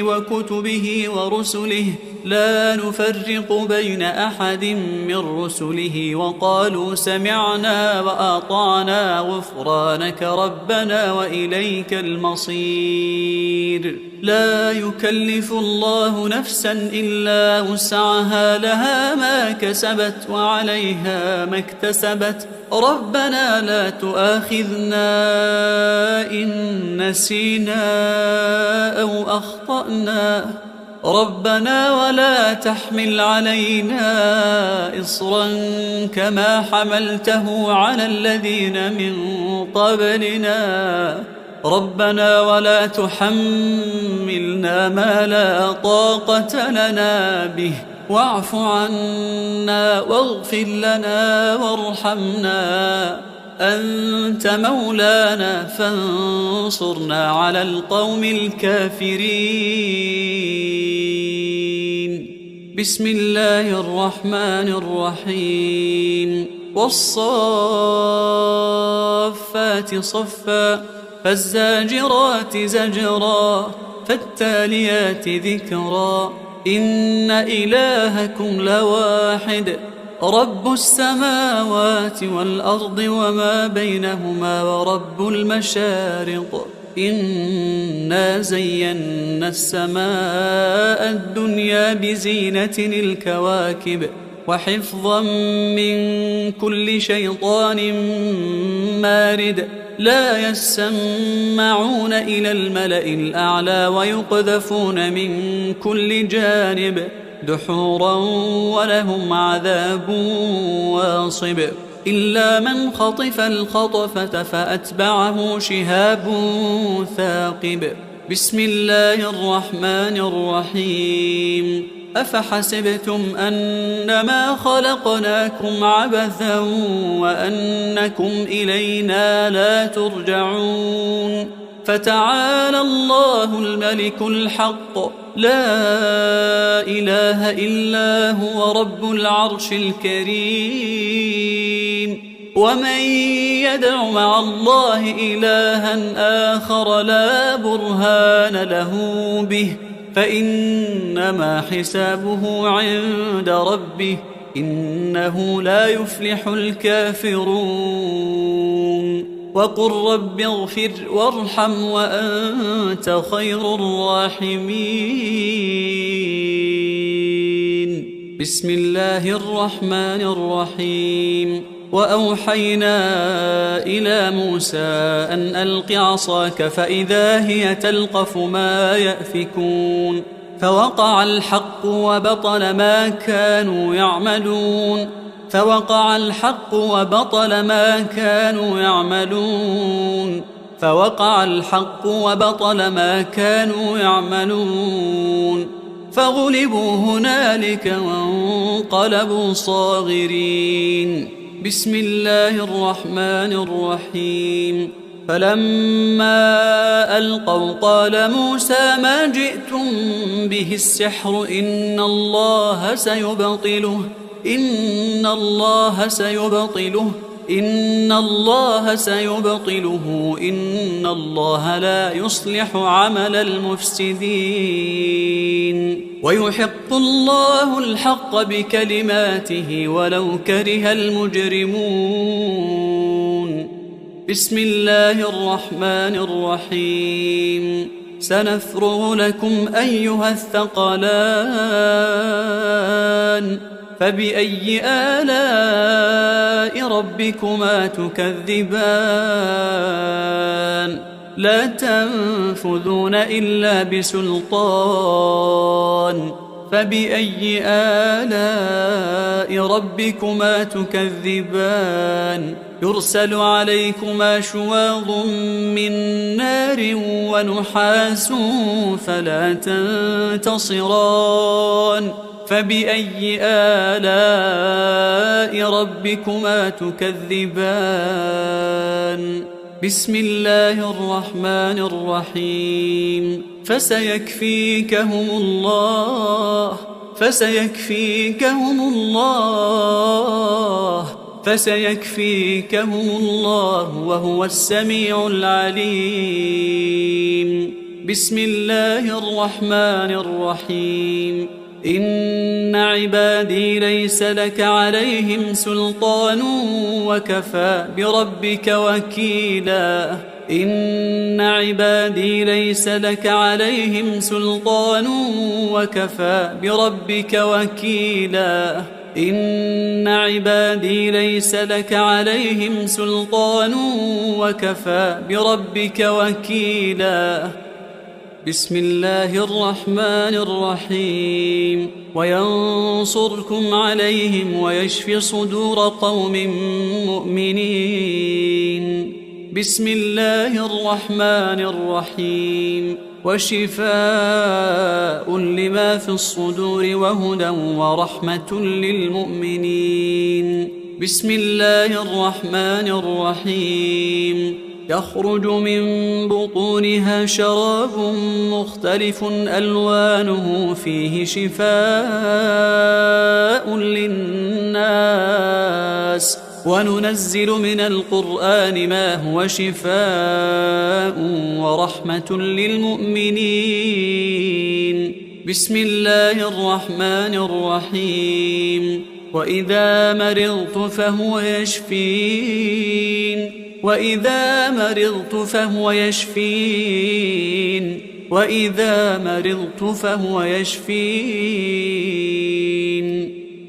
وكتبه ورسله لا نفرق بين أحد من رسله وقالوا سمعنا وأطعنا غفرانك ربنا وإليك المصير. لا يكلف الله نفسا إلا وسعها، لها ما كسبت وعليها ما اكتسبت. ربنا لا تؤاخذنا إن نسينا أو أخطأنا، ربنا ولا تحمل علينا إصرا كما حملته على الذين من قبلنا، ربنا ولا تحملنا ما لا طاقة لنا به، واعف عنا واغفر لنا وارحمنا، أنت مولانا فانصرنا على القوم الكافرين. بسم الله الرحمن الرحيم. والصافات صفا فالزاجرات زجرا فالتاليات ذكرا إن إلهكم لواحد رب السماوات والأرض وما بينهما ورب المشارق إنا زينا السماء الدنيا بزينة الكواكب وحفظا من كل شيطان مارد لا يسمعون إلى الملأ الأعلى ويقذفون من كل جانب دحورا ولهم عذاب واصب إلا من خطف الخطفة فأتبعه شهاب ثاقب. بسم الله الرحمن الرحيم. أفحسبتم أنما خلقناكم عبثا وأنكم إلينا لا ترجعون فتعالى الله الملك الحق لا إله إلا هو رب العرش الكريم. ومن يدع مع الله إلها آخر لا برهان له به فإنما حسابه عند ربه إنه لا يفلح الكافرون. وقل رب اغفر وارحم وأنت خير الراحمين. بسم الله الرحمن الرحيم. وأوحينا إلى موسى أن ألق عصاك فإذا هي تلقف ما يأفكون فوقع الحق وبطل ما كانوا يعملون فوقع الحق وبطل ما كانوا يعملون فوقع الحق وبطل ما كانوا يعملون فغلبوا هنالك وانقلبوا صاغرين. بسم الله الرحمن الرحيم. فلما ألقوا قال موسى ما جئتم به السحر إن الله سيبطله إن الله سيبطله إن الله لا يصلح عمل المفسدين ويحق الله الحق بكلماته ولو كره المجرمون. بسم الله الرحمن الرحيم. سنفرغ لكم أيها الثقلان فبأي آلاء ربكما تكذبان لا تنفذون إلا بسلطان فبأي آلاء ربكما تكذبان يرسل عليكما شواظ من نار ونحاس فلا تنتصران فبأي آلاء ربكما تكذبان. بسم الله الرحمن الرحيم. فسيكفيكهم الله وهو السميع العليم. بسم الله الرحمن الرحيم. إن عبادي ليس لك عليهم سلطان وكفى بربك وكيلا إن عبادي ليس لك عليهم سلطان وكفى بربك وكيلا إن عبادي ليس لك عليهم سلطان وكفى بربك وكيلا بسم الله الرحمن الرحيم وينصركم عليهم ويشف صدور قوم مؤمنين بسم الله الرحمن الرحيم وشفاء لما في الصدور وهدى ورحمة للمؤمنين بسم الله الرحمن الرحيم يخرج من بطونها شراب مختلف ألوانه فيه شفاء للناس وننزل من القرآن ما هو شفاء ورحمة للمؤمنين بسم الله الرحمن الرحيم وإذا مرضت فهو يشفين وإذا مرضت فهو يشفين وإذا مرضت فهو يشفين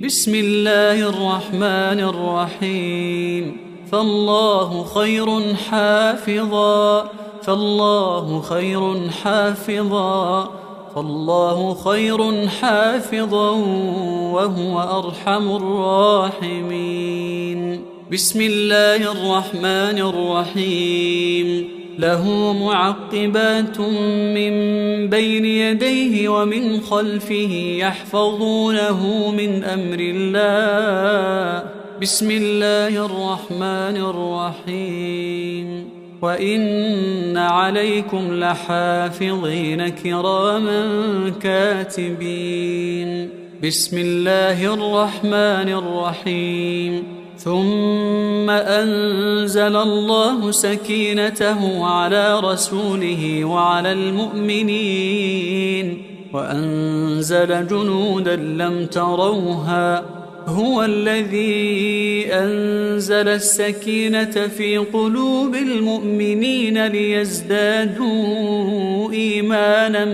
بسم الله الرحمن الرحيم فالله خير حافظا فالله خير حافظا فالله خير حافظا وهو أرحم الراحمين بسم الله الرحمن الرحيم له معقبات من بين يديه ومن خلفه يحفظونه من أمر الله بسم الله الرحمن الرحيم وإن عليكم لحافظين كراما كاتبين بسم الله الرحمن الرحيم ثم أنزل الله سكينته على رسوله وعلى المؤمنين وأنزل جنودا لم تروها هو الذي أنزل السكينة في قلوب المؤمنين ليزدادوا إيمانا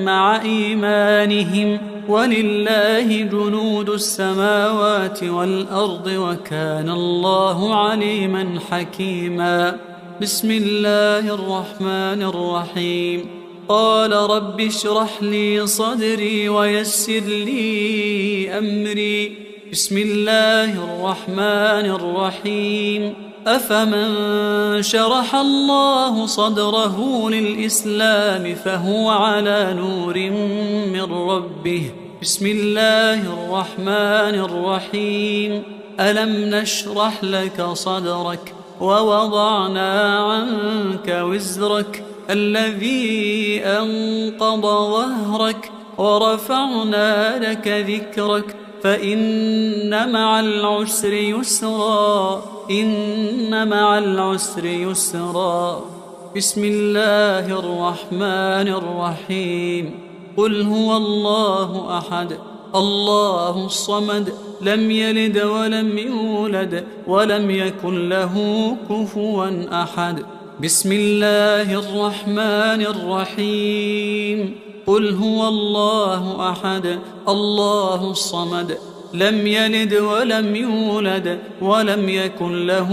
مع إيمانهم ولله جنود السماوات والأرض وكان الله عليما حكيما بسم الله الرحمن الرحيم قال رب اشرح لي صدري ويسر لي أمري بسم الله الرحمن الرحيم أفمن شرح الله صدره للإسلام فهو على نور من ربه بسم الله الرحمن الرحيم ألم نشرح لك صدرك ووضعنا عنك وزرك الذي أنقض ظهرك ورفعنا لك ذكرك فإن مع العسر يسرا إن مع العسر يسرا بسم الله الرحمن الرحيم قل هو الله أحد الله الصمد لم يلد ولم يولد ولم يكن له كفوا أحد بسم الله الرحمن الرحيم قل هو الله أحد الله الصمد لم يلد ولم يولد ولم يكن له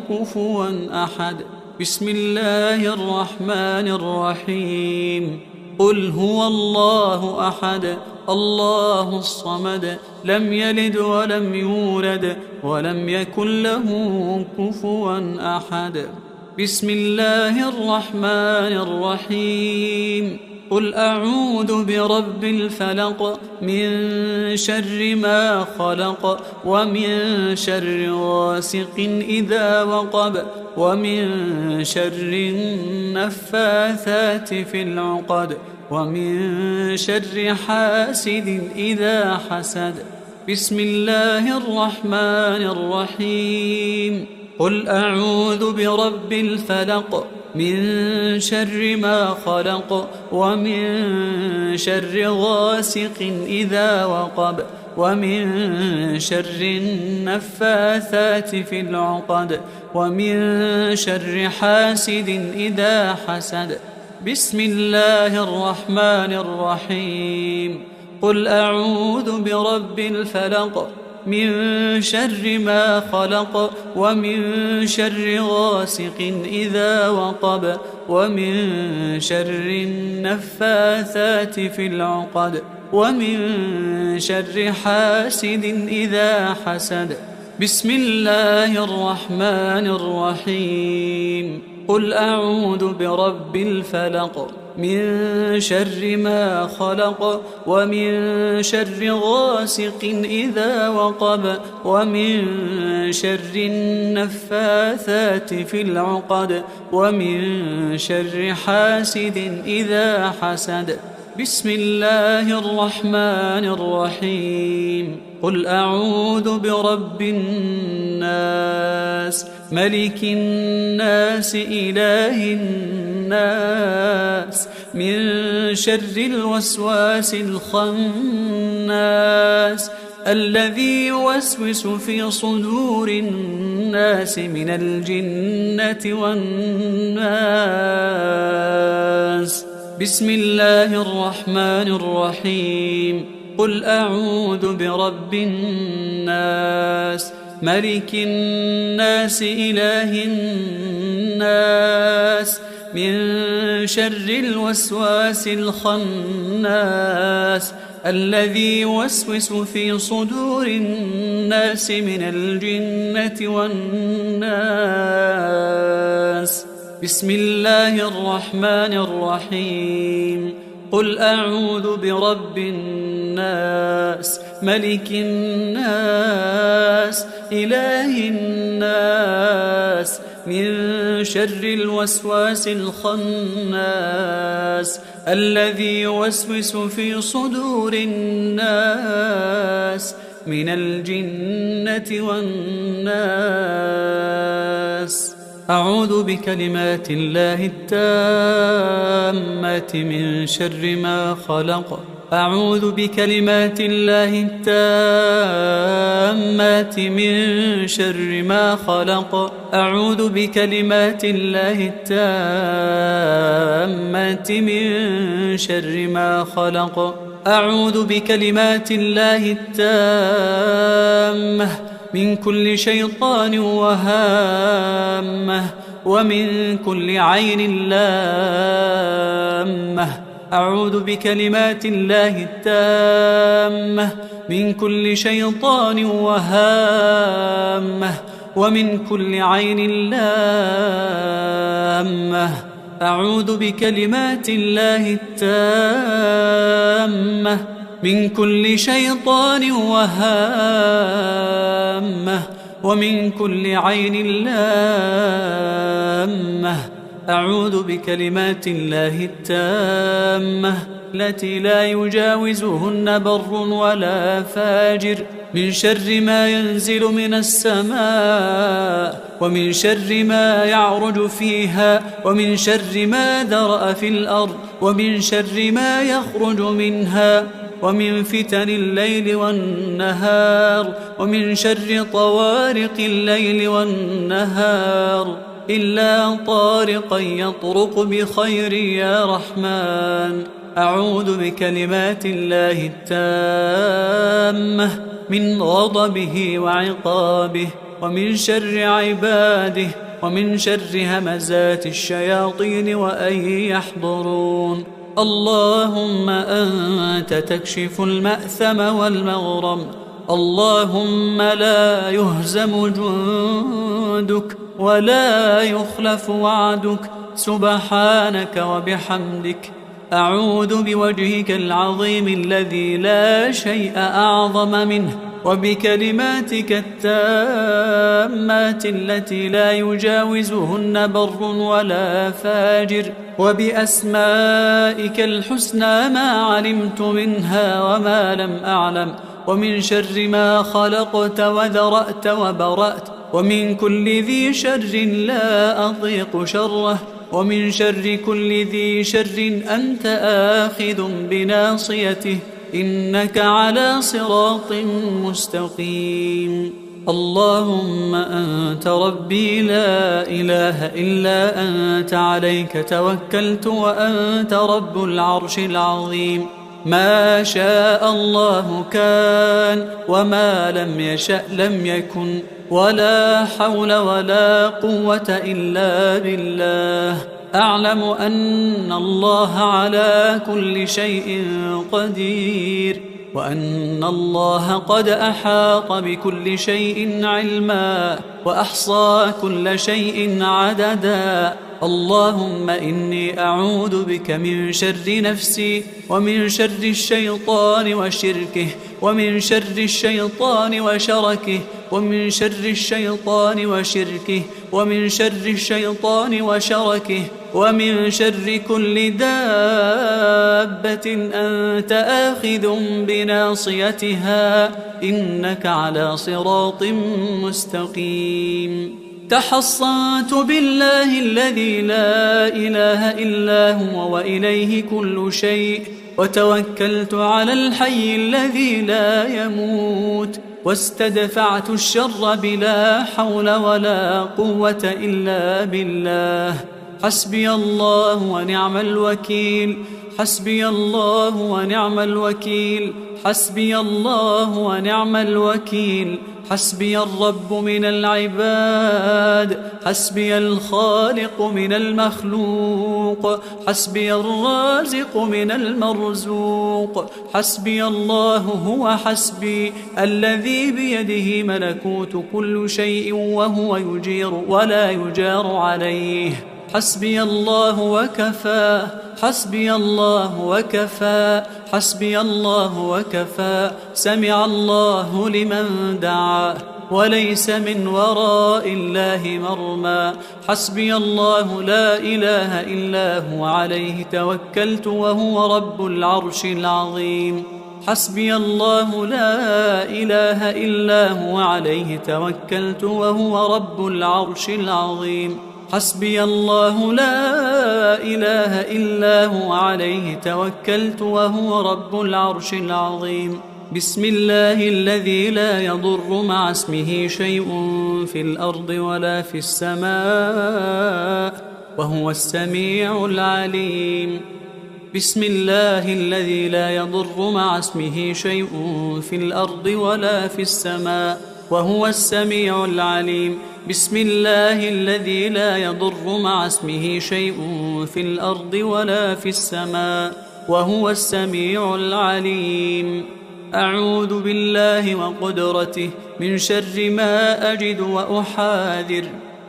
كفوا أحد بسم الله الرحمن الرحيم قل هو الله أحد الله الصمد لم يلد ولم يولد ولم يكن له كفوا أحد بسم الله الرحمن الرحيم قل أعوذ برب الفلق من شر ما خلق ومن شر غاسق إذا وقب ومن شر النفاثات في العقد ومن شر حاسد إذا حسد بسم الله الرحمن الرحيم قل أعوذ برب الفلق من شر ما خلق ومن شر غاسق إذا وقب ومن شر النفاثات في العقد ومن شر حاسد إذا حسد. بسم الله الرحمن الرحيم. قل أعوذ برب الفلق من شر ما خلق ومن شر غاسق إذا وقب ومن شر النفاثات في العقد ومن شر حاسد إذا حسد. بسم الله الرحمن الرحيم. قل أعوذ برب الفلق من شر ما خلق ومن شر غاسق إذا وقب ومن شر النفاثات في العقد ومن شر حاسد إذا حسد. بسم الله الرحمن الرحيم. قل أعوذ برب الناس ملك الناس إله الناس من شر الوسواس الخناس الذي يوسوس في صدور الناس من الجنة والناس. بسم الله الرحمن الرحيم. قل أعوذ برب الناس ملك الناس إله الناس من شر الوسواس الخناس الذي يوسوس في صدور الناس من الجنة والناس. بسم الله الرحمن الرحيم. قل أعوذ برب الناس ملك الناس إله الناس من شر الوسواس الخناس الذي يوسوس في صدور الناس من الجنة والناس. أعوذ بكلمات الله التامات من شر ما خلق. أعوذ بكلمات الله التامات من شر ما خلق. أعوذ بكلمات الله التامات من شر ما خلق. أعوذ بكلمات الله التامة من كل شيطان وهامة ومن كل عين لامة. أعوذ بكلمات الله التامة من كل شيطان وهامة ومن كل عين لامة. أعوذ بكلمات الله التامة من كل شيطان وهامة ومن كل عين لامة. أعوذ بكلمات الله التامة التي لا يجاوزهن بر ولا فاجر من شر ما ينزل من السماء ومن شر ما يعرج فيها ومن شر ما ذرأ في الأرض ومن شر ما يخرج منها ومن فتن الليل والنهار ومن شر طوارق الليل والنهار إلا طارقا يطرق بخير يا رحمن. أعوذ بكلمات الله التامة من غضبه وعقابه ومن شر عباده ومن شر همزات الشياطين وأن يحضرون. اللهم أنت تكشف المأثم والمغرم. اللهم لا يهزم جندك ولا يخلف وعدك سبحانك وبحمدك. أعوذ بوجهك العظيم الذي لا شيء أعظم منه وبكلماتك التامات التي لا يجاوزهن بر ولا فاجر وبأسمائك الحسنى ما علمت منها وما لم أعلم ومن شر ما خلقت وذرأت وبرأت ومن كل ذي شر لا أطيق شره ومن شر كل ذي شر أنت آخذ بناصيته إنك على صراط مستقيم. اللهم أنت ربي لا إله إلا أنت عليك توكلت وأنت رب العرش العظيم. ما شاء الله كان وما لم يشأ لم يكن ولا حول ولا قوة إلا بالله. أعلم أن الله على كل شيء قدير وأن الله قد أحاط بكل شيء علما وأحصى كل شيء عددا. اللهم إني أعوذ بك من شر نفسي ومن شر الشيطان وشركه ومن شر الشيطان وشركه ومن شر الشيطان وشركه ومن شر الشيطان وشركه ومن شر كل دابة أنت آخذ بناصيتها إنك على صراط مستقيم. تحصنت بالله الذي لا إله إلا هو وإليه كل شيء وتوكلت على الحي الذي لا يموت واستدفعت الشر بلا حول ولا قوة إلا بالله. حسبي الله ونعم الوكيل حسبي الله ونعم الوكيل حسبي الله ونعم الوكيل. حسبي الرب من العباد حسبي الخالق من المخلوق حسبي الرازق من المرزوق. حسبي الله هو حسبي الذي بيده ملكوت كل شيء وهو يجير ولا يجار عليه. حسبي الله وكفى حسبي الله وكفى حسبي الله وكفى. سمع الله لمن دعا وليس من وراء الله مرمى. حسبي الله لا إله إلا هو عليه توكلت وهو رب العرش العظيم. حسبي الله لا إله إلا هو عليه توكلت وهو رب العرش العظيم. حسبي الله لا إله إلا هو عليه توكلت وهو رب العرش العظيم. بسم الله الذي لا يضر مع اسمه شيء في الأرض ولا في السماء وهو السميع العليم. بسم الله الذي لا يضر مع اسمه شيء في الأرض ولا في السماء وهو السميع العليم. بسم الله الذي لا يضر مع اسمه شيء في الأرض ولا في السماء وهو السميع العليم. أعوذ بالله وقدرته من شر ما أجد وأحاذر.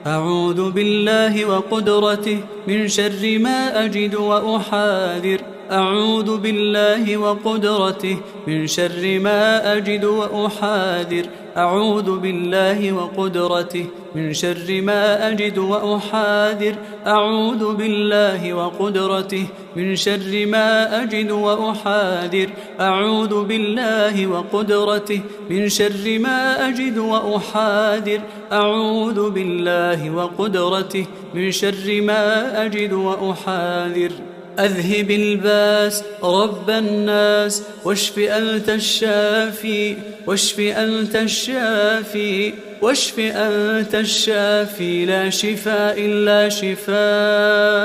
أعوذ بالله وقدرته من شر ما أجد وأحاذر. أعوذ بالله وقدرته من شر ما أجد وأحاذر. أعوذ بالله وقدرته من شر ما أجد وأحاذر. أعوذ بالله وقدرته من شر ما أجد وأحاذر. أعوذ بالله وقدرته من شر ما أجد وأحاذر. أعوذ بالله وقدرته من شر ما أجد وأحاذر. أذهب الباس رب الناس واشف أنت الشافي واشف أنت الشافي واشف أنت الشافي. لا شفاء إلا شفاؤك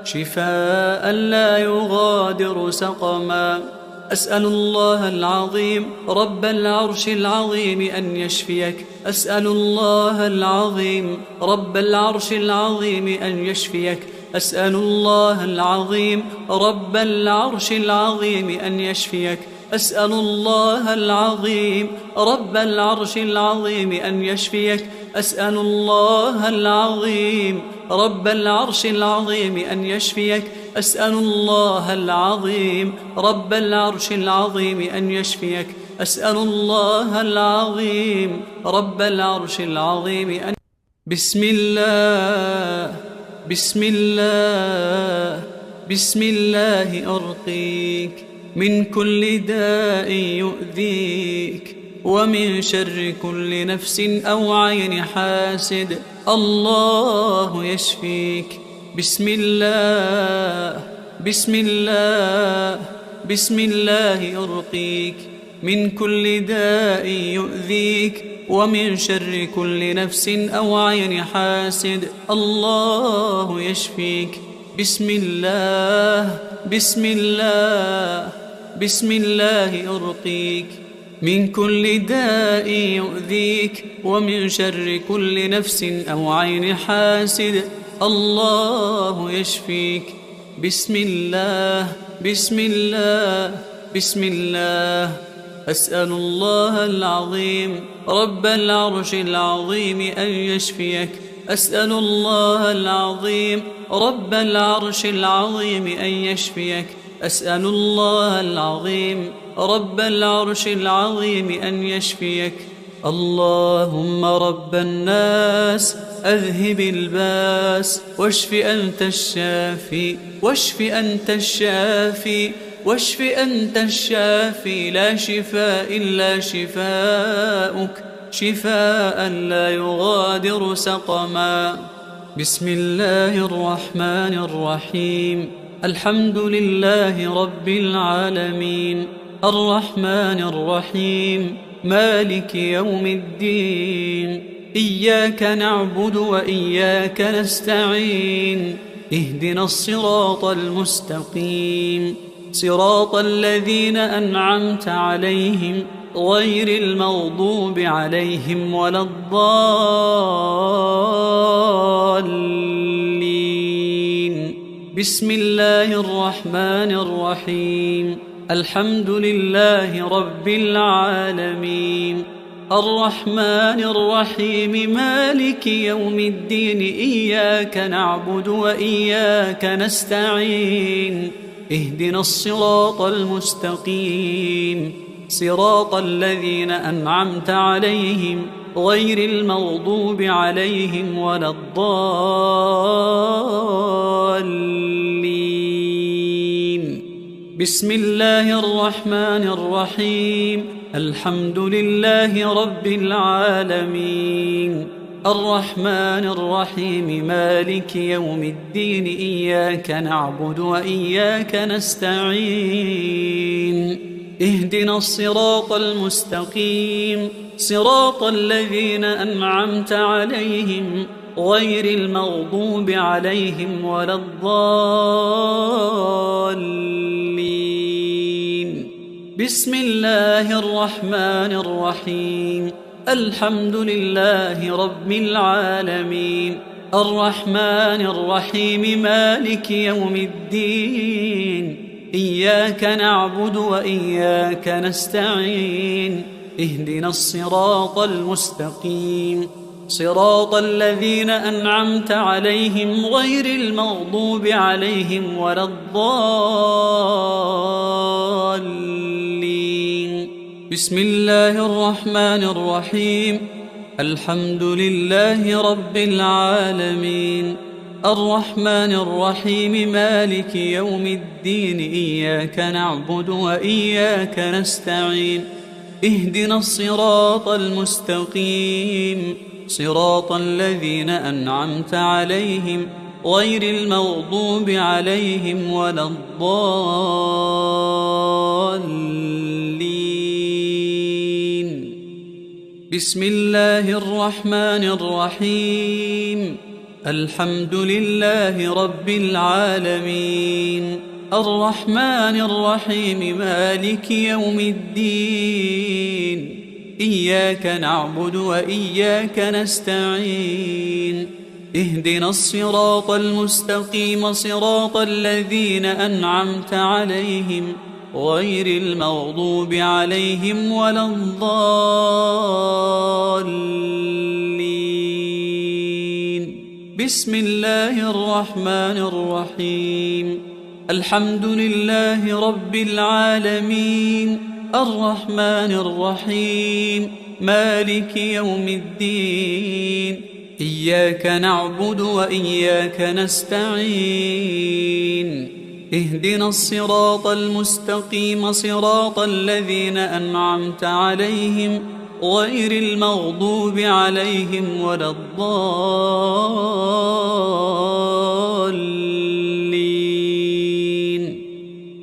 شفاء لا يغادر سقما. أسأل الله العظيم رب العرش العظيم أن يشفيك. أسأل الله العظيم رب العرش العظيم أن يشفيك. أسأل الله العظيم رب العرش العظيم أن يشفيك. أسأل الله العظيم رب العرش العظيم أن يشفيك. أسأل الله العظيم رب العرش العظيم أن يشفيك. أسأل الله العظيم رب العرش العظيم أن يشفيك. أسأل الله العظيم رب العرش العظيم أن بسم الله بسم الله بسم الله أرقيك من كل داء يؤذيك ومن شر كل نفس أو عين حاسد. الله يشفيك بسم الله بسم الله بسم الله أرقيك من كل داء يؤذيك ومن شر كل نفس أو عين حاسد الله يشفيك بسم الله بسم الله بسم الله أرقيك من كل داء يؤذيك ومن شر كل نفس أو عين حاسد الله يشفيك بسم الله بسم الله بسم الله أسأل الله العظيم رب العرش العظيم أن يشفيك أسأل الله العظيم رب العرش العظيم أن يشفيك أسأل الله العظيم رب العرش العظيم أن يشفيك اللهم رب الناس أذهب الباس واشف أنت الشافي واشف أنت الشافي واشف أنت الشافي لا شفاء إلا شفاؤك شفاء لا يغادر سقما بسم الله الرحمن الرحيم الحمد لله رب العالمين الرحمن الرحيم مالك يوم الدين إياك نعبد وإياك نستعين اهدنا الصراط المستقيم صراط الذين أنعمت عليهم غير المغضوب عليهم ولا الضالين بسم الله الرحمن الرحيم الحمد لله رب العالمين الرحمن الرحيم مالك يوم الدين إياك نعبد وإياك نستعين اهدنا الصراط المستقيم صراط الذين أنعمت عليهم غير المغضوب عليهم ولا الضالين بسم الله الرحمن الرحيم الحمد لله رب العالمين الرحمن الرحيم مالك يوم الدين إياك نعبد وإياك نستعين اهدنا الصراط المستقيم صراط الذين أنعمت عليهم غير المغضوب عليهم ولا الضالين بسم الله الرحمن الرحيم الحمد لله رب العالمين الرحمن الرحيم مالك يوم الدين إياك نعبد وإياك نستعين اهدنا الصراط المستقيم صراط الذين أنعمت عليهم غير المغضوب عليهم ولا الضالين بسم الله الرحمن الرحيم الحمد لله رب العالمين الرحمن الرحيم مالك يوم الدين إياك نعبد وإياك نستعين اهدنا الصراط المستقيم صراط الذين أنعمت عليهم غير المغضوب عليهم ولا الضالين بسم الله الرحمن الرحيم الحمد لله رب العالمين الرحمن الرحيم مالك يوم الدين إياك نعبد وإياك نستعين اهدنا الصراط المستقيم صراط الذين أنعمت عليهم غير المغضوب عليهم ولا الضالين بسم الله الرحمن الرحيم الحمد لله رب العالمين الرحمن الرحيم مالك يوم الدين إياك نعبد وإياك نستعين اهدنا الصراط المستقيم صراط الذين أنعمت عليهم غير المغضوب عليهم ولا الضالين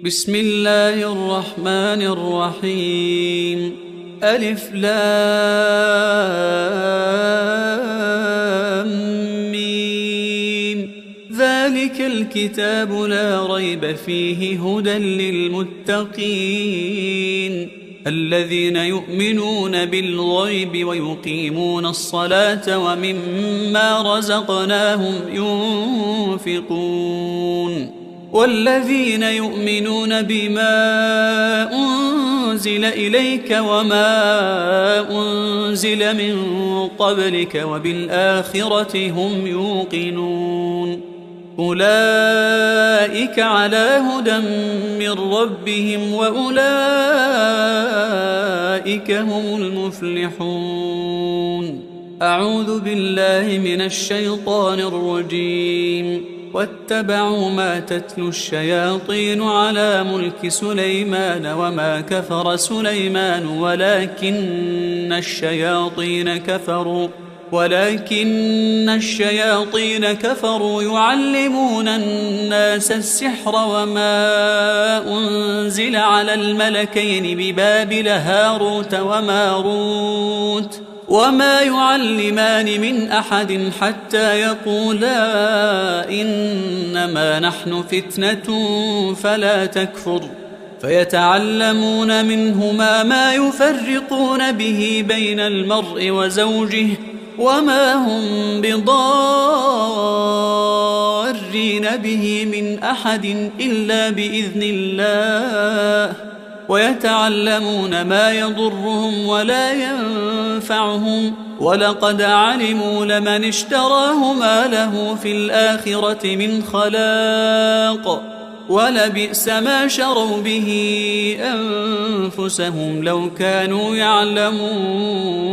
بسم الله الرحمن الرحيم. ألف لام ميم. ذلك الكتاب لا ريب فيه هدى للمتقين الذين يؤمنون بالغيب ويقيمون الصلاة ومما رزقناهم ينفقون والذين يؤمنون بما أنزل إليك وما أنزل من قبلك وبالآخرة هم يوقنون أولئك على هدى من ربهم وأولئك هم المفلحون. أعوذ بالله من الشيطان الرجيم. واتبعوا ما تتلو الشياطين على ملك سليمان وما كفر سليمان ولكن الشياطين كفروا يعلمون الناس السحر وما أنزل على الملكين ببابل هاروت وماروت وما يعلمان من أحد حتى يقولا إنما نحن فتنة فلا تكفر فيتعلمون منهما ما يفرقون به بين المرء وزوجه وما هم بضارين به من أحد إلا بإذن الله ويتعلمون ما يضرهم ولا ينفعهم ولقد علموا لمن اشتراه ما له في الآخرة من خلاق ولبئس ما شروا به أنفسهم لو كانوا يعلمون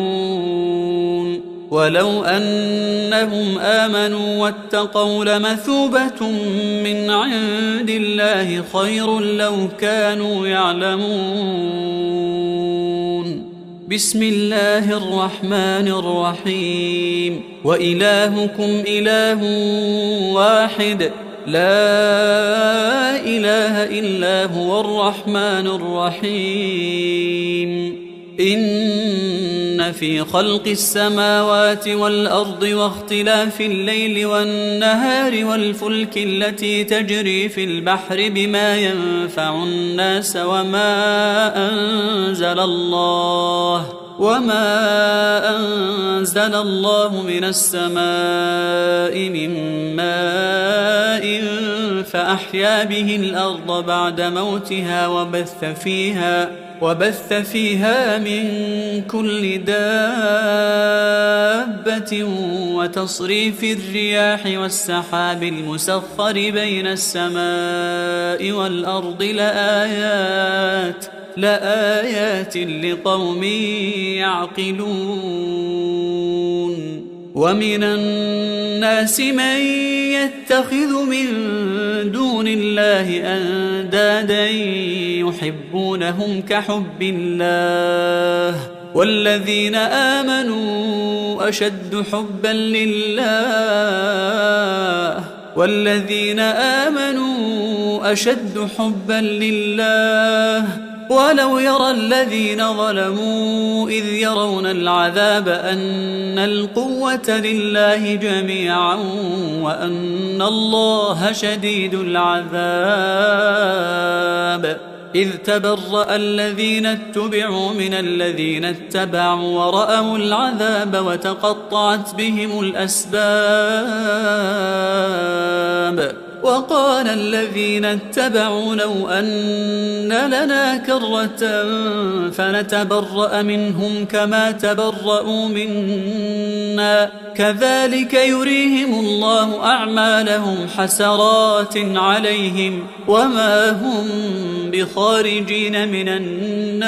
ولو أنهم آمنوا واتقوا لمثوبة من عند الله خير لو كانوا يعلمون. بسم الله الرحمن الرحيم. وإلهكم إله واحد لا إله إلا هو الرحمن الرحيم. إن في خلق السماوات والأرض واختلاف الليل والنهار والفلك التي تجري في البحر بما ينفع الناس وما أنزل الله من السماء من ماء فأحيا به الأرض بعد موتها وبث فيها من كل دابة وتصريف الرياح والسحاب المسخر بين السماء والأرض لآيات لقوم يعقلون. ومن الناس من يتخذ من دون الله أندادا يحبونهم كحب الله والذين آمنوا أشد حبا لله ولو يرى الذين ظلموا إذ يرون العذاب أن القوة لله جميعا وأن الله شديد العذاب. إذ تبرأ الذين اتبعوا من الذين اتبعوا ورأوا العذاب وتقطعت بهم الأسباب. وقال الذين اتبعوا لو أن لنا كرة فنتبرأ منهم كما تبرأوا منا كذلك يريهم الله أعمالهم حسرات عليهم وما هم بخارجين من النار.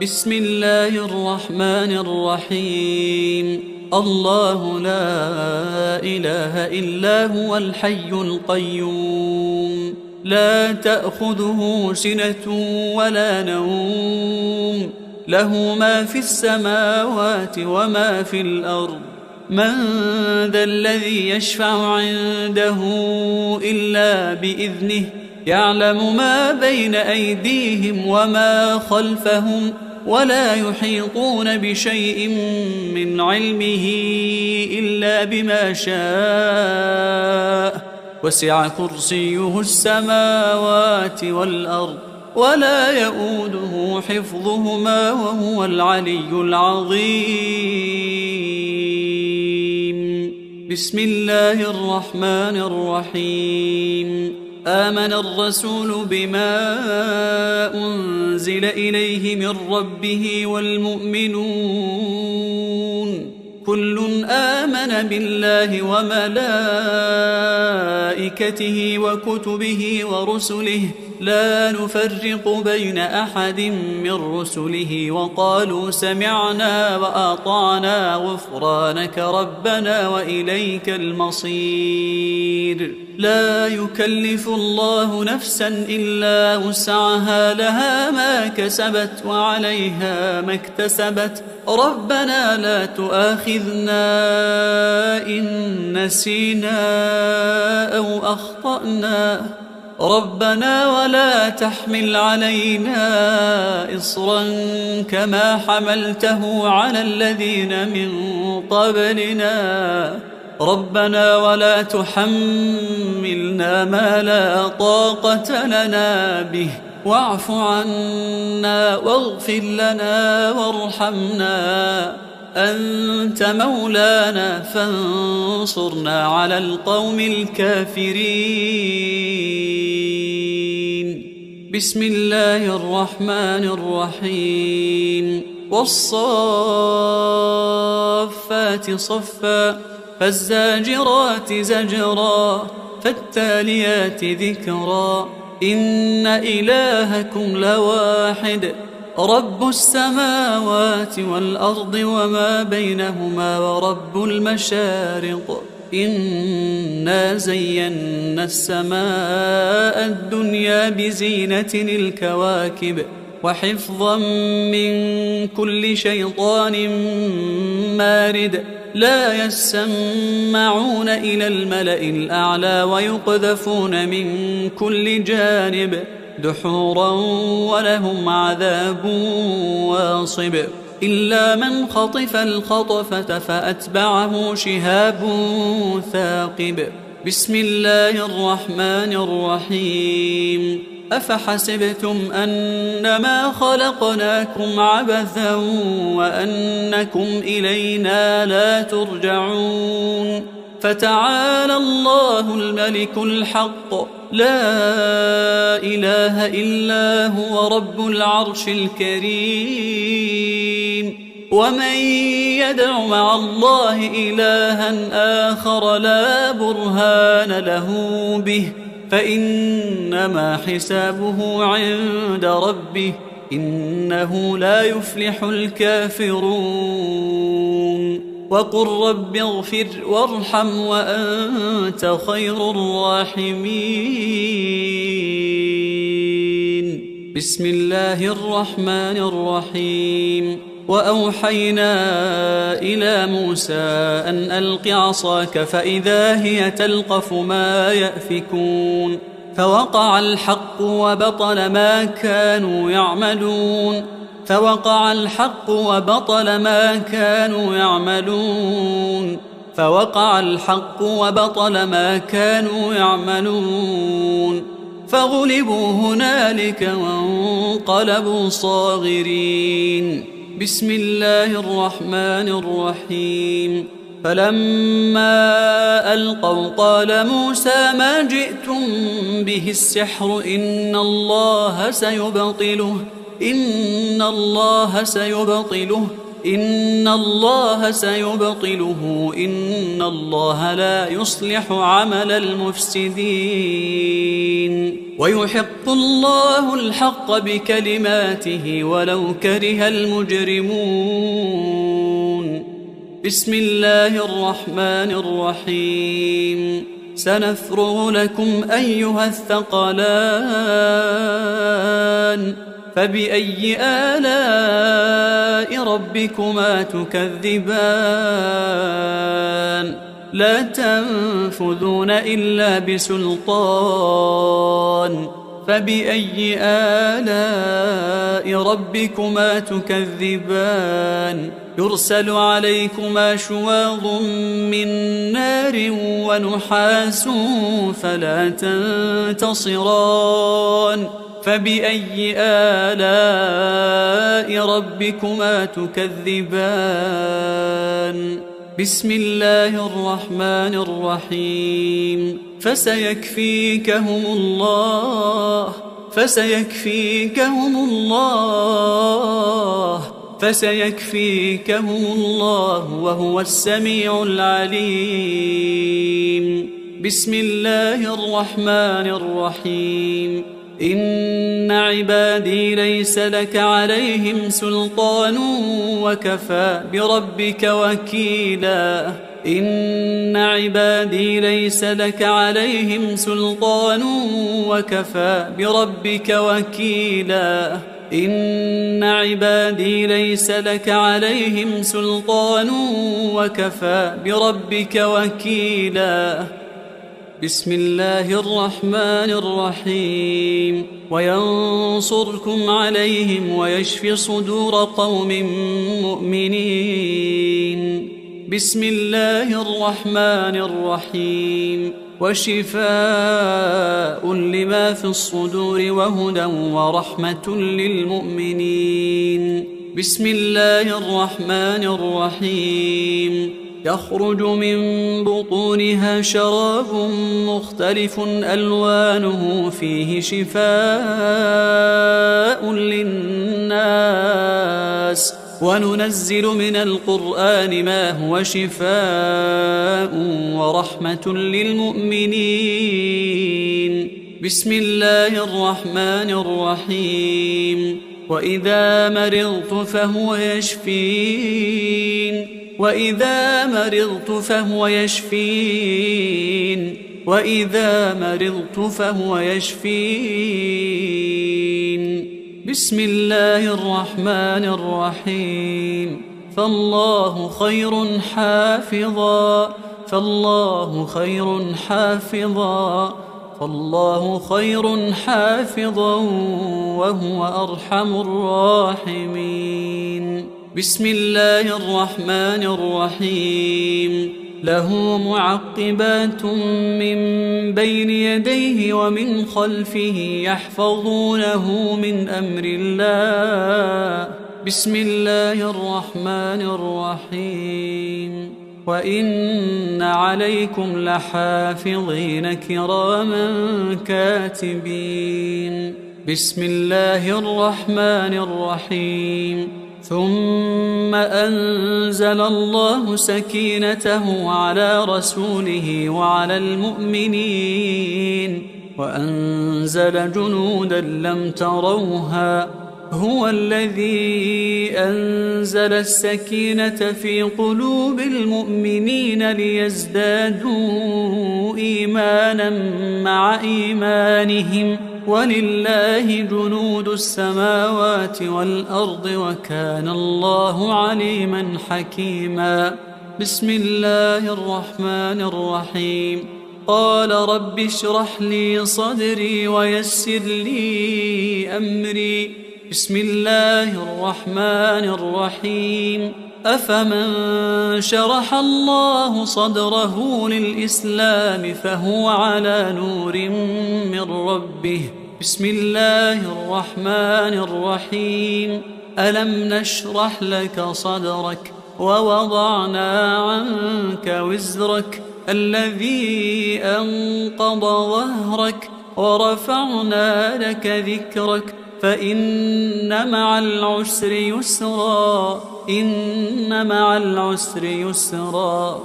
بسم الله الرحمن الرحيم. الله لا إله إلا هو الحي القيوم لا تأخذه سنة ولا نوم له ما في السماوات وما في الأرض من ذا الذي يشفع عنده إلا بإذنه يعلم ما بين أيديهم وما خلفهم ولا يحيطون بشيء من علمه إلا بما شاء وسع كرسيه السماوات والأرض ولا يؤوده حفظهما وهو العلي العظيم. بسم الله الرحمن الرحيم. آمن الرسول بما أنزل إليه من ربه والمؤمنون كل آمن بالله وملائكته وكتبه ورسله لا نفرق بين أحد من رسله وقالوا سمعنا وأطعنا غفرانك ربنا وإليك المصير. لا يكلف الله نفسا إلا وسعها لها ما كسبت وعليها ما اكتسبت ربنا لا تؤاخذنا إن نسينا أو أخطأنا ربنا ولا تحمل علينا إصرا كما حملته على الذين من قبلنا ربنا ولا تحملنا ما لا طاقة لنا به واعف عنا واغفر لنا وارحمنا أنت مولانا فانصرنا على القوم الكافرين. بسم الله الرحمن الرحيم. والصافات صفا فالزاجرات زجرا فالتاليات ذكرا إن إلهكم لواحد رب السماوات والأرض وما بينهما ورب المشارق إنا زينا السماء الدنيا بزينة الكواكب وحفظا من كل شيطان مارد لا يسمعون إلى الملأ الأعلى ويقذفون من كل جانب دحورا ولهم عذاب واصب إلا من خطف الخطفة فأتبعه شهاب ثاقب. بسم الله الرحمن الرحيم. أفحسبتم أنما خلقناكم عبثا وأنكم إلينا لا ترجعون فتعالى الله الملك الحق لا إله إلا هو رب العرش الكريم. ومن يدع مع الله إلها آخر لا برهان له به فإنما حسابه عند ربه إنه لا يفلح الكافرون. وقل رب اغفر وارحم وأنت خير الراحمين. بسم الله الرحمن الرحيم. وأوحينا إلى موسى أن ألق عصاك فإذا هي تلقف ما يأفكون فوقع الحق وبطل ما كانوا يعملون فوقع الحق وبطل ما كانوا يعملون فوقع الحق وبطل ما كانوا يعملون فغلبوا هنالك وانقلبوا صاغرين. بسم الله الرحمن الرحيم. فلما ألقوا قال موسى ما جئتم به السحر إن الله سيبطله إن الله سيبطله إن الله لا يصلح عمل المفسدين ويحق الله الحق بكلماته ولو كره المجرمون. بسم الله الرحمن الرحيم. سنفرغ لكم أيها الثقلان فبأي آلاء ربكما تكذبان لا تنفذون إلا بسلطان فبأي آلاء ربكما تكذبان يرسل عليكما شواظ من نار ونحاس فلا تنتصران فبأي آلاء ربكما تكذبان بسم الله الرحمن الرحيم فسيكفيكهم الله وهو السميع العليم بسم الله الرحمن الرحيم إن عبادي ليس لك عليهم سلطان وكفى بربك وكيلا إن عبادي ليس لك عليهم سلطان وكفى بربك وكيلا إن عبادي ليس لك عليهم سلطان وكفى بربك وكيلا بسم الله الرحمن الرحيم وينصركم عليهم ويشفي صدور قوم مؤمنين بسم الله الرحمن الرحيم وشفاء لما في الصدور وهدى ورحمة للمؤمنين بسم الله الرحمن الرحيم يخرج من بطونها شراب مختلف ألوانه فيه شفاء للناس وننزل من القرآن ما هو شفاء ورحمة للمؤمنين بسم الله الرحمن الرحيم وإذا مرضت فهو يشفين وإذا مرضت فهو يشفين بسم الله الرحمن الرحيم فالله خير حافظا وهو أرحم الراحمين بسم الله الرحمن الرحيم له معقبات من بين يديه ومن خلفه يحفظونه من أمر الله بسم الله الرحمن الرحيم وإن عليكم لحافظين كراما كاتبين بسم الله الرحمن الرحيم ثم أنزل الله سكينته على رسوله وعلى المؤمنين وأنزل جنودا لم تروها هو الذي أنزل السكينة في قلوب المؤمنين ليزدادوا إيمانا مع إيمانهم ولله جنود السماوات والأرض وكان الله عليما حكيما بسم الله الرحمن الرحيم قال رب اشرح لي صدري ويسر لي أمري بسم الله الرحمن الرحيم أفمن شرح الله صدره للإسلام فهو على نور من ربه بسم الله الرحمن الرحيم ألم نشرح لك صدرك ووضعنا عنك وزرك الذي أنقض ظهرك ورفعنا لك ذكرك فإن مع العسر يسرا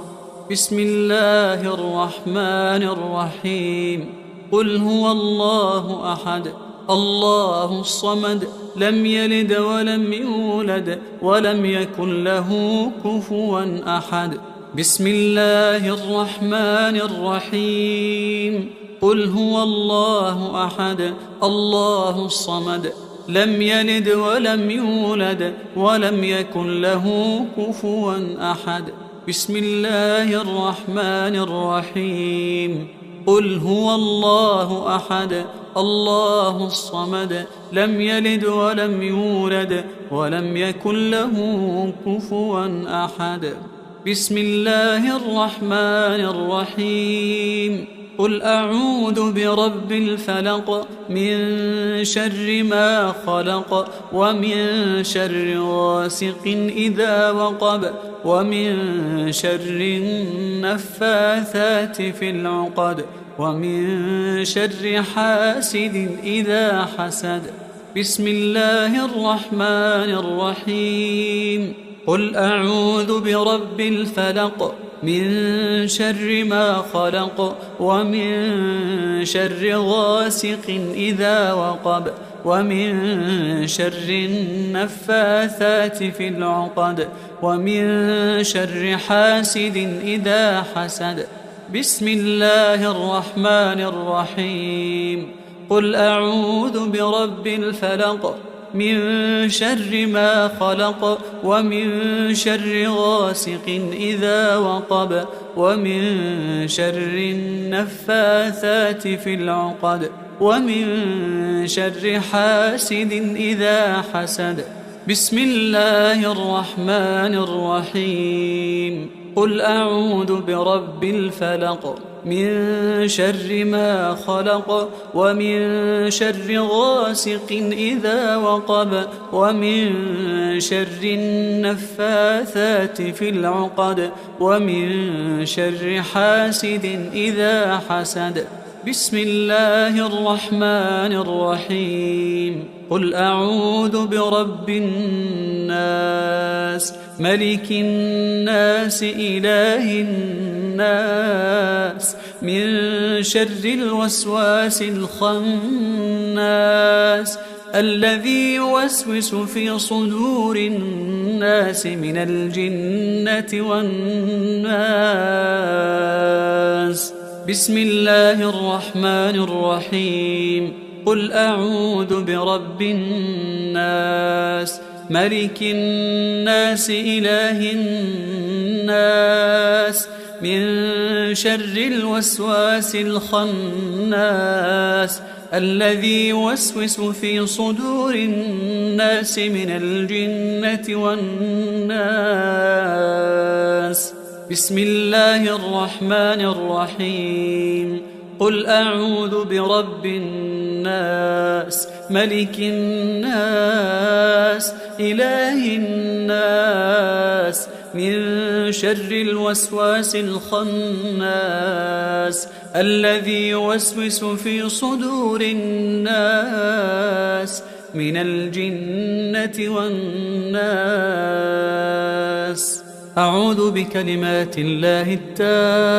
بسم الله الرحمن الرحيم قل هو الله أحد الله الصمد لم يلد ولم يولد ولم يكن له كفوا أحد بسم الله الرحمن الرحيم قل هو الله أحد الله الصمد لم يلد ولم يولد ولم يكن له كفوا أحد. بسم الله الرحمن الرحيم. قل هو الله أحد الله الصمد لم يلد ولم يولد ولم يكن له كفوا أحد. بسم الله الرحمن الرحيم. قل أعوذ برب الفلق من شر ما خلق ومن شر غاسق إذا وقب ومن شر النفاثات في العقد ومن شر حاسد إذا حسد. بسم الله الرحمن الرحيم. قل أعوذ برب الفلق من شر ما خلق ومن شر غاسق إذا وقب ومن شر النفاثات في العقد ومن شر حاسد إذا حسد. بسم الله الرحمن الرحيم. قل أعوذ برب الفلق من شر ما خلق ومن شر غاسق إذا وقب ومن شر النفاثات في العقد ومن شر حاسد إذا حسد. بسم الله الرحمن الرحيم. قل أعوذ برب الفلق من شر ما خلق ومن شر غاسق إذا وقب ومن شر النفاثات في العقد ومن شر حاسد إذا حسد. بسم الله الرحمن الرحيم. قل أعوذ برب الناس ملك الناس إله الناس من شر الوسواس الخناس الذي يوسوس في صدور الناس من الجنة والناس. بسم الله الرحمن الرحيم. قل أعوذ برب الناس ملك الناس إله الناس من شر الوسواس الخناس الذي يوسوس في صدور الناس من الجنة والناس. بسم الله الرحمن الرحيم. قل أعوذ برب الناس ملك الناس إله الناس من شر الوسواس الخناس الذي يوسوس في صدور الناس من الجنة والناس. أعوذ بكلمات الله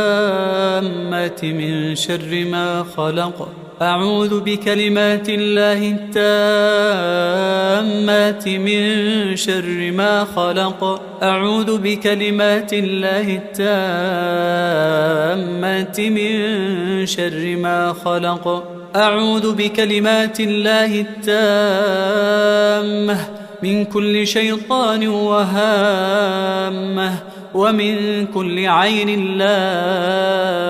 التامات من شر ما خلق. أعوذ بكلمات الله التامات من شر ما خلق. أعوذ بكلمات الله التامات من شر ما خلق. أعوذ بكلمات الله التامة من كل شيطان وهامة ومن كل عين لامة.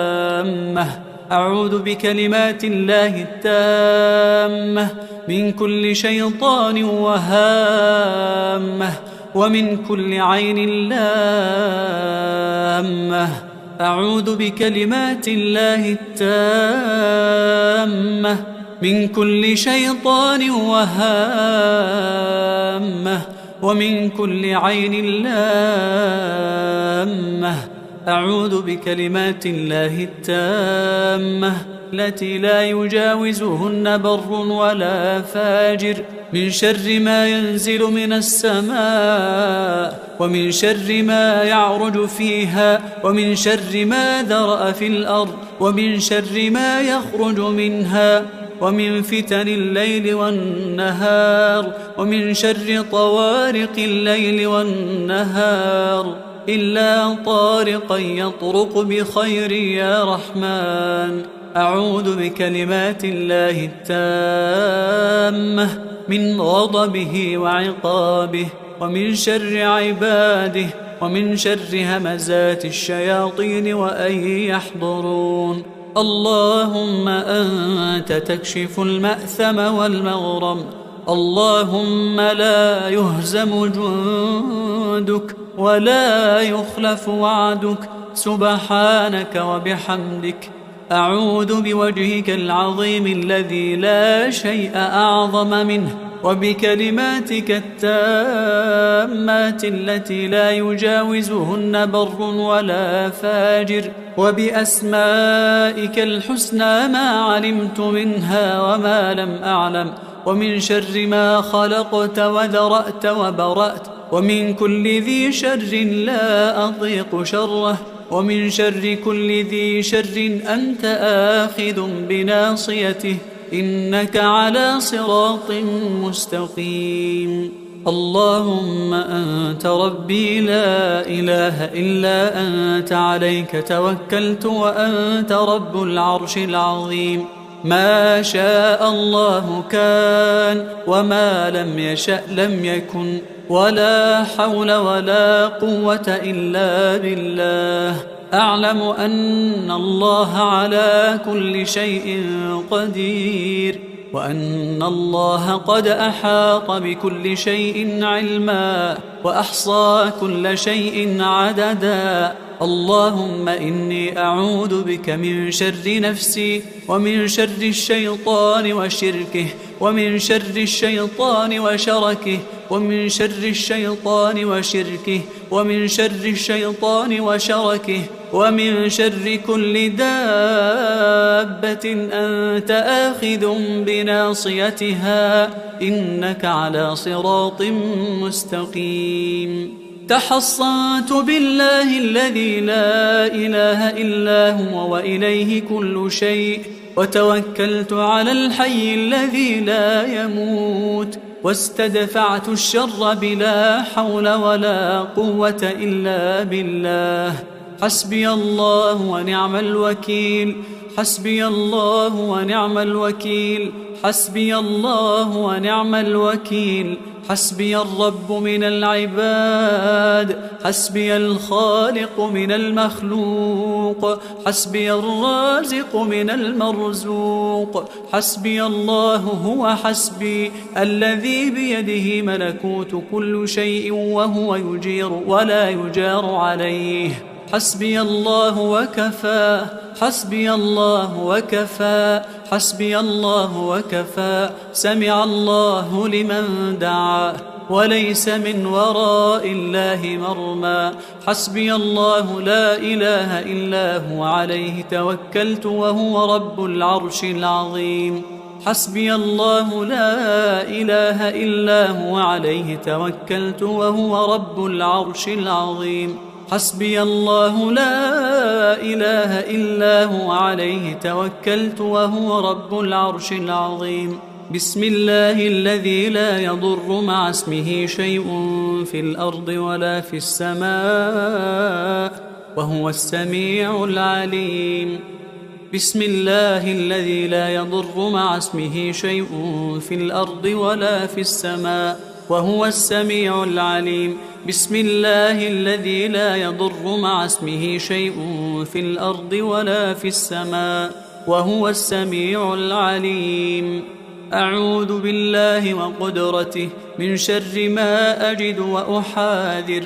أعوذ بكلمات الله التامة من كل شيطان وهامة ومن كل عين لامة. أعوذ بكلمات الله التامة من كل شيطان وهامة ومن كل عين لامة. أعوذ بكلمات الله التامة التي لا يجاوزهن بر ولا فاجر من شر ما ينزل من السماء ومن شر ما يعرج فيها ومن شر ما ذرأ في الأرض ومن شر ما يخرج منها ومن فتن الليل والنهار ومن شر طوارق الليل والنهار إلا طارقا يطرق بخير يا رحمن. أعوذ بكلمات الله التامة من غضبه وعقابه، ومن شر عباده، ومن شر همزات الشياطين وأن يحضرون. اللهم أنت تكشف المأثم والمغرم، اللهم لا يهزم جندك ولا يخلف وعدك، سبحانك وبحمدك. أعوذ بوجهك العظيم الذي لا شيء أعظم منه، وبكلماتك التامات التي لا يجاوزهن بر ولا فاجر، وبأسمائك الحسنى ما علمت منها وما لم أعلم، ومن شر ما خلقت وذرأت وبرأت، ومن كل ذي شر لا أطيق شره، ومن شر كل ذي شر أنت آخذ بناصيته، إنك على صراط مستقيم. اللهم أنت ربي لا إله إلا أنت، عليك توكلت وأنت رب العرش العظيم. ما شاء الله كان، وما لم يشأ لم يكن، ولا حول ولا قوة إلا بالله. أعلم أن الله على كل شيء قدير، وأن الله قد أحاط بكل شيء علما، وأحصى كل شيء عددا. اللهم إني أعوذ بك من شر نفسي، ومن شر الشيطان وشركه، ومن شر الشيطان وشركه، ومن شر الشيطان وشركه، ومن شر الشيطان وشركه، ومن شر كل دابة أنت آخذ بناصيتها، إنك على صراط مستقيم. تحصنت بالله الذي لا إله إلا هو وإليه كل شيء، وتوكلت على الحي الذي لا يموت، واستدفعت الشر بلا حول ولا قوة إلا بالله. حسبي الله ونعم الوكيل، حسبي الله ونعم الوكيل، حسبي الله ونعم الوكيل. حسبي الرب من العباد، حسبي الخالق من المخلوق، حسبي الرازق من المرزوق. حسبي الله هو حسبي، الذي بيده ملكوت كل شيء، وهو يجير ولا يجار عليه. حسبي الله وكفى، حسبي الله وكفى، حسبي الله وكفى. سمع الله لمن دعا، وليس من وراء الله مرمى. حسبي الله لا إله إلا هو، عليه توكلت وهو رب العرش العظيم. حسبي الله لا إله إلا هو، عليه توكلت وهو رب العرش العظيم. حسبي الله لا إله إلا هو، عليه توكلت وهو رب العرش العظيم. بسم الله الذي لا يضر مع اسمه شيء في الأرض ولا في السماء، وهو السميع العليم. بسم الله الذي لا يضر مع اسمه شيء في الأرض ولا في السماء، وهو السميع العليم. بسم الله الذي لا يضر مع اسمه شيء في الأرض ولا في السماء، وهو السميع العليم. أعوذ بالله وقدرته من شر ما أجد وأحاذر.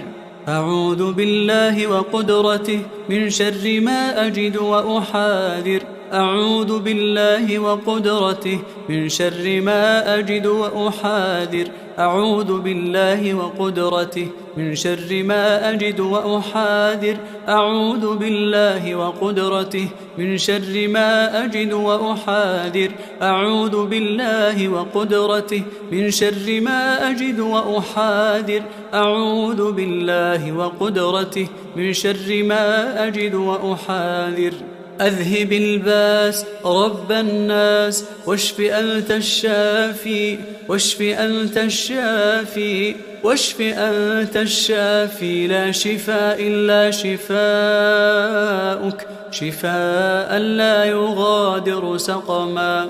أعوذ بالله وقدرته من شر ما أجد وأحاذر. أعوذ بالله وقدرته من شر ما أجد وأحاذر. أعوذ بالله وقدرته من شر ما أجد وأحاذر. أعوذ بالله وقدرته من شر ما أجد وأحاذر. أعوذ بالله وقدرته من شر ما أجد وأحاذر. أعوذ بالله وقدرته من شر ما أجد وأحاذر. أذهب الباس رب الناس، واشف أنت الشافي، واشف أنت الشافي، واشف أنت الشافي. لا شفاء إلا شفاؤك، شفاء لا يغادر سقما.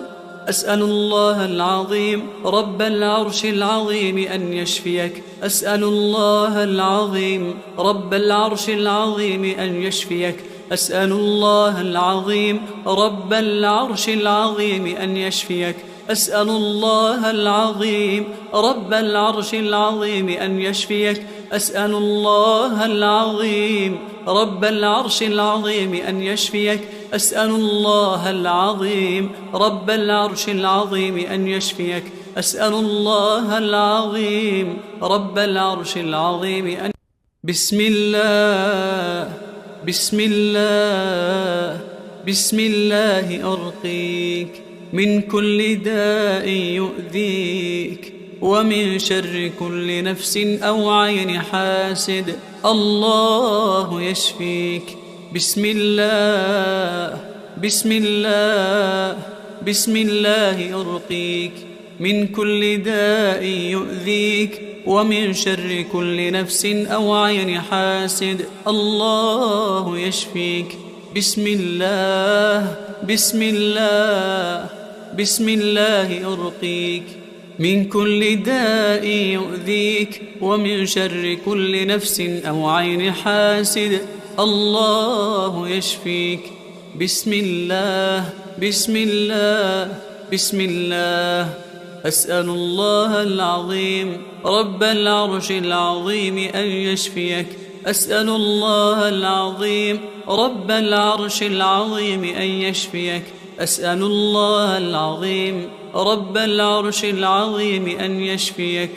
أسأل الله العظيم رب العرش العظيم أن يشفيك. أسأل الله العظيم رب العرش العظيم أن يشفيك. أسأل الله العظيم رب العرش العظيم أن يشفيك. أسأل الله العظيم رب العرش العظيم أن يشفيك. أسأل الله العظيم رب العرش العظيم أن يشفيك. أسأل الله العظيم رب العرش العظيم أن يشفيك. أسأل الله العظيم رب العرش العظيم أن بسم الله بسم الله بسم الله أرقيك من كل داء يؤذيك ومن شر كل نفس أو عين حاسد. الله يشفيك. بسم الله بسم الله بسم الله أرقيك من كل داء يؤذيك ومن شر كل نفس أو عين حاسد. الله يشفيك. بسم الله بسم الله بسم الله أرقيك من كل داء يؤذيك ومن شر كل نفس أو عين حاسد. الله يشفيك. بسم الله بسم الله بسم الله أسأل الله العظيم رب العرش العظيم أن يشفيك. أسأل الله العظيم رب العرش العظيم أن يشفيك. أسأل الله العظيم رب العرش العظيم أن يشفيك.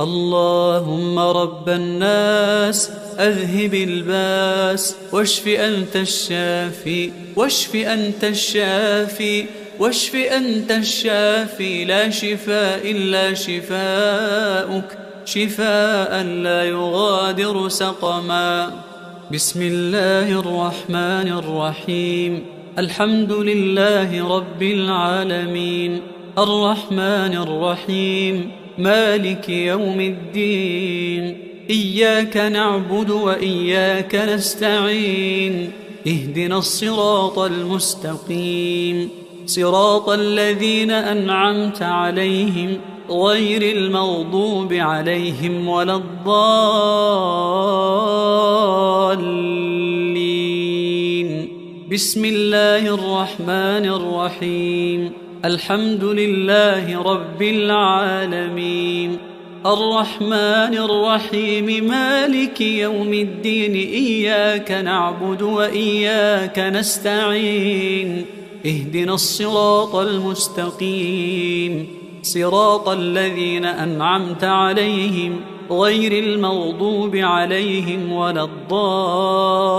اللهم رب الناس أذهب الباس واشف أنت الشافي واشف أنت الشافي واشف أنت الشافي لا شفاء إلا شفاؤك شفاء لا يغادر سقما. بسم الله الرحمن الرحيم. الحمد لله رب العالمين الرحمن الرحيم مالك يوم الدين. إياك نعبد وإياك نستعين. اهدنا الصراط المستقيم صراط الذين أنعمت عليهم غير المغضوب عليهم ولا الضالين. بسم الله الرحمن الرحيم. الحمد لله رب العالمين الرحمن الرحيم مالك يوم الدين. إياك نعبد وإياك نستعين. اهدنا الصراط المستقيم صراط الذين أنعمت عليهم غير المغضوب عليهم ولا الضالين.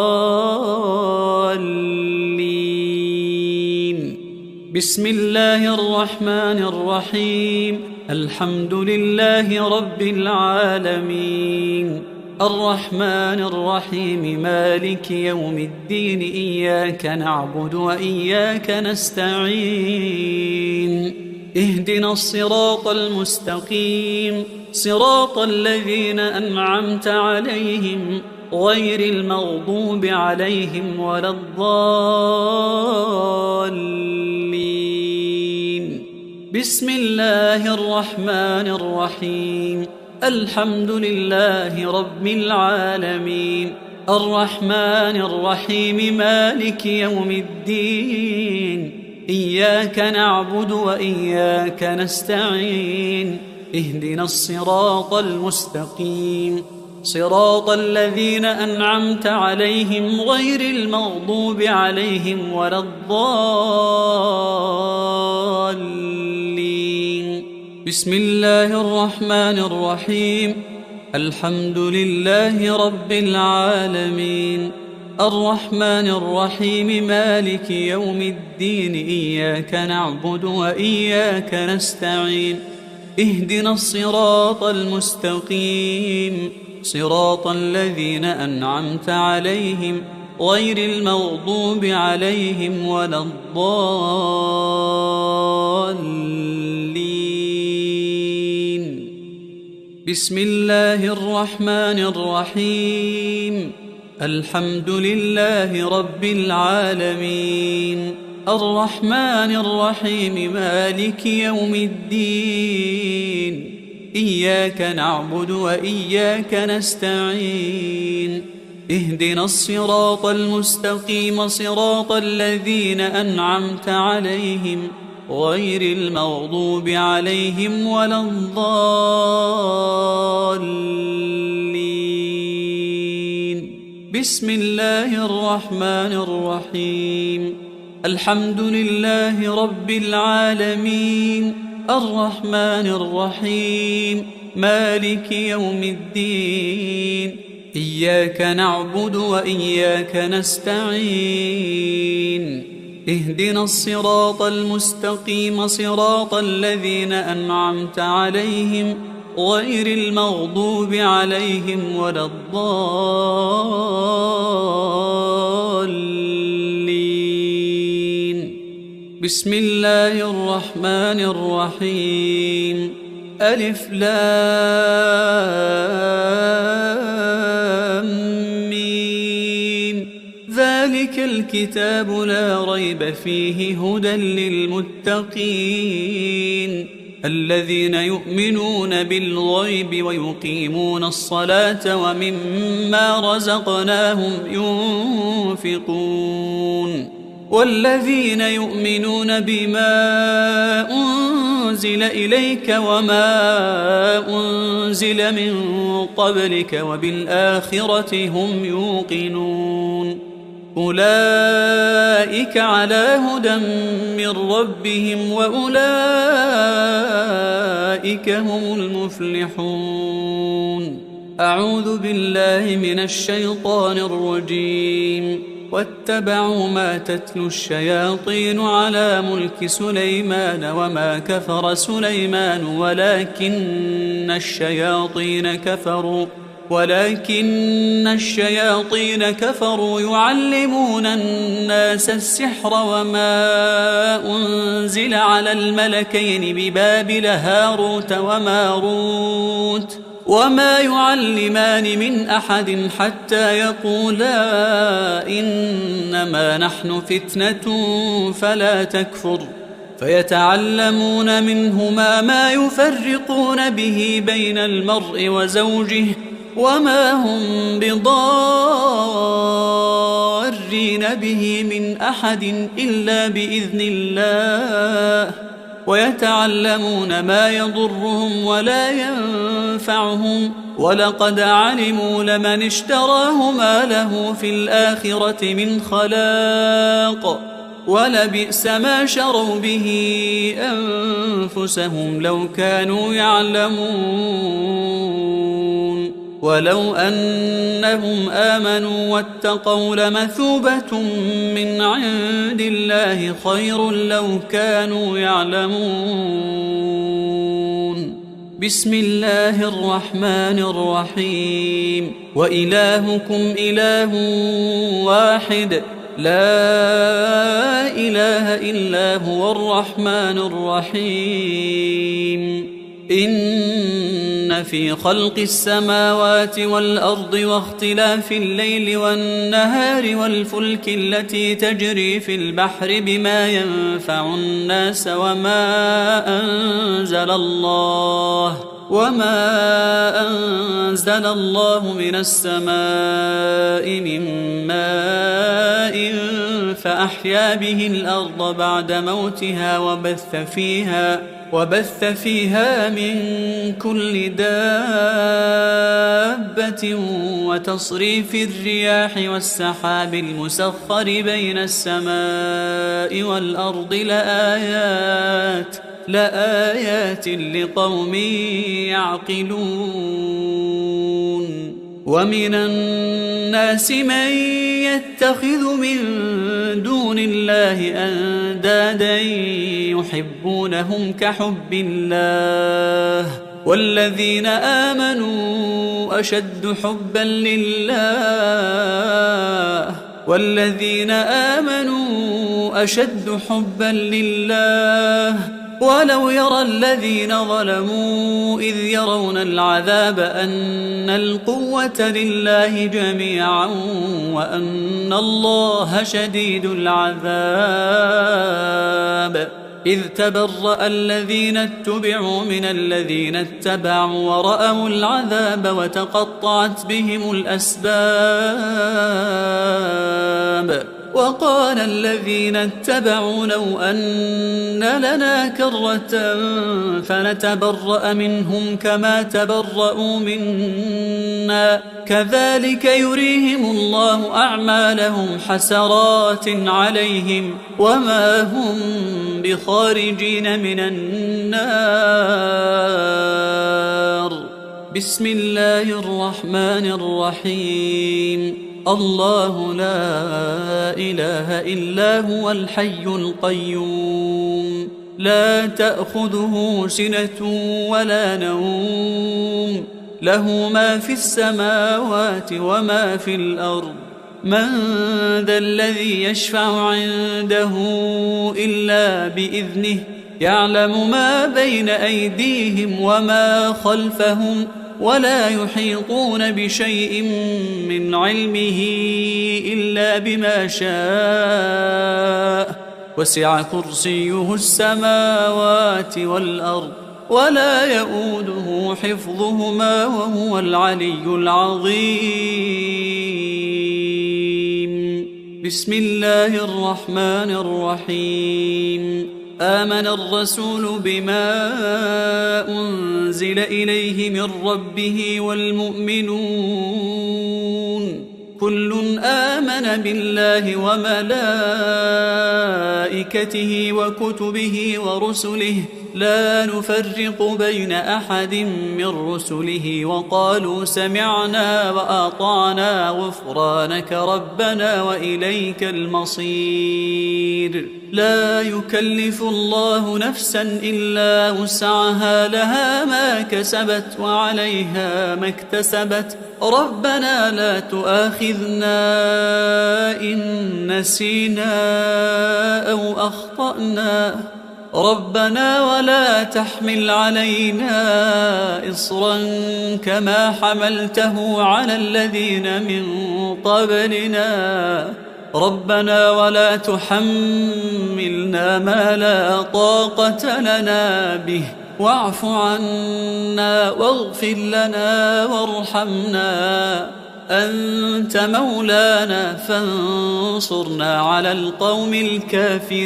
بسم الله الرحمن الرحيم. الحمد لله رب العالمين الرحمن الرحيم مالك يوم الدين. إياك نعبد وإياك نستعين. اهدنا الصراط المستقيم صراط الذين أنعمت عليهم غير المغضوب عليهم ولا الضالين. بسم الله الرحمن الرحيم. الحمد لله رب العالمين الرحمن الرحيم مالك يوم الدين. إياك نعبد وإياك نستعين. اهدنا الصراط المستقيم صراط الذين أنعمت عليهم غير المغضوب عليهم ولا الضالين. بسم الله الرحمن الرحيم. الحمد لله رب العالمين الرحمن الرحيم مالك يوم الدين. إياك نعبد وإياك نستعين. اهدنا الصراط المستقيم صراط الذين أنعمت عليهم غير المغضوب عليهم ولا الضالين. بسم الله الرحمن الرحيم. الحمد لله رب العالمين الرحمن الرحيم مالك يوم الدين إياك نعبد وإياك نستعين اهدنا الصراط المستقيم صراط الذين أنعمت عليهم غير المغضوب عليهم ولا الضالين بسم الله الرحمن الرحيم الحمد لله رب العالمين الرحمن الرحيم مالك يوم الدين إياك نعبد وإياك نستعين اهدنا الصراط المستقيم صراط الذين أنعمت عليهم غير المغضوب عليهم ولا الضالين بسم الله الرحمن الرحيم ألف لام ميم ذلك الكتاب لا ريب فيه هدى للمتقين الذين يؤمنون بالغيب ويقيمون الصلاة ومما رزقناهم ينفقون والذين يؤمنون بما أنزل إليك وما أنزل من قبلك وبالآخرة هم يوقنون أولئك على هدى من ربهم وأولئك هم المفلحون أعوذ بالله من الشيطان الرجيم واتبعوا ما تتلو الشياطين على ملك سليمان وما كفر سليمان ولكن الشياطين كفروا يعلمون الناس السحر وما أنزل على الملكين ببابل هاروت وماروت وما يعلمان من أحد حتى يقولا إنما نحن فتنة فلا تكفر فيتعلمون منهما ما يفرقون به بين المرء وزوجه وما هم بضارين به من أحد إلا بإذن الله ويتعلمون ما يضرهم ولا ينفعهم ولقد علموا لمن اشتراه ما له في الآخرة من خلاق ولبئس ما شروا به أنفسهم لو كانوا يعلمون ولو أنهم آمنوا واتقوا لمثوبة من عند الله خير لو كانوا يعلمون بسم الله الرحمن الرحيم وإلهكم إله واحد لا إله إلا هو الرحمن الرحيم إن في خلق السماوات والأرض واختلاف الليل والنهار والفلك التي تجري في البحر بما ينفع الناس وما أنزل الله من السماء من ماء فأحيا به الأرض بعد موتها وبث فيها من كل دابة وتصريف الرياح والسحاب المسخر بين السماء والأرض لآيات لقوم يعقلون ومن الناس من يتخذ من دون الله أندادا يحبونهم كحب الله والذين آمنوا أشد حبا لله ولو يرى الذين ظلموا إذ يرون العذاب أن القوة لله جميعا وأن الله شديد العذاب إذ تبرأ الذين اتبعوا من الذين اتبعوا ورأوا العذاب وتقطعت بهم الأسباب وقال الذين اتبعوا لو أن لنا كرة فنتبرأ منهم كما تبرأوا منا كذلك يريهم الله أعمالهم حسرات عليهم وما هم بخارجين من النار. بسم الله الرحمن الرحيم. الله لا إله إلا هو الحي القيوم لا تأخذه سنة ولا نوم له ما في السماوات وما في الأرض من ذا الذي يشفع عنده إلا بإذنه يعلم ما بين أيديهم وما خلفهم ولا يحيطون بشيء من علمه إلا بما شاء وسع كرسيه السماوات والأرض ولا يؤوده حفظهما وهو العلي العظيم. بسم الله الرحمن الرحيم. آمن الرسول بما أنزل إليه من ربه والمؤمنون كل آمن بالله وملائكته وكتبه ورسله لا نفرق بين أحد من رسله وقالوا سمعنا وأطعنا غفرانك ربنا وإليك المصير. لا يكلف الله نفسا إلا وسعها لها ما كسبت وعليها ما اكتسبت ربنا لا تؤاخذنا إن نسينا أو أخطأنا ربنا ولا تحمل علينا إصرا كما حملته على الذين من قبلنا ربنا ولا تحملنا ما لا طاقة لنا به واعف عنا واغفر لنا وارحمنا أنت مولانا فانصرنا على القوم الكافرين.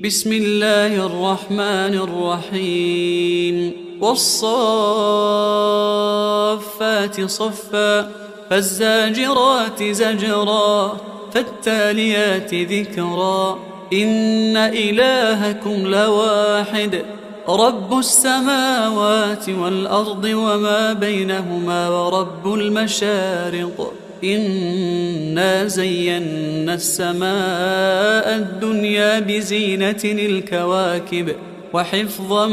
بسم الله الرحمن الرحيم. والصافات صفا فالزاجرات زجرا فالتاليات ذكرا إن إلهكم لواحد رب السماوات والأرض وما بينهما ورب المشارق إنا زينا السماء الدنيا بزينة الكواكب وحفظا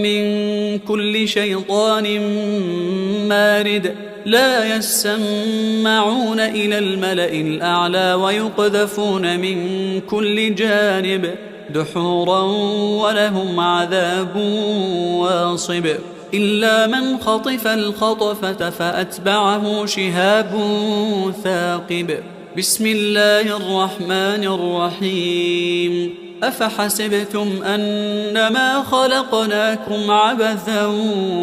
من كل شيطان مارد لا يسمعون إلى الملأ الأعلى ويقذفون من كل جانب دحورا ولهم عذاب واصب إلا من خطف الخطفة فأتبعه شهاب ثاقب. بسم الله الرحمن الرحيم. أفحسبتم أنما خلقناكم عبثا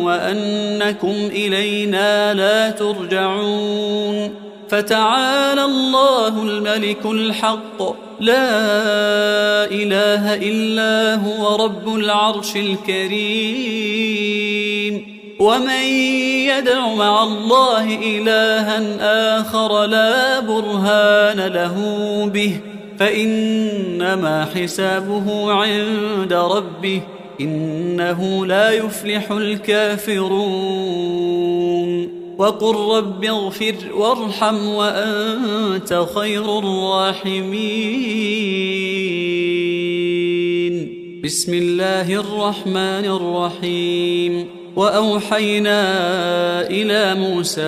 وأنكم إلينا لا ترجعون فتعالى الله الملك الحق لا إله إلا هو رب العرش الكريم. ومن يدع مع الله إلها آخر لا برهان له به فإنما حسابه عند ربه إنه لا يفلح الكافرون. وقل رب اغفر وارحم وأنت خير الراحمين. بسم الله الرحمن الرحيم. وأوحينا إلى موسى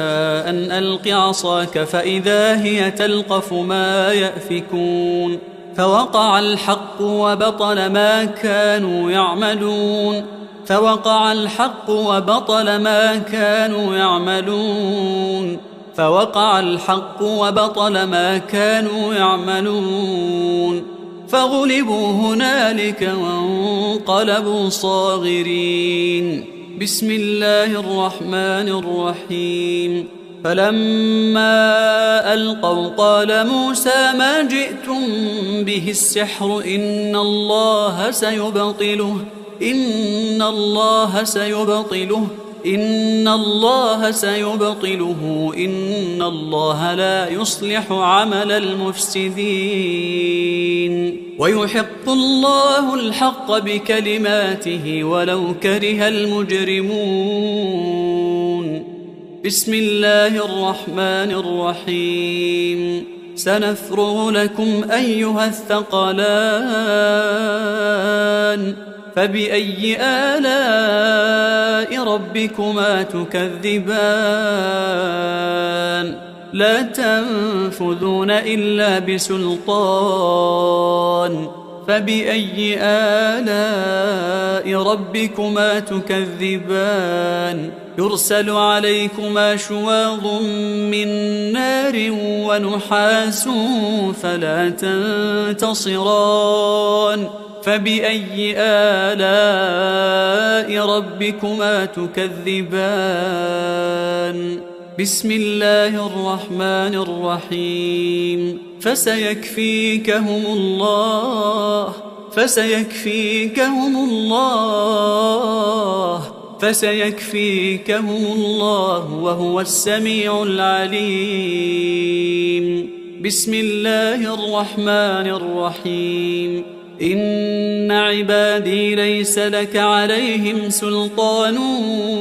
أن ألق عصاك فإذا هي تلقف ما يأفكون فوقع الحق وبطل ما كانوا يعملون فوقع الحق وبطل ما كانوا يعملون فوقع الحق وبطل ما كانوا يعملون فغلبوا هنالك وانقلبوا صاغرين. بسم الله الرحمن الرحيم. فلما ألقوا قال موسى ما جئتم به السحر إن الله سيبطله إن الله لا يصلح عمل المفسدين ويحق الله الحق بكلماته ولو كره المجرمون. بسم الله الرحمن الرحيم. سنفرغ لكم أيها الثقلان فبأي آلاء ربكما تكذبان لا تنفذون إلا بسلطان فبأي آلاء ربكما تكذبان يرسل عليكما شواظ من نار ونحاس فلا تنتصران فبأي آلاء ربكما تكذبان بسم الله الرحمن الرحيم. فسيكفيكهم الله وهو السميع العليم. بسم الله الرحمن الرحيم. إن عبادي ليس لك عليهم سلطان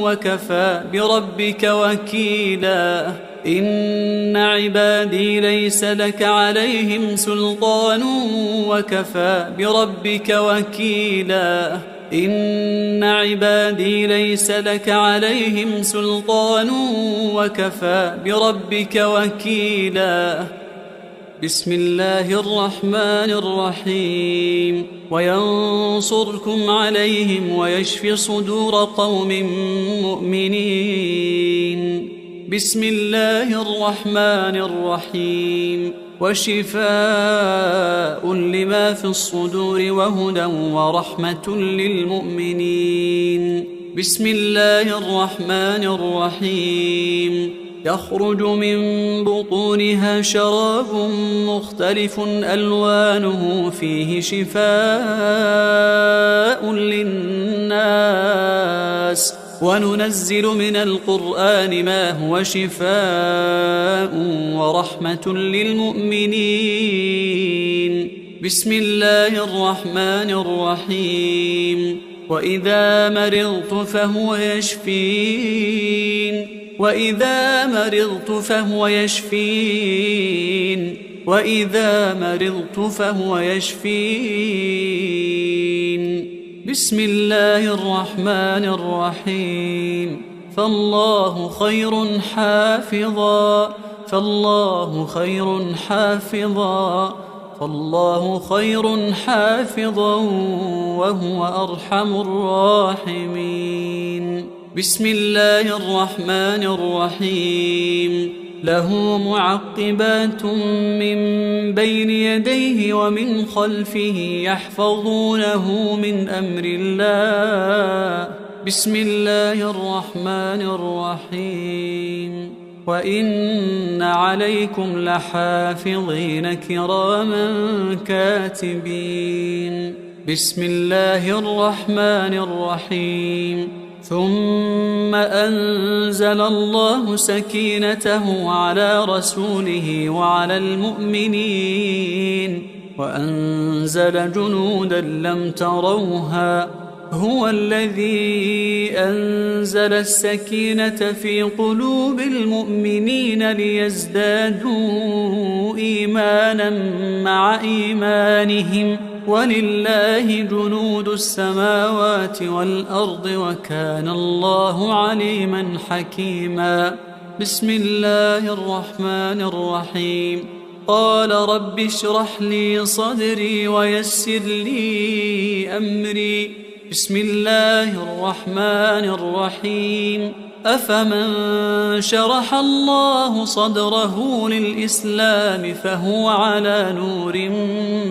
وكفى بربك وكيلا إن عبادي ليس لك عليهم سلطان وكفى بربك وكيلا إن عبادي ليس لك عليهم سلطان وكفى بربك وكيلا. بسم الله الرحمن الرحيم. وينصركم عليهم ويشف صدور قوم مؤمنين. بسم الله الرحمن الرحيم. وشفاء لما في الصدور وهدى ورحمة للمؤمنين. بسم الله الرحمن الرحيم. يخرج من بطونها شراب مختلف ألوانه فيه شفاء للناس وننزل من القرآن ما هو شفاء ورحمة للمؤمنين. بسم الله الرحمن الرحيم. وإذا مرضت فهو يشفين وإذا مرضت فهو يشفين. بسم الله الرحمن الرحيم. فالله خير حافظا وهو أرحم الراحمين. بسم الله الرحمن الرحيم. له معقبات من بين يديه ومن خلفه يحفظونه من أمر الله. بسم الله الرحمن الرحيم. وإن عليكم لحافظين كراما كاتبين. بسم الله الرحمن الرحيم. ثم أنزل الله سكينته على رسوله وعلى المؤمنين وأنزل جنودا لم تروها. هو الذي أنزل السكينة في قلوب المؤمنين ليزدادوا إيمانا مع إيمانهم ولله جنود السماوات والأرض وكان الله عليما حكيما. بسم الله الرحمن الرحيم. قال رب اشرح لي صدري ويسر لي أمري. بسم الله الرحمن الرحيم. أفمن شرح الله صدره للإسلام فهو على نور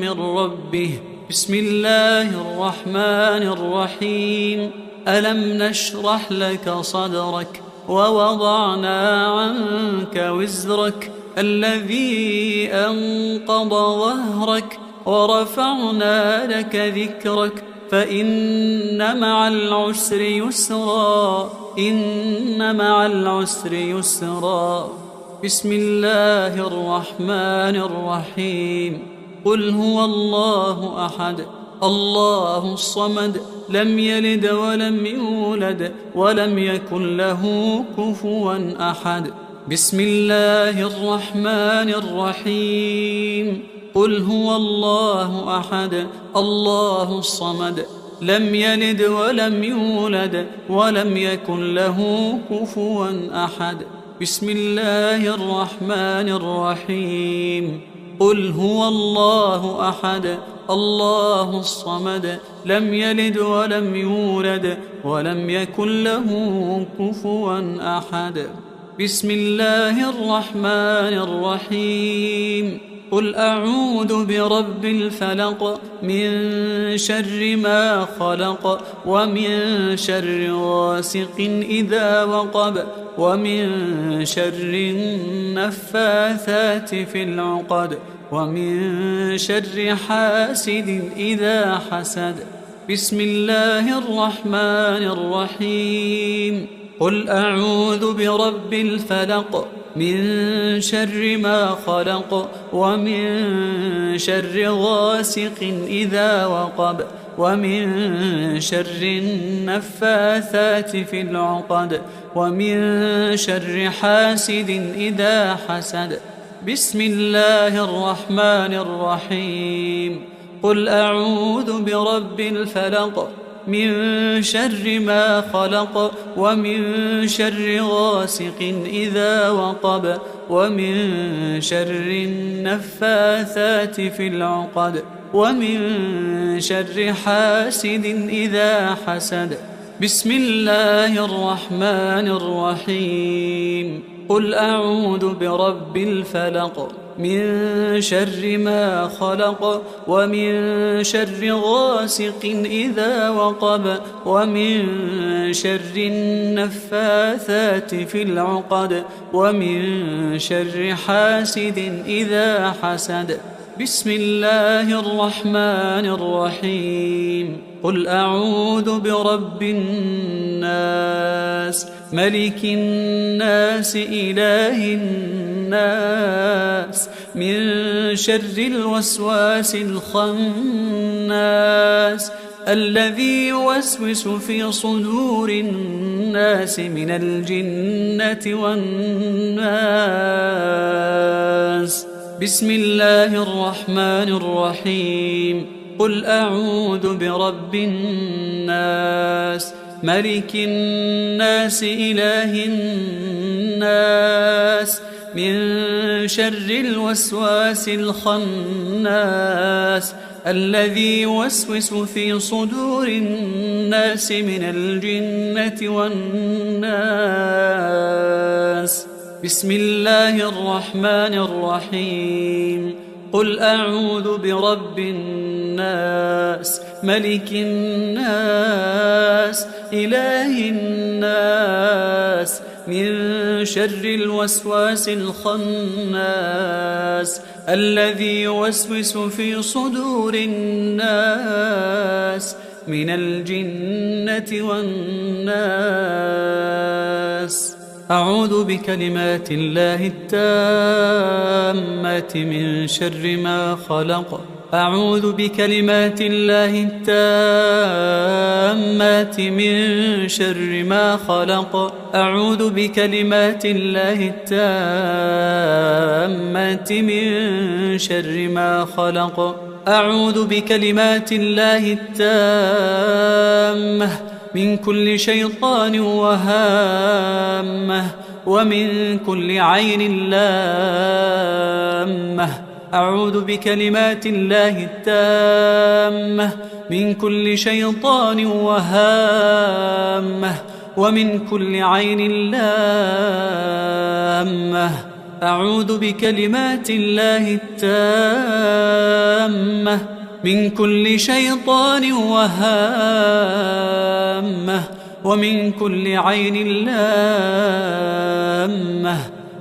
من ربه. بسم الله الرحمن الرحيم. ألم نشرح لك صدرك ووضعنا عنك وزرك الذي أنقض ظهرك ورفعنا لك ذكرك فإن مع العسر يسرا إن مع العسر يسرا. بسم الله الرحمن الرحيم. قل هو الله أحد الله الصمد لم يلد ولم يولد ولم يكن له كفوا أحد. بسم الله الرحمن الرحيم. قل هو الله أحد الله الصمد لم يلد ولم يولد ولم يكن له كفوا أحد. بسم الله الرحمن الرحيم. قل هو الله أحد الله الصمد لم يلد ولم يولد ولم يكن له كفوا أحد. بسم الله الرحمن الرحيم. قل أعوذ برب الفلق من شر ما خلق ومن شر غاسق إذا وقب ومن شر النفاثات في العقد ومن شر حاسد إذا حسد. بسم الله الرحمن الرحيم. قل أعوذ برب الفلق من شر ما خلق ومن شر غاسق إذا وقب ومن شر النفاثات في العقد ومن شر حاسد إذا حسد. بسم الله الرحمن الرحيم. قل أعوذ برب الفلق من شر ما خلق ومن شر غاسق إذا وقب ومن شر النفاثات في العقد ومن شر حاسد إذا حسد. بسم الله الرحمن الرحيم. قل أعوذ برب الفلق من شر ما خلق ومن شر غاسق إذا وقب ومن شر النفاثات في العقد ومن شر حاسد إذا حسد. بسم الله الرحمن الرحيم. قل أعوذ برب الناس ملك الناس إله الناس من شر الوسواس الخناس الذي يوسوس في صدور الناس من الجنة والناس. بسم الله الرحمن الرحيم. قل أعوذ برب الناس ملك الناس إله الناس من شر الوسواس الخناس الذي يوسوس في صدور الناس من الجنة والناس. بسم الله الرحمن الرحيم. قل أعوذ برب الناس ملك الناس إله الناس من شر الوسواس الخناس الذي يوسوس في صدور الناس من الجنة والناس. أعوذ بكلمات الله التامات من شر ما خلق. أعوذ بكلمات الله التامات من شر ما خلق. أعوذ بكلمات الله التامات من شر ما خلق. أعوذ بكلمات الله التامة من كل شيطان وهامة ومن كل عين لامة أعوذ بكلمات الله التامة من كل شيطان وهامة ومن كل عين لامة. أعوذ بكلمات الله التامة من كل شيطان وهامة ومن كل عين لامة.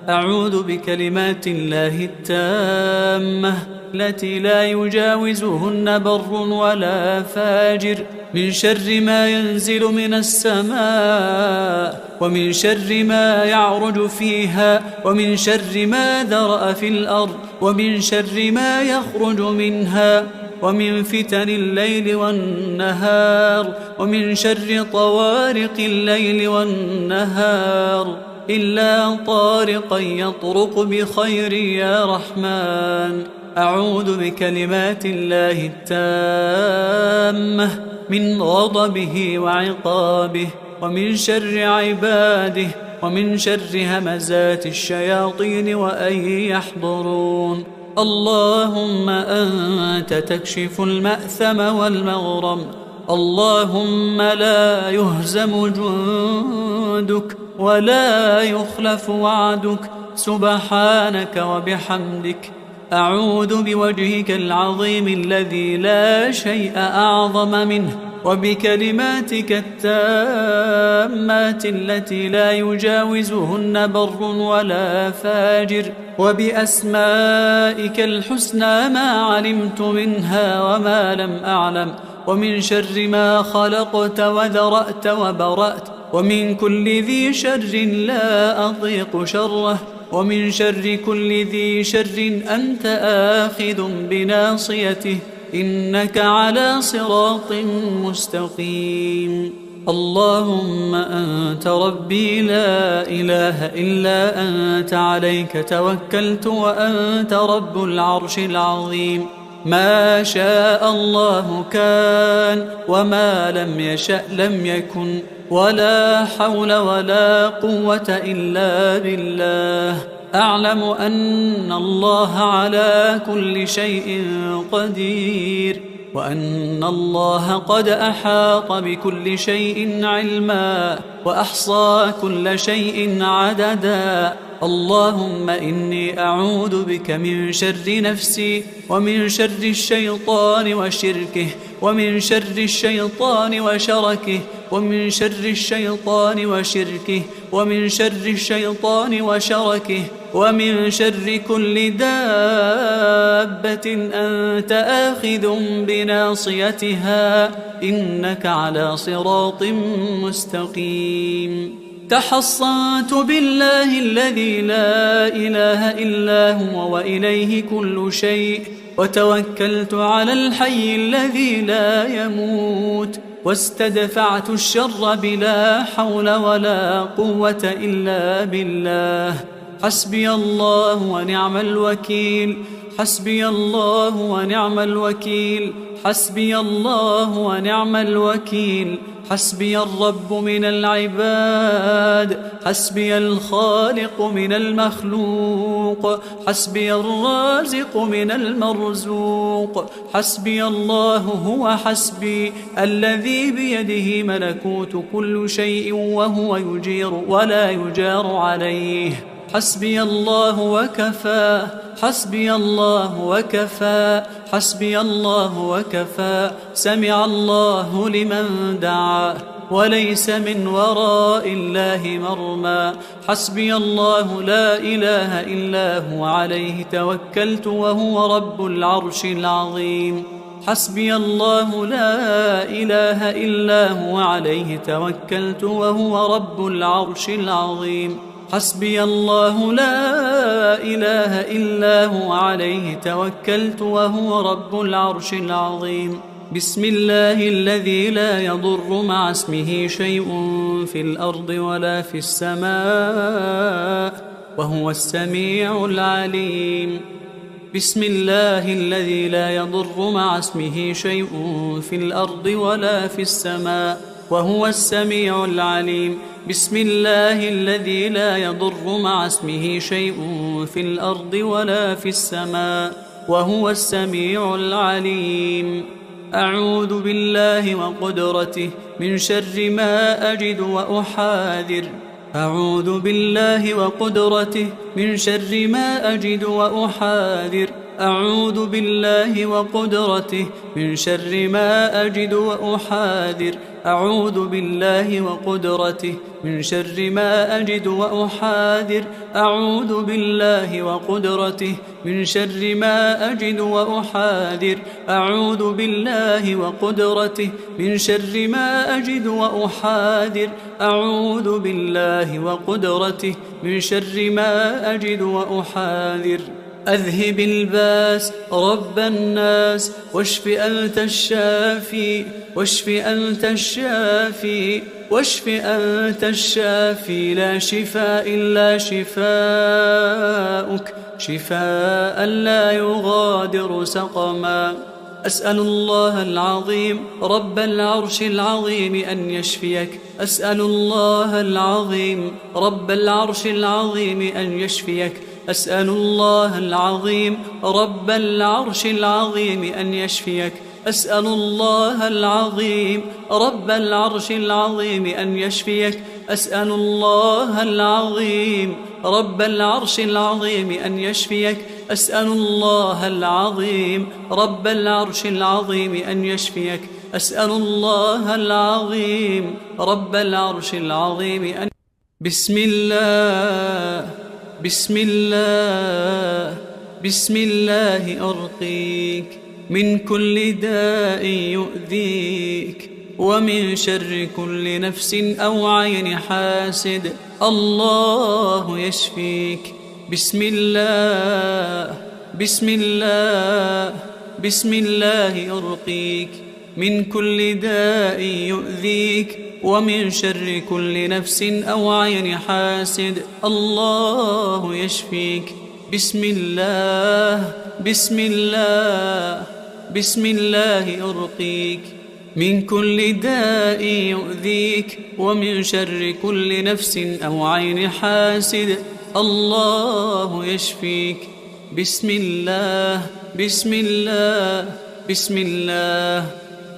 أعوذ بكلمات الله التامة التي لا يجاوزهن بر ولا فاجر من شر ما ينزل من السماء ومن شر ما يعرج فيها ومن شر ما ذرأ في الأرض ومن شر ما يخرج منها ومن فتن الليل والنهار ومن شر طوارق الليل والنهار إلا طارقا يطرق بخير يا رحمن. أعوذ بكلمات الله التامة من غضبه وعقابه ومن شر عباده ومن شر همزات الشياطين وأن يحضرون. اللهم أنت تكشف المأثم والمغرم، اللهم لا يهزم جندك ولا يخلف وعدك، سبحانك وبحمدك. أعوذ بوجهك العظيم الذي لا شيء أعظم منه وبكلماتك التامات التي لا يجاوزهن بر ولا فاجر وبأسمائك الحسنى ما علمت منها وما لم أعلم، ومن شر ما خلقت وذرأت وبرأت، ومن كل ذي شر لا أطيق شره، ومن شر كل ذي شر أنت آخذ بناصيته، إنك على صراط مستقيم. اللهم أنت ربي لا إله إلا أنت، عليك توكلت وأنت رب العرش العظيم. ما شاء الله كان وما لم يشأ لم يكن، ولا حول ولا قوة إلا بالله. أعلم أن الله على كل شيء قدير، وأن الله قد أحاط بكل شيء علما وأحصى كل شيء عددا. اللهم إني أعوذ بك من شر نفسي ومن شر الشيطان وشركه ومن شر الشيطان وشركه ومن شر الشيطان وشركه ومن شر الشيطان وشركه ومن شر كل دابة أنت آخذ بناصيتها، إنك على صراط مستقيم. تحصنت بالله الذي لا إله إلا هو وإليه كل شيء، وتوكلت على الحي الذي لا يموت، واستدفعت الشر بلا حول ولا قوة إلا بالله. حسبي الله ونعم الوكيل، حسبي الله ونعم الوكيل، حسبي الله ونعم الوكيل. حسبي الرب من العباد، حسبي الخالق من المخلوق، حسبي الرازق من المرزوق. حسبي الله هو حسبي، الذي بيده ملكوت كل شيء وهو يجير ولا يجار عليه. حسبي الله وكفى، حسبي الله وكفى، حسبي الله وكفى. سمع الله لمن دعا، وليس من وراء الله مرمى. حسبي الله لا إله إلا هو، عليه توكلت وهو رب العرش العظيم. حسبي الله لا إله إلا هو، عليه توكلت وهو رب العرش العظيم. حسبي الله لا إله إلا هو، عليه توكلت وهو رب العرش العظيم. بسم الله الذي لا يضر مع اسمه شيء في الأرض ولا في السماء وهو السميع العليم. بسم الله الذي لا يضر مع اسمه شيء في الأرض ولا في السماء وهو السميع العليم. بسم الله الذي لا يضر مع اسمه شيء في الأرض ولا في السماء وهو السميع العليم. أعوذ بالله وقدرته من شر ما أجد وأحاذر. أعوذ بالله وقدرته من شر ما أجد وأحاذر. أعوذ بالله وقدرته من شر ما أجد وأحاذر. أعوذ بالله وقدرته من شر ما أجد وأحاذر. أعوذ بالله وقدرته من شر ما أجد وأحاذر. أعوذ بالله وقدرته من شر ما أجد وأحاذر. أعوذ بالله وقدرته من شر ما أجد وأحاذر. أذهب الباس رب الناس واشف أنت الشافي. واشف أنت الشافي. واشف أنت الشافي. لا شفاء إلا شفاؤك، شفاء لا يغادر سقما. أسأل الله العظيم رب العرش العظيم أن يشفيك. أسأل الله العظيم رب العرش العظيم أن يشفيك. أسأل الله العظيم رب العرش العظيم أن يشفيك. أسأل الله العظيم رب العرش العظيم أن يشفيك. أسأل الله العظيم رب العرش العظيم أن يشفيك. أسأل الله العظيم رب العرش العظيم أن يشفيك. أسأل الله العظيم رب العرش العظيم أن بسم الله بسم الله بسم الله أرقيك من كل داء يؤذيك ومن شر كل نفس أو عين حاسد. الله يشفيك. بسم الله بسم الله بسم الله أرقيك من كل داء يؤذيك ومن شر كل نفس أو عين حاسد. الله يشفيك. بسم الله بسم الله بسم الله أرقيك من كل داء يؤذيك ومن شر كل نفس أو عين حاسد. الله يشفيك. بسم الله بسم الله بسم الله.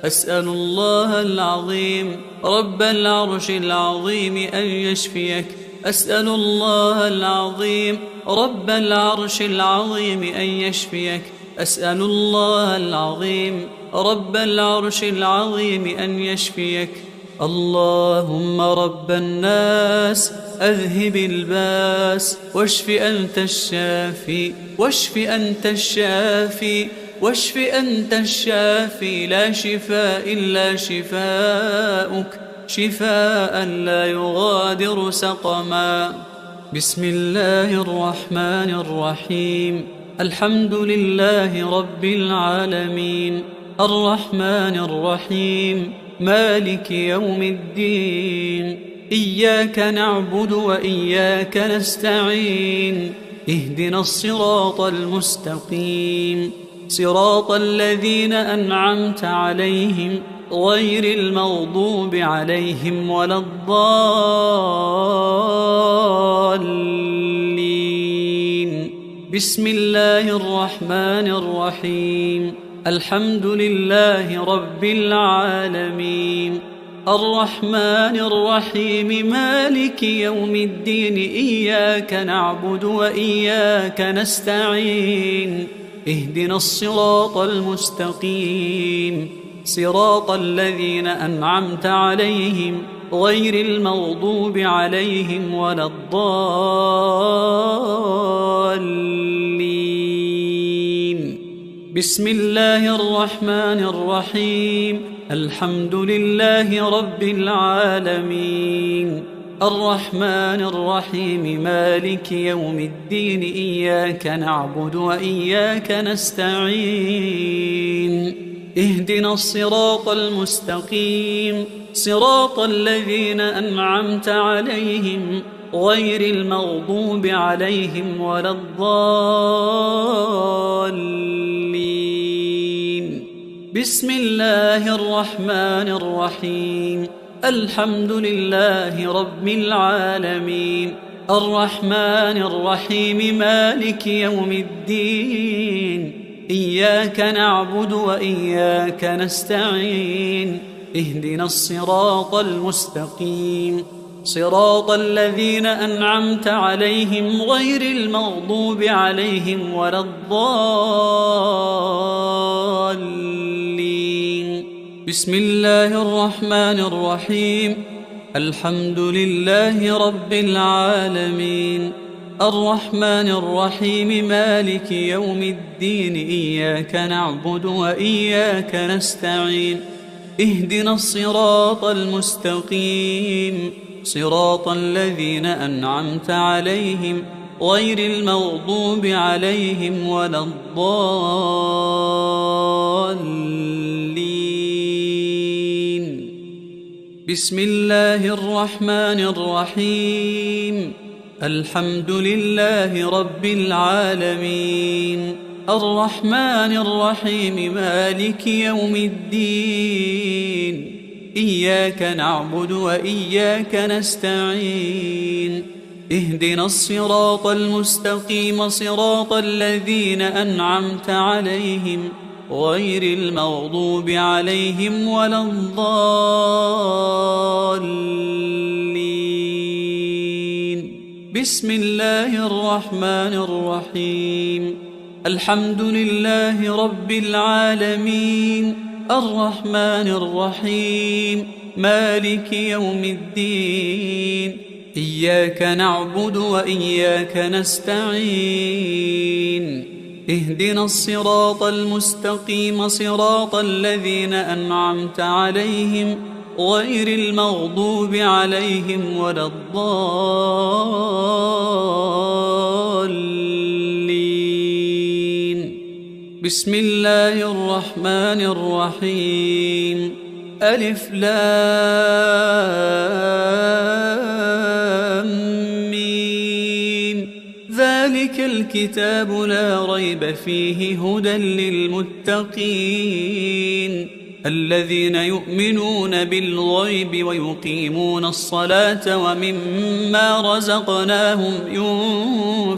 أسأل الله العظيم رب العرش العظيم أن يشفيك. أسأل الله العظيم رب العرش العظيم أن يشفيك. أسأل الله العظيم رب العرش العظيم أن يشفيك. اللهم رب الناس أذهب الباس واشف أنت الشافي. واشف أنت الشافي. واشف أنت الشافي. لا شفاء إلا شفاؤك، شفاء لا يغادر سقما. بسم الله الرحمن الرحيم. الحمد لله رب العالمين الرحمن الرحيم مالك يوم الدين. إياك نعبد وإياك نستعين. اهدنا الصراط المستقيم صراط الذين أنعمت عليهم غير المغضوب عليهم ولا الضالين. بسم الله الرحمن الرحيم. الحمد لله رب العالمين الرحمن الرحيم مالك يوم الدين. إياك نعبد وإياك نستعين. اهدنا الصراط المستقيم صراط الذين أنعمت عليهم غير المغضوب عليهم ولا الضالين. بسم الله الرحمن الرحيم. الحمد لله رب العالمين الرحمن الرحيم مالك يوم الدين. إياك نعبد وإياك نستعين. اهدنا الصراط المستقيم صراط الذين أنعمت عليهم غير المغضوب عليهم ولا الضالين. بسم الله الرحمن الرحيم. الحمد لله رب العالمين الرحمن الرحيم مالك يوم الدين. إياك نعبد وإياك نستعين اهدنا الصراط المستقيم صراط الذين أنعمت عليهم غير المغضوب عليهم ولا الضالين. بسم الله الرحمن الرحيم. الحمد لله رب العالمين الرحمن الرحيم مالك يوم الدين إياك نعبد وإياك نستعين اهدنا الصراط المستقيم صراط الذين أنعمت عليهم غير المغضوب عليهم ولا الضالين. بسم الله الرحمن الرحيم. الحمد لله رب العالمين الرحمن الرحيم مالك يوم الدين إياك نعبد وإياك نستعين اهدنا الصراط المستقيم صراط الذين أنعمت عليهم غير المغضوب عليهم ولا الضالين. بسم الله الرحمن الرحيم. الحمد لله رب العالمين الرحمن الرحيم مالك يوم الدين إياك نعبد وإياك نستعين اهدنا الصراط المستقيم صراط الذين أنعمت عليهم غير المغضوب عليهم ولا الضالين. بسم الله الرحمن الرحيم. ألف لام ميم ذلك الكتاب لا ريب فيه هدى للمتقين الذين يؤمنون بالغيب ويقيمون الصلاة ومما رزقناهم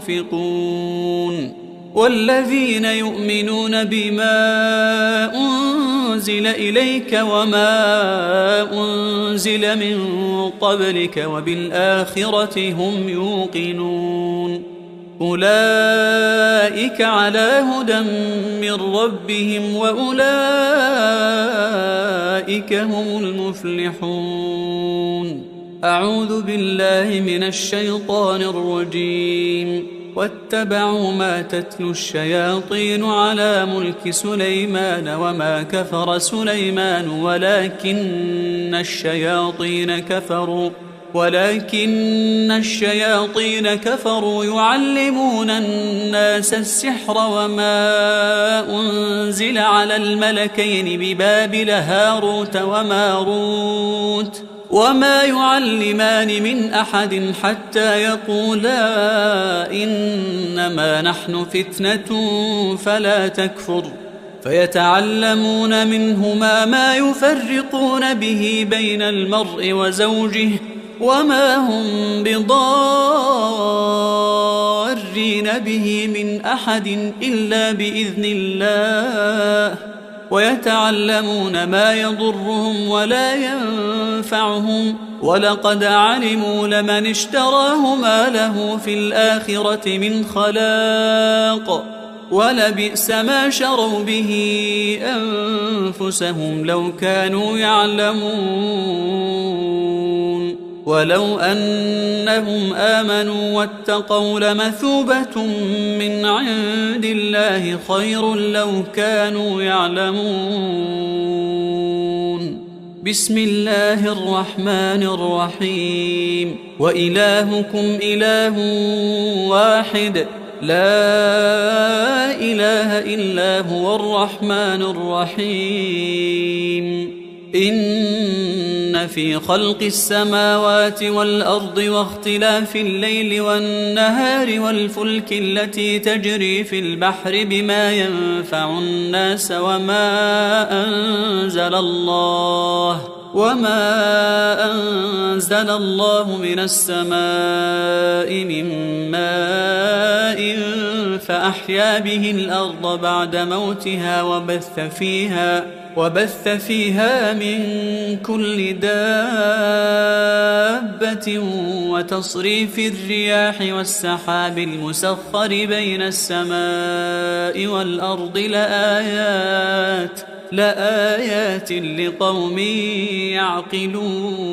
ينفقون والذين يؤمنون بما أنزل إليك وما أنزل من قبلك وبالآخرة هم يوقنون أولئك على هدى من ربهم وأولئك هم المفلحون. أعوذ بالله من الشيطان الرجيم. واتبعوا ما تتلو الشياطين على ملك سليمان وما كفر سليمان ولكن الشياطين كفروا يعلمون الناس السحر وما أنزل على الملكين ببابل هاروت وماروت وما يعلمان من أحد حتى يقولا إنما نحن فتنة فلا تكفر فيتعلمون منهما ما يفرقون به بين المرء وزوجه وما هم بضارين به من أحد إلا بإذن الله ويتعلمون ما يضرهم ولا ينفعهم ولقد علموا لمن اشتراه ما له في الآخرة من خلاق ولبئس ما شروا به أنفسهم لو كانوا يعلمون ولو أنهم آمنوا واتقوا لمثوبة من عند الله خير لو كانوا يعلمون. بسم الله الرحمن الرحيم. وإلهكم إله واحد لا إله إلا هو الرحمن الرحيم. إن في خلق السماوات والأرض واختلاف الليل والنهار والفلك التي تجري في البحر بما ينفع الناس وما أنزل الله من السماء من ماء فأحيا به الأرض بعد موتها وبث فيها من كل دابة وتصريف الرياح والسحاب المسخر بين السماء والأرض لآيات لقوم يعقلون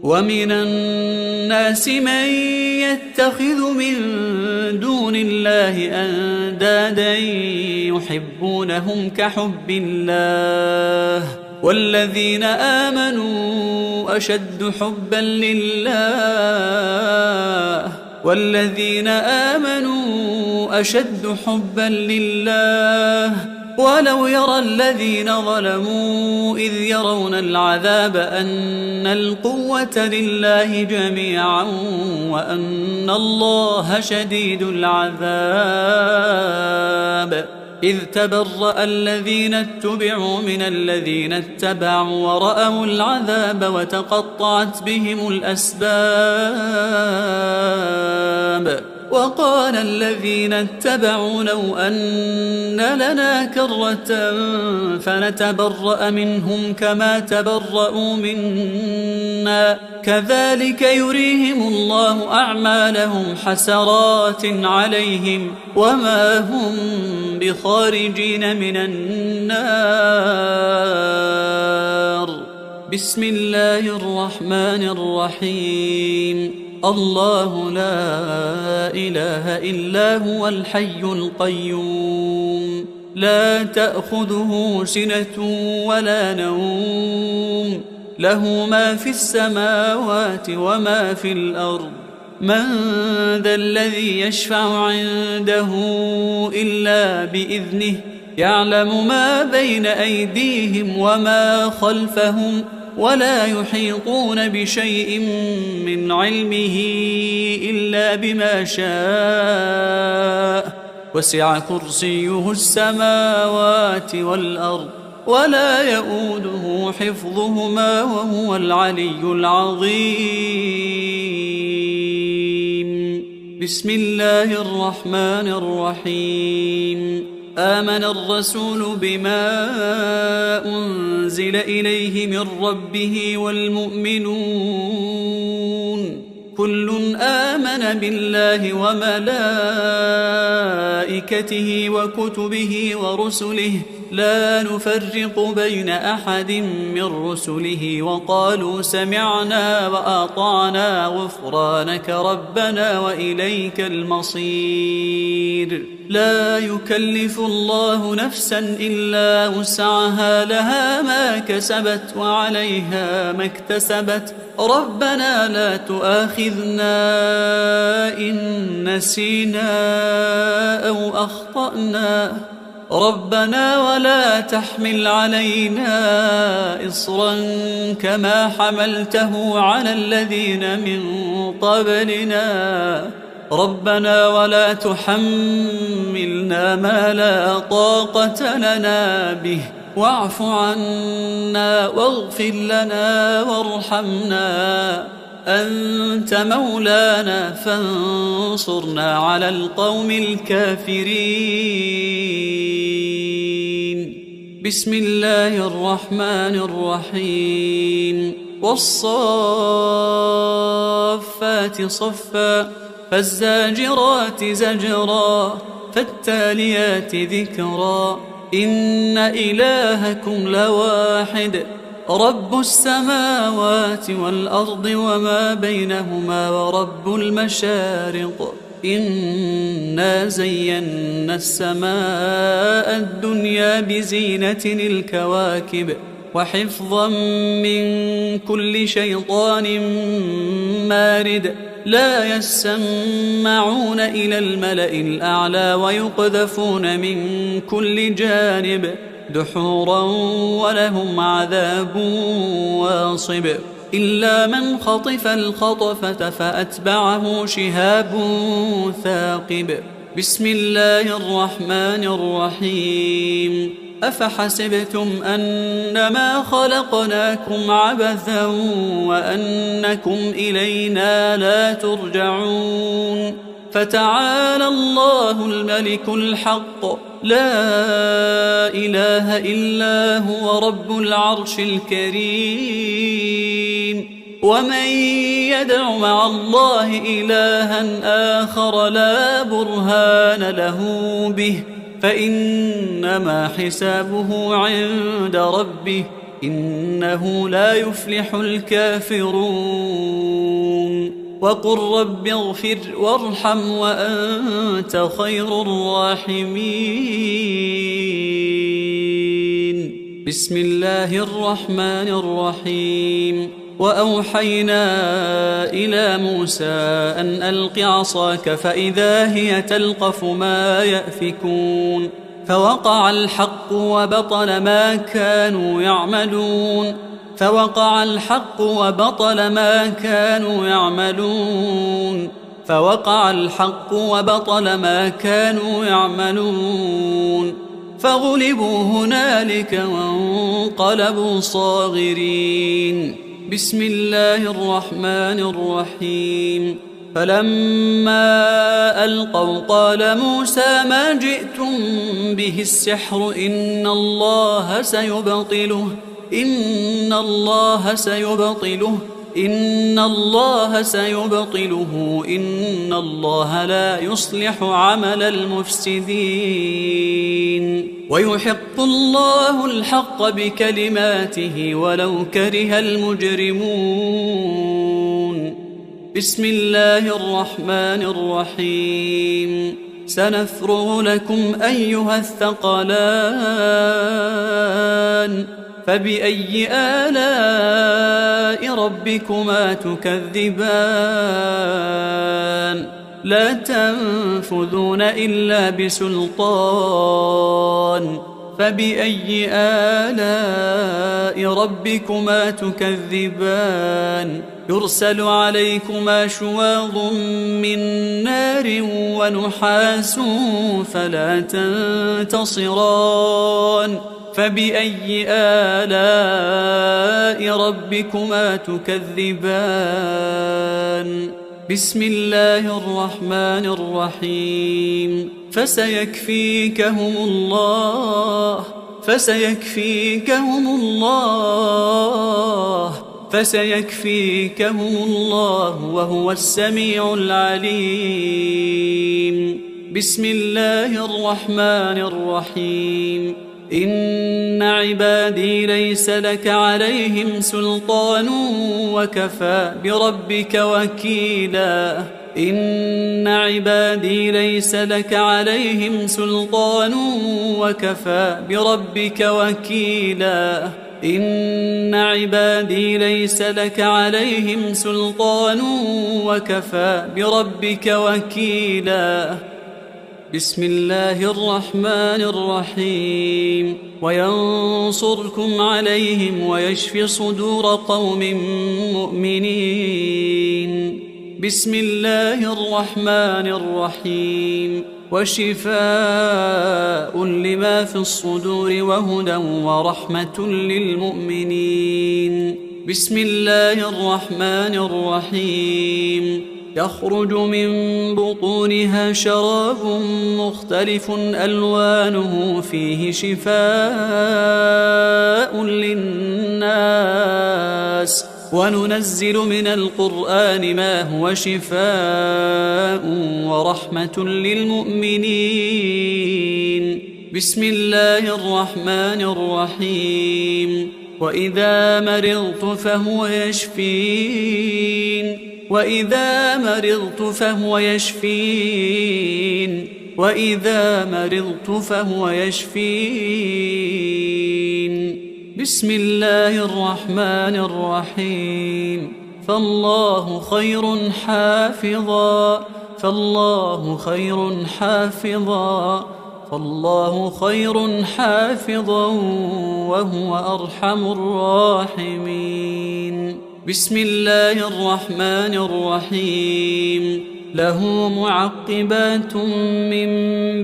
ومن الناس من يتخذ من دون الله أندادا يحبونهم كحب الله والذين آمنوا أشد حبا لله ولو يرى الذين ظلموا إذ يرون العذاب أن القوة لله جميعا وأن الله شديد العذاب إذ تبرأ الذين اتبعوا من الذين اتبعوا ورأوا العذاب وتقطعت بهم الأسباب وقال الذين اتبعوا لو أن لنا كرة فنتبرأ منهم كما تبرأوا منا كذلك يريهم الله أعمالهم حسرات عليهم وما هم بخارجين من النار. بسم الله الرحمن الرحيم. الله لا إله إلا هو الحي القيوم لا تأخذه سنة ولا نوم له ما في السماوات وما في الأرض من ذا الذي يشفع عنده إلا بإذنه يعلم ما بين أيديهم وما خلفهم ولا يحيطون بشيء من علمه إلا بما شاء وسع كرسيه السماوات والأرض ولا يؤوده حفظهما وهو العلي العظيم. بسم الله الرحمن الرحيم. آمن الرسول بما أنزل إليه من ربه والمؤمنون كل آمن بالله وملائكته وكتبه ورسله لا نفرق بين أحد من رسله وقالوا سمعنا وأطعنا غفرانك ربنا وإليك المصير. لا يكلف الله نفسا إلا وسعها لها ما كسبت وعليها ما اكتسبت ربنا لا تؤاخذنا إن نسينا أو أخطأنا ربنا ولا تحمل علينا إصرا كما حملته على الذين من قبلنا ربنا ولا تحملنا ما لا طاقة لنا به واعف عنا واغفر لنا وارحمنا أنت مولانا فانصرنا على القوم الكافرين. بسم الله الرحمن الرحيم. والصافات صفا فالزاجرات زجرا فالتاليات ذكرا إن إلهكم لواحد رب السماوات والأرض وما بينهما ورب المشارق إنا زينا السماء الدنيا بزينة الكواكب وحفظا من كل شيطان مارد لا يسمعون إلى الملأ الأعلى ويقذفون من كل جانب دحورا ولهم عذاب واصب إلا من خطف الخطفة فأتبعه شهاب ثاقب. بسم الله الرحمن الرحيم. أفحسبتم أنما خلقناكم عبثا وأنكم إلينا لا ترجعون فتعالى الله الملك الحق لا إله إلا هو رب العرش الكريم ومن يدع مع الله إلها آخر لا برهان له به فإنما حسابه عند ربه إنه لا يفلح الكافرون وقل رب اغفر وارحم وأنت خير الراحمين. بسم الله الرحمن الرحيم. وأوحينا إلى موسى أن ألق عصاك فإذا هي تلقف ما يأفكون فوقع الحق وبطل ما كانوا يعملون فوقع الحق وبطل ما كانوا يعملون فوقع الحق وبطل ما كانوا يعملون فغلبوا هنالك وانقلبوا صاغرين. بسم الله الرحمن الرحيم. فلما ألقوا قال موسى ما جئتم به السحر إن الله سيبطله إن الله لا يصلح عمل المفسدين ويحق الله الحق بكلماته ولو كره المجرمون. بسم الله الرحمن الرحيم. سنفرغ لكم أيها الثقلان فبأي آلاء ربكما تكذبان لا تنفذون إلا بسلطان فبأي آلاء ربكما تكذبان يرسل عليكما شواظ من نار ونحاس فلا تنتصران فبأي آلاء ربكما تكذبان. بسم الله الرحمن الرحيم. فسيكفيكهم الله وهو السميع العليم. بسم الله الرحمن الرحيم. إن عبادي ليس لك عليهم سلطان وكفى بربك وكيلا. إن عبادي ليس لك عليهم سلطان وكفى بربك وكيلا. إن عبادي ليس لك عليهم سلطان وكفى بربك وكيلا. بسم الله الرحمن الرحيم. وينصركم عليهم ويشفي صدور قوم مؤمنين. بسم الله الرحمن الرحيم. وشفاء لما في الصدور وهدى ورحمة للمؤمنين. بسم الله الرحمن الرحيم. يخرج من بطونها شراب مختلف ألوانه فيه شفاء للناس وننزل من القرآن ما هو شفاء ورحمة للمؤمنين. بسم الله الرحمن الرحيم. وإذا مرضت فهو يشفين. وإذا مرضت فهو يشفين. بسم الله الرحمن الرحيم. فالله خير حافظا وهو أرحم الراحمين. بسم الله الرحمن الرحيم. له معقبات من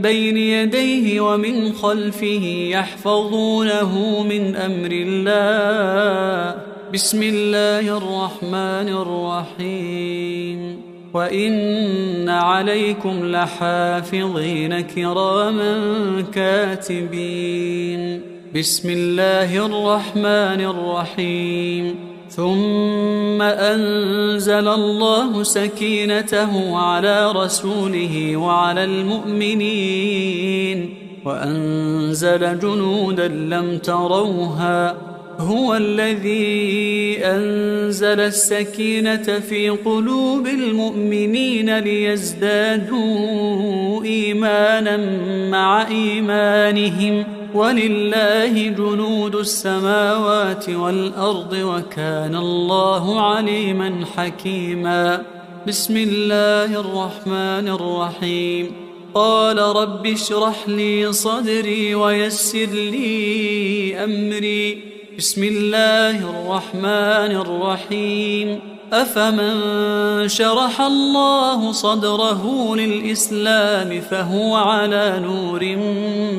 بين يديه ومن خلفه يحفظونه من أمر الله. بسم الله الرحمن الرحيم. وإن عليكم لحافظين كراما كاتبين. بسم الله الرحمن الرحيم. ثم أنزل الله سكينته على رسوله وعلى المؤمنين وأنزل جنودا لم تروها. هو الذي أنزل السكينة في قلوب المؤمنين ليزدادوا إيمانا مع إيمانهم ولله جنود السماوات والأرض وكان الله عليما حكيما. بسم الله الرحمن الرحيم. قال رب اشرح لي صدري ويسر لي أمري. بسم الله الرحمن الرحيم. أفمن شرح الله صدره للإسلام فهو على نور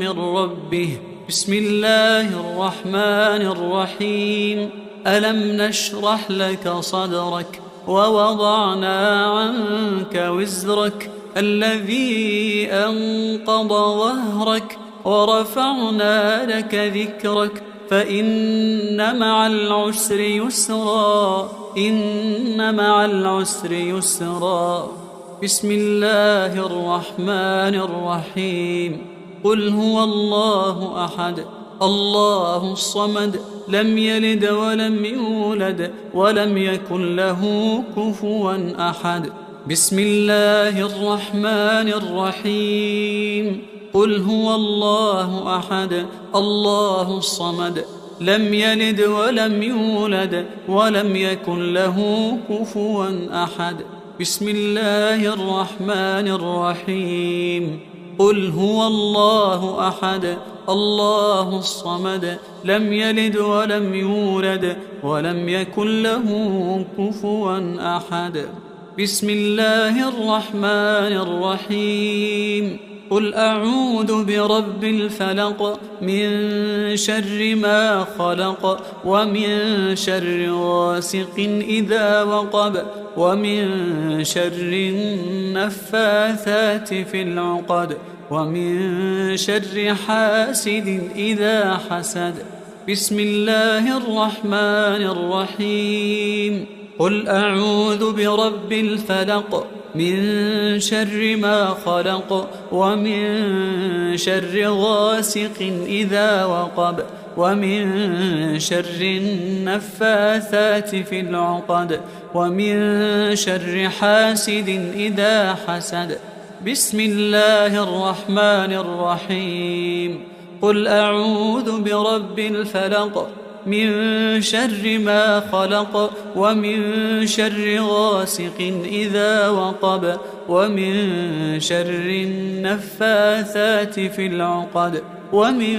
من ربه. بسم الله الرحمن الرحيم. ألم نشرح لك صدرك ووضعنا عنك وزرك الذي أنقض ظهرك ورفعنا لك ذكرك فإن مع العسر يسرا. إن مع العسر يسرا. بسم الله الرحمن الرحيم. قل هو الله أحد الله الصمد لم يلد ولم يولد ولم يكن له كفوا أحد. بسم الله الرحمن الرحيم. قل هو الله أحد الله الصمد لم يلد ولم يولد ولم يكن له كفوا أحد. بسم الله الرحمن الرحيم. قل هو الله أحد الله الصمد لم يلد ولم يولد ولم يكن له كفوا أحد. بسم الله الرحمن الرحيم. قل أعوذ برب الفلق من شر ما خلق ومن شر غاسق إذا وقب ومن شر النفاثات في العقد ومن شر حاسد إذا حسد. بسم الله الرحمن الرحيم. قل أعوذ برب الفلق من شر ما خلق ومن شر غاسق إذا وقب ومن شر النفاثات في العقد ومن شر حاسد إذا حسد. بسم الله الرحمن الرحيم. قل أعوذ برب الفلق من شر ما خلق ومن شر غاسق إذا وقب ومن شر النفاثات في العقد ومن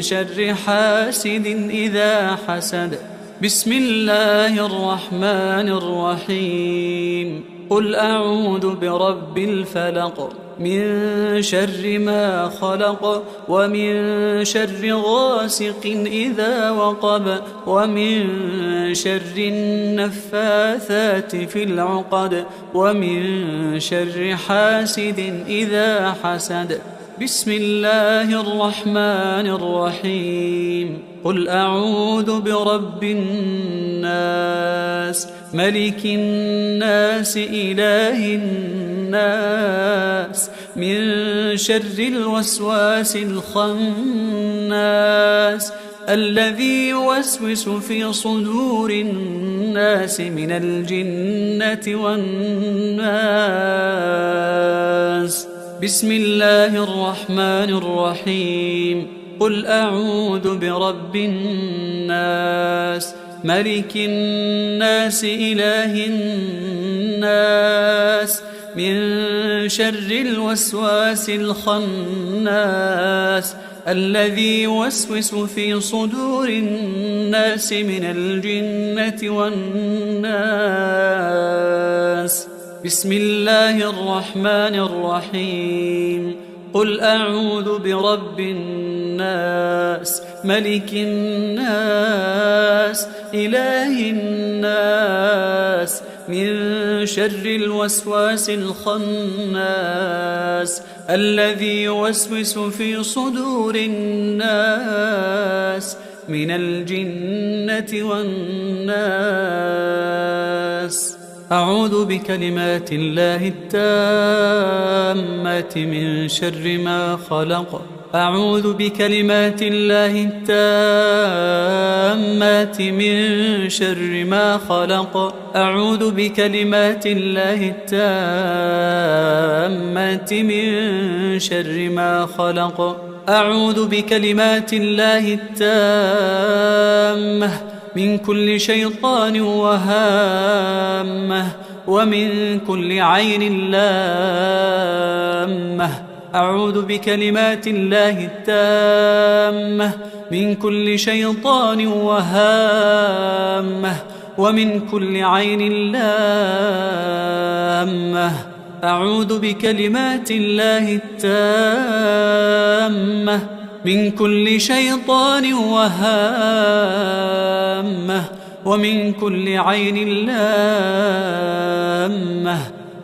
شر حاسد إذا حسد. بسم الله الرحمن الرحيم. قل أعوذ برب الفلق من شر ما خلق ومن شر غاسق إذا وقب ومن شر النفاثات في العقد ومن شر حاسد إذا حسد. بسم الله الرحمن الرحيم. قل أعوذ برب الناس ملك الناس إله الناس من شر الوسواس الخناس الذي يوسوس في صدور الناس من الجنة والناس. بسم الله الرحمن الرحيم. قل أعوذ برب الناس ملك الناس إله الناس من شر الوسواس الخناس الذي يوسوس في صدور الناس من الجنة والناس. بسم الله الرحمن الرحيم. قل أعوذ برب الناس ملك الناس إله الناس من شر الوسواس الخناس الذي يوسوس في صدور الناس من الجنة والناس. أعوذ بكلمات الله التامات من شر ما خلق. أعوذ بكلمات الله التامات من شر ما خلق. أعوذ بكلمات الله التامات من شر ما خلق. أعوذ بكلمات الله التامة من كل شيطان وهامة ومن كل عين لامة. أعوذ بكلمات الله التامة من كل شيطان وهامة ومن كل عين لامة. أعوذ بكلمات الله التامة من كل شيطان وهامة ومن كل عين لامة.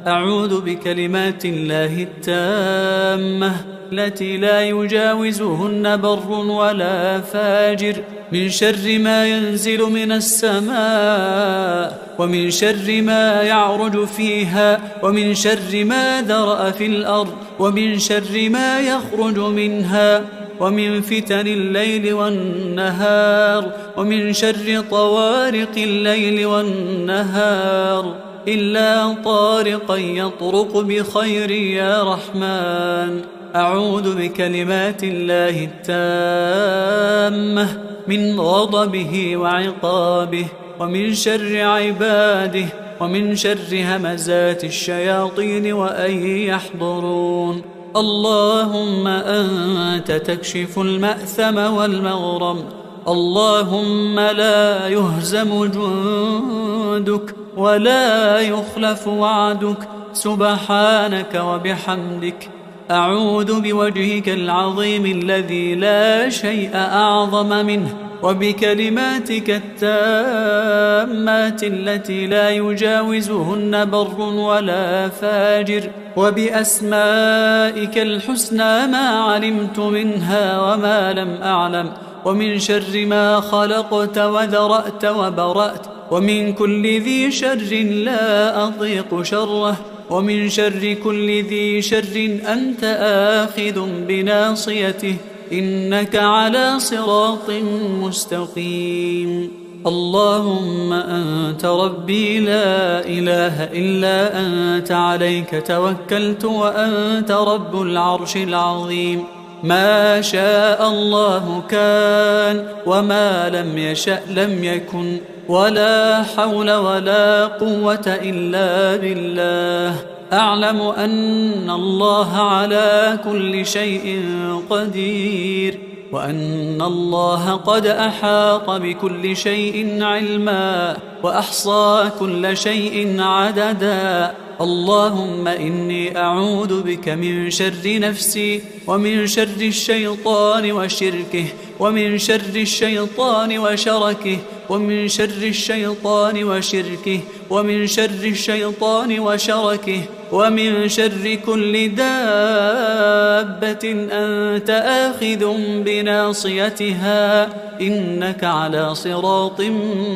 أعوذ بكلمات الله التامة التي لا يجاوزهن بر ولا فاجر من شر ما ينزل من السماء ومن شر ما يعرج فيها ومن شر ما ذرأ في الأرض ومن شر ما يخرج منها ومن فتن الليل والنهار ومن شر طوارق الليل والنهار إلا طارقا يطرق بخير يا رحمن. أعوذ بكلمات الله التامة من غضبه وعقابه ومن شر عباده ومن شر همزات الشياطين وأن يحضرون. اللهم أنت تكشف المأثم والمغرم. اللهم لا يهزم جندك ولا يخلف وعدك سبحانك وبحمدك. أعوذ بوجهك العظيم الذي لا شيء أعظم منه وبكلماتك التامات التي لا يجاوزهن بر ولا فاجر وبأسمائك الحسنى ما علمت منها وما لم أعلم ومن شر ما خلقت وذرأت وبرأت ومن كل ذي شر لا أطيق شره ومن شر كل ذي شر أنت آخذ بناصيته إنك على صراط مستقيم. اللهم أنت ربي لا إله إلا أنت عليك توكلت وأنت رب العرش العظيم. ما شاء الله كان وما لم يشأ لم يكن ولا حول ولا قوة إلا بالله. أعلم أن الله على كل شيء قدير وأن الله قد أحاط بكل شيء علما وأحصى كل شيء عددا. اللهم إني أعوذ بك من شر نفسي ومن شر الشيطان وشركه ومن شر الشيطان وشركه ومن شر الشيطان وشركه ومن شر الشيطان وشركه ومن شر كل دابة أنت آخذ بناصيتها إنك على صراط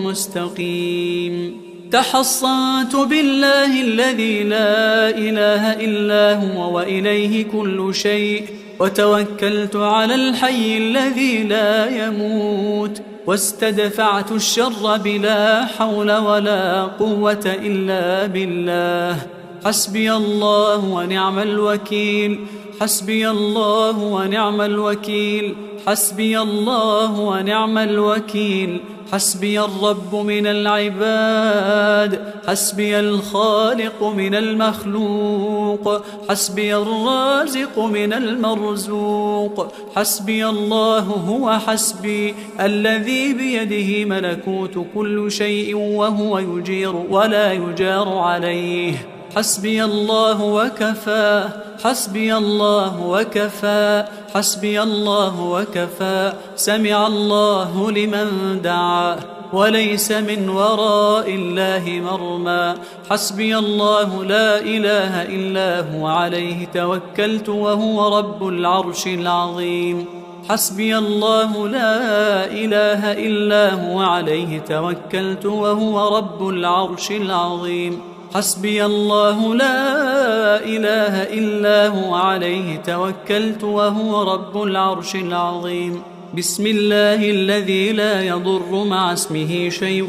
مستقيم. تحصنت بالله الذي لا إله إلا هو وإليه كل شيء وتوكلت على الحي الذي لا يموت واستدفعت الشر بلا حول ولا قوة إلا بالله. حسبي الله ونعم الوكيل. حسبي الله ونعم الوكيل. حسبي الله ونعم الوكيل. حسبي الرب من العباد. حسبي الخالق من المخلوق. حسبي الرازق من المرزوق. حسبي الله هو حسبي الذي بيده ملكوت كل شيء وهو يجير ولا يجار عليه. حسبي الله وكفى حسبي الله وكفى حسبي الله وكفى سمع الله لمن دعا وليس من وراء الله مرمى حسبي الله لا إله إلا هو عليه توكلت وهو رب العرش العظيم حسبي الله لا إله إلا هو عليه توكلت وهو رب العرش العظيم حسبي الله لا إله إلا هو عليه توكلت وهو رب العرش العظيم بسم الله الذي لا يضر مع اسمه شيء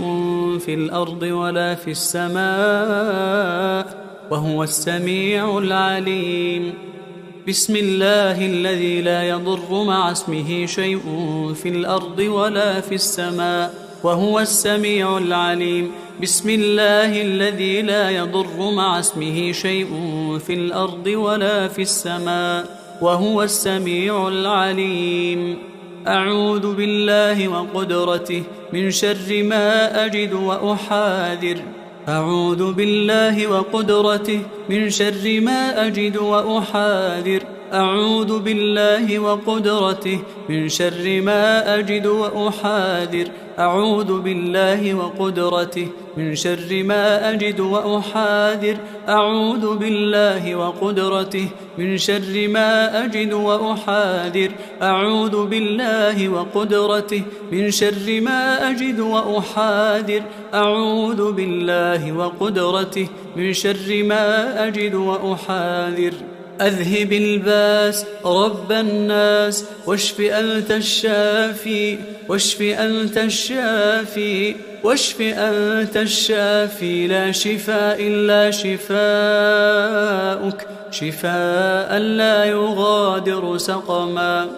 في الأرض ولا في السماء وهو السميع العليم بسم الله الذي لا يضر مع اسمه شيء في الأرض ولا في السماء وهو السميع العليم بسم الله الذي لا يضر مع اسمه شيء في الأرض ولا في السماء وهو السميع العليم أعوذ بالله وقدرته من شر ما أجد وأحاذر أعوذ بالله وقدرته من شر ما أجد وأحاذر أعوذ بالله وقدرته من شر ما أجد وأحاذر أعوذ بالله وقدرته من شر ما أجد وأحاذر أعوذ بالله وقدرته من شر ما أجد وأحاذر أعوذ بالله وقدرته من شر ما أجد وأحاذر أعوذ بالله وقدرته من شر ما أجد وأحاذر أذهب الباس رب الناس واشف أنت الشافي واشف أنت الشافي واشف أنت الشافي لا شفاء إلا شفاؤك شفاء لا يغادر سقما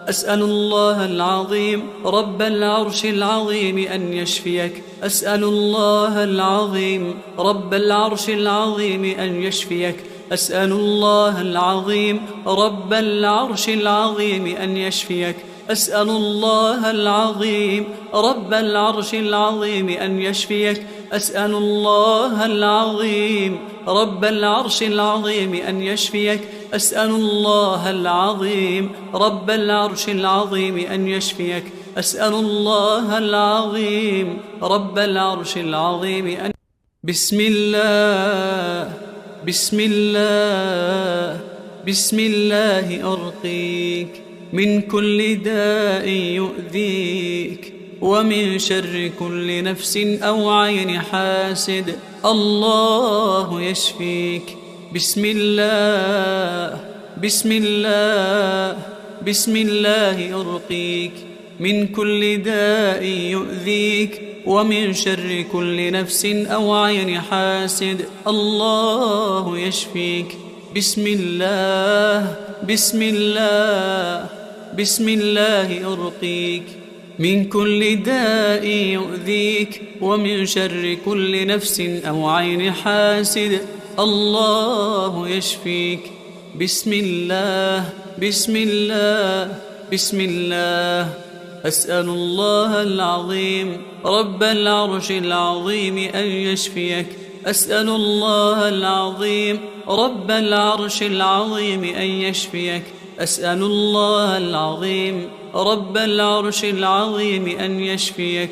أسأل الله العظيم رب العرش العظيم أن يشفيك أسأل الله العظيم رب العرش العظيم أن يشفيك أسأل الله العظيم رب العرش العظيم أن يشفيك أسأل الله العظيم رب العرش العظيم أن يشفيك أسأل الله العظيم رب العرش العظيم أن يشفيك أسأل الله العظيم رب العرش العظيم أن يشفيك أسأل الله العظيم رب العرش العظيم أن بسم الله بسم الله بسم الله أرقيك من كل داء يؤذيك ومن شر كل نفس أو عين حاسد الله يشفيك بسم الله بسم الله بسم الله أرقيك من كل داء يؤذيك ومن شر كل نفس أو عين حاسد الله يشفيك بسم الله بسم الله بسم الله أرقيك من كل داء يؤذيك ومن شر كل نفس أو عين حاسد الله يشفيك بسم الله بسم الله بسم الله أسأل الله العظيم رب العرش العظيم أن يشفيك أسأل الله العظيم رب العرش العظيم أن يشفيك أسأل الله العظيم رب العرش العظيم أن يشفيك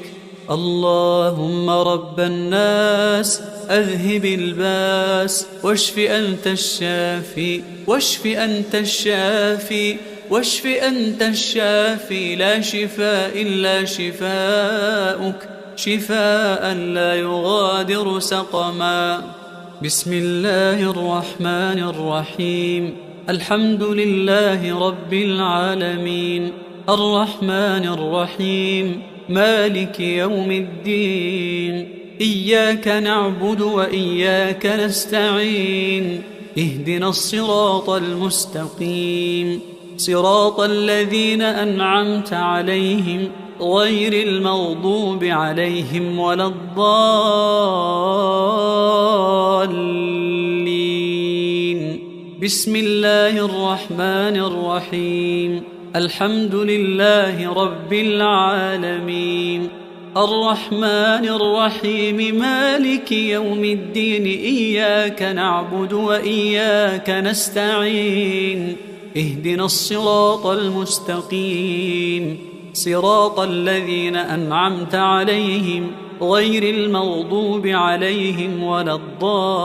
اللهم رب الناس أذهب الباس واشف أنت الشافي واشف أنت الشافي واشف أنت الشافي لا شفاء إلا شفاؤك شفاء لا يغادر سقما بسم الله الرحمن الرحيم الحمد لله رب العالمين الرحمن الرحيم مالك يوم الدين إياك نعبد وإياك نستعين اهدنا الصراط المستقيم صراط الذين أنعمت عليهم غير المغضوب عليهم ولا الضالين بسم الله الرحمن الرحيم الحمد لله رب العالمين الرحمن الرحيم مالك يوم الدين إياك نعبد وإياك نستعين اهدنا الصراط المستقيم صراط الذين أنعمت عليهم غير المغضوب عليهم ولا الضالين.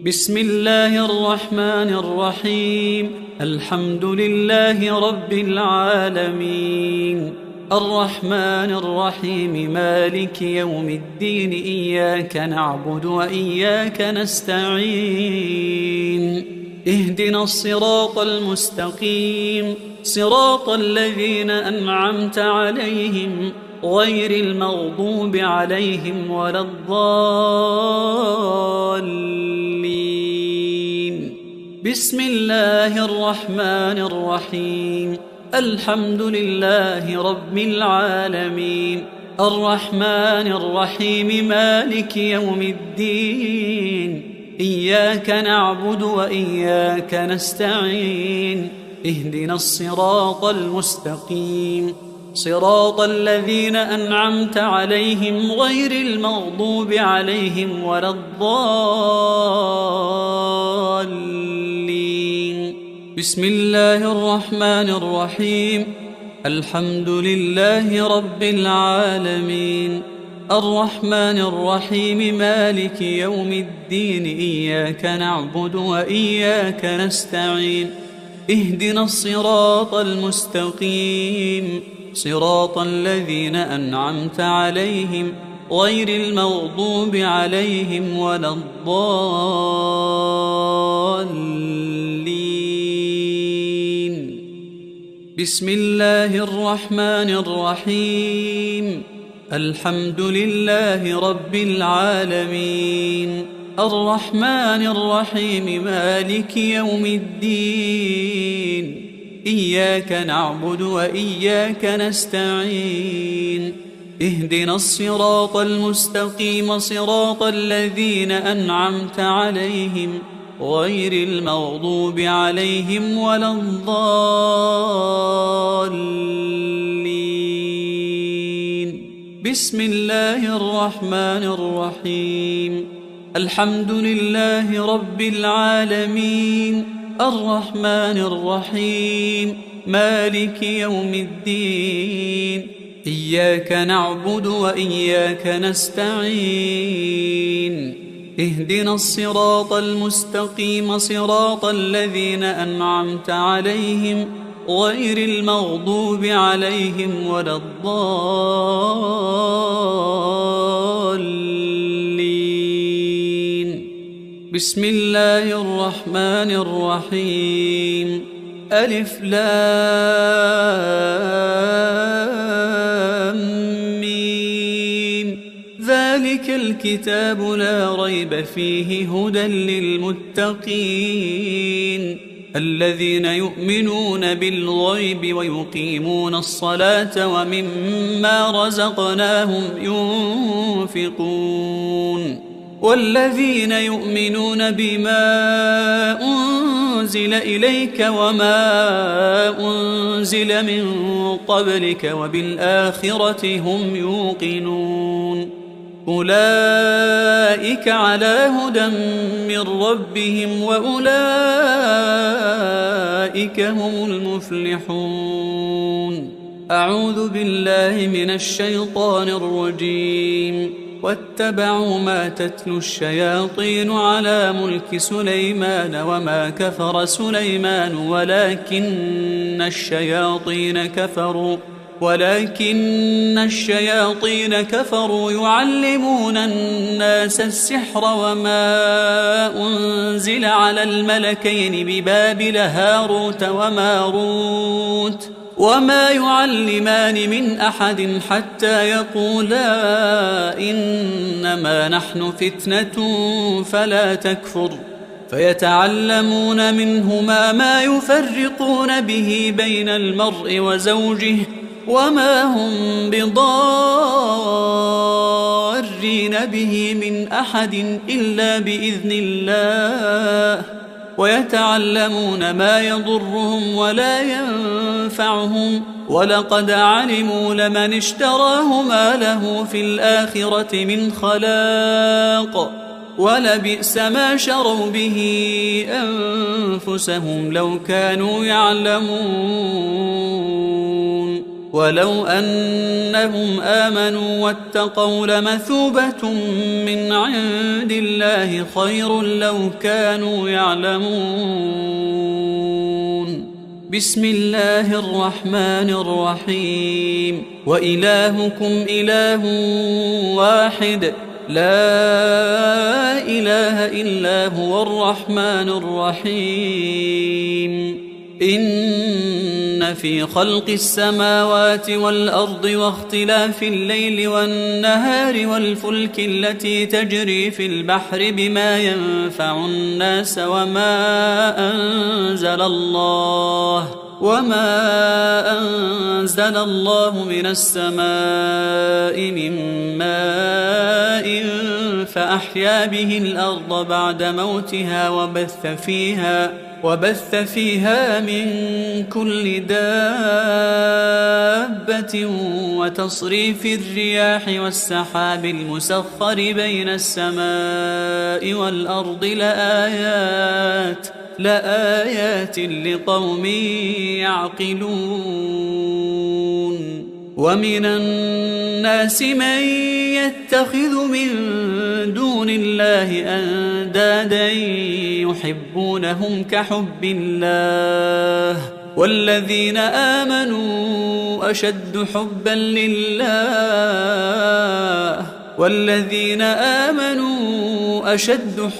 بسم الله الرحمن الرحيم الحمد لله رب العالمين الرحمن الرحيم مالك يوم الدين إياك نعبد وإياك نستعين اهدنا الصراط المستقيم صراط الذين أنعمت عليهم غير المغضوب عليهم ولا الضالين. بسم الله الرحمن الرحيم الحمد لله رب العالمين الرحمن الرحيم مالك يوم الدين إياك نعبد وإياك نستعين اهدنا الصراط المستقيم صراط الذين أنعمت عليهم غير المغضوب عليهم ولا الضالين. بسم الله الرحمن الرحيم الحمد لله رب العالمين الرحمن الرحيم مالك يوم الدين إياك نعبد وإياك نستعين اهدنا الصراط المستقيم صراط الذين أنعمت عليهم غير المغضوب عليهم ولا الضالين. بسم الله الرحمن الرحيم الحمد لله رب العالمين الرحمن الرحيم مالك يوم الدين إياك نعبد وإياك نستعين اهدنا الصراط المستقيم صراط الذين أنعمت عليهم غير المغضوب عليهم ولا الضالين. بسم الله الرحمن الرحيم الحمد لله رب العالمين الرحمن الرحيم مالك يوم الدين إياك نعبد وإياك نستعين اهدنا الصراط المستقيم صراط الذين أنعمت عليهم غير المغضوب عليهم ولا الضالين. بسم الله الرحمن الرحيم ألف لام ميم ذلك الكتاب لا ريب فيه هدى للمتقين الذين يؤمنون بالغيب ويقيمون الصلاة ومما رزقناهم ينفقون والذين يؤمنون بما أنزل إليك وما أنزل من قبلك وبالآخرة هم يوقنون أولئك على هدى من ربهم وأولئك هم المفلحون. أعوذ بالله من الشيطان الرجيم واتبعوا ما تتلو الشياطين على ملك سليمان وما كفر سليمان ولكن الشياطين كفروا يعلمون الناس السحر وما أنزل على الملكين ببابل هاروت وماروت وما يعلمان من أحد حتى يقولا إنما نحن فتنة فلا تكفر فيتعلمون منهما ما يفرقون به بين المرء وزوجه وما هم بضارين به من أحد إلا بإذن الله ويتعلمون ما يضرهم ولا ينفعهم ولقد علموا لمن اشتراه ما له في الآخرة من خلاق ولبئس ما شروا به أنفسهم لو كانوا يعلمون ولو أنهم آمنوا واتقوا لمثوبة من عند الله خير لو كانوا يعلمون. بسم الله الرحمن الرحيم. وإلهكم إله واحد لا إله إلا هو الرحمن الرحيم. إن في خلق السماوات والأرض واختلاف الليل والنهار والفلك التي تجري في البحر بما ينفع الناس وما أنزل الله من السماء من ماء فأحيا به الأرض بعد موتها وبث فيها من كل دابة وتصريف الرياح والسحاب المسخر بين السماء والأرض لآيات لقوم يعقلون. ومن الناس من يتخذ من دون الله أندادا يحبونهم كحب الله والذين آمنوا أشد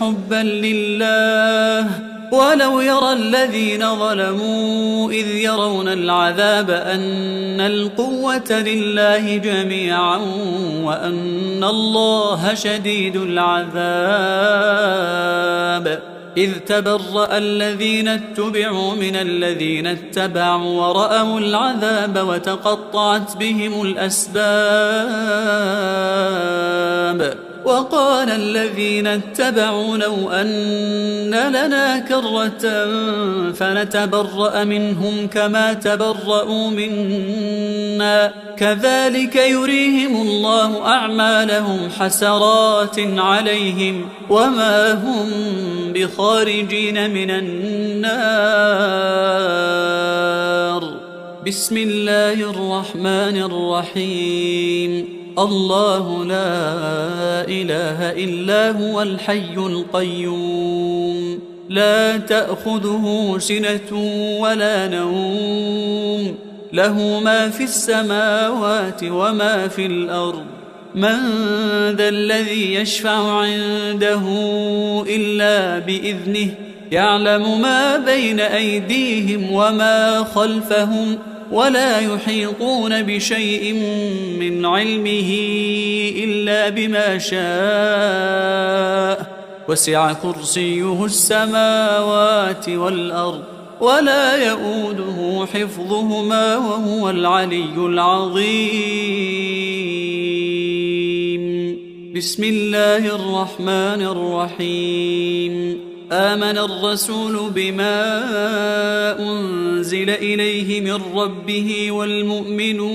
حبا لله ولو يرى الذين ظلموا إذ يرون العذاب أن القوة لله جميعا وأن الله شديد العذاب. إذ تبرأ الذين اتبعوا من الذين اتبعوا ورأوا العذاب وتقطعت بهم الأسباب. وقال الذين اتبعوا لو أن لنا كرة فنتبرأ منهم كما تبرأوا منا كذلك يريهم الله أعمالهم حسرات عليهم وما هم بخارجين من النار. بسم الله الرحمن الرحيم. الله لا إله إلا هو الحي القيوم لا تأخذه سنة ولا نوم له ما في السماوات وما في الأرض. من ذا الذي يشفع عنده إلا بإذنه يعلم ما بين أيديهم وما خلفهم ولا يحيطون بشيء من علمه إلا بما شاء وسع كرسيه السماوات والأرض ولا يؤوده حفظهما وهو العلي العظيم. بسم الله الرحمن الرحيم. آمن الرسول بما أنزل إليه من ربه والمؤمنون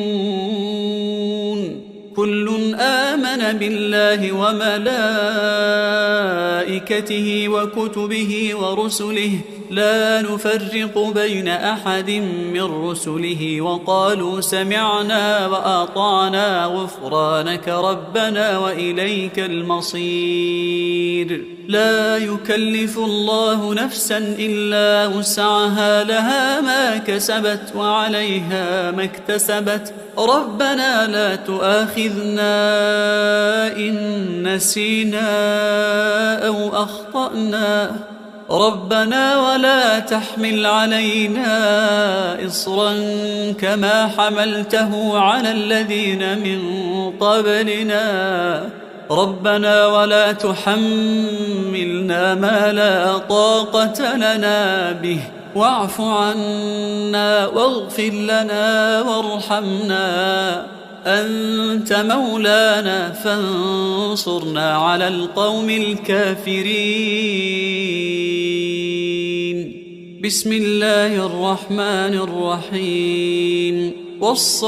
كل آمن بالله وملائكته وكتبه ورسله لا نفرق بين أحد من رسله وقالوا سمعنا وأطعنا غفرانك ربنا وإليك المصير. لا يكلف الله نفسا إلا وسعها لها ما كسبت وعليها ما اكتسبت ربنا لا تؤاخذنا إن نسينا أو أخطأنا ربنا ولا تحمل علينا إصرا كما حملته على الذين من قبلنا ربنا ولا تحملنا ما لا طاقة لنا به واعف عنا واغفر لنا وارحمنا أنت مولانا فانصرنا على القوم الكافرين. بسم الله الرحمن الرحيم والصافات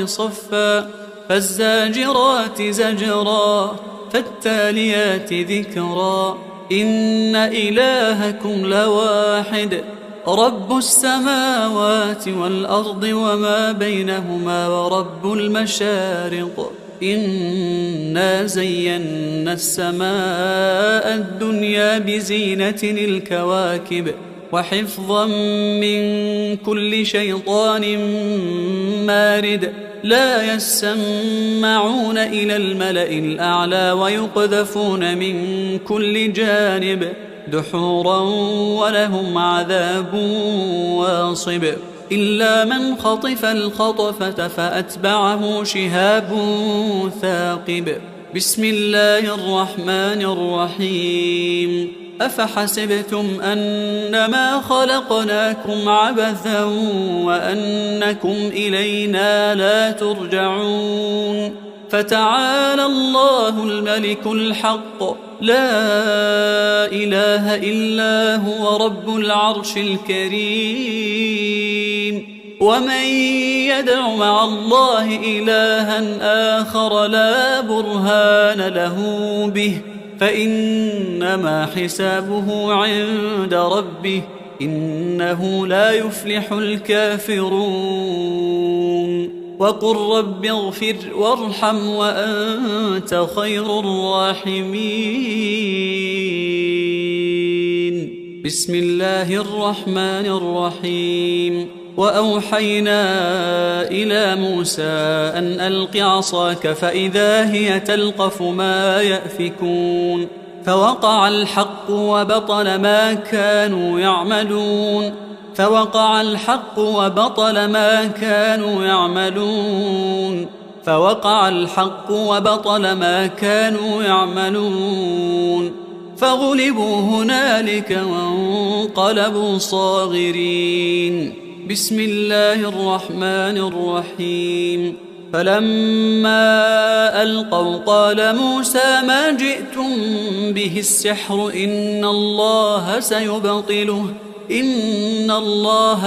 صفا فالزاجرات زجرا فالتاليات ذكرا إن إلهكم لواحد رب السماوات والأرض وما بينهما ورب المشارق إنا زينا السماء الدنيا بزينة الكواكب وحفظا من كل شيطان مارد لا يسمعون إلى الملأ الأعلى ويقذفون من كل جانب دحورا ولهم عذاب واصب إلا من خطف الخطفة فأتبعه شهاب ثاقب بسم الله الرحمن الرحيم أفحسبتم أنما خلقناكم عبثا وأنكم إلينا لا ترجعون فتعالى الله الملك الحق لا إله إلا هو رب العرش الكريم ومن يدع مع الله إلها آخر لا برهان له به فإنما حسابه عند ربه إنه لا يفلح الكافرون وقل رب اغفر وارحم وأنت خير الراحمين بسم الله الرحمن الرحيم وأوحينا إلى موسى أن ألق عصاك فإذا هي تلقف ما يأفكون فوقع الحق وبطل ما كانوا يعملون فوقع الحق وبطل ما كانوا يعملون فوقع الحق وبطل ما كانوا يعملون فغلبوا هنالك وانقلبوا صاغرين بسم الله الرحمن الرحيم فلما ألقوا قال موسى ما جئتم به السحر إن الله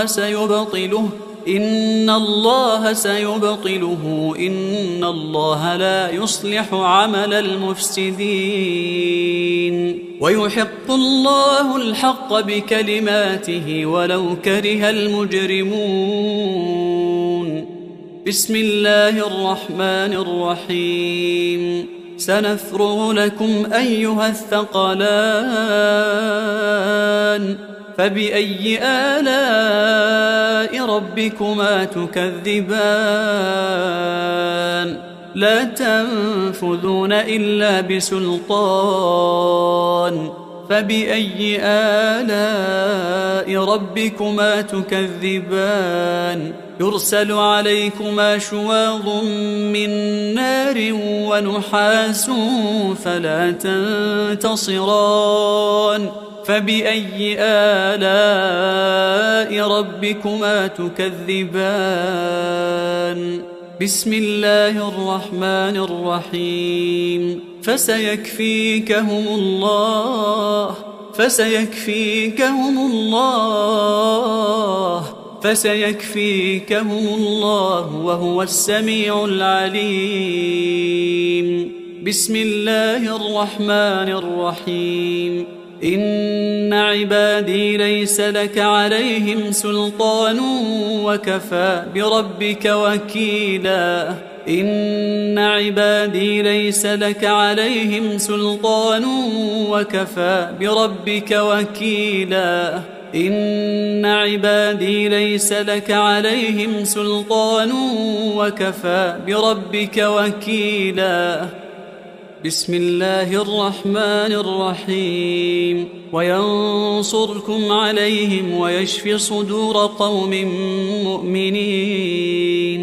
سيبطله إن الله سيبطله إن الله لا يصلح عمل المفسدين ويحق الله الحق بكلماته ولو كره المجرمون بسم الله الرحمن الرحيم سنفرغ لكم أيها الثقلان فبأي آلاء ربكما تكذبان لا تنفذون إلا بسلطان فبأي آلاء ربكما تكذبان يرسل عليكما شواظ من نار ونحاس فلا تنتصران فبأي آلاء ربكما تكذبان بسم الله الرحمن الرحيم فسيكفيكهم الله وهو السميع العليم بسم الله الرحمن الرحيم إن عبادي ليس لك عليهم سلطان وكفى بربك وكيلا إن عبادي ليس لك عليهم سلطان وكفى بربك وكيلا إن عبادي ليس لك عليهم سلطان وكفى بربك وكيلا بسم الله الرحمن الرحيم وينصركم عليهم ويشفي صدور قوم مؤمنين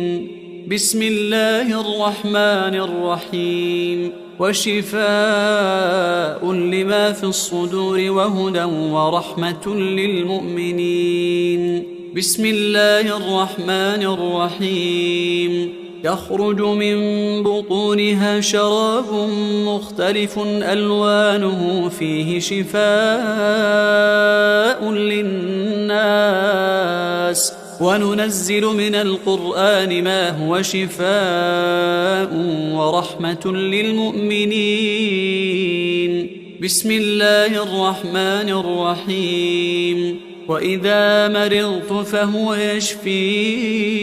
بسم الله الرحمن الرحيم وشفاء لما في الصدور وهدى ورحمة للمؤمنين بسم الله الرحمن الرحيم يخرج من بطونها شراب مختلف ألوانه فيه شفاء للناس وننزل من القرآن ما هو شفاء ورحمة للمؤمنين. بسم الله الرحمن الرحيم. وإذا مرضت فهو يشفين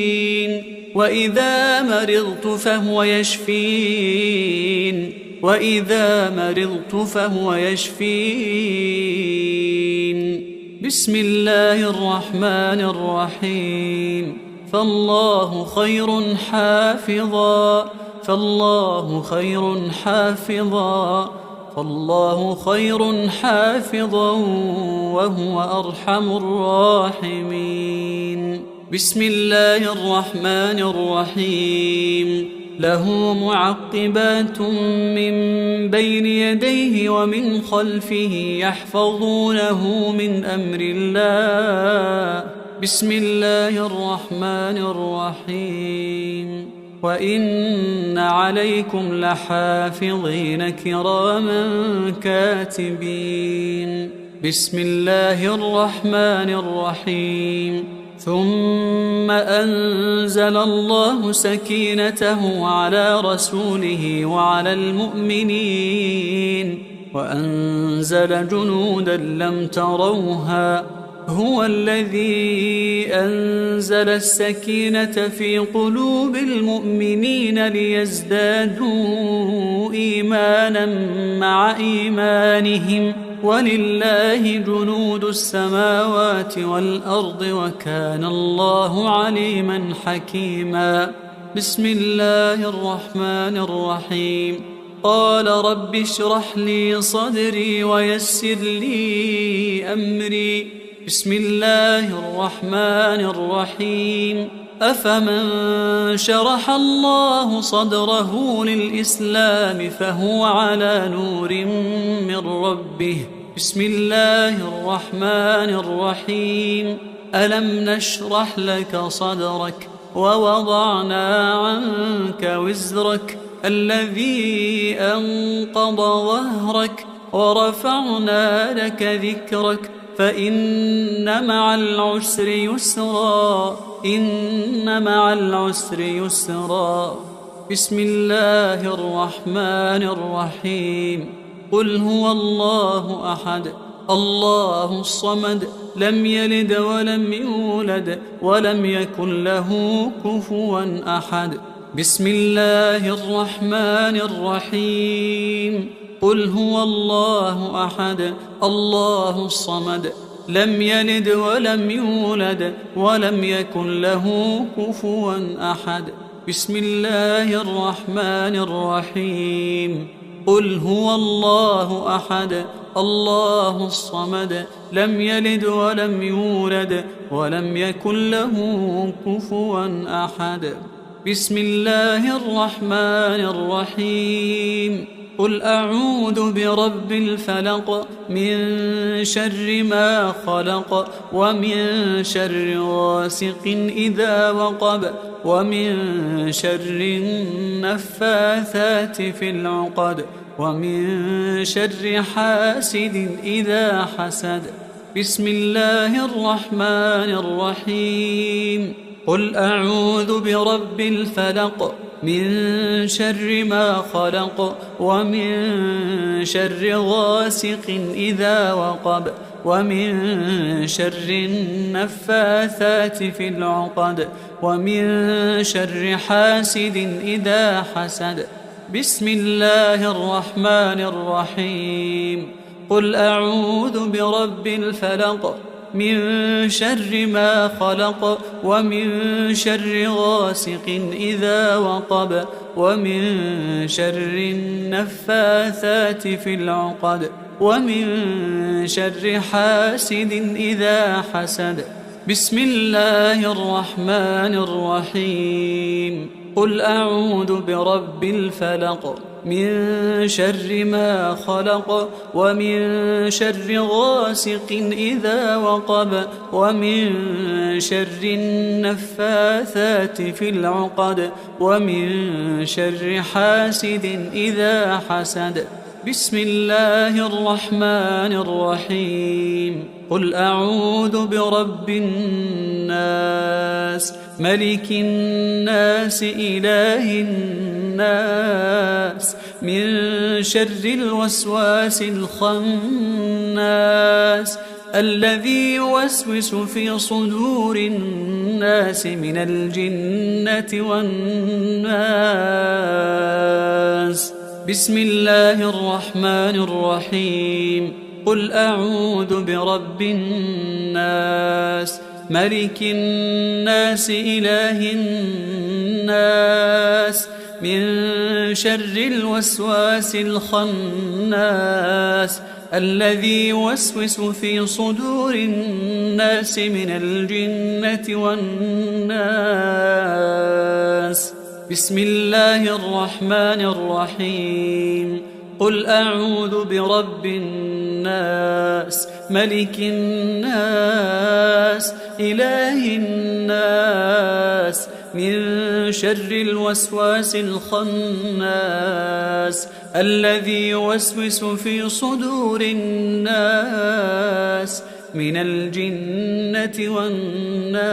وإذا مرضت فهو يشفين وإذا مرضت فهو يشفين. بسم الله الرحمن الرحيم. فالله خير حافظا فالله خير حافظا فالله خير حافظا وهو أرحم الراحمين. بسم الله الرحمن الرحيم. له معقبات من بين يديه ومن خلفه يحفظونه من أمر الله. بسم الله الرحمن الرحيم. وإن عليكم لحافظين كراما كاتبين. بسم الله الرحمن الرحيم. ثم أنزل الله سكينته على رسوله وعلى المؤمنين وأنزل جنودا لم تروها. هو الذي أنزل السكينة في قلوب المؤمنين ليزدادوا إيمانا مع إيمانهم ولله جنود السماوات والأرض وكان الله عليما حكيما. بسم الله الرحمن الرحيم. قال رب اشرح لي صدري ويسر لي أمري. بسم الله الرحمن الرحيم. أفمن شرح الله صدره للإسلام فهو على نور من ربه. بسم الله الرحمن الرحيم. ألم نشرح لك صدرك ووضعنا عنك وزرك الذي أنقض ظهرك ورفعنا لك ذكرك فإن مع العسر يسرا إن مع العسر يسرا. بسم الله الرحمن الرحيم. قل هو الله أحد الله الصمد لم يلد ولم يولد ولم يكن له كفوا أحد. بسم الله الرحمن الرحيم. قل هو الله أحد الله الصمد لم يلد ولم يولد ولم يكن له كفوا أحد. بسم الله الرحمن الرحيم. قل هو الله أحد الله الصمد لم يلد ولم يولد ولم يكن له كفوا أحد. بسم الله الرحمن الرحيم. قل أعوذ برب الفلق من شر ما خلق ومن شر غاسق إذا وقب ومن شر النفاثات في العقد ومن شر حاسد إذا حسد. بسم الله الرحمن الرحيم. قل أعوذ برب الفلق من شر ما خلق ومن شر غاسق إذا وقب ومن شر النفاثات في العقد ومن شر حاسد إذا حسد. بسم الله الرحمن الرحيم. قل أعوذ برب الفلق من شر ما خلق ومن شر غاسق إذا وقب ومن شر النفاثات في العقد ومن شر حاسد إذا حسد. بسم الله الرحمن الرحيم. قل أعوذ برب الفلق من شر ما خلق ومن شر غاسق إذا وقب ومن شر النفاثات في العقد ومن شر حاسد إذا حسد. بسم الله الرحمن الرحيم. قل أعوذ برب الناس ملك الناس إله الناس من شر الوسواس الخناس الذي يوسوس في صدور الناس من الجنة والناس. بسم الله الرحمن الرحيم. قل أعوذ برب الناس ملك الناس إله الناس من شر الوسواس الخناس الذي يوسوس في صدور الناس من الجنة والناس. بسم الله الرحمن الرحيم. قل أعوذ برب الناس ملك الناس إله الناس من شر الوسواس الخناس الذي يوسوس في صدور الناس من الجنة والناس.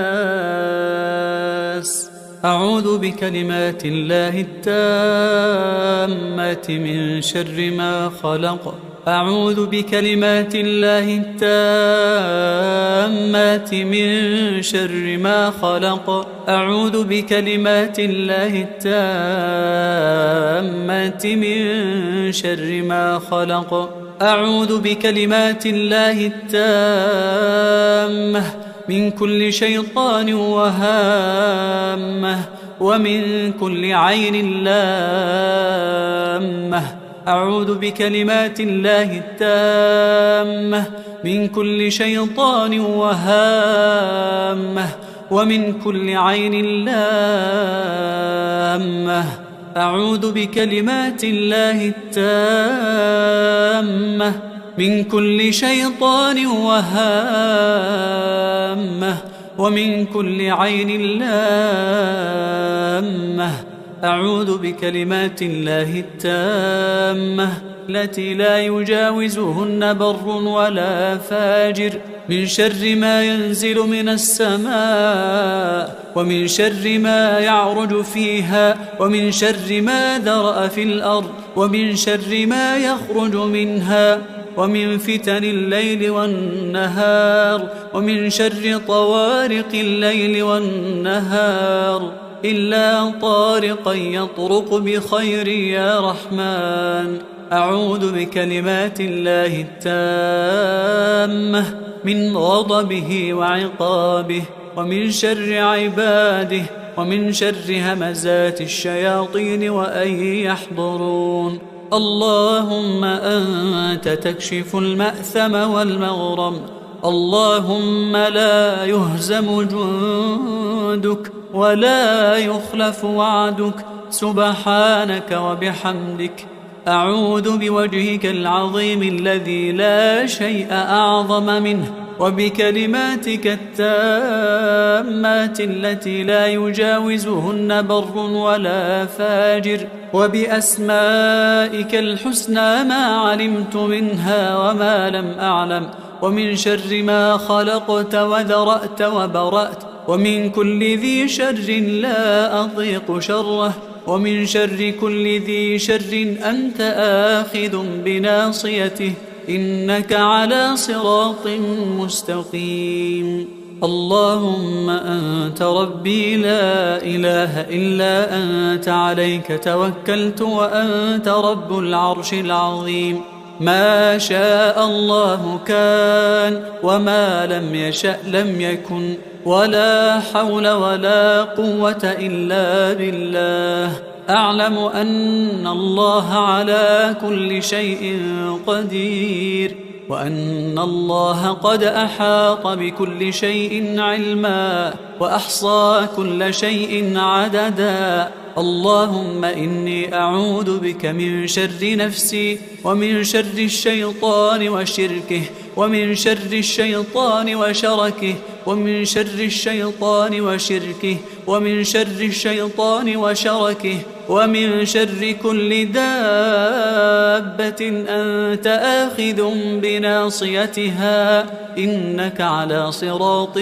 أعوذ بكلمات الله التامات من شر ما خلق. أعوذ بكلمات الله التامات من شر ما خلق. أعوذ بكلمات الله التامات من شر ما خلق. أعوذ بكلمات الله التامة من كل شيطان وهامة ومن كل عين لامة. أعوذ بكلمات الله التامة من كل شيطان وهامة ومن كل عين لامة. أعوذ بكلمات الله التامة من كل شيطان وهامة ومن كل عين لامة. أعوذ بكلمات الله التامة التي لا يجاوزهن بر ولا فاجر من شر ما ينزل من السماء ومن شر ما يعرج فيها ومن شر ما ذرأ في الأرض ومن شر ما يخرج منها ومن فتن الليل والنهار ومن شر طوارق الليل والنهار إلا طارقا يطرق بخير يا رحمن. أعوذ بكلمات الله التامة من غضبه وعقابه ومن شر عباده ومن شر همزات الشياطين وأن يحضرون. اللهم أنت تكشف المأثم والمغرم. اللهم لا يهزم جندك ولا يخلف وعدك سبحانك وبحمدك. أعوذ بوجهك العظيم الذي لا شيء أعظم منه وبكلماتك التامات التي لا يجاوزهن بر ولا فاجر وبأسمائك الحسنى ما علمت منها وما لم أعلم ومن شر ما خلقت وذرأت وبرأت ومن كل ذي شر لا أطيق شره ومن شر كل ذي شر أنت آخذ بناصيته إنك على صراط مستقيم. اللهم أنت ربي لا إله إلا أنت عليك توكلت وأنت رب العرش العظيم. ما شاء الله كان وما لم يشأ لم يكن ولا حول ولا قوة إلا بالله. أعلم أن الله على كل شيء قدير وأن الله قد أحاط بكل شيء علما وأحصى كل شيء عددا اللهم إني أعوذ بك من شر نفسي ومن شر الشيطان وشركه ومن شر الشيطان وشركه ومن شر الشيطان وشركه ومن شر الشيطان وشركه ومن شر كل دابة أنت آخذ بناصيتها إنك على صراط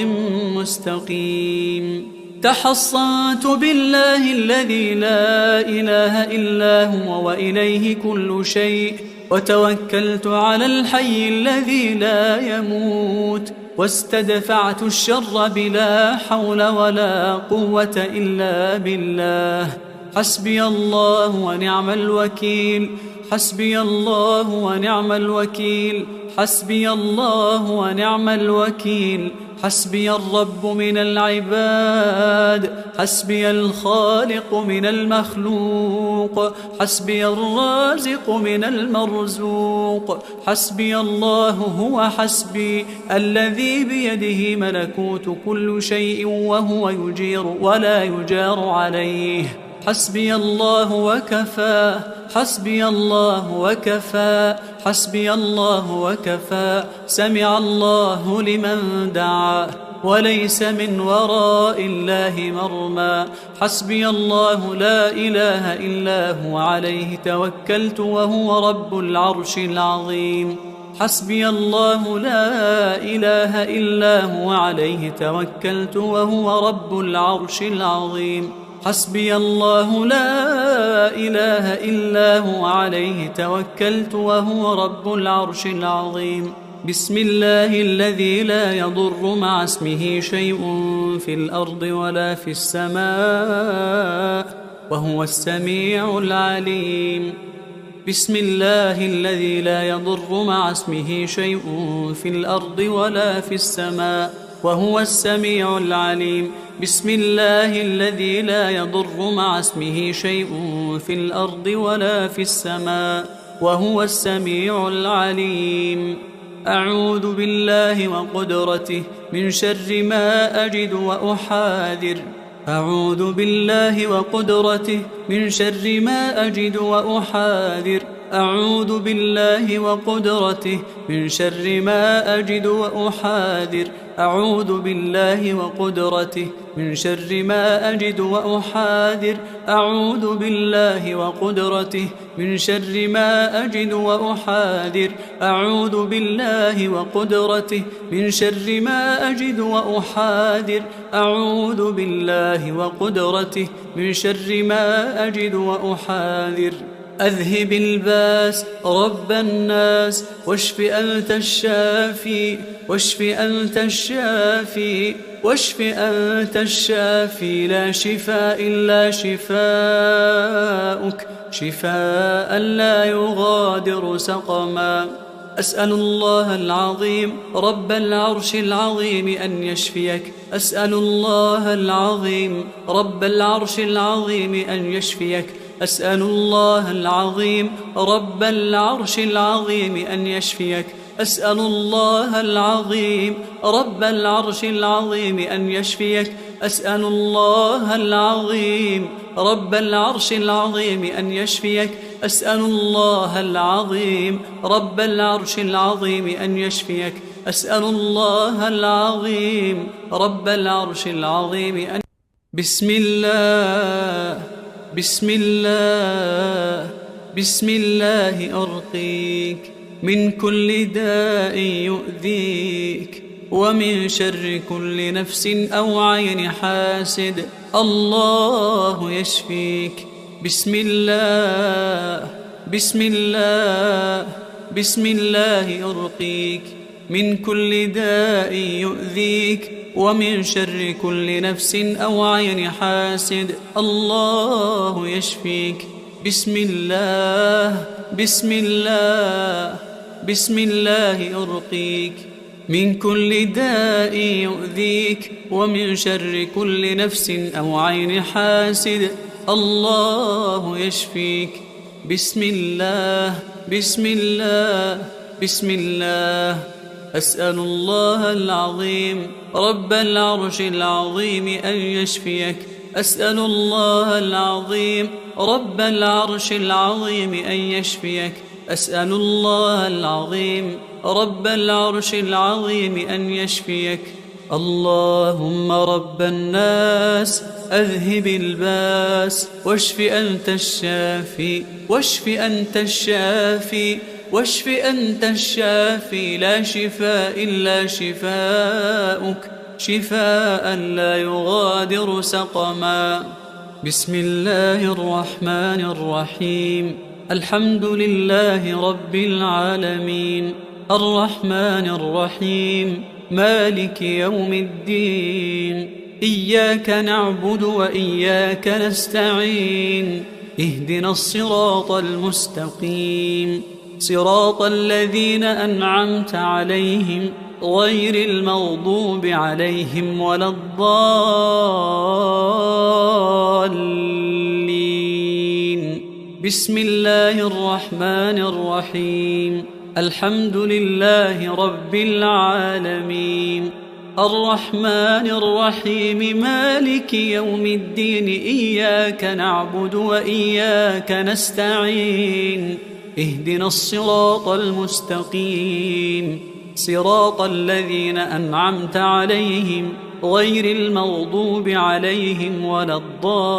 مستقيم. تحصنت بالله الذي لا إله إلا هو وإليه كل شيء، وتوكلت على الحي الذي لا يموت، واستدفعت الشر بلا حول ولا قوة إلا بالله. حسبي الله ونعم الوكيل، حسبي الله ونعم الوكيل، حسبي الله ونعم الوكيل. حسبي الرب من العباد، حسبي الخالق من المخلوق، حسبي الرازق من المرزوق. حسبي الله هو حسبي الذي بيده ملكوت كل شيء وهو يجير ولا يجار عليه. حسبي الله وكفى، حسبي الله وكفى، حسبي الله وكفى. سمع الله لمن دعا وليس من وراء الله مرمى. حسبي الله لا إله إلا هو عليه توكلت وهو رب العرش العظيم. حسبي الله لا إله إلا هو عليه توكلت وهو رب العرش العظيم. حسبي الله لا إله إلا هو عليه توكلت وهو رب العرش العظيم. بسم الله الذي لا يضر مع اسمه شيء في الأرض ولا في السماء وهو السميع العليم. بسم الله الذي لا يضر مع اسمه شيء في الأرض ولا في السماء وهو السميع العليم. بسم الله الذي لا يضر مع اسمه شيء في الأرض ولا في السماء وهو السميع العليم. أعوذ بالله وقدرته من شر ما أجد وأحاذر. أعوذ بالله وقدرته من شر ما أجد وأحاذر. أعوذ بالله وقدرته من شر ما أجد وأحاذر. أعوذ بالله وقدرته من شر ما أجد وأحاذر. أعوذ بالله وقدرته من شر ما أجد وأحاذر. أعوذ بالله وقدرته من شر ما أجد وأحاذر. أعوذ بالله وقدرته من شر ما أجد وأحاذر. أذهب الباس رب الناس واشف أنت الشافي، واشف أنت الشافي، واشف أنت الشافي. لا شفاء إلا شفاؤك، شفاء لا يغادر سقما. أسأل الله العظيم رب العرش العظيم أن يشفيك. أسأل الله العظيم رب العرش العظيم أن يشفيك. أسأل الله العظيم رب العرش العظيم أن يشفيك. أسأل الله العظيم رب العرش العظيم أن يشفيك. أسأل الله العظيم رب العرش العظيم أن يشفيك. أسأل الله العظيم رب العرش العظيم أن يشفيك. أسأل الله العظيم رب العرش العظيم أن بسم الله، بسم الله، بسم الله أرقيك من كل داء يؤذيك ومن شر كل نفس أو عين حاسد. الله يشفيك. بسم الله، بسم الله، بسم الله أرقيك من كل داء يؤذيك ومن شر كل نفس أو عين حاسد. الله يشفيك. بسم الله، بسم الله، بسم الله أرقيك من كل داء يؤذيك ومن شر كل نفس أو عين حاسد. الله يشفيك. بسم الله، بسم الله، بسم الله. أسأل الله العظيم رب العرش العظيم أن يشفيك. أسأل الله العظيم رب العرش العظيم أن يشفيك. أسأل الله العظيم رب العرش العظيم أن يشفيك. اللهم رب الناس أذهب الباس واشف أنت الشافي، واشف أنت الشافي، واشف أنت الشافي، لا شفاء إلا شفاؤك، شفاء لا يغادر سقما. بسم الله الرحمن الرحيم. الحمد لله رب العالمين، الرحمن الرحيم، مالك يوم الدين. إياك نعبد وإياك نستعين. اهدنا الصراط المستقيم، صراط الذين أنعمت عليهم غير المغضوب عليهم ولا الضالين. بسم الله الرحمن الرحيم. الحمد لله رب العالمين، الرحمن الرحيم، مالك يوم الدين. إياك نعبد وإياك نستعين. اهدنا الصراط المستقيم، صراط الذين أنعمت عليهم غير المغضوب عليهم ولا الضالين.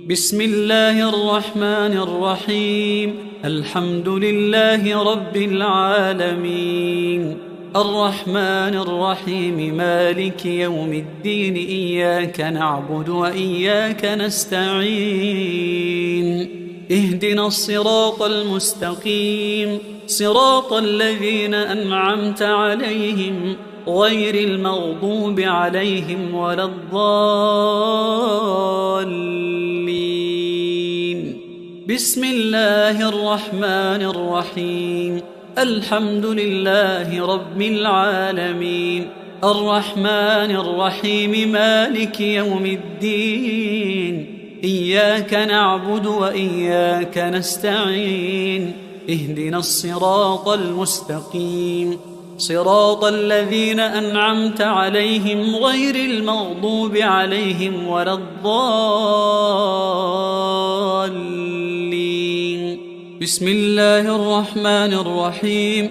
بسم الله الرحمن الرحيم. الحمد لله رب العالمين، الرحمن الرحيم، مالك يوم الدين. إياك نعبد وإياك نستعين. اهدنا الصراط المستقيم، صراط الذين أنعمت عليهم غير المغضوب عليهم ولا الضالين. بسم الله الرحمن الرحيم. الحمد لله رب العالمين، الرحمن الرحيم، مالك يوم الدين. إياك نعبد وإياك نستعين. اهدنا الصراط المستقيم، صراط الذين أنعمت عليهم غير المغضوب عليهم ولا الضالين. بسم الله الرحمن الرحيم.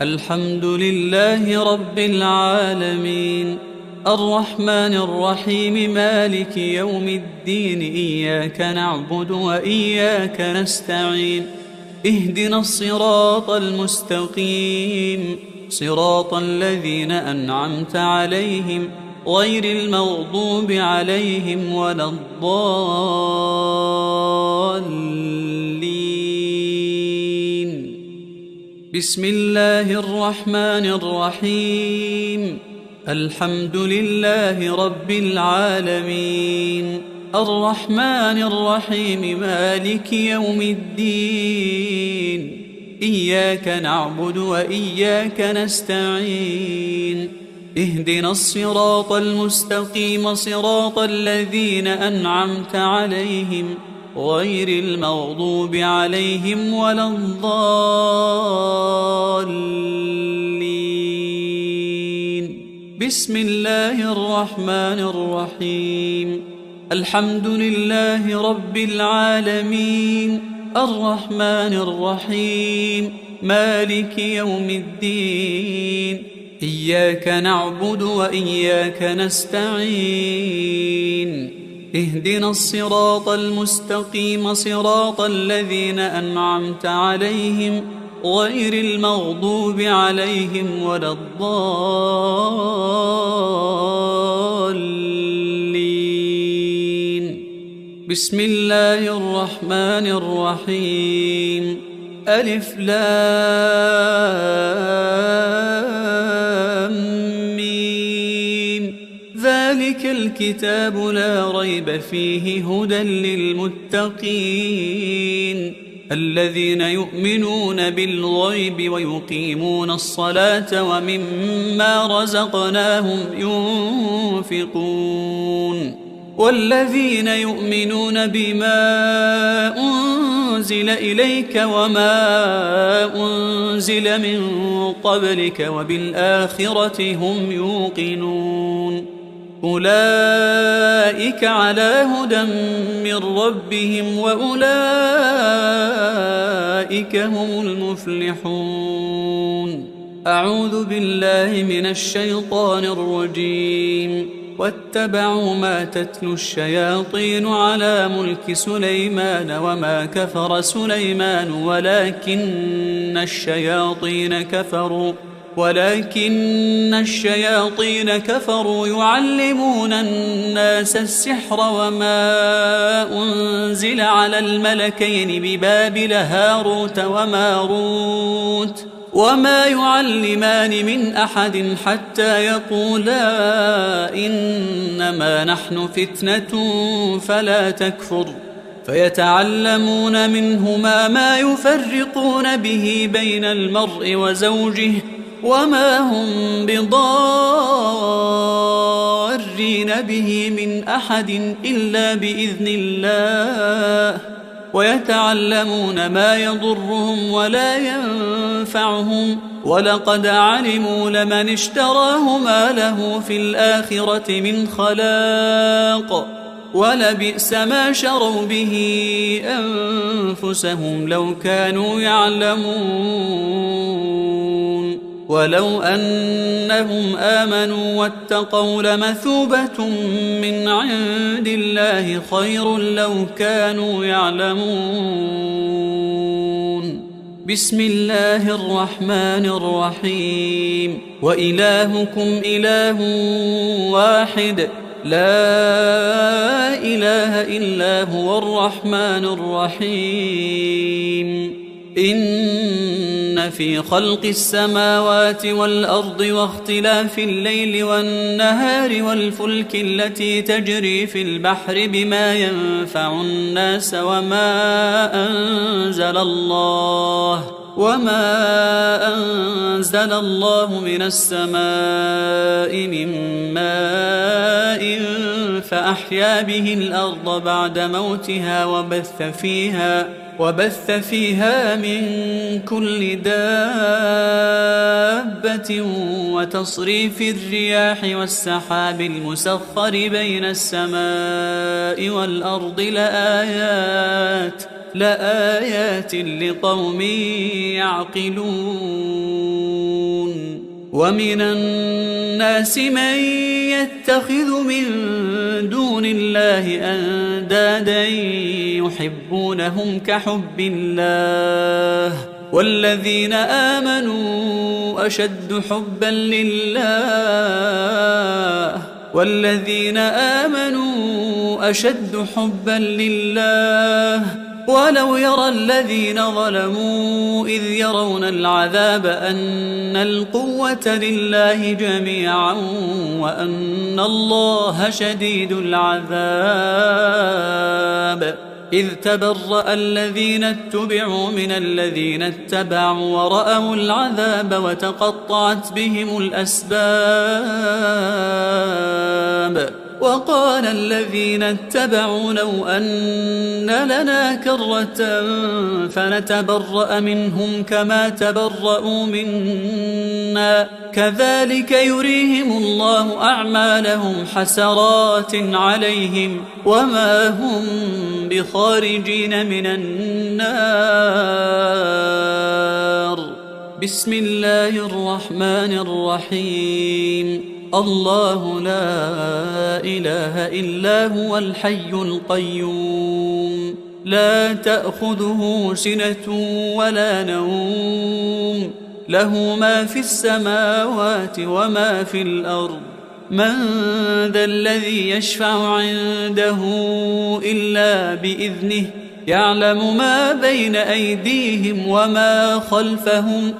الحمد لله رب العالمين، الرحمن الرحيم، مالك يوم الدين. إياك نعبد وإياك نستعين. اهدنا الصراط المستقيم، صراط الذين أنعمت عليهم غير المغضوب عليهم ولا الضالين. بسم الله الرحمن الرحيم. الحمد لله رب العالمين، الرحمن الرحيم، مالك يوم الدين. إياك نعبد وإياك نستعين. اهدنا الصراط المستقيم، صراط الذين أنعمت عليهم غير المغضوب عليهم ولا الضالين. بسم الله الرحمن الرحيم. الحمد لله رب العالمين، الرحمن الرحيم، مالك يوم الدين. إياك نعبد وإياك نستعين. اهدنا الصراط المستقيم، صراط الذين أنعمت عليهم غير المغضوب عليهم ولا الضالين. بسم الله الرحمن الرحيم. ألف لام ميم. ذلك الكتاب لا ريب فيه هدى للمتقين الذين يؤمنون بالغيب ويقيمون الصلاة ومما رزقناهم ينفقون والذين يؤمنون بما أنزل إليك وما أنزل من قبلك وبالآخرة هم يوقنون أولئك على هدى من ربهم وأولئك هم المفلحون أعوذ بالله من الشيطان الرجيم واتبعوا ما تتلو الشياطين على ملك سليمان وما كفر سليمان ولكن الشياطين كفروا يعلمون الناس السحر وما أنزل على الملكين ببابل هاروت وماروت وما يعلمان من أحد حتى يقولا إنما نحن فتنة فلا تكفر فيتعلمون منهما ما يفرقون به بين المرء وزوجه وما هم بضارين به من أحد إلا بإذن الله ويتعلمون ما يضرهم ولا ينفعهم ولقد علموا لمن اشتراه ما له في الآخرة من خلاق ولبئس ما شروا به أنفسهم لو كانوا يعلمون ولو أنهم آمنوا واتقوا لمثوبة من عند الله خير لو كانوا يعلمون بسم الله الرحمن الرحيم وإلهكم إله واحد لا إله إلا هو الرحمن الرحيم إن في خلق السماوات والأرض واختلاف الليل والنهار والفلك التي تجري في البحر بما ينفع الناس وما أنزل الله من السماء من ماء فأحيا به الأرض بعد موتها وبث فيها من كل دابة وتصريف الرياح والسحاب المسخر بين السماء والأرض لآيات لقوم يعقلون ومن الناس من يتخذ من دون الله أندادا يحبونهم كحب الله والذين آمنوا أشد حبا لله ولو يرى الذين ظلموا إذ يرون العذاب أن القوة لله جميعا وأن الله شديد العذاب إذ تبرأ الذين اتبعوا من الذين اتبعوا ورأوا العذاب وتقطعت بهم الأسباب وقال الذين اتبعوا لو أن لنا كرة فنتبرأ منهم كما تبرأوا منا كذلك يريهم الله أعمالهم حسرات عليهم وما هم بخارجين من النار بسم الله الرحمن الرحيم الله لا إله إلا هو الحي القيوم لا تأخذه سنة ولا نوم له ما في السماوات وما في الأرض من ذا الذي يشفع عنده إلا بإذنه يعلم ما بين أيديهم وما خلفهم